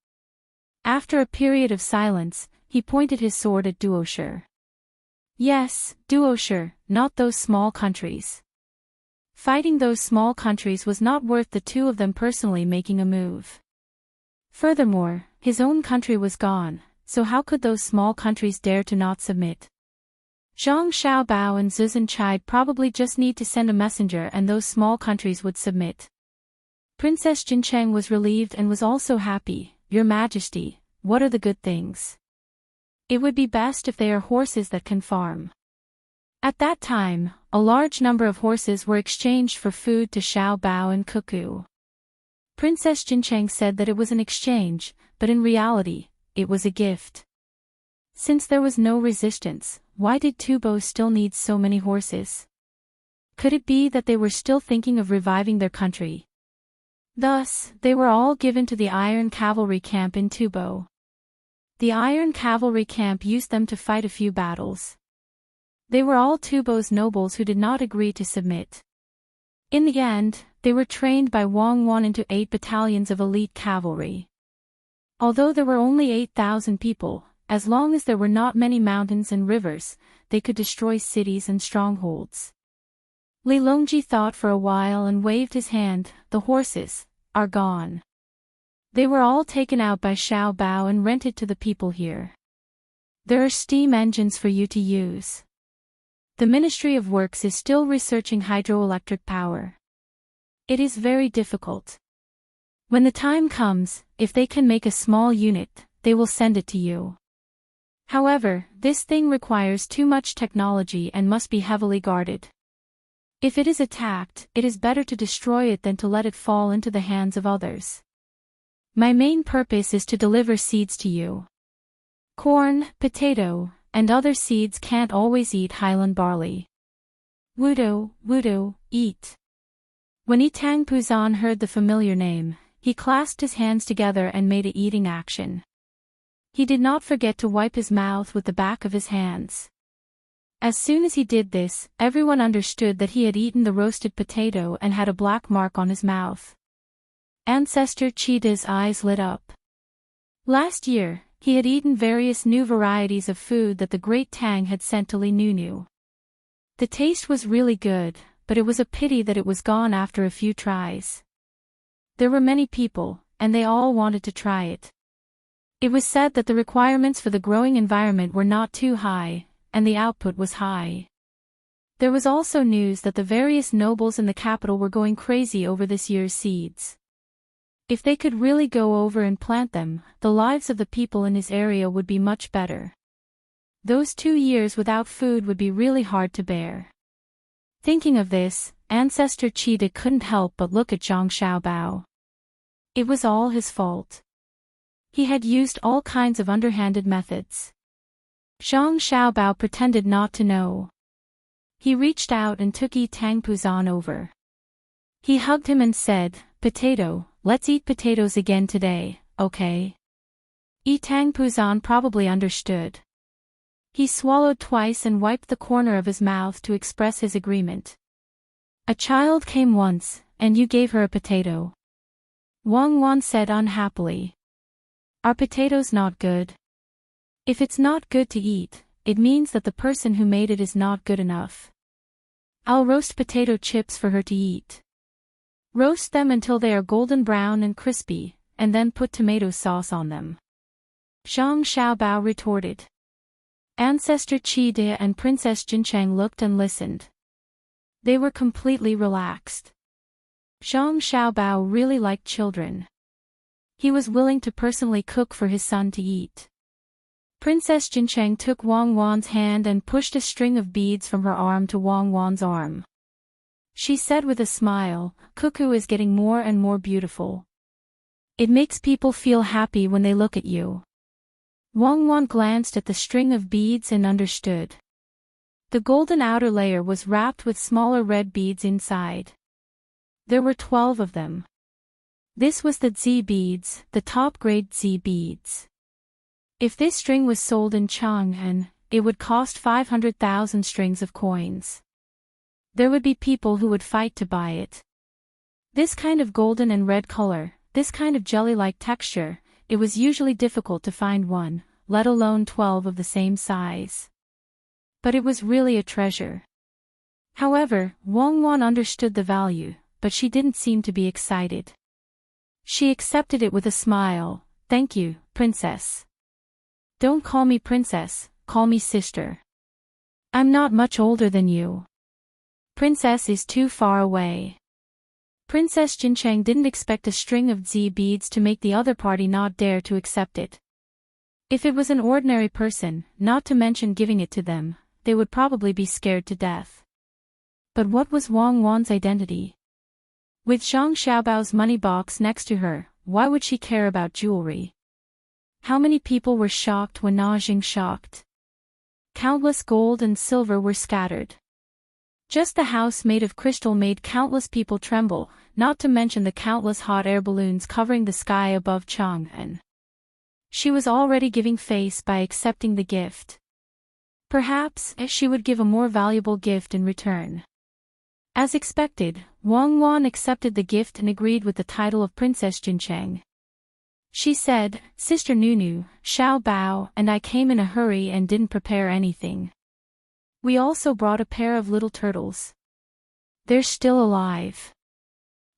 After a period of silence, he pointed his sword at Duosher. Yes, Duosher, not those small countries. Fighting those small countries was not worth the two of them personally making a move. Furthermore, his own country was gone, so how could those small countries dare to not submit? Zhang Xiaobao and Zuzan Chai probably just need to send a messenger and those small countries would submit. Princess Jincheng was relieved and was also happy. Your Majesty, what are the good things? It would be best if they are horses that can farm. At that time, a large number of horses were exchanged for food to Xiao Bao and Cuckoo. Princess Jincheng said that it was an exchange, but in reality, it was a gift. Since there was no resistance, why did Tubo still need so many horses? Could it be that they were still thinking of reviving their country? Thus, they were all given to the Iron Cavalry camp in Tubo. The Iron Cavalry camp used them to fight a few battles. They were all Tubo's nobles who did not agree to submit. In the end, they were trained by Wang Wan into 8 battalions of elite cavalry. Although there were only 8,000 people, as long as there were not many mountains and rivers, they could destroy cities and strongholds. Li Longji thought for a while and waved his hand. The horses are gone. They were all taken out by Xiao Bao and rented to the people here. There are steam engines for you to use. The Ministry of Works is still researching hydroelectric power. It is very difficult. When the time comes, if they can make a small unit, they will send it to you. However, this thing requires too much technology and must be heavily guarded. If it is attacked, it is better to destroy it than to let it fall into the hands of others. My main purpose is to deliver seeds to you. Corn, potato, and other seeds can't always eat highland barley. Wudo, eat. When Yitang Puzan heard the familiar name, he clasped his hands together and made a eating action. He did not forget to wipe his mouth with the back of his hands. As soon as he did this, everyone understood that he had eaten the roasted potato and had a black mark on his mouth. Ancestor Cheetah's eyes lit up. Last year, he had eaten various new varieties of food that the Great Tang had sent to Li Nunu. The taste was really good, but it was a pity that it was gone after a few tries. There were many people, and they all wanted to try it. It was said that the requirements for the growing environment were not too high, and the output was high. There was also news that the various nobles in the capital were going crazy over this year's seeds. If they could really go over and plant them, the lives of the people in his area would be much better. Those 2 years without food would be really hard to bear. Thinking of this, Ancestor Cheetah couldn't help but look at Zhang Xiaobao. It was all his fault. He had used all kinds of underhanded methods. Zhang Xiaobao pretended not to know. He reached out and took Yi Tangpuzan over. He hugged him and said, "Potato, let's eat potatoes again today, okay?" Yi Tangpuzan probably understood. He swallowed twice and wiped the corner of his mouth to express his agreement. "A child came once, and you gave her a potato," Wang Wan said unhappily. "Are potatoes not good? If it's not good to eat, it means that the person who made it is not good enough. I'll roast potato chips for her to eat. Roast them until they are golden brown and crispy, and then put tomato sauce on them," Zhang Xiaobao retorted. Ancestor Cheetah and Princess Jincheng looked and listened. They were completely relaxed. Zhang Xiaobao really liked children. He was willing to personally cook for his son to eat. Princess Jincheng took Wang Wan's hand and pushed a string of beads from her arm to Wang Wan's arm. She said with a smile, "Cuckoo is getting more and more beautiful. It makes people feel happy when they look at you." Wang Wan glanced at the string of beads and understood. The golden outer layer was wrapped with smaller red beads inside. There were 12 of them. This was the Z beads, the top-grade Z beads. If this string was sold in Chang'an, it would cost 500,000 strings of coins. There would be people who would fight to buy it. This kind of golden and red color, this kind of jelly-like texture, it was usually difficult to find one, let alone 12 of the same size. But it was really a treasure. However, Wang Wan understood the value, but she didn't seem to be excited. She accepted it with a smile. "Thank you, princess. Don't call me princess, call me sister. I'm not much older than you. Princess is too far away." Princess Jincheng didn't expect a string of Z beads to make the other party not dare to accept it. If it was an ordinary person, not to mention giving it to them, they would probably be scared to death. But what was Wang Wan's identity? With Zhang Xiaobao's money box next to her, why would she care about jewelry? How many people were shocked when Najing shocked? Countless gold and silver were scattered. Just the house made of crystal made countless people tremble, not to mention the countless hot air balloons covering the sky above Chang'an. She was already giving face by accepting the gift. Perhaps she would give a more valuable gift in return. As expected, Wang Wan accepted the gift and agreed with the title of Princess Jincheng. She said, "Sister Nunu, Xiao Bao and I came in a hurry and didn't prepare anything. We also brought a pair of little turtles. They're still alive.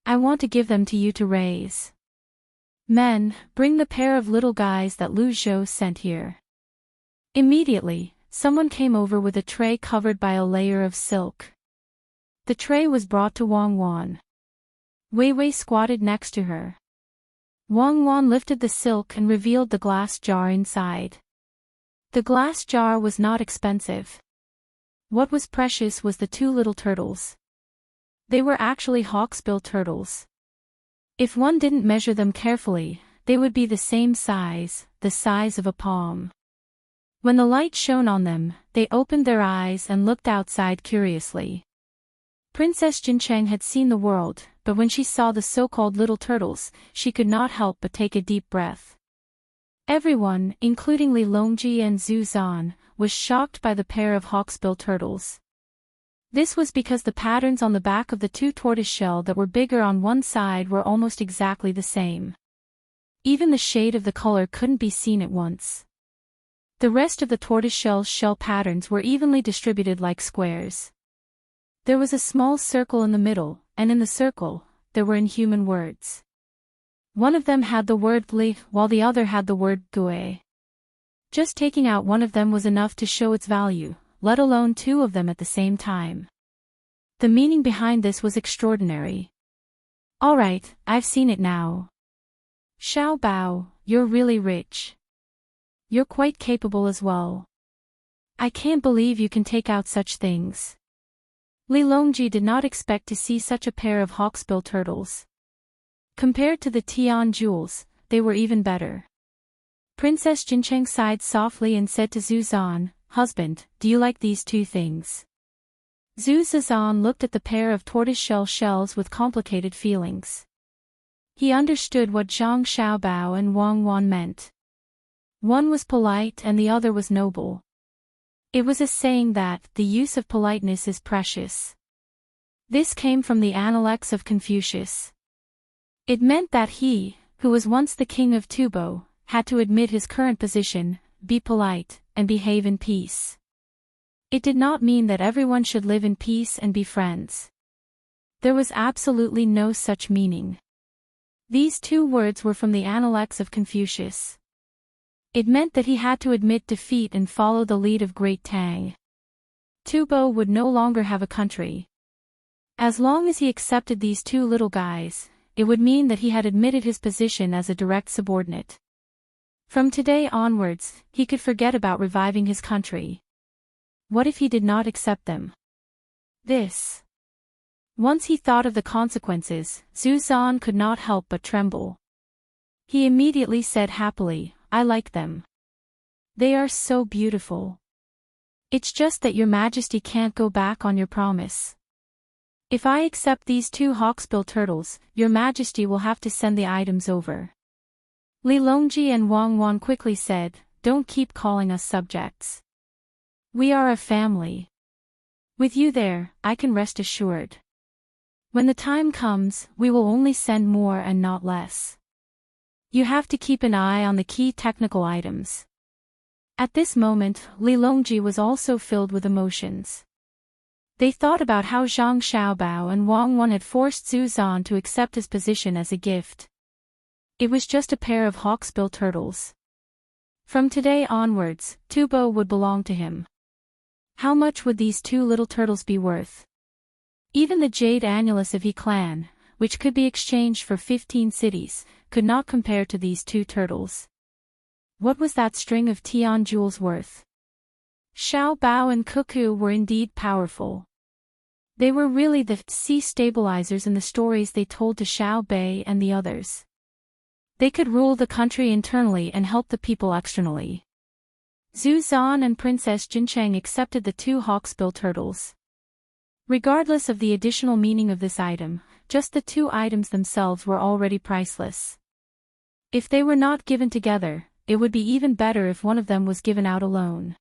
I want to give them to you to raise. Men, bring the pair of little guys that Lu Zhou sent here." Immediately, someone came over with a tray covered by a layer of silk. The tray was brought to Wang Wan. Wei Wei squatted next to her. Wang Wan lifted the silk and revealed the glass jar inside. The glass jar was not expensive. What was precious was the 2 little turtles. They were actually hawksbill turtles. If one didn't measure them carefully, they would be the same size, the size of a palm. When the light shone on them, they opened their eyes and looked outside curiously. Princess Jincheng had seen the world, but when she saw the so-called little turtles, she could not help but take a deep breath. Everyone, including Li Longji and Zhu Zan, was shocked by the pair of hawksbill turtles. This was because the patterns on the back of the 2 tortoiseshell that were bigger on one side were almost exactly the same. Even the shade of the color couldn't be seen at once. The rest of the tortoiseshell shell patterns were evenly distributed like squares. There was a small circle in the middle, and in the circle, there were inhuman words. One of them had the word li, while the other had the word gue. Just taking out one of them was enough to show its value, let alone 2 of them at the same time. The meaning behind this was extraordinary. All right, I've seen it now. Xiao Bao, you're really rich. You're quite capable as well. I can't believe you can take out such things. Li Longji did not expect to see such a pair of hawksbill turtles. Compared to the Tian jewels, they were even better. Princess Jincheng sighed softly and said to Zhu Zan, "Husband, do you like these two things?" Zhu Zan looked at the pair of tortoiseshell shells with complicated feelings. He understood what Zhang Xiaobao and Wang Wan meant. One was polite and the other was noble. It was a saying that the use of politeness is precious. This came from the Analects of Confucius. It meant that he, who was once the king of Tubo, had to admit his current position, be polite, and behave in peace. It did not mean that everyone should live in peace and be friends. There was absolutely no such meaning. These two words were from the Analects of Confucius. It meant that he had to admit defeat and follow the lead of Great Tang. Tubo would no longer have a country. As long as he accepted these two little guys, it would mean that he had admitted his position as a direct subordinate. From today onwards, he could forget about reviving his country. What if he did not accept them? Once he thought of the consequences, Zhu Zan could not help but tremble. He immediately said happily, "I like them. They are so beautiful. It's just that your majesty can't go back on your promise. If I accept these two hawksbill turtles, your majesty will have to send the items over." Li Longji and Wang Wan quickly said, "Don't keep calling us subjects. We are a family. With you there, I can rest assured. When the time comes, we will only send more and not less. You have to keep an eye on the key technical items." At this moment, Li Longji was also filled with emotions. They thought about how Zhang Xiaobao and Wang Wan had forced Zhu Zan to accept his position as a gift. It was just a pair of hawksbill turtles. From today onwards, Tubo would belong to him. How much would these two little turtles be worth? Even the jade annulus of He clan, which could be exchanged for 15 cities, could not compare to these two turtles. What was that string of Tian jewels worth? Xiao Bao and Cuckoo were indeed powerful. They were really the sea stabilizers in the stories they told to Xiao Bei and the others. They could rule the country internally and help the people externally. Zhu Zan and Princess Jincheng accepted the two hawksbill turtles. Regardless of the additional meaning of this item, just the two items themselves were already priceless. If they were not given together, it would be even better if one of them was given out alone.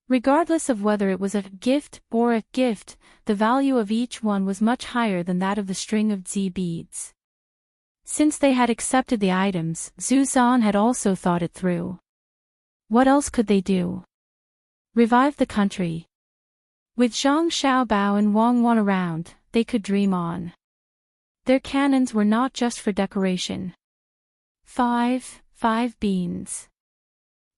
Regardless of whether it was a gift or a gift, the value of each one was much higher than that of the string of Zi beads. Since they had accepted the items, Zhu Zan had also thought it through. What else could they do? Revive the country. With Zhang Xiaobao and Wang Wan around, they could dream on. Their cannons were not just for decoration. 5 beans.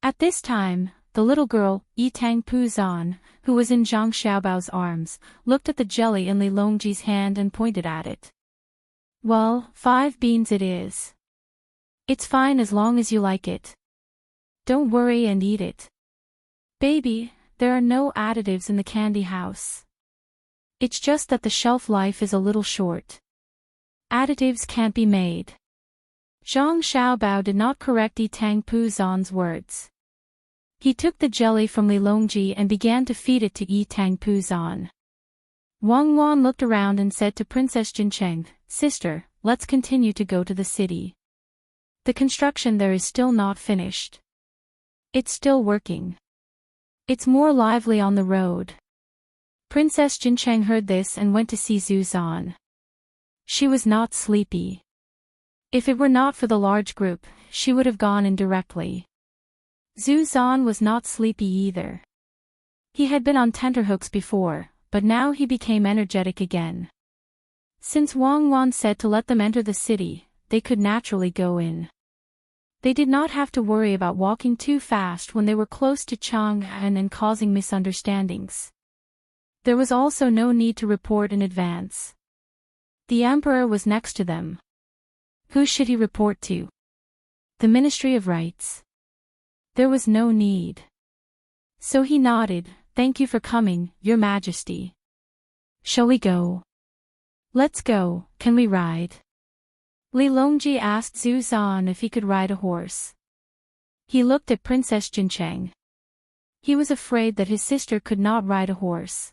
At this time, the little girl, Yitang Puzan, who was in Zhang Xiaobao's arms, looked at the jelly in Li Longji's hand and pointed at it. "Well, 5 beans it is. It's fine as long as you like it. Don't worry and eat it. Baby, there are no additives in the candy house. It's just that the shelf life is a little short. Additives can't be made." Zhang Xiaobao did not correct Yitang Puzan's words. He took the jelly from Li Longji and began to feed it to Yitang Puzan. Wang Wan looked around and said to Princess Jincheng, "Sister, let's continue to go to the city. The construction there is still not finished. It's still working. It's more lively on the road." Princess Jincheng heard this and went to see Zhu Zan. She was not sleepy. If it were not for the large group, she would have gone in directly. Zhu Zan was not sleepy either. He had been on tenterhooks before, but now he became energetic again. Since Wang Wan said to let them enter the city, they could naturally go in. They did not have to worry about walking too fast when they were close to Chang'an and causing misunderstandings. There was also no need to report in advance. The emperor was next to them. Who should he report to? The Ministry of Rights. There was no need. So he nodded. Thank you for coming, Your Majesty. Shall we go? Let's go. Can we ride? Li Longji asked Zhu Zan if he could ride a horse. He looked at Princess Jincheng. He was afraid that his sister could not ride a horse.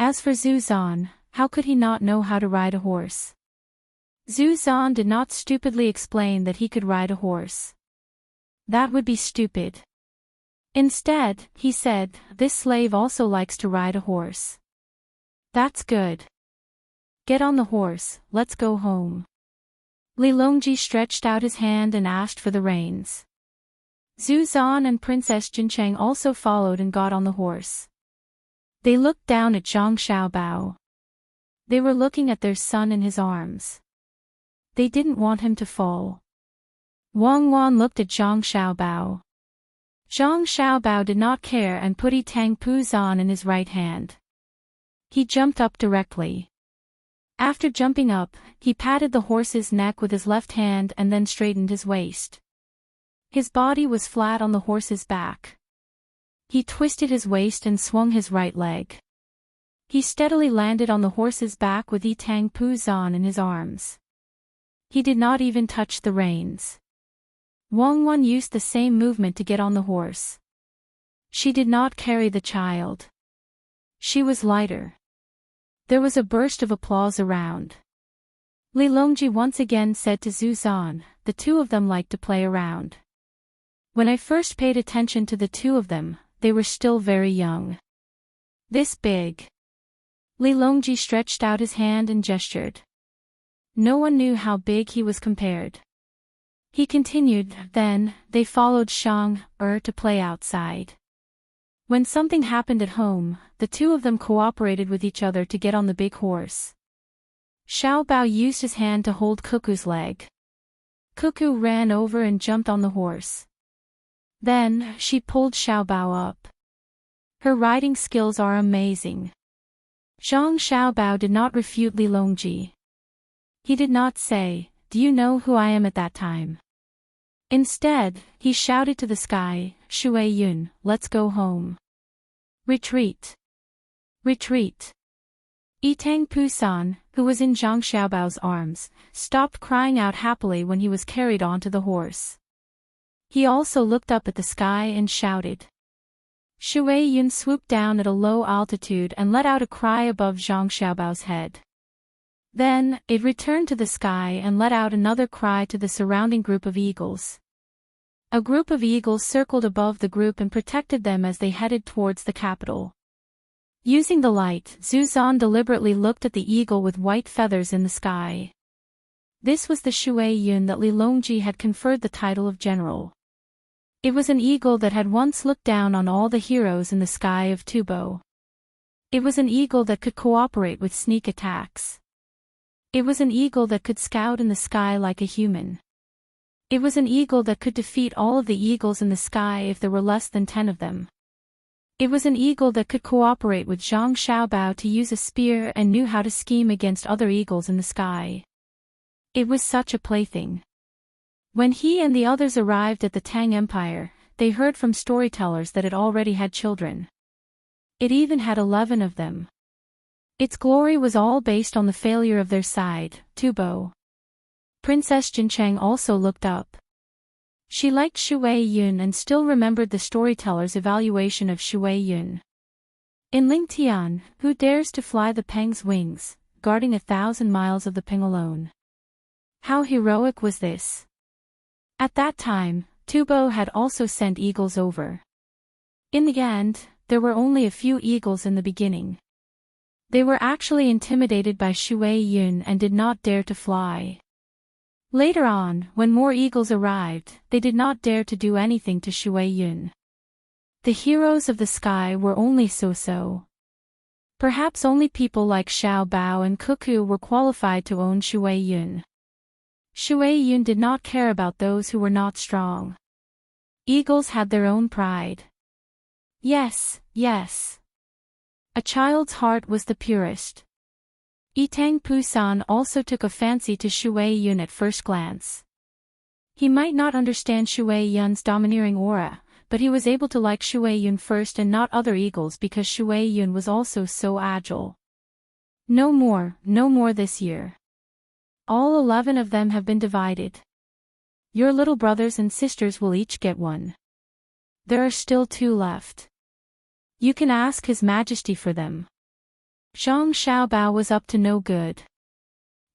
As for Zhu Zan, how could he not know how to ride a horse? Zhu Zan did not stupidly explain that he could ride a horse. That would be stupid. Instead, he said, this slave also likes to ride a horse. That's good. Get on the horse, let's go home. Li Longji stretched out his hand and asked for the reins. Zhu Zan and Princess Jincheng also followed and got on the horse. They looked down at Zhang Xiaobao. They were looking at their son in his arms. They didn't want him to fall. Wang Wan looked at Zhang Xiaobao. Zhang Xiaobao did not care and put Tang Puzan in his right hand. He jumped up directly. After jumping up, he patted the horse's neck with his left hand and then straightened his waist. His body was flat on the horse's back. He twisted his waist and swung his right leg. He steadily landed on the horse's back with Tang Puzan in his arms. He did not even touch the reins. Wang Wan used the same movement to get on the horse. She did not carry the child. She was lighter. There was a burst of applause around. Li Longji once again said to Zhu Zan, the two of them liked to play around. When I first paid attention to the two of them, they were still very young. This big. Li Longji stretched out his hand and gestured. No one knew how big he was compared. He continued, then, they followed Shang to play outside. When something happened at home, the two of them cooperated with each other to get on the big horse. Xiao Bao used his hand to hold Cuckoo's leg. Cuckoo ran over and jumped on the horse. Then, she pulled Xiao Bao up. Her riding skills are amazing. Zhang Xiaobao did not refute Li Longji. He did not say, do you know who I am at that time? Instead, he shouted to the sky, Shui Yun, let's go home. Retreat. Retreat. Tang Pusan, who was in Zhang Xiaobao's arms, stopped crying out happily when he was carried onto the horse. He also looked up at the sky and shouted. Shui Yun swooped down at a low altitude and let out a cry above Zhang Xiaobao's head. Then, it returned to the sky and let out another cry to the surrounding group of eagles. A group of eagles circled above the group and protected them as they headed towards the capital. Using the light, Zhu Zan deliberately looked at the eagle with white feathers in the sky. This was the Shui Yun that Li Longji had conferred the title of general. It was an eagle that had once looked down on all the heroes in the sky of Tubo. It was an eagle that could cooperate with sneak attacks. It was an eagle that could scout in the sky like a human. It was an eagle that could defeat all of the eagles in the sky if there were less than 10 of them. It was an eagle that could cooperate with Zhang Xiaobao to use a spear and knew how to scheme against other eagles in the sky. It was such a plaything. When he and the others arrived at the Tang Empire, they heard from storytellers that it already had children. It even had 11 of them. Its glory was all based on the failure of their side, Tubo. Princess Jincheng also looked up. She liked Shui Yun and still remembered the storyteller's evaluation of Shui Yun. In Lingtian, who dares to fly the Peng's wings, guarding 1,000 miles of the Peng alone? How heroic was this? At that time, Tubo had also sent eagles over. In the end, there were only a few eagles in the beginning. They were actually intimidated by Shui Yun and did not dare to fly. Later on, when more eagles arrived, they did not dare to do anything to Shui Yun. The heroes of the sky were only so-so. Perhaps only people like Xiao Bao and Cuckoo were qualified to own Shui Yun. Shui Yun did not care about those who were not strong. Eagles had their own pride. Yes, yes. A child's heart was the purest. Yitang Pusan also took a fancy to Shui Yun at first glance. He might not understand Shui Yun's domineering aura, but he was able to like Shui Yun first and not other eagles because Shui Yun was also so agile. No more this year. All 11 of them have been divided. Your little brothers and sisters will each get one. There are still 2 left. You can ask His Majesty for them. Zhang Xiaobao was up to no good.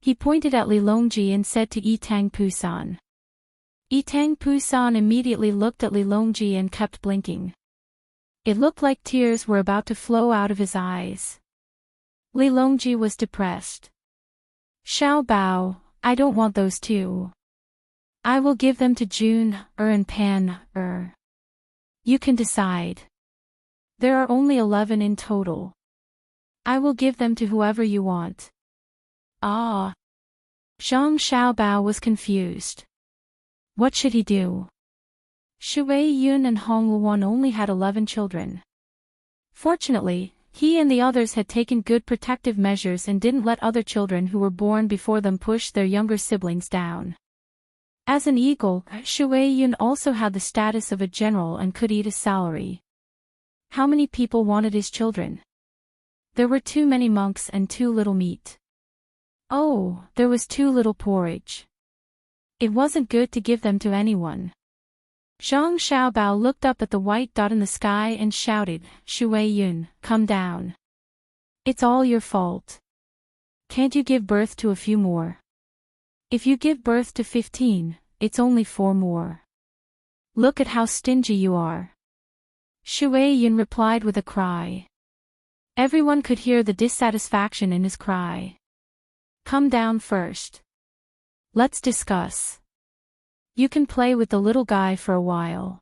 He pointed at Li Longji and said to Yitang Pusan. Yitang Pusan immediately looked at Li Longji and kept blinking. It looked like tears were about to flow out of his eyes. Li Longji was depressed. Xiaobao, I don't want those 2. I will give them to Jun, and Pan, You can decide. There are only 11 in total. I will give them to whoever you want. Ah. Zhang Xiaobao was confused. What should he do? Shui Yun and Hong Luan only had 11 children. Fortunately, he and the others had taken good protective measures and didn't let other children who were born before them push their younger siblings down. As an eagle, Shui Yun also had the status of a general and could eat a salary. How many people wanted his children? There were too many monks and too little meat. Oh, there was too little porridge. It wasn't good to give them to anyone. Zhang Xiaobao looked up at the white dot in the sky and shouted, Shui Yun, come down. It's all your fault. Can't you give birth to a few more? If you give birth to 15, it's only 4 more. Look at how stingy you are. Shui Yun replied with a cry. Everyone could hear the dissatisfaction in his cry. Come down first. Let's discuss. You can play with the little guy for a while.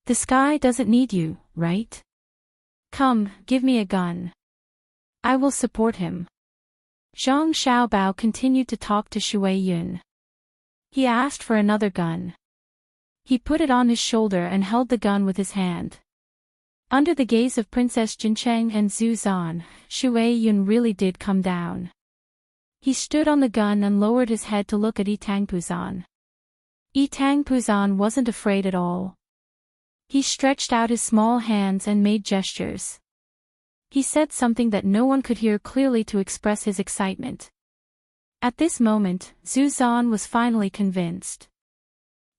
The sky doesn't need you, right? Come, give me a gun. I will support him. Zhang Xiaobao continued to talk to Shui Yun. He asked for another gun. He put it on his shoulder and held the gun with his hand. Under the gaze of Princess Jincheng and Zhu Zan, Shui Yun really did come down. He stood on the gun and lowered his head to look at Yitang Pusan. Yitang Pusan wasn't afraid at all. He stretched out his small hands and made gestures. He said something that no one could hear clearly to express his excitement. At this moment, Zhu Zan was finally convinced.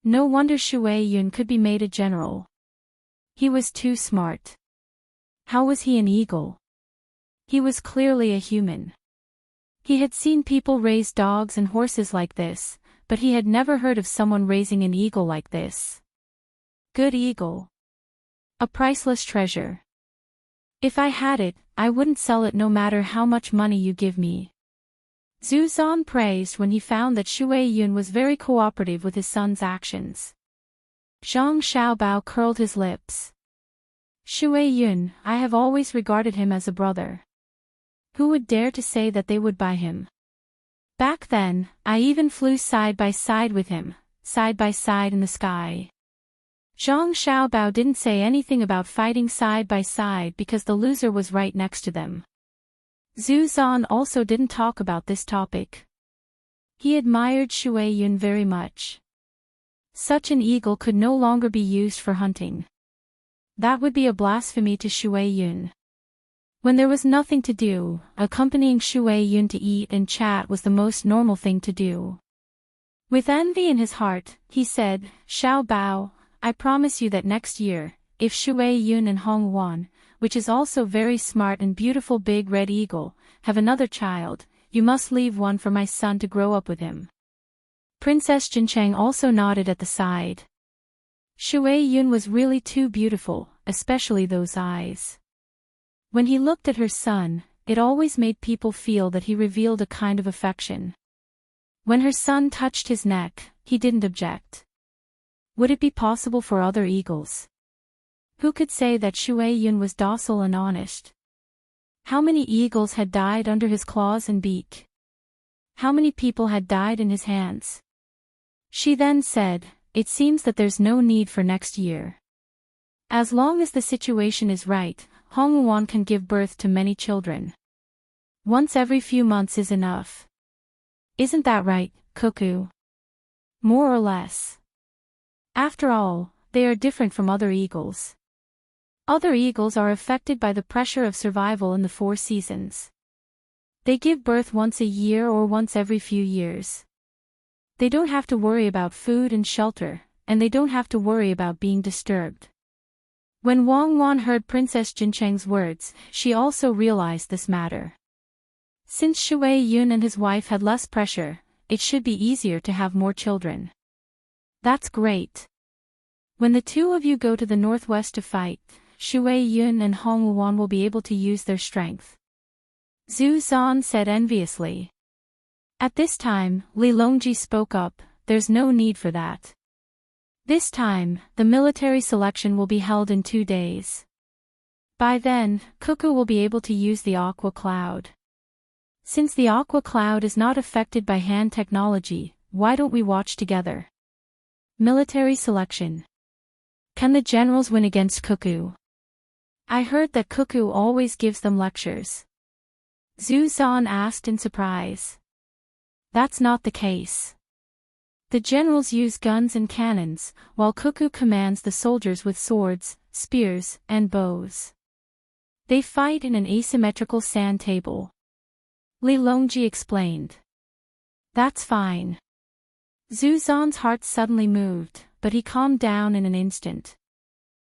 No wonder Shui Yun could be made a general. He was too smart. How was he an eagle? He was clearly a human. He had seen people raise dogs and horses like this, but he had never heard of someone raising an eagle like this. Good eagle. A priceless treasure. If I had it, I wouldn't sell it no matter how much money you give me. Zhu Zan praised when he found that Shui Yun was very cooperative with his son's actions. Zhang Xiaobao curled his lips. Shui Yun, I have always regarded him as a brother. Who would dare to say that they would buy him? Back then, I even flew side by side with him, side by side in the sky. Zhang Xiaobao didn't say anything about fighting side by side because the loser was right next to them. Zhu Zan also didn't talk about this topic. He admired Shui Yun very much. Such an eagle could no longer be used for hunting. That would be a blasphemy to Shui Yun. When there was nothing to do, accompanying Shui Yun to eat and chat was the most normal thing to do. With envy in his heart, he said, Xiaobao, I promise you that next year, if Shui Yun and Hong Wan, which is also very smart and beautiful big red eagle, have another child, you must leave one for my son to grow up with him. Princess Jincheng also nodded at the side. Shui Yun was really too beautiful, especially those eyes. When he looked at her son, it always made people feel that he revealed a kind of affection. When her son touched his neck, he didn't object. Would it be possible for other eagles? Who could say that Shui Yun was docile and honest? How many eagles had died under his claws and beak? How many people had died in his hands? She then said, it seems that there's no need for next year. As long as the situation is right, Hong Wuan can give birth to many children. Once every few months is enough. Isn't that right, Cuckoo? More or less. After all, they are different from other eagles. Other eagles are affected by the pressure of survival in the 4 seasons. They give birth once a year or once every few years. They don't have to worry about food and shelter, and they don't have to worry about being disturbed. When Wang Wan heard Princess Jincheng's words, she also realized this matter. Since Shui Yun and his wife had less pressure, it should be easier to have more children. That's great. When the 2 of you go to the northwest to fight, Shui Yun and Hong Wuan will be able to use their strength. Zhu Zan said enviously. At this time, Li Longji spoke up, there's no need for that. This time, the military selection will be held in 2 days. By then, Cuckoo will be able to use the Aqua Cloud. Since the Aqua Cloud is not affected by hand technology, why don't we watch together? Military selection. Can the generals win against Cuckoo? I heard that Cuckoo always gives them lectures. Zhu Zan asked in surprise. That's not the case. The generals use guns and cannons, while Cuckoo commands the soldiers with swords, spears, and bows. They fight in an asymmetrical sand table. Li Longji explained. That's fine. Zhu Zan's heart suddenly moved, but he calmed down in an instant.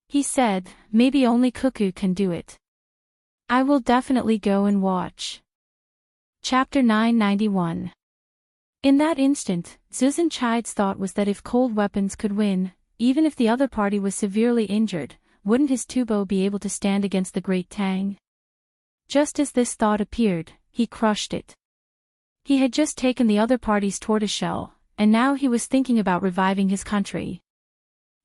He said, maybe only Cuckoo can do it. I will definitely go and watch. Chapter 991. In that instant, Zhu Zanchai's thought was that if cold weapons could win, even if the other party was severely injured, wouldn't his tubo be able to stand against the Great Tang? Just as this thought appeared, he crushed it. He had just taken the other party's tortoiseshell, and now he was thinking about reviving his country.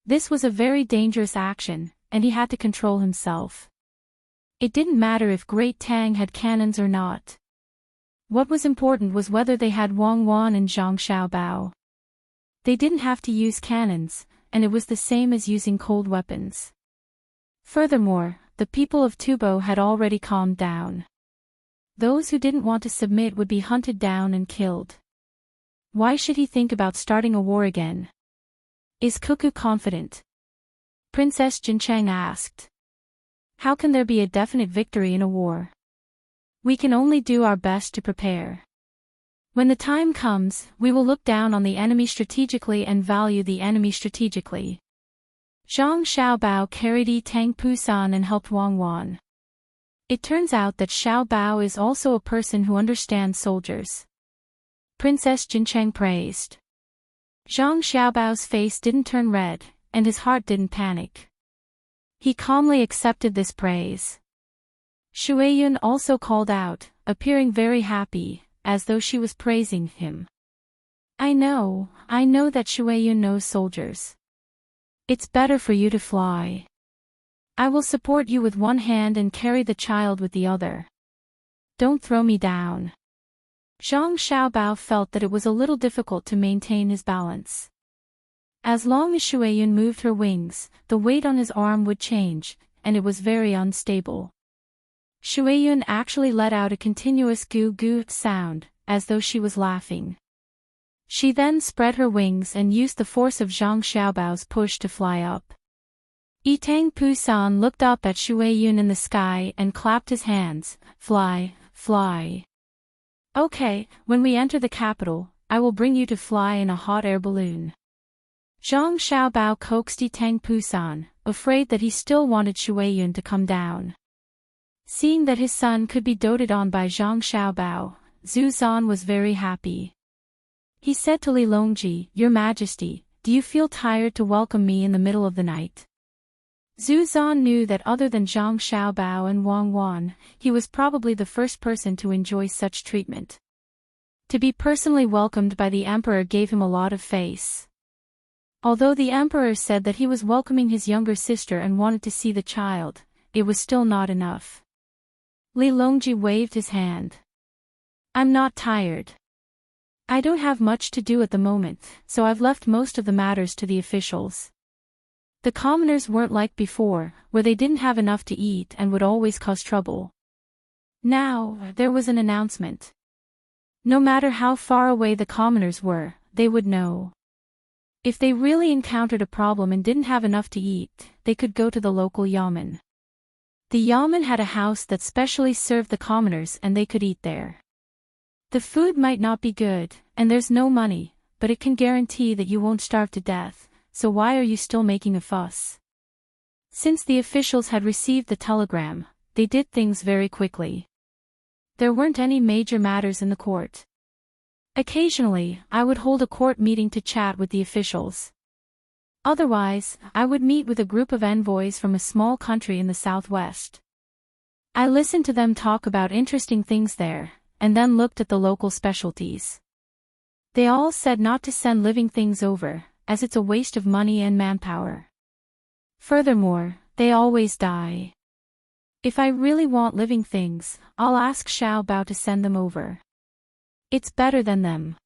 This was a very dangerous action, and he had to control himself. It didn't matter if Great Tang had cannons or not. What was important was whether they had Wang Wan and Zhang Xiaobao. They didn't have to use cannons, and it was the same as using cold weapons. Furthermore, the people of Tubo had already calmed down. Those who didn't want to submit would be hunted down and killed. Why should he think about starting a war again? Is Cuckoo confident? Princess Jincheng asked. How can there be a definite victory in a war? We can only do our best to prepare. When the time comes, we will look down on the enemy strategically and value the enemy strategically. Zhang Xiaobao carried Yi Tang Pusan and helped Wang Wan. It turns out that Xiaobao is also a person who understands soldiers. Princess Jincheng praised. Zhang Xiaobao's face didn't turn red, and his heart didn't panic. He calmly accepted this praise. Shuiyun also called out, appearing very happy, as though she was praising him. I know that Shuiyun knows soldiers. It's better for you to fly. I will support you with one hand and carry the child with the other. Don't throw me down. Zhang Xiaobao felt that it was a little difficult to maintain his balance. As long as Shuiyun moved her wings, the weight on his arm would change, and it was very unstable. Shuiyun actually let out a continuous goo-goo sound, as though she was laughing. She then spread her wings and used the force of Zhang Xiaobao's push to fly up. Yi Tang Pusan looked up at Shuiyun in the sky and clapped his hands. Fly, fly. Okay, when we enter the capital, I will bring you to fly in a hot air balloon. Zhang Xiaobao coaxed Yi Tang Pusan, afraid that he still wanted Shuiyun to come down. Seeing that his son could be doted on by Zhang Xiaobao, Zhu Zan was very happy. He said to Li Longji, Your Majesty, do you feel tired to welcome me in the middle of the night? Zhu Zan knew that other than Zhang Xiaobao and Wang Wan, he was probably the first person to enjoy such treatment. To be personally welcomed by the emperor gave him a lot of face. Although the emperor said that he was welcoming his younger sister and wanted to see the child, it was still not enough. Li Longji waved his hand. I'm not tired. I don't have much to do at the moment, so I've left most of the matters to the officials. The commoners weren't like before, where they didn't have enough to eat and would always cause trouble. Now, there was an announcement. No matter how far away the commoners were, they would know. If they really encountered a problem and didn't have enough to eat, they could go to the local yamen. The yamen had a house that specially served the commoners and they could eat there. The food might not be good, and there's no money, but it can guarantee that you won't starve to death, so why are you still making a fuss? Since the officials had received the telegram, they did things very quickly. There weren't any major matters in the court. Occasionally, I would hold a court meeting to chat with the officials. Otherwise, I would meet with a group of envoys from a small country in the southwest. I listened to them talk about interesting things there, and then looked at the local specialties. They all said not to send living things over, as it's a waste of money and manpower. Furthermore, they always die. If I really want living things, I'll ask Xiao Bao to send them over. It's better than them.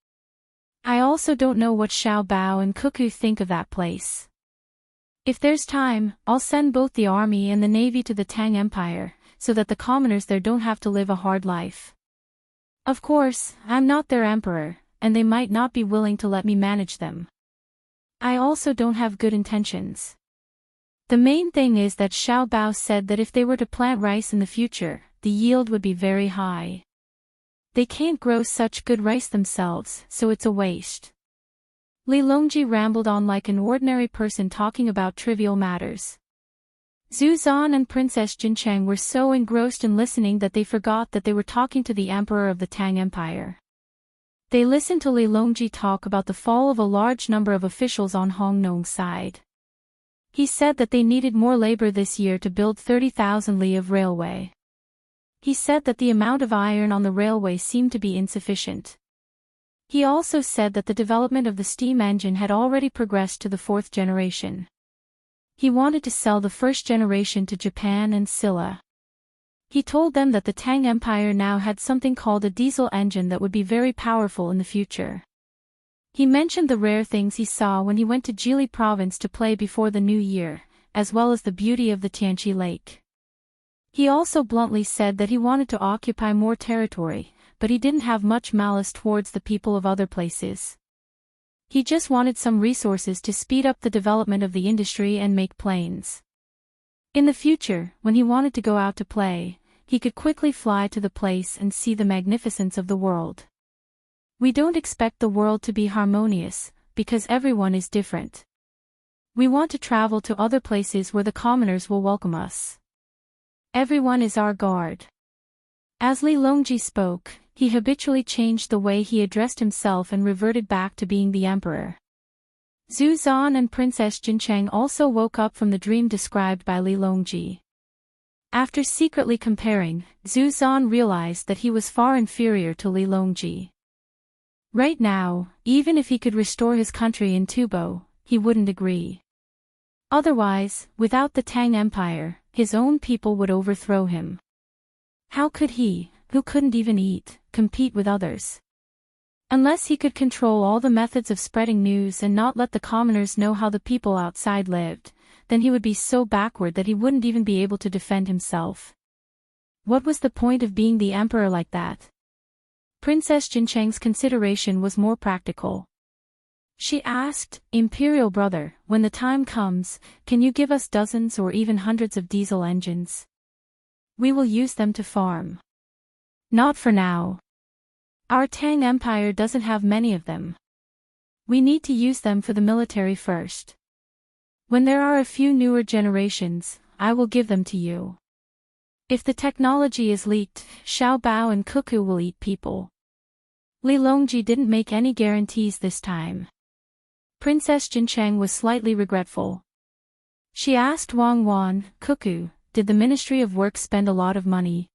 I also don't know what Xiao Bao and Cuckoo think of that place. If there's time, I'll send both the army and the navy to the Tang Empire, so that the commoners there don't have to live a hard life. Of course, I'm not their emperor, and they might not be willing to let me manage them. I also don't have good intentions. The main thing is that Xiao Bao said that if they were to plant rice in the future, the yield would be very high. They can't grow such good rice themselves, so it's a waste. Li Longji rambled on like an ordinary person talking about trivial matters. Zhu Zan and Princess Jincheng were so engrossed in listening that they forgot that they were talking to the emperor of the Tang Empire. They listened to Li Longji talk about the fall of a large number of officials on Hong Nong's side. He said that they needed more labor this year to build 30,000 li of railway. He said that the amount of iron on the railway seemed to be insufficient. He also said that the development of the steam engine had already progressed to the 4th generation. He wanted to sell the 1st generation to Japan and Silla. He told them that the Tang Empire now had something called a diesel engine that would be very powerful in the future. He mentioned the rare things he saw when he went to Jili province to play before the new year, as well as the beauty of the Tianqi Lake. He also bluntly said that he wanted to occupy more territory, but he didn't have much malice towards the people of other places. He just wanted some resources to speed up the development of the industry and make planes. In the future, when he wanted to go out to play, he could quickly fly to the place and see the magnificence of the world. We don't expect the world to be harmonious, because everyone is different. We want to travel to other places where the commoners will welcome us. Everyone is our guard. As Li Longji spoke, he habitually changed the way he addressed himself and reverted back to being the emperor. Zhu Zan and Princess Jincheng also woke up from the dream described by Li Longji. After secretly comparing, Zhu Zan realized that he was far inferior to Li Longji. Right now, even if he could restore his country in Tubo, he wouldn't agree. Otherwise, without the Tang Empire, his own people would overthrow him. How could he, who couldn't even eat, compete with others? Unless he could control all the methods of spreading news and not let the commoners know how the people outside lived, then he would be so backward that he wouldn't even be able to defend himself. What was the point of being the emperor like that? Princess Jincheng's consideration was more practical. She asked, "Imperial brother, when the time comes, can you give us dozens or even hundreds of diesel engines? We will use them to farm." "Not for now. Our Tang Empire doesn't have many of them. We need to use them for the military first. When there are a few newer generations, I will give them to you. If the technology is leaked, Xiao Bao and Cuckoo will eat people." Li Longji didn't make any guarantees this time. Princess Jincheng was slightly regretful. She asked Wang Wan, "Cuckoo, did the Ministry of Works spend a lot of money?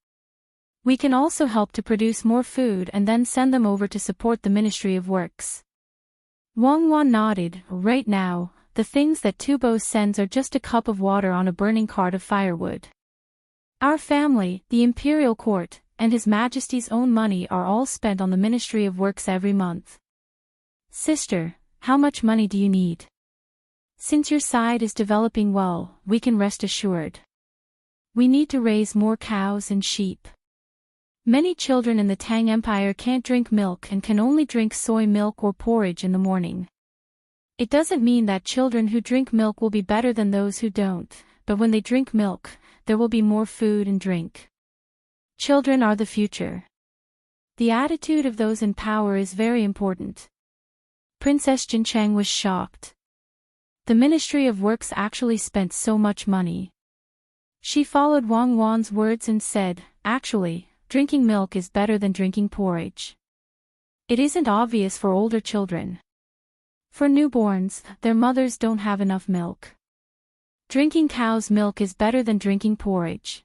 We can also help to produce more food and then send them over to support the Ministry of Works." Wang Wan nodded. "Right now, the things that Tubo sends are just a cup of water on a burning cart of firewood. Our family, the imperial court, and His Majesty's own money are all spent on the Ministry of Works every month. Sister, how much money do you need?" Since your side is developing well, we can rest assured. We need to raise more cows and sheep. Many children in the Tang Empire can't drink milk and can only drink soy milk or porridge in the morning. It doesn't mean that children who drink milk will be better than those who don't, but when they drink milk, there will be more food and drink. Children are the future. The attitude of those in power is very important. Princess Jincheng was shocked. The Ministry of Works actually spent so much money. She followed Wang Wan's words and said, actually, drinking milk is better than drinking porridge. It isn't obvious for older children. For newborns, their mothers don't have enough milk. Drinking cow's milk is better than drinking porridge.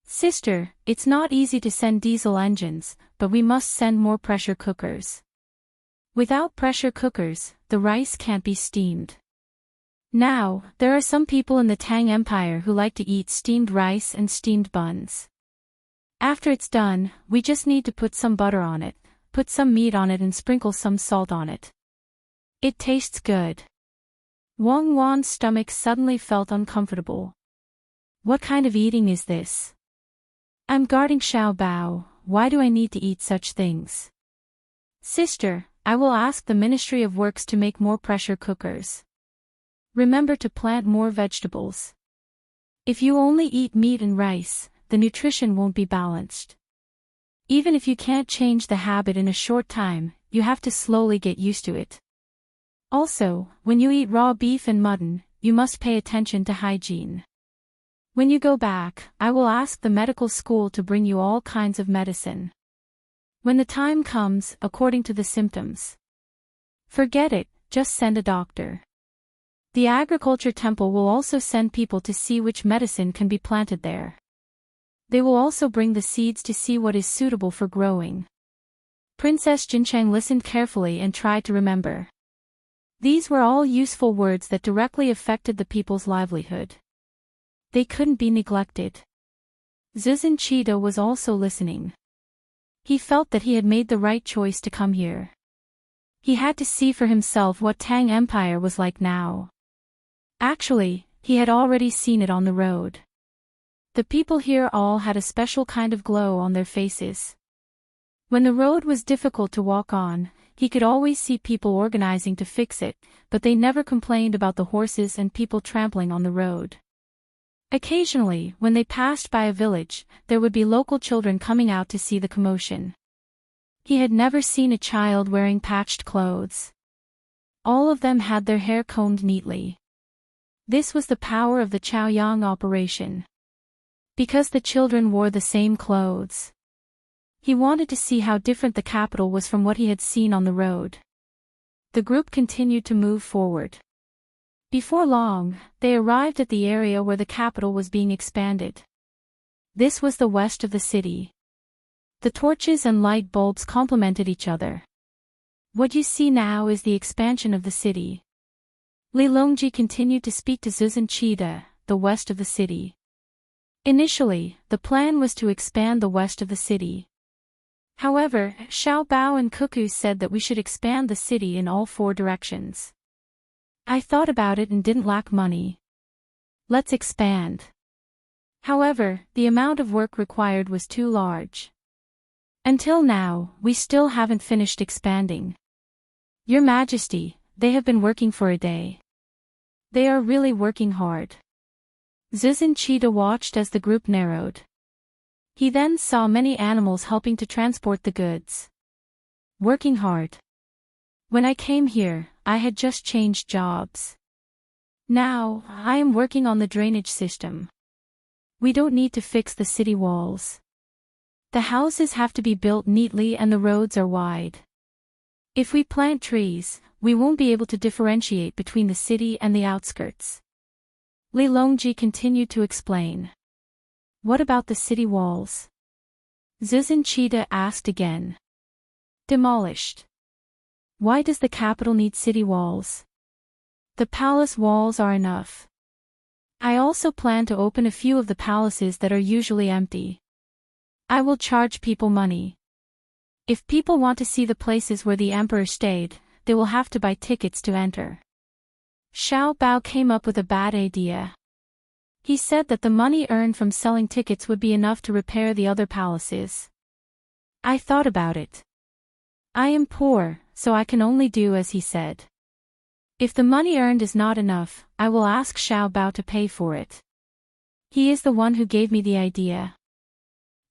Sister, it's not easy to send diesel engines, but we must send more pressure cookers. Without pressure cookers, the rice can't be steamed. Now, there are some people in the Tang Empire who like to eat steamed rice and steamed buns. After it's done, we just need to put some butter on it, put some meat on it and sprinkle some salt on it. It tastes good. Wang Wan's stomach suddenly felt uncomfortable. What kind of eating is this? I'm guarding Xiao Bao, why do I need to eat such things? Sister, I will ask the Ministry of Works to make more pressure cookers. Remember to plant more vegetables. If you only eat meat and rice, the nutrition won't be balanced. Even if you can't change the habit in a short time, you have to slowly get used to it. Also, when you eat raw beef and mutton, you must pay attention to hygiene. When you go back, I will ask the medical school to bring you all kinds of medicine. When the time comes, according to the symptoms. Forget it, just send a doctor. The agriculture temple will also send people to see which medicine can be planted there. They will also bring the seeds to see what is suitable for growing. Princess Jincheng listened carefully and tried to remember. These were all useful words that directly affected the people's livelihood. They couldn't be neglected. Zuzan Cheetah was also listening. He felt that he had made the right choice to come here. He had to see for himself what Tang Empire was like now. Actually, he had already seen it on the road. The people here all had a special kind of glow on their faces. When the road was difficult to walk on, he could always see people organizing to fix it, but they never complained about the horses and people trampling on the road. Occasionally, when they passed by a village, there would be local children coming out to see the commotion. He had never seen a child wearing patched clothes. All of them had their hair combed neatly. This was the power of the Chaoyang operation. Because the children wore the same clothes. He wanted to see how different the capital was from what he had seen on the road. The group continued to move forward. Before long, they arrived at the area where the capital was being expanded. This was the west of the city. The torches and light bulbs complemented each other. What you see now is the expansion of the city. Li Longji continued to speak to Zuzan Cheetah, the west of the city. Initially, the plan was to expand the west of the city. However, Xiao Bao and Cuckoo said that we should expand the city in all 4 directions. I thought about it and didn't lack money. Let's expand. However, the amount of work required was too large. Until now, we still haven't finished expanding. Your Majesty, they have been working for a day. They are really working hard. Zuzan Cheetah watched as the group narrowed. He then saw many animals helping to transport the goods. Working hard. When I came here, I had just changed jobs. Now, I am working on the drainage system. We don't need to fix the city walls. The houses have to be built neatly and the roads are wide. If we plant trees, we won't be able to differentiate between the city and the outskirts. Li Longji continued to explain. What about the city walls? Zuzan Cheetah asked again. Demolished. Why does the capital need city walls? The palace walls are enough. I also plan to open a few of the palaces that are usually empty. I will charge people money. If people want to see the places where the emperor stayed, they will have to buy tickets to enter. Xiao Bao came up with a bad idea. He said that the money earned from selling tickets would be enough to repair the other palaces. I thought about it. I am poor, so I can only do as he said. If the money earned is not enough, I will ask Xiao Bao to pay for it. He is the one who gave me the idea.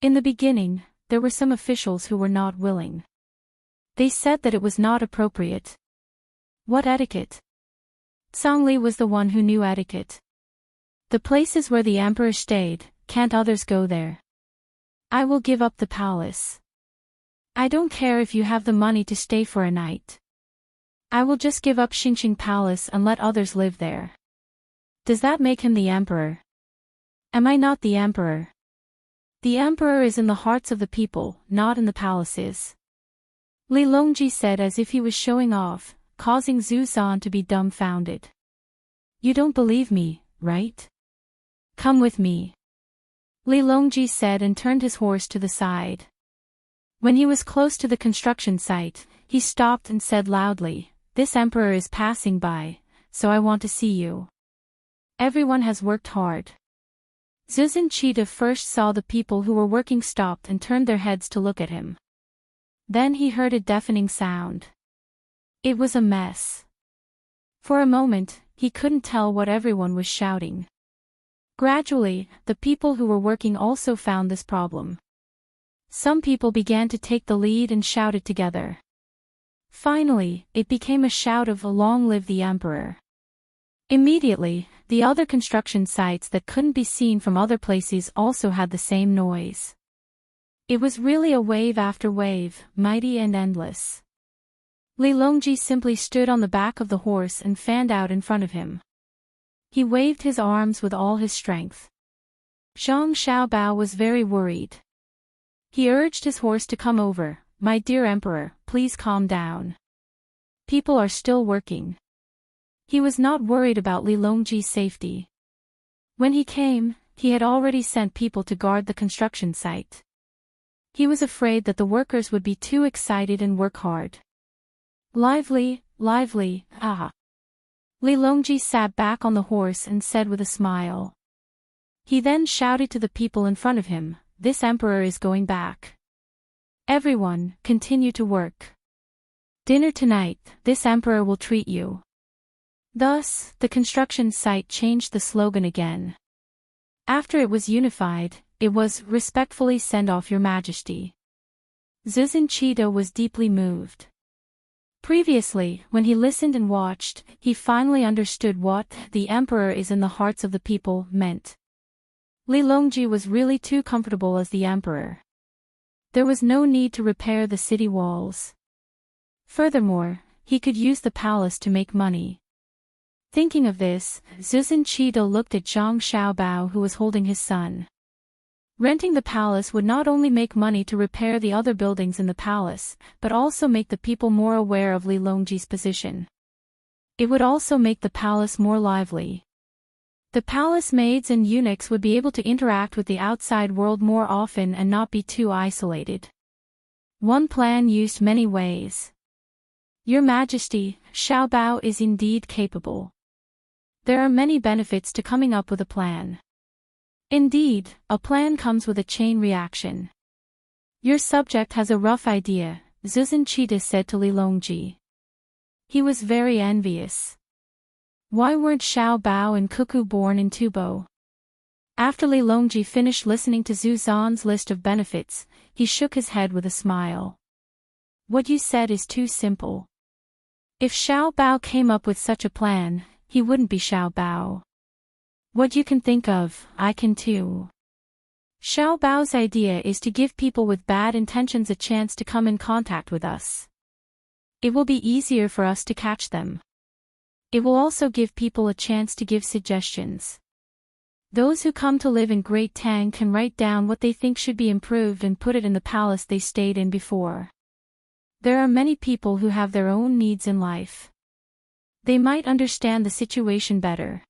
In the beginning, there were some officials who were not willing. They said that it was not appropriate. What etiquette? Zhongli was the one who knew etiquette. The places where the emperor stayed, can't others go there? I will give up the palace. I don't care if you have the money to stay for a night. I will just give up Xingqing Palace and let others live there. Does that make him the emperor? Am I not the emperor? The emperor is in the hearts of the people, not in the palaces. Li Longji said as if he was showing off, causing Zhu Zan to be dumbfounded. You don't believe me, right? Come with me. Li Longji said and turned his horse to the side. When he was close to the construction site, he stopped and said loudly, "This emperor is passing by, so I want to see you. Everyone has worked hard." Zuzan Cheetah first saw the people who were working stopped and turned their heads to look at him. Then he heard a deafening sound. It was a mess. For a moment, he couldn't tell what everyone was shouting. Gradually, the people who were working also found this problem. Some people began to take the lead and shouted together. Finally, it became a shout of "Long live the emperor." Immediately, the other construction sites that couldn't be seen from other places also had the same noise. It was really a wave after wave, mighty and endless. Li Longji simply stood on the back of the horse and fanned out in front of him. He waved his arms with all his strength. Zhang Xiaobao was very worried. He urged his horse to come over. "My dear emperor, please calm down. People are still working." He was not worried about Li Longji's safety. When he came, he had already sent people to guard the construction site. He was afraid that the workers would be too excited and work hard. Lively, lively, ah. Li Longji sat back on the horse and said with a smile. He then shouted to the people in front of him, "This emperor is going back. Everyone, continue to work. Dinner tonight, this emperor will treat you." Thus, the construction site changed the slogan again. After it was unified, it was, "Respectfully send off your majesty." Zuzan Cheetah was deeply moved. Previously, when he listened and watched, he finally understood what "the emperor is in the hearts of the people" meant. Li Longji was really too comfortable as the emperor. There was no need to repair the city walls. Furthermore, he could use the palace to make money. Thinking of this, Zuzan Cheetah looked at Zhang Xiaobao who was holding his son. Renting the palace would not only make money to repair the other buildings in the palace, but also make the people more aware of Li Longji's position. It would also make the palace more lively. The palace maids and eunuchs would be able to interact with the outside world more often and not be too isolated. One plan used many ways. Your Majesty, Xiaobao is indeed capable. There are many benefits to coming up with a plan. Indeed, a plan comes with a chain reaction. Your subject has a rough idea, Zuzan Cheetah said to Li Longji. He was very envious. Why weren't Xiao Bao and Cuckoo born in Tubo? After Li Longji finished listening to Zhu Zan's list of benefits, he shook his head with a smile. What you said is too simple. If Xiao Bao came up with such a plan, he wouldn't be Xiao Bao. What you can think of, I can too. Xiao Bao's idea is to give people with bad intentions a chance to come in contact with us. It will be easier for us to catch them. It will also give people a chance to give suggestions. Those who come to live in Great Tang can write down what they think should be improved and put it in the palace they stayed in before. There are many people who have their own needs in life. They might understand the situation better.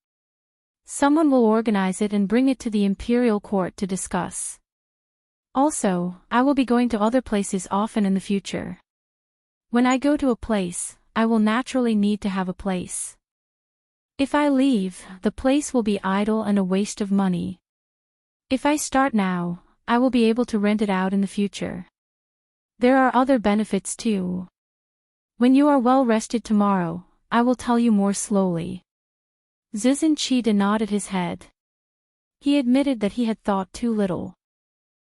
Someone will organize it and bring it to the imperial court to discuss. Also, I will be going to other places often in the future. When I go to a place, I will naturally need to have a place. If I leave, the place will be idle and a waste of money. If I start now, I will be able to rent it out in the future. There are other benefits too. When you are well rested tomorrow, I will tell you more slowly. Zizan Cheetah nodded his head. He admitted that he had thought too little.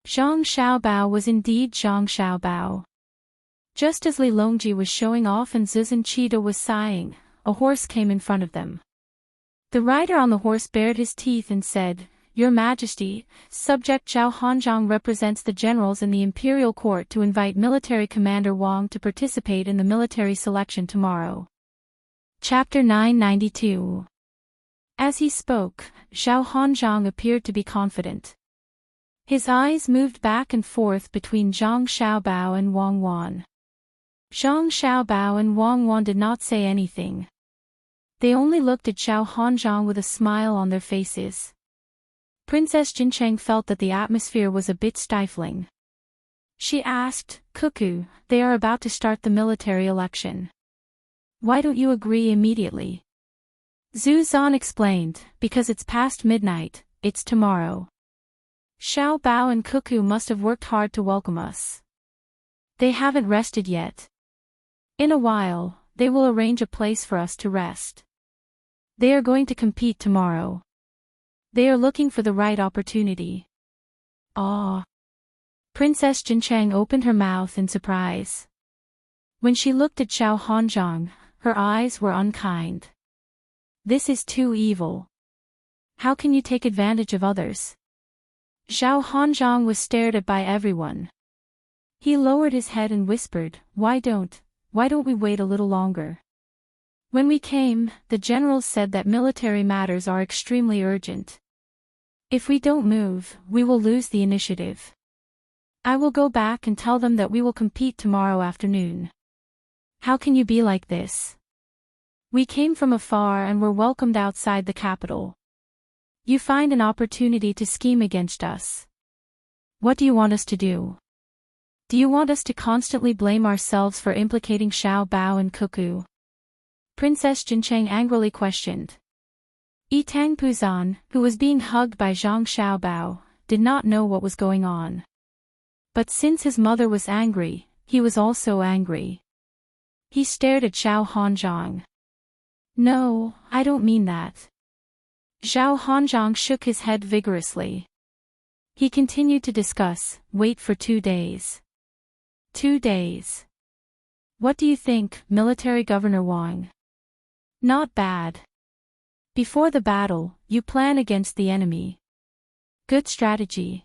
Zhang Xiaobao was indeed Zhang Xiaobao. Just as Li Longji was showing off and Zizan Cheetah was sighing, a horse came in front of them. The rider on the horse bared his teeth and said, "Your Majesty, Subject Zhao Hanzhong represents the generals in the imperial court to invite military commander Wang to participate in the military selection tomorrow." Chapter 992. As he spoke, Zhao Hanzhong appeared to be confident. His eyes moved back and forth between Zhang Xiaobao and Wang Wan. Zhang Xiaobao and Wang Wan did not say anything. They only looked at Zhao Hanzhong with a smile on their faces. Princess Jincheng felt that the atmosphere was a bit stifling. She asked, "Cuckoo, they are about to start the military election. Why don't you agree immediately?" Zhu Zan explained, "Because it's past midnight, it's tomorrow. Xiao Bao and Cuckoo must have worked hard to welcome us. They haven't rested yet. In a while, they will arrange a place for us to rest. They are going to compete tomorrow. They are looking for the right opportunity." Ah! Princess Jincheng opened her mouth in surprise. When she looked at Zhao Hanzhong, her eyes were unkind. "This is too evil. How can you take advantage of others?" Zhao Hanzhong was stared at by everyone. He lowered his head and whispered, why don't we wait a little longer? When we came, the generals said that military matters are extremely urgent. If we don't move, we will lose the initiative. I will go back and tell them that we will compete tomorrow afternoon. How can you be like this? We came from afar and were welcomed outside the capital. You find an opportunity to scheme against us. What do you want us to do? Do you want us to constantly blame ourselves for implicating Xiao Bao and Cuckoo? Princess Jincheng angrily questioned. Yitang Puzan, who was being hugged by Zhang Xiaobao, did not know what was going on. But since his mother was angry, he was also angry. He stared at Zhao Hanzhong. No, I don't mean that. Zhao Hanzhong shook his head vigorously. He continued to discuss, wait for 2 days. 2 days. What do you think, Military Governor Wang? Not bad. Before the battle, you plan against the enemy. Good strategy.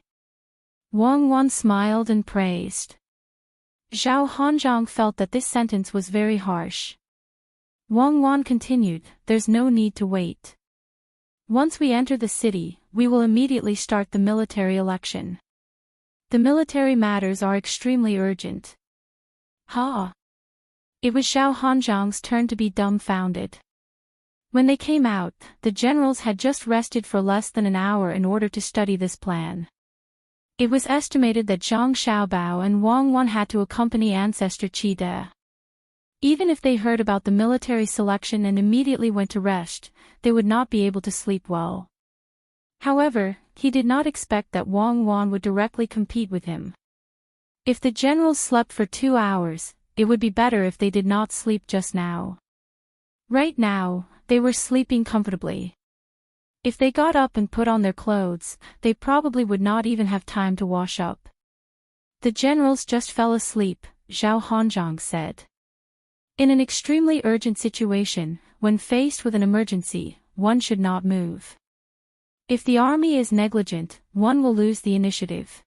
Wang Wan smiled and praised. Zhao Hanzhong felt that this sentence was very harsh. Wang Wan continued, there's no need to wait. Once we enter the city, we will immediately start the military election. The military matters are extremely urgent. Ha! It was Zhao Hanzhong's turn to be dumbfounded. When they came out, the generals had just rested for less than an hour in order to study this plan. It was estimated that Zhang Xiaobao and Wang Wan had to accompany ancestor Qi. Even if they heard about the military selection and immediately went to rest, they would not be able to sleep well. However, he did not expect that Wang Wan would directly compete with him. If the generals slept for 2 hours, it would be better if they did not sleep just now. Right now, they were sleeping comfortably. If they got up and put on their clothes, they probably would not even have time to wash up. The generals just fell asleep, Zhao Hanzhong said. In an extremely urgent situation, when faced with an emergency, one should not move. If the army is negligent, one will lose the initiative.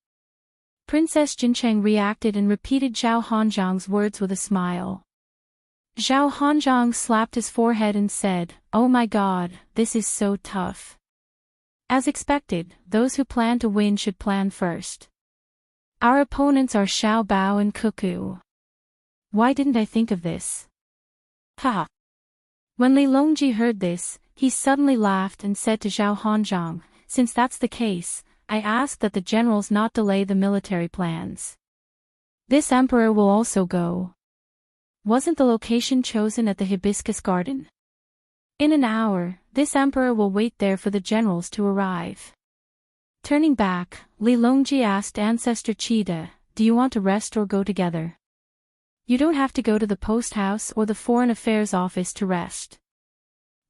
Princess Jincheng reacted and repeated Zhao Hanzhong's words with a smile. Zhao Hanzhong slapped his forehead and said, oh my god, this is so tough. As expected, those who plan to win should plan first. Our opponents are Xiao Bao and Cuckoo. Why didn't I think of this? Ha! When Li Longji heard this, he suddenly laughed and said to Zhao Hanzhong, since that's the case, I ask that the generals not delay the military plans. This emperor will also go. Wasn't the location chosen at the hibiscus garden? In an hour, this emperor will wait there for the generals to arrive. Turning back, Li Longji asked Ancestor Cheetah, do you want to rest or go together? You don't have to go to the post house or the foreign affairs office to rest.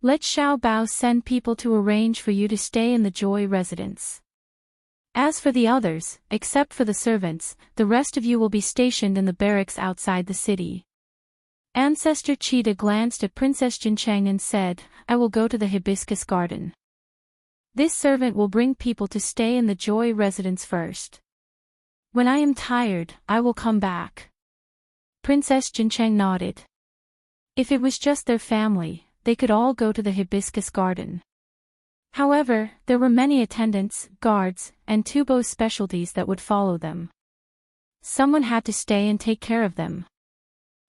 Let Xiao Bao send people to arrange for you to stay in the Joy residence. As for the others, except for the servants, the rest of you will be stationed in the barracks outside the city. Ancestor Cheetah glanced at Princess Jincheng and said, I will go to the hibiscus garden. This servant will bring people to stay in the Joy residence first. When I am tired, I will come back. Princess Jincheng nodded. If it was just their family, they could all go to the hibiscus garden. However, there were many attendants, guards, and Tubo's specialties that would follow them. Someone had to stay and take care of them.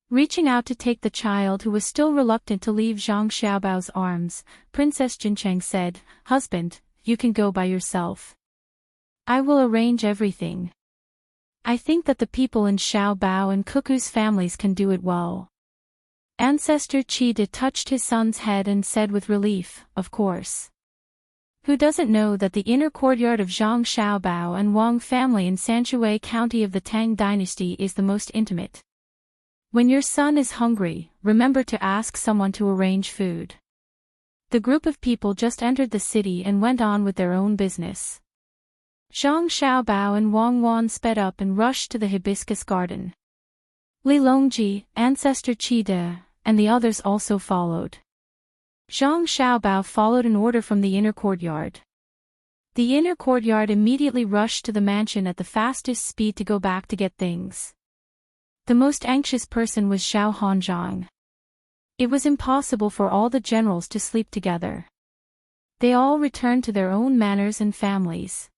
Reaching out to take the child who was still reluctant to leave Zhang Xiaobao's arms, Princess Jincheng said, Husband, you can go by yourself. I will arrange everything. I think that the people in Xiaobao and Cuckoo's families can do it well. Ancestor Cheetah touched his son's head and said with relief, Of course. Who doesn't know that the inner courtyard of Zhang Xiaobao and Wang family in Sanshui County of the Tang dynasty is the most intimate? When your son is hungry, remember to ask someone to arrange food. The group of people just entered the city and went on with their own business. Zhang Xiaobao and Wang Wan sped up and rushed to the hibiscus garden. Li Longji, Ancestor Cheetah, and the others also followed. Zhang Xiaobao followed an order from the inner courtyard. The inner courtyard immediately rushed to the mansion at the fastest speed to go back to get things. The most anxious person was Xiao Hanzhang. It was impossible for all the generals to sleep together. They all returned to their own manors and families.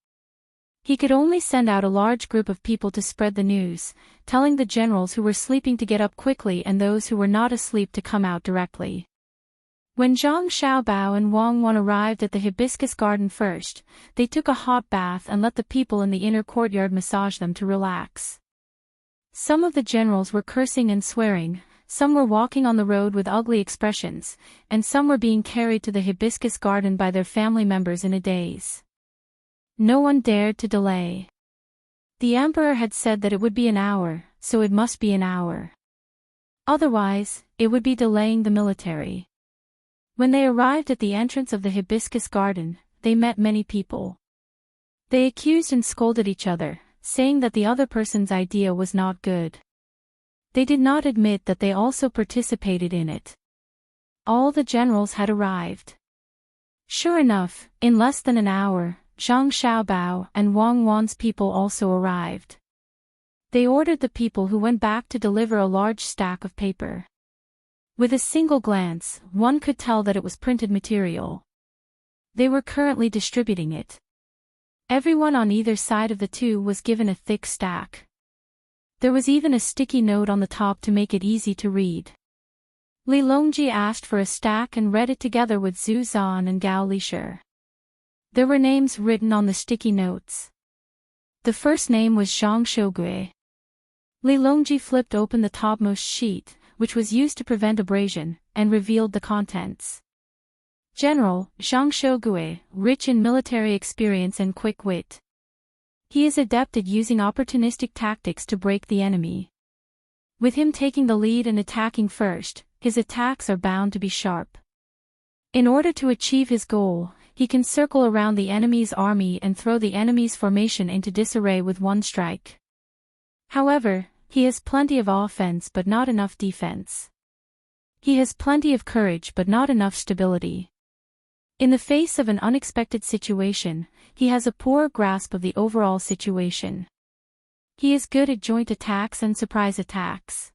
He could only send out a large group of people to spread the news, telling the generals who were sleeping to get up quickly and those who were not asleep to come out directly. When Zhang Xiaobao and Wang Wan arrived at the hibiscus garden first, they took a hot bath and let the people in the inner courtyard massage them to relax. Some of the generals were cursing and swearing, some were walking on the road with ugly expressions, and some were being carried to the hibiscus garden by their family members in a daze. No one dared to delay. The emperor had said that it would be an hour, so it must be an hour. Otherwise, it would be delaying the military. When they arrived at the entrance of the hibiscus garden, they met many people. They accused and scolded each other, saying that the other person's idea was not good. They did not admit that they also participated in it. All the generals had arrived. Sure enough, in less than an hour, Zhang Xiaobao and Wang Wan's people also arrived. They ordered the people who went back to deliver a large stack of paper. With a single glance, one could tell that it was printed material. They were currently distributing it. Everyone on either side of the two was given a thick stack. There was even a sticky note on the top to make it easy to read. Li Longji asked for a stack and read it together with Zhu Zan and Gao Lishir. There were names written on the sticky notes. The first name was Zhang Shougui. Li Longji flipped open the topmost sheet, which was used to prevent abrasion, and revealed the contents. General, Zhang Shougui, rich in military experience and quick wit. He is adept at using opportunistic tactics to break the enemy. With him taking the lead and attacking first, his attacks are bound to be sharp. In order to achieve his goal, he can circle around the enemy's army and throw the enemy's formation into disarray with one strike. However, he has plenty of offense but not enough defense. He has plenty of courage but not enough stability. In the face of an unexpected situation, he has a poor grasp of the overall situation. He is good at joint attacks and surprise attacks.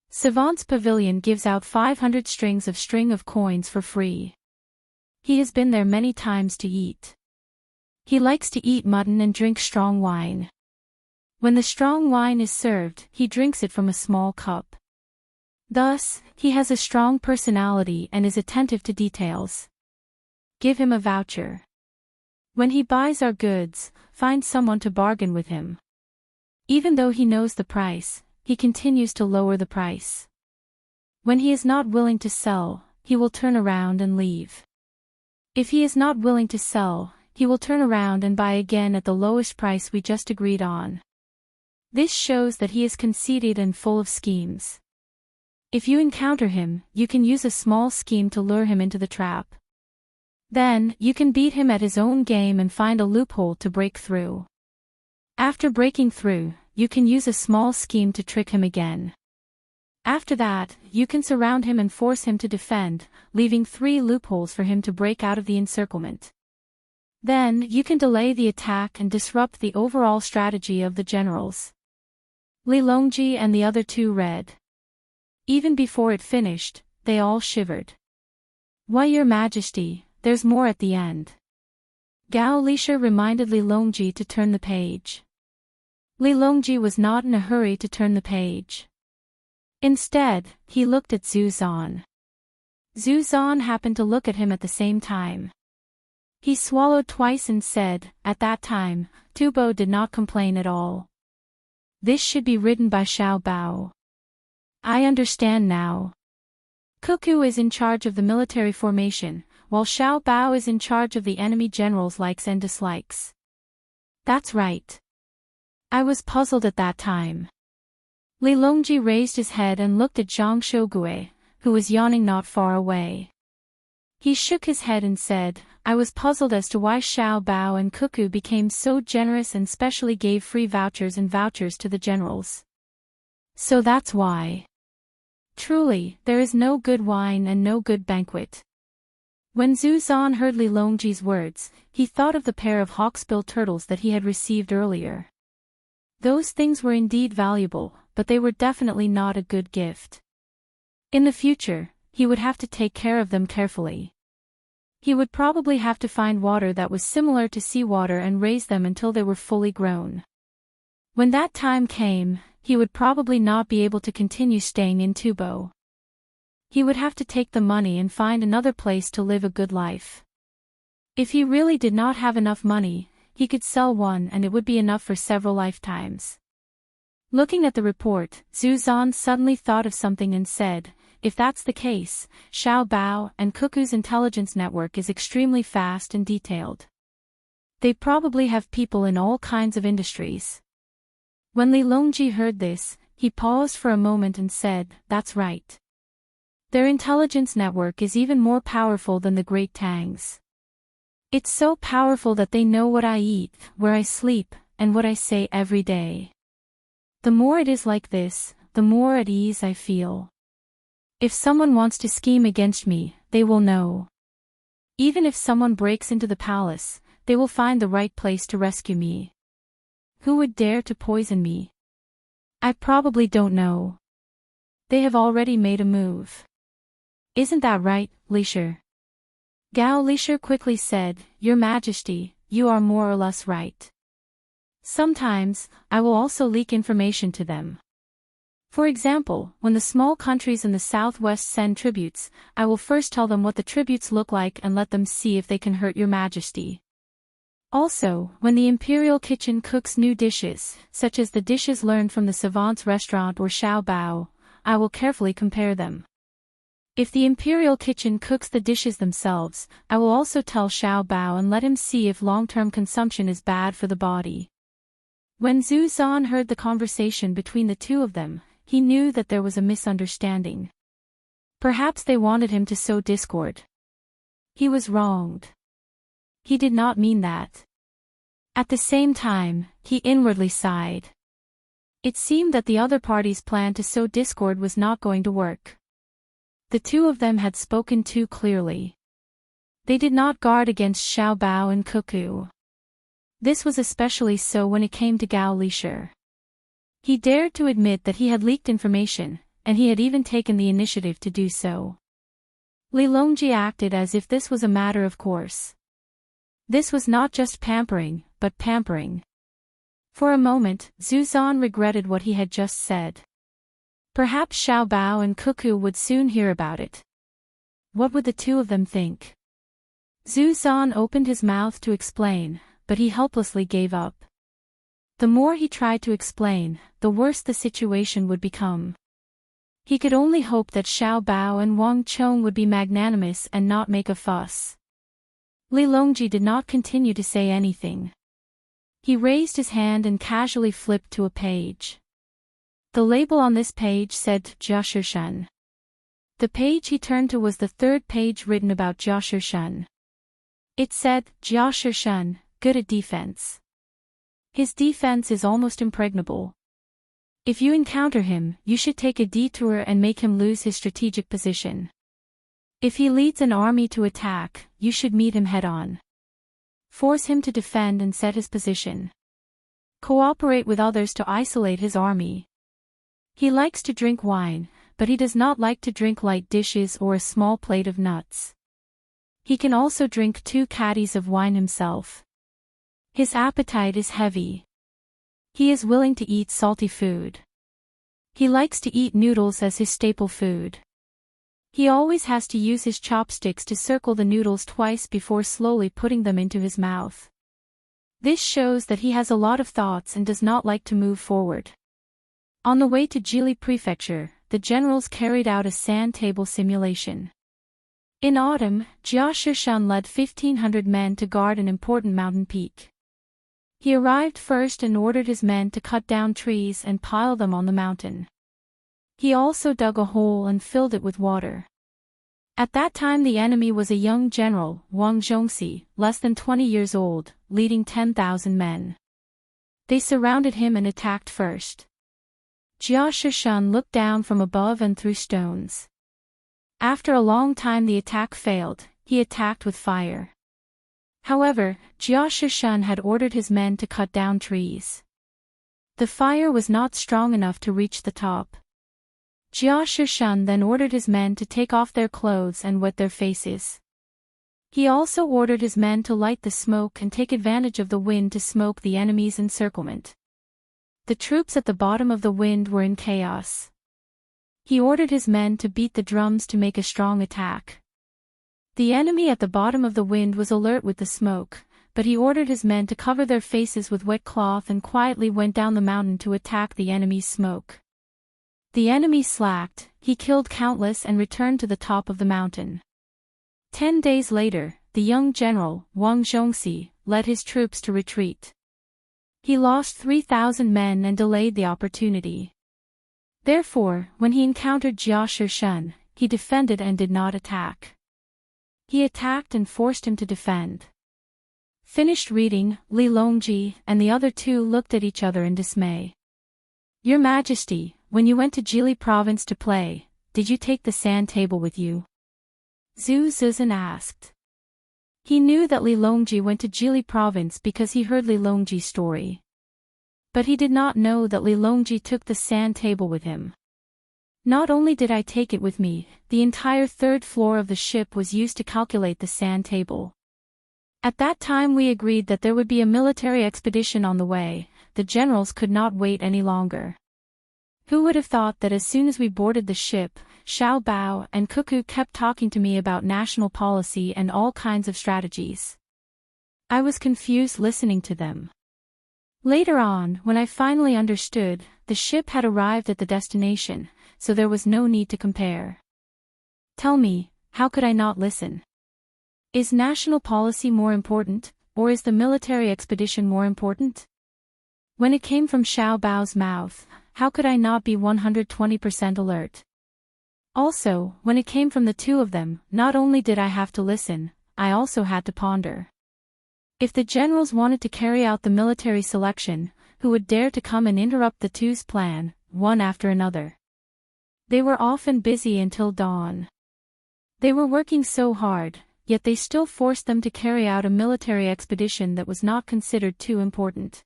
Savant's Pavilion gives out 500 strings of string of coins for free. He has been there many times to eat. He likes to eat mutton and drink strong wine. When the strong wine is served, he drinks it from a small cup. Thus, he has a strong personality and is attentive to details. Give him a voucher. When he buys our goods, find someone to bargain with him. Even though he knows the price, he continues to lower the price. When he is not willing to sell, he will turn around and leave. If he is not willing to sell, he will turn around and buy again at the lowest price we just agreed on. This shows that he is conceited and full of schemes. If you encounter him, you can use a small scheme to lure him into the trap. Then, you can beat him at his own game and find a loophole to break through. After breaking through, you can use a small scheme to trick him again. After that, you can surround him and force him to defend, leaving 3 loopholes for him to break out of the encirclement. Then, you can delay the attack and disrupt the overall strategy of the generals. Li Longji and the other 2 read. Even before it finished, they all shivered. Why, Your Majesty, there's more at the end. Gao Lisha reminded Li Longji to turn the page. Li Longji was not in a hurry to turn the page. Instead, he looked at Zhu Zan. Zhu Zan happened to look at him at the same time. He swallowed twice and said, at that time, Tubo did not complain at all. This should be written by Xiao Bao. I understand now. Cuckoo is in charge of the military formation, while Xiao Bao is in charge of the enemy generals' likes and dislikes. That's right. I was puzzled at that time. Li Longji raised his head and looked at Zhang Shougue, who was yawning not far away. He shook his head and said, I was puzzled as to why Xiao Bao and Cuckoo became so generous and specially gave free vouchers and vouchers to the generals. So that's why. Truly, there is no good wine and no good banquet. When Zhu Zan heard Li Longji's words, he thought of the pair of hawksbill turtles that he had received earlier. Those things were indeed valuable, but they were definitely not a good gift. In the future, he would have to take care of them carefully. He would probably have to find water that was similar to seawater and raise them until they were fully grown. When that time came, he would probably not be able to continue staying in Tubo. He would have to take the money and find another place to live a good life. If he really did not have enough money, he could sell one and it would be enough for several lifetimes. Looking at the report, Zhu Zan suddenly thought of something and said, if that's the case, Xiao Bao and Cuckoo's intelligence network is extremely fast and detailed. They probably have people in all kinds of industries. When Li Longji heard this, he paused for a moment and said, that's right. Their intelligence network is even more powerful than the Great Tang's. It's so powerful that they know what I eat, where I sleep, and what I say every day. The more it is like this, the more at ease I feel. If someone wants to scheme against me, they will know. Even if someone breaks into the palace, they will find the right place to rescue me. Who would dare to poison me? I probably don't know. They have already made a move. Isn't that right, Lisher? Gao Lisher quickly said, Your Majesty, you are more or less right. Sometimes, I will also leak information to them. For example, when the small countries in the southwest send tributes, I will first tell them what the tributes look like and let them see if they can hurt Your Majesty. Also, when the Imperial Kitchen cooks new dishes, such as the dishes learned from the Savant's restaurant or Xiao Bao, I will carefully compare them. If the Imperial Kitchen cooks the dishes themselves, I will also tell Xiao Bao and let him see if long-term consumption is bad for the body. When Zhu Zan heard the conversation between the two of them, he knew that there was a misunderstanding. Perhaps they wanted him to sow discord. He was wronged. He did not mean that. At the same time, he inwardly sighed. It seemed that the other party's plan to sow discord was not going to work. The two of them had spoken too clearly. They did not guard against Xiao Bao and Cuckoo. This was especially so when it came to Gao Lisher. He dared to admit that he had leaked information, and he had even taken the initiative to do so. Li Longji acted as if this was a matter of course. This was not just pampering, but pampering. For a moment, Zhu Zan regretted what he had just said. Perhaps Xiao Bao and Cuckoo would soon hear about it. What would the two of them think? Zhu Zan opened his mouth to explain, but he helplessly gave up. The more he tried to explain, the worse the situation would become. He could only hope that Xiao Bao and Wang Chong would be magnanimous and not make a fuss. Li Longji did not continue to say anything. He raised his hand and casually flipped to a page. The label on this page said Jia Shishan. The page he turned to was the third page written about Jia Shishan. It said, Jia Shishan, good at defense. His defense is almost impregnable. If you encounter him, you should take a detour and make him lose his strategic position. If he leads an army to attack, you should meet him head-on. Force him to defend and set his position. Cooperate with others to isolate his army. He likes to drink wine, but he does not like to drink light dishes or a small plate of nuts. He can also drink 2 caddies of wine himself. His appetite is heavy. He is willing to eat salty food. He likes to eat noodles as his staple food. He always has to use his chopsticks to circle the noodles twice before slowly putting them into his mouth. This shows that he has a lot of thoughts and does not like to move forward. On the way to Jili Prefecture, the generals carried out a sand table simulation. In autumn, Jia Shishan led 1,500 men to guard an important mountain peak. He arrived first and ordered his men to cut down trees and pile them on the mountain. He also dug a hole and filled it with water. At that time the enemy was a young general, Wang Zhongxi, less than 20 years old, leading 10,000 men. They surrounded him and attacked first. Jia Shishan looked down from above and threw stones. After a long time the attack failed, he attacked with fire. However, Jia Shishan had ordered his men to cut down trees. The fire was not strong enough to reach the top. Jia Shishan then ordered his men to take off their clothes and wet their faces. He also ordered his men to light the smoke and take advantage of the wind to smoke the enemy's encirclement. The troops at the bottom of the wind were in chaos. He ordered his men to beat the drums to make a strong attack. The enemy at the bottom of the wind was alert with the smoke, but he ordered his men to cover their faces with wet cloth and quietly went down the mountain to attack the enemy's smoke. The enemy slacked, he killed countless and returned to the top of the mountain. 10 days later, the young general, Wang Zhongxi, led his troops to retreat. He lost 3,000 men and delayed the opportunity. Therefore, when he encountered Jia Shishan, he defended and did not attack. He attacked and forced him to defend. Finished reading, Li Longji and the other 2 looked at each other in dismay. Your Majesty, when you went to Jili province to play, did you take the sand table with you? Zhu Zizhen asked. He knew that Li Longji went to Jili province because he heard Li Longji's story. But he did not know that Li Longji took the sand table with him. Not only did I take it with me, the entire 3rd floor of the ship was used to calculate the sand table. At that time we agreed that there would be a military expedition on the way, the generals could not wait any longer. Who would have thought that as soon as we boarded the ship, Xiao Bao and Cuckoo kept talking to me about national policy and all kinds of strategies. I was confused listening to them. Later on, when I finally understood, the ship had arrived at the destination, so there was no need to compare. Tell me, how could I not listen? Is national policy more important, or is the military expedition more important? When it came from Xiao Bao's mouth, how could I not be 120% alert? Also, when it came from the 2 of them, not only did I have to listen, I also had to ponder. If the generals wanted to carry out the military selection, who would dare to come and interrupt the 2's plan, one after another? They were often busy until dawn. They were working so hard, yet they still forced them to carry out a military expedition that was not considered too important.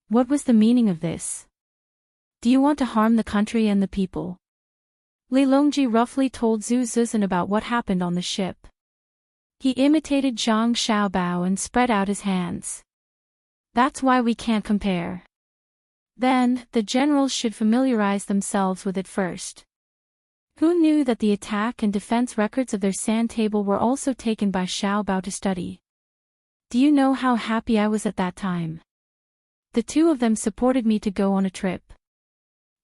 What was the meaning of this? Do you want to harm the country and the people? Li Longji roughly told Zhu Zizhen about what happened on the ship. He imitated Zhang Xiaobao and spread out his hands. That's why we can't compare. Then, the generals should familiarize themselves with it first. Who knew that the attack and defense records of their sand table were also taken by Xiao Bao to study? Do you know how happy I was at that time? The 2 of them supported me to go on a trip.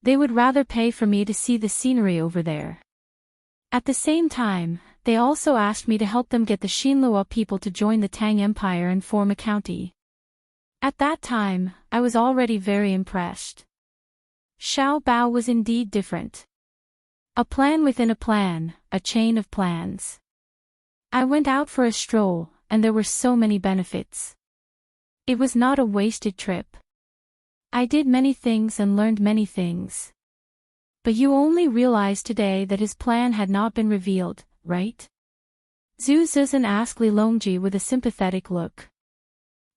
They would rather pay for me to see the scenery over there. At the same time, they also asked me to help them get the Xinlua people to join the Tang Empire and form a county. At that time, I was already very impressed. Xiao Bao was indeed different. A plan within a plan, a chain of plans. I went out for a stroll, and there were so many benefits. It was not a wasted trip. I did many things and learned many things. But you only realized today that his plan had not been revealed, right? Zhu Zizhen asked Li Longji with a sympathetic look.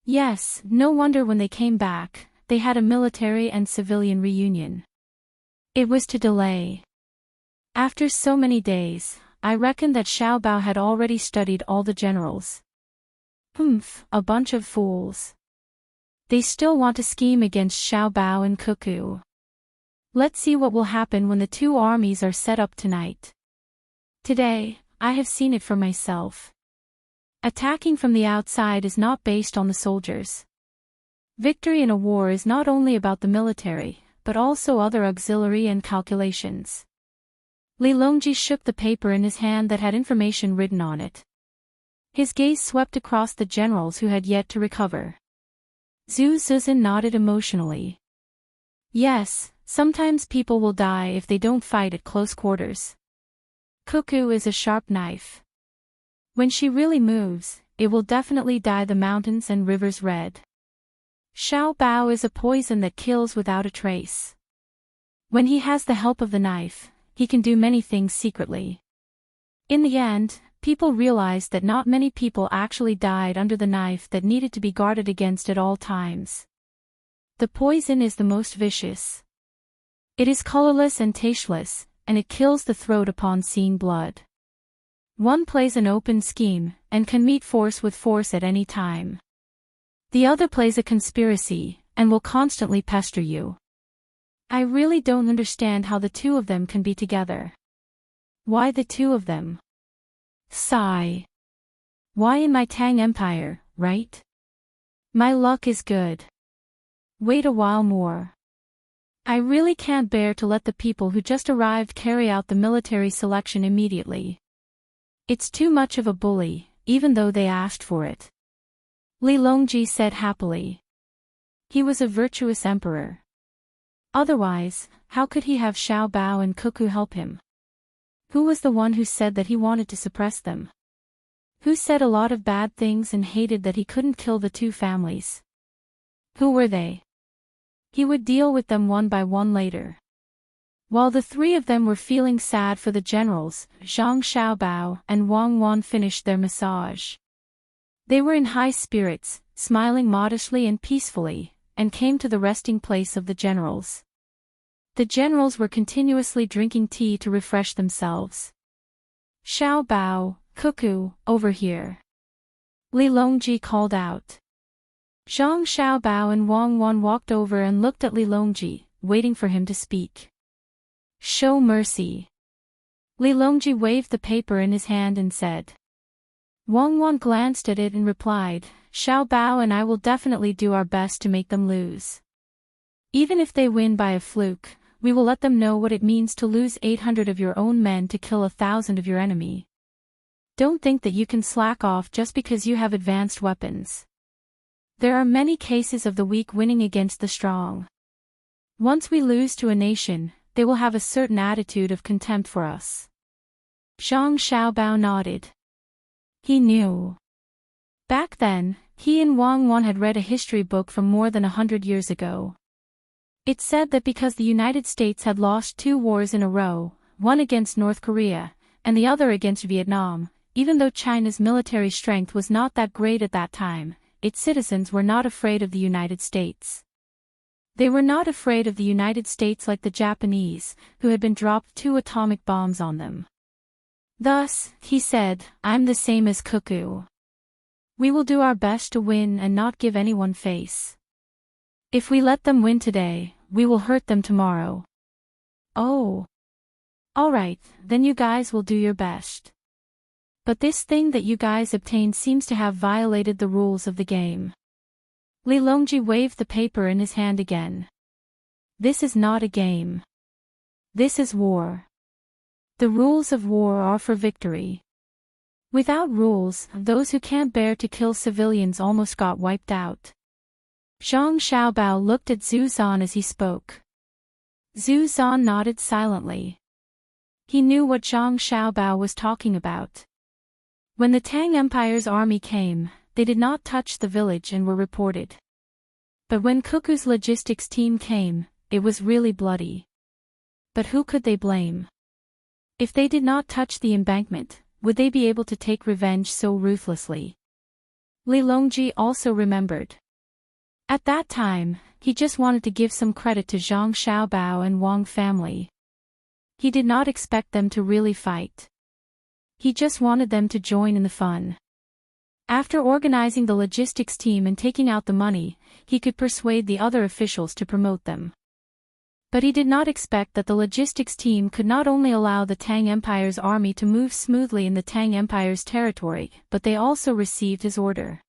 Yes, no wonder when they came back, they had a military and civilian reunion. It was to delay. After so many days, I reckon that Xiao Bao had already studied all the generals. A bunch of fools. They still want to scheme against Xiao Bao and Cuckoo. Let's see what will happen when the two armies are set up tonight. Today, I have seen it for myself. Attacking from the outside is not based on the soldiers. Victory in a war is not only about the military, but also other auxiliary and calculations. Li Longji shook the paper in his hand that had information written on it. His gaze swept across the generals who had yet to recover. Zhu Zizhen nodded emotionally. Yes, sometimes people will die if they don't fight at close quarters. Cuckoo is a sharp knife. When she really moves, it will definitely dye the mountains and rivers red. Xiao Bao is a poison that kills without a trace. When he has the help of the knife, he can do many things secretly. In the end, people realized that not many people actually died under the knife that needed to be guarded against at all times. The poison is the most vicious. It is colorless and tasteless, and it kills the throat upon seeing blood. One plays an open scheme, and can meet force with force at any time. The other plays a conspiracy, and will constantly pester you. I really don't understand how the two of them can be together. Why the two of them? Sigh. Why in my Tang Empire, right? My luck is good. Wait a while more. I really can't bear to let the people who just arrived carry out the military selection immediately. It's too much of a bully, even though they asked for it. Li Longji said happily. He was a virtuous emperor. Otherwise, how could he have Xiao Bao and Cuckoo help him? Who was the one who said that he wanted to suppress them? Who said a lot of bad things and hated that he couldn't kill the two families? Who were they? He would deal with them one by one later. While the three of them were feeling sad for the generals, Zhang Xiaobao and Wang Wan finished their massage. They were in high spirits, smiling modestly and peacefully, and came to the resting place of the generals. The generals were continuously drinking tea to refresh themselves. Xiao Bao, Cuckoo, over here. Li Longji called out. Zhang Xiaobao and Wang Wan walked over and looked at Li Longji, waiting for him to speak. Show mercy. Li Longji waved the paper in his hand and said. Wang Wan glanced at it and replied, Xiao Bao and I will definitely do our best to make them lose. Even if they win by a fluke, we will let them know what it means to lose 800 of your own men to kill 1,000 of your enemy. Don't think that you can slack off just because you have advanced weapons. There are many cases of the weak winning against the strong. Once we lose to a nation, they will have a certain attitude of contempt for us. Zhang Xiaobao nodded. He knew. Back then, he and Wang Wan had read a history book from more than 100 years ago. It said that because the United States had lost 2 wars in a row, one against North Korea, and the other against Vietnam, even though China's military strength was not that great at that time, its citizens were not afraid of the United States. They were not afraid of the United States like the Japanese, who had been dropped 2 atomic bombs on them. Thus, he said, I'm the same as Cuckoo. We will do our best to win and not give anyone face. If we let them win today, we will hurt them tomorrow. Oh. Alright, then you guys will do your best. But this thing that you guys obtained seems to have violated the rules of the game. Li Longji waved the paper in his hand again. This is not a game. This is war. The rules of war are for victory. Without rules, those who can't bear to kill civilians almost got wiped out. Zhang Xiaobao looked at Zhu Zan as he spoke. Zhu Zan nodded silently. He knew what Zhang Xiaobao was talking about. When the Tang Empire's army came, they did not touch the village and were reported. But when Cuckoo's logistics team came, it was really bloody. But who could they blame? If they did not touch the embankment, would they be able to take revenge so ruthlessly? Li Longji also remembered. At that time, he just wanted to give some credit to Zhang Xiaobao and Wang family. He did not expect them to really fight. He just wanted them to join in the fun. After organizing the logistics team and taking out the money, he could persuade the other officials to promote them. But he did not expect that the logistics team could not only allow the Tang Empire's army to move smoothly in the Tang Empire's territory, but they also received his order.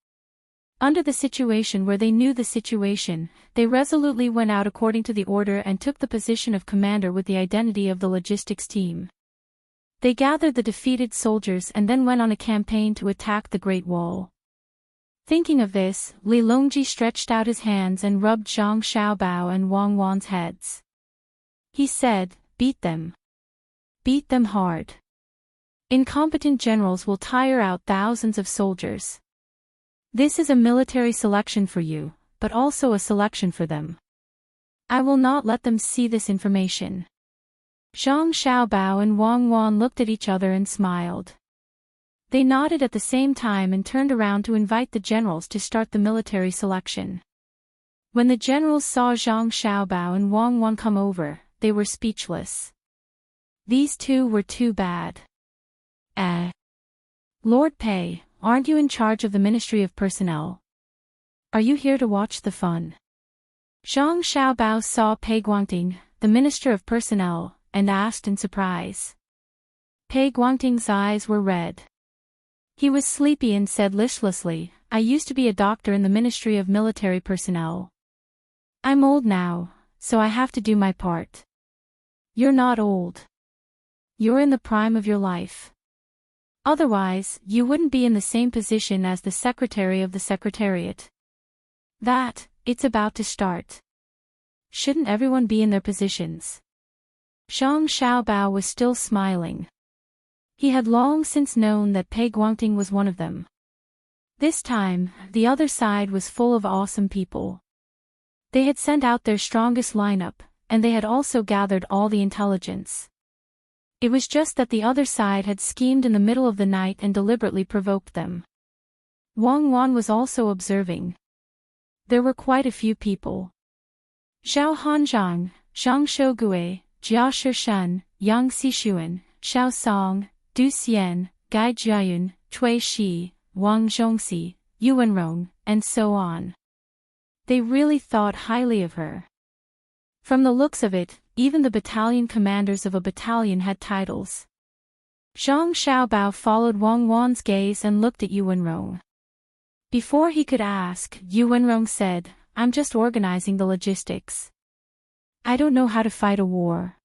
Under the situation where they knew the situation, they resolutely went out according to the order and took the position of commander with the identity of the logistics team. They gathered the defeated soldiers and then went on a campaign to attack the Great Wall. Thinking of this, Li Longji stretched out his hands and rubbed Zhang Xiaobao and Wang Wan's heads. He said, "Beat them. Beat them hard. Incompetent generals will tire out thousands of soldiers. This is a military selection for you, but also a selection for them. I will not let them see this information." Zhang Xiaobao and Wang Wan looked at each other and smiled. They nodded at the same time and turned around to invite the generals to start the military selection. When the generals saw Zhang Xiaobao and Wang Wan come over, they were speechless. These two were too bad. Lord Pei, aren't you in charge of the Ministry of Personnel? Are you here to watch the fun? Zhang Xiaobao saw Pei Guangting, the Minister of Personnel, and asked in surprise. Pei Guangting's eyes were red. He was sleepy and said listlessly, "I used to be a doctor in the Ministry of Military Personnel. I'm old now, so I have to do my part." "You're not old. You're in the prime of your life. Otherwise, you wouldn't be in the same position as the Secretary of the Secretariat. It's about to start. Shouldn't everyone be in their positions?" Zhang Xiaobao was still smiling. He had long since known that Pei Guangting was one of them. This time, the other side was full of awesome people. They had sent out their strongest lineup, and they had also gathered all the intelligence. It was just that the other side had schemed in the middle of the night and deliberately provoked them. Wang Wan was also observing. There were quite a few people. Zhao Hanzhang, Zhang Shougue, Jia Shishan, Yang Xishuan, Xiao Song, Du Xian, Gai Jiayun, Cui Shi, Wang Zhongxi, Yuan Rong, and so on. They really thought highly of her. From the looks of it, even the battalion commanders of a battalion had titles. Zhang Xiaobao followed Wang Wan's gaze and looked at Yuan Rong. Before he could ask, Yuan Rong said, "I'm just organizing the logistics. I don't know how to fight a war.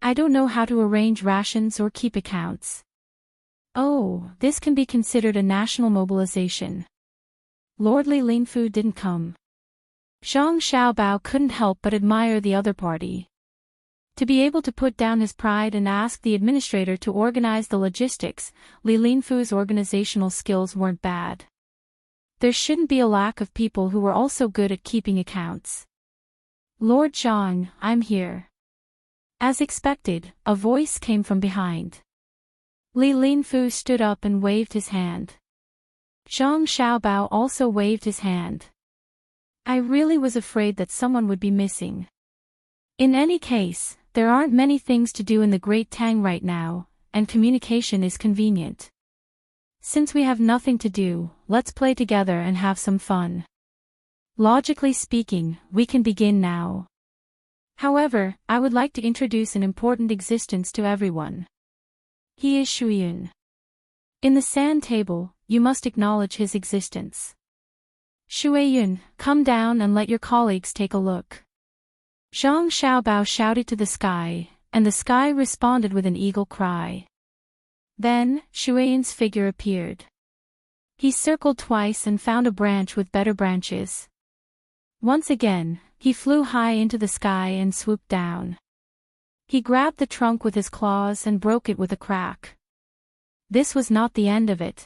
I don't know how to arrange rations or keep accounts." "Oh, this can be considered a national mobilization." Lord Li Linfu didn't come. Zhang Xiaobao couldn't help but admire the other party. To be able to put down his pride and ask the administrator to organize the logistics, Li Linfu's organizational skills weren't bad. There shouldn't be a lack of people who were also good at keeping accounts. "Lord Zhang, I'm here." As expected, a voice came from behind. Li Linfu stood up and waved his hand. Zhang Xiaobao also waved his hand. "I really was afraid that someone would be missing. In any case, there aren't many things to do in the Great Tang right now, and communication is convenient. Since we have nothing to do, let's play together and have some fun. Logically speaking, we can begin now. However, I would like to introduce an important existence to everyone. He is Shuiyun. In the sand table, you must acknowledge his existence. Shuiyun, come down and let your colleagues take a look." Zhang Xiaobao shouted to the sky, and the sky responded with an eagle cry. Then, Shuayan's figure appeared. He circled twice and found a branch with better branches. Once again, he flew high into the sky and swooped down. He grabbed the trunk with his claws and broke it with a crack. This was not the end of it.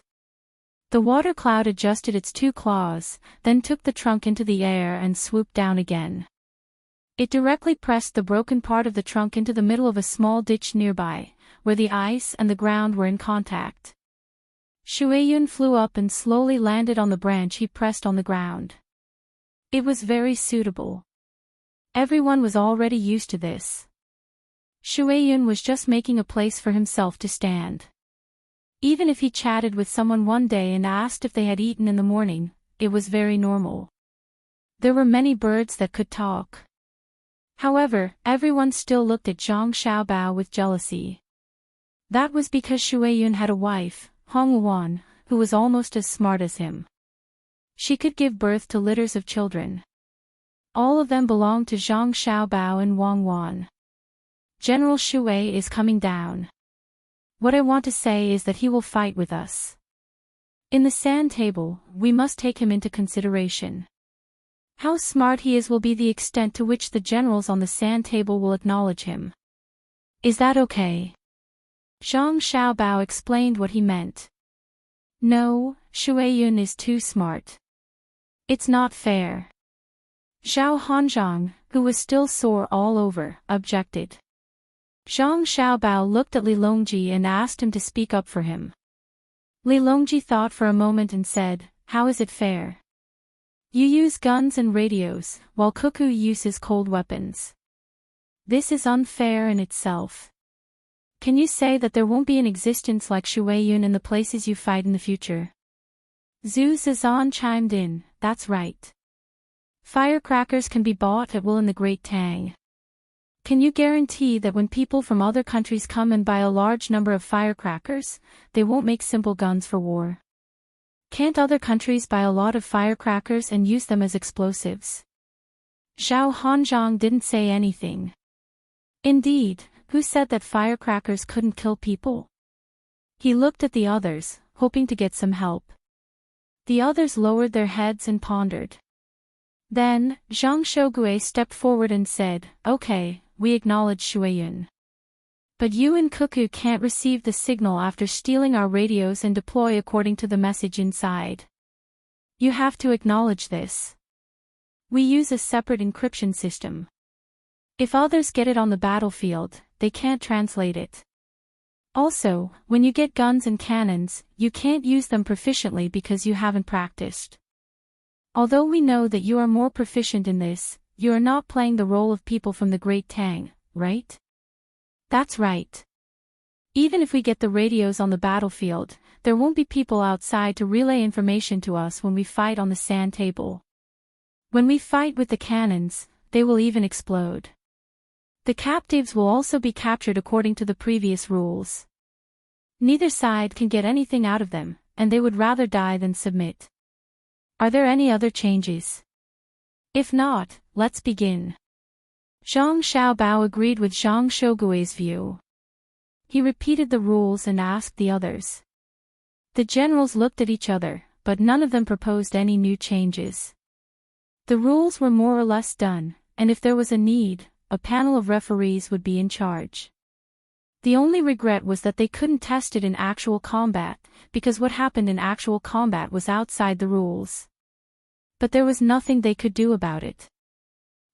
The water cloud adjusted its two claws, then took the trunk into the air and swooped down again. It directly pressed the broken part of the trunk into the middle of a small ditch nearby, where the ice and the ground were in contact. Shuayan flew up and slowly landed on the branch he pressed on the ground. It was very suitable. Everyone was already used to this. Shuayan was just making a place for himself to stand. Even if he chatted with someone one day and asked if they had eaten in the morning, it was very normal. There were many birds that could talk. However, everyone still looked at Zhang Xiaobao with jealousy. That was because Shuayan had a wife, Hong Wan, who was almost as smart as him. She could give birth to litters of children. All of them belonged to Zhang Xiaobao and Wang Wan. General Shui is coming down. What I want to say is that he will fight with us. In the sand table, we must take him into consideration. How smart he is will be the extent to which the generals on the sand table will acknowledge him. Is that okay? Zhang Xiaobao explained what he meant. No, Shuayan is too smart. It's not fair. Zhao Hanzhang, who was still sore all over, objected. Zhang Xiaobao looked at Li Longji and asked him to speak up for him. Li Longji thought for a moment and said, "How is it fair? You use guns and radios, while Cuckoo uses cold weapons. This is unfair in itself. Can you say that there won't be an existence like Shuayan in the places you fight in the future?" Zhu Zizan chimed in, "That's right. Firecrackers can be bought at will in the Great Tang. Can you guarantee that when people from other countries come and buy a large number of firecrackers, they won't make simple guns for war? Can't other countries buy a lot of firecrackers and use them as explosives?" Zhao Hanzhang didn't say anything. Indeed, who said that firecrackers couldn't kill people? He looked at the others, hoping to get some help. The others lowered their heads and pondered. Then, Zhang Shogui stepped forward and said, "Okay, we acknowledge Shuayan. But you and Cuckoo can't receive the signal after stealing our radios and deploy according to the message inside. You have to acknowledge this. We use a separate encryption system. If others get it on the battlefield, they can't translate it. Also, when you get guns and cannons, you can't use them proficiently because you haven't practiced. Although we know that you are more proficient in this, you are not playing the role of people from the Great Tang, right?" "That's right. Even if we get the radios on the battlefield, there won't be people outside to relay information to us when we fight on the sand table. When we fight with the cannons, they will even explode. The captives will also be captured according to the previous rules. Neither side can get anything out of them, and they would rather die than submit. Are there any other changes? If not, let's begin." Zhang Xiaobao agreed with Zhang Shogui's view. He repeated the rules and asked the others. The generals looked at each other, but none of them proposed any new changes. The rules were more or less done, and if there was a need, a panel of referees would be in charge. The only regret was that they couldn't test it in actual combat, because what happened in actual combat was outside the rules. But there was nothing they could do about it.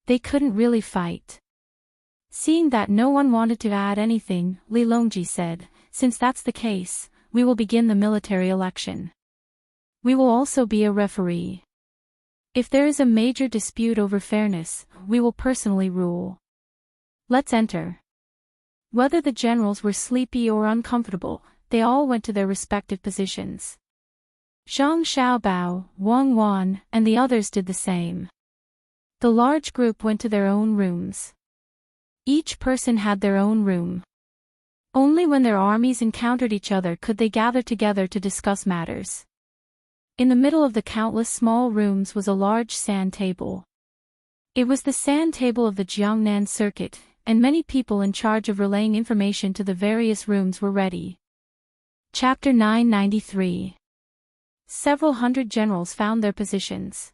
They couldn't really fight. Seeing that no one wanted to add anything, Li Longji said, "Since that's the case, we will begin the military election. We will also be a referee. If there is a major dispute over fairness, we will personally rule. Let's enter." Whether the generals were sleepy or uncomfortable, they all went to their respective positions. Zhang Xiaobao, Wang Wan, and the others did the same. The large group went to their own rooms. Each person had their own room. Only when their armies encountered each other could they gather together to discuss matters. In the middle of the countless small rooms was a large sand table. It was the sand table of the Jiangnan circuit, and many people in charge of relaying information to the various rooms were ready. Chapter 993. Several hundred generals found their positions.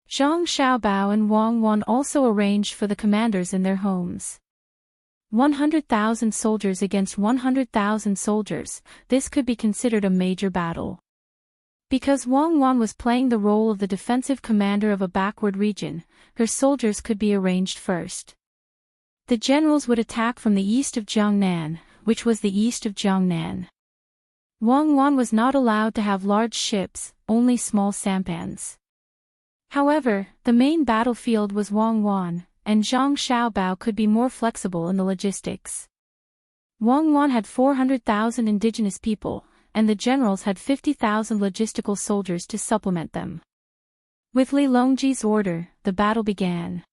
Zhang Xiaobao and Wang Wan also arranged for the commanders in their homes. 100,000 soldiers against 100,000 soldiers, this could be considered a major battle. Because Wang Wan was playing the role of the defensive commander of a backward region, her soldiers could be arranged first. The generals would attack from the east of Jiangnan, which was the east of Jiangnan. Wang Wan was not allowed to have large ships, only small sampans. However, the main battlefield was Wang Wan, and Zhang Xiaobao could be more flexible in the logistics. Wang Wan had 400,000 indigenous people, and the generals had 50,000 logistical soldiers to supplement them. With Li Longji's order, the battle began.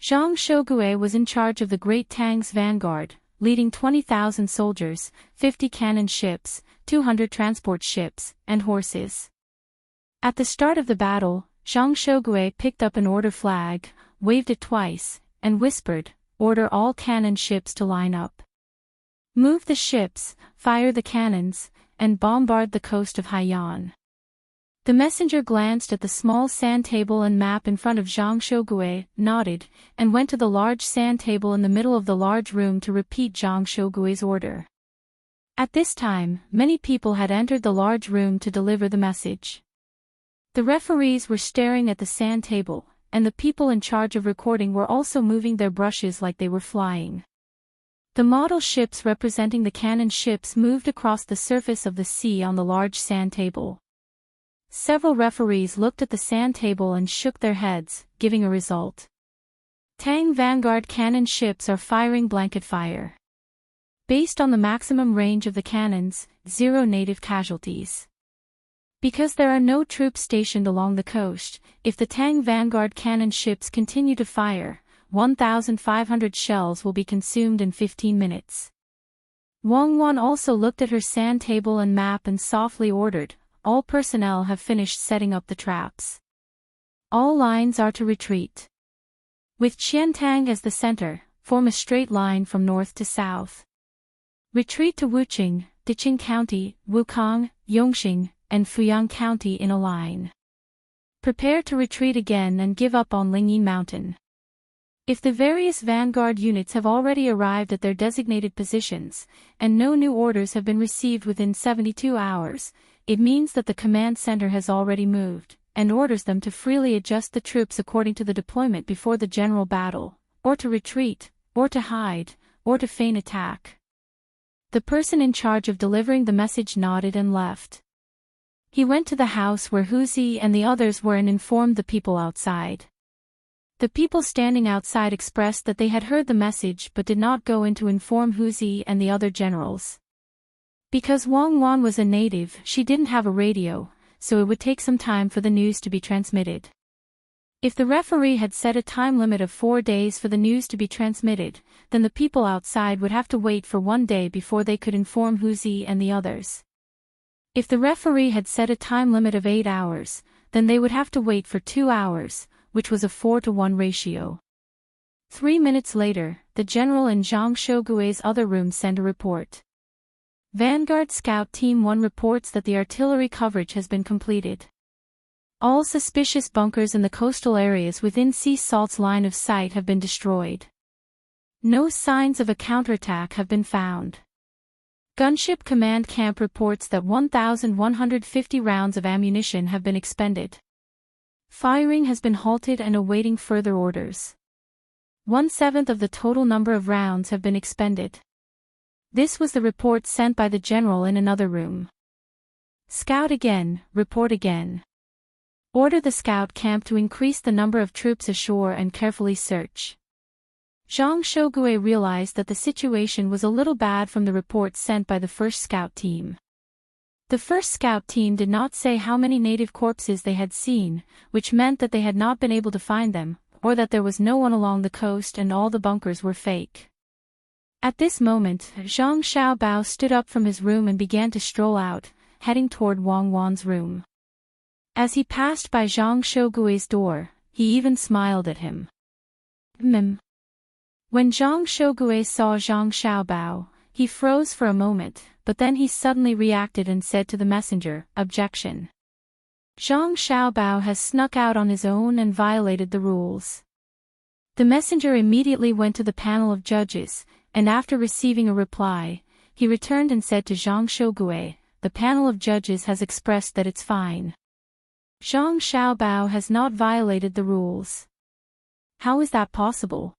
Zhang Shougue was in charge of the Great Tang's vanguard, leading 20,000 soldiers, 50 cannon ships, 200 transport ships, and horses. At the start of the battle, Zhang Shougue picked up an order flag, waved it twice, and whispered, "Order all cannon ships to line up. Move the ships, fire the cannons, and bombard the coast of Haiyan." The messenger glanced at the small sand table and map in front of Zhang Shougue, nodded, and went to the large sand table in the middle of the large room to repeat Zhang Shougue's order. At this time, many people had entered the large room to deliver the message. The referees were staring at the sand table, and the people in charge of recording were also moving their brushes like they were flying. The model ships representing the cannon ships moved across the surface of the sea on the large sand table. Several referees looked at the sand table and shook their heads, giving a result. Tang Vanguard cannon ships are firing blanket fire. Based on the maximum range of the cannons, 0 native casualties. Because there are no troops stationed along the coast, if the Tang Vanguard cannon ships continue to fire, 1,500 shells will be consumed in 15 minutes. Wang Wan also looked at her sand table and map and softly ordered, "All personnel have finished setting up the traps. All lines are to retreat. With Qiantang as the center, form a straight line from north to south. Retreat to Wuqing, Diqing County, Wukong, Yongxing, and Fuyang County in a line. Prepare to retreat again and give up on Lingyi Mountain." If the various vanguard units have already arrived at their designated positions, and no new orders have been received within 72 hours, it means that the command center has already moved, and orders them to freely adjust the troops according to the deployment before the general battle, or to retreat, or to hide, or to feign attack. The person in charge of delivering the message nodded and left. He went to the house where Huzi and the others were and informed the people outside. The people standing outside expressed that they had heard the message but did not go in to inform Huzi and the other generals. Because Wang Wan was a native, she didn't have a radio, so it would take some time for the news to be transmitted. If the referee had set a time limit of 4 days for the news to be transmitted, then the people outside would have to wait for 1 day before they could inform Huzi and the others. If the referee had set a time limit of 8 hours, then they would have to wait for 2 hours, which was a 4-to-1 ratio. 3 minutes later, the general in Zhang Shougue's other room sent a report. Vanguard Scout Team 1 reports that the artillery coverage has been completed. All suspicious bunkers in the coastal areas within Sea Salt's line of sight have been destroyed. No signs of a counterattack have been found. Gunship Command Camp reports that 1,150 rounds of ammunition have been expended. Firing has been halted and awaiting further orders. 1/7 of the total number of rounds have been expended. This was the report sent by the general in another room. Scout again, report again. Order the scout camp to increase the number of troops ashore and carefully search. Zhang Shougue realized that the situation was a little bad from the report sent by the first scout team. The first scout team did not say how many native corpses they had seen, which meant that they had not been able to find them, or that there was no one along the coast and all the bunkers were fake. At this moment, Zhang Xiaobao stood up from his room and began to stroll out, heading toward Wang Wan's room. As he passed by Zhang Shougue's door, he even smiled at him. When Zhang Shougui saw Zhang Xiaobao, he froze for a moment, but then he suddenly reacted and said to the messenger, "Objection. Zhang Xiaobao has snuck out on his own and violated the rules." The messenger immediately went to the panel of judges, and after receiving a reply, he returned and said to Zhang Shougui, "The panel of judges has expressed that it's fine. Zhang Xiaobao has not violated the rules." "How is that possible?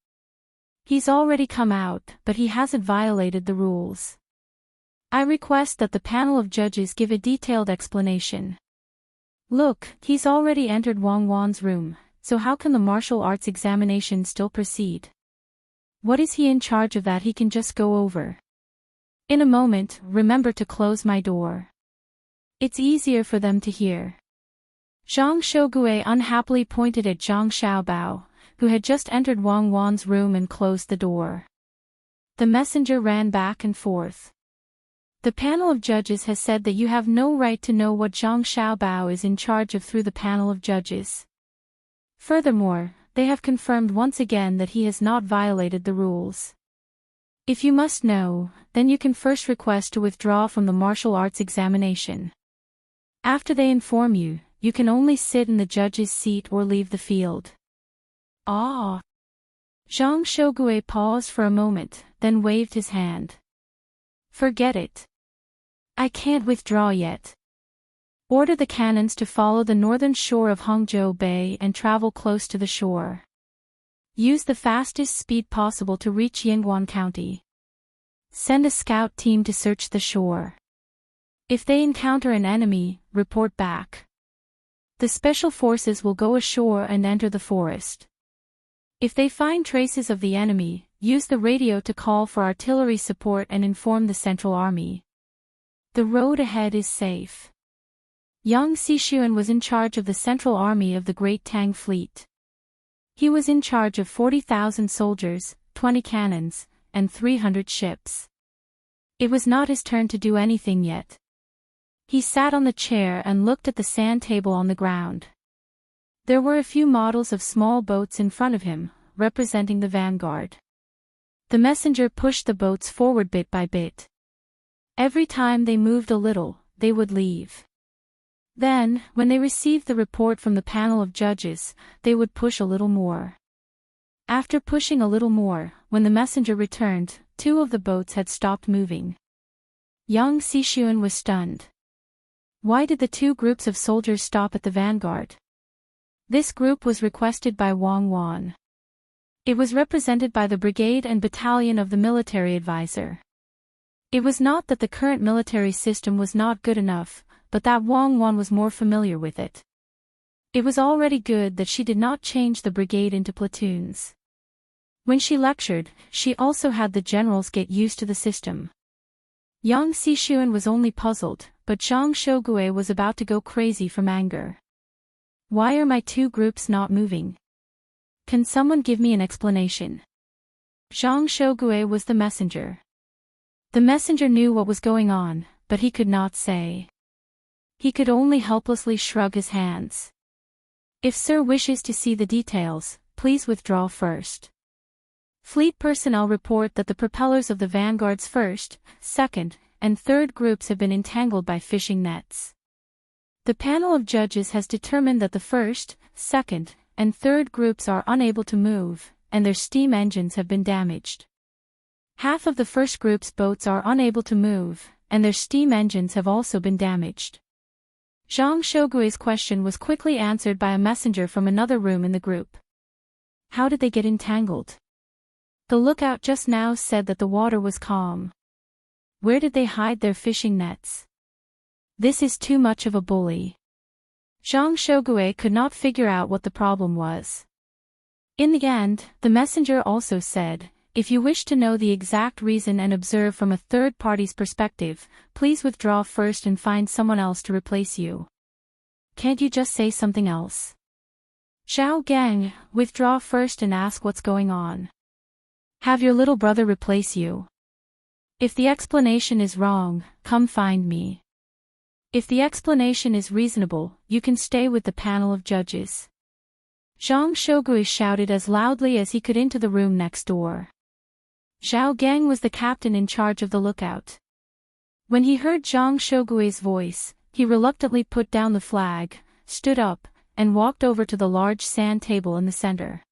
He's already come out, but he hasn't violated the rules. I request that the panel of judges give a detailed explanation. Look, he's already entered Wang Wan's room, so how can the martial arts examination still proceed? What is he in charge of that he can just go over? In a moment, remember to close my door. It's easier for them to hear." Zhang Shougui unhappily pointed at Zhang Xiaobao, who had just entered Wang Wan's room and closed the door. The messenger ran back and forth. "The panel of judges has said that you have no right to know what Zhang Xiaobao is in charge of through the panel of judges. Furthermore, they have confirmed once again that he has not violated the rules. If you must know, then you can first request to withdraw from the martial arts examination. After they inform you, you can only sit in the judge's seat or leave the field." "Ah." Zhang Shougui paused for a moment, then waved his hand. "Forget it. I can't withdraw yet. Order the cannons to follow the northern shore of Hangzhou Bay and travel close to the shore. Use the fastest speed possible to reach Yingguan County. Send a scout team to search the shore. If they encounter an enemy, report back. The special forces will go ashore and enter the forest. If they find traces of the enemy, use the radio to call for artillery support and inform the Central Army. The road ahead is safe." Yang Xixuan was in charge of the Central Army of the Great Tang Fleet. He was in charge of 40,000 soldiers, 20 cannons, and 300 ships. It was not his turn to do anything yet. He sat on the chair and looked at the sand table on the ground. There were a few models of small boats in front of him, representing the vanguard. The messenger pushed the boats forward bit by bit. Every time they moved a little, they would leave. Then, when they received the report from the panel of judges, they would push a little more. After pushing a little more, when the messenger returned, 2 of the boats had stopped moving. Yang Xixuan was stunned. Why did the 2 groups of soldiers stop at the vanguard? This group was requested by Wang Wan. It was represented by the brigade and battalion of the military advisor. It was not that the current military system was not good enough, but that Wang Wan was more familiar with it. It was already good that she did not change the brigade into platoons. When she lectured, she also had the generals get used to the system. Yang Xixuan was only puzzled, but Zhang Shougui was about to go crazy from anger. "Why are my 2 groups not moving? Can someone give me an explanation?" Zhang Shougui was the messenger. The messenger knew what was going on, but he could not say. He could only helplessly shrug his hands. "If Sir wishes to see the details, please withdraw first. Fleet personnel report that the propellers of the Vanguard's 1st, 2nd, and 3rd groups have been entangled by fishing nets. The panel of judges has determined that the 1st, 2nd, and 3rd groups are unable to move, and their steam engines have been damaged. Half of the 1st group's boats are unable to move, and their steam engines have also been damaged." Zhang Shougui's question was quickly answered by a messenger from another room in the group. "How did they get entangled? The lookout just now said that the water was calm. Where did they hide their fishing nets? This is too much of a bully." Zhang Shougui could not figure out what the problem was. In the end, the messenger also said, "If you wish to know the exact reason and observe from a third party's perspective, please withdraw first and find someone else to replace you. Can't you just say something else? Zhao Gang, withdraw first and ask what's going on. Have your little brother replace you. If the explanation is wrong, come find me. If the explanation is reasonable, you can stay with the panel of judges." Zhang Shougui shouted as loudly as he could into the room next door. Zhao Gang was the captain in charge of the lookout. When he heard Zhang Shougui's voice, he reluctantly put down the flag, stood up, and walked over to the large sand table in the center.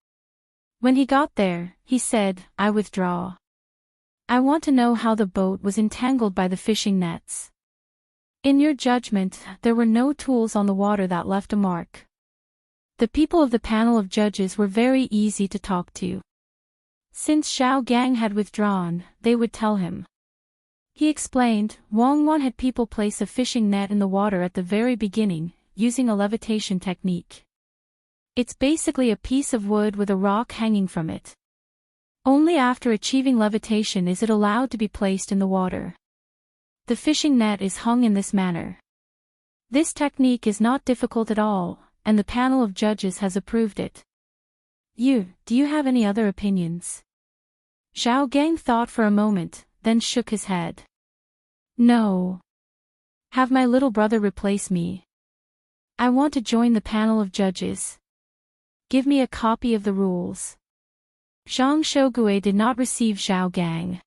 When he got there, he said, "I withdraw. I want to know how the boat was entangled by the fishing nets. In your judgment, there were no tools on the water that left a mark." The people of the panel of judges were very easy to talk to. Since Zhao Gang had withdrawn, they would tell him. He explained, Wang Wan had people place a fishing net in the water at the very beginning, using a levitation technique. It's basically a piece of wood with a rock hanging from it. Only after achieving levitation is it allowed to be placed in the water. The fishing net is hung in this manner. This technique is not difficult at all, and the panel of judges has approved it. Do you have any other opinions? Zhao Gang thought for a moment, then shook his head. No. Have my little brother replace me. I want to join the panel of judges. Give me a copy of the rules. Zhang Shougui did not receive Zhao Gang.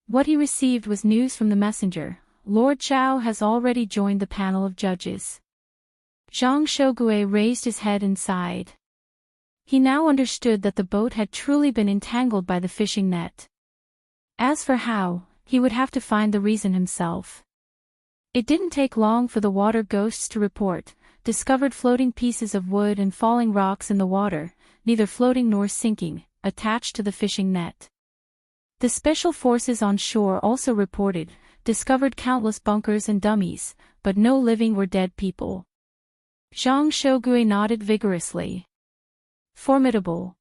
What he received was news from the messenger. Lord Zhao has already joined the panel of judges. Zhang Shougui raised his head and sighed. He now understood that the boat had truly been entangled by the fishing net. As for how, he would have to find the reason himself. It didn't take long for the water ghosts to report, discovered floating pieces of wood and falling rocks in the water, neither floating nor sinking, attached to the fishing net. The special forces on shore also reported, discovered countless bunkers and dummies, but no living or dead people. Zhang Shougui nodded vigorously. Formidable.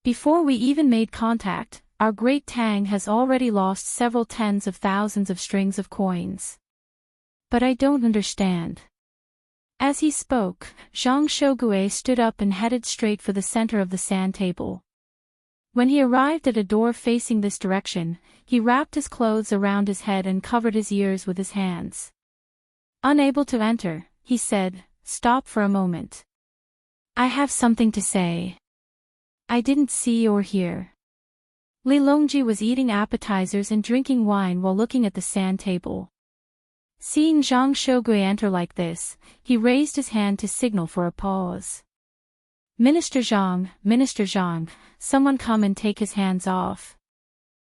Before we even made contact, our great Tang has already lost several tens of thousands of strings of coins. But I don't understand. As he spoke, Zhang Shougui stood up and headed straight for the center of the sand table. When he arrived at a door facing this direction, he wrapped his clothes around his head and covered his ears with his hands. Unable to enter, he said, "Stop for a moment. I have something to say." I didn't see or hear. Li Longji was eating appetizers and drinking wine while looking at the sand table. Seeing Zhang Shougui enter like this, he raised his hand to signal for a pause. Minister Zhang, someone come and take his hands off.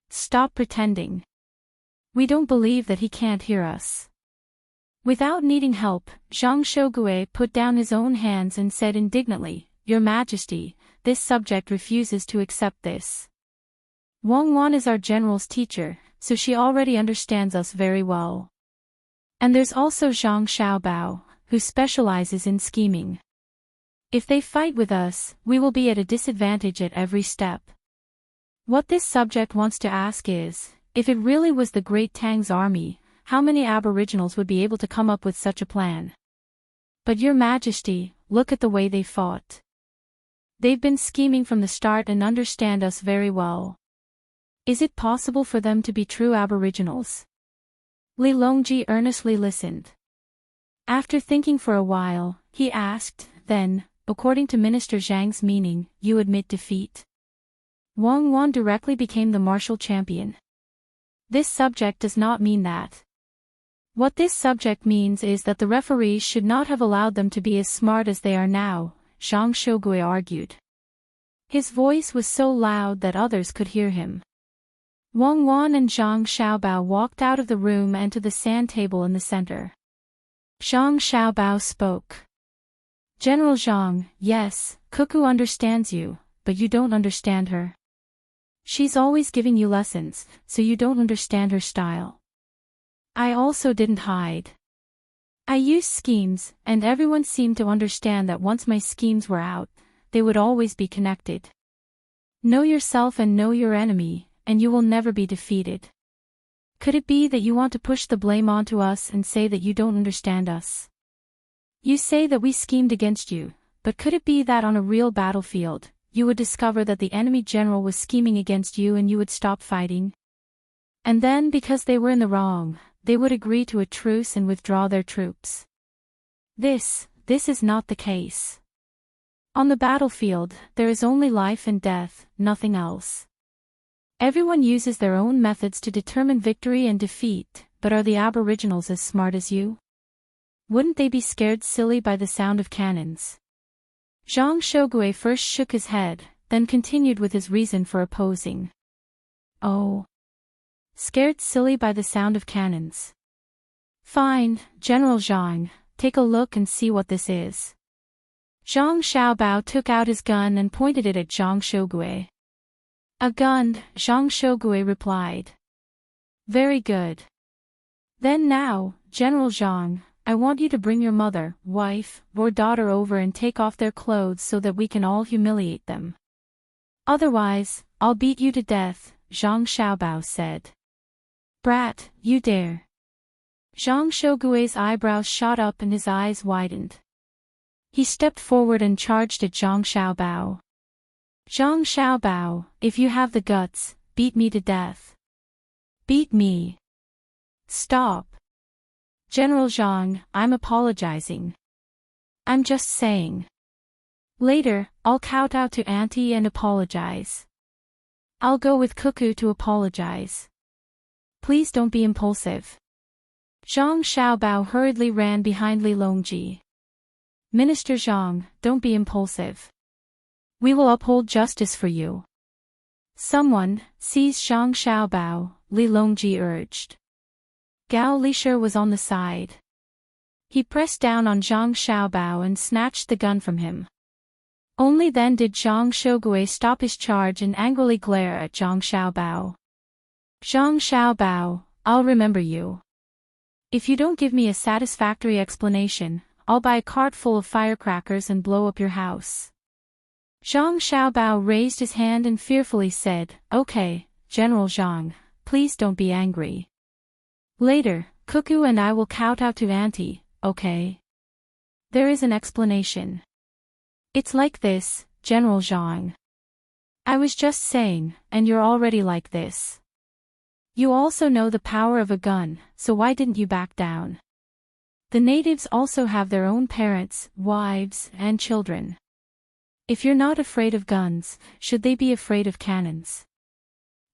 Stop pretending. We don't believe that he can't hear us. Without needing help, Zhang Shougui put down his own hands and said indignantly, "Your Majesty, this subject refuses to accept this. Wang Wan is our general's teacher, so she already understands us very well. And there's also Zhang Xiaobao, who specializes in scheming. If they fight with us, we will be at a disadvantage at every step. What this subject wants to ask is, if it really was the Great Tang's army, how many aboriginals would be able to come up with such a plan? But Your Majesty, look at the way they fought. They've been scheming from the start and understand us very well. Is it possible for them to be true aboriginals?" Li Longji earnestly listened. After thinking for a while, he asked, "Then, according to Minister Zhang's meaning, you admit defeat?" Wang Wan directly became the martial champion. This subject does not mean that. What this subject means is that the referees should not have allowed them to be as smart as they are now, Zhang Shougui argued. His voice was so loud that others could hear him. Wang Wan and Zhang Xiaobao walked out of the room and to the sand table in the center. Zhang Xiaobao spoke. "General Zhang, yes, Cuckoo understands you, but you don't understand her. She's always giving you lessons, so you don't understand her style. I also didn't hide. I used schemes, and everyone seemed to understand that once my schemes were out, they would always be connected. Know yourself and know your enemy, and you will never be defeated. Could it be that you want to push the blame onto us and say that you don't understand us? You say that we schemed against you, but could it be that on a real battlefield, you would discover that the enemy general was scheming against you and you would stop fighting? And then because they were in the wrong, they would agree to a truce and withdraw their troops. This is not the case. On the battlefield, there is only life and death, nothing else. Everyone uses their own methods to determine victory and defeat, but are the Aboriginals as smart as you? Wouldn't they be scared silly by the sound of cannons? Zhang Shogui first shook his head, then continued with his reason for opposing. Oh. Scared silly by the sound of cannons. Fine, General Zhang, take a look and see what this is. Zhang Xiaobao took out his gun and pointed it at Zhang Shogui. A gun, Zhang Shogui replied. Very good. Then now, General Zhang, I want you to bring your mother, wife, or daughter over and take off their clothes so that we can all humiliate them. Otherwise, I'll beat you to death, Zhang Xiaobao said. Brat, you dare. Zhang Shogui's eyebrows shot up and his eyes widened. He stepped forward and charged at Zhang Xiaobao. Zhang Xiaobao, if you have the guts, beat me to death. Beat me. Stop. General Zhang, I'm apologizing. I'm just saying. Later, I'll kowtow to Auntie and apologize. I'll go with Cuckoo to apologize. Please don't be impulsive. Zhang Xiaobao hurriedly ran behind Li Longji. Minister Zhang, don't be impulsive. We will uphold justice for you. Someone, seize Zhang Xiaobao, Li Longji urged. Gao Lisher was on the side. He pressed down on Zhang Xiaobao and snatched the gun from him. Only then did Zhang Shogui stop his charge and angrily glare at Zhang Xiaobao. Zhang Xiaobao, I'll remember you. If you don't give me a satisfactory explanation, I'll buy a cart full of firecrackers and blow up your house. Zhang Xiaobao raised his hand and fearfully said, Okay, General Zhang, please don't be angry. Later, Cuckoo and I will kowtow to Auntie, okay? There is an explanation. It's like this, General Zhang. I was just saying, and you're already like this. You also know the power of a gun, so why didn't you back down? The natives also have their own parents, wives, and children. If you're not afraid of guns, should they be afraid of cannons?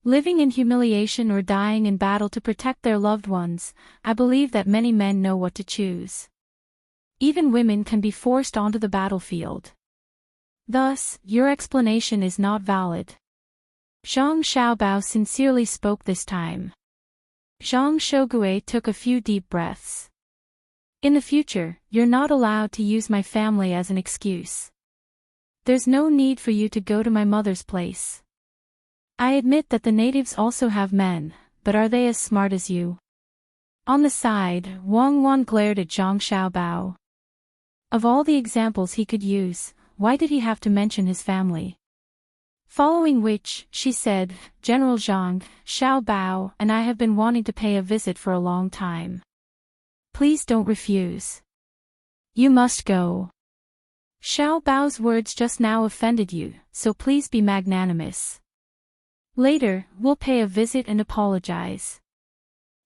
Living in humiliation or dying in battle to protect their loved ones, I believe that many men know what to choose. Even women can be forced onto the battlefield. Thus, your explanation is not valid. Zhang Xiaobao sincerely spoke this time. Zhang Shogui took a few deep breaths. In the future, you're not allowed to use my family as an excuse. There's no need for you to go to my mother's place. I admit that the natives also have men, but are they as smart as you? On the side, Wang Wan glared at Zhang Xiaobao. Of all the examples he could use, why did he have to mention his family? Following which, she said, General Zhang, Xiaobao and I have been wanting to pay a visit for a long time. Please don't refuse. You must go. Xiaobao's words just now offended you, so please be magnanimous. Later, we'll pay a visit and apologize.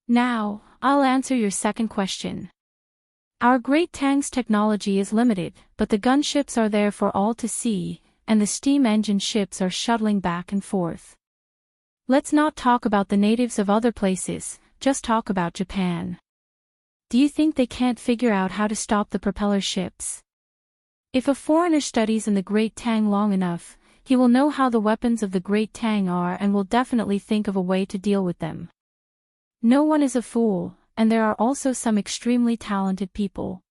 Now, I'll answer your second question. Our Great Tang's technology is limited, but the gunships are there for all to see, and the steam engine ships are shuttling back and forth. Let's not talk about the natives of other places, just talk about Japan. Do you think they can't figure out how to stop the propeller ships? If a foreigner studies in the Great Tang long enough, he will know how the weapons of the Great Tang are and will definitely think of a way to deal with them. No one is a fool, and there are also some extremely talented people.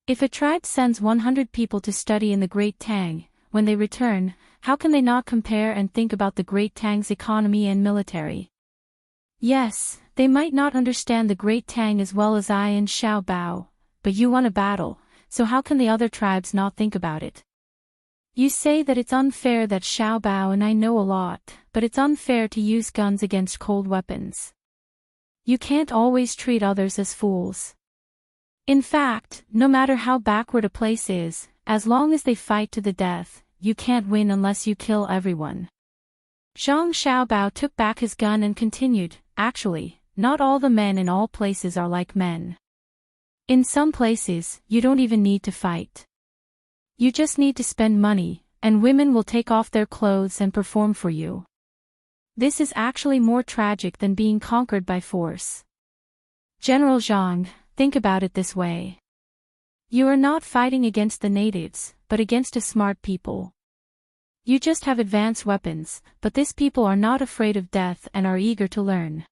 If a tribe sends 100 people to study in the Great Tang, when they return, how can they not compare and think about the Great Tang's economy and military? Yes, they might not understand the Great Tang as well as I and Xiao Bao, but you won a battle, so how can the other tribes not think about it? You say that it's unfair that Xiao Bao and I know a lot, but it's unfair to use guns against cold weapons. You can't always treat others as fools. In fact, no matter how backward a place is, as long as they fight to the death, you can't win unless you kill everyone. Zhang Xiaobao took back his gun and continued, Actually, not all the men in all places are like men. In some places, you don't even need to fight. You just need to spend money, and women will take off their clothes and perform for you. This is actually more tragic than being conquered by force. General Zhang, think about it this way. You are not fighting against the natives, but against a smart people. You just have advanced weapons, but these people are not afraid of death and are eager to learn.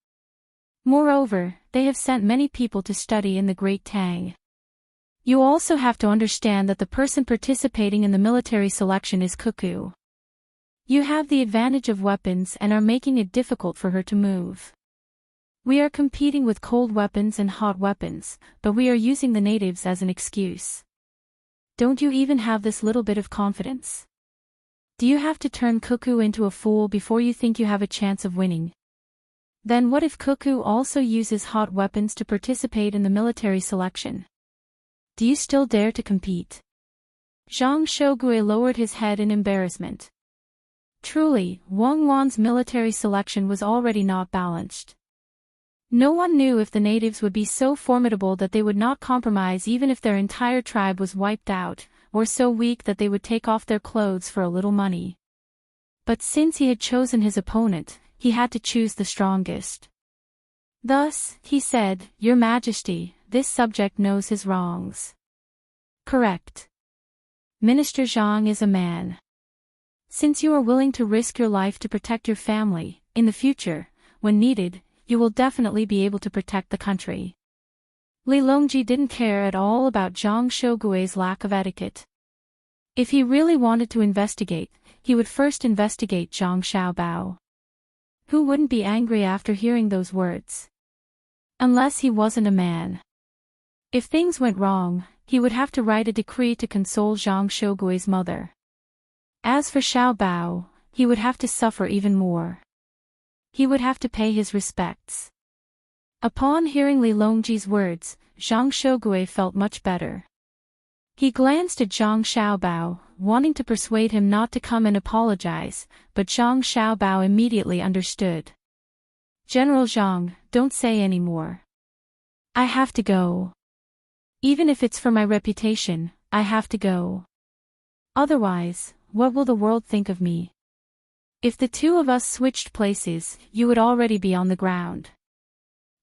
Moreover, they have sent many people to study in the Great Tang. You also have to understand that the person participating in the military selection is Cuckoo. You have the advantage of weapons and are making it difficult for her to move. We are competing with cold weapons and hot weapons, but we are using the natives as an excuse. Don't you even have this little bit of confidence? Do you have to turn Cuckoo into a fool before you think you have a chance of winning? Then what if Cuckoo also uses hot weapons to participate in the military selection? Do you still dare to compete? Zhang Shougue lowered his head in embarrassment. Truly, Wang Wan's military selection was already not balanced. No one knew if the natives would be so formidable that they would not compromise even if their entire tribe was wiped out, or so weak that they would take off their clothes for a little money. But since he had chosen his opponent, he had to choose the strongest. Thus, he said, "Your Majesty, this subject knows his wrongs." Correct. Minister Zhang is a man. Since you are willing to risk your life to protect your family, in the future, when needed, you will definitely be able to protect the country. Li Longji didn't care at all about Zhang Shougue's lack of etiquette. If he really wanted to investigate, he would first investigate Zhang Xiaobao. Who wouldn't be angry after hearing those words? Unless he wasn't a man. If things went wrong, he would have to write a decree to console Zhang Shougue's mother. As for Xiaobao, he would have to suffer even more. He would have to pay his respects. Upon hearing Li Longji's words, Zhang Shougue felt much better. He glanced at Zhang Xiaobao, wanting to persuade him not to come and apologize, but Zhang Xiaobao immediately understood. General Zhang, don't say any more. I have to go. Even if it's for my reputation, I have to go. Otherwise, what will the world think of me? If the two of us switched places, you would already be on the ground.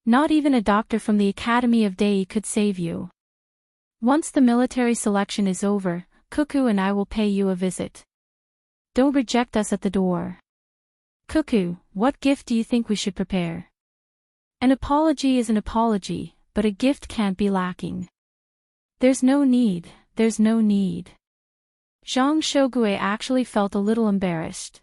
Not even a doctor from the Academy of Dei could save you. Once the military selection is over, Cuckoo and I will pay you a visit. Don't reject us at the door. Cuckoo, what gift do you think we should prepare? An apology is an apology, but a gift can't be lacking. There's no need, there's no need. Zhang Shougue actually felt a little embarrassed.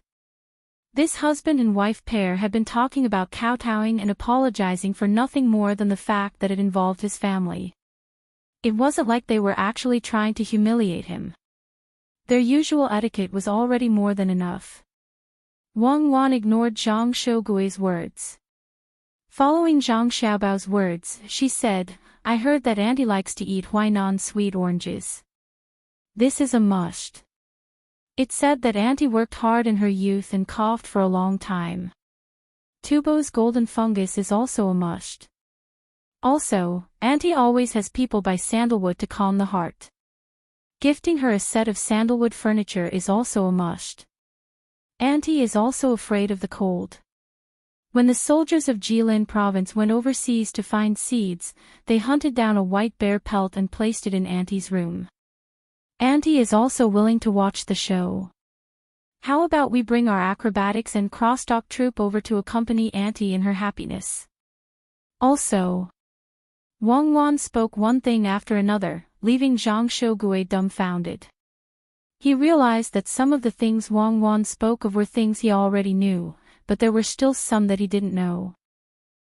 This husband and wife pair had been talking about kowtowing and apologizing for nothing more than the fact that it involved his family. It wasn't like they were actually trying to humiliate him. Their usual etiquette was already more than enough. Wang Wan ignored Zhang Shougue's words. Following Zhang Xiaobao's words, she said, "I heard that Auntie likes to eat Huainan sweet oranges. This is a must." It said that Auntie worked hard in her youth and coughed for a long time. Tubo's golden fungus is also a must. Also, Auntie always has people buy sandalwood to calm the heart. Gifting her a set of sandalwood furniture is also a must. Auntie is also afraid of the cold. When the soldiers of Jilin province went overseas to find seeds, they hunted down a white bear pelt and placed it in Auntie's room. Auntie is also willing to watch the show. How about we bring our acrobatics and crosstalk troupe over to accompany Auntie in her happiness? Also, Wang Wan spoke one thing after another, leaving Zhang Shougue dumbfounded. He realized that some of the things Wang Wan spoke of were things he already knew, but there were still some that he didn't know.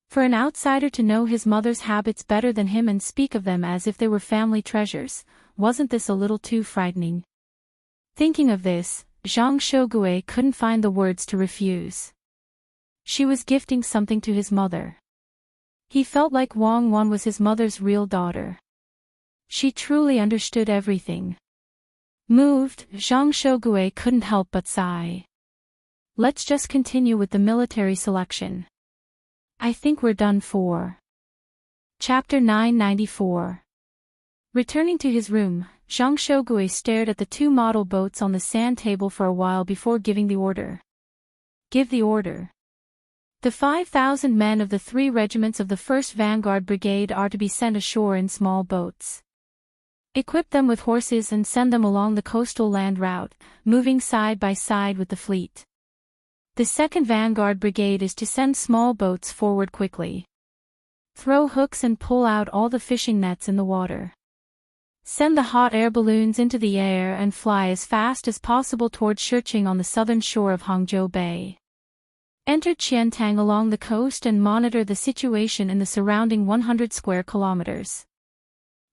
For an outsider to know his mother's habits better than him and speak of them as if they were family treasures, wasn't this a little too frightening? Thinking of this, Zhang Shougue couldn't find the words to refuse. She was gifting something to his mother. He felt like Wang Wan was his mother's real daughter. She truly understood everything. Moved, Zhang Shougue couldn't help but sigh. Let's just continue with the military selection. I think we're done for. Chapter 994. Returning to his room, Zhang Shougue stared at the two model boats on the sand table for a while before giving the order. Give the order. The 5,000 men of the 3 regiments of the 1st Vanguard Brigade are to be sent ashore in small boats. Equip them with horses and send them along the coastal land route, moving side by side with the fleet. The 2nd Vanguard Brigade is to send small boats forward quickly. Throw hooks and pull out all the fishing nets in the water. Send the hot air balloons into the air and fly as fast as possible toward Shiqing on the southern shore of Hangzhou Bay. Enter Qiantang along the coast and monitor the situation in the surrounding 100 square kilometers.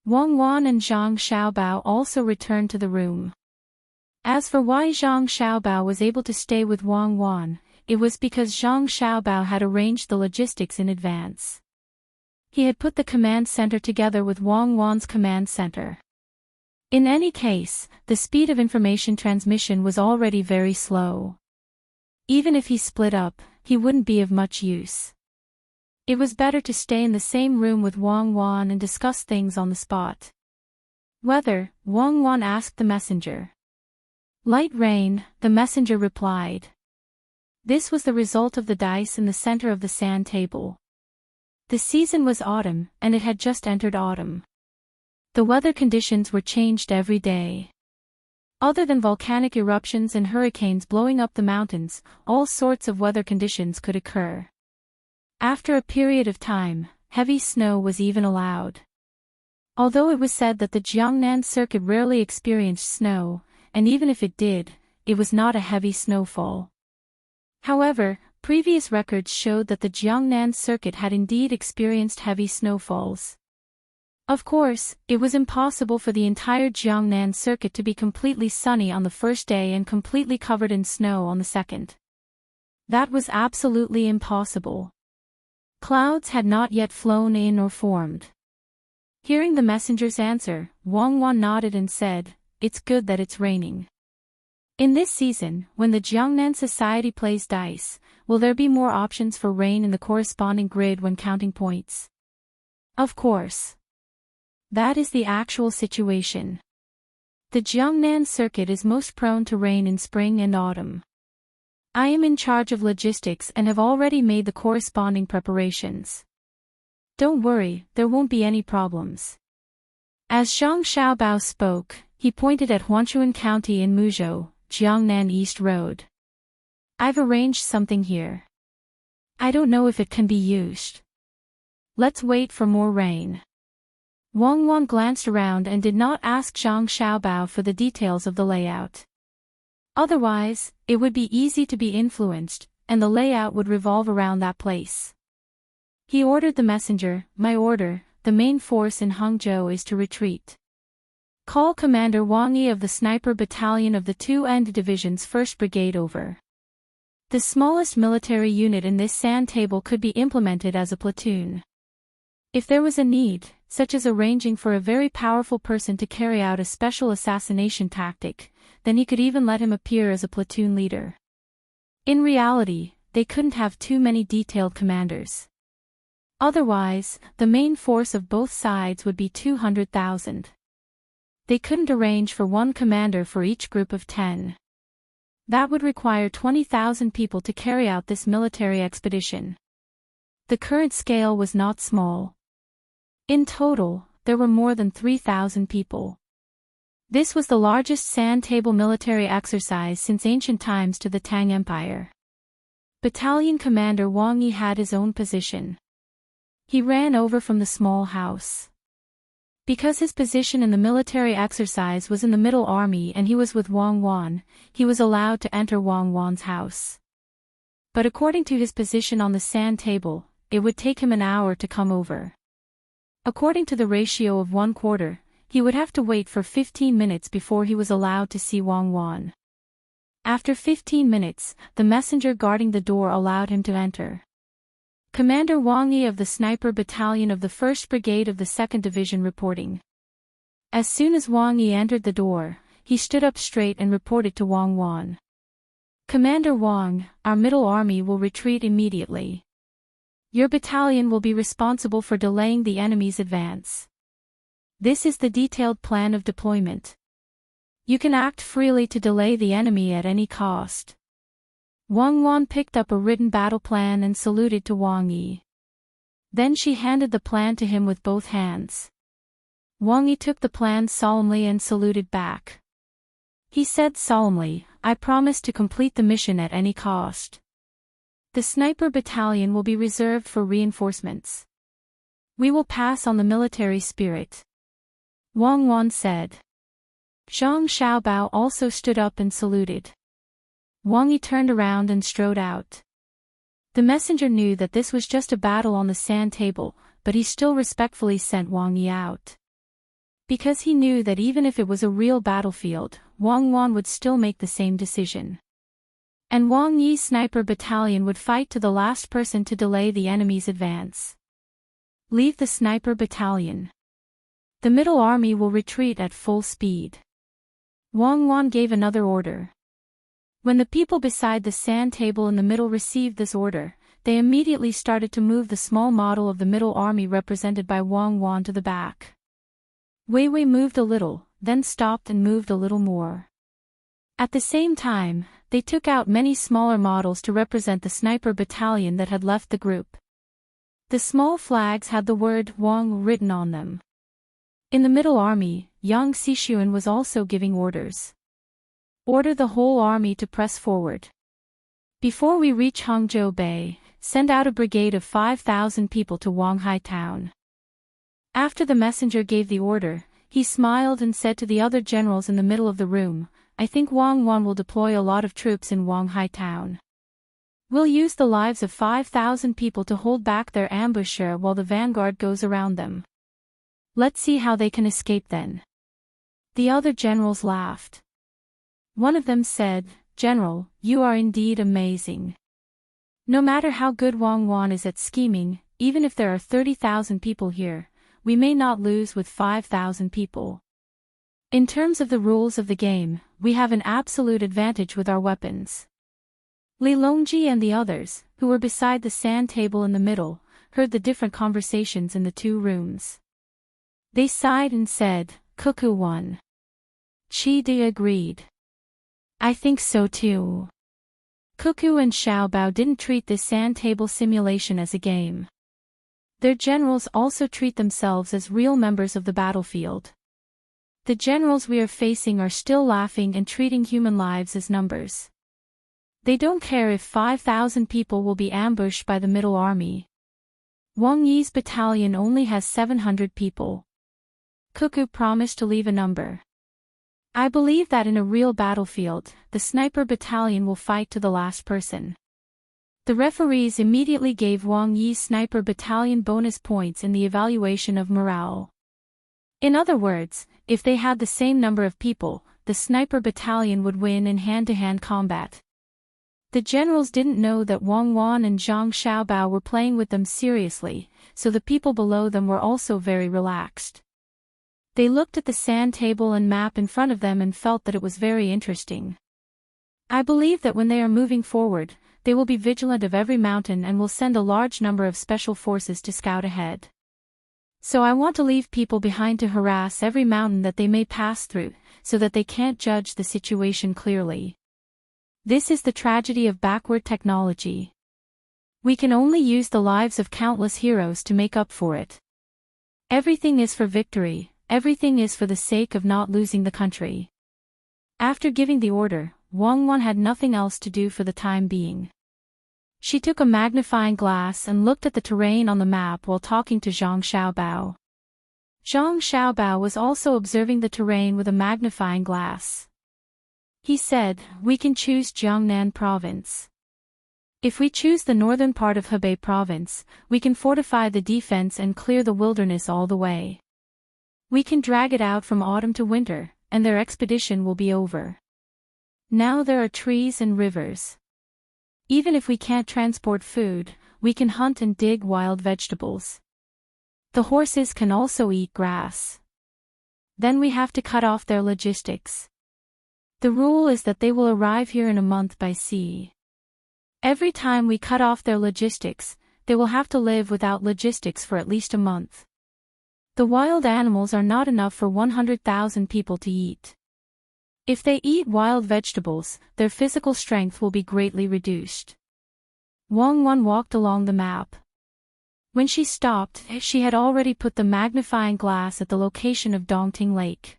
Wang Wan and Zhang Xiaobao also returned to the room. As for why Zhang Xiaobao was able to stay with Wang Wan, it was because Zhang Xiaobao had arranged the logistics in advance. He had put the command center together with Wang Wan's command center. In any case, the speed of information transmission was already very slow. Even if he split up, he wouldn't be of much use. It was better to stay in the same room with Wang Wan and discuss things on the spot. Weather, Wang Wan asked the messenger. Light rain, the messenger replied. This was the result of the dice in the center of the sand table. The season was autumn, and it had just entered autumn. The weather conditions were changed every day. Other than volcanic eruptions and hurricanes blowing up the mountains, all sorts of weather conditions could occur. After a period of time, heavy snow was even allowed. Although it was said that the Jiangnan circuit rarely experienced snow, and even if it did, it was not a heavy snowfall. However, previous records showed that the Jiangnan circuit had indeed experienced heavy snowfalls. Of course, it was impossible for the entire Jiangnan circuit to be completely sunny on the first day and completely covered in snow on the second. That was absolutely impossible. Clouds had not yet flown in or formed. Hearing the messenger's answer, Wang Wan nodded and said, "It's good that it's raining." In this season, when the Jiangnan society plays dice, will there be more options for rain in the corresponding grid when counting points? Of course. That is the actual situation. The Jiangnan circuit is most prone to rain in spring and autumn. I am in charge of logistics and have already made the corresponding preparations. Don't worry, there won't be any problems. As Zhang Xiaobao spoke, he pointed at Huanchuan County in Muzhou, Jiangnan East Road. I've arranged something here. I don't know if it can be used. Let's wait for more rain. Wang Wan glanced around and did not ask Zhang Xiaobao for the details of the layout. Otherwise, it would be easy to be influenced, and the layout would revolve around that place. He ordered the messenger, "My order, the main force in Hangzhou is to retreat. Call Commander Wang Yi of the Sniper Battalion of the 2nd Division's 1st Brigade over." The smallest military unit in this sand table could be implemented as a platoon. If there was a need, such as arranging for a very powerful person to carry out a special assassination tactic, then he could even let him appear as a platoon leader. In reality, they couldn't have too many detailed commanders. Otherwise, the main force of both sides would be 200,000. They couldn't arrange for one commander for each group of 10. That would require 20,000 people to carry out this military expedition. The current scale was not small. In total, there were more than 3,000 people. This was the largest sand table military exercise since ancient times to the Tang Empire. Battalion Commander Wang Yi had his own position. He ran over from the small house. Because his position in the military exercise was in the middle army and he was with Wang Wan, he was allowed to enter Wang Wan's house. But according to his position on the sand table, it would take him an hour to come over. According to the ratio of 1/4, he would have to wait for 15 minutes before he was allowed to see Wang Wan. After 15 minutes, the messenger guarding the door allowed him to enter. Commander Wang Yi of the Sniper Battalion of the 1st Brigade of the 2nd Division reporting. As soon as Wang Yi entered the door, he stood up straight and reported to Wang Wan. "Commander Wang, our middle army will retreat immediately. Your battalion will be responsible for delaying the enemy's advance. This is the detailed plan of deployment. You can act freely to delay the enemy at any cost. Wang Wan picked up a written battle plan and saluted to Wang Yi. Then she handed the plan to him with both hands. Wang Yi took the plan solemnly and saluted back. He said solemnly, "I promise to complete the mission at any cost. The sniper battalion will be reserved for reinforcements. We will pass on the military spirit," Wang Wan said. Zhang Xiaobao also stood up and saluted. Wang Yi turned around and strode out. The messenger knew that this was just a battle on the sand table, but he still respectfully sent Wang Yi out. Because he knew that even if it was a real battlefield, Wang Wan would still make the same decision. And Wang Yi's sniper battalion would fight to the last person to delay the enemy's advance. Leave the sniper battalion. The middle army will retreat at full speed. Wang Wan gave another order. When the people beside the sand table in the middle received this order, they immediately started to move the small model of the middle army represented by Wang Wan to the back. Wei Wei moved a little, then stopped and moved a little more. At the same time, they took out many smaller models to represent the sniper battalion that had left the group. The small flags had the word Wang written on them. In the middle army, Yang Xixuan was also giving orders. Order the whole army to press forward. Before we reach Hangzhou Bay, send out a brigade of 5,000 people to Wanghai town. After the messenger gave the order, he smiled and said to the other generals in the middle of the room, "I think Wang Wan will deploy a lot of troops in Wanghai town. We'll use the lives of 5,000 people to hold back their ambusher while the vanguard goes around them. Let's see how they can escape then." The other generals laughed. One of them said, "General, you are indeed amazing. No matter how good Wang Wan is at scheming, even if there are 30,000 people here, we may not lose with 5,000 people. In terms of the rules of the game, we have an absolute advantage with our weapons." Li Longji and the others, who were beside the sand table in the middle, heard the different conversations in the two rooms. They sighed and said, "Cuckoo won." Chi Di agreed. "I think so too." Cuckoo and Xiaobao didn't treat this sand table simulation as a game. Their generals also treat themselves as real members of the battlefield. The generals we are facing are still laughing and treating human lives as numbers. They don't care if 5,000 people will be ambushed by the middle army. Wang Yi's battalion only has 700 people. Cuckoo promised to leave a number. I believe that in a real battlefield, the sniper battalion will fight to the last person. The referees immediately gave Wang Yi's sniper battalion bonus points in the evaluation of morale. In other words, if they had the same number of people, the sniper battalion would win in hand-to-hand combat. The generals didn't know that Wang Wan and Zhang Xiaobao were playing with them seriously, so the people below them were also very relaxed. They looked at the sand table and map in front of them and felt that it was very interesting. I believe that when they are moving forward, they will be vigilant of every mountain and will send a large number of special forces to scout ahead. So I want to leave people behind to harass every mountain that they may pass through, so that they can't judge the situation clearly. This is the tragedy of backward technology. We can only use the lives of countless heroes to make up for it. Everything is for victory, everything is for the sake of not losing the country. After giving the order, Wang Wan had nothing else to do for the time being. She took a magnifying glass and looked at the terrain on the map while talking to Zhang Xiaobao. Zhang Xiaobao was also observing the terrain with a magnifying glass. He said, "We can choose Jiangnan province. If we choose the northern part of Hebei province, we can fortify the defense and clear the wilderness all the way. We can drag it out from autumn to winter, and their expedition will be over. Now there are trees and rivers. Even if we can't transport food, we can hunt and dig wild vegetables. The horses can also eat grass. Then we have to cut off their logistics. The rule is that they will arrive here in a month by sea. Every time we cut off their logistics, they will have to live without logistics for at least a month. The wild animals are not enough for 100,000 people to eat. If they eat wild vegetables, their physical strength will be greatly reduced. Wang Wan walked along the map. When she stopped, she had already put the magnifying glass at the location of Dongting Lake.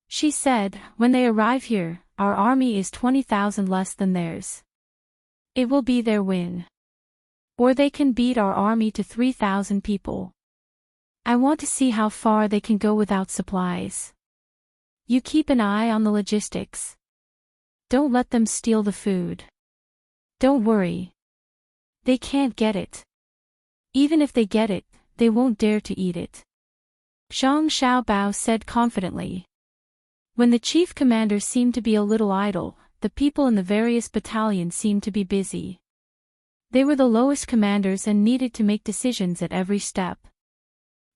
She said, when they arrive here, our army is 20,000 less than theirs. It will be their win. Or they can beat our army to 3,000 people. I want to see how far they can go without supplies. You keep an eye on the logistics. Don't let them steal the food. Don't worry. They can't get it. Even if they get it, they won't dare to eat it. Zhang Xiaobao said confidently. When the chief commander seemed to be a little idle, the people in the various battalions seemed to be busy. They were the lowest commanders and needed to make decisions at every step.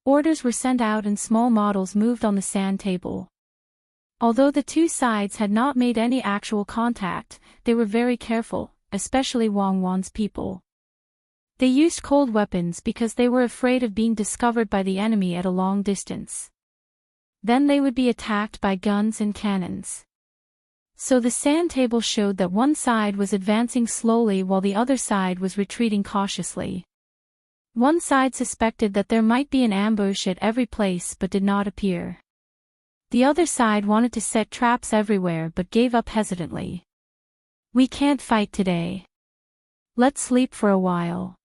Orders were sent out and small models moved on the sand table. Although the two sides had not made any actual contact, they were very careful, especially Wang Wan's people. They used cold weapons because they were afraid of being discovered by the enemy at a long distance. Then they would be attacked by guns and cannons. So the sand table showed that one side was advancing slowly while the other side was retreating cautiously. One side suspected that there might be an ambush at every place but did not appear. The other side wanted to set traps everywhere but gave up hesitantly. We can't fight today. Let's sleep for a while.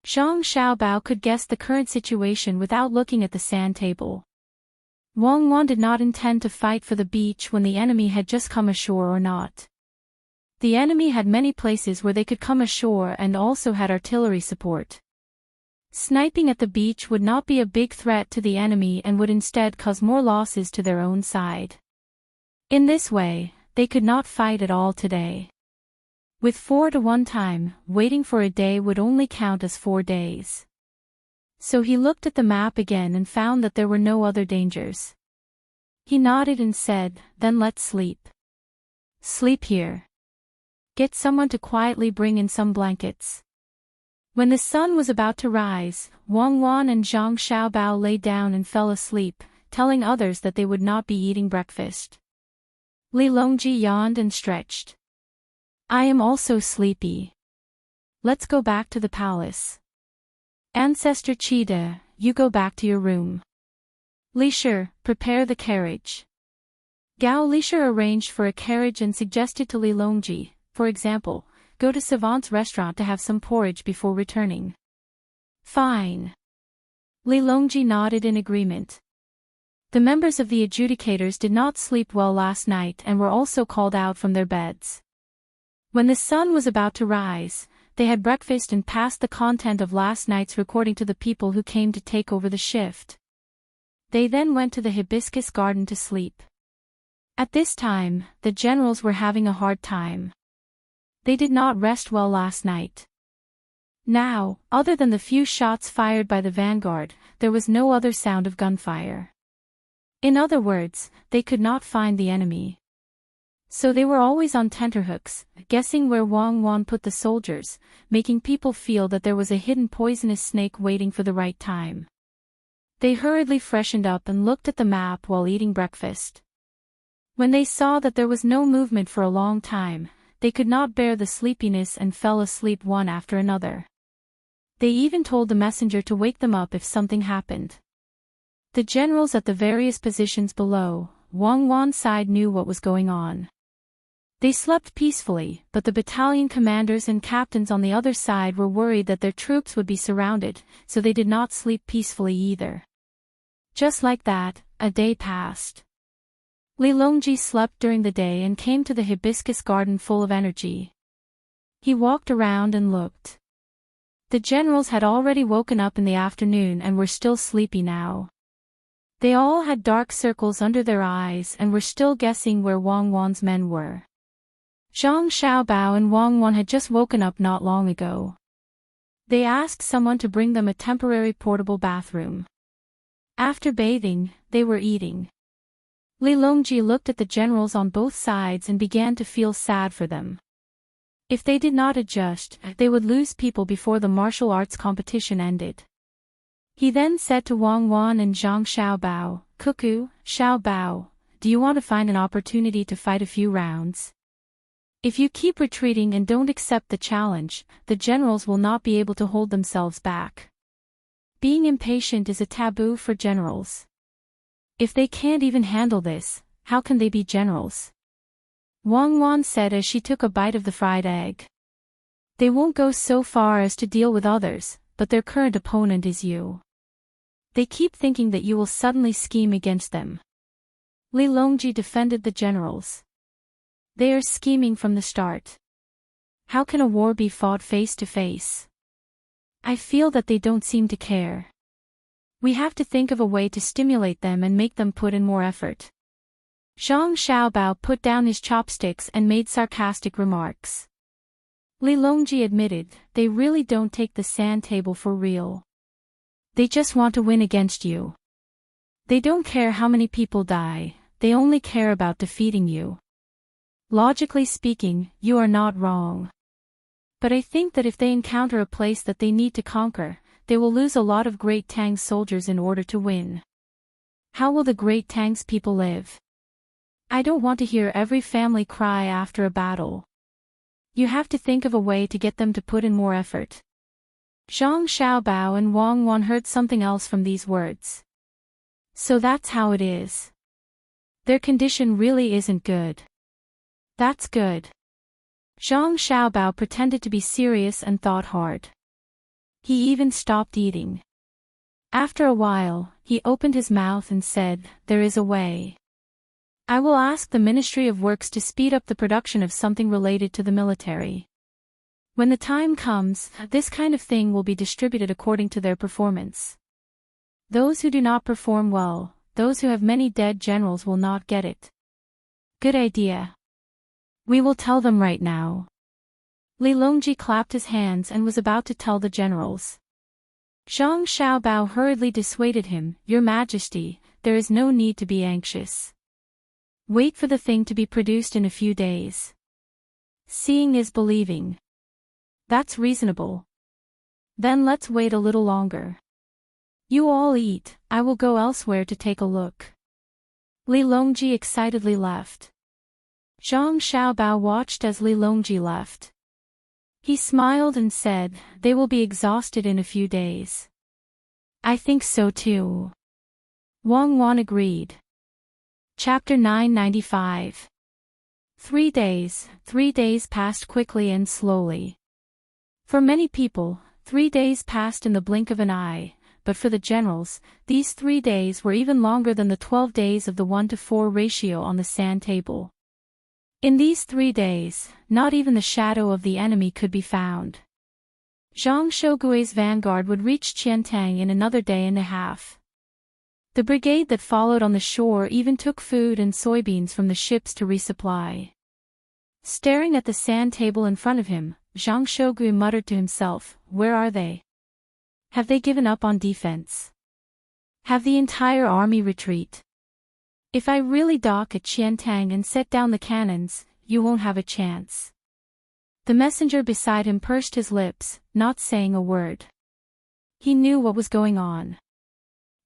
Zhang Xiaobao could guess the current situation without looking at the sand table. Wang Wan did not intend to fight for the beach when the enemy had just come ashore or not. The enemy had many places where they could come ashore and also had artillery support. Sniping at the beach would not be a big threat to the enemy and would instead cause more losses to their own side. In this way, they could not fight at all today. With 4 to 1 time, waiting for a day would only count as 4 days. So he looked at the map again and found that there were no other dangers. He nodded and said, then let's sleep. Sleep here. Get someone to quietly bring in some blankets. When the sun was about to rise, Wang Wan and Zhang Xiaobao lay down and fell asleep, telling others that they would not be eating breakfast. Li Longji yawned and stretched. I am also sleepy. Let's go back to the palace. Ancestor Cheetah, you go back to your room. Li Shi, prepare the carriage. Gao Li Shi arranged for a carriage and suggested to Li Longji, for example, go to Savant's restaurant to have some porridge before returning. Fine. Li Longji nodded in agreement. The members of the adjudicators did not sleep well last night and were also called out from their beds. When the sun was about to rise, they had breakfast and passed the content of last night's recording to the people who came to take over the shift. They then went to the hibiscus garden to sleep. At this time, the generals were having a hard time. They did not rest well last night. Now, other than the few shots fired by the vanguard, there was no other sound of gunfire. In other words, they could not find the enemy. So they were always on tenterhooks, guessing where Wang Wan put the soldiers, making people feel that there was a hidden poisonous snake waiting for the right time. They hurriedly freshened up and looked at the map while eating breakfast. When they saw that there was no movement for a long time, they could not bear the sleepiness and fell asleep one after another. They even told the messenger to wake them up if something happened. The generals at the various positions below, Wang Wan's side knew what was going on. They slept peacefully, but the battalion commanders and captains on the other side were worried that their troops would be surrounded, so they did not sleep peacefully either. Just like that, a day passed. Li Longji slept during the day and came to the hibiscus garden full of energy. He walked around and looked. The generals had already woken up in the afternoon and were still sleepy now. They all had dark circles under their eyes and were still guessing where Wang Wan's men were. Zhang Xiaobao and Wang Wan had just woken up not long ago. They asked someone to bring them a temporary portable bathroom. After bathing, they were eating. Li Longji looked at the generals on both sides and began to feel sad for them. If they did not adjust, they would lose people before the martial arts competition ended. He then said to Wang Wan and Zhang Xiaobao, Cuckoo, Xiaobao, do you want to find an opportunity to fight a few rounds? If you keep retreating and don't accept the challenge, the generals will not be able to hold themselves back. Being impatient is a taboo for generals. If they can't even handle this, how can they be generals? Wang Wan said as she took a bite of the fried egg. They won't go so far as to deal with others, but their current opponent is you. They keep thinking that you will suddenly scheme against them. Li Longji defended the generals. They are scheming from the start. How can a war be fought face to face? I feel that they don't seem to care. We have to think of a way to stimulate them and make them put in more effort. Zhang Xiaobao put down his chopsticks and made sarcastic remarks. Li Longji admitted, they really don't take the sand table for real. They just want to win against you. They don't care how many people die, they only care about defeating you. Logically speaking, you are not wrong. But I think that if they encounter a place that they need to conquer, they will lose a lot of Great Tang's soldiers in order to win. How will the Great Tang's people live? I don't want to hear every family cry after a battle. You have to think of a way to get them to put in more effort. Zhang Xiaobao and Wang Wan heard something else from these words. So that's how it is. Their condition really isn't good. That's good. Zhang Xiaobao pretended to be serious and thought hard. He even stopped eating. After a while, he opened his mouth and said, there is a way. I will ask the Ministry of Works to speed up the production of something related to the military. When the time comes, this kind of thing will be distributed according to their performance. Those who do not perform well, those who have many dead generals will not get it. Good idea. We will tell them right now. Li Longji clapped his hands and was about to tell the generals. Zhang Xiaobao hurriedly dissuaded him, Your Majesty, there is no need to be anxious. Wait for the thing to be produced in a few days. Seeing is believing. That's reasonable. Then let's wait a little longer. You all eat, I will go elsewhere to take a look. Li Longji excitedly left. Zhang Xiaobao watched as Li Longji left. He smiled and said, they will be exhausted in a few days. I think so too. Wang Wan agreed. Chapter 995. 3 days passed quickly and slowly. For many people, 3 days passed in the blink of an eye, but for the generals, these 3 days were even longer than the 12 days of the 1-to-4 ratio on the sand table. In these 3 days, not even the shadow of the enemy could be found. Zhang Shougui's vanguard would reach Enchanting in another day and a half. The brigade that followed on the shore even took food and soybeans from the ships to resupply. Staring at the sand table in front of him, Zhang Shougui muttered to himself, where are they? Have they given up on defense? Have the entire army retreat? If I really dock at Enchanting and set down the cannons, you won't have a chance. The messenger beside him pursed his lips, not saying a word. He knew what was going on.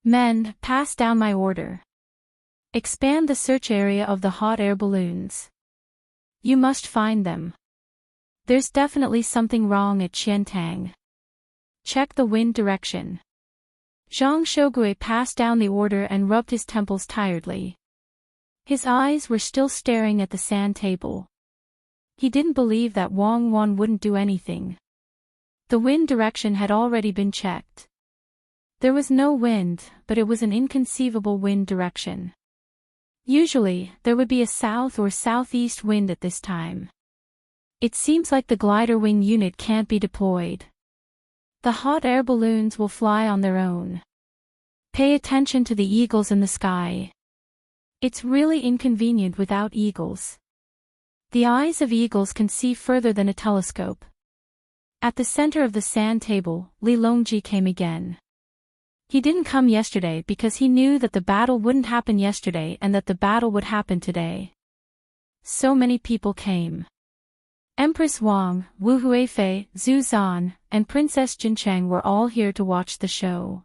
Men, pass down my order. Expand the search area of the hot air balloons. You must find them. There's definitely something wrong at Enchanting. Check the wind direction. Zhang Shougui passed down the order and rubbed his temples tiredly. His eyes were still staring at the sand table. He didn't believe that Wang Wan wouldn't do anything. The wind direction had already been checked. There was no wind, but it was an inconceivable wind direction. Usually, there would be a south or southeast wind at this time. It seems like the glider wing unit can't be deployed. The hot air balloons will fly on their own. Pay attention to the eagles in the sky. It's really inconvenient without eagles. The eyes of eagles can see further than a telescope. At the center of the sand table, Li Longji came again. He didn't come yesterday because he knew that the battle wouldn't happen yesterday and that the battle would happen today. So many people came. Empress Wang, Wu Huifei, Zhu Zan, and Princess Jincheng were all here to watch the show.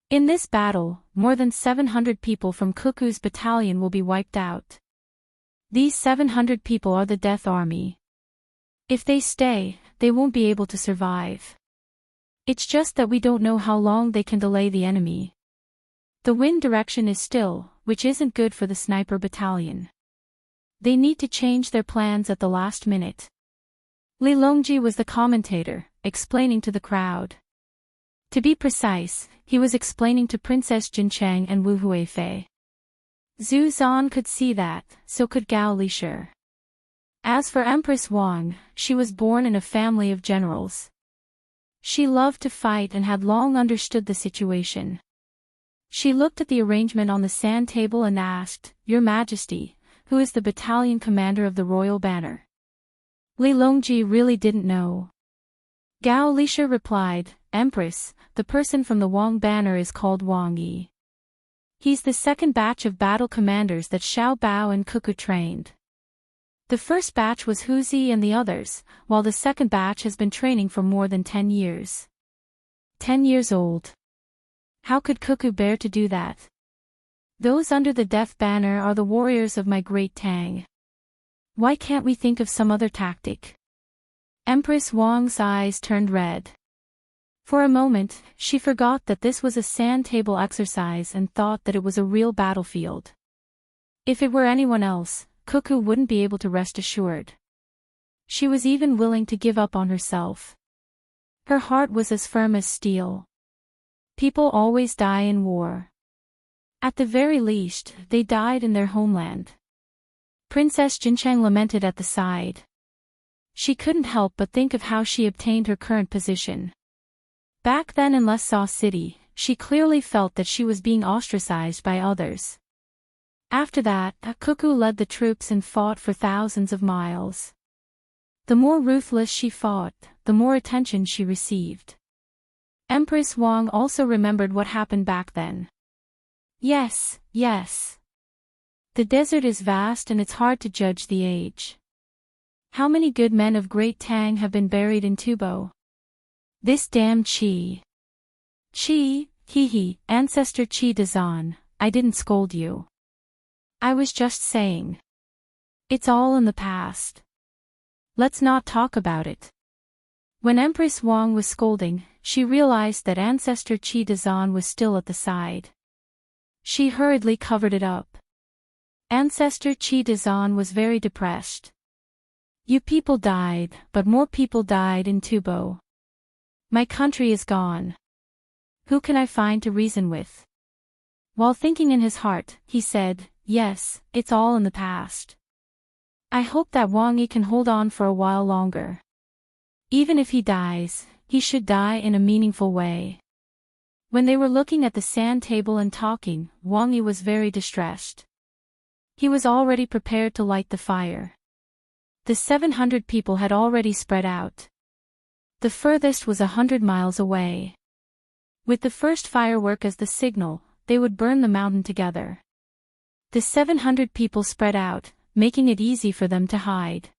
In this battle, more than 700 people from Cuckoo's battalion will be wiped out. These 700 people are the Death Army. If they stay, they won't be able to survive. It's just that we don't know how long they can delay the enemy. The wind direction is still, which isn't good for the sniper battalion. They need to change their plans at the last minute. Li Longji was the commentator, explaining to the crowd. To be precise, he was explaining to Princess Jincheng and Wu Huifei. Zhu Zan could see that, so could Gao Lishir. As for Empress Wang, she was born in a family of generals. She loved to fight and had long understood the situation. She looked at the arrangement on the sand table and asked, "Your Majesty, who is the battalion commander of the royal banner?" Li Longji really didn't know. Gao Lishir replied, "Empress, the person from the Wang banner is called Wang Yi. He's the second batch of battle commanders that Xiao Bao and Cuckoo trained. The first batch was Hu Zi and the others, while the second batch has been training for more than 10 years. 10 years old. How could Cuckoo bear to do that? Those under the death banner are the warriors of my great Tang. Why can't we think of some other tactic?" Empress Wang's eyes turned red. For a moment, she forgot that this was a sand table exercise and thought that it was a real battlefield. If it were anyone else, Cuckoo wouldn't be able to rest assured. She was even willing to give up on herself. Her heart was as firm as steel. People always die in war. At the very least, they died in their homeland. Princess Jincheng lamented at the side. She couldn't help but think of how she obtained her current position. Back then in Lesaw City, she clearly felt that she was being ostracized by others. After that, Cuckoo led the troops and fought for thousands of miles. The more ruthless she fought, the more attention she received. Empress Wang also remembered what happened back then. Yes. The desert is vast and it's hard to judge the age. How many good men of Great Tang have been buried in Tubo? This damn Qi. Qi, Ancestor Qi Dazan, I didn't scold you. I was just saying. It's all in the past. Let's not talk about it. When Empress Wang was scolding, she realized that Ancestor Qi Dazan was still at the side. She hurriedly covered it up. Ancestor Qi Dazan was very depressed. You people died, but more people died in Tubo. My country is gone. Who can I find to reason with? While thinking in his heart, he said, yes, it's all in the past. I hope that Wang Yi can hold on for a while longer. Even if he dies, he should die in a meaningful way. When they were looking at the sand table and talking, Wang Yi was very distressed. He was already prepared to light the fire. The 700 people had already spread out. The furthest was 100 miles away. With the first firework as the signal, they would burn the mountain together. The 700 people spread out, making it easy for them to hide.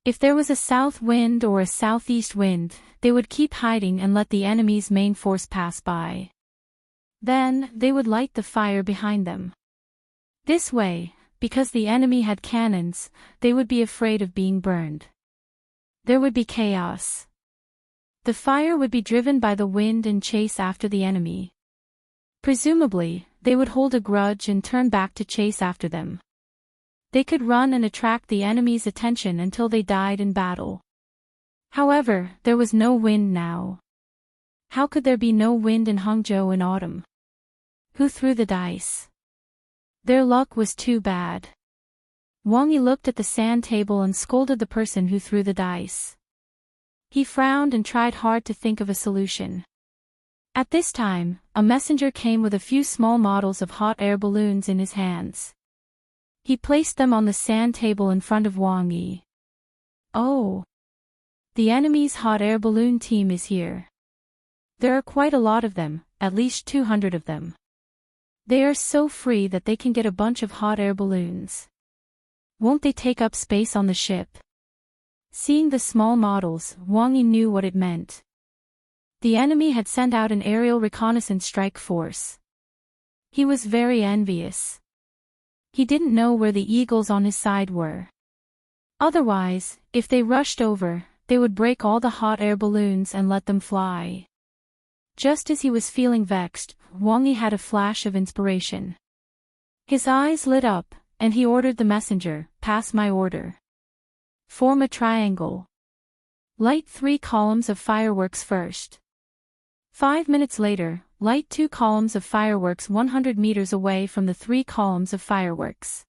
If there was a south wind or a southeast wind, they would keep hiding and let the enemy's main force pass by. Then, they would light the fire behind them. This way, because the enemy had cannons, they would be afraid of being burned. There would be chaos. The fire would be driven by the wind and chase after the enemy. Presumably, they would hold a grudge and turn back to chase after them. They could run and attract the enemy's attention until they died in battle. However, there was no wind now. How could there be no wind in Hangzhou in autumn? Who threw the dice? Their luck was too bad. Wang Yi looked at the sand table and scolded the person who threw the dice. He frowned and tried hard to think of a solution. At this time, a messenger came with a few small models of hot air balloons in his hands. He placed them on the sand table in front of Wang Yi. Oh! The enemy's hot air balloon team is here. There are quite a lot of them, at least 200 of them. They are so free that they can get a bunch of hot air balloons. Won't they take up space on the ship? Seeing the small models, Wang Yi knew what it meant. The enemy had sent out an aerial reconnaissance strike force. He was very envious. He didn't know where the eagles on his side were. Otherwise, if they rushed over, they would break all the hot air balloons and let them fly. Just as he was feeling vexed, Wang Yi had a flash of inspiration. His eyes lit up, and he ordered the messenger, "Pass my order. Form a triangle. Light 3 columns of fireworks first." 5 minutes later, light 2 columns of fireworks 100 meters away from the 3 columns of fireworks.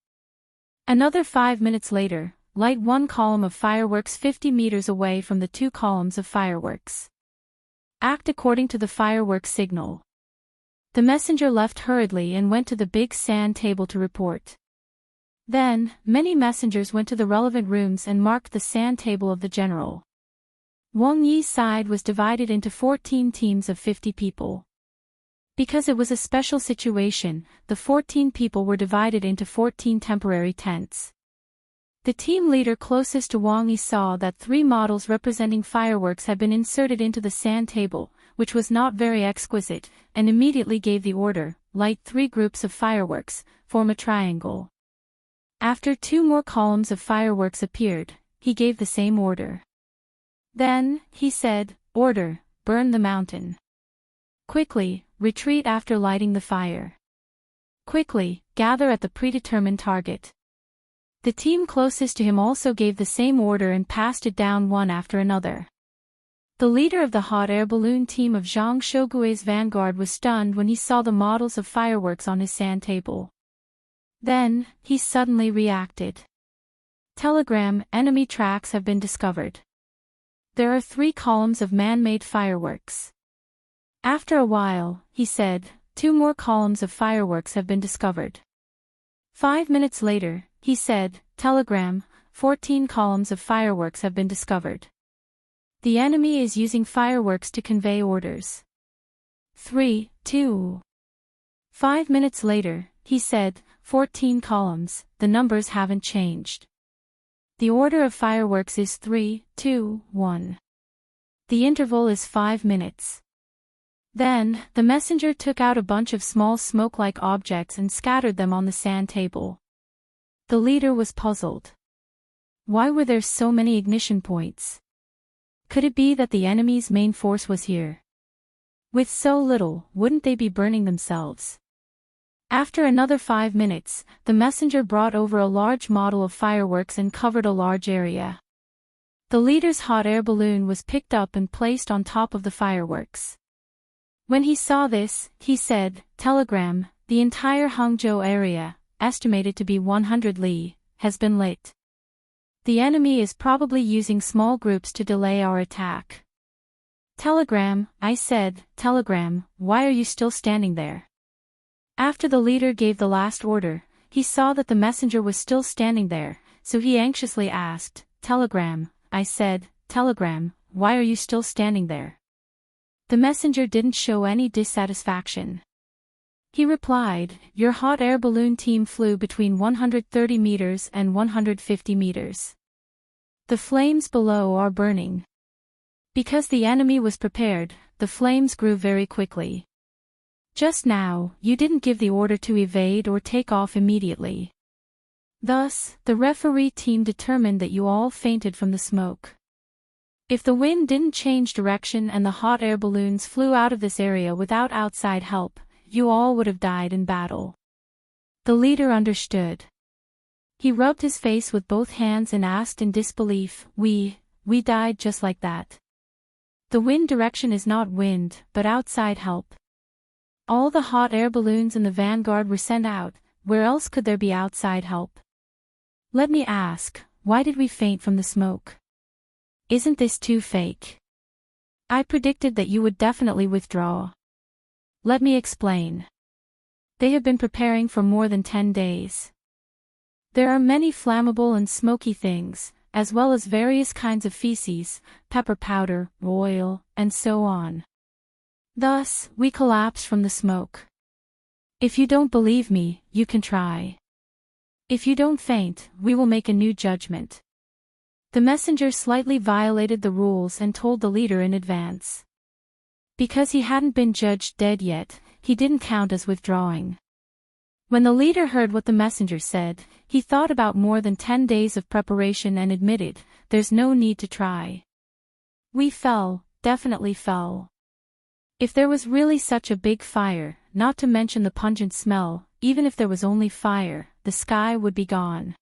Another 5 minutes later, light 1 column of fireworks 50 meters away from the 2 columns of fireworks. Act according to the fireworks signal. The messenger left hurriedly and went to the big sand table to report. Then, many messengers went to the relevant rooms and marked the sand table of the general. Wang Yi's side was divided into 14 teams of 50 people. Because it was a special situation, the 14 people were divided into 14 temporary tents. The team leader closest to Wang Yi saw that 3 models representing fireworks had been inserted into the sand table, which was not very exquisite, and immediately gave the order, "Light 3 groups of fireworks, form a triangle." After 2 more columns of fireworks appeared, he gave the same order. Then, he said, "Order, burn the mountain. Quickly, retreat after lighting the fire. Quickly, gather at the predetermined target." The team closest to him also gave the same order and passed it down one after another. The leader of the hot air balloon team of Zhang Shogui's vanguard was stunned when he saw the models of fireworks on his sand table. Then, he suddenly reacted. "Telegram, enemy tracks have been discovered. There are 3 columns of man-made fireworks." After a while, he said, "2 more columns of fireworks have been discovered." 5 minutes later, he said, "Telegram, 14 columns of fireworks have been discovered. The enemy is using fireworks to convey orders." 3, 2. 5 minutes later, he said, 14 columns, the numbers haven't changed. The order of fireworks is 3, 2, 1. The interval is 5 minutes. Then, the messenger took out a bunch of small smoke-like objects and scattered them on the sand table. The leader was puzzled. Why were there so many ignition points? Could it be that the enemy's main force was here? With so little, wouldn't they be burning themselves? After another 5 minutes, the messenger brought over a large model of fireworks and covered a large area. The leader's hot air balloon was picked up and placed on top of the fireworks. When he saw this, he said, "Telegram, the entire Hangzhou area, estimated to be 100 li, has been lit. The enemy is probably using small groups to delay our attack." "Telegram," I said, "Telegram, why are you still standing there?" After the leader gave the last order, he saw that the messenger was still standing there, so he anxiously asked, "Telegram," I said, "Telegram, why are you still standing there?" The messenger didn't show any dissatisfaction. He replied, "Your hot air balloon team flew between 130 meters and 150 meters. The flames below are burning." Because the enemy was prepared, the flames grew very quickly. Just now, you didn't give the order to evade or take off immediately. Thus, the referee team determined that you all fainted from the smoke. If the wind didn't change direction and the hot air balloons flew out of this area without outside help, you all would have died in battle. The leader understood. He rubbed his face with both hands and asked in disbelief, We died just like that. The wind direction is not wind, but outside help. All the hot air balloons in the vanguard were sent out, where else could there be outside help? Let me ask, why did we faint from the smoke? Isn't this too fake? I predicted that you would definitely withdraw. Let me explain. They have been preparing for more than 10 days. There are many flammable and smoky things, as well as various kinds of feces, pepper powder, oil, and so on. Thus, we collapse from the smoke. If you don't believe me, you can try. If you don't faint, we will make a new judgment. The messenger slightly violated the rules and told the leader in advance. Because he hadn't been judged dead yet, he didn't count as withdrawing. When the leader heard what the messenger said, he thought about more than 10 days of preparation and admitted, there's no need to try. We fell, definitely fell. If there was really such a big fire, not to mention the pungent smell, even if there was only fire, the sky would be gone.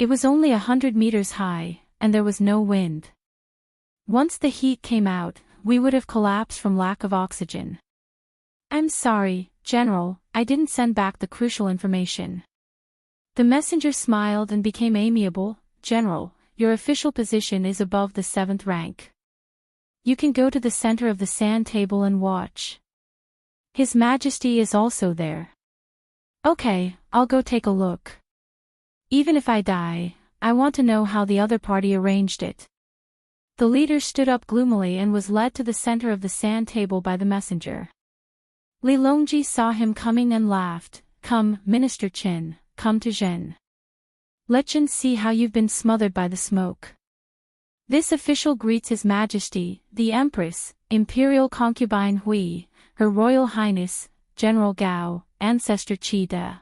It was only 100 meters high, and there was no wind. Once the heat came out, we would have collapsed from lack of oxygen. I'm sorry, General, I didn't send back the crucial information. The messenger smiled and became amiable. General, your official position is above the 7th rank. You can go to the center of the sand table and watch. His Majesty is also there. Okay, I'll go take a look. Even if I die, I want to know how the other party arranged it. The leader stood up gloomily and was led to the center of the sand table by the messenger. Li Longji saw him coming and laughed. Come, Minister Qin, come to Zhen. Let Zhen see how you've been smothered by the smoke. This official greets His Majesty, the Empress, Imperial Concubine Hui, Her Royal Highness, General Gao, Ancestor Qi De.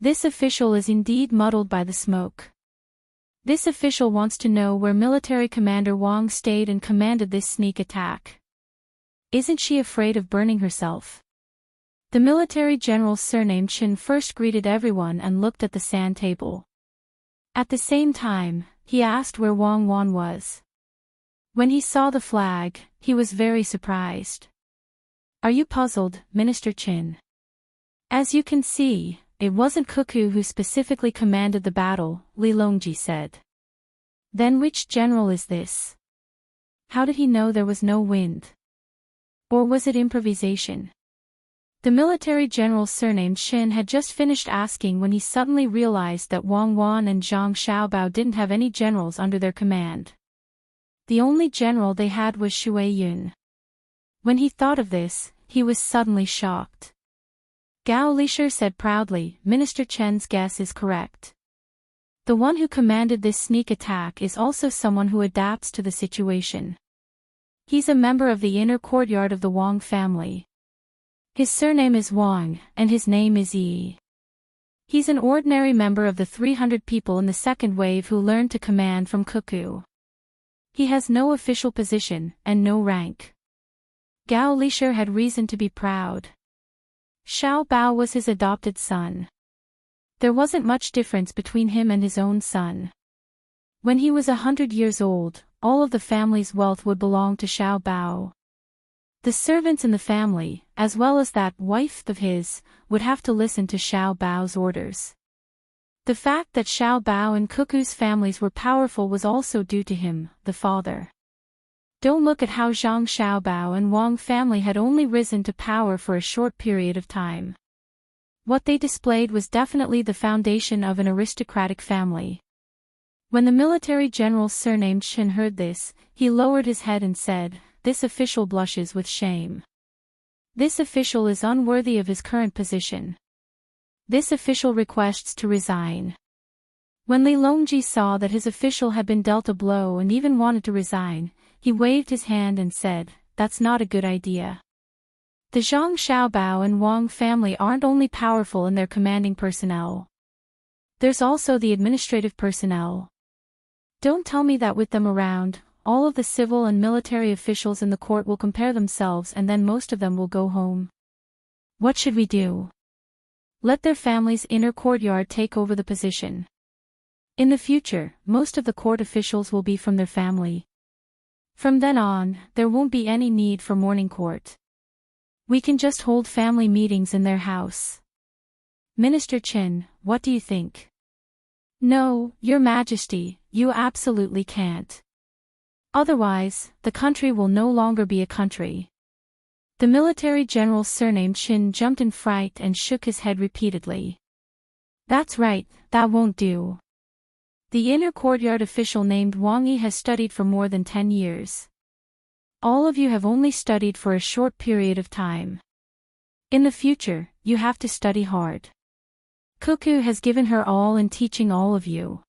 This official is indeed muddled by the smoke. This official wants to know where Military Commander Wang stayed and commanded this sneak attack. Isn't she afraid of burning herself? The military general surnamed Qin first greeted everyone and looked at the sand table. At the same time, he asked where Wang Wan was. When he saw the flag, he was very surprised. Are you puzzled, Minister Qin? As you can see, it wasn't Cuckoo who specifically commanded the battle, Li Longji said. Then which general is this? How did he know there was no wind? Or was it improvisation? The military general surnamed Qin had just finished asking when he suddenly realized that Wang Wan and Zhang Xiaobao didn't have any generals under their command. The only general they had was Xue Yun. When he thought of this, he was suddenly shocked. Gao Lishir said proudly, Minister Chen's guess is correct. The one who commanded this sneak attack is also someone who adapts to the situation. He's a member of the inner courtyard of the Wang family. His surname is Wang, and his name is Yi. He's an ordinary member of the 300 people in the second wave who learned to command from Cuckoo. He has no official position, and no rank. Gao Lishir had reason to be proud. Xiao Bao was his adopted son. There wasn't much difference between him and his own son. When he was 100 years old, all of the family's wealth would belong to Xiao Bao. The servants in the family, as well as that wife of his, would have to listen to Xiao Bao's orders. The fact that Xiao Bao and Cuckoo's families were powerful was also due to him, the father. Don't look at how Zhang Xiaobao and Wang family had only risen to power for a short period of time. What they displayed was definitely the foundation of an aristocratic family. When the military general surnamed Qin heard this, he lowered his head and said, This official blushes with shame. This official is unworthy of his current position. This official requests to resign. When Li Longji saw that his official had been dealt a blow and even wanted to resign, he waved his hand and said, That's not a good idea. The Zhang Xiaobao and Wang family aren't only powerful in their commanding personnel. There's also the administrative personnel. Don't tell me that with them around, all of the civil and military officials in the court will compare themselves and then most of them will go home. What should we do? Let their family's inner courtyard take over the position. In the future, most of the court officials will be from their family. From then on, there won't be any need for morning court. We can just hold family meetings in their house. Minister Qin, what do you think? No, Your Majesty, you absolutely can't. Otherwise, the country will no longer be a country. The military general surnamed Qin jumped in fright and shook his head repeatedly. That's right, that won't do. The inner courtyard official named Wang Yi has studied for more than 10 years. All of you have only studied for a short period of time. In the future, you have to study hard. Cuckoo has given her all in teaching all of you.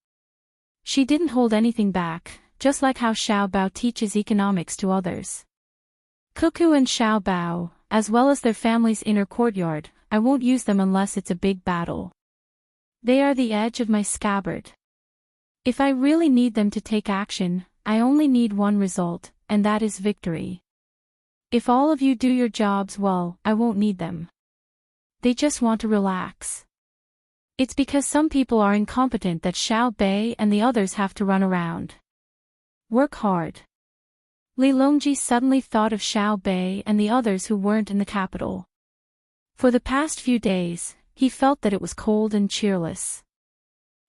She didn't hold anything back, just like how Xiao Bao teaches economics to others. Cuckoo and Xiao Bao, as well as their family's inner courtyard, I won't use them unless it's a big battle. They are the edge of my scabbard. If I really need them to take action, I only need one result, and that is victory. If all of you do your jobs well, I won't need them. They just want to relax. It's because some people are incompetent that Xiao Bei and the others have to run around. Work hard. Li Longji suddenly thought of Xiao Bei and the others who weren't in the capital. For the past few days, he felt that it was cold and cheerless.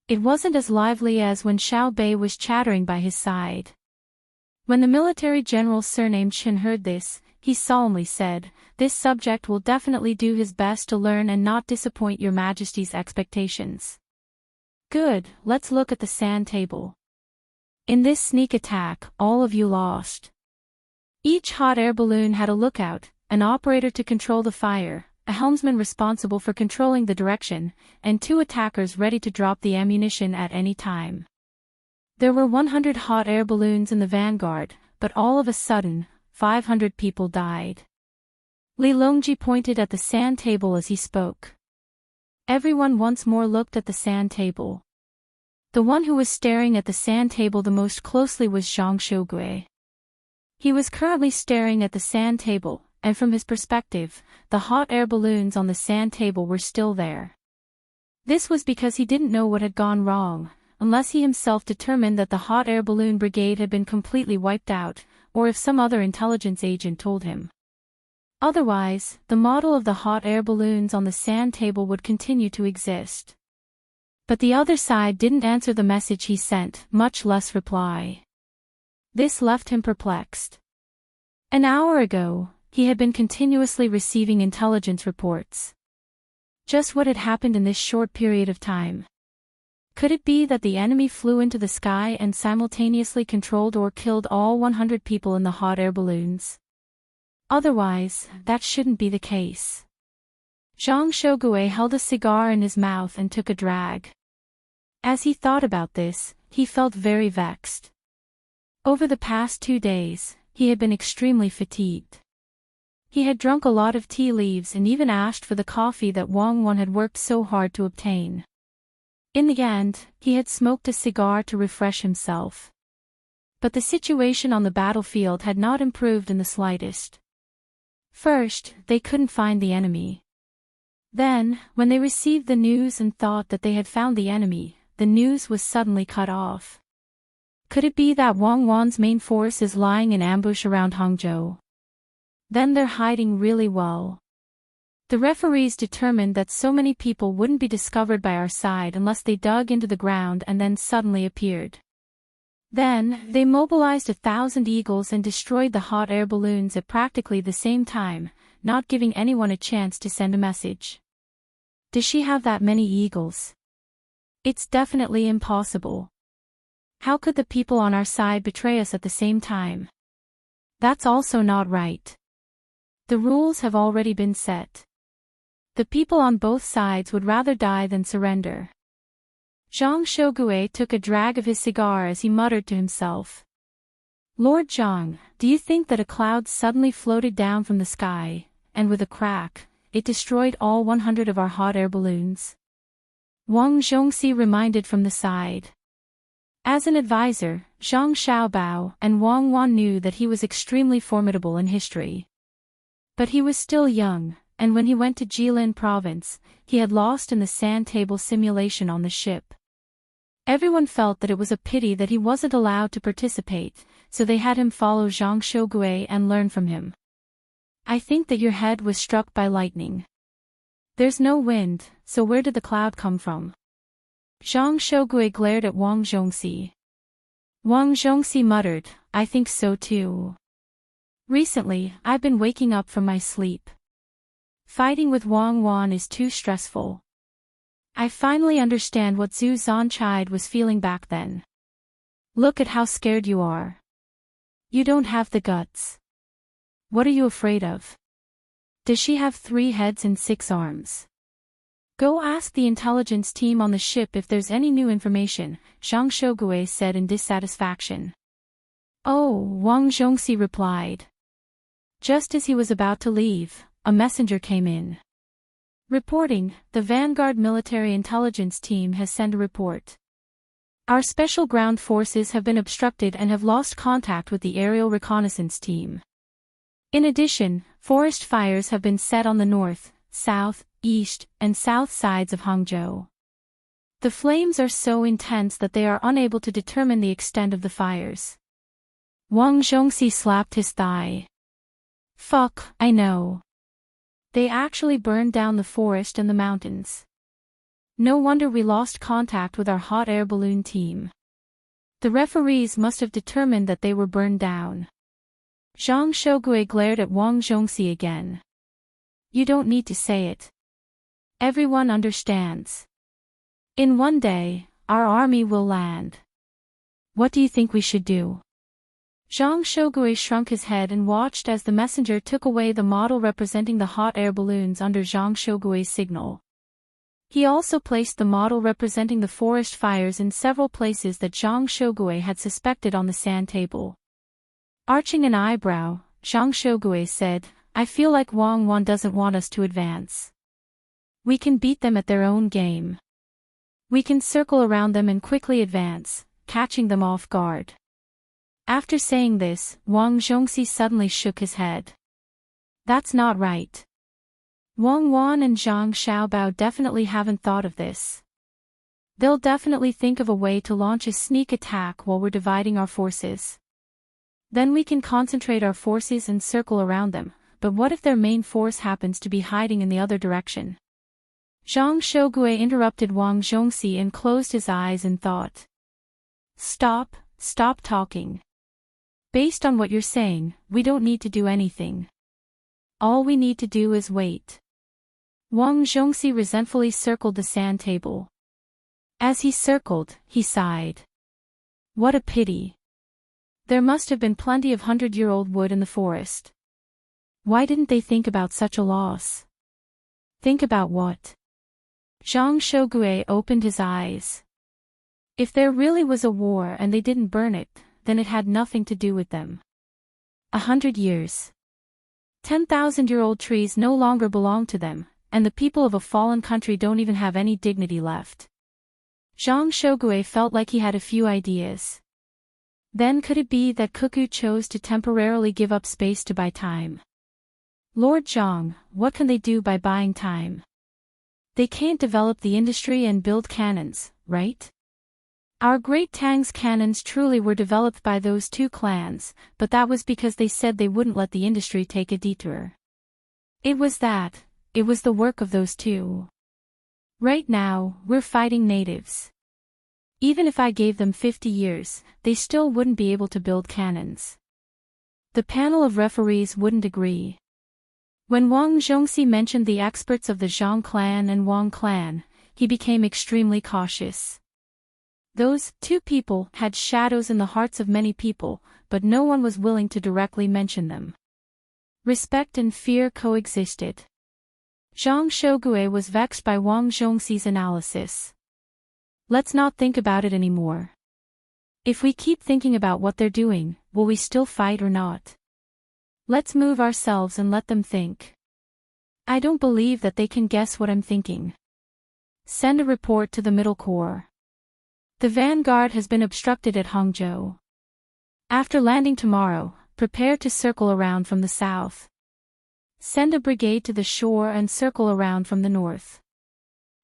It wasn't as lively as when Xiao Bei was chattering by his side. When the military general surnamed Chen heard this, he solemnly said, "This subject will definitely do his best to learn and not disappoint your Majesty's expectations." Good, let's look at the sand table. In this sneak attack, all of you lost. Each hot air balloon had a lookout, an operator to control the fire, a helmsman responsible for controlling the direction, and 2 attackers ready to drop the ammunition at any time. There were 100 hot air balloons in the vanguard, but all of a sudden, 500 people died. Li Longji pointed at the sand table as he spoke. Everyone once more looked at the sand table. The one who was staring at the sand table the most closely was Zhang Shougui. He was currently staring at the sand table, and from his perspective, the hot air balloons on the sand table were still there. This was because he didn't know what had gone wrong, unless he himself determined that the hot air balloon brigade had been completely wiped out, or if some other intelligence agent told him. Otherwise, the model of the hot air balloons on the sand table would continue to exist. But the other side didn't answer the message he sent, much less reply. This left him perplexed. An hour ago, he had been continuously receiving intelligence reports. Just what had happened in this short period of time? Could it be that the enemy flew into the sky and simultaneously controlled or killed all 100 people in the hot air balloons? Otherwise, that shouldn't be the case. Zhang Shougui held a cigar in his mouth and took a drag. As he thought about this, he felt very vexed. Over the past 2 days, he had been extremely fatigued. He had drunk a lot of tea leaves and even asked for the coffee that Wang Wan had worked so hard to obtain. In the end, he had smoked a cigar to refresh himself. But the situation on the battlefield had not improved in the slightest. First, they couldn't find the enemy. Then, when they received the news and thought that they had found the enemy, the news was suddenly cut off. Could it be that Wang Wan's main force is lying in ambush around Hangzhou? Then they're hiding really well. The referees determined that so many people wouldn't be discovered by our side unless they dug into the ground and then suddenly appeared. Then, they mobilized 1,000 eagles and destroyed the hot air balloons at practically the same time, not giving anyone a chance to send a message. Does she have that many eagles? It's definitely impossible. How could the people on our side betray us at the same time? That's also not right. The rules have already been set. The people on both sides would rather die than surrender. Zhang Shougui took a drag of his cigar as he muttered to himself. Lord Zhang, do you think that a cloud suddenly floated down from the sky, and with a crack, it destroyed all 100 of our hot air balloons? Wang Zhongxi reminded from the side. As an advisor, Zhang Xiaobao and Wang Wan knew that he was extremely formidable in history. But he was still young, and when he went to Jilin province, he had lost in the sand table simulation on the ship. Everyone felt that it was a pity that he wasn't allowed to participate, so they had him follow Zhang Shougui and learn from him. I think that your head was struck by lightning. There's no wind, so where did the cloud come from? Zhang Shougui glared at Wang Zhongxi. Wang Zhongxi muttered, I think so too. Recently, I've been waking up from my sleep. Fighting with Wang Wan is too stressful. I finally understand what Zhu Zanchide was feeling back then. Look at how scared you are. You don't have the guts. What are you afraid of? Does she have 3 heads and 6 arms? Go ask the intelligence team on the ship if there's any new information, Zhang Shougui said in dissatisfaction. Oh, Wang Zhongxi replied. Just as he was about to leave, a messenger came in. Reporting, the Vanguard Military Intelligence Team has sent a report. Our special ground forces have been obstructed and have lost contact with the aerial reconnaissance team. In addition, forest fires have been set on the north, south, east, and south sides of Hangzhou. The flames are so intense that they are unable to determine the extent of the fires. Wang Zhongxi slapped his thigh. Fuck, I know. They actually burned down the forest and the mountains. No wonder we lost contact with our hot air balloon team. The referees must have determined that they were burned down. Zhang Shougui glared at Wang Zhongxi again. You don't need to say it. Everyone understands. In one day, our army will land. What do you think we should do? Zhang Shougui shrunk his head and watched as the messenger took away the model representing the hot air balloons under Zhang Shougui's signal. He also placed the model representing the forest fires in several places that Zhang Shougui had suspected on the sand table. Arching an eyebrow, Zhang Shougui said, I feel like Wang Wan doesn't want us to advance. We can beat them at their own game. We can circle around them and quickly advance, catching them off guard. After saying this, Wang Zhongxi suddenly shook his head. That's not right. Wang Wan and Zhang Xiaobao definitely haven't thought of this. They'll definitely think of a way to launch a sneak attack while we're dividing our forces. Then we can concentrate our forces and circle around them, but what if their main force happens to be hiding in the other direction? Zhang Shougui interrupted Wang Zhongxi and closed his eyes in thought. Stop talking. Based on what you're saying, we don't need to do anything. All we need to do is wait. Wang Zhongxi resentfully circled the sand table. As he circled, he sighed. What a pity. There must have been plenty of 100-year-old wood in the forest. Why didn't they think about such a loss? Think about what? Zhang Shougui opened his eyes. If there really was a war and they didn't burn it, then it had nothing to do with them. 100 years. 10,000-year-old trees no longer belong to them, and the people of a fallen country don't even have any dignity left. Zhang Shougui felt like he had a few ideas. Then could it be that Cuckoo chose to temporarily give up space to buy time? Lord Zhang, what can they do by buying time? They can't develop the industry and build cannons, right? Our Great Tang's cannons truly were developed by those two clans, but that was because they said they wouldn't let the industry take a detour. It was the work of those two. Right now, we're fighting natives. Even if I gave them 50 years, they still wouldn't be able to build cannons. The panel of referees wouldn't agree. When Wang Zhongxi mentioned the experts of the Zhang clan and Wang clan, he became extremely cautious. Those two people had shadows in the hearts of many people, but no one was willing to directly mention them. Respect and fear coexisted. Zhang Shougui was vexed by Wang Zhongxi's analysis. Let's not think about it anymore. If we keep thinking about what they're doing, will we still fight or not? Let's move ourselves and let them think. I don't believe that they can guess what I'm thinking. Send a report to the Middle Corps. The vanguard has been obstructed at Hangzhou. After landing tomorrow, prepare to circle around from the south. Send a brigade to the shore and circle around from the north.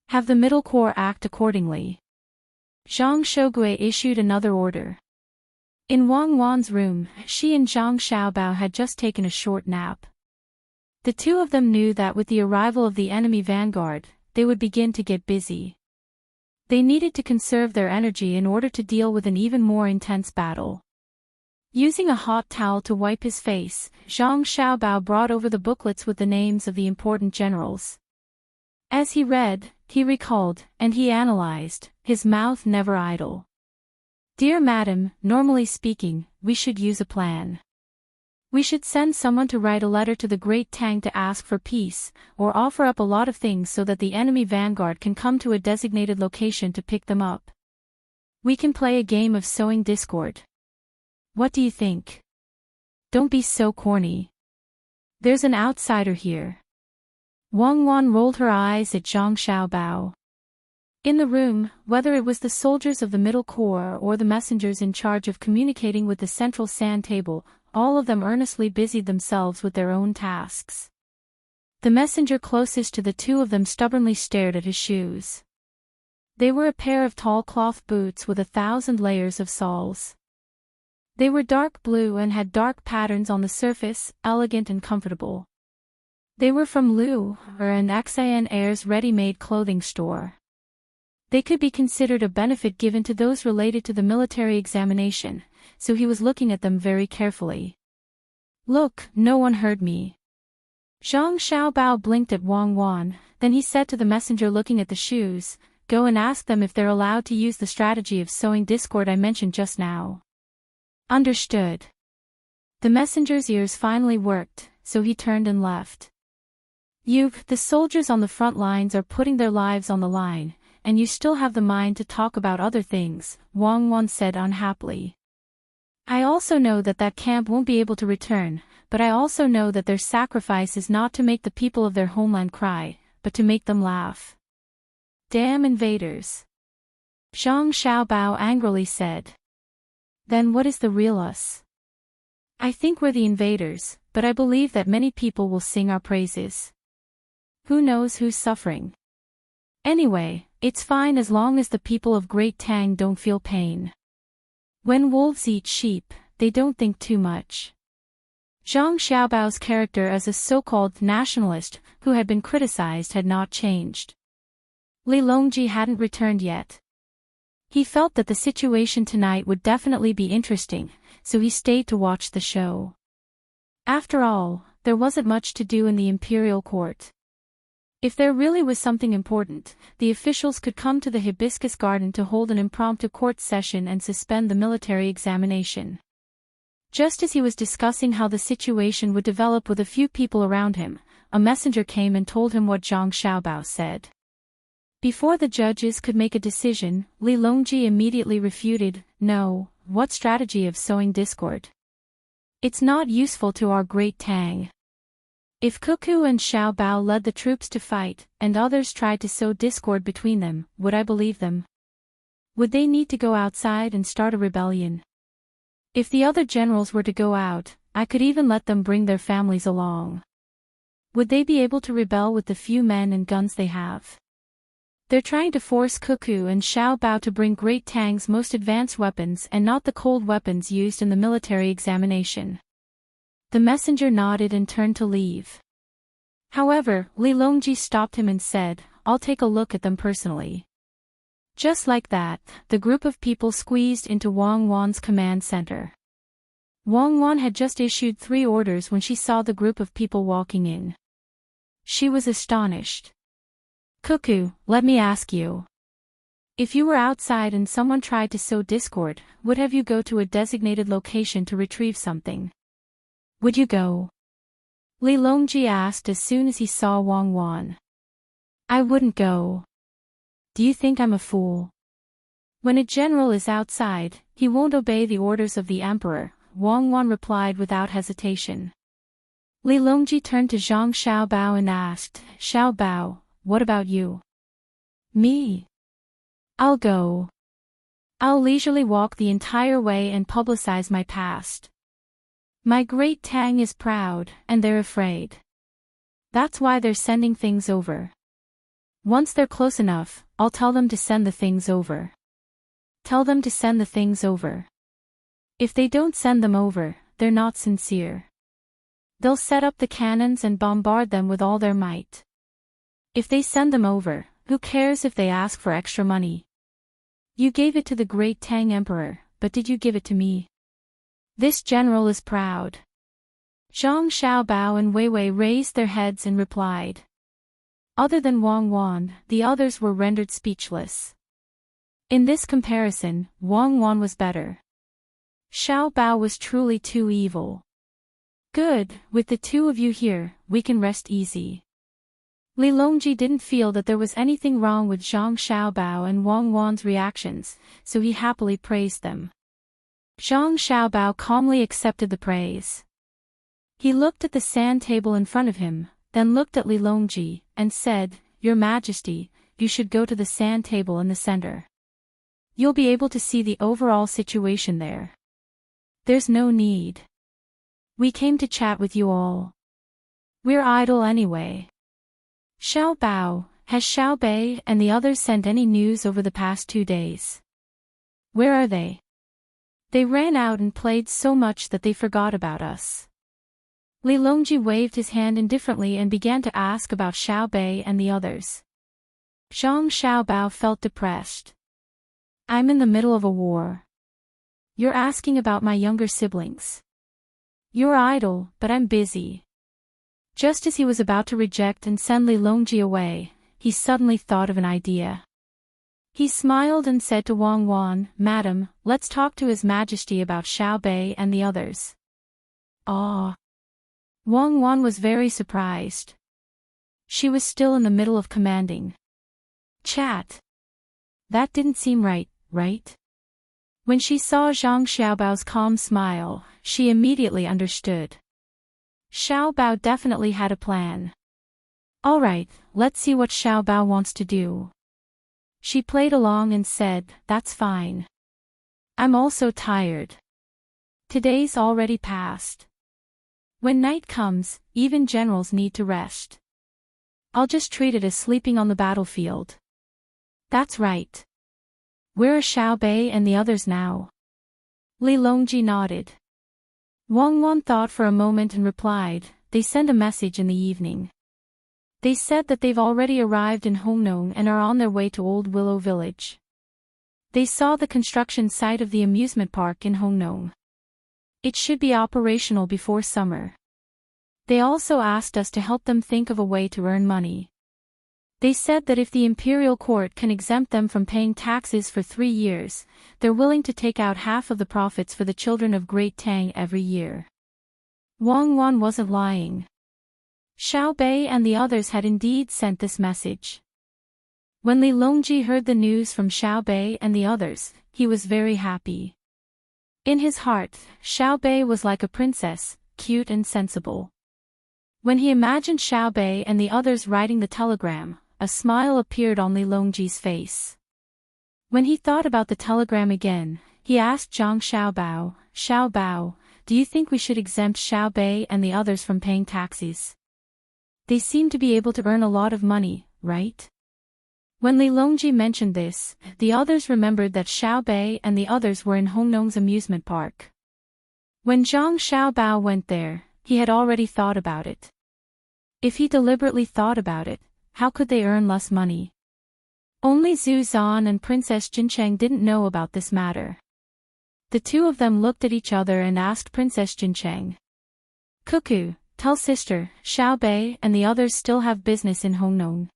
Have the Middle Corps act accordingly. Zhang Shougui issued another order. In Wang Wan's room, she and Zhang Xiaobao had just taken a short nap. The two of them knew that with the arrival of the enemy vanguard, they would begin to get busy. They needed to conserve their energy in order to deal with an even more intense battle. Using a hot towel to wipe his face, Zhang Xiaobao brought over the booklets with the names of the important generals. As he read, he recalled, and he analyzed, his mouth never idle. Dear Madam, normally speaking, we should use a plan. We should send someone to write a letter to the Great Tang to ask for peace, or offer up a lot of things so that the enemy vanguard can come to a designated location to pick them up. We can play a game of sowing discord. What do you think? Don't be so corny. There's an outsider here. Wang Wan rolled her eyes at Zhang Xiaobao. In the room, whether it was the soldiers of the Middle Corps or the messengers in charge of communicating with the central sand table, all of them earnestly busied themselves with their own tasks. The messenger closest to the two of them stubbornly stared at his shoes. They were a pair of tall cloth boots with 1,000 layers of soles. They were dark blue and had dark patterns on the surface, elegant and comfortable. They were from Lu, or an Xian Air's ready-made clothing store. They could be considered a benefit given to those related to the military examination, so he was looking at them very carefully. Look, no one heard me. Zhang Xiaobao blinked at Wang Wan, then he said to the messenger looking at the shoes, "Go and ask them if they're allowed to use the strategy of sowing discord I mentioned just now." Understood. The messenger's ears finally worked, so he turned and left. The soldiers on the front lines are putting their lives on the line, and you still have the mind to talk about other things, Wang Wan said unhappily. I also know that camp won't be able to return, but I also know that their sacrifice is not to make the people of their homeland cry, but to make them laugh. Damn invaders. Zhang Xiaobao angrily said. Then what is the real us? I think we're the invaders, but I believe that many people will sing our praises. Who knows who's suffering? Anyway, it's fine as long as the people of Great Tang don't feel pain. When wolves eat sheep, they don't think too much. Zhang Xiaobao's character as a so-called nationalist who had been criticized had not changed. Li Longji hadn't returned yet. He felt that the situation tonight would definitely be interesting, so he stayed to watch the show. After all, there wasn't much to do in the imperial court. If there really was something important, the officials could come to the hibiscus garden to hold an impromptu court session and suspend the military examination. Just as he was discussing how the situation would develop with a few people around him, a messenger came and told him what Zhang Xiaobao said. Before the judges could make a decision, Li Longji immediately refuted, "No, what strategy of sowing discord? It's not useful to our Great Tang. If Cuckoo and Xiao Bao led the troops to fight, and others tried to sow discord between them, would I believe them? Would they need to go outside and start a rebellion? If the other generals were to go out, I could even let them bring their families along. Would they be able to rebel with the few men and guns they have? They're trying to force Cuckoo and Xiao Bao to bring Great Tang's most advanced weapons and not the cold weapons used in the military examination." The messenger nodded and turned to leave. However, Li Longji stopped him and said, "I'll take a look at them personally." Just like that, the group of people squeezed into Wang Wan's command center. Wang Wan had just issued 3 orders when she saw the group of people walking in. She was astonished. "Cuckoo, let me ask you. If you were outside and someone tried to sow discord, would have you go to a designated location to retrieve something? Would you go?" Li Longji asked as soon as he saw Wang Wan. "I wouldn't go. Do you think I'm a fool? When a general is outside, he won't obey the orders of the emperor," Wang Wan replied without hesitation. Li Longji turned to Zhang Xiaobao and asked, "Xiao Bao, what about you?" "Me? I'll go. I'll leisurely walk the entire way and publicize my past. My Great Tang is proud, and they're afraid. That's why they're sending things over. Once they're close enough, I'll tell them to send the things over. Tell them to send the things over. If they don't send them over, they're not sincere. They'll set up the cannons and bombard them with all their might. If they send them over, who cares if they ask for extra money? You gave it to the Great Tang Emperor, but did you give it to me? This general is proud." Zhang Xiaobao and Wei Wei raised their heads and replied. Other than Wang Wan, the others were rendered speechless. In this comparison, Wang Wan was better. Xiao Bao was truly too evil. "Good, with the two of you here, we can rest easy." Li Longji didn't feel that there was anything wrong with Zhang Xiaobao and Wang Wan's reactions, so he happily praised them. Zhang Xiaobao calmly accepted the praise. He looked at the sand table in front of him, then looked at Li Longji, and said, "Your Majesty, you should go to the sand table in the center. You'll be able to see the overall situation there. There's no need. We came to chat with you all. We're idle anyway." Xiao Bao, has Xiao Bei and the others sent any news over the past 2 days? Where are they? They ran out and played so much that they forgot about us. Li Longji waved his hand indifferently and began to ask about Xiao Bei and the others. Zhang Xiaobao felt depressed. "I'm in the middle of a war. You're asking about my younger siblings. You're idle, but I'm busy." Just as he was about to reject and send Li Longji away, he suddenly thought of an idea. He smiled and said to Wang Wan, "Madam, let's talk to His Majesty about Xiao Bei and the others." Ah! Wang Wan was very surprised. She was still in the middle of commanding. Chat. That didn't seem right, right? When she saw Zhang Xiaobao's calm smile, she immediately understood. Xiao Bao definitely had a plan. All right, let's see what Xiao Bao wants to do. She played along and said, "That's fine. I'm also tired. Today's already past. When night comes, even generals need to rest. I'll just treat it as sleeping on the battlefield." That's right. Where are Xiao Bei and the others now? Li Longji nodded. Wang Wan thought for a moment and replied, "They sent a message in the evening. They said that they've already arrived in Hongnong and are on their way to Old Willow Village. They saw the construction site of the amusement park in Hongnong. It should be operational before summer. They also asked us to help them think of a way to earn money. They said that if the imperial court can exempt them from paying taxes for 3 years, they're willing to take out half of the profits for the children of Great Tang every year." Wang Wan wasn't lying. Xiao Bei and the others had indeed sent this message. When Li Longji heard the news from Xiao Bei and the others, he was very happy. In his heart, Xiao Bei was like a princess, cute and sensible. When he imagined Xiao Bei and the others writing the telegram, a smile appeared on Li Longji's face. When he thought about the telegram again, he asked Zhang Xiaobao, "Xiao Bao, do you think we should exempt Xiao Bei and the others from paying taxes? They seem to be able to earn a lot of money, right?" When Li Longji mentioned this, the others remembered that Xiao Bei and the others were in Hongnong's amusement park. When Zhang Xiaobao went there, he had already thought about it. If he deliberately thought about it, how could they earn less money? Only Zhu Zan and Princess Jincheng didn't know about this matter. The two of them looked at each other and asked Princess Jincheng. "Cuckoo, tell sister, Xiao Bei and the others still have business in Hongnong."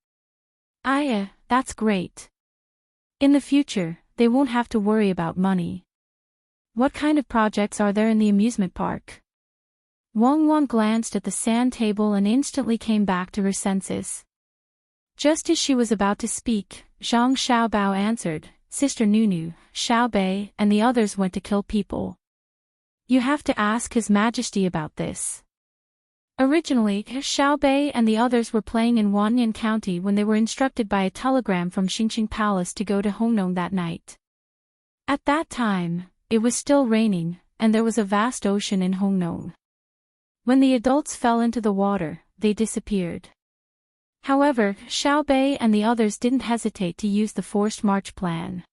That's great. In the future, they won't have to worry about money. What kind of projects are there in the amusement park? Wang Wan glanced at the sand table and instantly came back to her senses. Just as she was about to speak, Zhang Xiaobao answered, "Sister Nunu, Xiao Bei and the others went to kill people. You have to ask His Majesty about this." Originally, Xiao Bei and the others were playing in Wanyan County when they were instructed by a telegram from Xingqing Palace to go to Hongnong that night. At that time, it was still raining, and there was a vast ocean in Hongnong. When the adults fell into the water, they disappeared. However, Xiao Bei and the others didn't hesitate to use the forced march plan.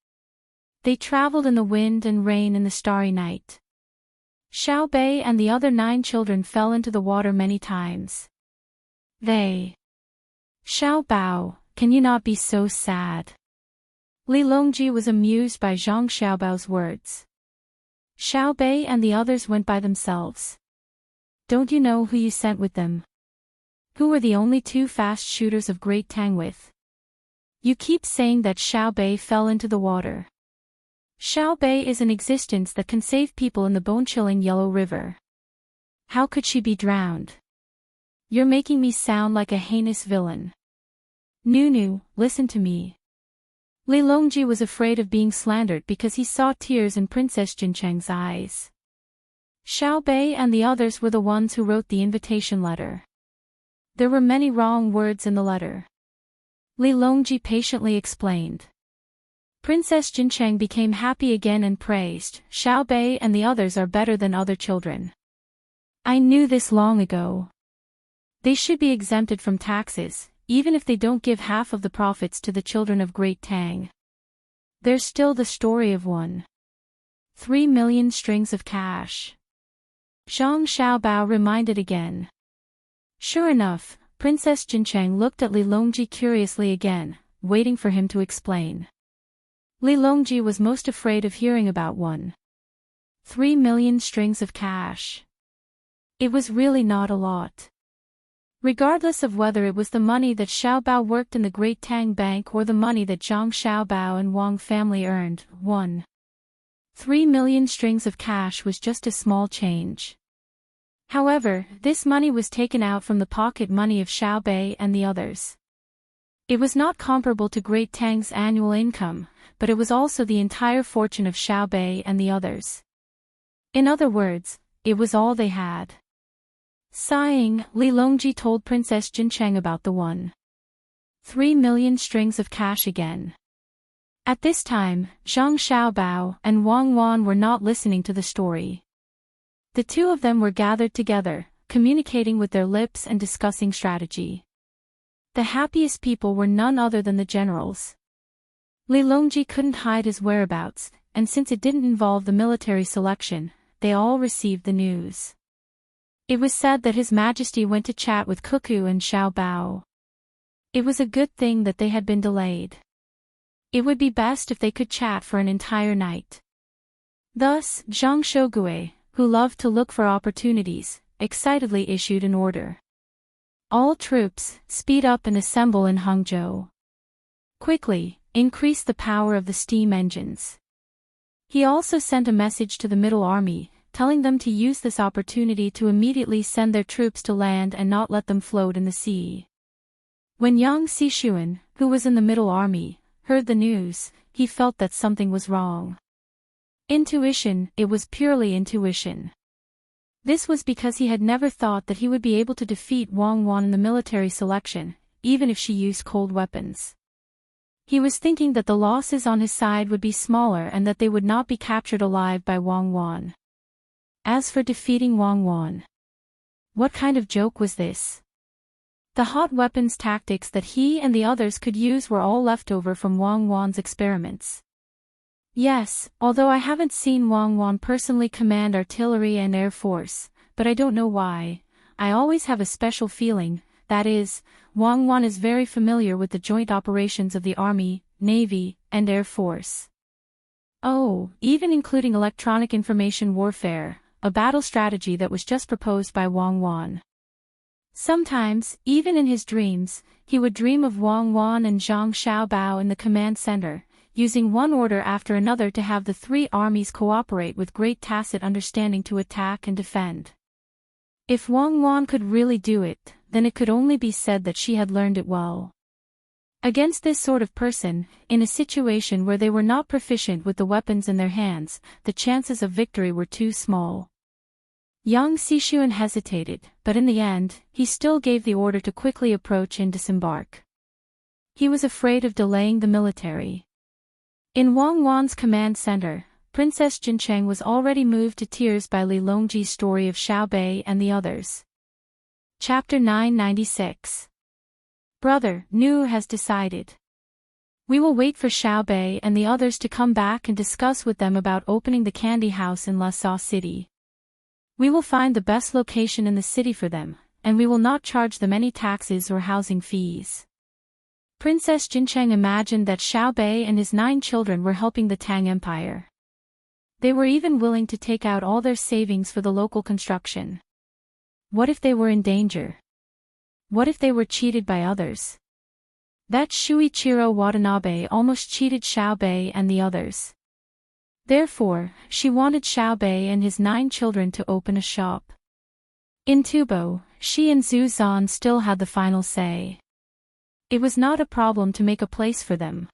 They traveled in the wind and rain in the starry night. Xiao Bei and the other 9 children fell into the water many times. Xiao Bao, can you not be so sad? Li Longji was amused by Zhang Xiaobao's words. Xiao Bei and the others went by themselves. Don't you know who you sent with them? Who were the only 2 fast shooters of Great Tang with? You keep saying that Xiao Bei fell into the water. Xiao Bei is an existence that can save people in the bone-chilling Yellow River. How could she be drowned? You're making me sound like a heinous villain. Nunu, listen to me. Li Longji was afraid of being slandered because he saw tears in Princess Jincheng's eyes. Xiao Bei and the others were the ones who wrote the invitation letter. There were many wrong words in the letter. Li Longji patiently explained. Princess Jincheng became happy again and praised, Xiao Bei and the others are better than other children. I knew this long ago. They should be exempted from taxes, even if they don't give half of the profits to the children of Great Tang. There's still the story of 1.3 million strings of cash. Zhang Xiaobao reminded again. Sure enough, Princess Jincheng looked at Li Longji curiously again, waiting for him to explain. Li Longji was most afraid of hearing about 1.3 million strings of cash. It was really not a lot. Regardless of whether it was the money that Xiaobao worked in the Great Tang Bank or the money that Zhang Xiaobao and Wang family earned, 1.3 million strings of cash was just a small change. However, this money was taken out from the pocket money of Xiao Bei and the others. It was not comparable to Great Tang's annual income, but it was also the entire fortune of Xiao Bei and the others. In other words, it was all they had. Sighing, Li Longji told Princess Jincheng about the 1.3 million strings of cash again. At this time, Zhang Xiaobao and Wang Wan were not listening to the story. The two of them were gathered together, communicating with their lips and discussing strategy. The happiest people were none other than the generals. Li Longji couldn't hide his whereabouts, and since it didn't involve the military selection, they all received the news. It was said that His Majesty went to chat with Cuckoo and Xiao Bao. It was a good thing that they had been delayed. It would be best if they could chat for an entire night. Thus, Zhang Shougue, who loved to look for opportunities, excitedly issued an order. All troops, speed up and assemble in Hangzhou. Quickly, increase the power of the steam engines. He also sent a message to the Middle Army, telling them to use this opportunity to immediately send their troops to land and not let them float in the sea. When Yang Xishuan, who was in the Middle Army, heard the news, he felt that something was wrong. Intuition, it was purely intuition. This was because he had never thought that he would be able to defeat Wang Wan in the military selection, even if she used cold weapons. He was thinking that the losses on his side would be smaller and that they would not be captured alive by Wang Wan. As for defeating Wang Wan, what kind of joke was this? The hot weapons tactics that he and the others could use were all left over from Wang Wan's experiments. Yes, although I haven't seen Wang Wan personally command artillery and air force, but I don't know why, I always have a special feeling, that is, Wang Wan is very familiar with the joint operations of the Army, Navy, and Air Force. Oh, even including electronic information warfare, a battle strategy that was just proposed by Wang Wan. Sometimes, even in his dreams, he would dream of Wang Wan and Zhang Xiaobao in the command center, using one order after another to have the three armies cooperate with great tacit understanding to attack and defend. If Wang Wan could really do it, then it could only be said that she had learned it well. Against this sort of person, in a situation where they were not proficient with the weapons in their hands, the chances of victory were too small. Yang Xishuan hesitated, but in the end, he still gave the order to quickly approach and disembark. He was afraid of delaying the military. In Wang Wan's command center, Princess Jincheng was already moved to tears by Li Longji's story of Xiao Bei and the others. Chapter 996. Brother, Nu has decided. We will wait for Xiao Bei and the others to come back and discuss with them about opening the candy house in La Sa City. We will find the best location in the city for them, and we will not charge them any taxes or housing fees. Princess Jincheng imagined that Xiao Bei and his 9 children were helping the Tang Empire. They were even willing to take out all their savings for the local construction. What if they were in danger? What if they were cheated by others? That Shuichiro Watanabe almost cheated Xiao Bei and the others. Therefore, she wanted Xiao Bei and his 9 children to open a shop. In Tubo, she and Zhu Zan still had the final say. It was not a problem to make a place for them.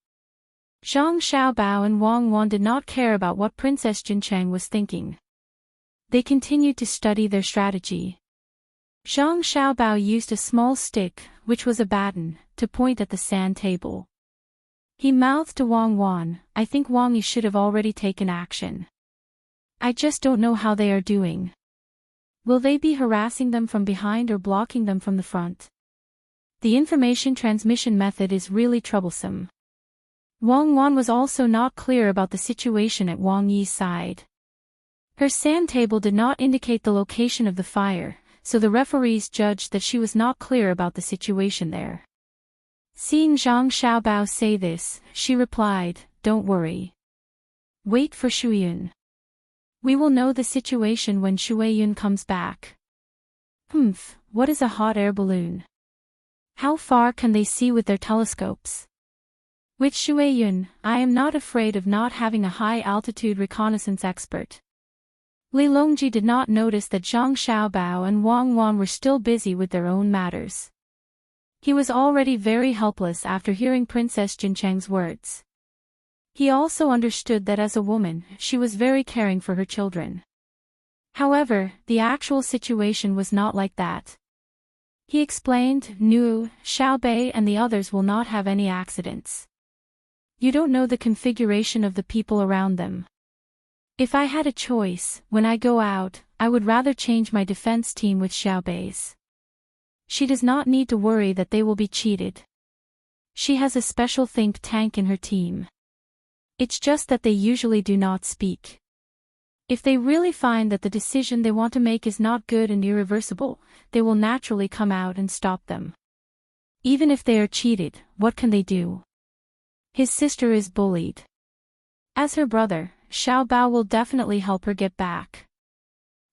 Zhang Xiaobao and Wang Wan did not care about what Princess Jincheng was thinking. They continued to study their strategy. Zhang Xiaobao used a small stick, which was a baton, to point at the sand table. He mouthed to Wang Wan, "I think Wang Yi should have already taken action. I just don't know how they are doing. Will they be harassing them from behind or blocking them from the front? The information transmission method is really troublesome." Wang Wan was also not clear about the situation at Wang Yi's side. Her sand table did not indicate the location of the fire, so the referees judged that she was not clear about the situation there. Seeing Zhang Xiaobao say this, she replied, "Don't worry. Wait for Shuiyun. We will know the situation when Shuiyun comes back." What is a hot air balloon? How far can they see with their telescopes? With Shuiyun, I am not afraid of not having a high-altitude reconnaissance expert. Li Longji did not notice that Zhang Xiaobao and Wang Wan were still busy with their own matters. He was already very helpless after hearing Princess Jincheng's words. He also understood that as a woman, she was very caring for her children. However, the actual situation was not like that. He explained, "Nu, Xiaobei and the others will not have any accidents. You don't know the configuration of the people around them. If I had a choice, when I go out, I would rather change my defense team with Xiaobei's. She does not need to worry that they will be cheated. She has a special think tank in her team. It's just that they usually do not speak. If they really find that the decision they want to make is not good and irreversible, they will naturally come out and stop them. Even if they are cheated, what can they do? His sister is bullied. As her brother, Xiao Bao will definitely help her get back.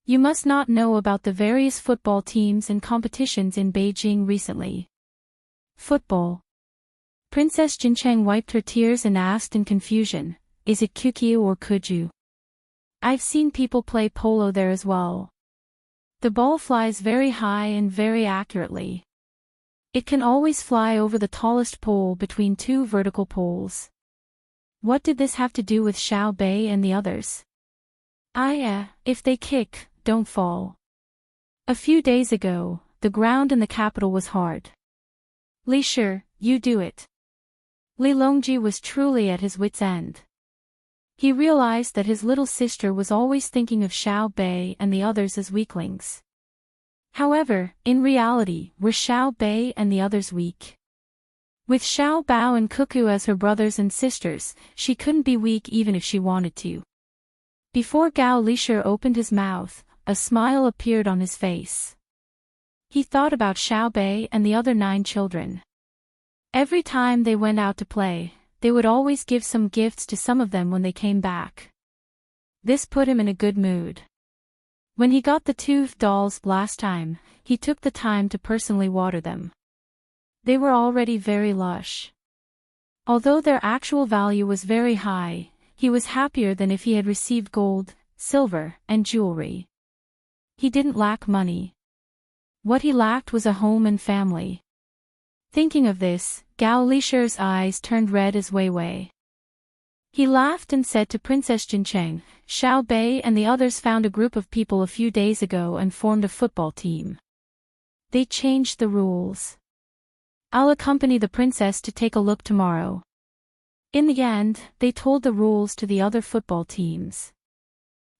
You must not know about the various football teams and competitions in Beijing recently." Football. Princess Jincheng wiped her tears and asked in confusion, "Is it Kukyu or Kuju? I've seen people play polo there as well. The ball flies very high and very accurately. It can always fly over the tallest pole between two vertical poles. What did this have to do with Xiao Bei and the others? If they kick, don't fall. A few days ago, the ground in the capital was hard. Li Shi, you do it." Li Longji was truly at his wit's end. He realized that his little sister was always thinking of Xiao Bei and the others as weaklings. However, in reality, were Xiao Bei and the others weak? With Xiao Bao and Cuckoo as her brothers and sisters, she couldn't be weak even if she wanted to. Before Gao Lishir opened his mouth, a smile appeared on his face. He thought about Xiao Bei and the other 9 children. Every time they went out to play, they would always give some gifts to some of them when they came back. This put him in a good mood. When he got the 2 dolls last time, he took the time to personally water them. They were already very lush. Although their actual value was very high, he was happier than if he had received gold, silver, and jewelry. He didn't lack money. What he lacked was a home and family. Thinking of this, Gao Lishir's eyes turned red as Weiwei. He laughed and said to Princess Jincheng, "Xiao Bei and the others found a group of people a few days ago and formed a football team. They changed the rules. I'll accompany the princess to take a look tomorrow." In the end, they told the rules to the other football teams.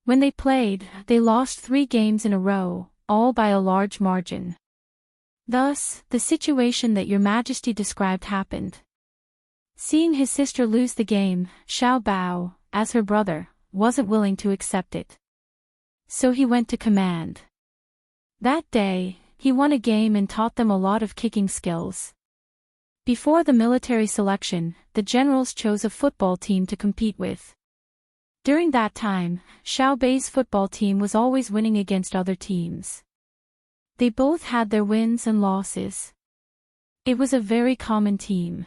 When they played, they lost 3 games in a row, all by a large margin. Thus, the situation that Your Majesty described happened. Seeing his sister lose the game, Xiao Bao, as her brother, wasn't willing to accept it. So he went to command. That day, he won a game and taught them a lot of kicking skills. Before the military selection, the generals chose a football team to compete with. During that time, Xiao Bei's football team was always winning against other teams. They both had their wins and losses. It was a very common team.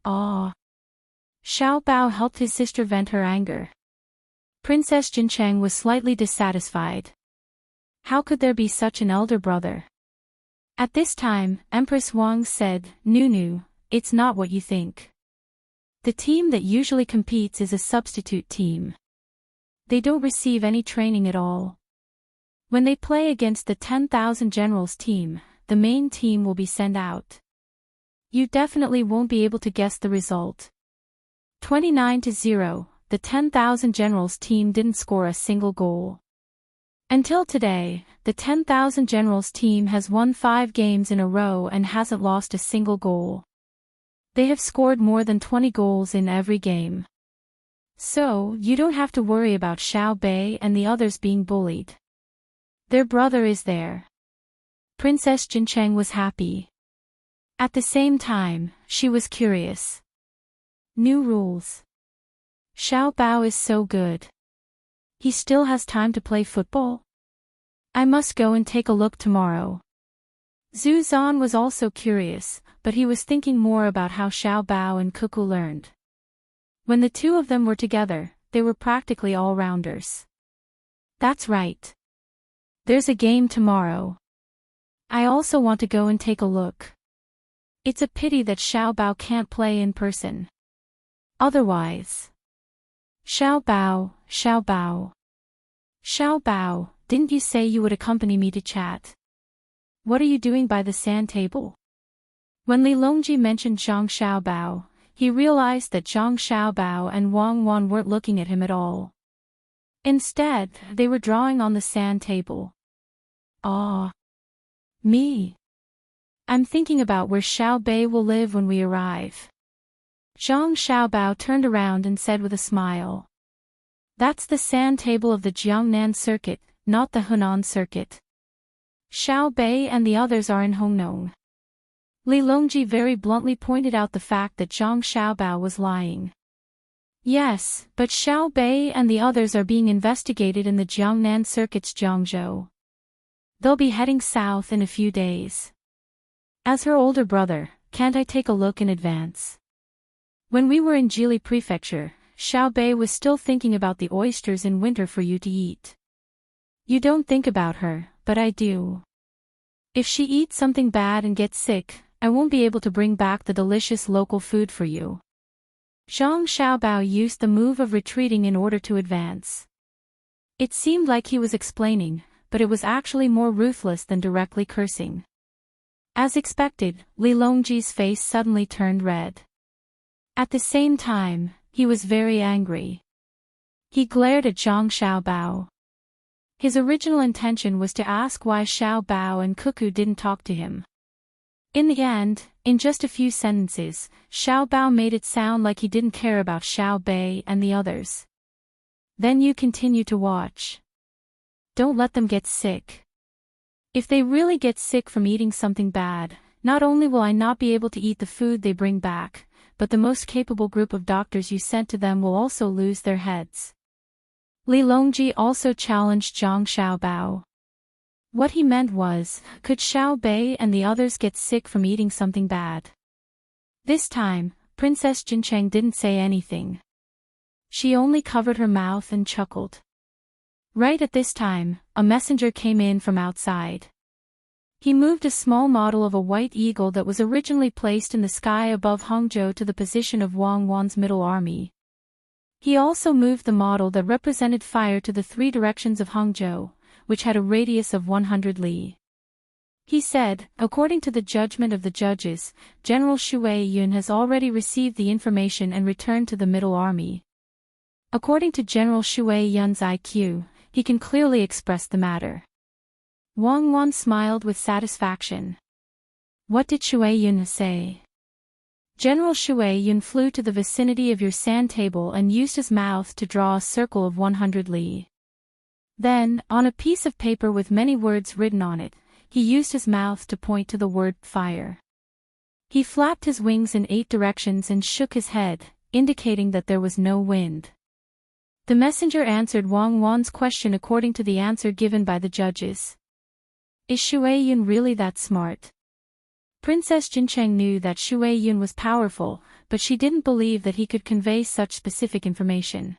Xiao Bao helped his sister vent her anger. Princess Jincheng was slightly dissatisfied. How could there be such an elder brother? At this time, Empress Wang said, "Nunu, it's not what you think. The team that usually competes is a substitute team. They don't receive any training at all. When they play against the 10,000 generals team, the main team will be sent out. You definitely won't be able to guess the result. 29-0, the 10,000 generals team didn't score a single goal. Until today, the 10,000 generals team has won 5 games in a row and hasn't lost a single goal. They have scored more than 20 goals in every game. So, you don't have to worry about Xiao Bei and the others being bullied. Their brother is there. Princess Jincheng was happy. At the same time, she was curious. New rules. Xiao Bao is so good. He still has time to play football? I must go and take a look tomorrow. Zhu Zan was also curious, but he was thinking more about how Xiao Bao and Cuckoo learned. When the two of them were together, they were practically all-rounders. That's right. There's a game tomorrow. I also want to go and take a look. It's a pity that Xiao Bao can't play in person. Otherwise. Xiao Bao, Xiao Bao. Xiao Bao, didn't you say you would accompany me to chat? What are you doing by the sand table? When Li Longji mentioned Zhang Xiaobao, he realized that Zhang Xiaobao and Wang Wan weren't looking at him at all. Instead, they were drawing on the sand table. Ah. Me. I'm thinking about where Xiao Bei will live when we arrive. Zhang Xiaobao turned around and said with a smile. That's the sand table of the Jiangnan circuit, not the Hunan circuit. Xiao Bei and the others are in Hongnong. Li Longji very bluntly pointed out the fact that Zhang Xiaobao was lying. Yes, but Xiao Bei and the others are being investigated in the Jiangnan circuit's Jiangzhou. They'll be heading south in a few days. As her older brother, can't I take a look in advance? When we were in Jili Prefecture, Xiao Bei was still thinking about the oysters in winter for you to eat. You don't think about her, but I do. If she eats something bad and gets sick, I won't be able to bring back the delicious local food for you. Zhang Xiaobao used the move of retreating in order to advance. It seemed like he was explaining, but it was actually more ruthless than directly cursing. As expected, Li Longji's face suddenly turned red. At the same time, he was very angry. He glared at Zhang Xiaobao. His original intention was to ask why Xiao Bao and Cuckoo didn't talk to him. In the end, in just a few sentences, Xiao Bao made it sound like he didn't care about Xiao Bei and the others. Then you continue to watch. Don't let them get sick. If they really get sick from eating something bad, not only will I not be able to eat the food they bring back, but the most capable group of doctors you sent to them will also lose their heads. Li Longji also challenged Zhang Xiaobao. What he meant was, could Xiao Bei and the others get sick from eating something bad? This time, Princess Jincheng didn't say anything. She only covered her mouth and chuckled. Right at this time, a messenger came in from outside. He moved a small model of a white eagle that was originally placed in the sky above Hangzhou to the position of Wang Wan's middle army. He also moved the model that represented fire to the 3 directions of Hangzhou, which had a radius of 100 li. He said, according to the judgment of the judges, General Shui Yun has already received the information and returned to the middle army. According to General Shui Yun's IQ, he can clearly express the matter. Wang Wan smiled with satisfaction. What did Shui Yun say? General Shui Yun flew to the vicinity of your sand table and used his mouth to draw a circle of 100 li. Then, on a piece of paper with many words written on it, he used his mouth to point to the word fire. He flapped his wings in 8 directions and shook his head, indicating that there was no wind. The messenger answered Wang Wan's question according to the answer given by the judges. Is Shui Yun really that smart? Princess Jincheng knew that Shui Yun was powerful, but she didn't believe that he could convey such specific information.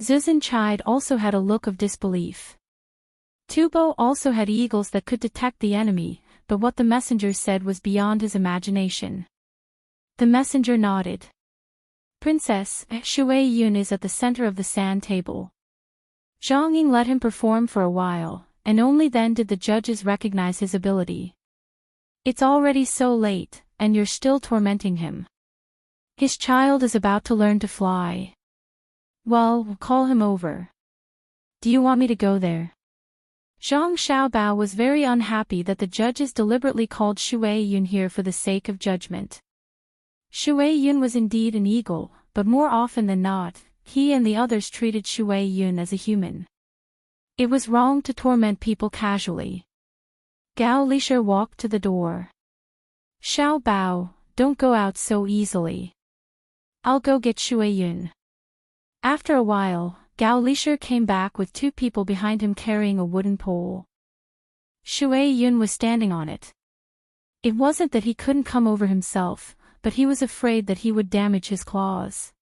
Zuzan Chide also had a look of disbelief. Tubo also had eagles that could detect the enemy, but what the messenger said was beyond his imagination. The messenger nodded. Princess, Shui Yun is at the center of the sand table. Zhang Ying let him perform for a while, and only then did the judges recognize his ability. It's already so late, and you're still tormenting him. His child is about to learn to fly. Well, call him over. Do you want me to go there? Zhang Xiaobao was very unhappy that the judges deliberately called Shui Yun here for the sake of judgment. Shui Yun was indeed an eagle, but more often than not, he and the others treated Shui Yun as a human. It was wrong to torment people casually. Gao Lisher walked to the door. Xiaobao, don't go out so easily. I'll go get Shui Yun. After a while, Gao Lisher came back with two people behind him carrying a wooden pole. Shui Yun was standing on it. It wasn't that he couldn't come over himself, but he was afraid that he would damage his claws.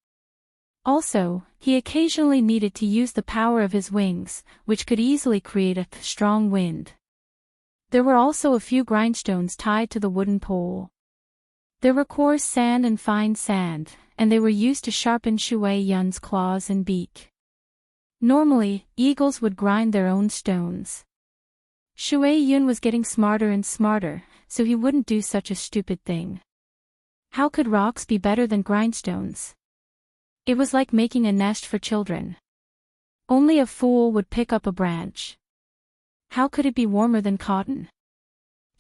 Also, he occasionally needed to use the power of his wings, which could easily create a strong wind. There were also a few grindstones tied to the wooden pole. There were coarse sand and fine sand, and they were used to sharpen Shui Yun's claws and beak. Normally, eagles would grind their own stones. Shui Yun was getting smarter and smarter, so he wouldn't do such a stupid thing. How could rocks be better than grindstones? It was like making a nest for children. Only a fool would pick up a branch. How could it be warmer than cotton?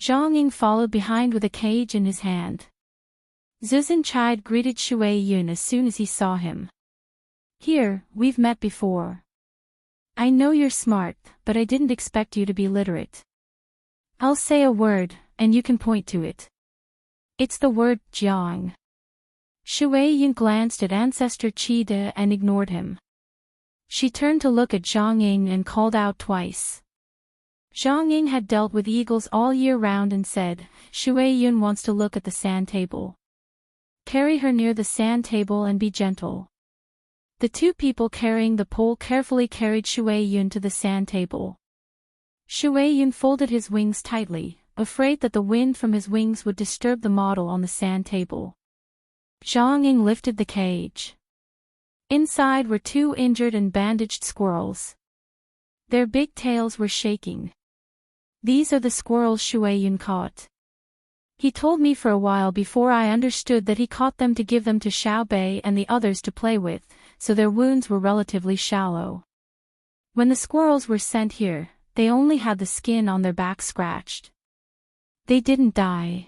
Zhang Ying followed behind with a cage in his hand. Zuzan Chide greeted Shui Yun as soon as he saw him. Here, we've met before. I know you're smart, but I didn't expect you to be literate. I'll say a word, and you can point to it. It's the word, Jiang. Shui Yun glanced at Ancestor Qi De and ignored him. She turned to look at Zhang Ying and called out twice. Zhang Ying had dealt with eagles all year round and said, Shui Yun wants to look at the sand table. Carry her near the sand table and be gentle. The two people carrying the pole carefully carried Shui Yun to the sand table. Shui Yun folded his wings tightly, afraid that the wind from his wings would disturb the model on the sand table. Zhang Ying lifted the cage. Inside were two injured and bandaged squirrels. Their big tails were shaking. These are the squirrels Shui Yun caught. He told me for a while before I understood that he caught them to give them to Xiao Bei and the others to play with, so their wounds were relatively shallow. When the squirrels were sent here, they only had the skin on their back scratched. They didn't die.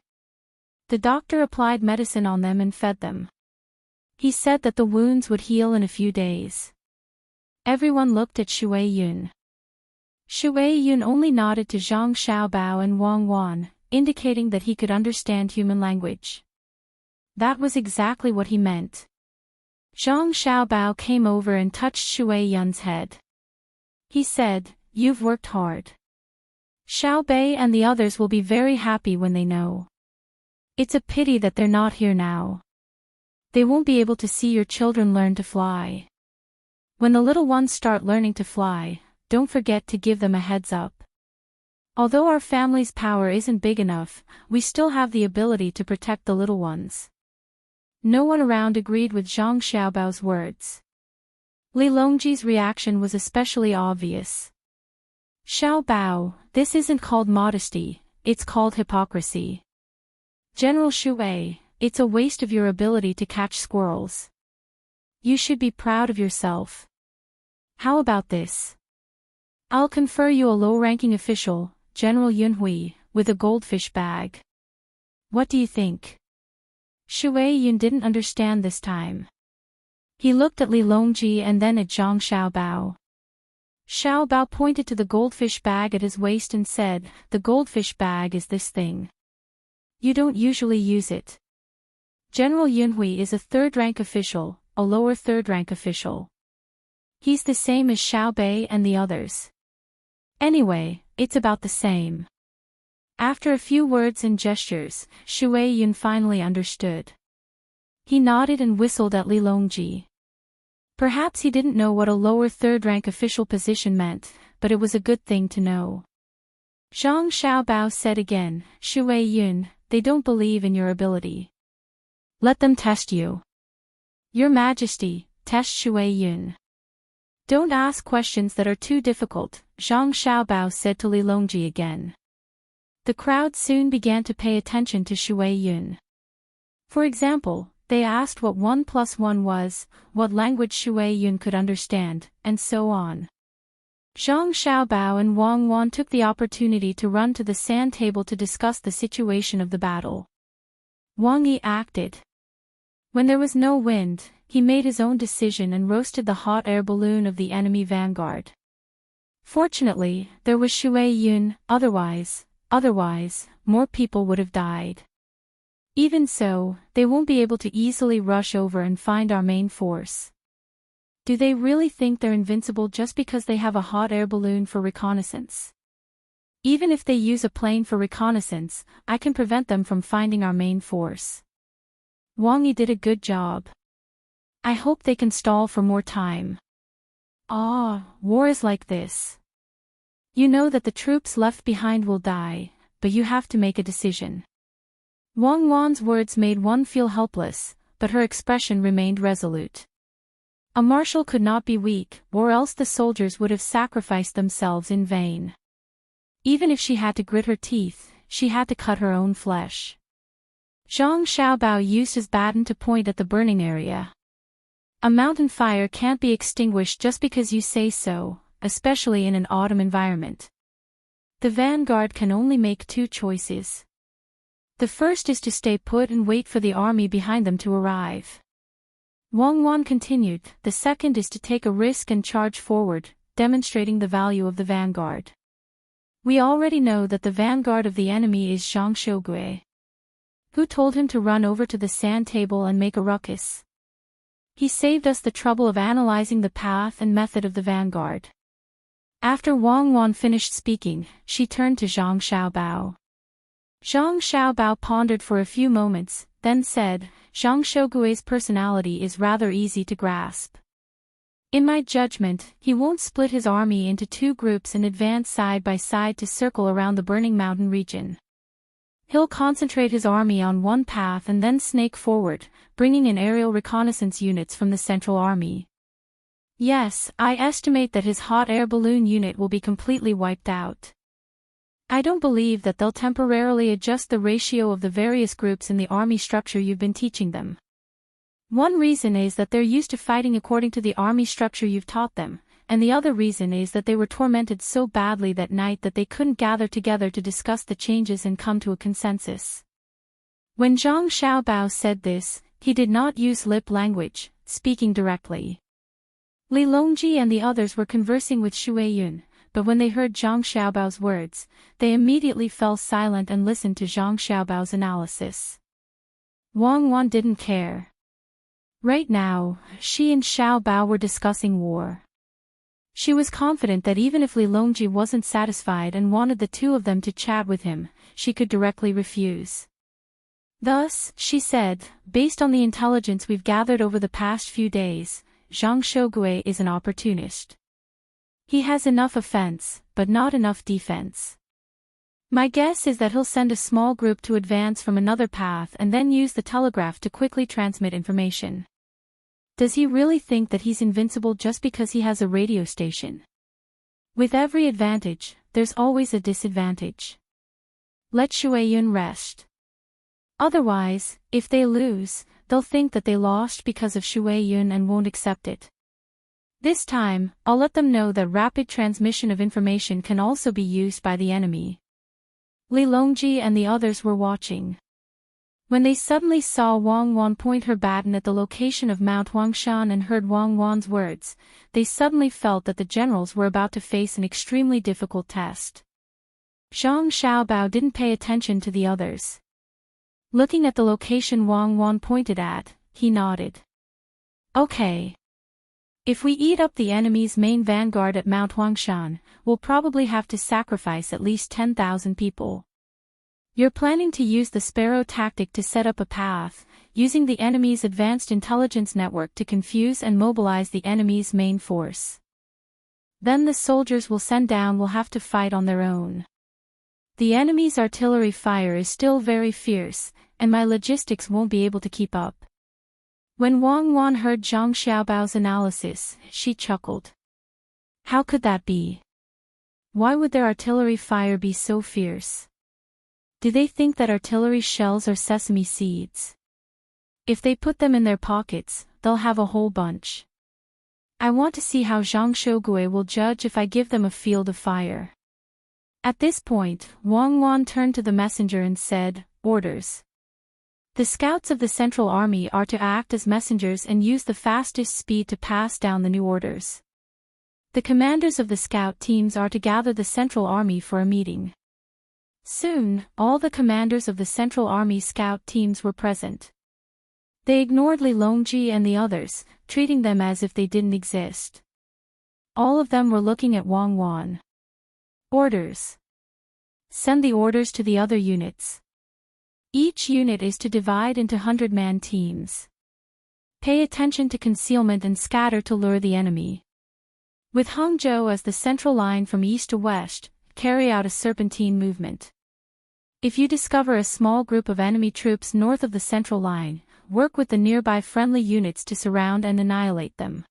The doctor applied medicine on them and fed them. He said that the wounds would heal in a few days. Everyone looked at Shui Yun. Shui Yun only nodded to Zhang Xiaobao and Wang Wan, indicating that he could understand human language. That was exactly what he meant. Zhang Xiaobao came over and touched Shui Yun's head. He said, "You've worked hard. Xiao Bei and the others will be very happy when they know. It's a pity that they're not here now. They won't be able to see your children learn to fly. When the little ones start learning to fly, don't forget to give them a heads up. Although our family's power isn't big enough, we still have the ability to protect the little ones." No one around agreed with Zhang Xiaobao's words. Li Longji's reaction was especially obvious. "Xiaobao, this isn't called modesty, it's called hypocrisy. General Shui, it's a waste of your ability to catch squirrels. You should be proud of yourself. How about this? I'll confer you a low-ranking official, General Yunhui, with a goldfish bag. What do you think?" Shui Yun didn't understand this time. He looked at Li Longji and then at Zhang Xiaobao. Xiaobao pointed to the goldfish bag at his waist and said, "The goldfish bag is this thing. You don't usually use it. General Yunhui is a third-rank official, a lower third-rank official. He's the same as Xiao Bei and the others. Anyway, it's about the same." After a few words and gestures, Shui Yun finally understood. He nodded and whistled at Li Longji. Perhaps he didn't know what a lower third-rank official position meant, but it was a good thing to know. Zhang Xiaobao said again, "Shui Yun, they don't believe in your ability. Let them test you. Your Majesty, test Shui Yun." Don't ask questions that are too difficult, Zhang Xiaobao said to Li Longji again. The crowd soon began to pay attention to Shui Yun. For example, they asked what 1 plus 1 was, what language Shui Yun could understand, and so on. Zhang Xiaobao and Wang Wan took the opportunity to run to the sand table to discuss the situation of the battle. Wang Yi acted. When there was no wind, he made his own decision and roasted the hot air balloon of the enemy vanguard. Fortunately, there was Shui Yun, otherwise, more people would have died. Even so, they won't be able to easily rush over and find our main force. Do they really think they're invincible just because they have a hot air balloon for reconnaissance? Even if they use a plane for reconnaissance, I can prevent them from finding our main force. Wang Yi did a good job. I hope they can stall for more time. War is like this. You know that the troops left behind will die, but you have to make a decision. Wang Wan's words made one feel helpless, but her expression remained resolute. A marshal could not be weak, or else the soldiers would have sacrificed themselves in vain. Even if she had to grit her teeth, she had to cut her own flesh. Zhang Xiaobao used his baton to point at the burning area. A mountain fire can't be extinguished just because you say so, especially in an autumn environment. The vanguard can only make two choices. The first is to stay put and wait for the army behind them to arrive. Wang Wan continued, the second is to take a risk and charge forward, demonstrating the value of the vanguard. We already know that the vanguard of the enemy is Zhang Shogui. Who told him to run over to the sand table and make a ruckus? He saved us the trouble of analyzing the path and method of the vanguard. After Wang Wan finished speaking, she turned to Zhang Xiaobao. Zhang Xiaobao pondered for a few moments, then said, Zhang Shogui's personality is rather easy to grasp. In my judgment, he won't split his army into two groups and advance side by side to circle around the burning mountain region. He'll concentrate his army on one path and then snake forward, bringing in aerial reconnaissance units from the central army. Yes, I estimate that his hot air balloon unit will be completely wiped out. I don't believe that they'll temporarily adjust the ratio of the various groups in the army structure you've been teaching them. One reason is that they're used to fighting according to the army structure you've taught them, and the other reason is that they were tormented so badly that night that they couldn't gather together to discuss the changes and come to a consensus. When Zhang Xiaobao said this, he did not use lip language, speaking directly. Li Longji and the others were conversing with Shui Yun, but when they heard Zhang Xiaobao's words, they immediately fell silent and listened to Zhang Xiaobao's analysis. Wang Wan didn't care. Right now, she and Xiaobao were discussing war. She was confident that even if Li Longji wasn't satisfied and wanted the two of them to chat with him, she could directly refuse. Thus, she said, based on the intelligence we've gathered over the past few days, Zhang Shogui is an opportunist. He has enough offense, but not enough defense. My guess is that he'll send a small group to advance from another path and then use the telegraph to quickly transmit information. Does he really think that he's invincible just because he has a radio station? With every advantage, there's always a disadvantage. Let Shui Yun rest. Otherwise, if they lose, they'll think that they lost because of Shui Yun and won't accept it. This time, I'll let them know that rapid transmission of information can also be used by the enemy. Li Longji and the others were watching. When they suddenly saw Wang Wan point her baton at the location of Mount Huangshan and heard Wang Wan's words, they suddenly felt that the generals were about to face an extremely difficult test. Zhang Xiaobao didn't pay attention to the others. Looking at the location Wang Wan pointed at, he nodded. Okay. If we eat up the enemy's main vanguard at Mount Huangshan, we'll probably have to sacrifice at least 10,000 people. You're planning to use the sparrow tactic to set up a path, using the enemy's advanced intelligence network to confuse and mobilize the enemy's main force. Then the soldiers we'll send down will have to fight on their own. The enemy's artillery fire is still very fierce, and my logistics won't be able to keep up. When Wang Wan heard Zhang Xiaobao's analysis, she chuckled. How could that be? Why would their artillery fire be so fierce? Do they think that artillery shells are sesame seeds? If they put them in their pockets, they'll have a whole bunch. I want to see how Zhang Shougue will judge if I give them a field of fire. At this point, Wang Wan turned to the messenger and said, "Orders." The scouts of the Central Army are to act as messengers and use the fastest speed to pass down the new orders. The commanders of the scout teams are to gather the Central Army for a meeting. Soon, all the commanders of the Central Army scout teams were present. They ignored Li Longji and the others, treating them as if they didn't exist. All of them were looking at Wang Wan. Orders. Send the orders to the other units. Each unit is to divide into 100-man teams. Pay attention to concealment and scatter to lure the enemy. With Hangzhou as the central line from east to west, carry out a serpentine movement. If you discover a small group of enemy troops north of the central line, work with the nearby friendly units to surround and annihilate them.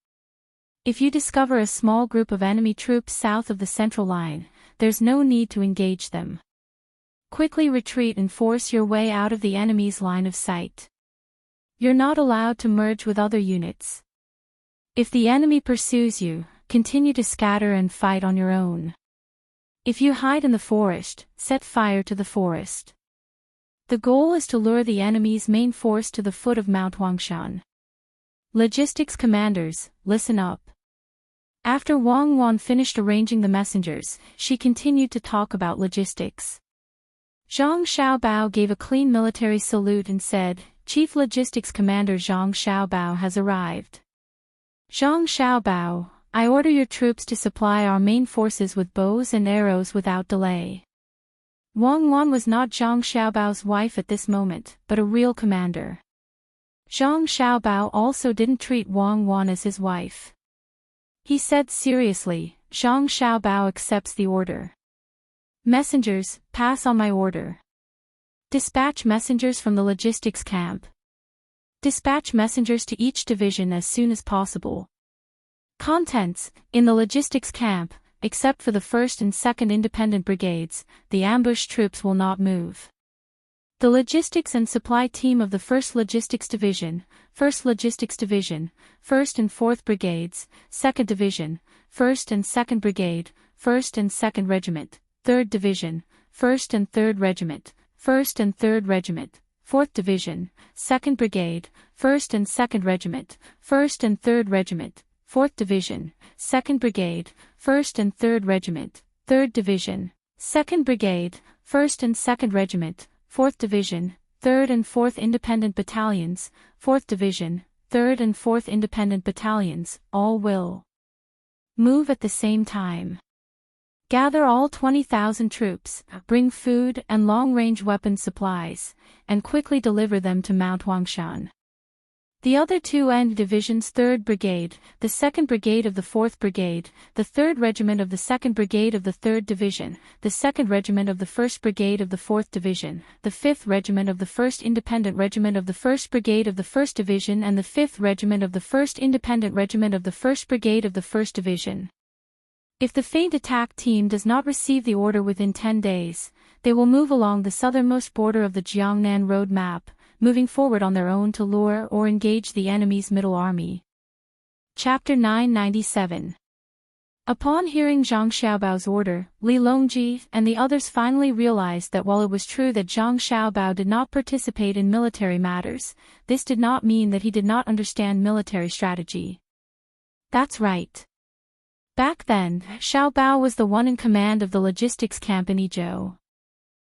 If you discover a small group of enemy troops south of the central line, there's no need to engage them. Quickly retreat and force your way out of the enemy's line of sight. You're not allowed to merge with other units. If the enemy pursues you, continue to scatter and fight on your own. If you hide in the forest, set fire to the forest. The goal is to lure the enemy's main force to the foot of Mount Huangshan. Logistics commanders, listen up. After Wang Wan finished arranging the messengers, she continued to talk about logistics. Zhang Xiaobao gave a clean military salute and said, "Chief Logistics Commander Zhang Xiaobao has arrived." Zhang Xiaobao, I order your troops to supply our main forces with bows and arrows without delay. Wang Wan was not Zhang Xiaobao's wife at this moment, but a real commander. Zhang Xiaobao also didn't treat Wang Wan as his wife. He said seriously, "Zhang Xiaobao accepts the order. Messengers, pass on my order. Dispatch messengers from the logistics camp. Dispatch messengers to each division as soon as possible. Contents, in the logistics camp, except for the 1st and 2nd Independent Brigades, the ambush troops will not move. The logistics and supply team of the 1st Logistics Division, 1st Logistics Division, 1st and 4th Brigades, 2nd Division, 1st and 2nd Brigade, 1st and 2nd Regiment, 3rd Division, 1st and 3rd Regiment, 1st and 3rd Regiment, 4th Division, 2nd Brigade, 1st and 2nd Regiment, 1st and 3rd Regiment, 4th Division, 2nd Brigade, 1st and 3rd Regiment, 3rd Division, 2nd Brigade, 1st and 2nd Regiment, 4th Division, 3rd and 4th Independent Battalions, 4th Division, 3rd and 4th Independent Battalions, all will move at the same time. Gather all 20,000 troops, bring food and long-range weapon supplies, and quickly deliver them to Mount Huangshan. The other two end divisions 3rd Brigade, the 2nd Brigade of the 4th Brigade, the 3rd Regiment of the 2nd Brigade of the 3rd Division, the 2nd Regiment of the 1st Brigade of the 4th Division, the 5th Regiment of the 1st Independent Regiment of the 1st Brigade of the 1st Division and the 5th Regiment of the 1st Independent Regiment of the 1st Brigade of the 1st Division. If the feint attack team does not receive the order within 10 days, they will move along the southernmost border of the Jiangnan road map, moving forward on their own to lure or engage the enemy's middle army. Chapter 997. Upon hearing Zhang Xiaobao's order, Li Longji and the others finally realized that while it was true that Zhang Xiaobao did not participate in military matters, this did not mean that he did not understand military strategy. That's right. Back then, Xiaobao was the one in command of the logistics camp in Yizhou.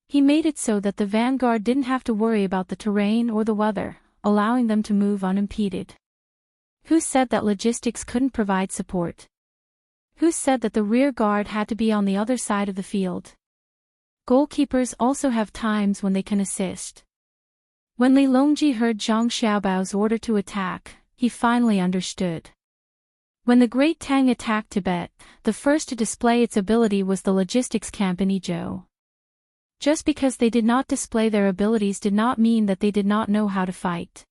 He made it so that the vanguard didn't have to worry about the terrain or the weather, allowing them to move unimpeded. Who said that logistics couldn't provide support? Who said that the rear guard had to be on the other side of the field? Goalkeepers also have times when they can assist. When Li Longji heard Zhang Xiaobao's order to attack, he finally understood. When the Great Tang attacked Tibet, the first to display its ability was the logistics camp in Yizhou. Just because they did not display their abilities did not mean that they did not know how to fight.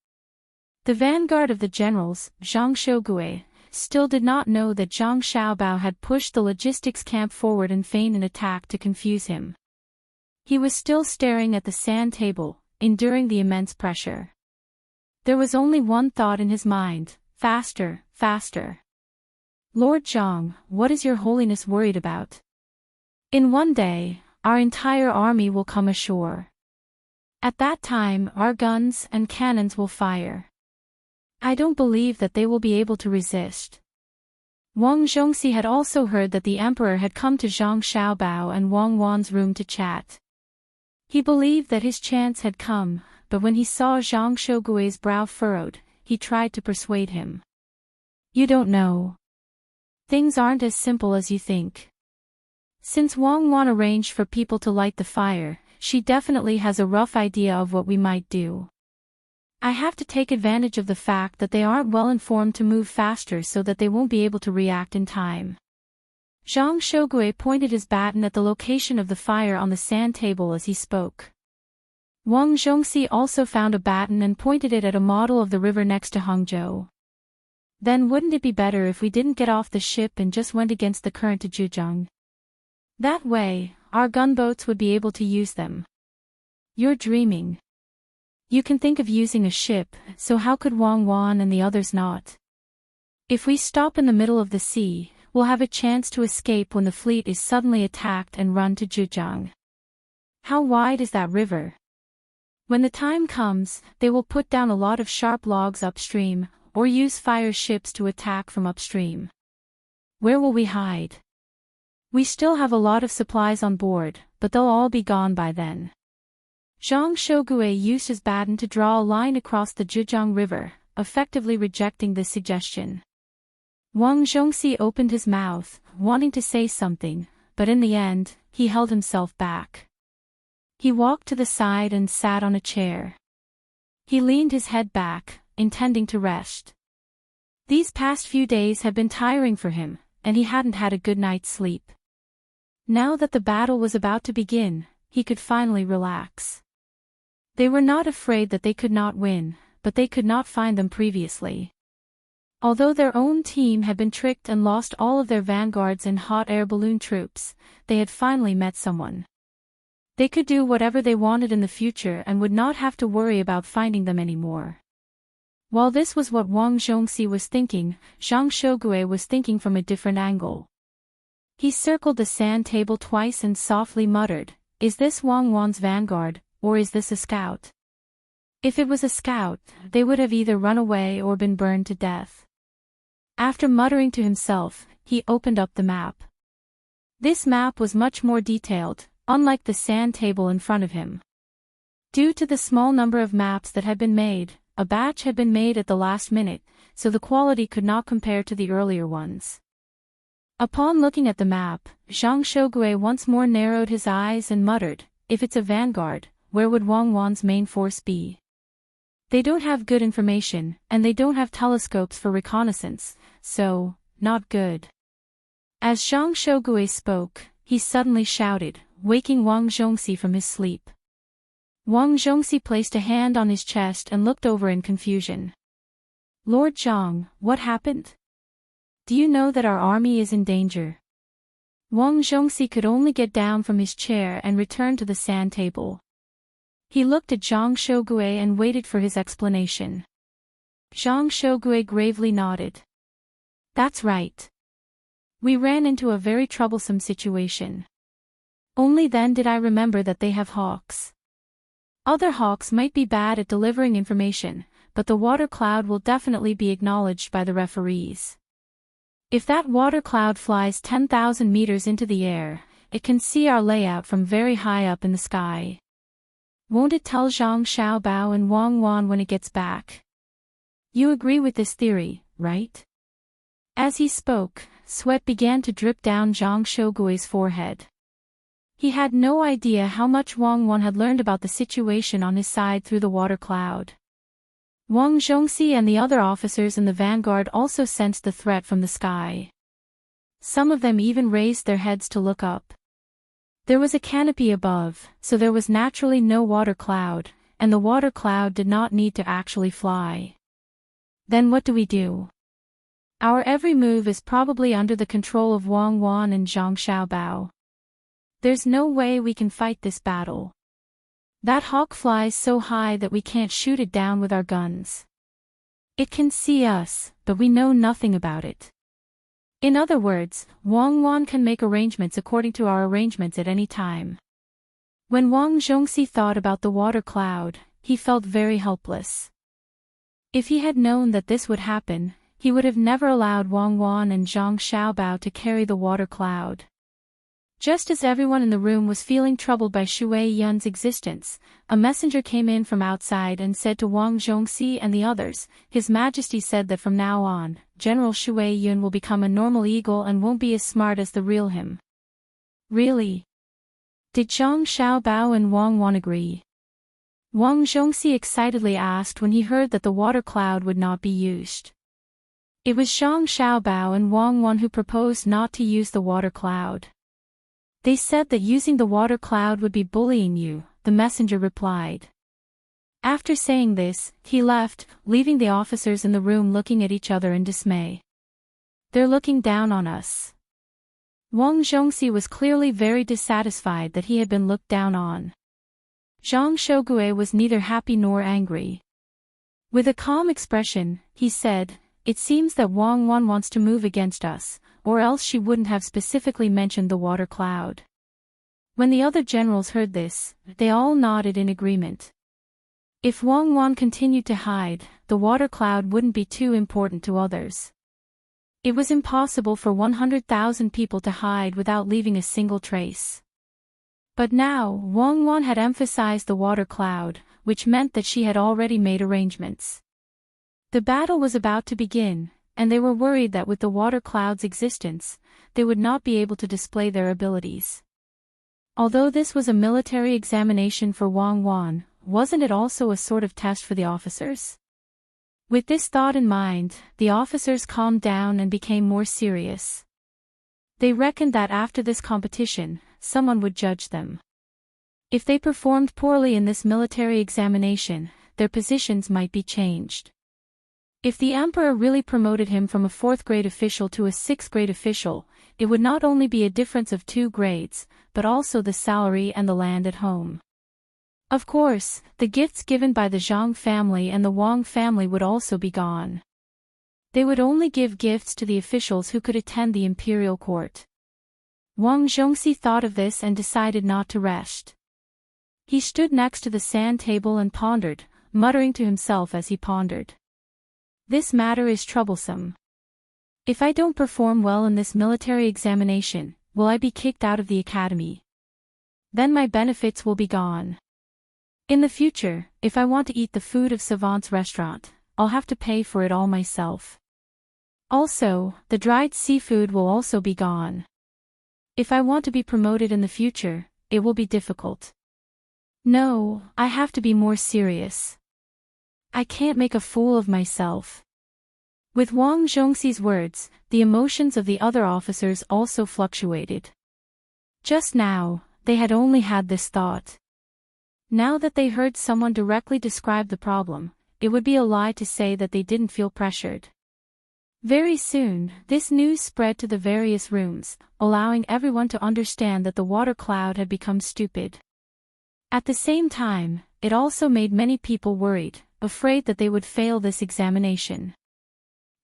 The vanguard of the generals, Zhang Shougue, still did not know that Zhang Xiaobao had pushed the logistics camp forward and feigned an attack to confuse him. He was still staring at the sand table, enduring the immense pressure. There was only one thought in his mind: faster, faster. Lord Zhang, what is your holiness worried about? In one day, our entire army will come ashore. At that time, our guns and cannons will fire. I don't believe that they will be able to resist. Wang Zhongxi had also heard that the emperor had come to Zhang Xiaobao and Wang Wan's room to chat. He believed that his chance had come, but when he saw Zhang Shougui's brow furrowed, he tried to persuade him. You don't know. Things aren't as simple as you think. Since Wang Wan arranged for people to light the fire, she definitely has a rough idea of what we might do. I have to take advantage of the fact that they aren't well informed to move faster so that they won't be able to react in time. Zhang Shougui pointed his baton at the location of the fire on the sand table as he spoke. Wang Zhongxi also found a baton and pointed it at a model of the river next to Hangzhou. Then wouldn't it be better if we didn't get off the ship and just went against the current to Zhejiang? That way, our gunboats would be able to use them. You're dreaming. You can think of using a ship, so how could Wang Wan and the others not? If we stop in the middle of the sea, we'll have a chance to escape when the fleet is suddenly attacked and run to Zhejiang. How wide is that river? When the time comes, they will put down a lot of sharp logs upstream, or use fire ships to attack from upstream. Where will we hide? We still have a lot of supplies on board, but they'll all be gone by then. Zhang Shougui used his baton to draw a line across the Zhejiang River, effectively rejecting this suggestion. Wang Zhongxi opened his mouth, wanting to say something, but in the end, he held himself back. He walked to the side and sat on a chair. He leaned his head back, intending to rest. These past few days had been tiring for him, and he hadn't had a good night's sleep. Now that the battle was about to begin, he could finally relax. They were not afraid that they could not win, but they could not find them previously. Although their own team had been tricked and lost all of their vanguards and hot air balloon troops, they had finally met someone. They could do whatever they wanted in the future and would not have to worry about finding them anymore. While this was what Wang Zhongxi was thinking, Zhang Shougui was thinking from a different angle. He circled the sand table twice and softly muttered, "Is this Wang Wan's vanguard, or is this a scout?" If it was a scout, they would have either run away or been burned to death. After muttering to himself, he opened up the map. This map was much more detailed, unlike the sand table in front of him. Due to the small number of maps that had been made, a batch had been made at the last minute, so the quality could not compare to the earlier ones. Upon looking at the map, Zhang Shougui once more narrowed his eyes and muttered, "If it's a vanguard, where would Wang Wan's main force be? They don't have good information, and they don't have telescopes for reconnaissance, so, not good." As Zhang Shougui spoke, he suddenly shouted, waking Wang Zhongxi from his sleep. Wang Zhongxi placed a hand on his chest and looked over in confusion. "Lord Zhang, what happened? Do you know that our army is in danger?" Wang Zhongxi could only get down from his chair and return to the sand table. He looked at Zhang Shougui and waited for his explanation. Zhang Shougui gravely nodded. "That's right. We ran into a very troublesome situation. Only then did I remember that they have hawks. Other hawks might be bad at delivering information, but the water cloud will definitely be acknowledged by the referees. If that water cloud flies 10,000 meters into the air, it can see our layout from very high up in the sky. Won't it tell Zhang Xiaobao and Wang Wan when it gets back? You agree with this theory, right?" As he spoke, sweat began to drip down Zhang Shougui's forehead. He had no idea how much Wang Wan had learned about the situation on his side through the water cloud. Wang Zhongxi and the other officers in the vanguard also sensed the threat from the sky. Some of them even raised their heads to look up. There was a canopy above, so there was naturally no water cloud, and the water cloud did not need to actually fly. Then what do we do? Our every move is probably under the control of Wang Wan and Zhang Xiaobao. There's no way we can fight this battle. That hawk flies so high that we can't shoot it down with our guns. It can see us, but we know nothing about it. In other words, Wang Wan can make arrangements according to our arrangements at any time. When Wang Zhongxi thought about the water cloud, he felt very helpless. If he had known that this would happen, he would have never allowed Wang Wan and Zhang Xiaobao to carry the water cloud. Just as everyone in the room was feeling troubled by Shui Yun's existence, a messenger came in from outside and said to Wang Zhongxi and the others, His Majesty said that from now on, General Shui Yun will become a normal eagle and won't be as smart as the real him. Really? Did Zhang Xiaobao and Wang Wan agree? Wang Zhongxi excitedly asked when he heard that the water cloud would not be used. It was Zhang Xiaobao and Wang Wan who proposed not to use the water cloud. They said that using the water cloud would be bullying you, the messenger replied. After saying this, he left, leaving the officers in the room looking at each other in dismay. They're looking down on us. Wang Zhongxi was clearly very dissatisfied that he had been looked down on. Zhang Shougue was neither happy nor angry. With a calm expression, he said, It seems that Wang Wan wants to move against us, or else she wouldn't have specifically mentioned the water cloud. When the other generals heard this, they all nodded in agreement. If Wang Wan continued to hide, the water cloud wouldn't be too important to others. It was impossible for 100,000 people to hide without leaving a single trace. But now, Wang Wan had emphasized the water cloud, which meant that she had already made arrangements. The battle was about to begin, and they were worried that with the water cloud's existence, they would not be able to display their abilities. Although this was a military examination for Wang Wan, wasn't it also a sort of test for the officers? With this thought in mind, the officers calmed down and became more serious. They reckoned that after this competition, someone would judge them. If they performed poorly in this military examination, their positions might be changed. If the emperor really promoted him from a 4th-grade official to a 6th-grade official, it would not only be a difference of 2 grades, but also the salary and the land at home. Of course, the gifts given by the Zhang family and the Wang family would also be gone. They would only give gifts to the officials who could attend the imperial court. Wang Zhongxi thought of this and decided not to rest. He stood next to the sand table and pondered, muttering to himself as he pondered. This matter is troublesome. If I don't perform well in this military examination, will I be kicked out of the academy? Then my benefits will be gone. In the future, if I want to eat the food of Savant's restaurant, I'll have to pay for it all myself. Also, the dried seafood will also be gone. If I want to be promoted in the future, it will be difficult. No, I have to be more serious. I can't make a fool of myself. With Wang Zhongxi's words, the emotions of the other officers also fluctuated. Just now, they had only had this thought. Now that they heard someone directly describe the problem, it would be a lie to say that they didn't feel pressured. Very soon, this news spread to the various rooms, allowing everyone to understand that the water cloud had become stupid. At the same time, it also made many people worried, afraid that they would fail this examination.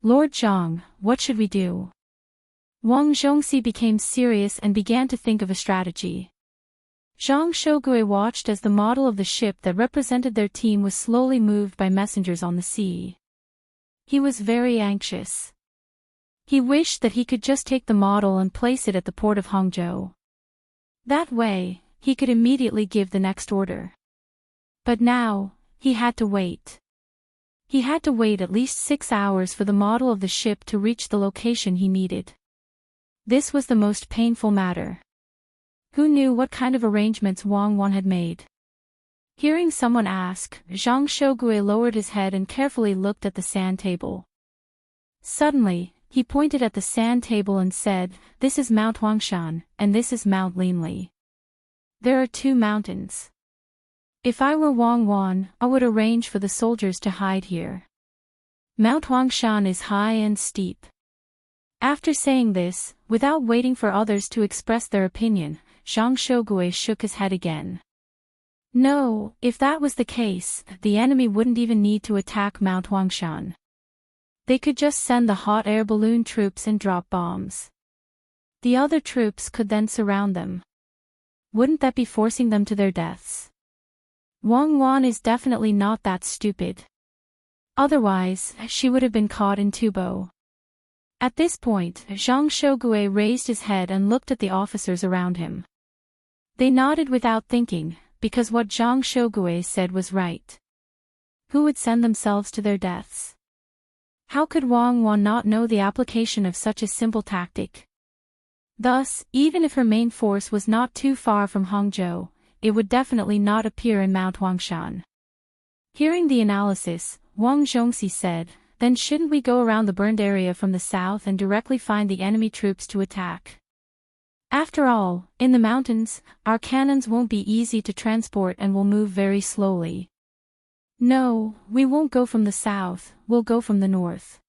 Lord Zhang, what should we do? Wang Zhongxi became serious and began to think of a strategy. Zhang Shougue watched as the model of the ship that represented their team was slowly moved by messengers on the sea. He was very anxious. He wished that he could just take the model and place it at the port of Hangzhou. That way, he could immediately give the next order. But now, he had to wait. He had to wait at least 6 hours for the model of the ship to reach the location he needed. This was the most painful matter. Who knew what kind of arrangements Wang Wan had made? Hearing someone ask, Zhang Shougue lowered his head and carefully looked at the sand table. Suddenly, he pointed at the sand table and said, "This is Mount Huangshan, and this is Mount Linli. There are 2 mountains. If I were Wang Wan, I would arrange for the soldiers to hide here. Mount Huangshan is high and steep. After saying this, without waiting for others to express their opinion, Zhang Shougui shook his head again. No, if that was the case, the enemy wouldn't even need to attack Mount Huangshan. They could just send the hot air balloon troops and drop bombs. The other troops could then surround them. Wouldn't that be forcing them to their deaths? Wang Wan is definitely not that stupid. Otherwise, she would have been caught in Tubo. At this point, Zhang Shougui raised his head and looked at the officers around him. They nodded without thinking, because what Zhang Shougui said was right. Who would send themselves to their deaths? How could Wang Wan not know the application of such a simple tactic? Thus, even if her main force was not too far from Hangzhou, it would definitely not appear in Mount Huangshan. Hearing the analysis, Wang Zhongxi said, then shouldn't we go around the burned area from the south and directly find the enemy troops to attack? After all, in the mountains, our cannons won't be easy to transport and will move very slowly. No, we won't go from the south, we'll go from the north.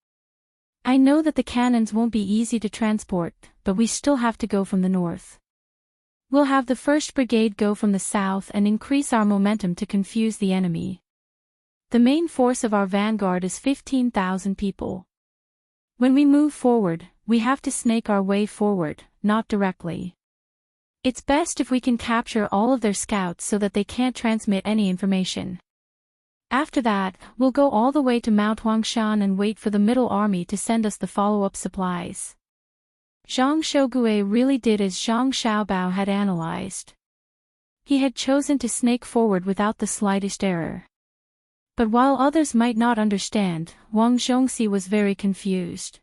I know that the cannons won't be easy to transport, but we still have to go from the north. We'll have the 1st Brigade go from the south and increase our momentum to confuse the enemy. The main force of our vanguard is 15,000 people. When we move forward, we have to snake our way forward, not directly. It's best if we can capture all of their scouts so that they can't transmit any information. After that, we'll go all the way to Mount Huangshan and wait for the Middle Army to send us the follow-up supplies. Zhang Shougui really did as Zhang Xiaobao had analyzed. He had chosen to snake forward without the slightest error. But while others might not understand, Wang Zhongxi was very confused.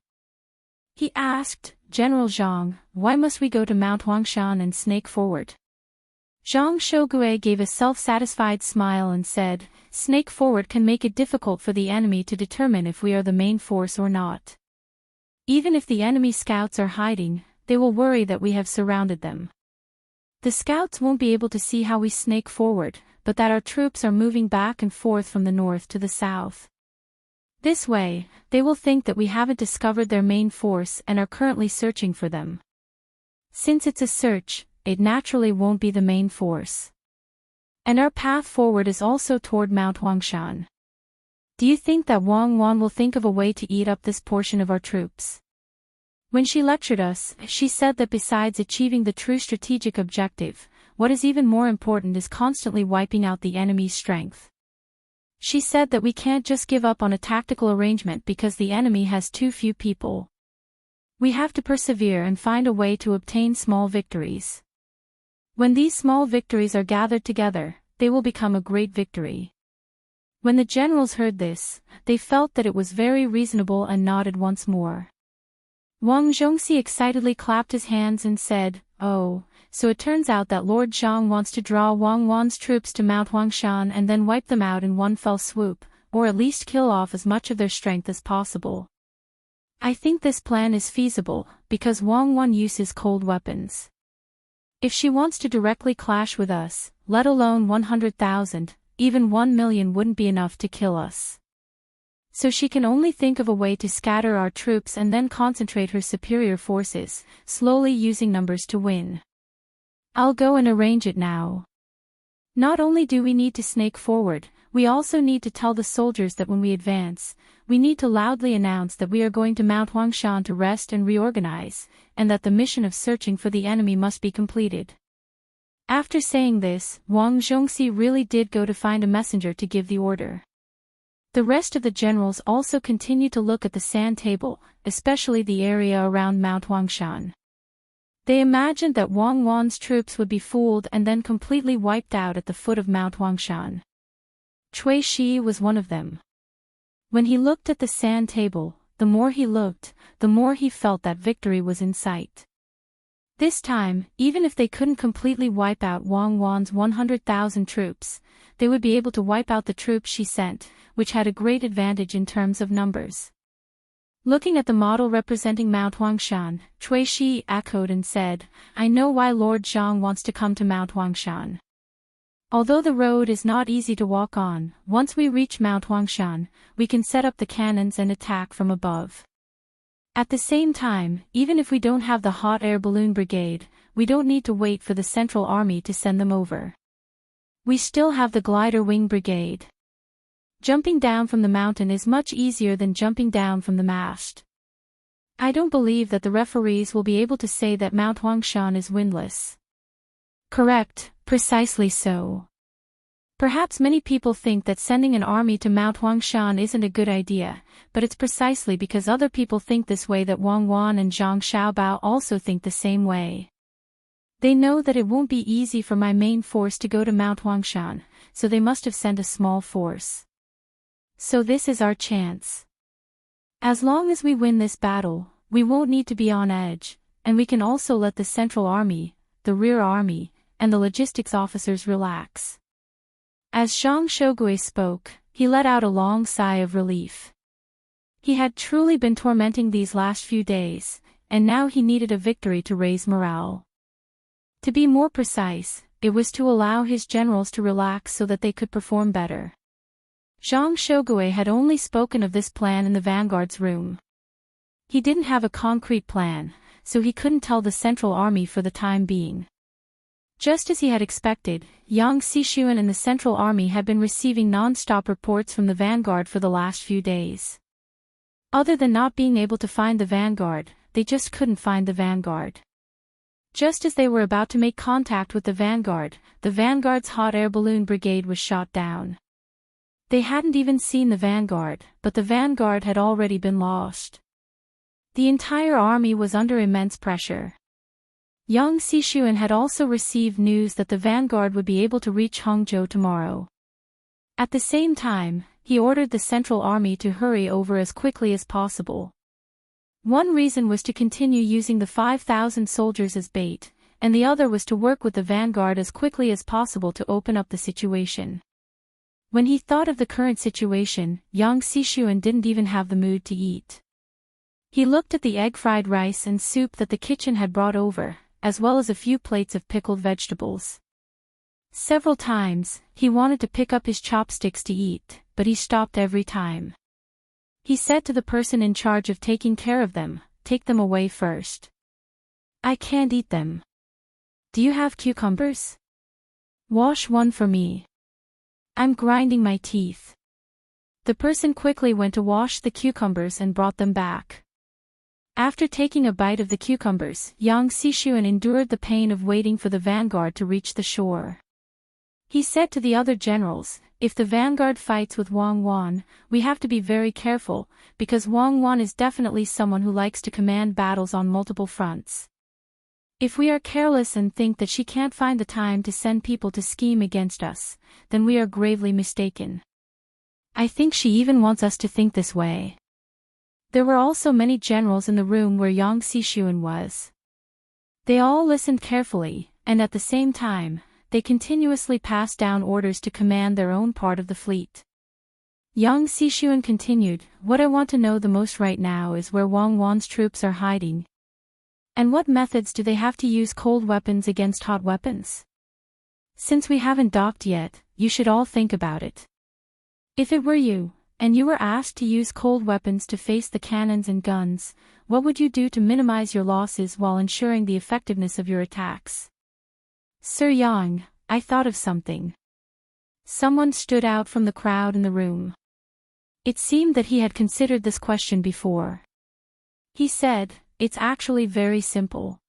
He asked, General Zhang, why must we go to Mount Huangshan and snake forward? Zhang Shougui gave a self-satisfied smile and said, snake forward can make it difficult for the enemy to determine if we are the main force or not. Even if the enemy scouts are hiding, they will worry that we have surrounded them. The scouts won't be able to see how we snake forward, but that our troops are moving back and forth from the north to the south. This way, they will think that we haven't discovered their main force and are currently searching for them. Since it's a search, it naturally won't be the main force. And our path forward is also toward Mount Huangshan. Do you think that Wang Wan will think of a way to eat up this portion of our troops? When she lectured us, she said that besides achieving the true strategic objective, what is even more important is constantly wiping out the enemy's strength. She said that we can't just give up on a tactical arrangement because the enemy has too few people. We have to persevere and find a way to obtain small victories. When these small victories are gathered together, they will become a great victory. When the generals heard this, they felt that it was very reasonable and nodded once more. Wang Zhongxi excitedly clapped his hands and said, oh, so it turns out that Lord Zhang wants to draw Wang Wan's troops to Mount Huangshan and then wipe them out in one fell swoop, or at least kill off as much of their strength as possible. I think this plan is feasible, because Wang Wan uses cold weapons. If she wants to directly clash with us, let alone 100,000, even 1 million wouldn't be enough to kill us. So she can only think of a way to scatter our troops and then concentrate her superior forces, slowly using numbers to win. I'll go and arrange it now. Not only do we need to snake forward, we also need to tell the soldiers that when we advance, we need to loudly announce that we are going to Mount Huangshan to rest and reorganize, and that the mission of searching for the enemy must be completed. After saying this, Wang Zhongxi really did go to find a messenger to give the order. The rest of the generals also continued to look at the sand table, especially the area around Mount Huangshan. They imagined that Wang Wan's troops would be fooled and then completely wiped out at the foot of Mount Huangshan. Cui Shi was one of them. When he looked at the sand table, the more he looked, the more he felt that victory was in sight. This time, even if they couldn't completely wipe out Wang Wan's 100,000 troops, they would be able to wipe out the troops she sent, which had a great advantage in terms of numbers. Looking at the model representing Mount Huangshan, Cui Shi echoed and said, I know why Lord Zhang wants to come to Mount Huangshan. Although the road is not easy to walk on, once we reach Mount Huangshan, we can set up the cannons and attack from above. At the same time, even if we don't have the hot air balloon brigade, we don't need to wait for the Central Army to send them over. We still have the glider wing brigade. Jumping down from the mountain is much easier than jumping down from the mast. I don't believe that the referees will be able to say that Mount Huangshan is windless. Correct, precisely so. Perhaps many people think that sending an army to Mount Huangshan isn't a good idea, but it's precisely because other people think this way that Wang Wan and Zhang Xiaobao also think the same way. They know that it won't be easy for my main force to go to Mount Huangshan, so they must have sent a small force. So this is our chance. As long as we win this battle, we won't need to be on edge, and we can also let the Central Army, the Rear Army, and the logistics officers relax. As Zhang Shogui spoke, he let out a long sigh of relief. He had truly been tormenting these last few days, and now he needed a victory to raise morale. To be more precise, it was to allow his generals to relax so that they could perform better. Zhang Shogui had only spoken of this plan in the vanguard's room. He didn't have a concrete plan, so he couldn't tell the Central Army for the time being. Just as he had expected, Yang Xishuan and the Central Army had been receiving non-stop reports from the vanguard for the last few days. Other than not being able to find the vanguard, they just couldn't find the vanguard. Just as they were about to make contact with the vanguard's hot air balloon brigade was shot down. They hadn't even seen the vanguard, but the vanguard had already been lost. The entire army was under immense pressure. Yang Xishuan had also received news that the vanguard would be able to reach Hangzhou tomorrow. At the same time, he ordered the Central Army to hurry over as quickly as possible. One reason was to continue using the 5,000 soldiers as bait, and the other was to work with the vanguard as quickly as possible to open up the situation. When he thought of the current situation, Yang Xishuan didn't even have the mood to eat. He looked at the egg-fried rice and soup that the kitchen had brought over, as well as a few plates of pickled vegetables. Several times, he wanted to pick up his chopsticks to eat, but he stopped every time. He said to the person in charge of taking care of them, "Take them away first. I can't eat them. Do you have cucumbers? Wash one for me. I'm grinding my teeth." The person quickly went to wash the cucumbers and brought them back. After taking a bite of the cucumbers, Yang Xishuan endured the pain of waiting for the vanguard to reach the shore. He said to the other generals, "If the vanguard fights with Wang Wan, we have to be very careful, because Wang Wan is definitely someone who likes to command battles on multiple fronts. If we are careless and think that she can't find the time to send people to scheme against us, then we are gravely mistaken. I think she even wants us to think this way." There were also many generals in the room where Yang Xishuan was. They all listened carefully, and at the same time, they continuously passed down orders to command their own part of the fleet. Yang Xishuan continued, "What I want to know the most right now is where Wang Wan's troops are hiding. And what methods do they have to use cold weapons against hot weapons? Since we haven't docked yet, you should all think about it. If it were you, and you were asked to use cold weapons to face the cannons and guns, what would you do to minimize your losses while ensuring the effectiveness of your attacks?" "Sir Yang, I thought of something." Someone stood out from the crowd in the room. It seemed that he had considered this question before. He said, "It's actually very simple.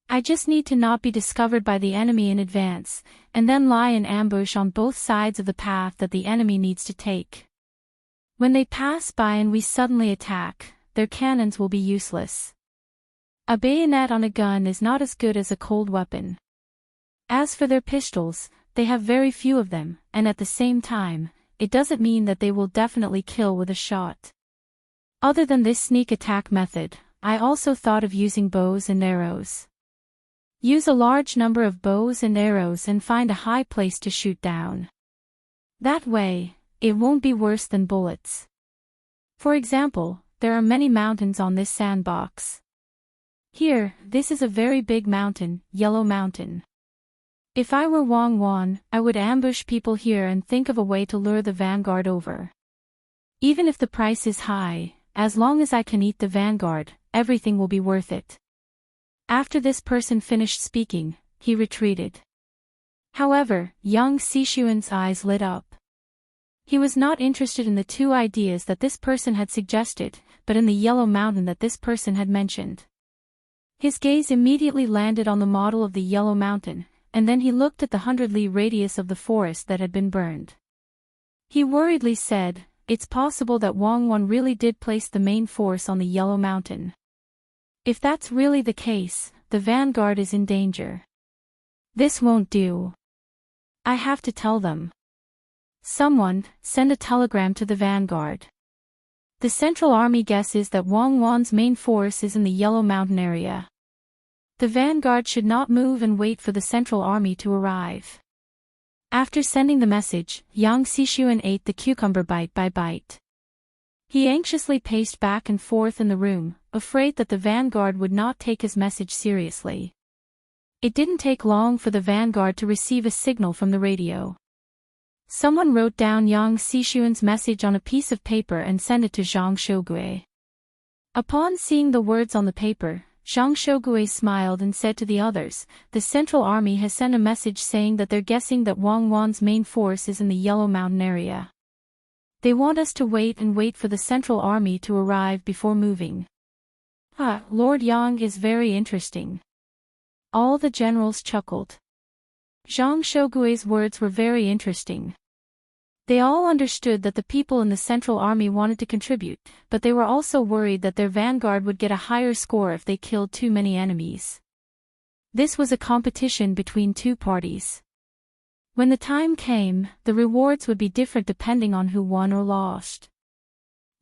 I just need to not be discovered by the enemy in advance, and then lie in ambush on both sides of the path that the enemy needs to take. When they pass by and we suddenly attack, their cannons will be useless. A bayonet on a gun is not as good as a cold weapon. As for their pistols, they have very few of them, and at the same time, it doesn't mean that they will definitely kill with a shot. Other than this sneak attack method, I also thought of using bows and arrows. Use a large number of bows and arrows and find a high place to shoot down. That way, it won't be worse than bullets. For example, there are many mountains on this sandbox. Here, this is a very big mountain, Yellow Mountain. If I were Wang Wan, I would ambush people here and think of a way to lure the vanguard over. Even if the price is high, as long as I can eat the vanguard, everything will be worth it. After this person finished speaking, he retreated. However, young Sishuan's eyes lit up. He was not interested in the two ideas that this person had suggested, but in the yellow mountain that this person had mentioned. His gaze immediately landed on the model of the yellow mountain, and then he looked at the 100-li radius of the forest that had been burned. He worriedly said, "It's possible that Wang Wan really did place the main force on the yellow mountain. If that's really the case, the vanguard is in danger. This won't do. I have to tell them. Someone, send a telegram to the vanguard. The Central Army guesses that Wang Wan's main force is in the Yellow Mountain area. The vanguard should not move and wait for the Central Army to arrive." After sending the message, Yang Sishuan ate the cucumber bite by bite. He anxiously paced back and forth in the room, afraid that the vanguard would not take his message seriously. It didn't take long for the vanguard to receive a signal from the radio. Someone wrote down Yang Sishuan's message on a piece of paper and sent it to Zhang Shougui. Upon seeing the words on the paper, Zhang Shougui smiled and said to the others, "The Central Army has sent a message saying that they're guessing that Wang Wan's main force is in the Yellow Mountain area. They want us to wait for the Central Army to arrive before moving." Lord Yang is very interesting. All the generals chuckled. Zhang Shougui's words were very interesting. They all understood that the people in the Central Army wanted to contribute, but they were also worried that their vanguard would get a higher score if they killed too many enemies. This was a competition between two parties. When the time came, the rewards would be different depending on who won or lost.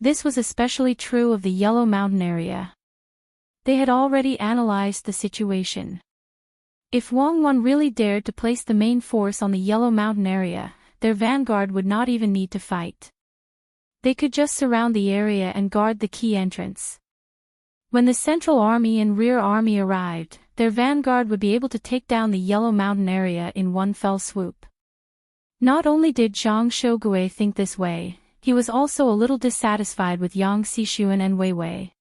This was especially true of the Yellow Mountain area. They had already analyzed the situation. If Wang Wan really dared to place the main force on the Yellow Mountain area, their vanguard would not even need to fight. They could just surround the area and guard the key entrance. When the Central Army and Rear Army arrived, their vanguard would be able to take down the Yellow Mountain area in one fell swoop. Not only did Zhang Shougui think this way, he was also a little dissatisfied with Yang Sishuan and Wei Wei.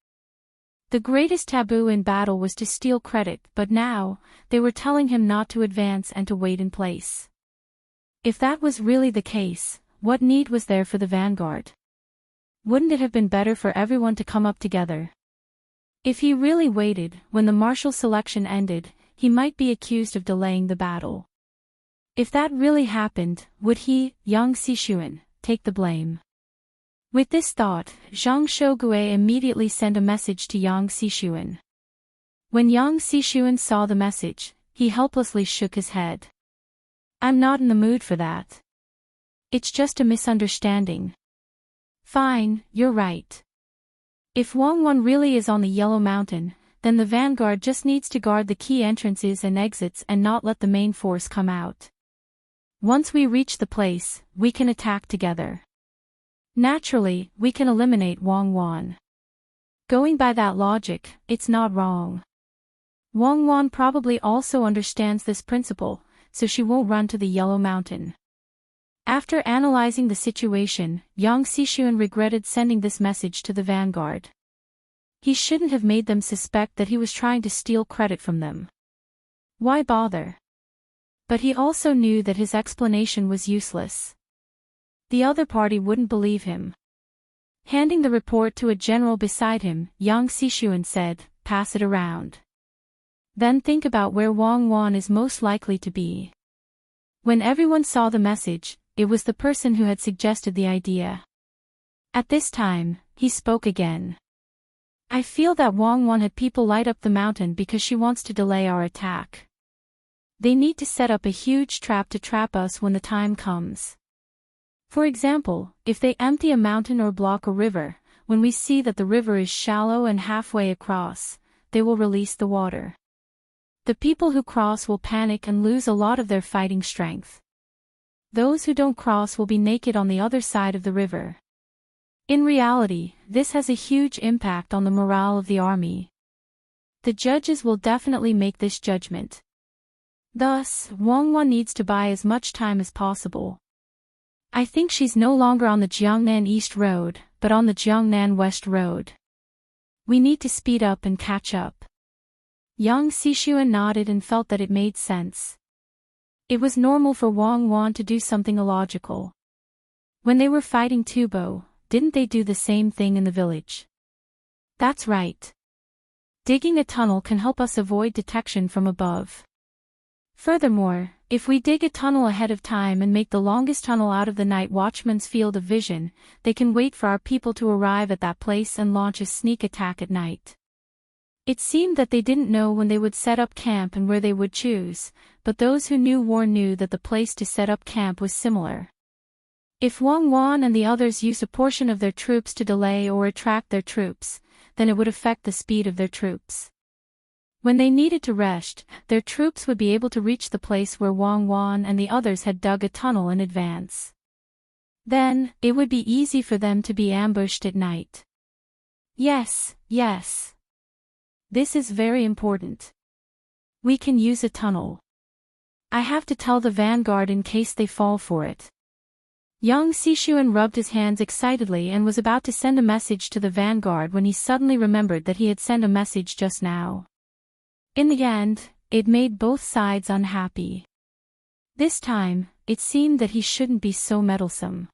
The greatest taboo in battle was to steal credit, but now, they were telling him not to advance and to wait in place. If that was really the case, what need was there for the vanguard? Wouldn't it have been better for everyone to come up together? If he really waited, when the martial selection ended, he might be accused of delaying the battle. If that really happened, would he, Yang Sishuan, take the blame? With this thought, Zhang Shougui immediately sent a message to Yang Sishuan. When Yang Sishuan saw the message, he helplessly shook his head. "I'm not in the mood for that. It's just a misunderstanding." "Fine, you're right. If Wang Wan really is on the Yellow Mountain, then the vanguard just needs to guard the key entrances and exits and not let the main force come out. Once we reach the place, we can attack together. Naturally, we can eliminate Wang Wan. Going by that logic, it's not wrong. Wang Wan probably also understands this principle, so she won't run to the Yellow Mountain." After analyzing the situation, Yang Sishuan regretted sending this message to the vanguard. He shouldn't have made them suspect that he was trying to steal credit from them. Why bother? But he also knew that his explanation was useless. The other party wouldn't believe him. Handing the report to a general beside him, Yang Sishuan said, "Pass it around. Then think about where Wang Wan is most likely to be." When everyone saw the message, it was the person who had suggested the idea. At this time, he spoke again. "I feel that Wang Wan had people light up the mountain because she wants to delay our attack. They need to set up a huge trap to trap us when the time comes. For example, if they empty a mountain or block a river, when we see that the river is shallow and halfway across, they will release the water. The people who cross will panic and lose a lot of their fighting strength. Those who don't cross will be naked on the other side of the river. In reality, this has a huge impact on the morale of the army. The judges will definitely make this judgment. Thus, Wang Wan needs to buy as much time as possible. I think she's no longer on the Jiangnan East Road, but on the Jiangnan West Road. We need to speed up and catch up. Yang Xishuan nodded and felt that it made sense. It was normal for Wang Wan to do something illogical. When they were fighting Tubo, didn't they do the same thing in the village? That's right. Digging a tunnel can help us avoid detection from above. Furthermore, if we dig a tunnel ahead of time and make the longest tunnel out of the night watchman's field of vision, they can wait for our people to arrive at that place and launch a sneak attack at night. It seemed that they didn't know when they would set up camp and where they would choose, but those who knew that the place to set up camp was similar. If Wang Wan and the others used a portion of their troops to delay or attract their troops, then it would affect the speed of their troops. When they needed to rest, their troops would be able to reach the place where Wang Wan and the others had dug a tunnel in advance. Then, it would be easy for them to be ambushed at night. Yes. This is very important. We can use a tunnel. I have to tell the vanguard in case they fall for it. Yang Xishuan rubbed his hands excitedly and was about to send a message to the vanguard when he suddenly remembered that he had sent a message just now. In the end, it made both sides unhappy. This time, it seemed that he shouldn't be so meddlesome.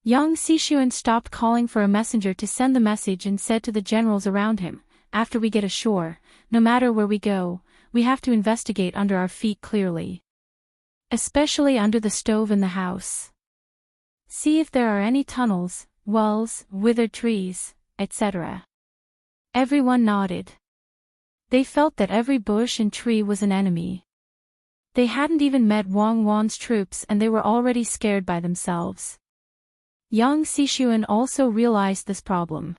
Yang Xishuan stopped calling for a messenger to send the message and said to the generals around him, "After we get ashore, no matter where we go, we have to investigate under our feet clearly. Especially under the stove in the house. See if there are any tunnels, wells, withered trees, etc." Everyone nodded. They felt that every bush and tree was an enemy. They hadn't even met Wang Wan's troops and they were already scared by themselves. Yang Xishuan also realized this problem.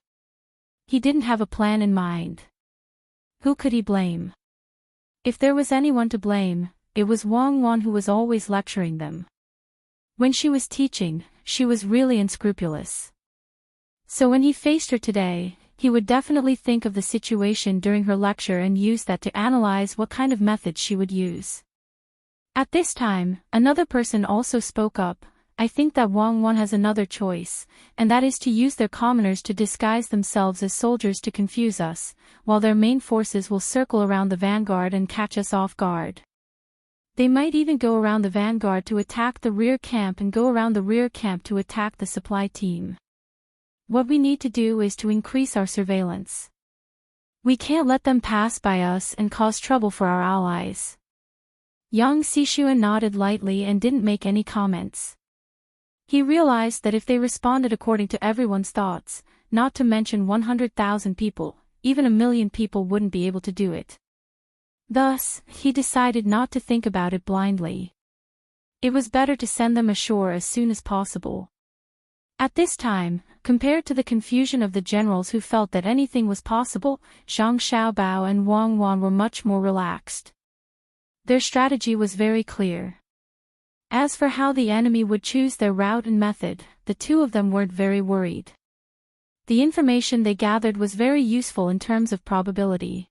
He didn't have a plan in mind. Who could he blame? If there was anyone to blame, it was Wang Wan, who was always lecturing them. When she was teaching, she was really unscrupulous. So when he faced her today, he would definitely think of the situation during her lecture and use that to analyze what kind of method she would use. At this time, another person also spoke up. "I think that Wang Wan has another choice, and that is to use their commoners to disguise themselves as soldiers to confuse us, while their main forces will circle around the vanguard and catch us off guard. They might even go around the vanguard to attack the rear camp and go around the rear camp to attack the supply team. What we need to do is to increase our surveillance. We can't let them pass by us and cause trouble for our allies." Yang Xishuan nodded lightly and didn't make any comments. He realized that if they responded according to everyone's thoughts, not to mention 100,000 people, even 1,000,000 people wouldn't be able to do it. Thus, he decided not to think about it blindly. It was better to send them ashore as soon as possible. At this time, compared to the confusion of the generals who felt that anything was possible, Zhang Xiaobao and Wang Wan were much more relaxed. Their strategy was very clear. As for how the enemy would choose their route and method, the two of them weren't very worried. The information they gathered was very useful in terms of probability.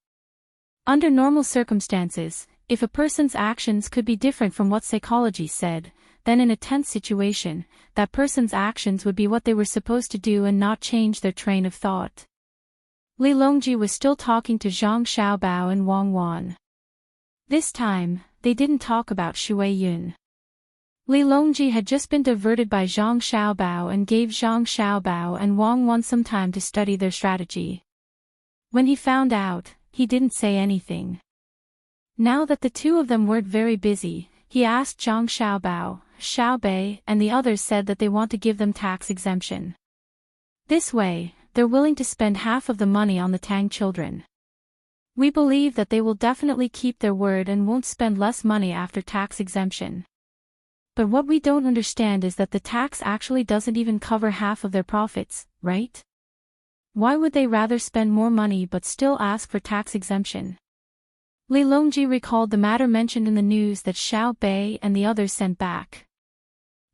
Under normal circumstances, if a person's actions could be different from what psychology said, then in a tense situation, that person's actions would be what they were supposed to do and not change their train of thought. Li Longji was still talking to Zhang Xiaobao and Wang Wan. This time, they didn't talk about Shui Yun. Li Longji had just been diverted by Zhang Xiaobao and gave Zhang Xiaobao and Wang Wan some time to study their strategy. When he found out, he didn't say anything. Now that the two of them weren't very busy, he asked Zhang Xiaobao, Xiaobei, and the others said that they want to give them tax exemption. This way, they're willing to spend half of the money on the Tang children. We believe that they will definitely keep their word and won't spend less money after tax exemption. But what we don't understand is that the tax actually doesn't even cover half of their profits, right? Why would they rather spend more money but still ask for tax exemption? Li Longji recalled the matter mentioned in the news that Xiao Bei and the others sent back.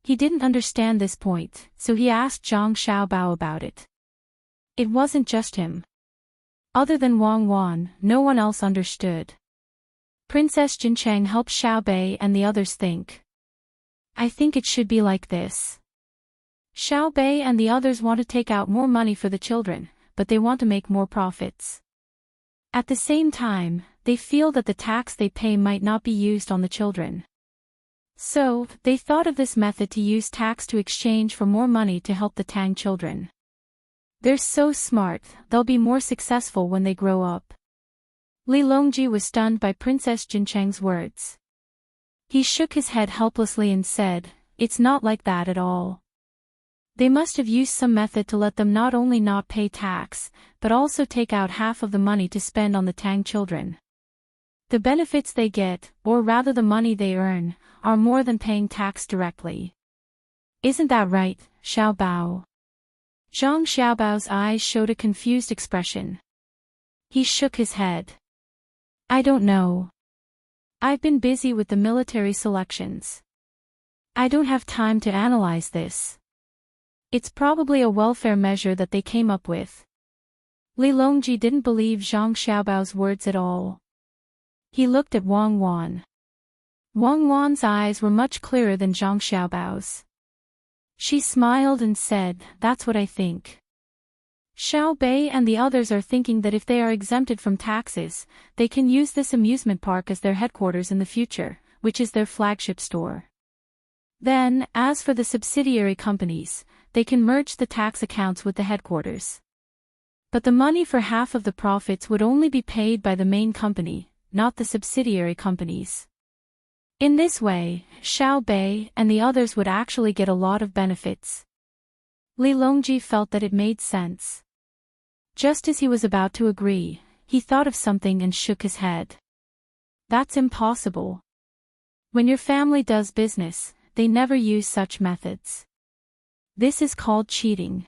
He didn't understand this point, so he asked Zhang Xiaobao about it. It wasn't just him. Other than Wang Wan, no one else understood. Princess Jincheng helped Xiao Bei and the others think. I think it should be like this. Xiao Bei and the others want to take out more money for the children, but they want to make more profits. At the same time, they feel that the tax they pay might not be used on the children. So, they thought of this method to use tax to exchange for more money to help the Tang children. They're so smart, they'll be more successful when they grow up. Li Longji was stunned by Princess Jincheng's words. He shook his head helplessly and said, "It's not like that at all. They must have used some method to let them not only not pay tax, but also take out half of the money to spend on the Tang children. The benefits they get, or rather the money they earn, are more than paying tax directly. Isn't that right, Xiao Bao?" Zhang Xiaobao's eyes showed a confused expression. He shook his head. "I don't know. I've been busy with the military selections. I don't have time to analyze this. It's probably a welfare measure that they came up with." Li Longji didn't believe Zhang Xiaobao's words at all. He looked at Wang Wan. Wang Wan's eyes were much clearer than Zhang Xiaobao's. She smiled and said, "That's what I think. Xiao Bei and the others are thinking that if they are exempted from taxes, they can use this amusement park as their headquarters in the future, which is their flagship store. Then, as for the subsidiary companies, they can merge the tax accounts with the headquarters. But the money for half of the profits would only be paid by the main company, not the subsidiary companies. In this way, Xiao Bei and the others would actually get a lot of benefits." Li Longji felt that it made sense. Just as he was about to agree, he thought of something and shook his head. "That's impossible. When your family does business, they never use such methods. This is called cheating.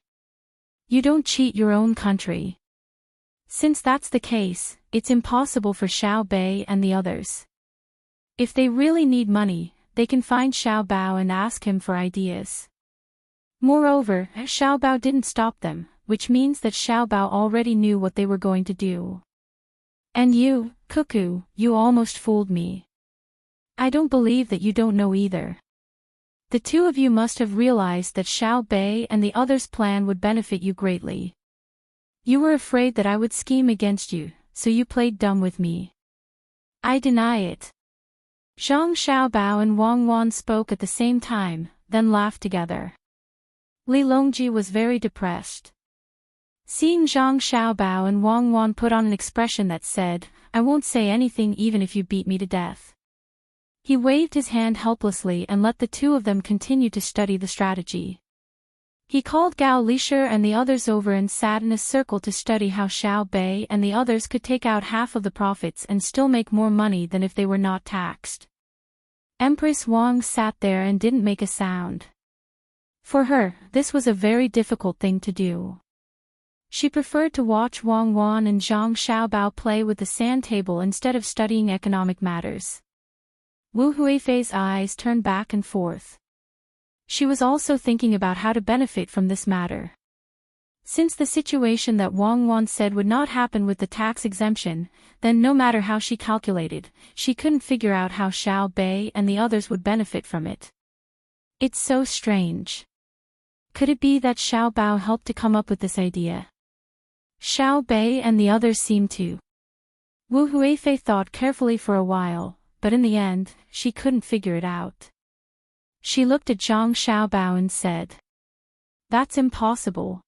You don't cheat your own country. Since that's the case, it's impossible for Xiao Bei and the others. If they really need money, they can find Xiao Bao and ask him for ideas." Moreover, Xiao Bao didn't stop them, which means that Xiao Bao already knew what they were going to do. "And you, Cuckoo, you almost fooled me. I don't believe that you don't know either. The two of you must have realized that Xiao Bei and the others' plan would benefit you greatly. You were afraid that I would scheme against you, so you played dumb with me. I deny it." Zhang Xiaobao and Wang Wan spoke at the same time, then laughed together. Li Longji was very depressed. Seeing Zhang Xiaobao and Wang Wan put on an expression that said, "I won't say anything even if you beat me to death." He waved his hand helplessly and let the two of them continue to study the strategy. He called Gao Lisher and the others over and sat in a circle to study how Xiao Bei and the others could take out half of the profits and still make more money than if they were not taxed. Empress Wang sat there and didn't make a sound. For her, this was a very difficult thing to do. She preferred to watch Wang Wan and Zhang Xiaobao play with the sand table instead of studying economic matters. Wu Huifei's eyes turned back and forth. She was also thinking about how to benefit from this matter. Since the situation that Wang Wan said would not happen with the tax exemption, then no matter how she calculated, she couldn't figure out how Xiao Bei and the others would benefit from it. It's so strange. Could it be that Xiao Bao helped to come up with this idea? Xiao Bei and the others seemed to. Wu Huifei thought carefully for a while, but in the end, she couldn't figure it out. She looked at Zhang Xiaobao and said, "That's impossible.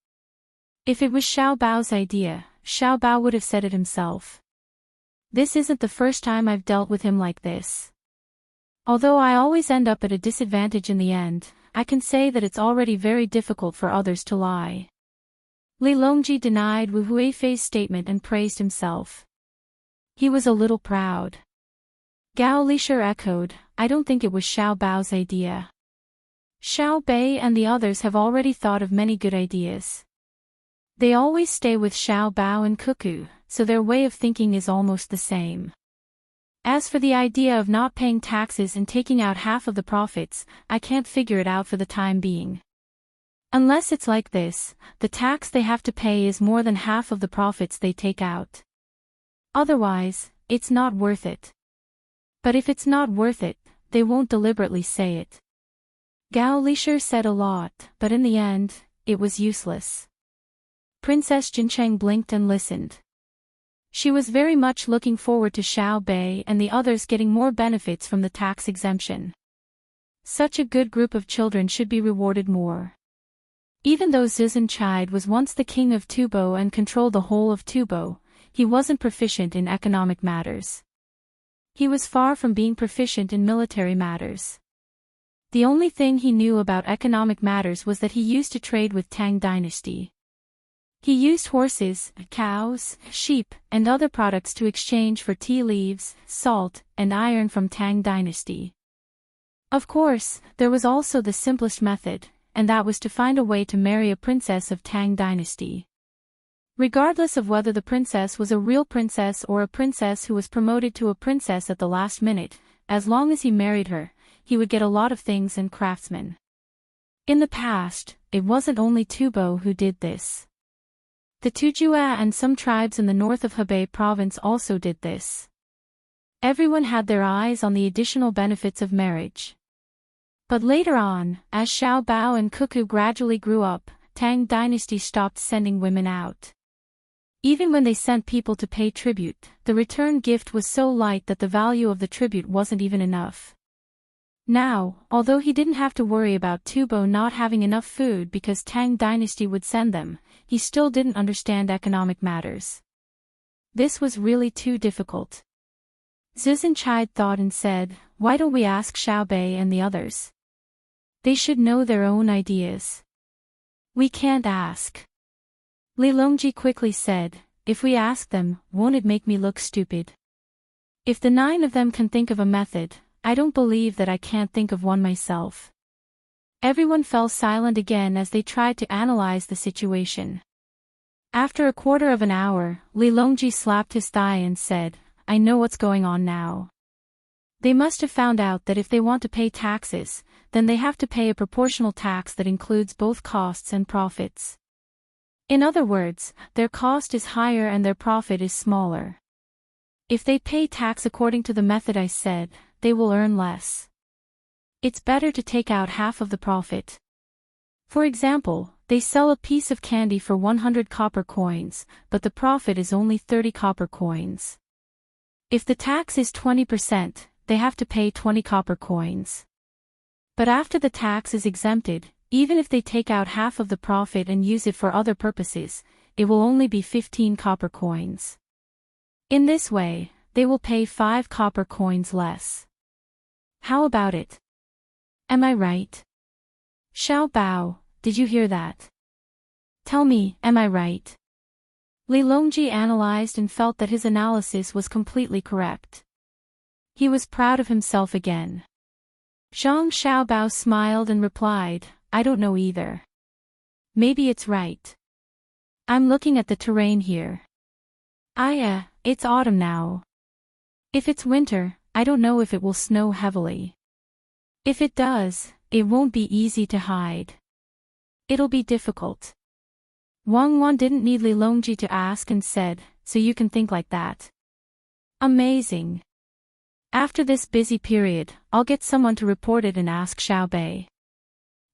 If it was Xiao Bao's idea, Xiao Bao would have said it himself. This isn't the first time I've dealt with him like this. Although I always end up at a disadvantage in the end, I can say that it's already very difficult for others to lie." Li Longji denied Wu Huifei's statement and praised himself. He was a little proud. Gao Lisher echoed, "I don't think it was Xiao Bao's idea. Xiao Bei and the others have already thought of many good ideas. They always stay with Xiao Bao and Cuckoo, so their way of thinking is almost the same. As for the idea of not paying taxes and taking out half of the profits, I can't figure it out for the time being. Unless it's like this, the tax they have to pay is more than half of the profits they take out. Otherwise, it's not worth it. But if it's not worth it, they won't deliberately say it. Gao Lisher said a lot, but in the end, it was useless. Princess Jincheng blinked and listened. She was very much looking forward to Xiao Bei and the others getting more benefits from the tax exemption. Such a good group of children should be rewarded more. Even though Zhizinchide was once the king of Tubo and controlled the whole of Tubo, he wasn't proficient in economic matters. He was far from being proficient in military matters. The only thing he knew about economic matters was that he used to trade with Tang Dynasty. He used horses, cows, sheep, and other products to exchange for tea leaves, salt, and iron from Tang Dynasty. Of course, there was also the simplest method, and that was to find a way to marry a princess of Tang Dynasty. Regardless of whether the princess was a real princess or a princess who was promoted to a princess at the last minute, as long as he married her, he would get a lot of things and craftsmen. In the past, it wasn't only Tubo who did this. The Tujua and some tribes in the north of Hebei province also did this. Everyone had their eyes on the additional benefits of marriage. But later on, as Xiao Bao and Cuckoo gradually grew up, Tang Dynasty stopped sending women out. Even when they sent people to pay tribute, the return gift was so light that the value of the tribute wasn't even enough. Now, although he didn't have to worry about Tubo not having enough food because Tang Dynasty would send them, he still didn't understand economic matters. This was really too difficult. Zhizinchide thought and said, "Why don't we ask Xiao Bei and the others? They should know their own ideas." "We can't ask." Li Longji quickly said, "If we ask them, won't it make me look stupid? If the 9 of them can think of a method, I don't believe that I can't think of one myself." Everyone fell silent again as they tried to analyze the situation. After a quarter of an hour, Li Longji slapped his thigh and said, "I know what's going on now. They must have found out that if they want to pay taxes, then they have to pay a proportional tax that includes both costs and profits. In other words, their cost is higher and their profit is smaller. If they pay tax according to the method I said, they will earn less. It's better to take out half of the profit. For example, they sell a piece of candy for 100 copper coins, but the profit is only 30 copper coins. If the tax is 20%, they have to pay 20 copper coins. But after the tax is exempted, even if they take out half of the profit and use it for other purposes, it will only be 15 copper coins. In this way, they will pay 5 copper coins less. How about it? Am I right? Xiao Bao, did you hear that? Tell me, am I right?" Li Longji analyzed and felt that his analysis was completely correct. He was proud of himself again. Zhang Xiaobao smiled and replied, "I don't know either. Maybe it's right. I'm looking at the terrain here. It's autumn now. If it's winter, I don't know if it will snow heavily. If it does, it won't be easy to hide. It'll be difficult." Wang Wan didn't need Li Longji to ask and said, "So you can think like that? Amazing. After this busy period, I'll get someone to report it and ask Xiao Bei.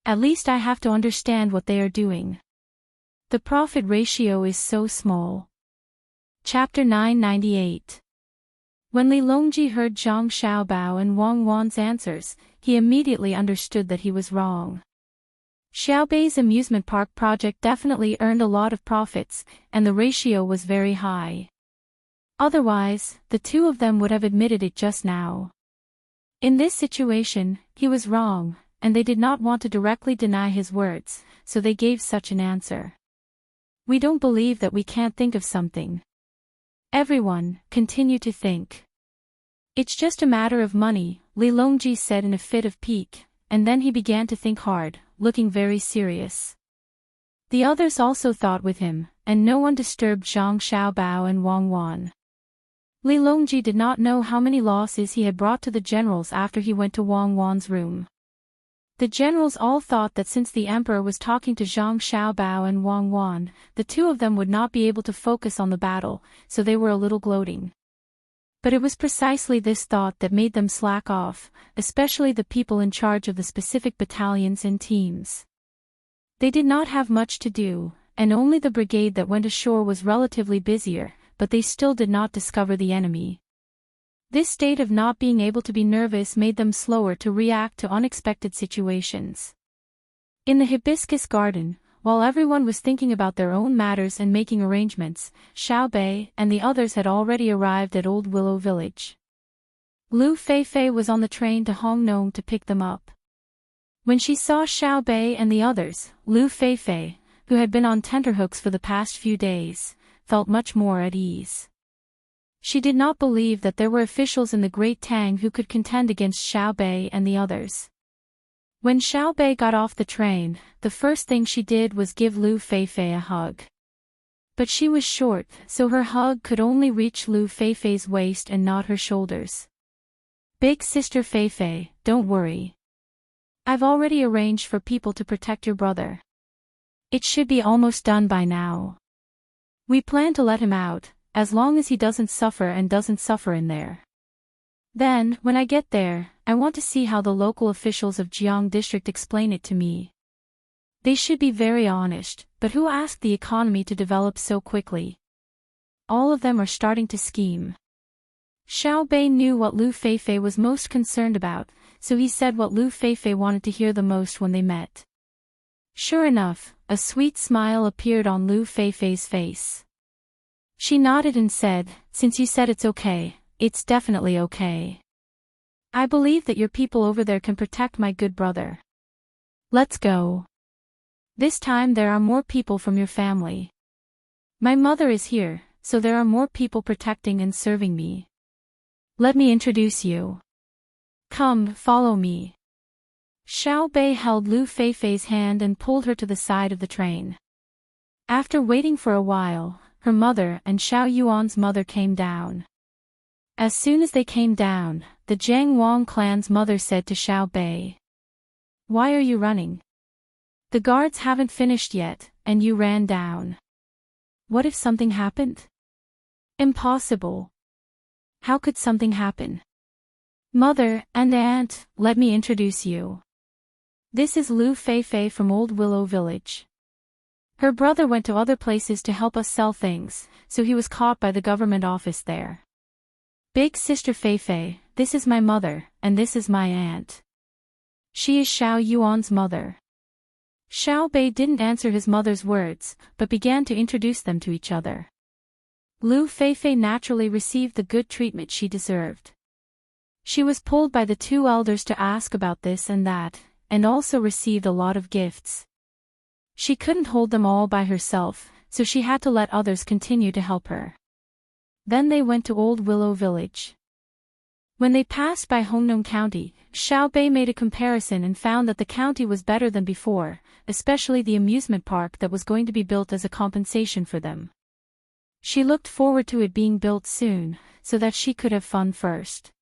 At least I have to understand what they are doing. The profit ratio is so small." Chapter 998. When Li Longji heard Zhang Xiaobao and Wang Wan's answers, he immediately understood that he was wrong. Xiaobei's amusement park project definitely earned a lot of profits, and the ratio was very high. Otherwise, the two of them would have admitted it just now. In this situation, he was wrong, and they did not want to directly deny his words, so they gave such an answer. "We don't believe that we can't think of something. Everyone, continue to think. It's just a matter of money," Li Longji said in a fit of pique, and then he began to think hard, looking very serious. The others also thought with him, and no one disturbed Zhang Xiaobao and Wang Wan. Li Longji did not know how many losses he had brought to the generals after he went to Wang Wan's room. The generals all thought that since the emperor was talking to Zhang Xiaobao and Wang Wan, the two of them would not be able to focus on the battle, so they were a little gloating. But it was precisely this thought that made them slack off, especially the people in charge of the specific battalions and teams. They did not have much to do, and only the brigade that went ashore was relatively busier, but they still did not discover the enemy. This state of not being able to be nervous made them slower to react to unexpected situations. In the hibiscus garden, while everyone was thinking about their own matters and making arrangements, Xiao Bei and the others had already arrived at Old Willow Village. Lu Feifei was on the train to Hongnong to pick them up. When she saw Xiao Bei and the others, Lu Feifei, who had been on tenterhooks for the past few days, felt much more at ease. She did not believe that there were officials in the Great Tang who could contend against Xiao Bei and the others. When Xiao Bei got off the train, the first thing she did was give Lu Feifei a hug. But she was short, so her hug could only reach Lu Feifei's waist and not her shoulders. "Big sister Feifei, don't worry. I've already arranged for people to protect your brother. It should be almost done by now. We plan to let him out, as long as he doesn't suffer in there. Then, when I get there, I want to see how the local officials of Jiang District explain it to me. They should be very honest, but who asked the economy to develop so quickly? All of them are starting to scheme." Xiao Bei knew what Lu Feifei was most concerned about, so he said what Lu Feifei wanted to hear the most when they met. Sure enough, a sweet smile appeared on Lu Feifei's face. She nodded and said, "Since you said it's okay, it's definitely okay. I believe that your people over there can protect my good brother. Let's go. This time there are more people from your family. My mother is here, so there are more people protecting and serving me. Let me introduce you. Come, follow me." Xiao Bei held Lu Feifei's hand and pulled her to the side of the train. After waiting for a while, her mother and Xiao Yuan's mother came down. As soon as they came down, the Jiang Wang clan's mother said to Xiao Bei, "Why are you running? The guards haven't finished yet, and you ran down. What if something happened?" "Impossible. How could something happen? Mother and aunt, let me introduce you. This is Lu Feifei from Old Willow Village. Her brother went to other places to help us sell things, so he was caught by the government office there. Big sister Feifei, this is my mother, and this is my aunt. She is Xiao Yuan's mother." Xiao Bei didn't answer his mother's words, but began to introduce them to each other. Lu Feifei naturally received the good treatment she deserved. She was pulled by the two elders to ask about this and that, and also received a lot of gifts. She couldn't hold them all by herself, so she had to let others continue to help her. Then they went to Old Willow Village. When they passed by Hongnong County, Xiao Bei made a comparison and found that the county was better than before, especially the amusement park that was going to be built as a compensation for them. She looked forward to it being built soon, so that she could have fun first.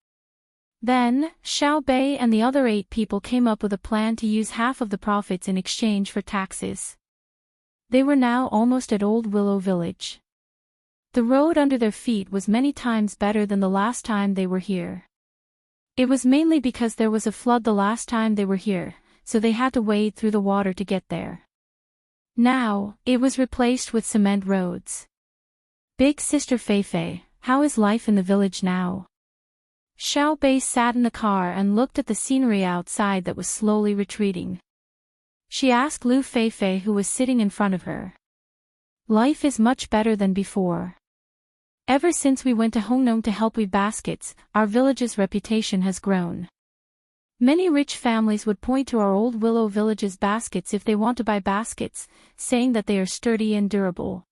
Then, Xiao Bei and the other 8 people came up with a plan to use half of the profits in exchange for taxes. They were now almost at Old Willow Village. The road under their feet was many times better than the last time they were here. It was mainly because there was a flood the last time they were here, so they had to wade through the water to get there. Now, it was replaced with cement roads. "Big sister Feifei, how is life in the village now?" Xiao Bei sat in the car and looked at the scenery outside that was slowly retreating. She asked Lu Feifei, who was sitting in front of her. "Life is much better than before. Ever since we went to Hongnong to help weave baskets, our village's reputation has grown. Many rich families would point to our Old Willow Village's baskets if they want to buy baskets, saying that they are sturdy and durable.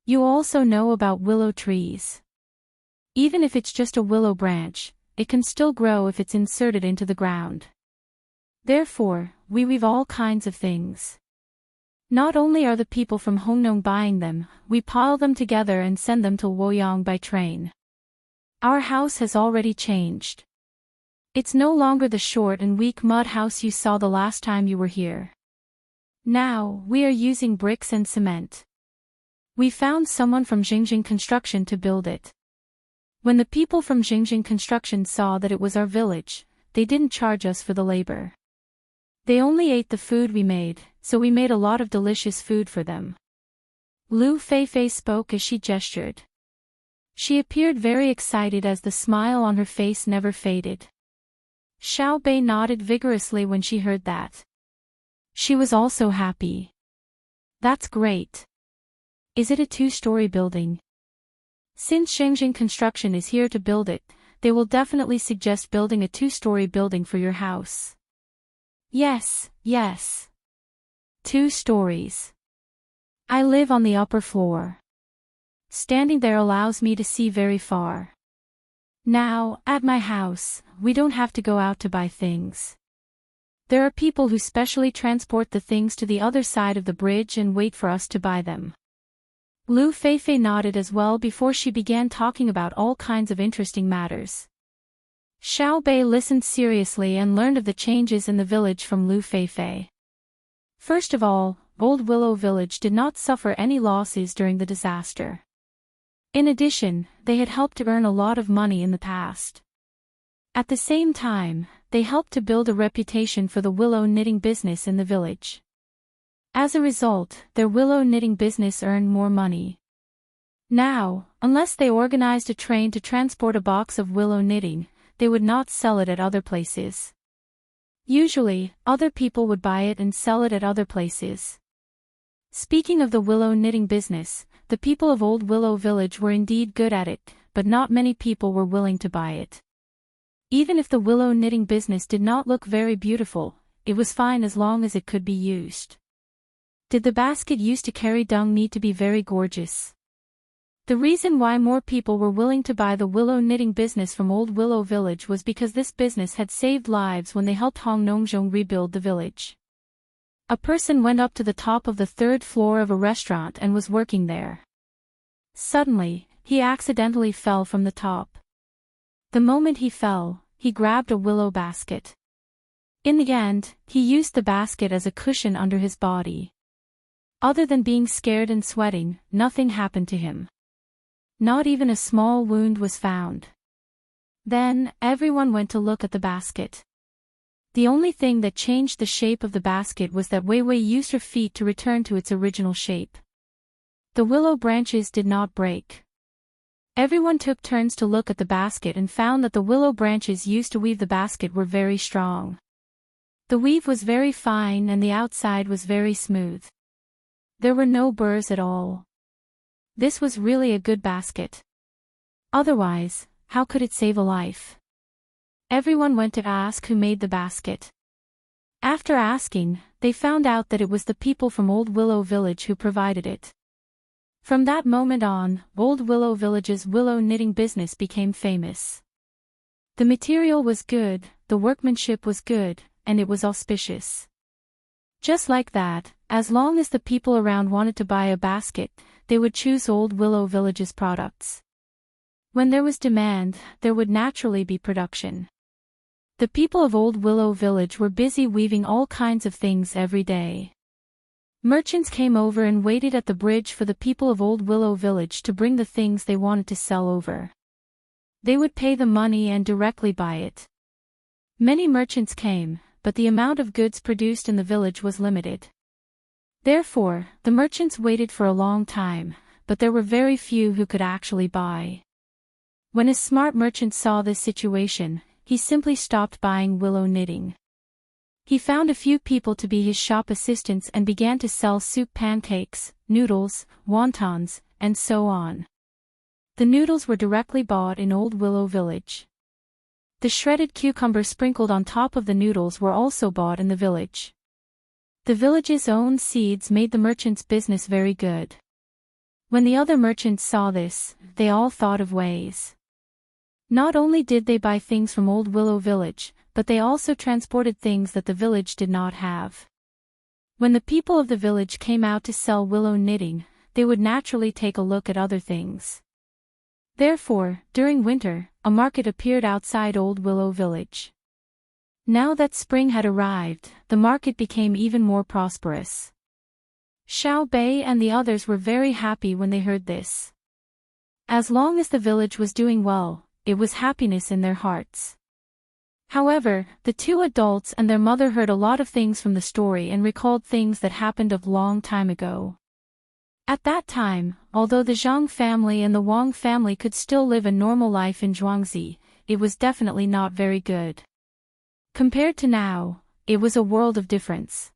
You also know about willow trees. Even if it's just a willow branch, it can still grow if it's inserted into the ground. Therefore, we weave all kinds of things. Not only are the people from Hongnong buying them, we pile them together and send them to Luoyang by train. Our house has already changed. It's no longer the short and weak mud house you saw the last time you were here. Now, we are using bricks and cement. We found someone from Xingjing Construction to build it. When the people from Xinjiang Construction saw that it was our village, they didn't charge us for the labor. They only ate the food we made, so we made a lot of delicious food for them. Lu Feifei spoke as she gestured. She appeared very excited as the smile on her face never faded. Xiao Bei nodded vigorously when she heard that. She was also happy. That's great. Is it a two-story building? Since Xinjiang Construction is here to build it, they will definitely suggest building a two-story building for your house. Yes, yes. 2 stories. I live on the upper floor. Standing there allows me to see very far. Now, at my house, we don't have to go out to buy things. There are people who specially transport the things to the other side of the bridge and wait for us to buy them. Lu Feifei nodded as well before she began talking about all kinds of interesting matters. Xiao Bei listened seriously and learned of the changes in the village from Lu Feifei. First of all, Old Willow Village did not suffer any losses during the disaster. In addition, they had helped to earn a lot of money in the past. At the same time, they helped to build a reputation for the willow knitting business in the village. As a result, their willow knitting business earned more money. Now, unless they organized a train to transport a box of willow knitting, they would not sell it at other places. Usually, other people would buy it and sell it at other places. Speaking of the willow knitting business, the people of Old Willow Village were indeed good at it, but not many people were willing to buy it. Even if the willow knitting business did not look very beautiful, it was fine as long as it could be used. Did the basket used to carry dung need to be very gorgeous? The reason why more people were willing to buy the willow knitting business from Old Willow Village was because this business had saved lives when they helped Hong Nongzhong rebuild the village. A person went up to the top of the 3rd floor of a restaurant and was working there. Suddenly, he accidentally fell from the top. The moment he fell, he grabbed a willow basket. In the end, he used the basket as a cushion under his body. Other than being scared and sweating, nothing happened to him. Not even a small wound was found. Then, everyone went to look at the basket. The only thing that changed the shape of the basket was that Wei Wei used her feet to return to its original shape. The willow branches did not break. Everyone took turns to look at the basket and found that the willow branches used to weave the basket were very strong. The weave was very fine and the outside was very smooth. There were no burrs at all. This was really a good basket. Otherwise, how could it save a life? Everyone went to ask who made the basket. After asking, they found out that it was the people from Old Willow Village who provided it. From that moment on, Old Willow Village's willow knitting business became famous. The material was good, the workmanship was good, and it was auspicious. Just like that, as long as the people around wanted to buy a basket, they would choose Old Willow Village's products. When there was demand, there would naturally be production. The people of Old Willow Village were busy weaving all kinds of things every day. Merchants came over and waited at the bridge for the people of Old Willow Village to bring the things they wanted to sell over. They would pay the money and directly buy it. Many merchants came, but the amount of goods produced in the village was limited. Therefore, the merchants waited for a long time, but there were very few who could actually buy. When a smart merchant saw this situation, he simply stopped buying willow knitting. He found a few people to be his shop assistants and began to sell soup pancakes, noodles, wontons, and so on. The noodles were directly bought in Old Willow Village. The shredded cucumber sprinkled on top of the noodles were also bought in the village. The village's own seeds made the merchant's business very good. When the other merchants saw this, they all thought of ways. Not only did they buy things from Old Willow Village, but they also transported things that the village did not have. When the people of the village came out to sell willow knitting, they would naturally take a look at other things. Therefore, during winter, a market appeared outside Old Willow Village. Now that spring had arrived, the market became even more prosperous. Xiao Bei and the others were very happy when they heard this. As long as the village was doing well, it was happiness in their hearts. However, the two adults and their mother heard a lot of things from the story and recalled things that happened a long time ago. At that time, although the Zhang family and the Wang family could still live a normal life in Zhuangzi, it was definitely not very good. Compared to now, it was a world of difference.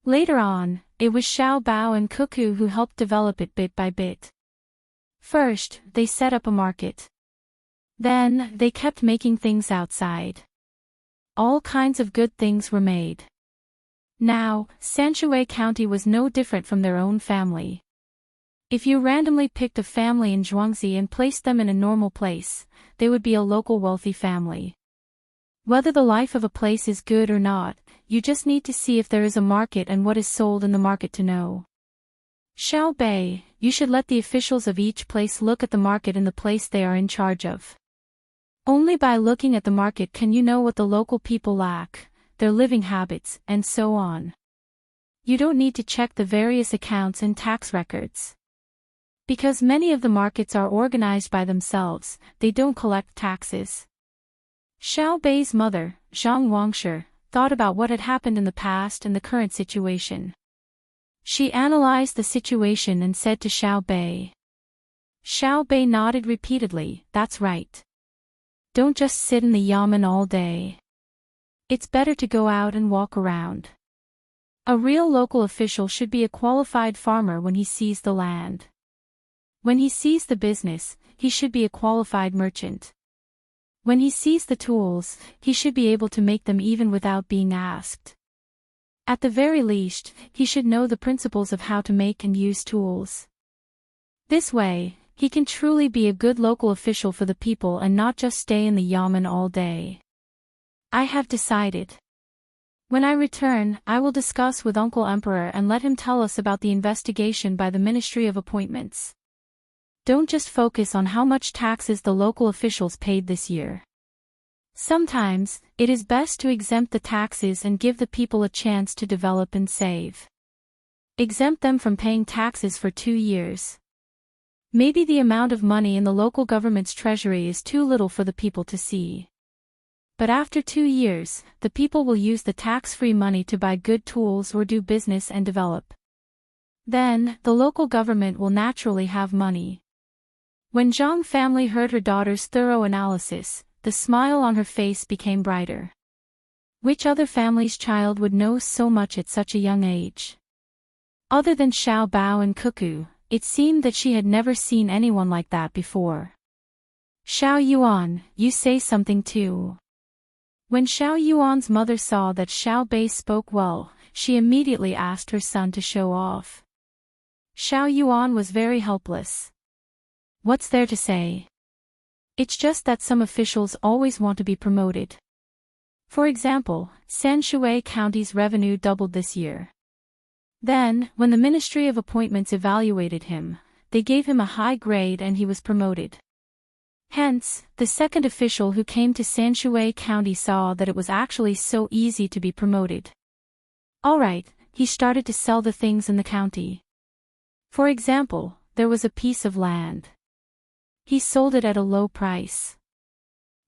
Later on, it was Xiao Bao and Cuckoo who helped develop it bit by bit. First, they set up a market. Then, they kept making things outside. All kinds of good things were made. Now, Sanshui County was no different from their own family. If you randomly picked a family in Zhuangzi and placed them in a normal place, they would be a local wealthy family. Whether the life of a place is good or not, you just need to see if there is a market and what is sold in the market to know. Xiao Bei, you should let the officials of each place look at the market in the place they are in charge of. Only by looking at the market can you know what the local people lack, their living habits, and so on. You don't need to check the various accounts and tax records. Because many of the markets are organized by themselves, they don't collect taxes. Xiao Bei's mother, Zhang Wangshi, thought about what had happened in the past and the current situation. She analyzed the situation and said to Xiao Bei. Xiao Bei nodded repeatedly, "That's right. Don't just sit in the yamen all day. It's better to go out and walk around. A real local official should be a qualified farmer when he sees the land. When he sees the business, he should be a qualified merchant. When he sees the tools, he should be able to make them even without being asked. At the very least, he should know the principles of how to make and use tools. This way, he can truly be a good local official for the people and not just stay in the yamen all day. I have decided. When I return, I will discuss with Uncle Emperor and let him tell us about the investigation by the Ministry of Appointments. Don't just focus on how much taxes the local officials paid this year. Sometimes, it is best to exempt the taxes and give the people a chance to develop and save. Exempt them from paying taxes for 2 years. Maybe the amount of money in the local government's treasury is too little for the people to see. But after 2 years, the people will use the tax-free money to buy good tools or do business and develop. Then, the local government will naturally have money. When Zhang family heard her daughter's thorough analysis, the smile on her face became brighter. Which other family's child would know so much at such a young age? Other than Xiao Bao and Cuckoo, it seemed that she had never seen anyone like that before. Xiao Yuan, you say something too. When Xiao Yuan's mother saw that Xiao Bei spoke well, she immediately asked her son to show off. Xiao Yuan was very helpless. What's there to say? It's just that some officials always want to be promoted. For example, Sanshui County's revenue doubled this year. Then, when the Ministry of Appointments evaluated him, they gave him a high grade and he was promoted. Hence, the second official who came to Sanshui County saw that it was actually so easy to be promoted. Alright, he started to sell the things in the county. For example, there was a piece of land. He sold it at a low price.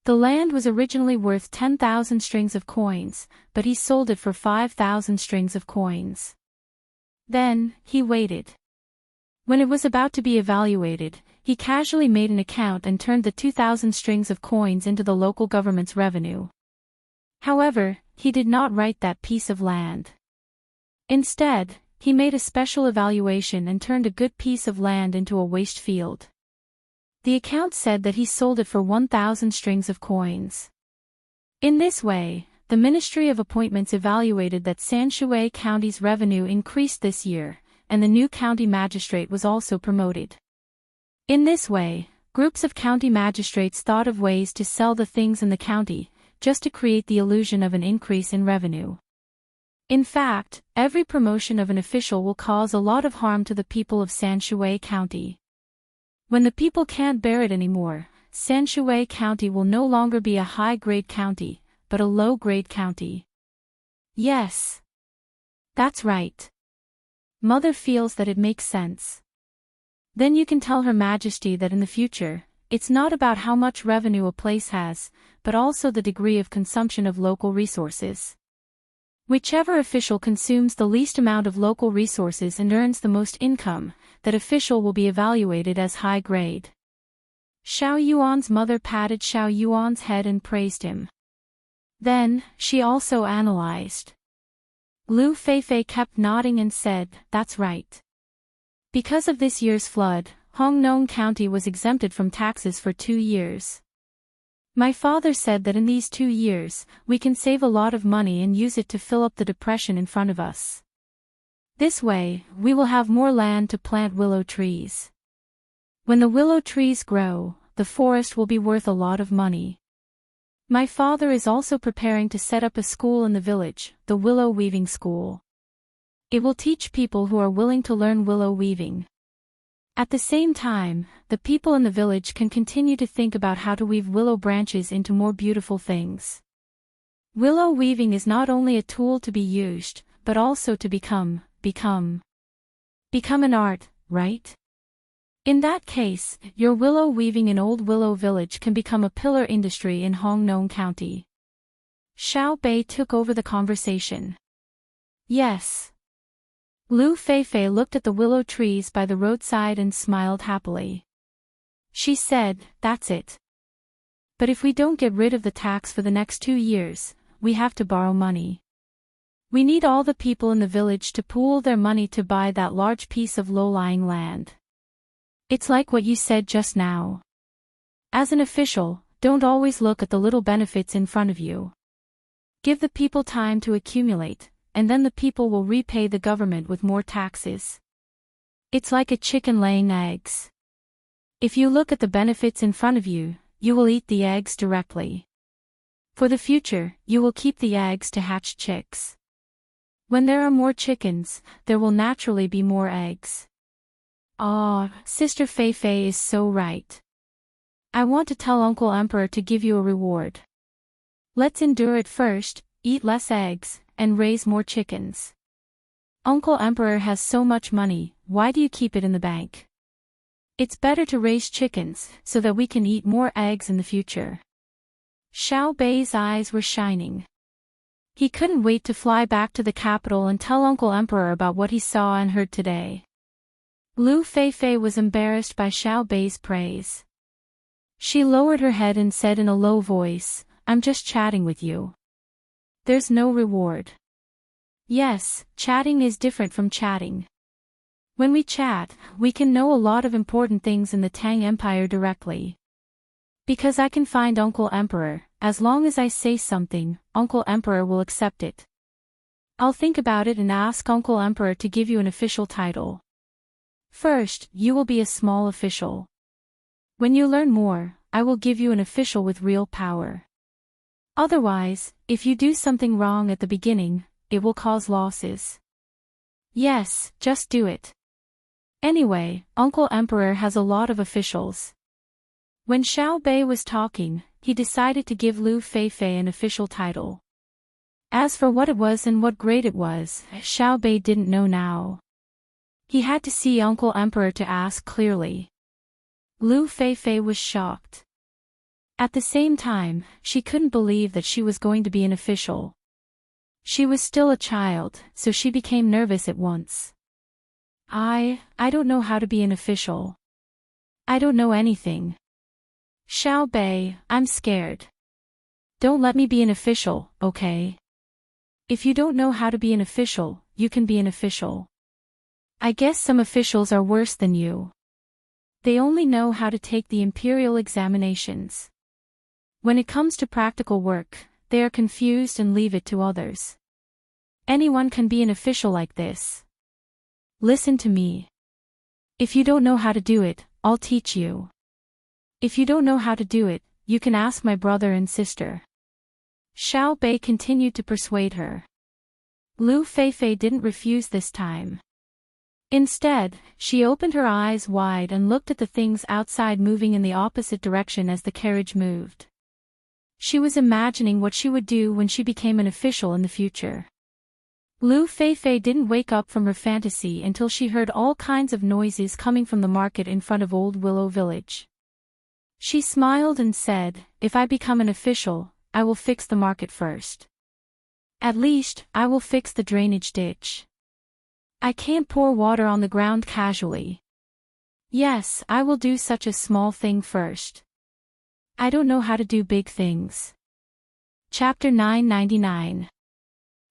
The land was originally worth 10,000 strings of coins, but he sold it for 5,000 strings of coins. Then, he waited. When it was about to be evaluated, he casually made an account and turned the 2,000 strings of coins into the local government's revenue. However, he did not write that piece of land. Instead, he made a special evaluation and turned a good piece of land into a waste field. The account said that he sold it for 1,000 strings of coins. In this way, the Ministry of Appointments evaluated that Sanshui County's revenue increased this year, and the new county magistrate was also promoted. In this way, groups of county magistrates thought of ways to sell the things in the county, just to create the illusion of an increase in revenue. In fact, every promotion of an official will cause a lot of harm to the people of Sanshui County. When the people can't bear it anymore, Sanshui County will no longer be a high-grade county, but a low-grade county. Yes. That's right. Mother feels that it makes sense. Then you can tell Her Majesty that in the future, it's not about how much revenue a place has, but also the degree of consumption of local resources. Whichever official consumes the least amount of local resources and earns the most income, that official will be evaluated as high grade. Xiao Yuan's mother patted Xiao Yuan's head and praised him. Then, she also analyzed. Lu Feifei kept nodding and said, "That's right. Because of this year's flood, Hongnong County was exempted from taxes for 2 years. My father said that in these 2 years, we can save a lot of money and use it to fill up the depression in front of us. This way, we will have more land to plant willow trees. When the willow trees grow, the forest will be worth a lot of money. My father is also preparing to set up a school in the village, the willow weaving school. It will teach people who are willing to learn willow weaving. At the same time, the people in the village can continue to think about how to weave willow branches into more beautiful things. Willow weaving is not only a tool to be used, but also to become an art, right? In that case, your willow weaving in Old Willow Village can become a pillar industry in Hongnong County." Xiao Bei took over the conversation. "Yes." Lu Feifei looked at the willow trees by the roadside and smiled happily. She said, "That's it. But if we don't get rid of the tax for the next 2 years, we have to borrow money. We need all the people in the village to pool their money to buy that large piece of low-lying land. It's like what you said just now. As an official, don't always look at the little benefits in front of you. Give the people time to accumulate, and then the people will repay the government with more taxes. It's like a chicken laying eggs. If you look at the benefits in front of you, you will eat the eggs directly. For the future, you will keep the eggs to hatch chicks. When there are more chickens, there will naturally be more eggs." "Ah, Sister Feifei is so right. I want to tell Uncle Emperor to give you a reward. Let's endure it first, eat less eggs, and raise more chickens. Uncle Emperor has so much money, why do you keep it in the bank? It's better to raise chickens, so that we can eat more eggs in the future." Xiao Bei's eyes were shining. He couldn't wait to fly back to the capital and tell Uncle Emperor about what he saw and heard today. Lu Feifei was embarrassed by Xiao Bei's praise. She lowered her head and said in a low voice, "I'm just chatting with you. There's no reward." Yes, chatting is different from chatting. When we chat, we can know a lot of important things in the Tang Empire directly. Because I can find Uncle Emperor, as long as I say something, Uncle Emperor will accept it. I'll think about it and ask Uncle Emperor to give you an official title. First, you will be a small official. When you learn more, I will give you an official with real power. Otherwise, if you do something wrong at the beginning, it will cause losses. Yes, just do it. Anyway, Uncle Emperor has a lot of officials." When Xiao Bei was talking, he decided to give Lu Feifei an official title. As for what it was and what grade it was, Xiao Bei didn't know now. He had to see Uncle Emperor to ask clearly. Lu Feifei was shocked. At the same time, she couldn't believe that she was going to be an official. She was still a child, so she became nervous at once. I don't know how to be an official. I don't know anything. Xiao Bei, I'm scared. Don't let me be an official, okay? If you don't know how to be an official, you can be an official. I guess some officials are worse than you. They only know how to take the imperial examinations. When it comes to practical work, they are confused and leave it to others. Anyone can be an official like this. Listen to me. If you don't know how to do it, I'll teach you. If you don't know how to do it, you can ask my brother and sister. Xiao Bei continued to persuade her. Lu Feifei didn't refuse this time. Instead, she opened her eyes wide and looked at the things outside moving in the opposite direction as the carriage moved. She was imagining what she would do when she became an official in the future. Lu Feifei didn't wake up from her fantasy until she heard all kinds of noises coming from the market in front of Old Willow Village. She smiled and said, "If I become an official, I will fix the market first. At least, I will fix the drainage ditch. I can't pour water on the ground casually. Yes, I will do such a small thing first. I don't know how to do big things." Chapter 999.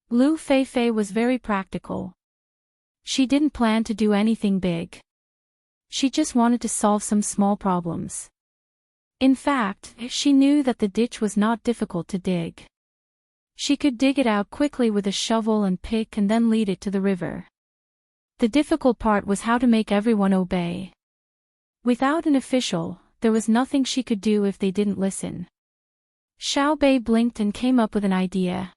Lu Feifei was very practical. She didn't plan to do anything big. She just wanted to solve some small problems. In fact, she knew that the ditch was not difficult to dig. She could dig it out quickly with a shovel and pick and then lead it to the river. The difficult part was how to make everyone obey. Without an official, there was nothing she could do if they didn't listen. Xiao Bei blinked and came up with an idea.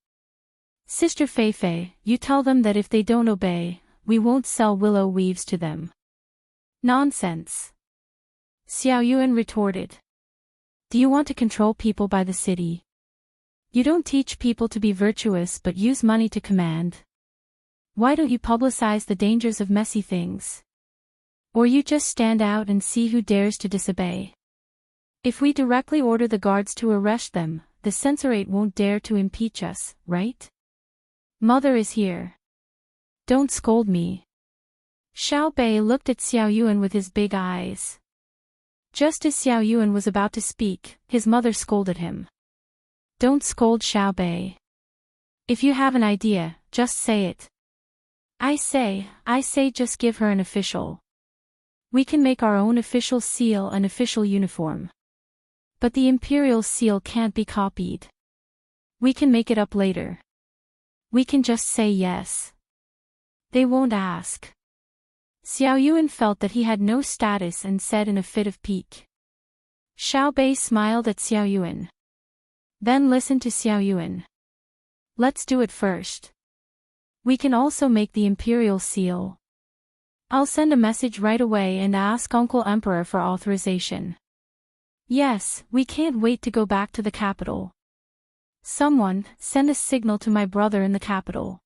"Sister Feifei, you tell them that if they don't obey, we won't sell willow weaves to them." "Nonsense," Xiao Yuan retorted. "Do you want to control people by the city? You don't teach people to be virtuous but use money to command. Why don't you publicize the dangers of messy things? Or you just stand out and see who dares to disobey. If we directly order the guards to arrest them, the censorate won't dare to impeach us, right? Mother is here. Don't scold me." Xiao Bei looked at Xiao Yuan with his big eyes. Just as Xiao Yuan was about to speak, his mother scolded him. "Don't scold Xiao Bei. If you have an idea, just say it. I say just give her an official. We can make our own official seal and official uniform. But the imperial seal can't be copied. We can make it up later. We can just say yes. They won't ask." Xiao Yuan felt that he had no status and said in a fit of pique. Xiao Bei smiled at Xiao Yuan. Then listened to Xiao Yuan. "Let's do it first. We can also make the imperial seal. I'll send a message right away and ask Uncle Emperor for authorization. Yes, we can't wait to go back to the capital. Someone, send a signal to my brother in the capital.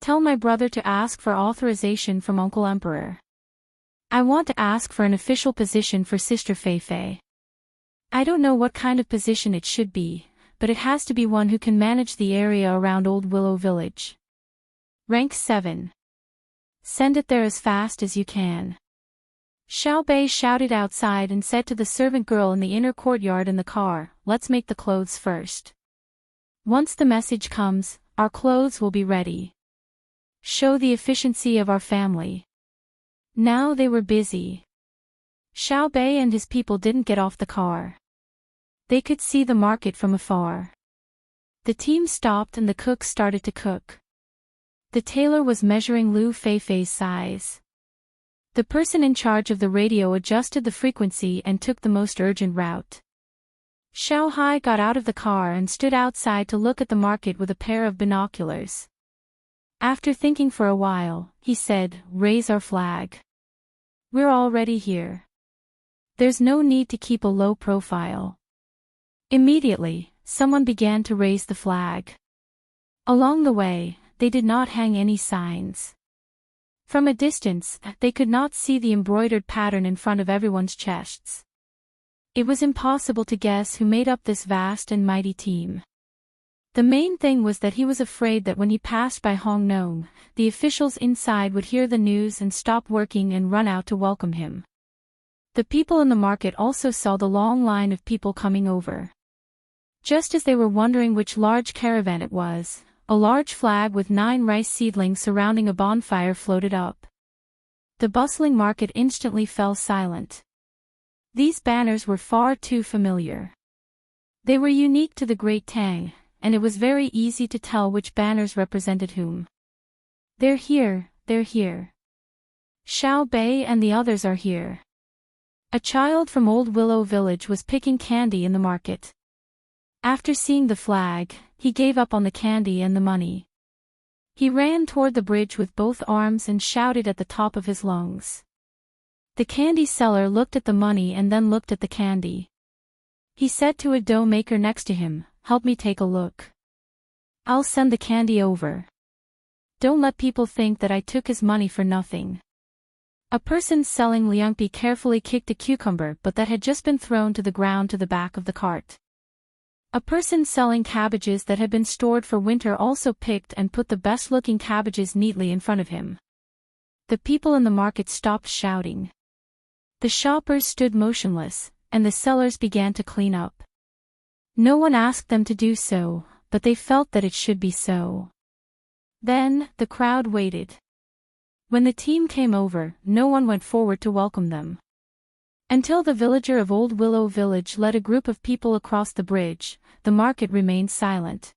Tell my brother to ask for authorization from Uncle Emperor. I want to ask for an official position for Sister Feifei. I don't know what kind of position it should be, but it has to be one who can manage the area around Old Willow Village. Rank 7. Send it there as fast as you can." Xiao Bei shouted outside and said to the servant girl in the inner courtyard in the car, "Let's make the clothes first. Once the message comes, our clothes will be ready. Show the efficiency of our family." Now they were busy. Xiao Bei and his people didn't get off the car. They could see the market from afar. The team stopped and the cook started to cook. The tailor was measuring Lu Feifei's size. The person in charge of the radio adjusted the frequency and took the most urgent route. Xiao Hai got out of the car and stood outside to look at the market with a pair of binoculars. After thinking for a while, he said, "Raise our flag. We're already here. There's no need to keep a low profile." Immediately, someone began to raise the flag. Along the way, they did not hang any signs. From a distance, they could not see the embroidered pattern in front of everyone's chests. It was impossible to guess who made up this vast and mighty team. The main thing was that he was afraid that when he passed by Hong Nong, the officials inside would hear the news and stop working and run out to welcome him. The people in the market also saw the long line of people coming over. Just as they were wondering which large caravan it was, a large flag with 9 rice seedlings surrounding a bonfire floated up. The bustling market instantly fell silent. These banners were far too familiar. They were unique to the Great Tang, and it was very easy to tell which banners represented whom. "They're here, they're here. Xiao Bei and the others are here." A child from Old Willow Village was picking candy in the market. After seeing the flag, he gave up on the candy and the money. He ran toward the bridge with both arms and shouted at the top of his lungs. The candy seller looked at the money and then looked at the candy. He said to a dough maker next to him, "Help me take a look. I'll send the candy over." Don't let people think that I took his money for nothing. A person selling liangpi carefully kicked a cucumber but that had just been thrown to the ground to the back of the cart. A person selling cabbages that had been stored for winter also picked and put the best-looking cabbages neatly in front of him. The people in the market stopped shouting. The shoppers stood motionless, and the sellers began to clean up. No one asked them to do so, but they felt that it should be so. Then, the crowd waited. When the team came over, no one went forward to welcome them. Until the villager of Old Willow Village led a group of people across the bridge, the market remained silent.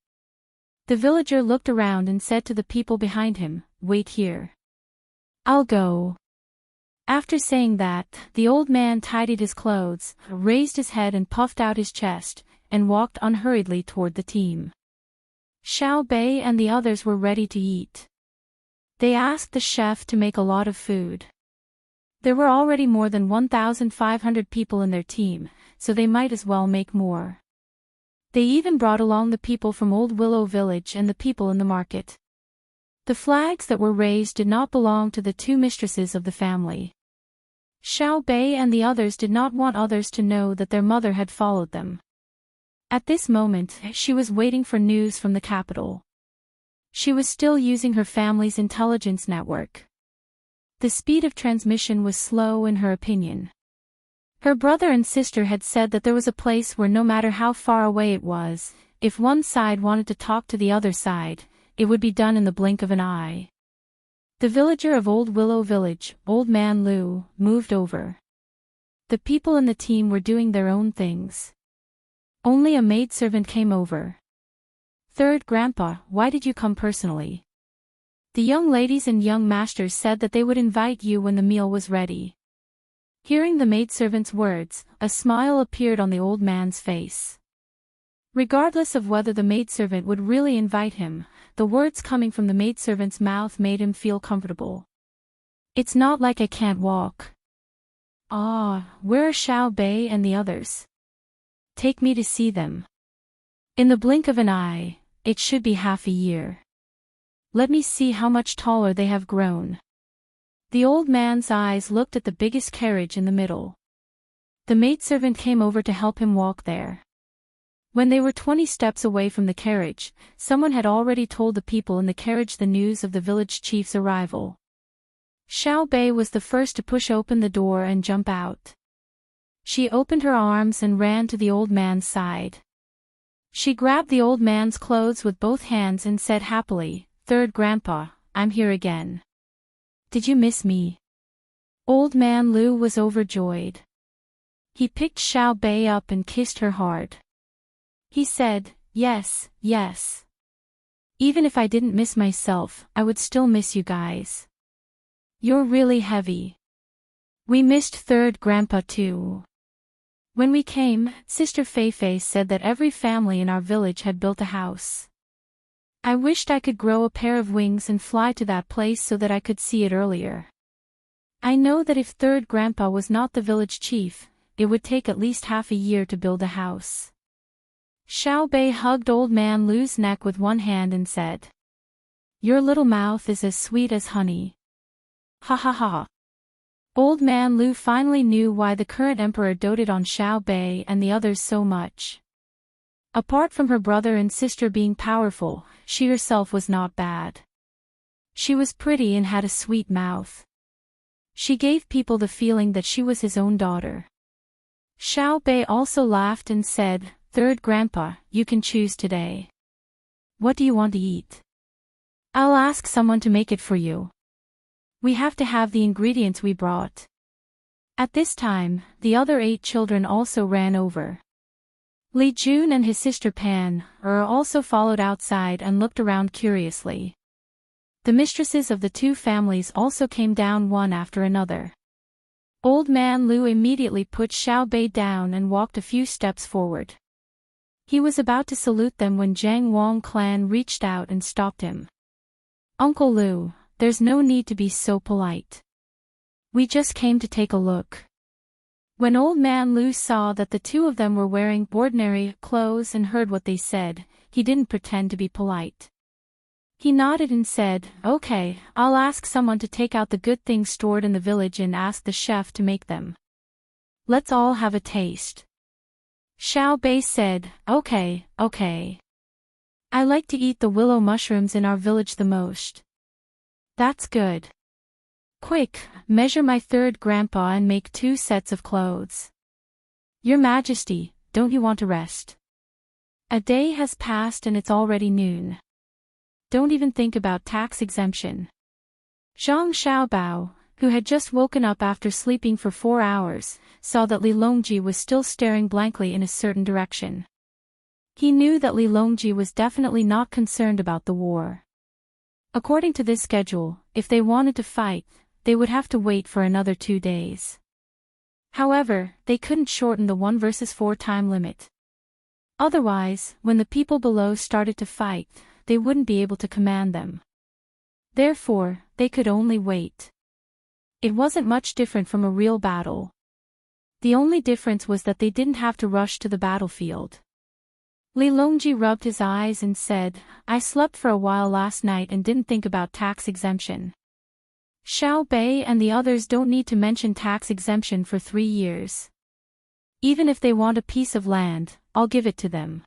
The villager looked around and said to the people behind him, "Wait here. I'll go." After saying that, the old man tidied his clothes, raised his head and puffed out his chest, and walked unhurriedly toward the team. Xiao Bei and the others were ready to eat. They asked the chef to make a lot of food. There were already more than 1,500 people in their team, so they might as well make more. They even brought along the people from Old Willow Village and the people in the market. The flags that were raised did not belong to the two mistresses of the family. Xiao Bei and the others did not want others to know that their mother had followed them. At this moment, she was waiting for news from the capital. She was still using her family's intelligence network. The speed of transmission was slow in her opinion. Her brother and sister had said that there was a place where no matter how far away it was, if one side wanted to talk to the other side, it would be done in the blink of an eye. The villager of Old Willow Village, Old Man Lu, moved over. The people in the team were doing their own things. Only a maidservant came over. "Third Grandpa, why did you come personally?" The young ladies and young masters said that they would invite you when the meal was ready. Hearing the maidservant's words, a smile appeared on the old man's face. Regardless of whether the maidservant would really invite him, the words coming from the maidservant's mouth made him feel comfortable. "It's not like I can't walk." "Ah, where are Xiao Bei and the others? Take me to see them." "In the blink of an eye, it should be half a year. Let me see how much taller they have grown." The old man's eyes looked at the biggest carriage in the middle. The maidservant came over to help him walk there. When they were 20 steps away from the carriage, someone had already told the people in the carriage the news of the village chief's arrival. Xiao Bei was the first to push open the door and jump out. She opened her arms and ran to the old man's side. She grabbed the old man's clothes with both hands and said happily, "Third Grandpa, I'm here again. Did you miss me?" Old Man Lu was overjoyed. He picked Xiao Bei up and kissed her hard. He said, "Yes, yes. Even if I didn't miss myself, I would still miss you guys. You're really heavy. We missed Third Grandpa too." When we came, Sister Feifei said that every family in our village had built a house. I wished I could grow a pair of wings and fly to that place so that I could see it earlier. I know that if Third Grandpa was not the village chief, it would take at least half a year to build a house. Xiao Bei hugged Old Man Lu's neck with one hand and said, "Your little mouth is as sweet as honey." Ha ha ha. Old Man Lu finally knew why the current emperor doted on Xiao Bei and the others so much. Apart from her brother and sister being powerful, she herself was not bad. She was pretty and had a sweet mouth. She gave people the feeling that she was his own daughter. Xiao Bei also laughed and said, "Third Grandpa, you can choose today. What do you want to eat? I'll ask someone to make it for you. We have to have the ingredients we brought." At this time, the other 8 children also ran over. Li Jun and his sister Pan also followed outside and looked around curiously. The mistresses of the two families also came down one after another. Old Man Lu immediately put Xiao Bei down and walked a few steps forward. He was about to salute them when Jiang Wang clan reached out and stopped him. "Uncle Lu, there's no need to be so polite. We just came to take a look." When Old Man Lu saw that the two of them were wearing ordinary clothes and heard what they said, he didn't pretend to be polite. He nodded and said, "Okay, I'll ask someone to take out the good things stored in the village and ask the chef to make them. Let's all have a taste." Xiao Bei said, "Okay, okay. I like to eat the willow mushrooms in our village the most." "That's good. Quick, measure my third grandpa and make 2 sets of clothes." "Your Majesty, don't you want to rest? A day has passed and it's already noon. Don't even think about tax exemption." Zhang Xiaobao, who had just woken up after sleeping for 4 hours, saw that Li Longji was still staring blankly in a certain direction. He knew that Li Longji was definitely not concerned about the war. According to this schedule, if they wanted to fight, they would have to wait for another 2 days. However, they couldn't shorten the 1 versus 4 time limit. Otherwise, when the people below started to fight, they wouldn't be able to command them. Therefore, they could only wait. It wasn't much different from a real battle. The only difference was that they didn't have to rush to the battlefield. Li Longji rubbed his eyes and said, "I slept for a while last night and didn't think about tax exemption. Xiao Bei and the others don't need to mention tax exemption for 3 years. Even if they want a piece of land, I'll give it to them.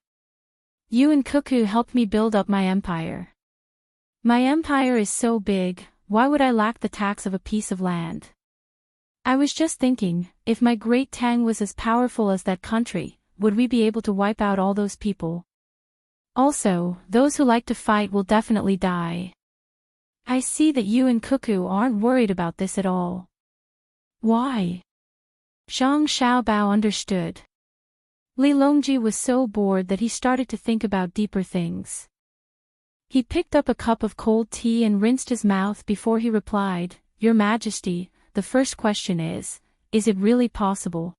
You and Cuckoo helped me build up my empire. My empire is so big, why would I lack the tax of a piece of land? I was just thinking, if my great Tang was as powerful as that country, would we be able to wipe out all those people? Also, those who like to fight will definitely die. I see that you and Cuckoo aren't worried about this at all." "Why?" Zhang Xiaobao understood. Li Longji was so bored that he started to think about deeper things. He picked up a cup of cold tea and rinsed his mouth before he replied, "Your Majesty, the first question is it really possible?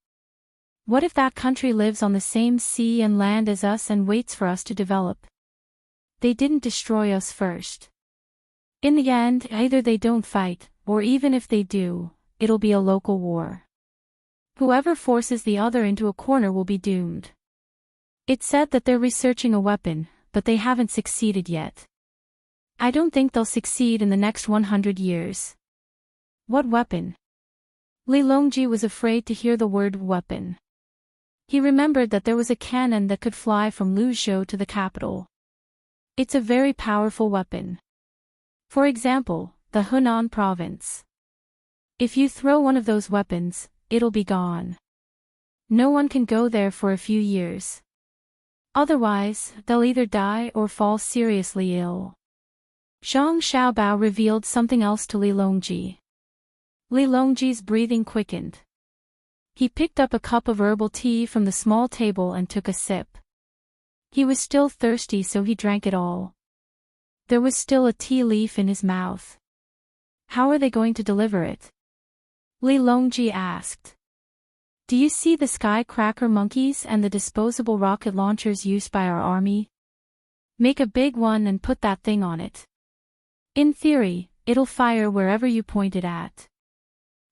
What if that country lives on the same sea and land as us and waits for us to develop? They didn't destroy us first. In the end, either they don't fight, or even if they do, it'll be a local war. Whoever forces the other into a corner will be doomed. It's said that they're researching a weapon, but they haven't succeeded yet. I don't think they'll succeed in the next 100 years. "What weapon?" Li Longji was afraid to hear the word weapon. He remembered that there was a cannon that could fly from Luzhou to the capital. It's a very powerful weapon. For example, the Hunan province. If you throw one of those weapons, it'll be gone. No one can go there for a few years. Otherwise, they'll either die or fall seriously ill. Zhang Xiaobao revealed something else to Li Longji. Li Longji's breathing quickened. He picked up a cup of herbal tea from the small table and took a sip. He was still thirsty, so he drank it all. There was still a tea leaf in his mouth. How are they going to deliver it? Li Longji asked. "Do you see the sky-cracker monkeys and the disposable rocket launchers used by our army? Make a big one and put that thing on it. In theory, it'll fire wherever you point it at.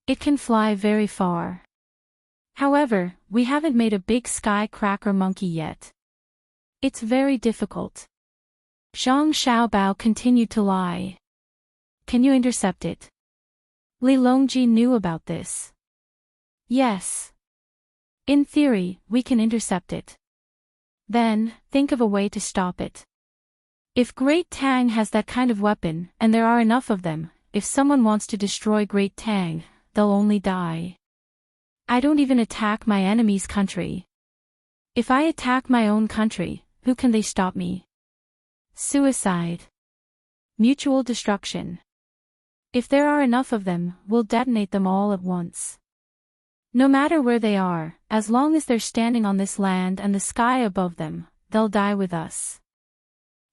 It can fly very far. However, we haven't made a big sky-cracker monkey yet. It's very difficult." Zhang Xiaobao continued to lie. "Can you intercept it?" Li Longji knew about this. "Yes. In theory, we can intercept it. Then, think of a way to stop it. If Great Tang has that kind of weapon, and there are enough of them, if someone wants to destroy Great Tang, they'll only die. I don't even attack my enemy's country. If I attack my own country, who can they stop me? Suicide. Mutual destruction. If there are enough of them, we'll detonate them all at once. No matter where they are, as long as they're standing on this land and the sky above them, they'll die with us.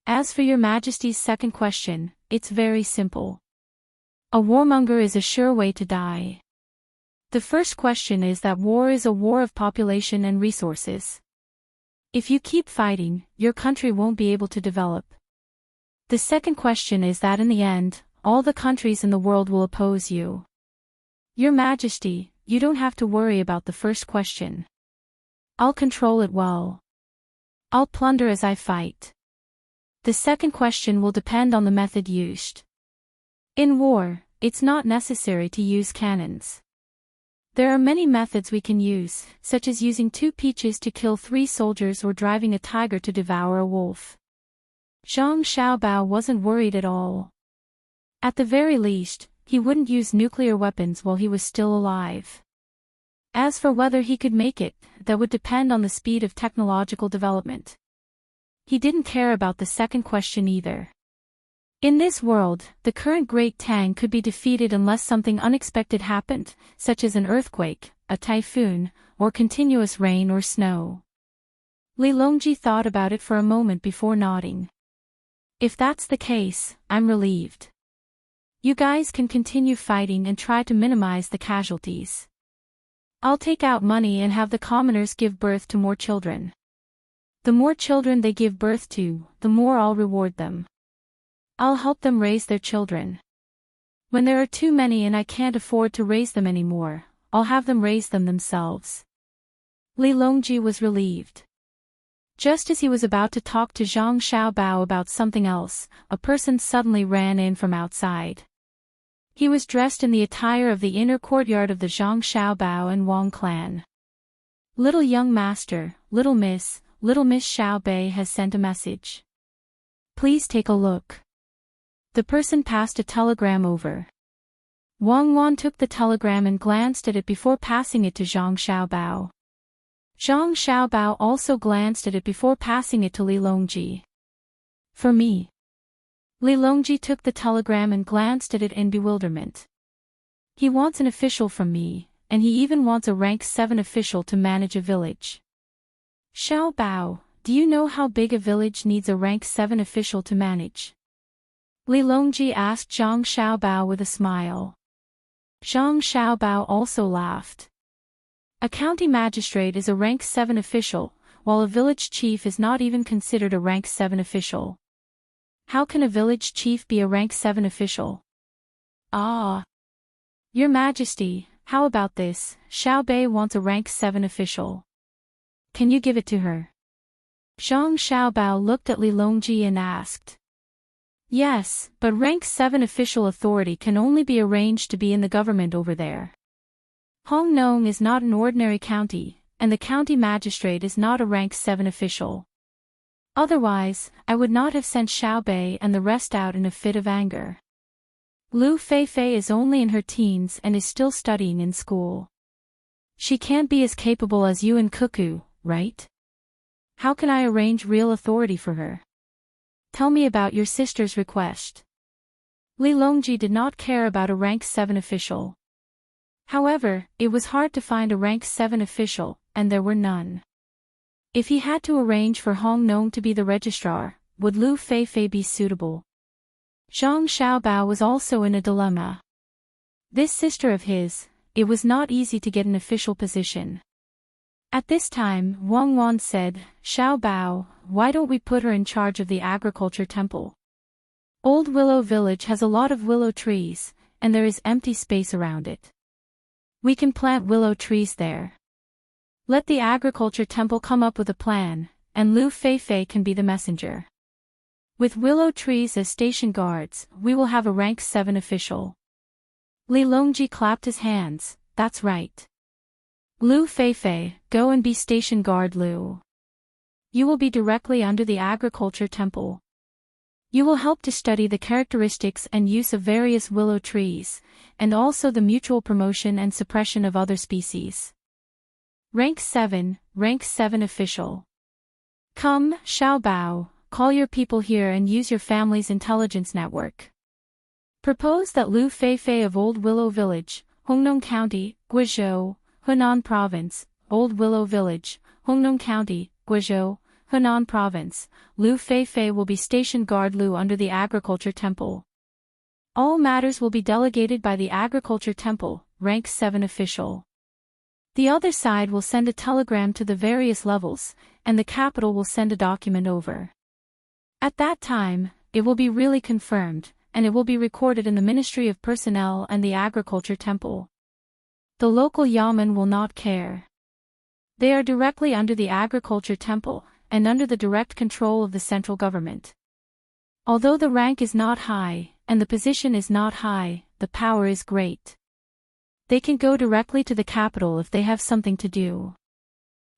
As for your Majesty's second question, it's very simple. A warmonger is a sure way to die. The first question is that war is a war of population and resources. If you keep fighting, your country won't be able to develop. The second question is that in the end, all the countries in the world will oppose you. Your Majesty, you don't have to worry about the first question. I'll control it well. I'll plunder as I fight. The second question will depend on the method used. In war, it's not necessary to use cannons. There are many methods we can use, such as using 2 peaches to kill 3 soldiers or driving a tiger to devour a wolf. Zhang Xiaobao wasn't worried at all. At the very least, he wouldn't use nuclear weapons while he was still alive. As for whether he could make it, that would depend on the speed of technological development. He didn't care about the second question either. In this world, the current Great Tang could be defeated unless something unexpected happened, such as an earthquake, a typhoon, or continuous rain or snow. Li Longji thought about it for a moment before nodding. If that's the case, I'm relieved. You guys can continue fighting and try to minimize the casualties. I'll take out money and have the commoners give birth to more children. The more children they give birth to, the more I'll reward them. I'll help them raise their children. When there are too many and I can't afford to raise them anymore, I'll have them raise them themselves. Li Longji was relieved. Just as he was about to talk to Zhang Xiaobao about something else, a person suddenly ran in from outside. He was dressed in the attire of the inner courtyard of the Zhang Xiaobao and Wang clan. Little young master, little Miss Xiaobei has sent a message. Please take a look. The person passed a telegram over. Wang Wan took the telegram and glanced at it before passing it to Zhang Xiaobao. Zhang Xiaobao also glanced at it before passing it to Li Longji. For me. Li Longji took the telegram and glanced at it in bewilderment. He wants an official from me, and he even wants a rank 7 official to manage a village. Xiaobao, do you know how big a village needs a rank 7 official to manage? Li Longji asked Zhang Xiaobao with a smile. Zhang Xiaobao also laughed. A county magistrate is a rank 7 official, while a village chief is not even considered a rank 7 official. How can a village chief be a rank 7 official? Ah! Your Majesty, how about this? Xiaobei wants a rank 7 official. Can you give it to her? Zhang Xiaobao looked at Li Longji and asked. Yes, but rank 7 official authority can only be arranged to be in the government over there. Hongnong is not an ordinary county, and the county magistrate is not a rank 7 official. Otherwise, I would not have sent Xiaobei and the rest out in a fit of anger. Lu Feifei is only in her teens and is still studying in school. She can't be as capable as you and Cuckoo, right? How can I arrange real authority for her? Tell me about your sister's request. Li Longji did not care about a rank 7 official. However, it was hard to find a rank 7 official, and there were none. If he had to arrange for Hongnong to be the registrar, would Lu Feifei be suitable? Zhang Xiaobao was also in a dilemma. This sister of his, it was not easy to get an official position. At this time, Wang Wan said, Xiaobao, why don't we put her in charge of the agriculture temple? Old Willow Village has a lot of willow trees, and there is empty space around it. We can plant willow trees there. Let the agriculture temple come up with a plan, and Lu Feifei can be the messenger. With willow trees as station guards, we will have a rank 7 official. Li Longji clapped his hands, that's right. Lu Feifei, go and be station guard Lu. You will be directly under the agriculture temple. You will help to study the characteristics and use of various willow trees, and also the mutual promotion and suppression of other species. Rank 7 official. Come, Xiaobao, call your people here and use your family's intelligence network. Propose that Lu Feifei of Old Willow Village, Hongnong County, Guizhou, Hunan Province, Old Willow Village, Hongnong County, Guizhou, Hunan Province, Lu Feifei will be station guard Lu under the agriculture temple. All matters will be delegated by the agriculture temple, rank 7 official. The other side will send a telegram to the various levels, and the capital will send a document over. At that time, it will be really confirmed, and it will be recorded in the Ministry of Personnel and the Agriculture Temple. The local yamen will not care. They are directly under the Agriculture Temple, and under the direct control of the central government. Although the rank is not high, and the position is not high, the power is great. They can go directly to the capital if they have something to do.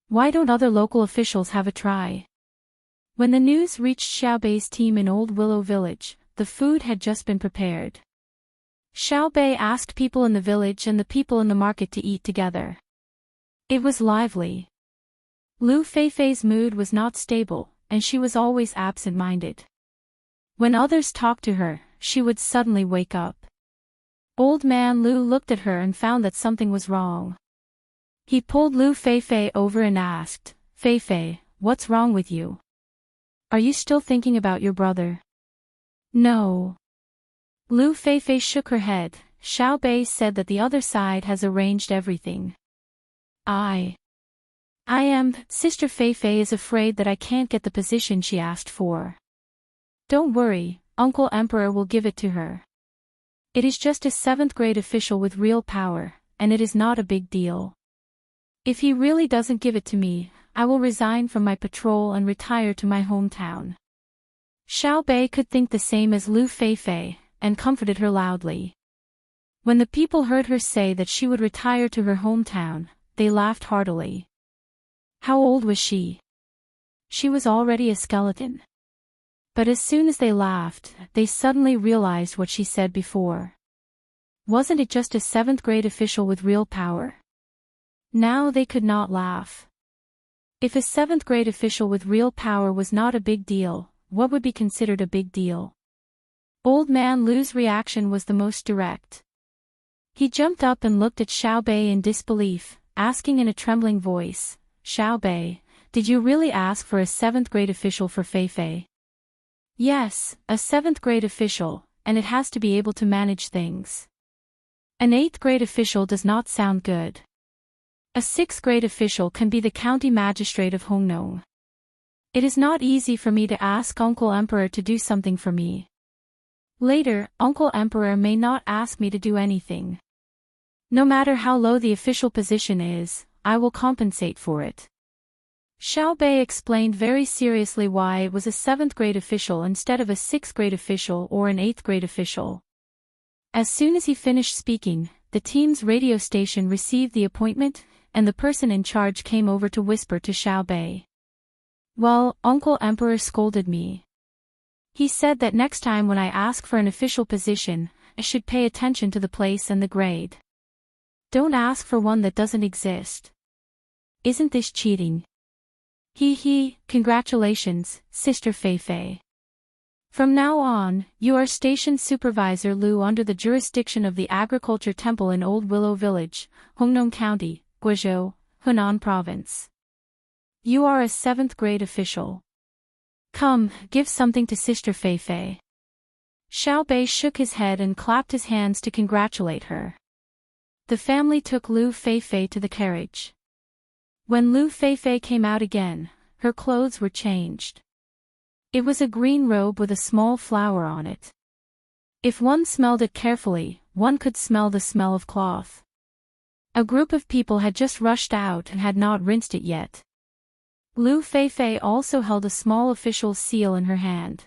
Why don't other local officials have a try? When the news reached Xiaobei's team in Old Willow Village, the food had just been prepared. Xiaobei asked people in the village and the people in the market to eat together. It was lively. Lu Feifei's mood was not stable, and she was always absent-minded. When others talked to her, she would suddenly wake up. Old man Lu looked at her and found that something was wrong. He pulled Lu Feifei over and asked, "Feifei, what's wrong with you? Are you still thinking about your brother?" "No." Lu Feifei shook her head. Xiaobei said that the other side has arranged everything. I am. Sister Feifei is afraid that I can't get the position she asked for. Don't worry, Uncle Emperor will give it to her. It is just a 7th grade official with real power, and it is not a big deal. If he really doesn't give it to me, I will resign from my patrol and retire to my hometown. Xiaobei could think the same as Lu Feifei, and comforted her loudly. When the people heard her say that she would retire to her hometown, they laughed heartily. How old was she? She was already a skeleton. But as soon as they laughed, they suddenly realized what she said before. Wasn't it just a 7th grade official with real power? Now they could not laugh. If a 7th grade official with real power was not a big deal, what would be considered a big deal? Old man Lu's reaction was the most direct. He jumped up and looked at Xiaobei in disbelief, asking in a trembling voice, "Xiaobei, did you really ask for a 7th grade official for Feifei?" "Yes, a 7th grade official, and it has to be able to manage things. An 8th grade official does not sound good. A 6th grade official can be the county magistrate of Hongnong. It is not easy for me to ask Uncle Emperor to do something for me. Later, Uncle Emperor may not ask me to do anything. No matter how low the official position is, I will compensate for it." Xiaobei explained very seriously why it was a 7th grade official instead of a 6th grade official or an 8th grade official. As soon as he finished speaking, the team's radio station received the appointment, and the person in charge came over to whisper to Xiaobei. "Well, Uncle Emperor scolded me. He said that next time when I ask for an official position, I should pay attention to the place and the grade. Don't ask for one that doesn't exist. Isn't this cheating?" Congratulations, Sister Feifei. From now on, you are Station Supervisor Lu under the jurisdiction of the Agriculture Temple in Old Willow Village, Hongnong County, Guizhou, Hunan Province. You are a 7th grade official. Come, give something to Sister Feifei." Xiaobei shook his head and clapped his hands to congratulate her. The family took Lu Feifei to the carriage. When Lu Feifei came out again, her clothes were changed. It was a green robe with a small flower on it. If one smelled it carefully, one could smell the smell of cloth. A group of people had just rushed out and had not rinsed it yet. Lu Feifei also held a small official seal in her hand.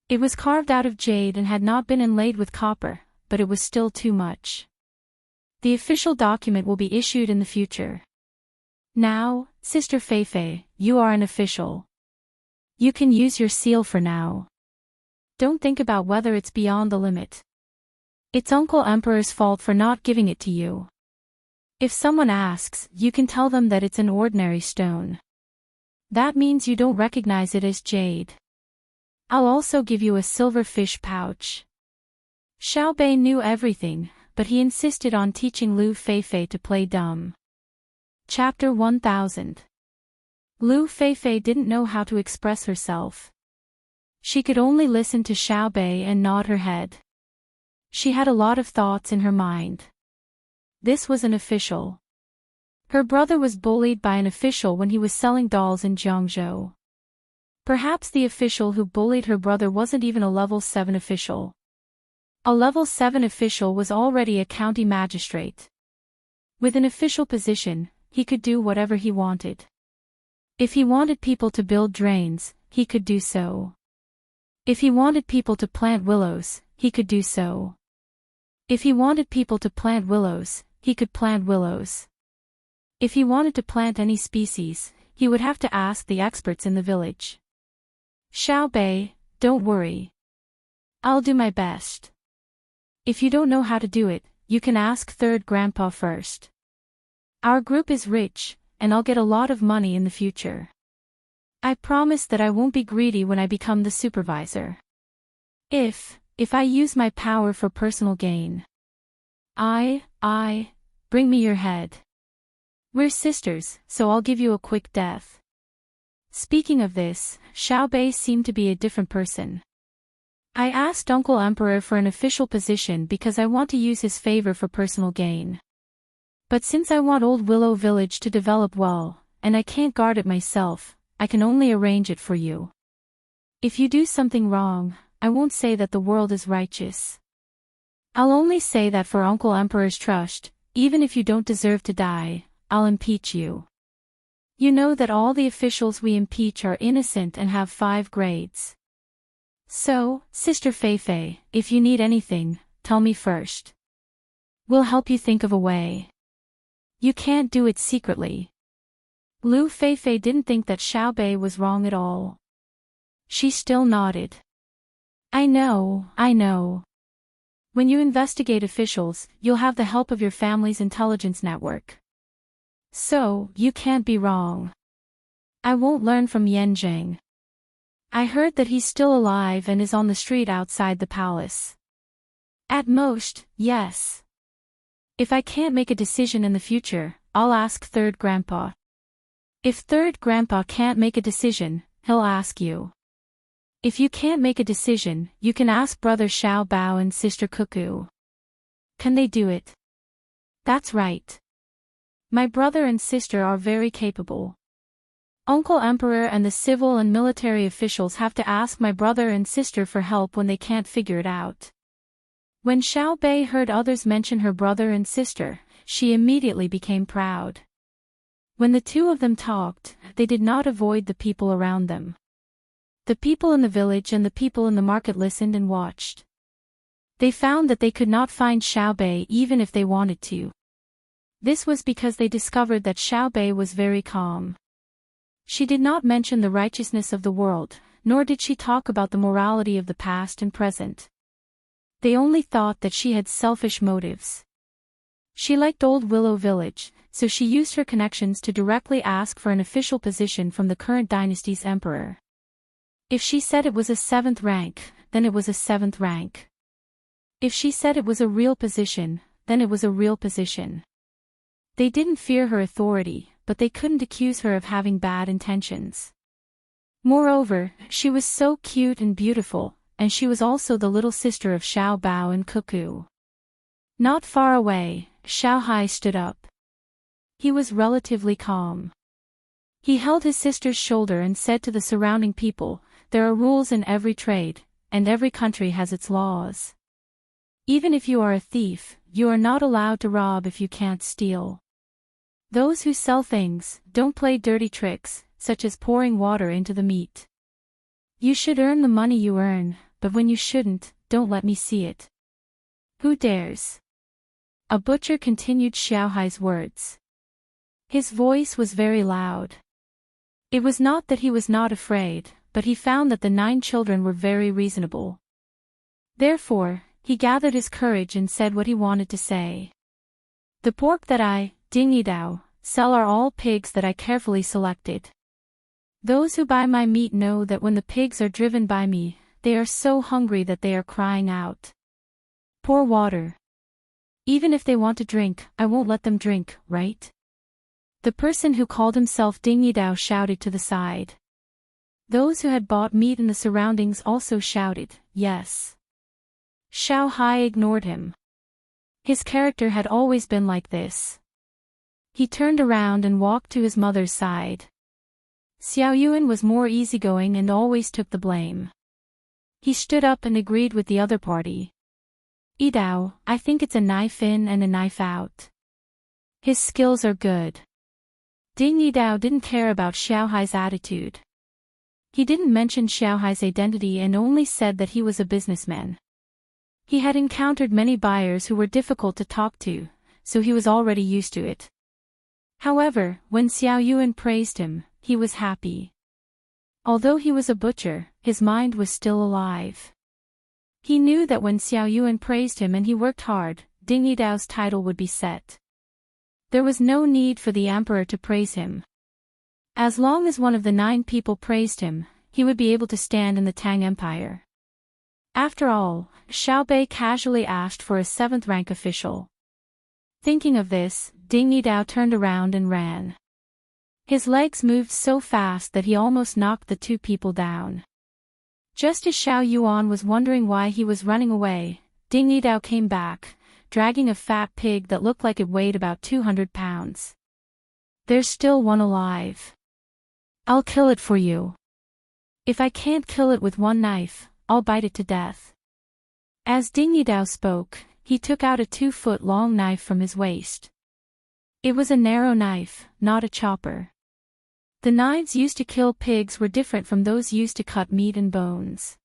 It was carved out of jade and had not been inlaid with copper, but it was still too much. The official document will be issued in the future. Now, Sister Feifei, you are an official. You can use your seal for now. Don't think about whether it's beyond the limit. It's Uncle Emperor's fault for not giving it to you. If someone asks, you can tell them that it's an ordinary stone. That means you don't recognize it as jade. I'll also give you a silver fish pouch." Xiaobei knew everything, but he insisted on teaching Lu Feifei to play dumb. Chapter 1000. Lu Feifei didn't know how to express herself. She could only listen to Xiaobei and nod her head. She had a lot of thoughts in her mind. This was an official. Her brother was bullied by an official when he was selling dolls in Jiangzhou. Perhaps the official who bullied her brother wasn't even a level 7 official. A level 7 official was already a county magistrate. With an official position, he could do whatever he wanted. If he wanted people to build drains, he could do so. If he wanted people to plant willows, he could do so. If he wanted people to plant willows, he could plant willows. If he wanted to plant any species, he would have to ask the experts in the village. Xiao Bei, don't worry. I'll do my best. If you don't know how to do it, you can ask third grandpa first. Our group is rich, and I'll get a lot of money in the future. I promise that I won't be greedy when I become the supervisor. If I use my power for personal gain. Bring me your head. We're sisters, so I'll give you a quick death. Speaking of this, Xiao Bei seemed to be a different person. I asked Uncle Emperor for an official position because I want to use his favor for personal gain. But since I want Old Willow Village to develop well, and I can't guard it myself, I can only arrange it for you. If you do something wrong, I won't say that the world is righteous. I'll only say that for Uncle Emperor's trust, even if you don't deserve to die, I'll impeach you. You know that all the officials we impeach are innocent and have 5 grades. So, Sister Feifei, if you need anything, tell me first. We'll help you think of a way. You can't do it secretly. Lu Feifei didn't think that Xiao Bei was wrong at all. She still nodded. I know. When you investigate officials, you'll have the help of your family's intelligence network. So, you can't be wrong. I won't learn from Yan Zheng. I heard that he's still alive and is on the street outside the palace. At most, yes. If I can't make a decision in the future, I'll ask third grandpa. If third grandpa can't make a decision, he'll ask you. If you can't make a decision, you can ask brother Xiao Bao and sister Cuckoo. Can they do it? That's right. My brother and sister are very capable. Uncle Emperor and the civil and military officials have to ask my brother and sister for help when they can't figure it out. When Xiao Bei heard others mention her brother and sister, she immediately became proud. When the two of them talked, they did not avoid the people around them. The people in the village and the people in the market listened and watched. They found that they could not find Xiao Bei even if they wanted to. This was because they discovered that Xiao Bei was very calm. She did not mention the righteousness of the world, nor did she talk about the morality of the past and present. They only thought that she had selfish motives. She liked Old Willow Village, so she used her connections to directly ask for an official position from the current dynasty's emperor. If she said it was a 7th rank, then it was a 7th rank. If she said it was a real position, then it was a real position. They didn't fear her authority, but they couldn't accuse her of having bad intentions. Moreover, she was so cute and beautiful, and she was also the little sister of Xiao Bao and Cuckoo. Not far away, Xiao Hai stood up. He was relatively calm. He held his sister's shoulder and said to the surrounding people, "There are rules in every trade, and every country has its laws. Even if you are a thief, you are not allowed to rob if you can't steal. Those who sell things, don't play dirty tricks, such as pouring water into the meat. You should earn the money you earn, but when you shouldn't, don't let me see it. Who dares?" A butcher continued Xiao Hai's words. His voice was very loud. It was not that he was not afraid, but he found that the 9 children were very reasonable. Therefore, he gathered his courage and said what he wanted to say. "The pork that I, Ding Yidao, sell are all pigs that I carefully selected. Those who buy my meat know that when the pigs are driven by me, they are so hungry that they are crying out. Pour water. Even if they want to drink, I won't let them drink, right?" The person who called himself Ding Yidao shouted to the side. Those who had bought meat in the surroundings also shouted, "Yes." Xiao Hai ignored him. His character had always been like this. He turned around and walked to his mother's side. Xiao Yuan was more easygoing and always took the blame. He stood up and agreed with the other party. "Yidao, I think it's a knife in and a knife out. His skills are good." Ding Yidao didn't care about Xiao Hai's attitude. He didn't mention Xiao Hai's identity and only said that he was a businessman. He had encountered many buyers who were difficult to talk to, so he was already used to it. However, when Xiao Yuan praised him, he was happy. Although he was a butcher, his mind was still alive. He knew that when Xiao Yuan praised him and he worked hard, Ding Yidao's title would be set. There was no need for the emperor to praise him. As long as one of the 9 people praised him, he would be able to stand in the Tang Empire. After all, Xiao Bei casually asked for a 7th rank official. Thinking of this, Ding Yidao turned around and ran. His legs moved so fast that he almost knocked the 2 people down. Just as Xiao Yuan was wondering why he was running away, Ding Yidao came back, dragging a fat pig that looked like it weighed about 200 pounds. There's still one alive. I'll kill it for you. If I can't kill it with one knife, I'll bite it to death. As Ding Yidao spoke, he took out a 2-foot-long knife from his waist. It was a narrow knife, not a chopper. The knives used to kill pigs were different from those used to cut meat and bones.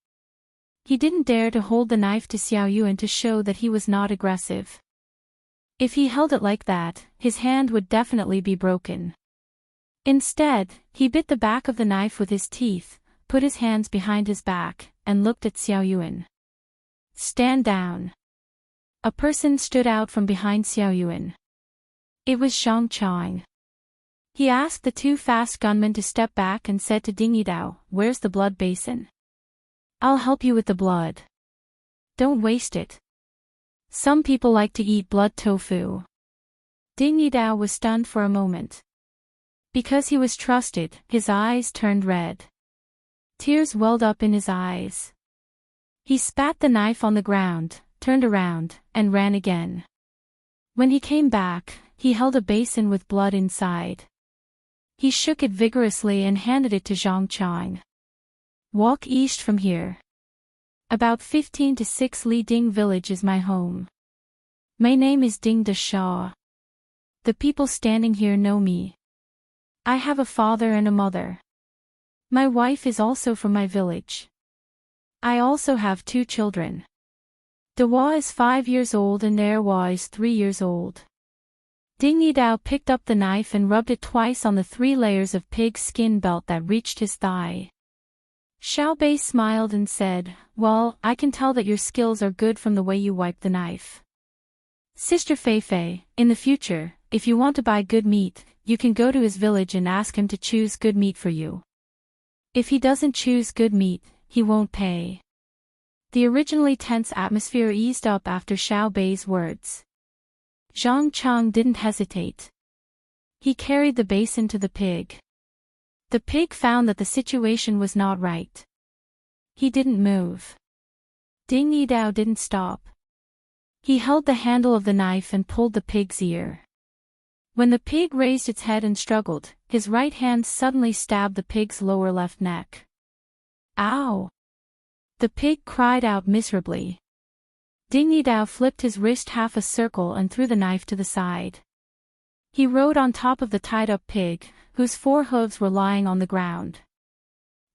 He didn't dare to hold the knife to Xiao Yuan to show that he was not aggressive. If he held it like that, his hand would definitely be broken. Instead, he bit the back of the knife with his teeth, put his hands behind his back, and looked at Xiao Yuan. Stand down. A person stood out from behind Xiao Yuan. It was Zhang Chang. He asked the 2 fast gunmen to step back and said to Ding Yidao, "Where's the blood basin? I'll help you with the blood. Don't waste it. Some people like to eat blood tofu." Ding Yidao was stunned for a moment. Because he was trusted, his eyes turned red. Tears welled up in his eyes. He spat the knife on the ground, turned around, and ran again. When he came back, he held a basin with blood inside. He shook it vigorously and handed it to Zhang Chang. "Walk east from here. About 15 to 6 Li Ding village is my home. My name is Ding De Shaw. The people standing here know me. I have a father and a mother. My wife is also from my village. I also have 2 children. Dewa is 5 years old and Nerwa is 3 years old." Ding Yidao picked up the knife and rubbed it twice on the 3 layers of pig skin belt that reached his thigh. Xiao Bei smiled and said, "Well, I can tell that your skills are good from the way you wipe the knife. Sister Fei Fei, in the future, if you want to buy good meat, you can go to his village and ask him to choose good meat for you. If he doesn't choose good meat, he won't pay." The originally tense atmosphere eased up after Xiao Bei's words. Zhang Chang didn't hesitate. He carried the basin to the pig. The pig found that the situation was not right. He didn't move. Ding Yidao didn't stop. He held the handle of the knife and pulled the pig's ear. When the pig raised its head and struggled, his right hand suddenly stabbed the pig's lower left neck. "Ow!" The pig cried out miserably. Ding Yidao flipped his wrist half a circle and threw the knife to the side. He rode on top of the tied-up pig, whose 4 hooves were lying on the ground.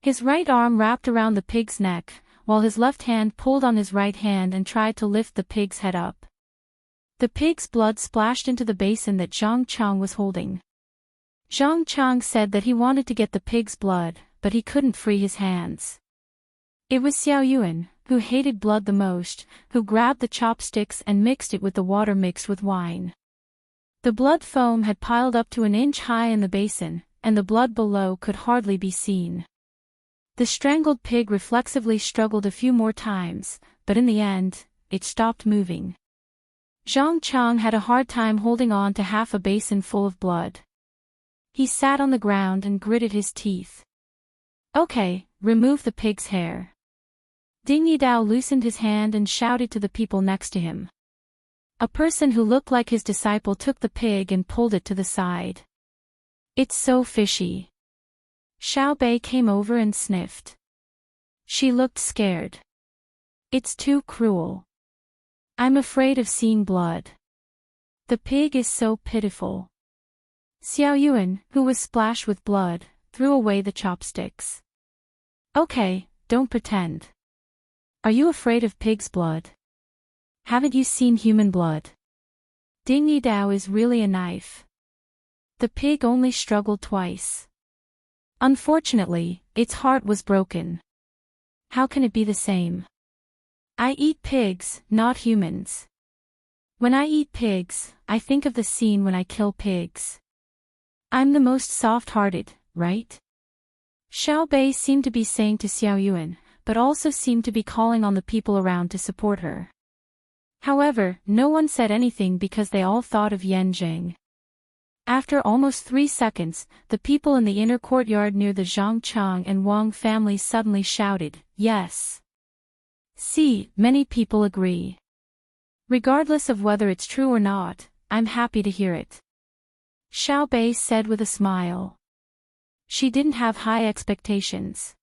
His right arm wrapped around the pig's neck, while his left hand pulled on his right hand and tried to lift the pig's head up. The pig's blood splashed into the basin that Zhang Chang was holding. Zhang Chang said that he wanted to get the pig's blood, but he couldn't free his hands. It was Xiao Yuan, who hated blood the most, who grabbed the chopsticks and mixed it with the water mixed with wine. The blood foam had piled up to an inch high in the basin, and the blood below could hardly be seen. The strangled pig reflexively struggled a few more times, but in the end, it stopped moving. Zhang Chang had a hard time holding on to half a basin full of blood. He sat on the ground and gritted his teeth. "Okay, remove the pig's hair." Ding Yidao loosened his hand and shouted to the people next to him. A person who looked like his disciple took the pig and pulled it to the side. "It's so fishy." Xiao Bei came over and sniffed. She looked scared. "It's too cruel. I'm afraid of seeing blood. The pig is so pitiful." Xiao Yuan, who was splashed with blood, threw away the chopsticks. Okay, don't pretend. Are you afraid of pig's blood? Haven't you seen human blood? Ding Yi Dao is really a knife. The pig only struggled twice. Unfortunately, its heart was broken. How can it be the same? I eat pigs, not humans. When I eat pigs, I think of the scene when I kill pigs. I'm the most soft-hearted, right? Xiao Bei seemed to be saying to Xiao Yuan, but also seemed to be calling on the people around to support her. However, no one said anything because they all thought of Yan Zheng. After almost 3 seconds, the people in the inner courtyard near the Zhang Chang and Wang families suddenly shouted, "Yes." See, many people agree. Regardless of whether it's true or not, I'm happy to hear it. Xiao Bei said with a smile. She didn't have high expectations.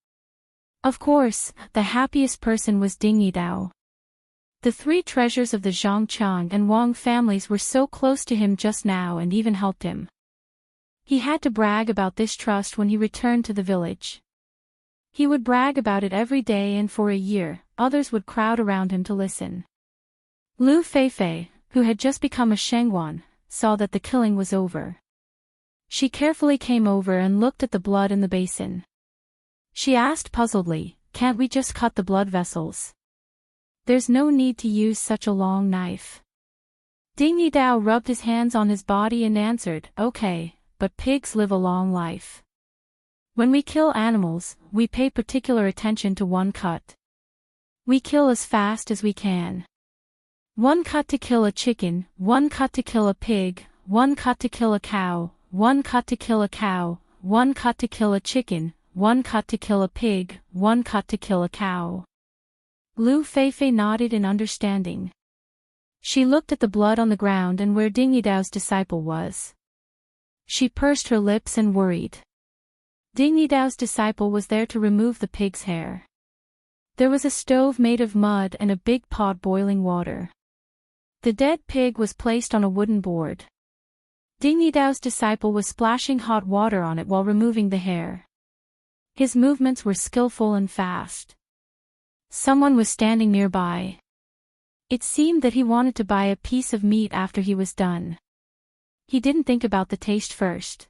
Of course, the happiest person was Ding Yidao. The 3 treasures of the Zhangchang and Wang families were so close to him just now and even helped him. He had to brag about this trust when he returned to the village. He would brag about it every day, and for a year, others would crowd around him to listen. Lu Feifei, who had just become a Shengwan, saw that the killing was over. She carefully came over and looked at the blood in the basin. She asked puzzledly, "Can't we just cut the blood vessels? There's no need to use such a long knife." Ding Yidao rubbed his hands on his body and answered, "Okay, but pigs live a long life. When we kill animals, we pay particular attention to one cut. We kill as fast as we can. 1 cut to kill a chicken, 1 cut to kill a pig, 1 cut to kill a cow, 1 cut to kill a cow, 1 cut to kill a chicken, 1 cut to kill a pig, 1 cut to kill a cow." Lu Feifei nodded in understanding. She looked at the blood on the ground and where Ding Yidao's disciple was. She pursed her lips and worried. Ding Yidao's disciple was there to remove the pig's hair. There was a stove made of mud and a big pot boiling water. The dead pig was placed on a wooden board. Ding Yidao's disciple was splashing hot water on it while removing the hair. His movements were skillful and fast. Someone was standing nearby. It seemed that he wanted to buy a piece of meat after he was done. He didn't think about the taste first.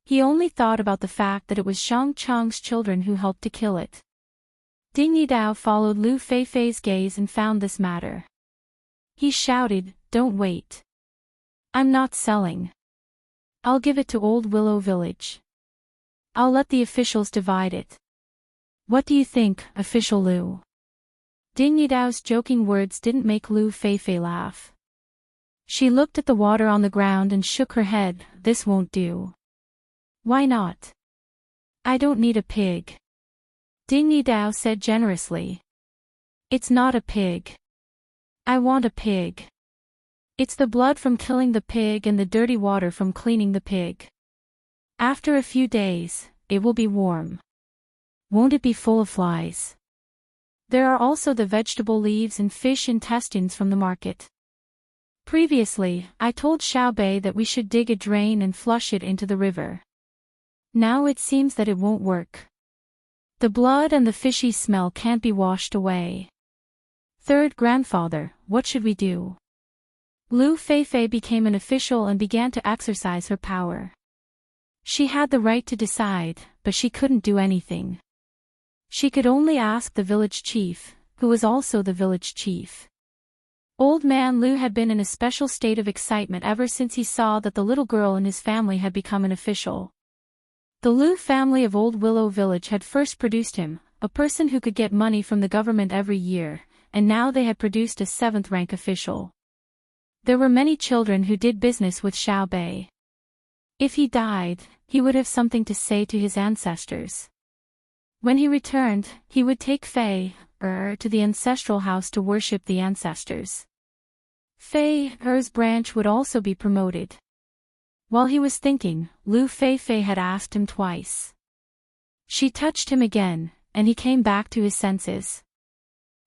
He only thought about the fact that it was Shang Chang's children who helped to kill it. Ding Yidao followed Lu Feifei's gaze and found this matter. He shouted, "Don't wait. I'm not selling. I'll give it to Old Willow Village. I'll let the officials divide it. What do you think, Official Lu?" Ding Yidao's joking words didn't make Lu Feifei laugh. She looked at the water on the ground and shook her head. "This won't do." "Why not?" "I don't need a pig," Ding Yidao said generously. "It's not a pig. I want a pig. It's the blood from killing the pig and the dirty water from cleaning the pig. After a few days, it will be warm. Won't it be full of flies? There are also the vegetable leaves and fish intestines from the market. Previously, I told Xiao Bei that we should dig a drain and flush it into the river. Now it seems that it won't work. The blood and the fishy smell can't be washed away. Third grandfather, what should we do?" Lu Feifei became an official and began to exercise her power. She had the right to decide, but she couldn't do anything. She could only ask the village chief, who was also the village chief. Old man Lu had been in a special state of excitement ever since he saw that the little girl in his family had become an official. The Lu family of Old Willow Village had first produced him, a person who could get money from the government every year, and now they had produced a 7th-rank official. There were many children who did business with Xiao Bei. If he died, he would have something to say to his ancestors. When he returned, he would take Fei to the ancestral house to worship the ancestors. Fei's branch would also be promoted. While he was thinking, Lu Feifei had asked him twice. She touched him again, and he came back to his senses.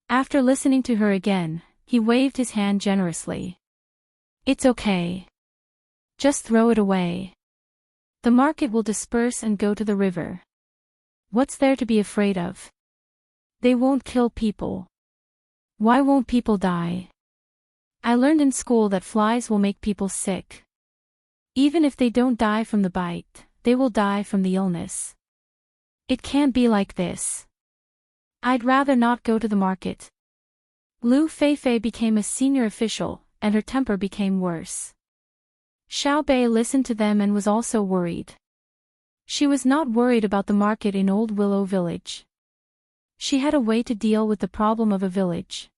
After listening to her again, he waved his hand generously. "It's okay. Just throw it away. The market will disperse and go to the river. What's there to be afraid of? They won't kill people. Why won't people die? I learned in school that flies will make people sick. Even if they don't die from the bite, they will die from the illness. It can't be like this. I'd rather not go to the market. Lu Feifei became a senior official, and her temper became worse. Xiao Bei listened to them and was also worried. She was not worried about the market in Old Willow Village. She had a way to deal with the problem of a village.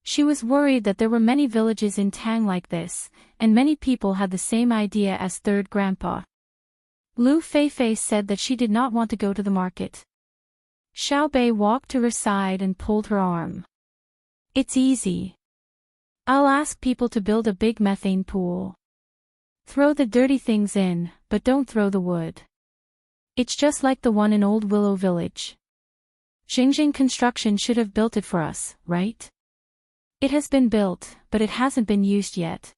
She was worried that there were many villages in Tang like this, and many people had the same idea as Third Grandpa. Lu Feifei said that she did not want to go to the market. Xiao Bei walked to her side and pulled her arm. It's easy. I'll ask people to build a big methane pool. Throw the dirty things in, but don't throw the wood. It's just like the one in Old Willow Village. Xingjing Construction should have built it for us, right? It has been built, but it hasn't been used yet.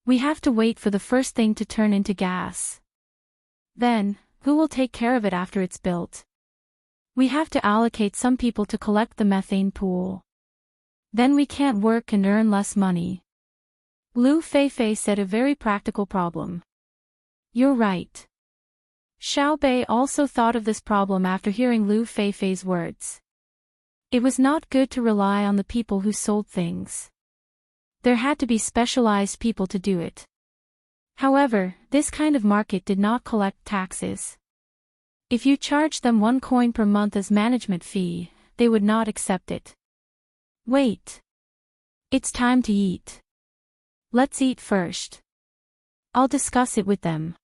We have to wait for the first thing to turn into gas. Then, who will take care of it after it's built? We have to allocate some people to collect the methane pool. Then we can't work and earn less money. Lu Feifei said a very practical problem. You're right. Xiao Bei also thought of this problem after hearing Lu Feifei's words. It was not good to rely on the people who sold things. There had to be specialized people to do it. However, this kind of market did not collect taxes. If you charged them 1 coin per month as management fee, they would not accept it. Wait. It's time to eat. Let's eat first. I'll discuss it with them.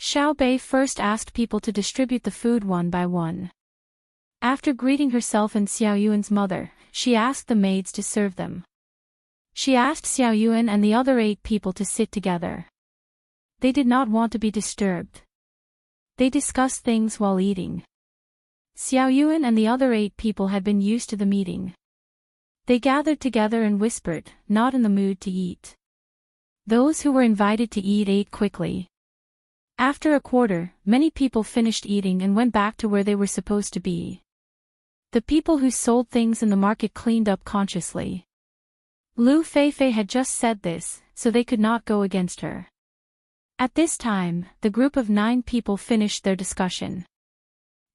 Xiao Bei first asked people to distribute the food one by one. After greeting herself and Xiao Yuan's mother, she asked the maids to serve them. She asked Xiao Yuan and the other 8 people to sit together. They did not want to be disturbed. They discussed things while eating. Xiao Yuan and the other 8 people had been used to the meeting. They gathered together and whispered, not in the mood to eat. Those who were invited to eat ate quickly. After a quarter, many people finished eating and went back to where they were supposed to be. The people who sold things in the market cleaned up consciously. Lu Feifei had just said this, so they could not go against her. At this time, the group of 9 people finished their discussion.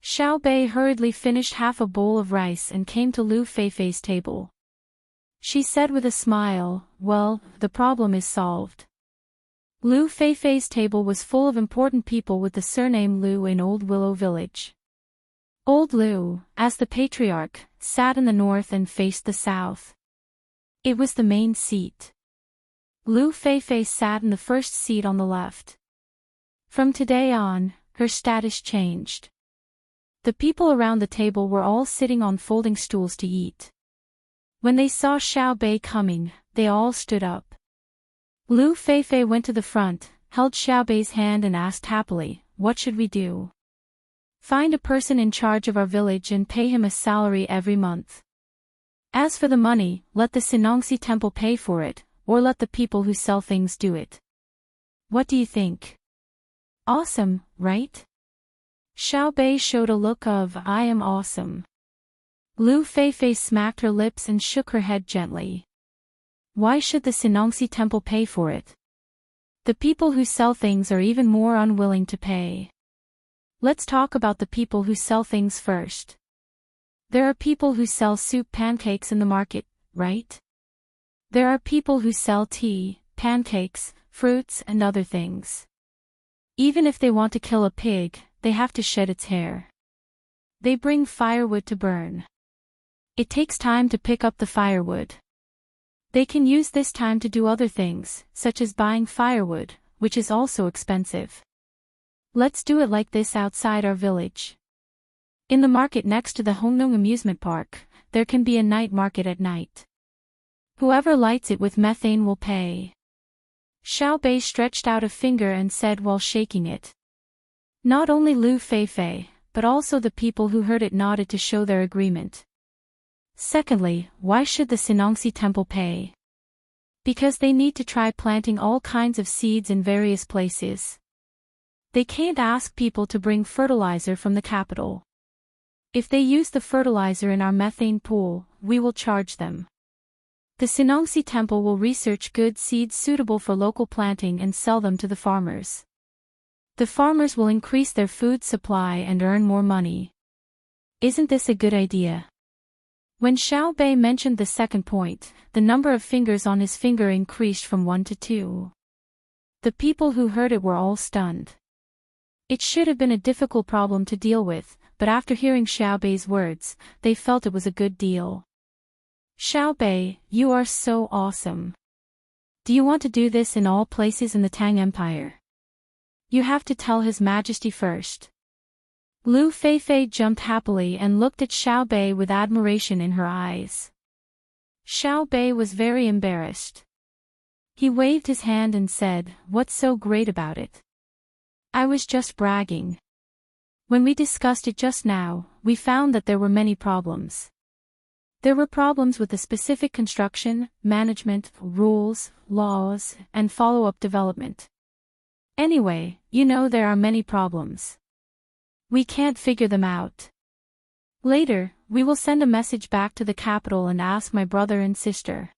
Xiao Bei hurriedly finished half a bowl of rice and came to Lu Feifei's table. She said with a smile, "Well, the problem is solved." Lu Feifei's table was full of important people with the surname Lu in Old Willow Village. Old Lu, as the patriarch, sat in the north and faced the south. It was the main seat. Lu Feifei sat in the first seat on the left. From today on, her status changed. The people around the table were all sitting on folding stools to eat. When they saw Xiao Bei coming, they all stood up. Lu Feifei went to the front, held Xiao Bei's hand and asked happily, "What should we do?" "Find a person in charge of our village and pay him a salary every month. As for the money, let the Sinongxi temple pay for it, or let the people who sell things do it. What do you think? Awesome, right?" Xiao Bei showed a look of, "I am awesome." Lu Feifei smacked her lips and shook her head gently. Why should the Sinongxi temple pay for it? The people who sell things are even more unwilling to pay. Let's talk about the people who sell things first. There are people who sell soup pancakes in the market, right? There are people who sell tea, pancakes, fruits and other things. Even if they want to kill a pig, they have to shed its hair. They bring firewood to burn. It takes time to pick up the firewood. They can use this time to do other things, such as buying firewood, which is also expensive. Let's do it like this outside our village. In the market next to the Hongnong amusement park, there can be a night market at night. Whoever lights it with methane will pay. Xiao Bei stretched out a finger and said while shaking it. Not only Lu Feifei, but also the people who heard it nodded to show their agreement. Secondly, why should the Sinongxi temple pay? Because they need to try planting all kinds of seeds in various places. They can't ask people to bring fertilizer from the capital. If they use the fertilizer in our methane pool, we will charge them. The Sinongsi temple will research good seeds suitable for local planting and sell them to the farmers. The farmers will increase their food supply and earn more money. Isn't this a good idea? When Xiao Bei mentioned the second point, the number of fingers on his finger increased from 1 to 2. The people who heard it were all stunned. It should have been a difficult problem to deal with, but after hearing Xiao Bei's words, they felt it was a good deal. Xiao Bei, you are so awesome. Do you want to do this in all places in the Tang Empire? You have to tell His Majesty first. Lu Feifei jumped happily and looked at Xiao Bei with admiration in her eyes. Xiao Bei was very embarrassed. He waved his hand and said, "What's so great about it? I was just bragging. When we discussed it just now, we found that there were many problems. There were problems with the specific construction, management, rules, laws, and follow-up development. Anyway, you know there are many problems. We can't figure them out. Later, we will send a message back to the capital and ask my brother and sister.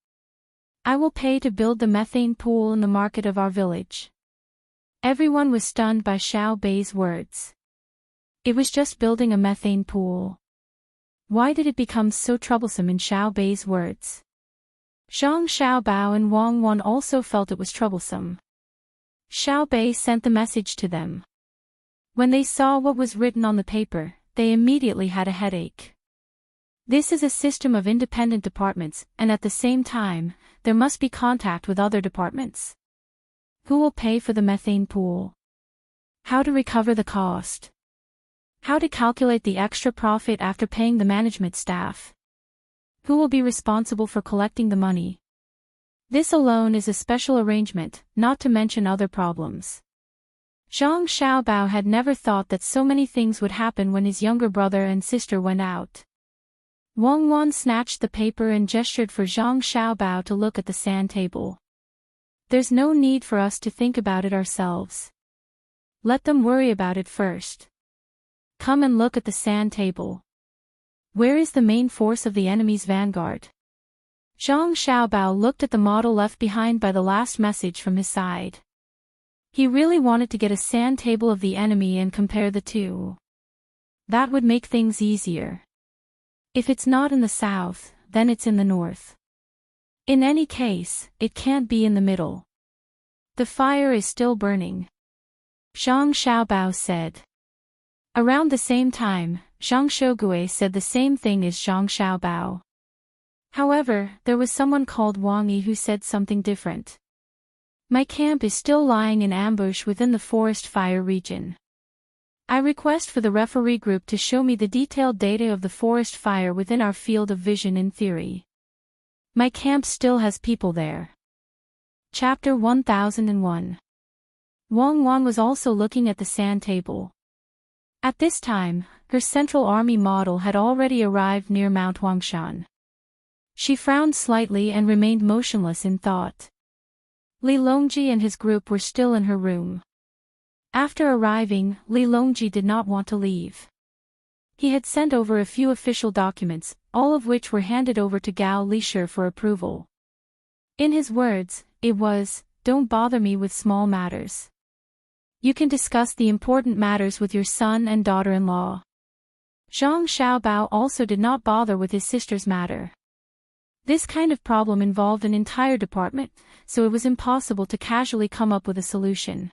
I will pay to build the methane pool in the market of our village." Everyone was stunned by Xiao Bei's words. It was just building a methane pool. Why did it become so troublesome in Xiao Bei's words? Zhang Xiaobao and Wang Wan also felt it was troublesome. Xiao Bei sent the message to them. When they saw what was written on the paper, they immediately had a headache. This is a system of independent departments, and at the same time, there must be contact with other departments. Who will pay for the methane pool? How to recover the cost? How to calculate the extra profit after paying the management staff? Who will be responsible for collecting the money? This alone is a special arrangement, not to mention other problems. Zhang Xiaobao had never thought that so many things would happen when his younger brother and sister went out. Wang Wan snatched the paper and gestured for Zhang Xiaobao to look at the sand table. There's no need for us to think about it ourselves. Let them worry about it first. Come and look at the sand table. Where is the main force of the enemy's vanguard? Zhang Xiaobao looked at the model left behind by the last message from his side. He really wanted to get a sand table of the enemy and compare the two. That would make things easier. If it's not in the south, then it's in the north. In any case, it can't be in the middle. The fire is still burning. Zhang Xiaobao said. Around the same time, Zhang Shougue said the same thing as Zhang Xiaobao. However, there was someone called Wang Yi who said something different. My camp is still lying in ambush within the forest fire region. I request for the referee group to show me the detailed data of the forest fire within our field of vision in theory. My camp still has people there. Chapter 1001. Wang Wan was also looking at the sand table. At this time, her Central Army model had already arrived near Mount Huangshan. She frowned slightly and remained motionless in thought. Li Longji and his group were still in her room. After arriving, Li Longji did not want to leave. He had sent over a few official documents, all of which were handed over to Gao Lishir for approval. In his words, it was, "Don't bother me with small matters. You can discuss the important matters with your son and daughter-in-law." Zhang Xiaobao also did not bother with his sister's matter. This kind of problem involved an entire department, so it was impossible to casually come up with a solution.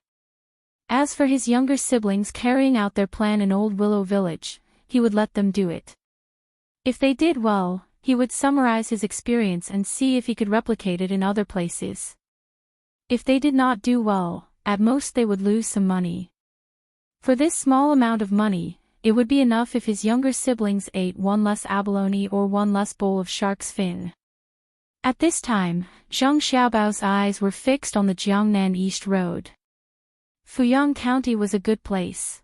As for his younger siblings carrying out their plan in Old Willow Village, he would let them do it. If they did well, he would summarize his experience and see if he could replicate it in other places. If they did not do well, at most they would lose some money. For this small amount of money, it would be enough if his younger siblings ate one less abalone or one less bowl of shark's fin. At this time, Zhang Xiaobao's eyes were fixed on the Jiangnan East Road. Fuyang County was a good place.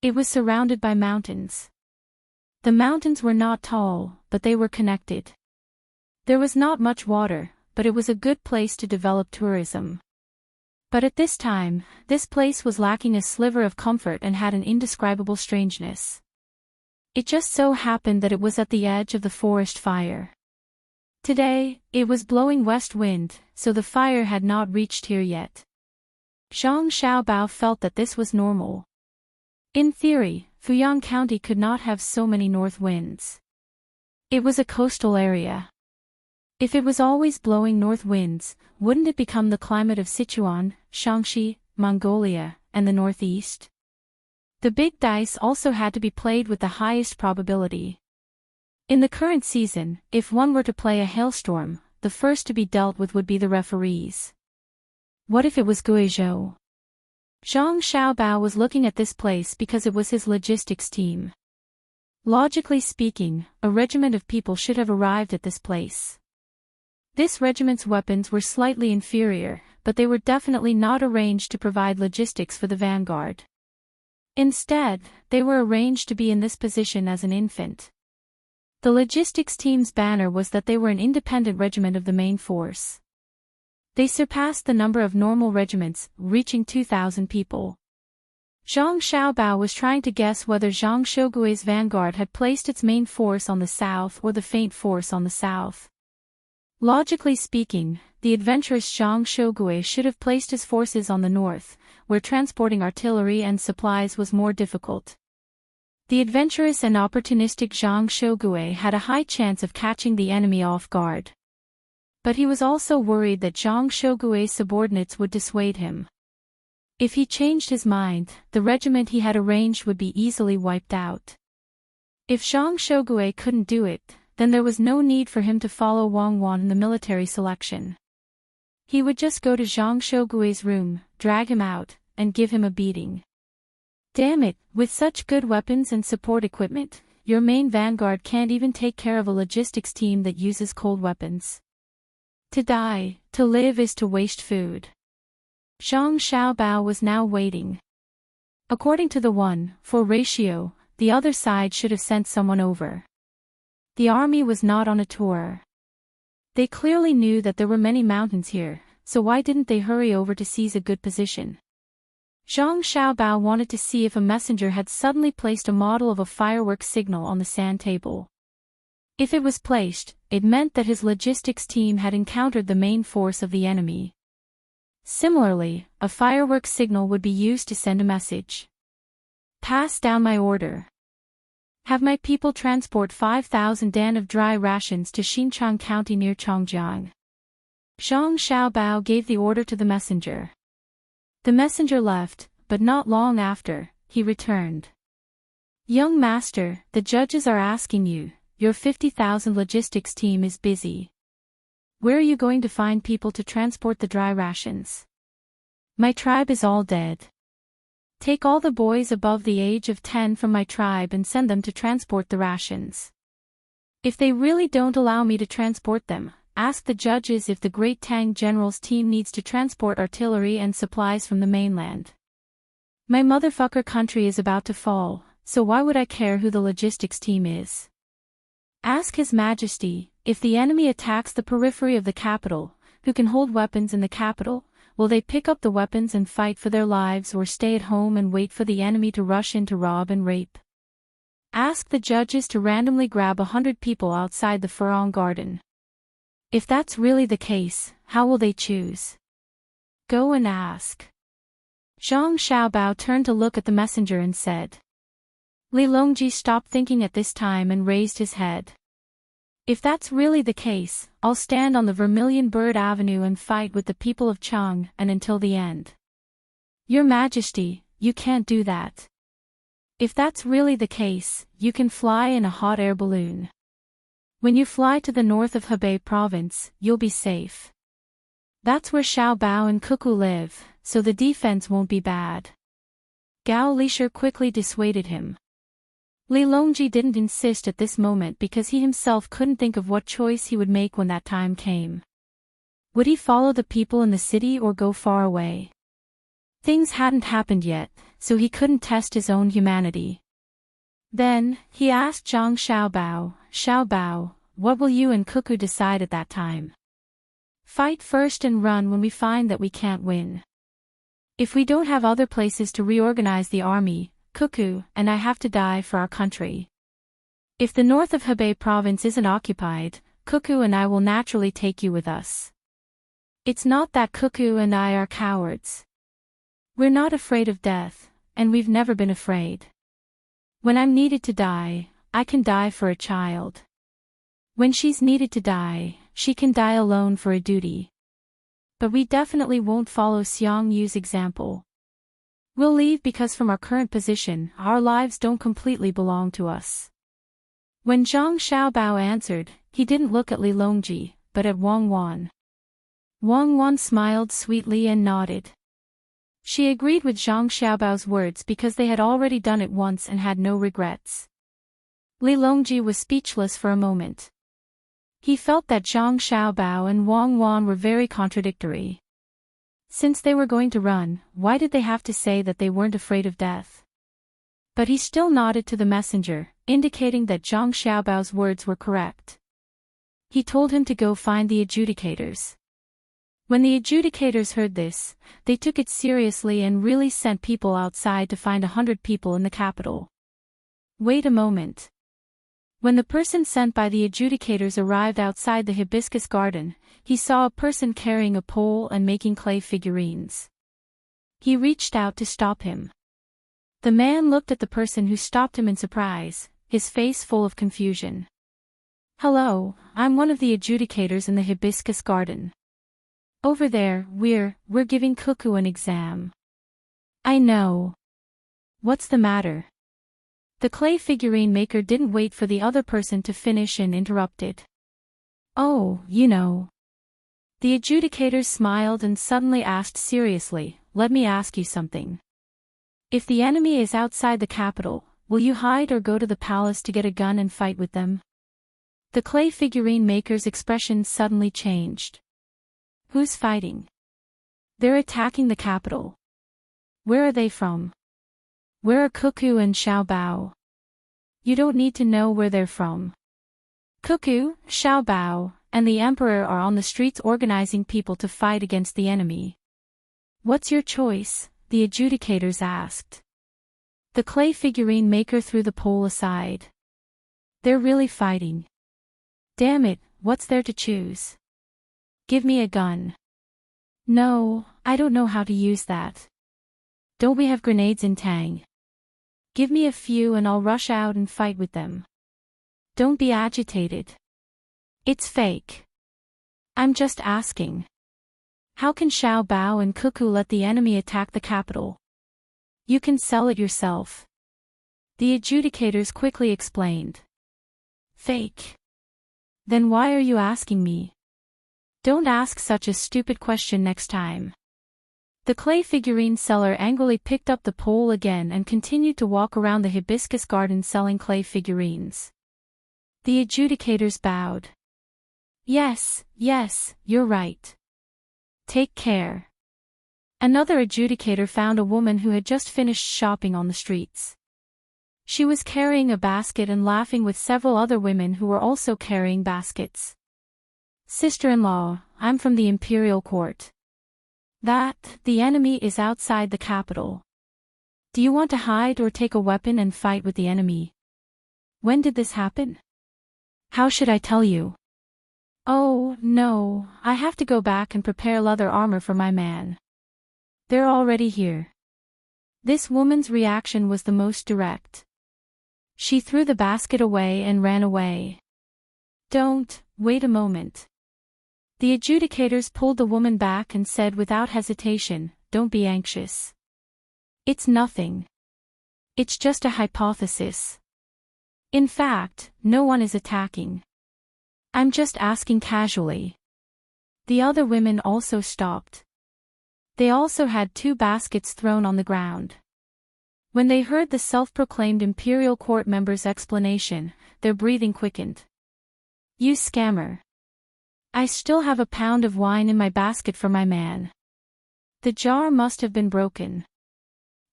It was surrounded by mountains. The mountains were not tall, but they were connected. There was not much water, but it was a good place to develop tourism. But at this time, this place was lacking a sliver of comfort and had an indescribable strangeness. It just so happened that it was at the edge of the forest fire. Today, it was blowing west wind, so the fire had not reached here yet. Zhang Xiaobao felt that this was normal. In theory, Fuyang County could not have so many north winds. It was a coastal area. If it was always blowing north winds, wouldn't it become the climate of Sichuan, Shaanxi, Mongolia, and the northeast? The big dice also had to be played with the highest probability. In the current season, if one were to play a hailstorm, the first to be dealt with would be the referees. What if it was Guizhou? Zhang Xiaobao was looking at this place because it was his logistics team. Logically speaking, a regiment of people should have arrived at this place. This regiment's weapons were slightly inferior, but they were definitely not arranged to provide logistics for the vanguard. Instead, they were arranged to be in this position as an infant. The logistics team's banner was that they were an independent regiment of the main force. They surpassed the number of normal regiments, reaching 2,000 people. Zhang Xiaobao was trying to guess whether Zhang Shougui's vanguard had placed its main force on the south or the feint force on the south. Logically speaking, the adventurous Zhang Shougui should have placed his forces on the north, where transporting artillery and supplies was more difficult. The adventurous and opportunistic Zhang Shougui had a high chance of catching the enemy off guard. But he was also worried that Zhang Shougui's subordinates would dissuade him. If he changed his mind, the regiment he had arranged would be easily wiped out. If Zhang Shougui couldn't do it, then there was no need for him to follow Wang Wan in the military selection. He would just go to Zhang Shougui's room, drag him out, and give him a beating. Damn it, with such good weapons and support equipment, your main vanguard can't even take care of a logistics team that uses cold weapons. To die, to live is to waste food. Zhang Xiaobao was now waiting. According to the 1:4 ratio, the other side should have sent someone over. The army was not on a tour. They clearly knew that there were many mountains here, so why didn't they hurry over to seize a good position? Zhang Xiaobao wanted to see if a messenger had suddenly placed a model of a fireworks signal on the sand table. If it was placed, it meant that his logistics team had encountered the main force of the enemy. Similarly, a fireworks signal would be used to send a message. Pass down my order. Have my people transport 5,000 dan of dry rations to Xinchang County near Chongjiang. Zhang Xiaobao gave the order to the messenger. The messenger left, but not long after, he returned. Young master, the judges are asking you, your 50,000 logistics team is busy. Where are you going to find people to transport the dry rations? My tribe is all dead. Take all the boys above the age of 10 from my tribe and send them to transport the rations. If they really don't allow me to transport them, ask the judges if the Great Tang General's team needs to transport artillery and supplies from the mainland. My motherfucker country is about to fall, so why would I care who the logistics team is? Ask His Majesty, if the enemy attacks the periphery of the capital, who can hold weapons in the capital, will they pick up the weapons and fight for their lives or stay at home and wait for the enemy to rush in to rob and rape? Ask the judges to randomly grab 100 people outside the Furong Garden. If that's really the case, how will they choose? Go and ask. Zhang Xiaobao turned to look at the messenger and said. Li Longji stopped thinking at this time and raised his head. If that's really the case, I'll stand on the Vermilion Bird Avenue and fight with the people of Chang and until the end. Your Majesty, you can't do that. If that's really the case, you can fly in a hot air balloon. When you fly to the north of Hebei province, you'll be safe. That's where Xiaobao and Cuckoo live, so the defense won't be bad. Gao Lisher quickly dissuaded him. Li Longji didn't insist at this moment because he himself couldn't think of what choice he would make when that time came. Would he follow the people in the city or go far away? Things hadn't happened yet, so he couldn't test his own humanity. Then, he asked Zhang Xiaobao, what will you and Cuckoo decide at that time? Fight first and run when we find that we can't win. If we don't have other places to reorganize the army, Cuckoo and I have to die for our country. If the north of Hebei province isn't occupied, Cuckoo and I will naturally take you with us. It's not that Cuckoo and I are cowards. We're not afraid of death, and we've never been afraid. When I'm needed to die, I can die for a child. When she's needed to die, she can die alone for a duty. But we definitely won't follow Xiang Yu's example. We'll leave because from our current position, our lives don't completely belong to us. When Zhang Xiaobao answered, he didn't look at Li Longji, but at Wang Wan. Wang Wan smiled sweetly and nodded. She agreed with Zhang Xiaobao's words because they had already done it once and had no regrets. Li Longji was speechless for a moment. He felt that Zhang Xiaobao and Wang Wan were very contradictory. Since they were going to run, why did they have to say that they weren't afraid of death? But he still nodded to the messenger, indicating that Zhang Xiaobao's words were correct. He told him to go find the adjudicators. When the adjudicators heard this, they took it seriously and really sent people outside to find 100 people in the capital. Wait a moment. When the person sent by the adjudicators arrived outside the hibiscus garden, he saw a person carrying a pole and making clay figurines. He reached out to stop him. The man looked at the person who stopped him in surprise, his face full of confusion. Hello, I'm one of the adjudicators in the hibiscus garden. Over there, we're giving Cuckoo an exam. I know. What's the matter? The clay figurine maker didn't wait for the other person to finish and interrupted. Oh, you know. The adjudicators smiled and suddenly asked seriously, let me ask you something. If the enemy is outside the capital, will you hide or go to the palace to get a gun and fight with them? The clay figurine maker's expression suddenly changed. Who's fighting? They're attacking the capital. Where are they from? Where are Cuckoo and Xiaobao? You don't need to know where they're from. Cuckoo, Xiaobao, and the Emperor are on the streets organizing people to fight against the enemy. What's your choice? The adjudicators asked. The clay figurine maker threw the pole aside. They're really fighting. Damn it, what's there to choose? Give me a gun. No, I don't know how to use that. Don't we have grenades in Tang? Give me a few and I'll rush out and fight with them. Don't be agitated. It's fake. I'm just asking. How can Xiaobao and Cuckoo let the enemy attack the capital? You can sell it yourself. The adjudicators quickly explained. Fake. Then why are you asking me? Don't ask such a stupid question next time. The clay figurine seller angrily picked up the pole again and continued to walk around the hibiscus garden selling clay figurines. The adjudicators bowed. Yes, you're right. Take care. Another adjudicator found a woman who had just finished shopping on the streets. She was carrying a basket and laughing with several other women who were also carrying baskets. Sister-in-law, I'm from the imperial court. The enemy is outside the capital. Do you want to hide or take a weapon and fight with the enemy? When did this happen? How should I tell you? Oh, no, I have to go back and prepare leather armor for my man. They're already here. This woman's reaction was the most direct. She threw the basket away and ran away. Don't, wait a moment. The adjudicators pulled the woman back and said without hesitation, don't be anxious. It's nothing. It's just a hypothesis. In fact, no one is attacking. I'm just asking casually. The other women also stopped. They also had 2 baskets thrown on the ground. When they heard the self-proclaimed imperial court member's explanation, their breathing quickened. You scammer. I still have a pound of wine in my basket for my man. The jar must have been broken.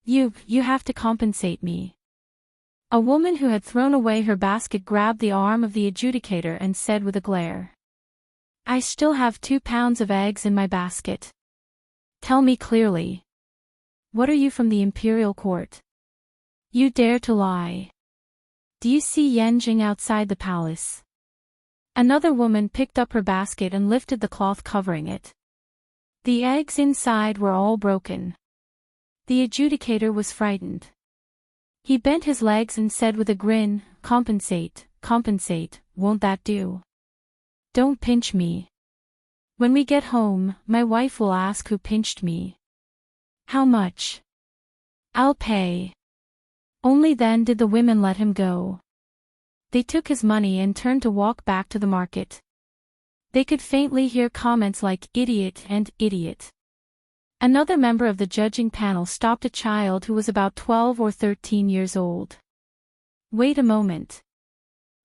You have to compensate me. A woman who had thrown away her basket grabbed the arm of the adjudicator and said with a glare. I still have 2 pounds of eggs in my basket. Tell me clearly. What are you from the imperial court? You dare to lie. Do you see Yan Jing outside the palace? Another woman picked up her basket and lifted the cloth covering it. The eggs inside were all broken. The adjudicator was frightened. He bent his legs and said with a grin, "Compensate, compensate, won't that do? Don't pinch me. When we get home, my wife will ask who pinched me. How much? I'll pay." Only then did the women let him go. They took his money and turned to walk back to the market. They could faintly hear comments like "idiot" and "idiot." Another member of the judging panel stopped a child who was about 12 or 13 years old. "Wait a moment.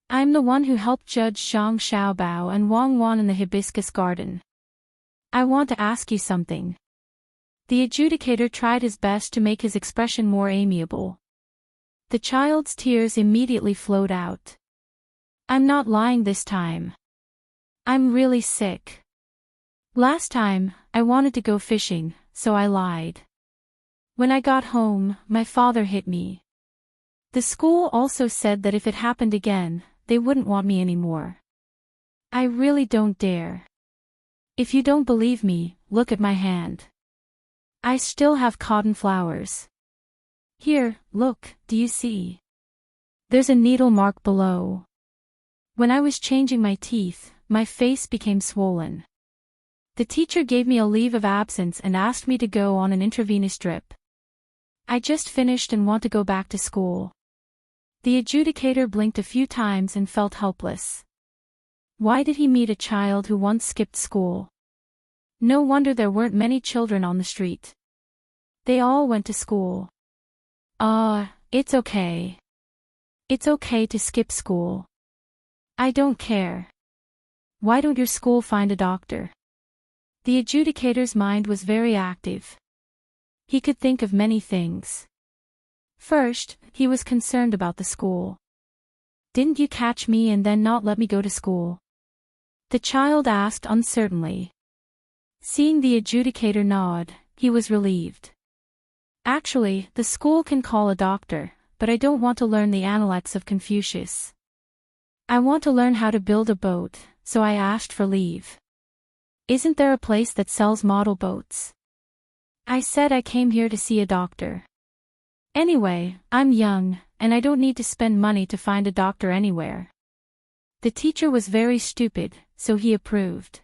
I'm the one who helped Judge Zhang Xiaobao and Wang Wan in the hibiscus garden. I want to ask you something." The adjudicator tried his best to make his expression more amiable. The child's tears immediately flowed out. "I'm not lying this time. I'm really sick. Last time, I wanted to go fishing, so I lied. When I got home, my father hit me. The school also said that if it happened again, they wouldn't want me anymore. I really don't dare. If you don't believe me, look at my hand. I still have cotton flowers. Here, look, do you see? There's a needle mark below. When I was changing my teeth, my face became swollen. The teacher gave me a leave of absence and asked me to go on an intravenous drip. I just finished and want to go back to school." The adjudicator blinked a few times and felt helpless. Why did he meet a child who once skipped school? No wonder there weren't many children on the street. They all went to school. It's okay. It's okay to skip school. I don't care. Why don't your school find a doctor? The adjudicator's mind was very active. He could think of many things. First, he was concerned about the school. "Didn't you catch me and then not let me go to school?" the child asked uncertainly. Seeing the adjudicator nod, he was relieved. "Actually, the school can call a doctor, but I don't want to learn the analects of Confucius. I want to learn how to build a boat, so I asked for leave. Isn't there a place that sells model boats? I said I came here to see a doctor. Anyway, I'm young, and I don't need to spend money to find a doctor anywhere." The teacher was very stupid, so he approved.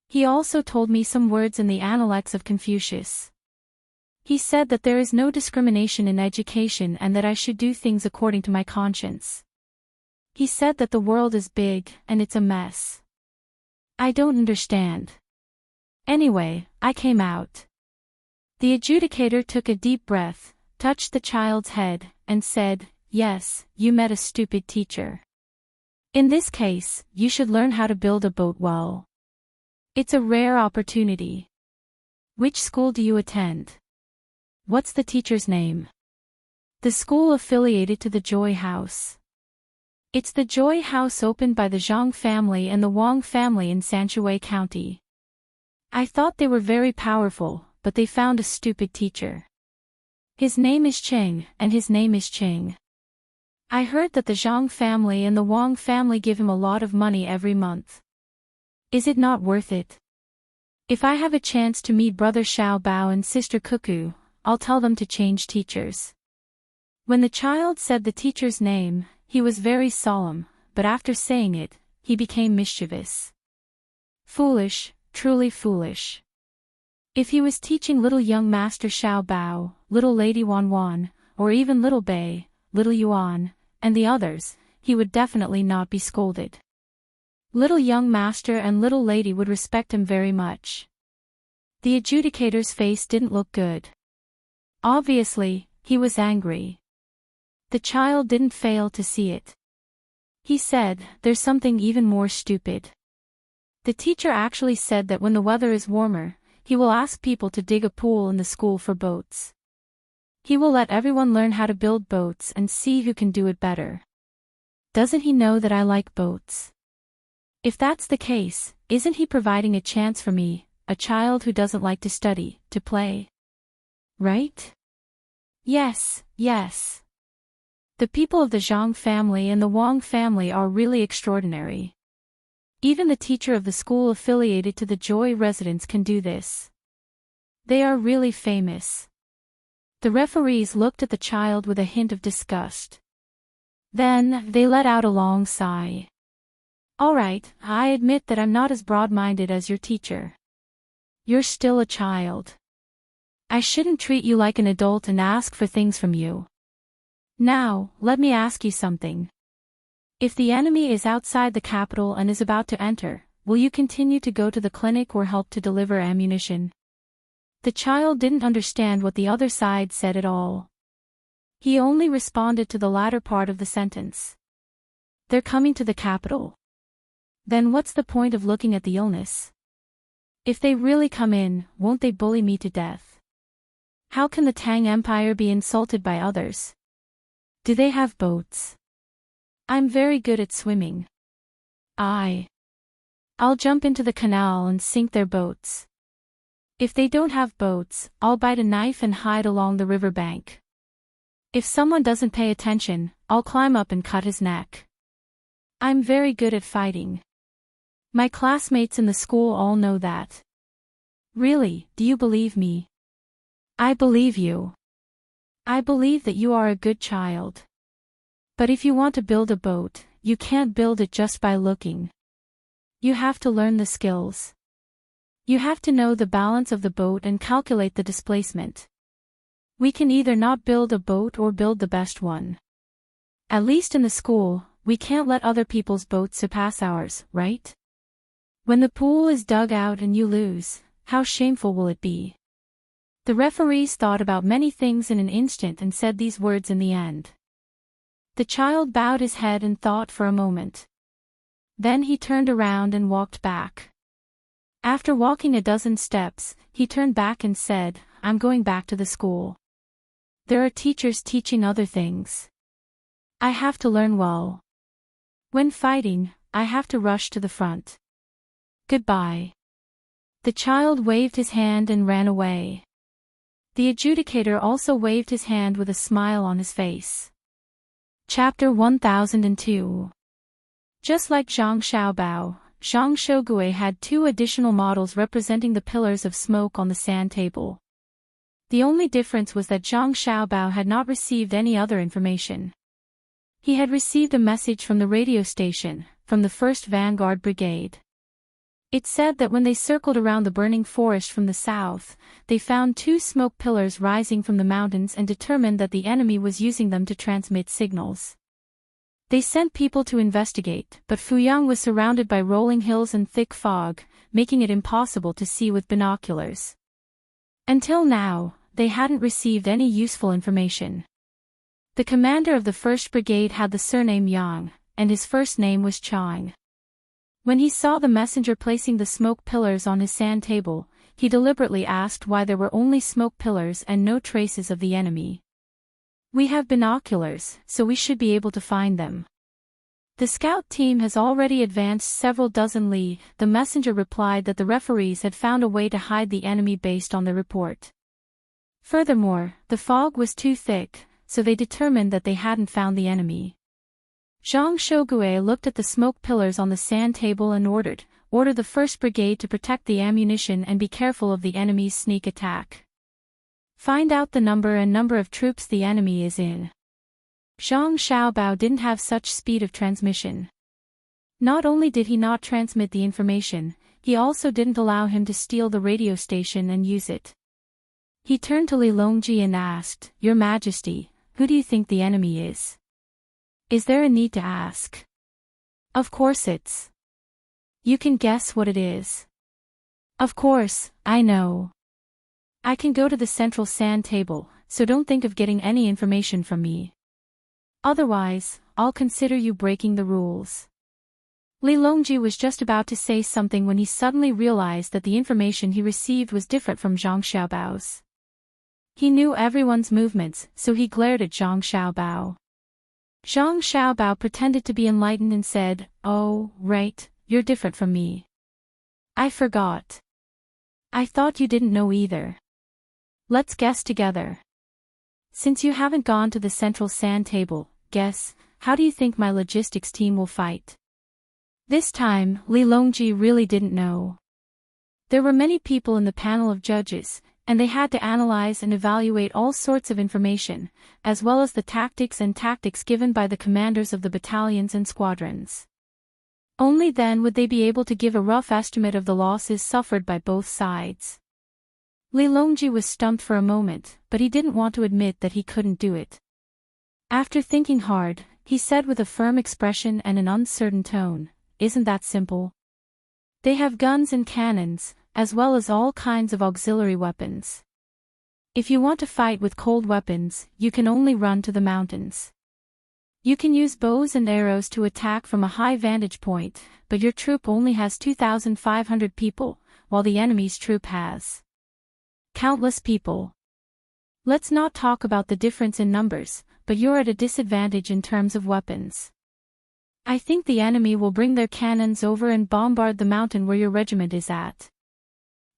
He also told me some words in the Analects of Confucius. He said that there is no discrimination in education and that I should do things according to my conscience. He said that the world is big, and it's a mess. I don't understand. Anyway, I came out. The adjudicator took a deep breath, touched the child's head, and said, "Yes, you met a stupid teacher. In this case, you should learn how to build a boat well. It's a rare opportunity. Which school do you attend? What's the teacher's name?" "The school affiliated to the Joy House. It's the Joy House opened by the Zhang family and the Wang family in Sanshui County. I thought they were very powerful, but they found a stupid teacher. His name is Cheng, and his name is Cheng. I heard that the Zhang family and the Wang family give him a lot of money every month. Is it not worth it? If I have a chance to meet Brother Xiao Bao and Sister Cuckoo, I'll tell them to change teachers." When the child said the teacher's name, he was very solemn, but after saying it, he became mischievous. Foolish, truly foolish. If he was teaching little young Master Xiao Bao, little Lady Wan Wan, or even little Bei, little Yuan, and the others, he would definitely not be scolded. Little young master and little lady would respect him very much. The adjudicator's face didn't look good. Obviously, he was angry. The child didn't fail to see it. He said, "There's something even more stupid." The teacher actually said that when the weather is warmer, he will ask people to dig a pool in the school for boats. He will let everyone learn how to build boats and see who can do it better. Doesn't he know that I like boats? If that's the case, isn't he providing a chance for me, a child who doesn't like to study, to play? right? Yes, yes. The people of the Zhang family and the Wang family are really extraordinary. Even the teacher of the school affiliated to the Joy residence can do this. They are really famous. The referees looked at the child with a hint of disgust. Then, they let out a long sigh. All right, I admit that I'm not as broad-minded as your teacher. You're still a child. I shouldn't treat you like an adult and ask for things from you. Now, let me ask you something. If the enemy is outside the capital and is about to enter, will you continue to go to the clinic or help to deliver ammunition? The child didn't understand what the other side said at all. He only responded to the latter part of the sentence. They're coming to the capital. Then what's the point of looking at the illness? If they really come in, won't they bully me to death? How can the Tang Empire be insulted by others? Do they have boats? I'm very good at swimming. I'll jump into the canal and sink their boats. If they don't have boats, I'll bite a knife and hide along the river bank. If someone doesn't pay attention, I'll climb up and cut his neck. I'm very good at fighting. My classmates in the school all know that. Really, do you believe me? I believe you. I believe that you are a good child. But if you want to build a boat, you can't build it just by looking. You have to learn the skills. You have to know the balance of the boat and calculate the displacement. We can either not build a boat or build the best one. At least in the school, we can't let other people's boats surpass ours, right? When the pool is dug out and you lose, how shameful will it be? The referees thought about many things in an instant and said these words in the end. The child bowed his head and thought for a moment. Then he turned around and walked back. After walking a dozen steps, he turned back and said, I'm going back to the school. There are teachers teaching other things. I have to learn well. When fighting, I have to rush to the front. Goodbye. The child waved his hand and ran away. The adjudicator also waved his hand with a smile on his face. Chapter 1002. Just like Zhang Xiaobao, Zhang Shougue had two additional models representing the pillars of smoke on the sand table. The only difference was that Zhang Xiaobao had not received any other information. He had received a message from the radio station, from the 1st Vanguard Brigade. It said that when they circled around the burning forest from the south, they found two smoke pillars rising from the mountains and determined that the enemy was using them to transmit signals. They sent people to investigate, but Fuyang was surrounded by rolling hills and thick fog, making it impossible to see with binoculars. Until now, they hadn't received any useful information. The commander of the 1st Brigade had the surname Yang, and his first name was Chang. When he saw the messenger placing the smoke pillars on his sand table, he deliberately asked why there were only smoke pillars and no traces of the enemy. We have binoculars, so we should be able to find them. The scout team has already advanced several dozen li. The messenger replied that the referees had found a way to hide the enemy based on the report. Furthermore, the fog was too thick, so they determined that they hadn't found the enemy. Zhang Shougue looked at the smoke pillars on the sand table and ordered the 1st Brigade to protect the ammunition and be careful of the enemy's sneak attack. Find out the number of troops the enemy is in. Zhang Xiaobao didn't have such speed of transmission. Not only did he not transmit the information, he also didn't allow him to steal the radio station and use it. He turned to Li Longji and asked, Your Majesty, who do you think the enemy is? Is there a need to ask? Of course it's. You can guess what it is. Of course, I know. I can go to the central sand table, so don't think of getting any information from me. Otherwise, I'll consider you breaking the rules. Li Longji was just about to say something when he suddenly realized that the information he received was different from Zhang Xiaobao's. He knew everyone's movements, so he glared at Zhang Xiaobao. Zhang Xiaobao pretended to be enlightened and said, Oh, right, you're different from me. I forgot. I thought you didn't know either. Let's guess together. Since you haven't gone to the central sand table, guess, how do you think my logistics team will fight? This time, Li Longji really didn't know. There were many people in the panel of judges, and they had to analyze and evaluate all sorts of information, as well as the tactics given by the commanders of the battalions and squadrons. Only then would they be able to give a rough estimate of the losses suffered by both sides. Li Longji was stumped for a moment, but he didn't want to admit that he couldn't do it. After thinking hard, he said with a firm expression and an uncertain tone, "Isn't that simple? They have guns and cannons, as well as all kinds of auxiliary weapons. If you want to fight with cold weapons, you can only run to the mountains. You can use bows and arrows to attack from a high vantage point, but your troop only has 2,500 people, while the enemy's troop has countless people. Let's not talk about the difference in numbers, but you're at a disadvantage in terms of weapons. I think the enemy will bring their cannons over and bombard the mountain where your regiment is at."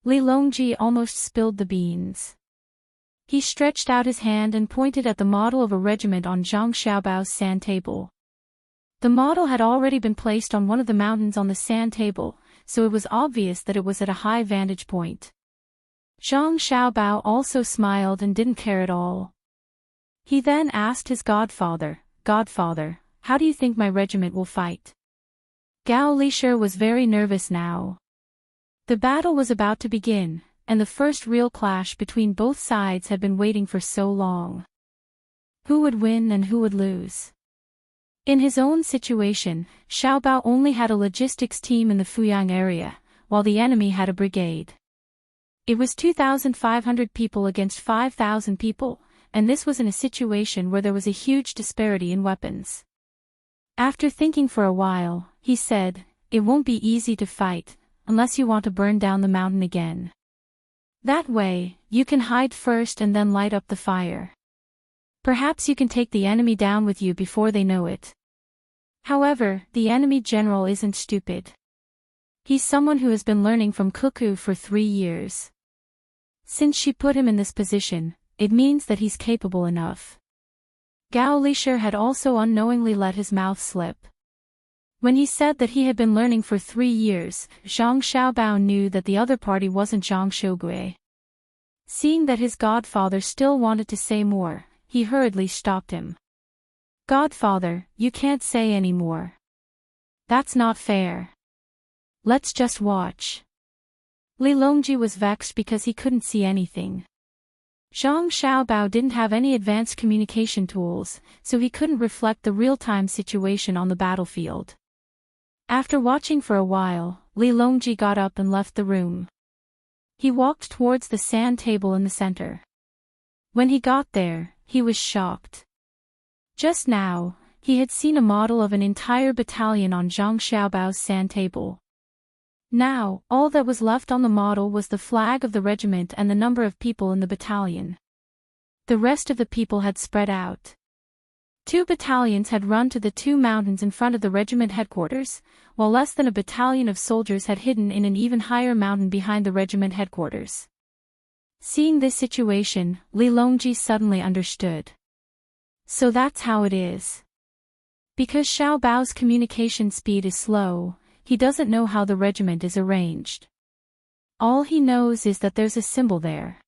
Li Longji almost spilled the beans. He stretched out his hand and pointed at the model of a regiment on Zhang Xiaobao's sand table. The model had already been placed on one of the mountains on the sand table, so it was obvious that it was at a high vantage point. Zhang Xiaobao also smiled and didn't care at all. He then asked his godfather, "Godfather, how do you think my regiment will fight?" Gao Lisher was very nervous now. The battle was about to begin, and the first real clash between both sides had been waiting for so long. Who would win and who would lose? In his own situation, Xiaobao only had a logistics team in the Fuyang area, while the enemy had a brigade. It was 2,500 people against 5,000 people, and this was in a situation where there was a huge disparity in weapons. After thinking for a while, he said, "It won't be easy to fight, unless you want to burn down the mountain again. That way, you can hide first and then light up the fire. Perhaps you can take the enemy down with you before they know it." However, the enemy general isn't stupid. He's someone who has been learning from Cuckoo for 3 years. Since she put him in this position, it means that he's capable enough. Gao Lisher had also unknowingly let his mouth slip. When he said that he had been learning for 3 years, Zhang Xiaobao knew that the other party wasn't Zhang Shougui. Seeing that his godfather still wanted to say more, he hurriedly stopped him. "Godfather, you can't say any more. That's not fair. Let's just watch." Li Longji was vexed because he couldn't see anything. Zhang Xiaobao didn't have any advanced communication tools, so he couldn't reflect the real-time situation on the battlefield. After watching for a while, Li Longji got up and left the room. He walked towards the sand table in the center. When he got there, he was shocked. Just now, he had seen a model of an entire battalion on Zhang Xiaobao's sand table. Now, all that was left on the model was the flag of the regiment and the number of people in the battalion. The rest of the people had spread out. 2 battalions had run to the 2 mountains in front of the regiment headquarters, while less than a battalion of soldiers had hidden in an even higher mountain behind the regiment headquarters. Seeing this situation, Li Longji suddenly understood. So that's how it is. Because Xiao Bao's communication speed is slow, he doesn't know how the regiment is arranged. All he knows is that there's a symbol there.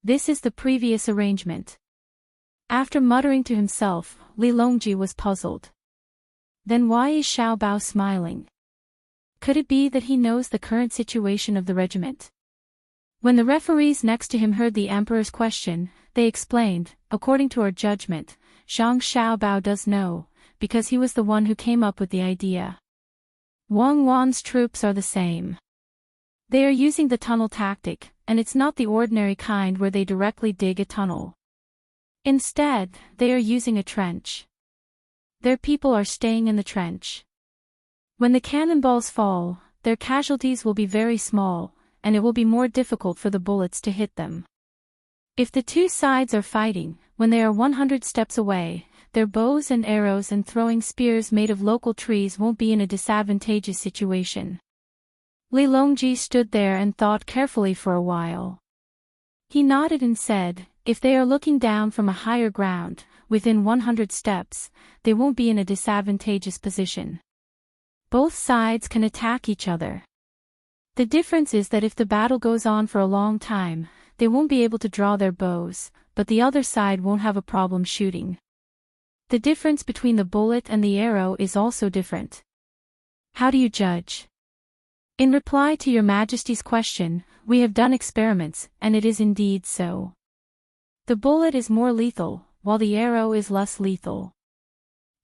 This is the previous arrangement. After muttering to himself, Li Longji was puzzled. Then why is Xiao Bao smiling? Could it be that he knows the current situation of the regiment? When the referees next to him heard the emperor's question, they explained, "According to our judgment, Zhang Xiaobao does know, because he was the one who came up with the idea. Wang Wan's troops are the same. They are using the tunnel tactic, and it's not the ordinary kind where they directly dig a tunnel. Instead, they are using a trench. Their people are staying in the trench. When the cannonballs fall, their casualties will be very small, and it will be more difficult for the bullets to hit them. If the 2 sides are fighting, when they are 100 steps away, their bows and arrows and throwing spears made of local trees won't be in a disadvantageous situation." Li Longji stood there and thought carefully for a while. He nodded and said, if they are looking down from a higher ground, within 100 steps, they won't be in a disadvantageous position. Both sides can attack each other. The difference is that if the battle goes on for a long time, they won't be able to draw their bows, but the other side won't have a problem shooting. The difference between the bullet and the arrow is also different. How do you judge? In reply to your Majesty's question, we have done experiments, and it is indeed so. The bullet is more lethal, while the arrow is less lethal.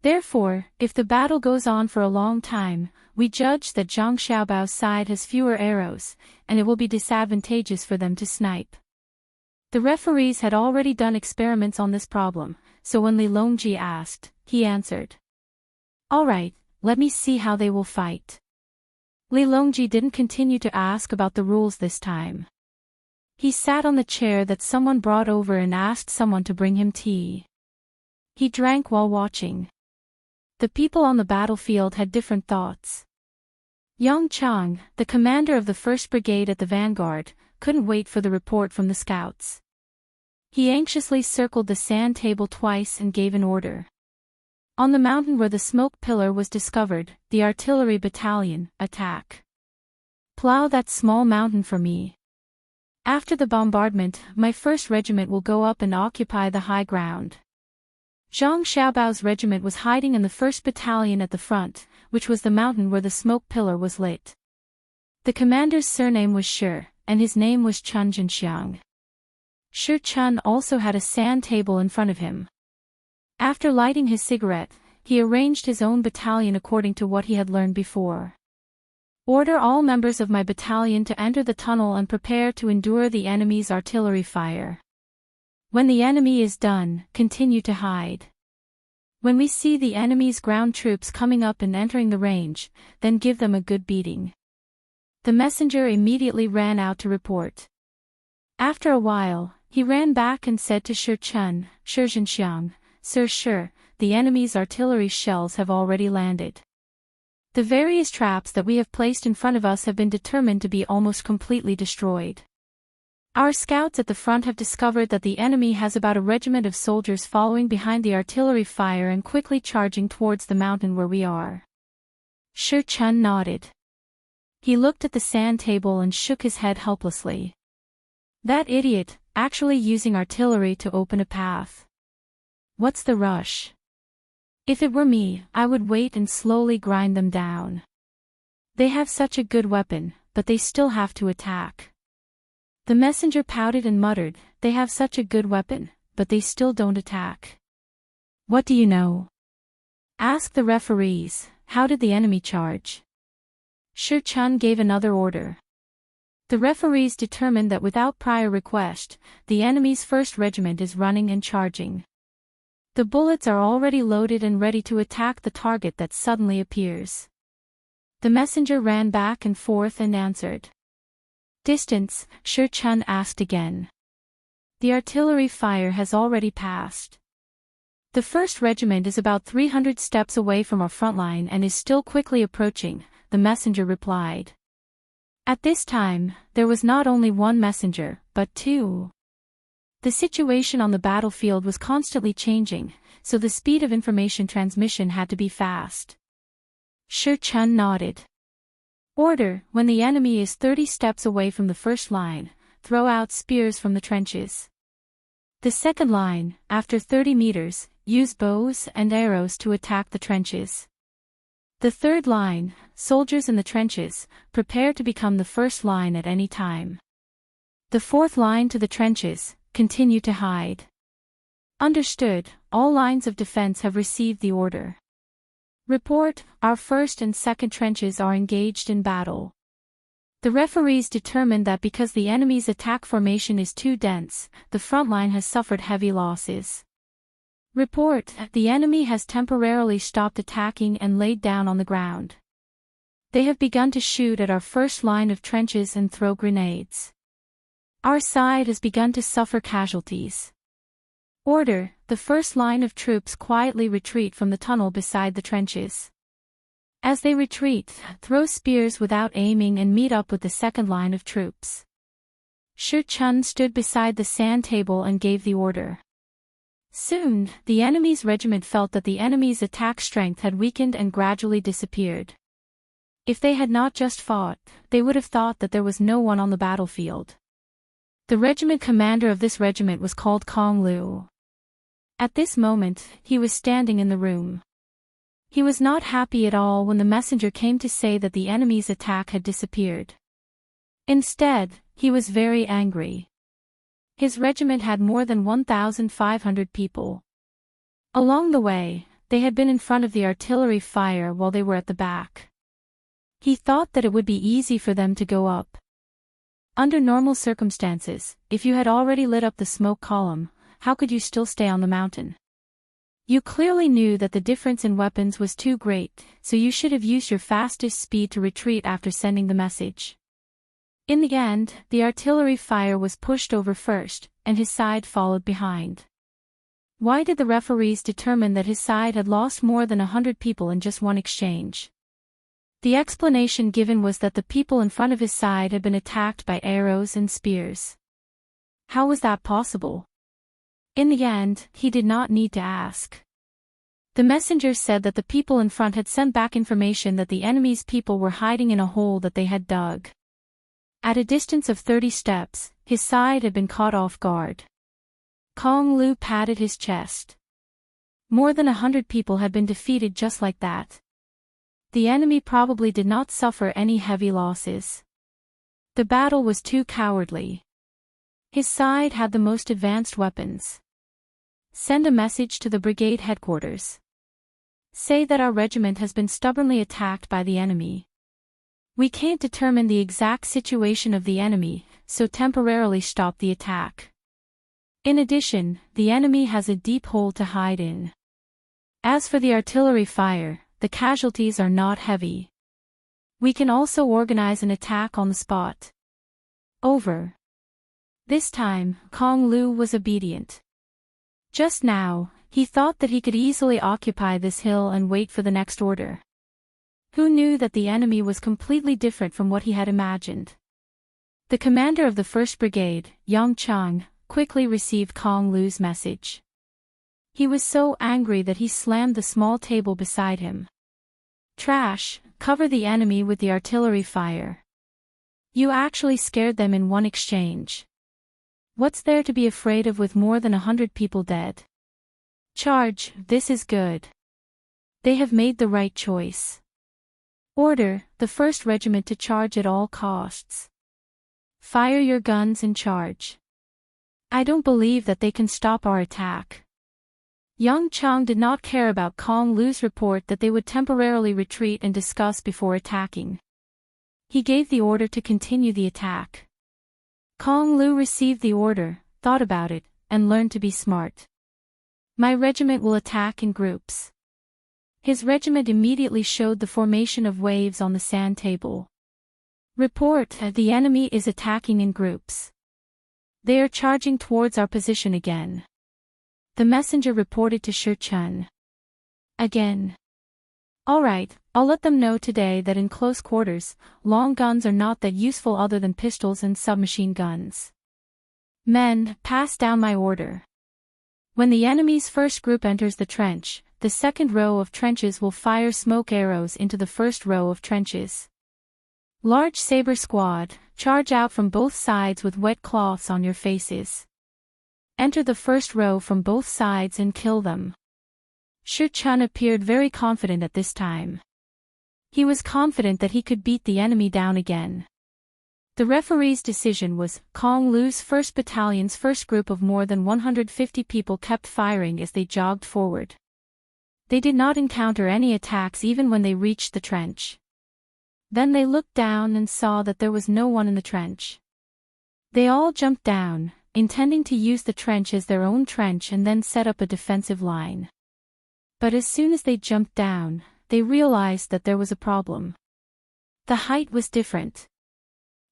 Therefore, if the battle goes on for a long time, we judge that Zhang Xiaobao's side has fewer arrows, and it will be disadvantageous for them to snipe. The referees had already done experiments on this problem, so when Li Longji asked, he answered. All right, let me see how they will fight. Li Longji didn't continue to ask about the rules this time. He sat on the chair that someone brought over and asked someone to bring him tea. He drank while watching. The people on the battlefield had different thoughts. Yang Chang, the commander of the 1st Brigade at the vanguard, couldn't wait for the report from the scouts. He anxiously circled the sand table twice and gave an order. On the mountain where the smoke pillar was discovered, the artillery battalion, attack. Plow that small mountain for me. After the bombardment, my 1st regiment will go up and occupy the high ground. Zhang Xiaobao's regiment was hiding in the 1st battalion at the front, which was the mountain where the smoke pillar was lit. The commander's surname was Shi, and his name was Chun Jinxiang. Shi Chun also had a sand table in front of him. After lighting his cigarette, he arranged his own battalion according to what he had learned before. Order all members of my battalion to enter the tunnel and prepare to endure the enemy's artillery fire. When the enemy is done, continue to hide. When we see the enemy's ground troops coming up and entering the range, then give them a good beating. The messenger immediately ran out to report. After a while, he ran back and said to Shi Chun, Shi Jinxiang, Sir Shi, the enemy's artillery shells have already landed. The various traps that we have placed in front of us have been determined to be almost completely destroyed. Our scouts at the front have discovered that the enemy has about a regiment of soldiers following behind the artillery fire and quickly charging towards the mountain where we are. Shi Chun nodded. He looked at the sand table and shook his head helplessly. That idiot, actually using artillery to open a path. What's the rush? If it were me, I would wait and slowly grind them down. They have such a good weapon, but they still have to attack. The messenger pouted and muttered, they have such a good weapon, but they still don't attack. What do you know? Ask the referees, how did the enemy charge? Shi Chun gave another order. The referees determined that without prior request, the enemy's 1st regiment is running and charging. The bullets are already loaded and ready to attack the target that suddenly appears. The messenger ran back and forth and answered. Distance, Shi Chun asked again. The artillery fire has already passed. The 1st regiment is about 300 steps away from our front line and is still quickly approaching, the messenger replied. At this time, there was not only one messenger, but two. The situation on the battlefield was constantly changing, so the speed of information transmission had to be fast. Shi Chun nodded. Order, when the enemy is 30 steps away from the 1st line, throw out spears from the trenches. The 2nd line, after 30 meters, use bows and arrows to attack the trenches. The 3rd line, soldiers in the trenches, prepare to become the 1st line at any time. The 4th line to the trenches, continue to hide. Understood, all lines of defense have received the order. Report, our 1st and 2nd trenches are engaged in battle. The referees determined that because the enemy's attack formation is too dense, the front line has suffered heavy losses. Report, the enemy has temporarily stopped attacking and laid down on the ground. They have begun to shoot at our 1st line of trenches and throw grenades. Our side has begun to suffer casualties. Order, the 1st line of troops quietly retreat from the tunnel beside the trenches. As they retreat, throw spears without aiming and meet up with the 2nd line of troops. Shi Chun stood beside the sand table and gave the order. Soon, the enemy's regiment felt that the enemy's attack strength had weakened and gradually disappeared. If they had not just fought, they would have thought that there was no one on the battlefield. The regiment commander of this regiment was called Kong Lu. At this moment, he was standing in the room. He was not happy at all when the messenger came to say that the enemy's attack had disappeared. Instead, he was very angry. His regiment had more than 1,500 people. Along the way, they had been in front of the artillery fire while they were at the back. He thought that it would be easy for them to go up. Under normal circumstances, if you had already lit up the smoke column, how could you still stay on the mountain? You clearly knew that the difference in weapons was too great, so you should have used your fastest speed to retreat after sending the message. In the end, the artillery fire was pushed over first, and his side followed behind. Why did the referees determine that his side had lost more than 100 people in just one exchange? The explanation given was that the people in front of his side had been attacked by arrows and spears. How was that possible? In the end, he did not need to ask. The messenger said that the people in front had sent back information that the enemy's people were hiding in a hole that they had dug. At a distance of 30 steps, his side had been caught off guard. Kong Lu patted his chest. More than 100 people had been defeated just like that. The enemy probably did not suffer any heavy losses. The battle was too cowardly. His side had the most advanced weapons. Send a message to the brigade headquarters. Say that our regiment has been stubbornly attacked by the enemy. We can't determine the exact situation of the enemy, so temporarily stop the attack. In addition, the enemy has a deep hole to hide in. As for the artillery fire, the casualties are not heavy. We can also organize an attack on the spot. Over. This time, Kong Lu was obedient. Just now, he thought that he could easily occupy this hill and wait for the next order. Who knew that the enemy was completely different from what he had imagined? The commander of the 1st Brigade, Yang Chang, quickly received Kong Lu's message. He was so angry that he slammed the small table beside him. Trash, cover the enemy with the artillery fire. You actually scared them in one exchange. What's there to be afraid of with more than 100 people dead? Charge, this is good. They have made the right choice. Order, the 1st Regiment to charge at all costs. Fire your guns and charge. I don't believe that they can stop our attack. Yang Chang did not care about Kong Lu's report that they would temporarily retreat and discuss before attacking. He gave the order to continue the attack. Kong Lu received the order, thought about it, and learned to be smart. My regiment will attack in groups. His regiment immediately showed the formation of waves on the sand table. Report, the enemy is attacking in groups. They are charging towards our position again. The messenger reported to Shi Chun. Again. All right, I'll let them know today that in close quarters, long guns are not that useful other than pistols and submachine guns. Men, pass down my order. When the enemy's first group enters the trench, the second row of trenches will fire smoke arrows into the first row of trenches. Large saber squad, charge out from both sides with wet cloths on your faces. Enter the first row from both sides and kill them. Shi Chun appeared very confident at this time. He was confident that he could beat the enemy down again. The referee's decision was, Kong Lu's 1st Battalion's first group of more than 150 people kept firing as they jogged forward. They did not encounter any attacks even when they reached the trench. Then they looked down and saw that there was no one in the trench. They all jumped down, intending to use the trench as their own trench and then set up a defensive line. But as soon as they jumped down, they realized that there was a problem. The height was different.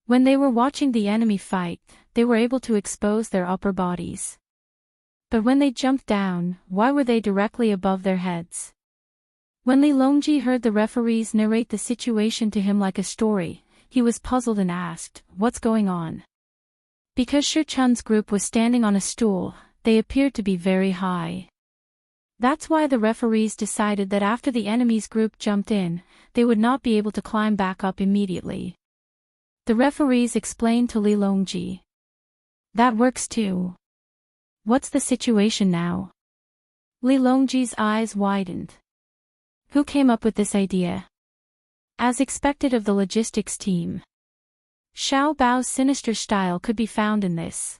When they were watching the enemy fight, they were able to expose their upper bodies. But when they jumped down, why were they directly above their heads? When Li Longji heard the referees narrate the situation to him like a story, he was puzzled and asked, "What's going on?" Because Shi Chun's group was standing on a stool, they appeared to be very high. That's why the referees decided that after the enemy's group jumped in, they would not be able to climb back up immediately. The referees explained to Li Longji. That works too. What's the situation now? Li Longji's eyes widened. Who came up with this idea? As expected of the logistics team. Xiao Bao's sinister style could be found in this.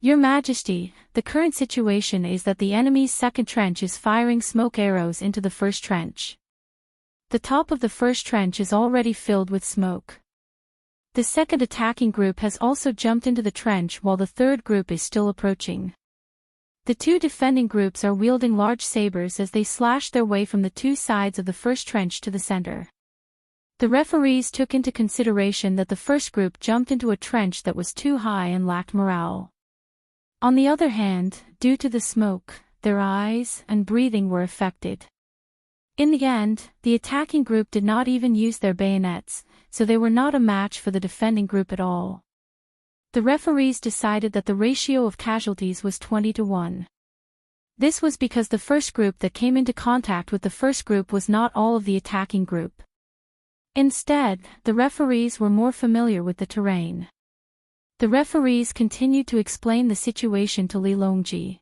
Your Majesty, the current situation is that the enemy's second trench is firing smoke arrows into the first trench. The top of the first trench is already filled with smoke. The second attacking group has also jumped into the trench while the third group is still approaching. The two defending groups are wielding large sabers as they slash their way from the two sides of the first trench to the center. The referees took into consideration that the first group jumped into a trench that was too high and lacked morale. On the other hand, due to the smoke, their eyes and breathing were affected. In the end, the attacking group did not even use their bayonets, so they were not a match for the defending group at all. The referees decided that the ratio of casualties was 20-1. This was because the first group that came into contact with the first group was not all of the attacking group. Instead, the referees were more familiar with the terrain. The referees continued to explain the situation to Li Longji.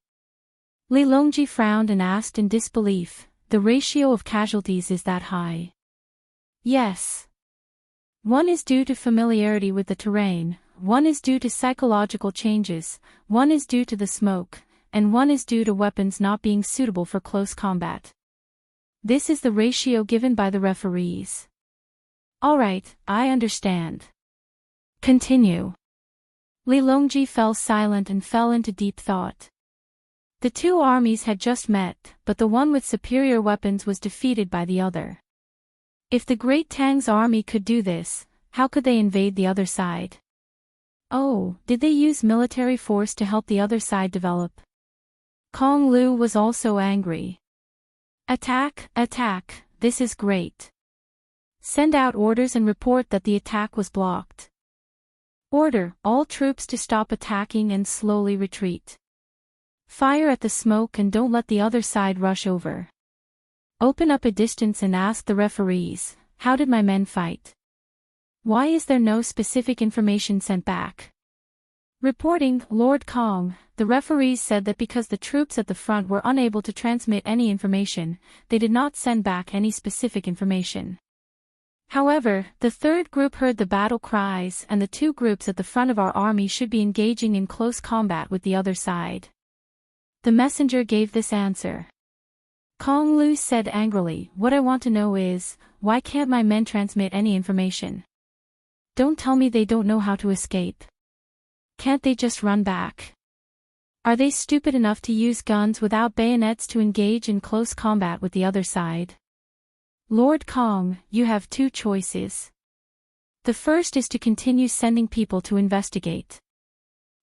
Li Longji frowned and asked in disbelief, the ratio of casualties is that high? Yes. One is due to familiarity with the terrain, one is due to psychological changes, one is due to the smoke, and one is due to weapons not being suitable for close combat. This is the ratio given by the referees. Alright, I understand. Continue. Li Longji fell silent and fell into deep thought. The two armies had just met, but the one with superior weapons was defeated by the other. If the Great Tang's army could do this, how could they invade the other side? Oh, did they use military force to help the other side develop? Kong Lu was also angry. Attack, attack, this is great. Send out orders and report that the attack was blocked. Order all troops to stop attacking and slowly retreat. Fire at the smoke and don't let the other side rush over. Open up a distance and ask the referees, how did my men fight? Why is there no specific information sent back? Reporting, Lord Kong, the referees said that because the troops at the front were unable to transmit any information, they did not send back any specific information. However, the third group heard the battle cries and the two groups at the front of our army should be engaging in close combat with the other side. The messenger gave this answer. Kong Lu said angrily, what I want to know is, why can't my men transmit any information? Don't tell me they don't know how to escape. Can't they just run back? Are they stupid enough to use guns without bayonets to engage in close combat with the other side? Lord Kong, you have two choices. The first is to continue sending people to investigate.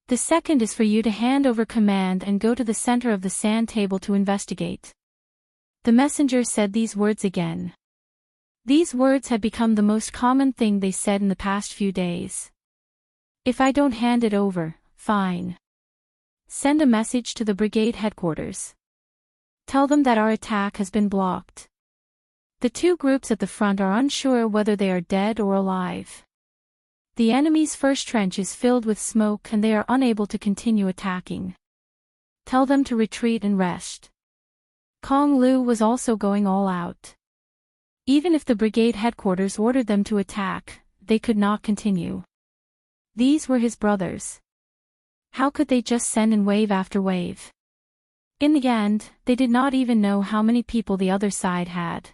The second is for you to hand over command and go to the center of the sand table to investigate. The messenger said these words again. These words had become the most common thing they said in the past few days. If I don't hand it over, fine. Send a message to the brigade headquarters. Tell them that our attack has been blocked. The two groups at the front are unsure whether they are dead or alive. The enemy's first trench is filled with smoke and they are unable to continue attacking. Tell them to retreat and rest. Kong Lu was also going all out. Even if the brigade headquarters ordered them to attack, they could not continue. These were his brothers. How could they just send in wave after wave? In the end, they did not even know how many people the other side had.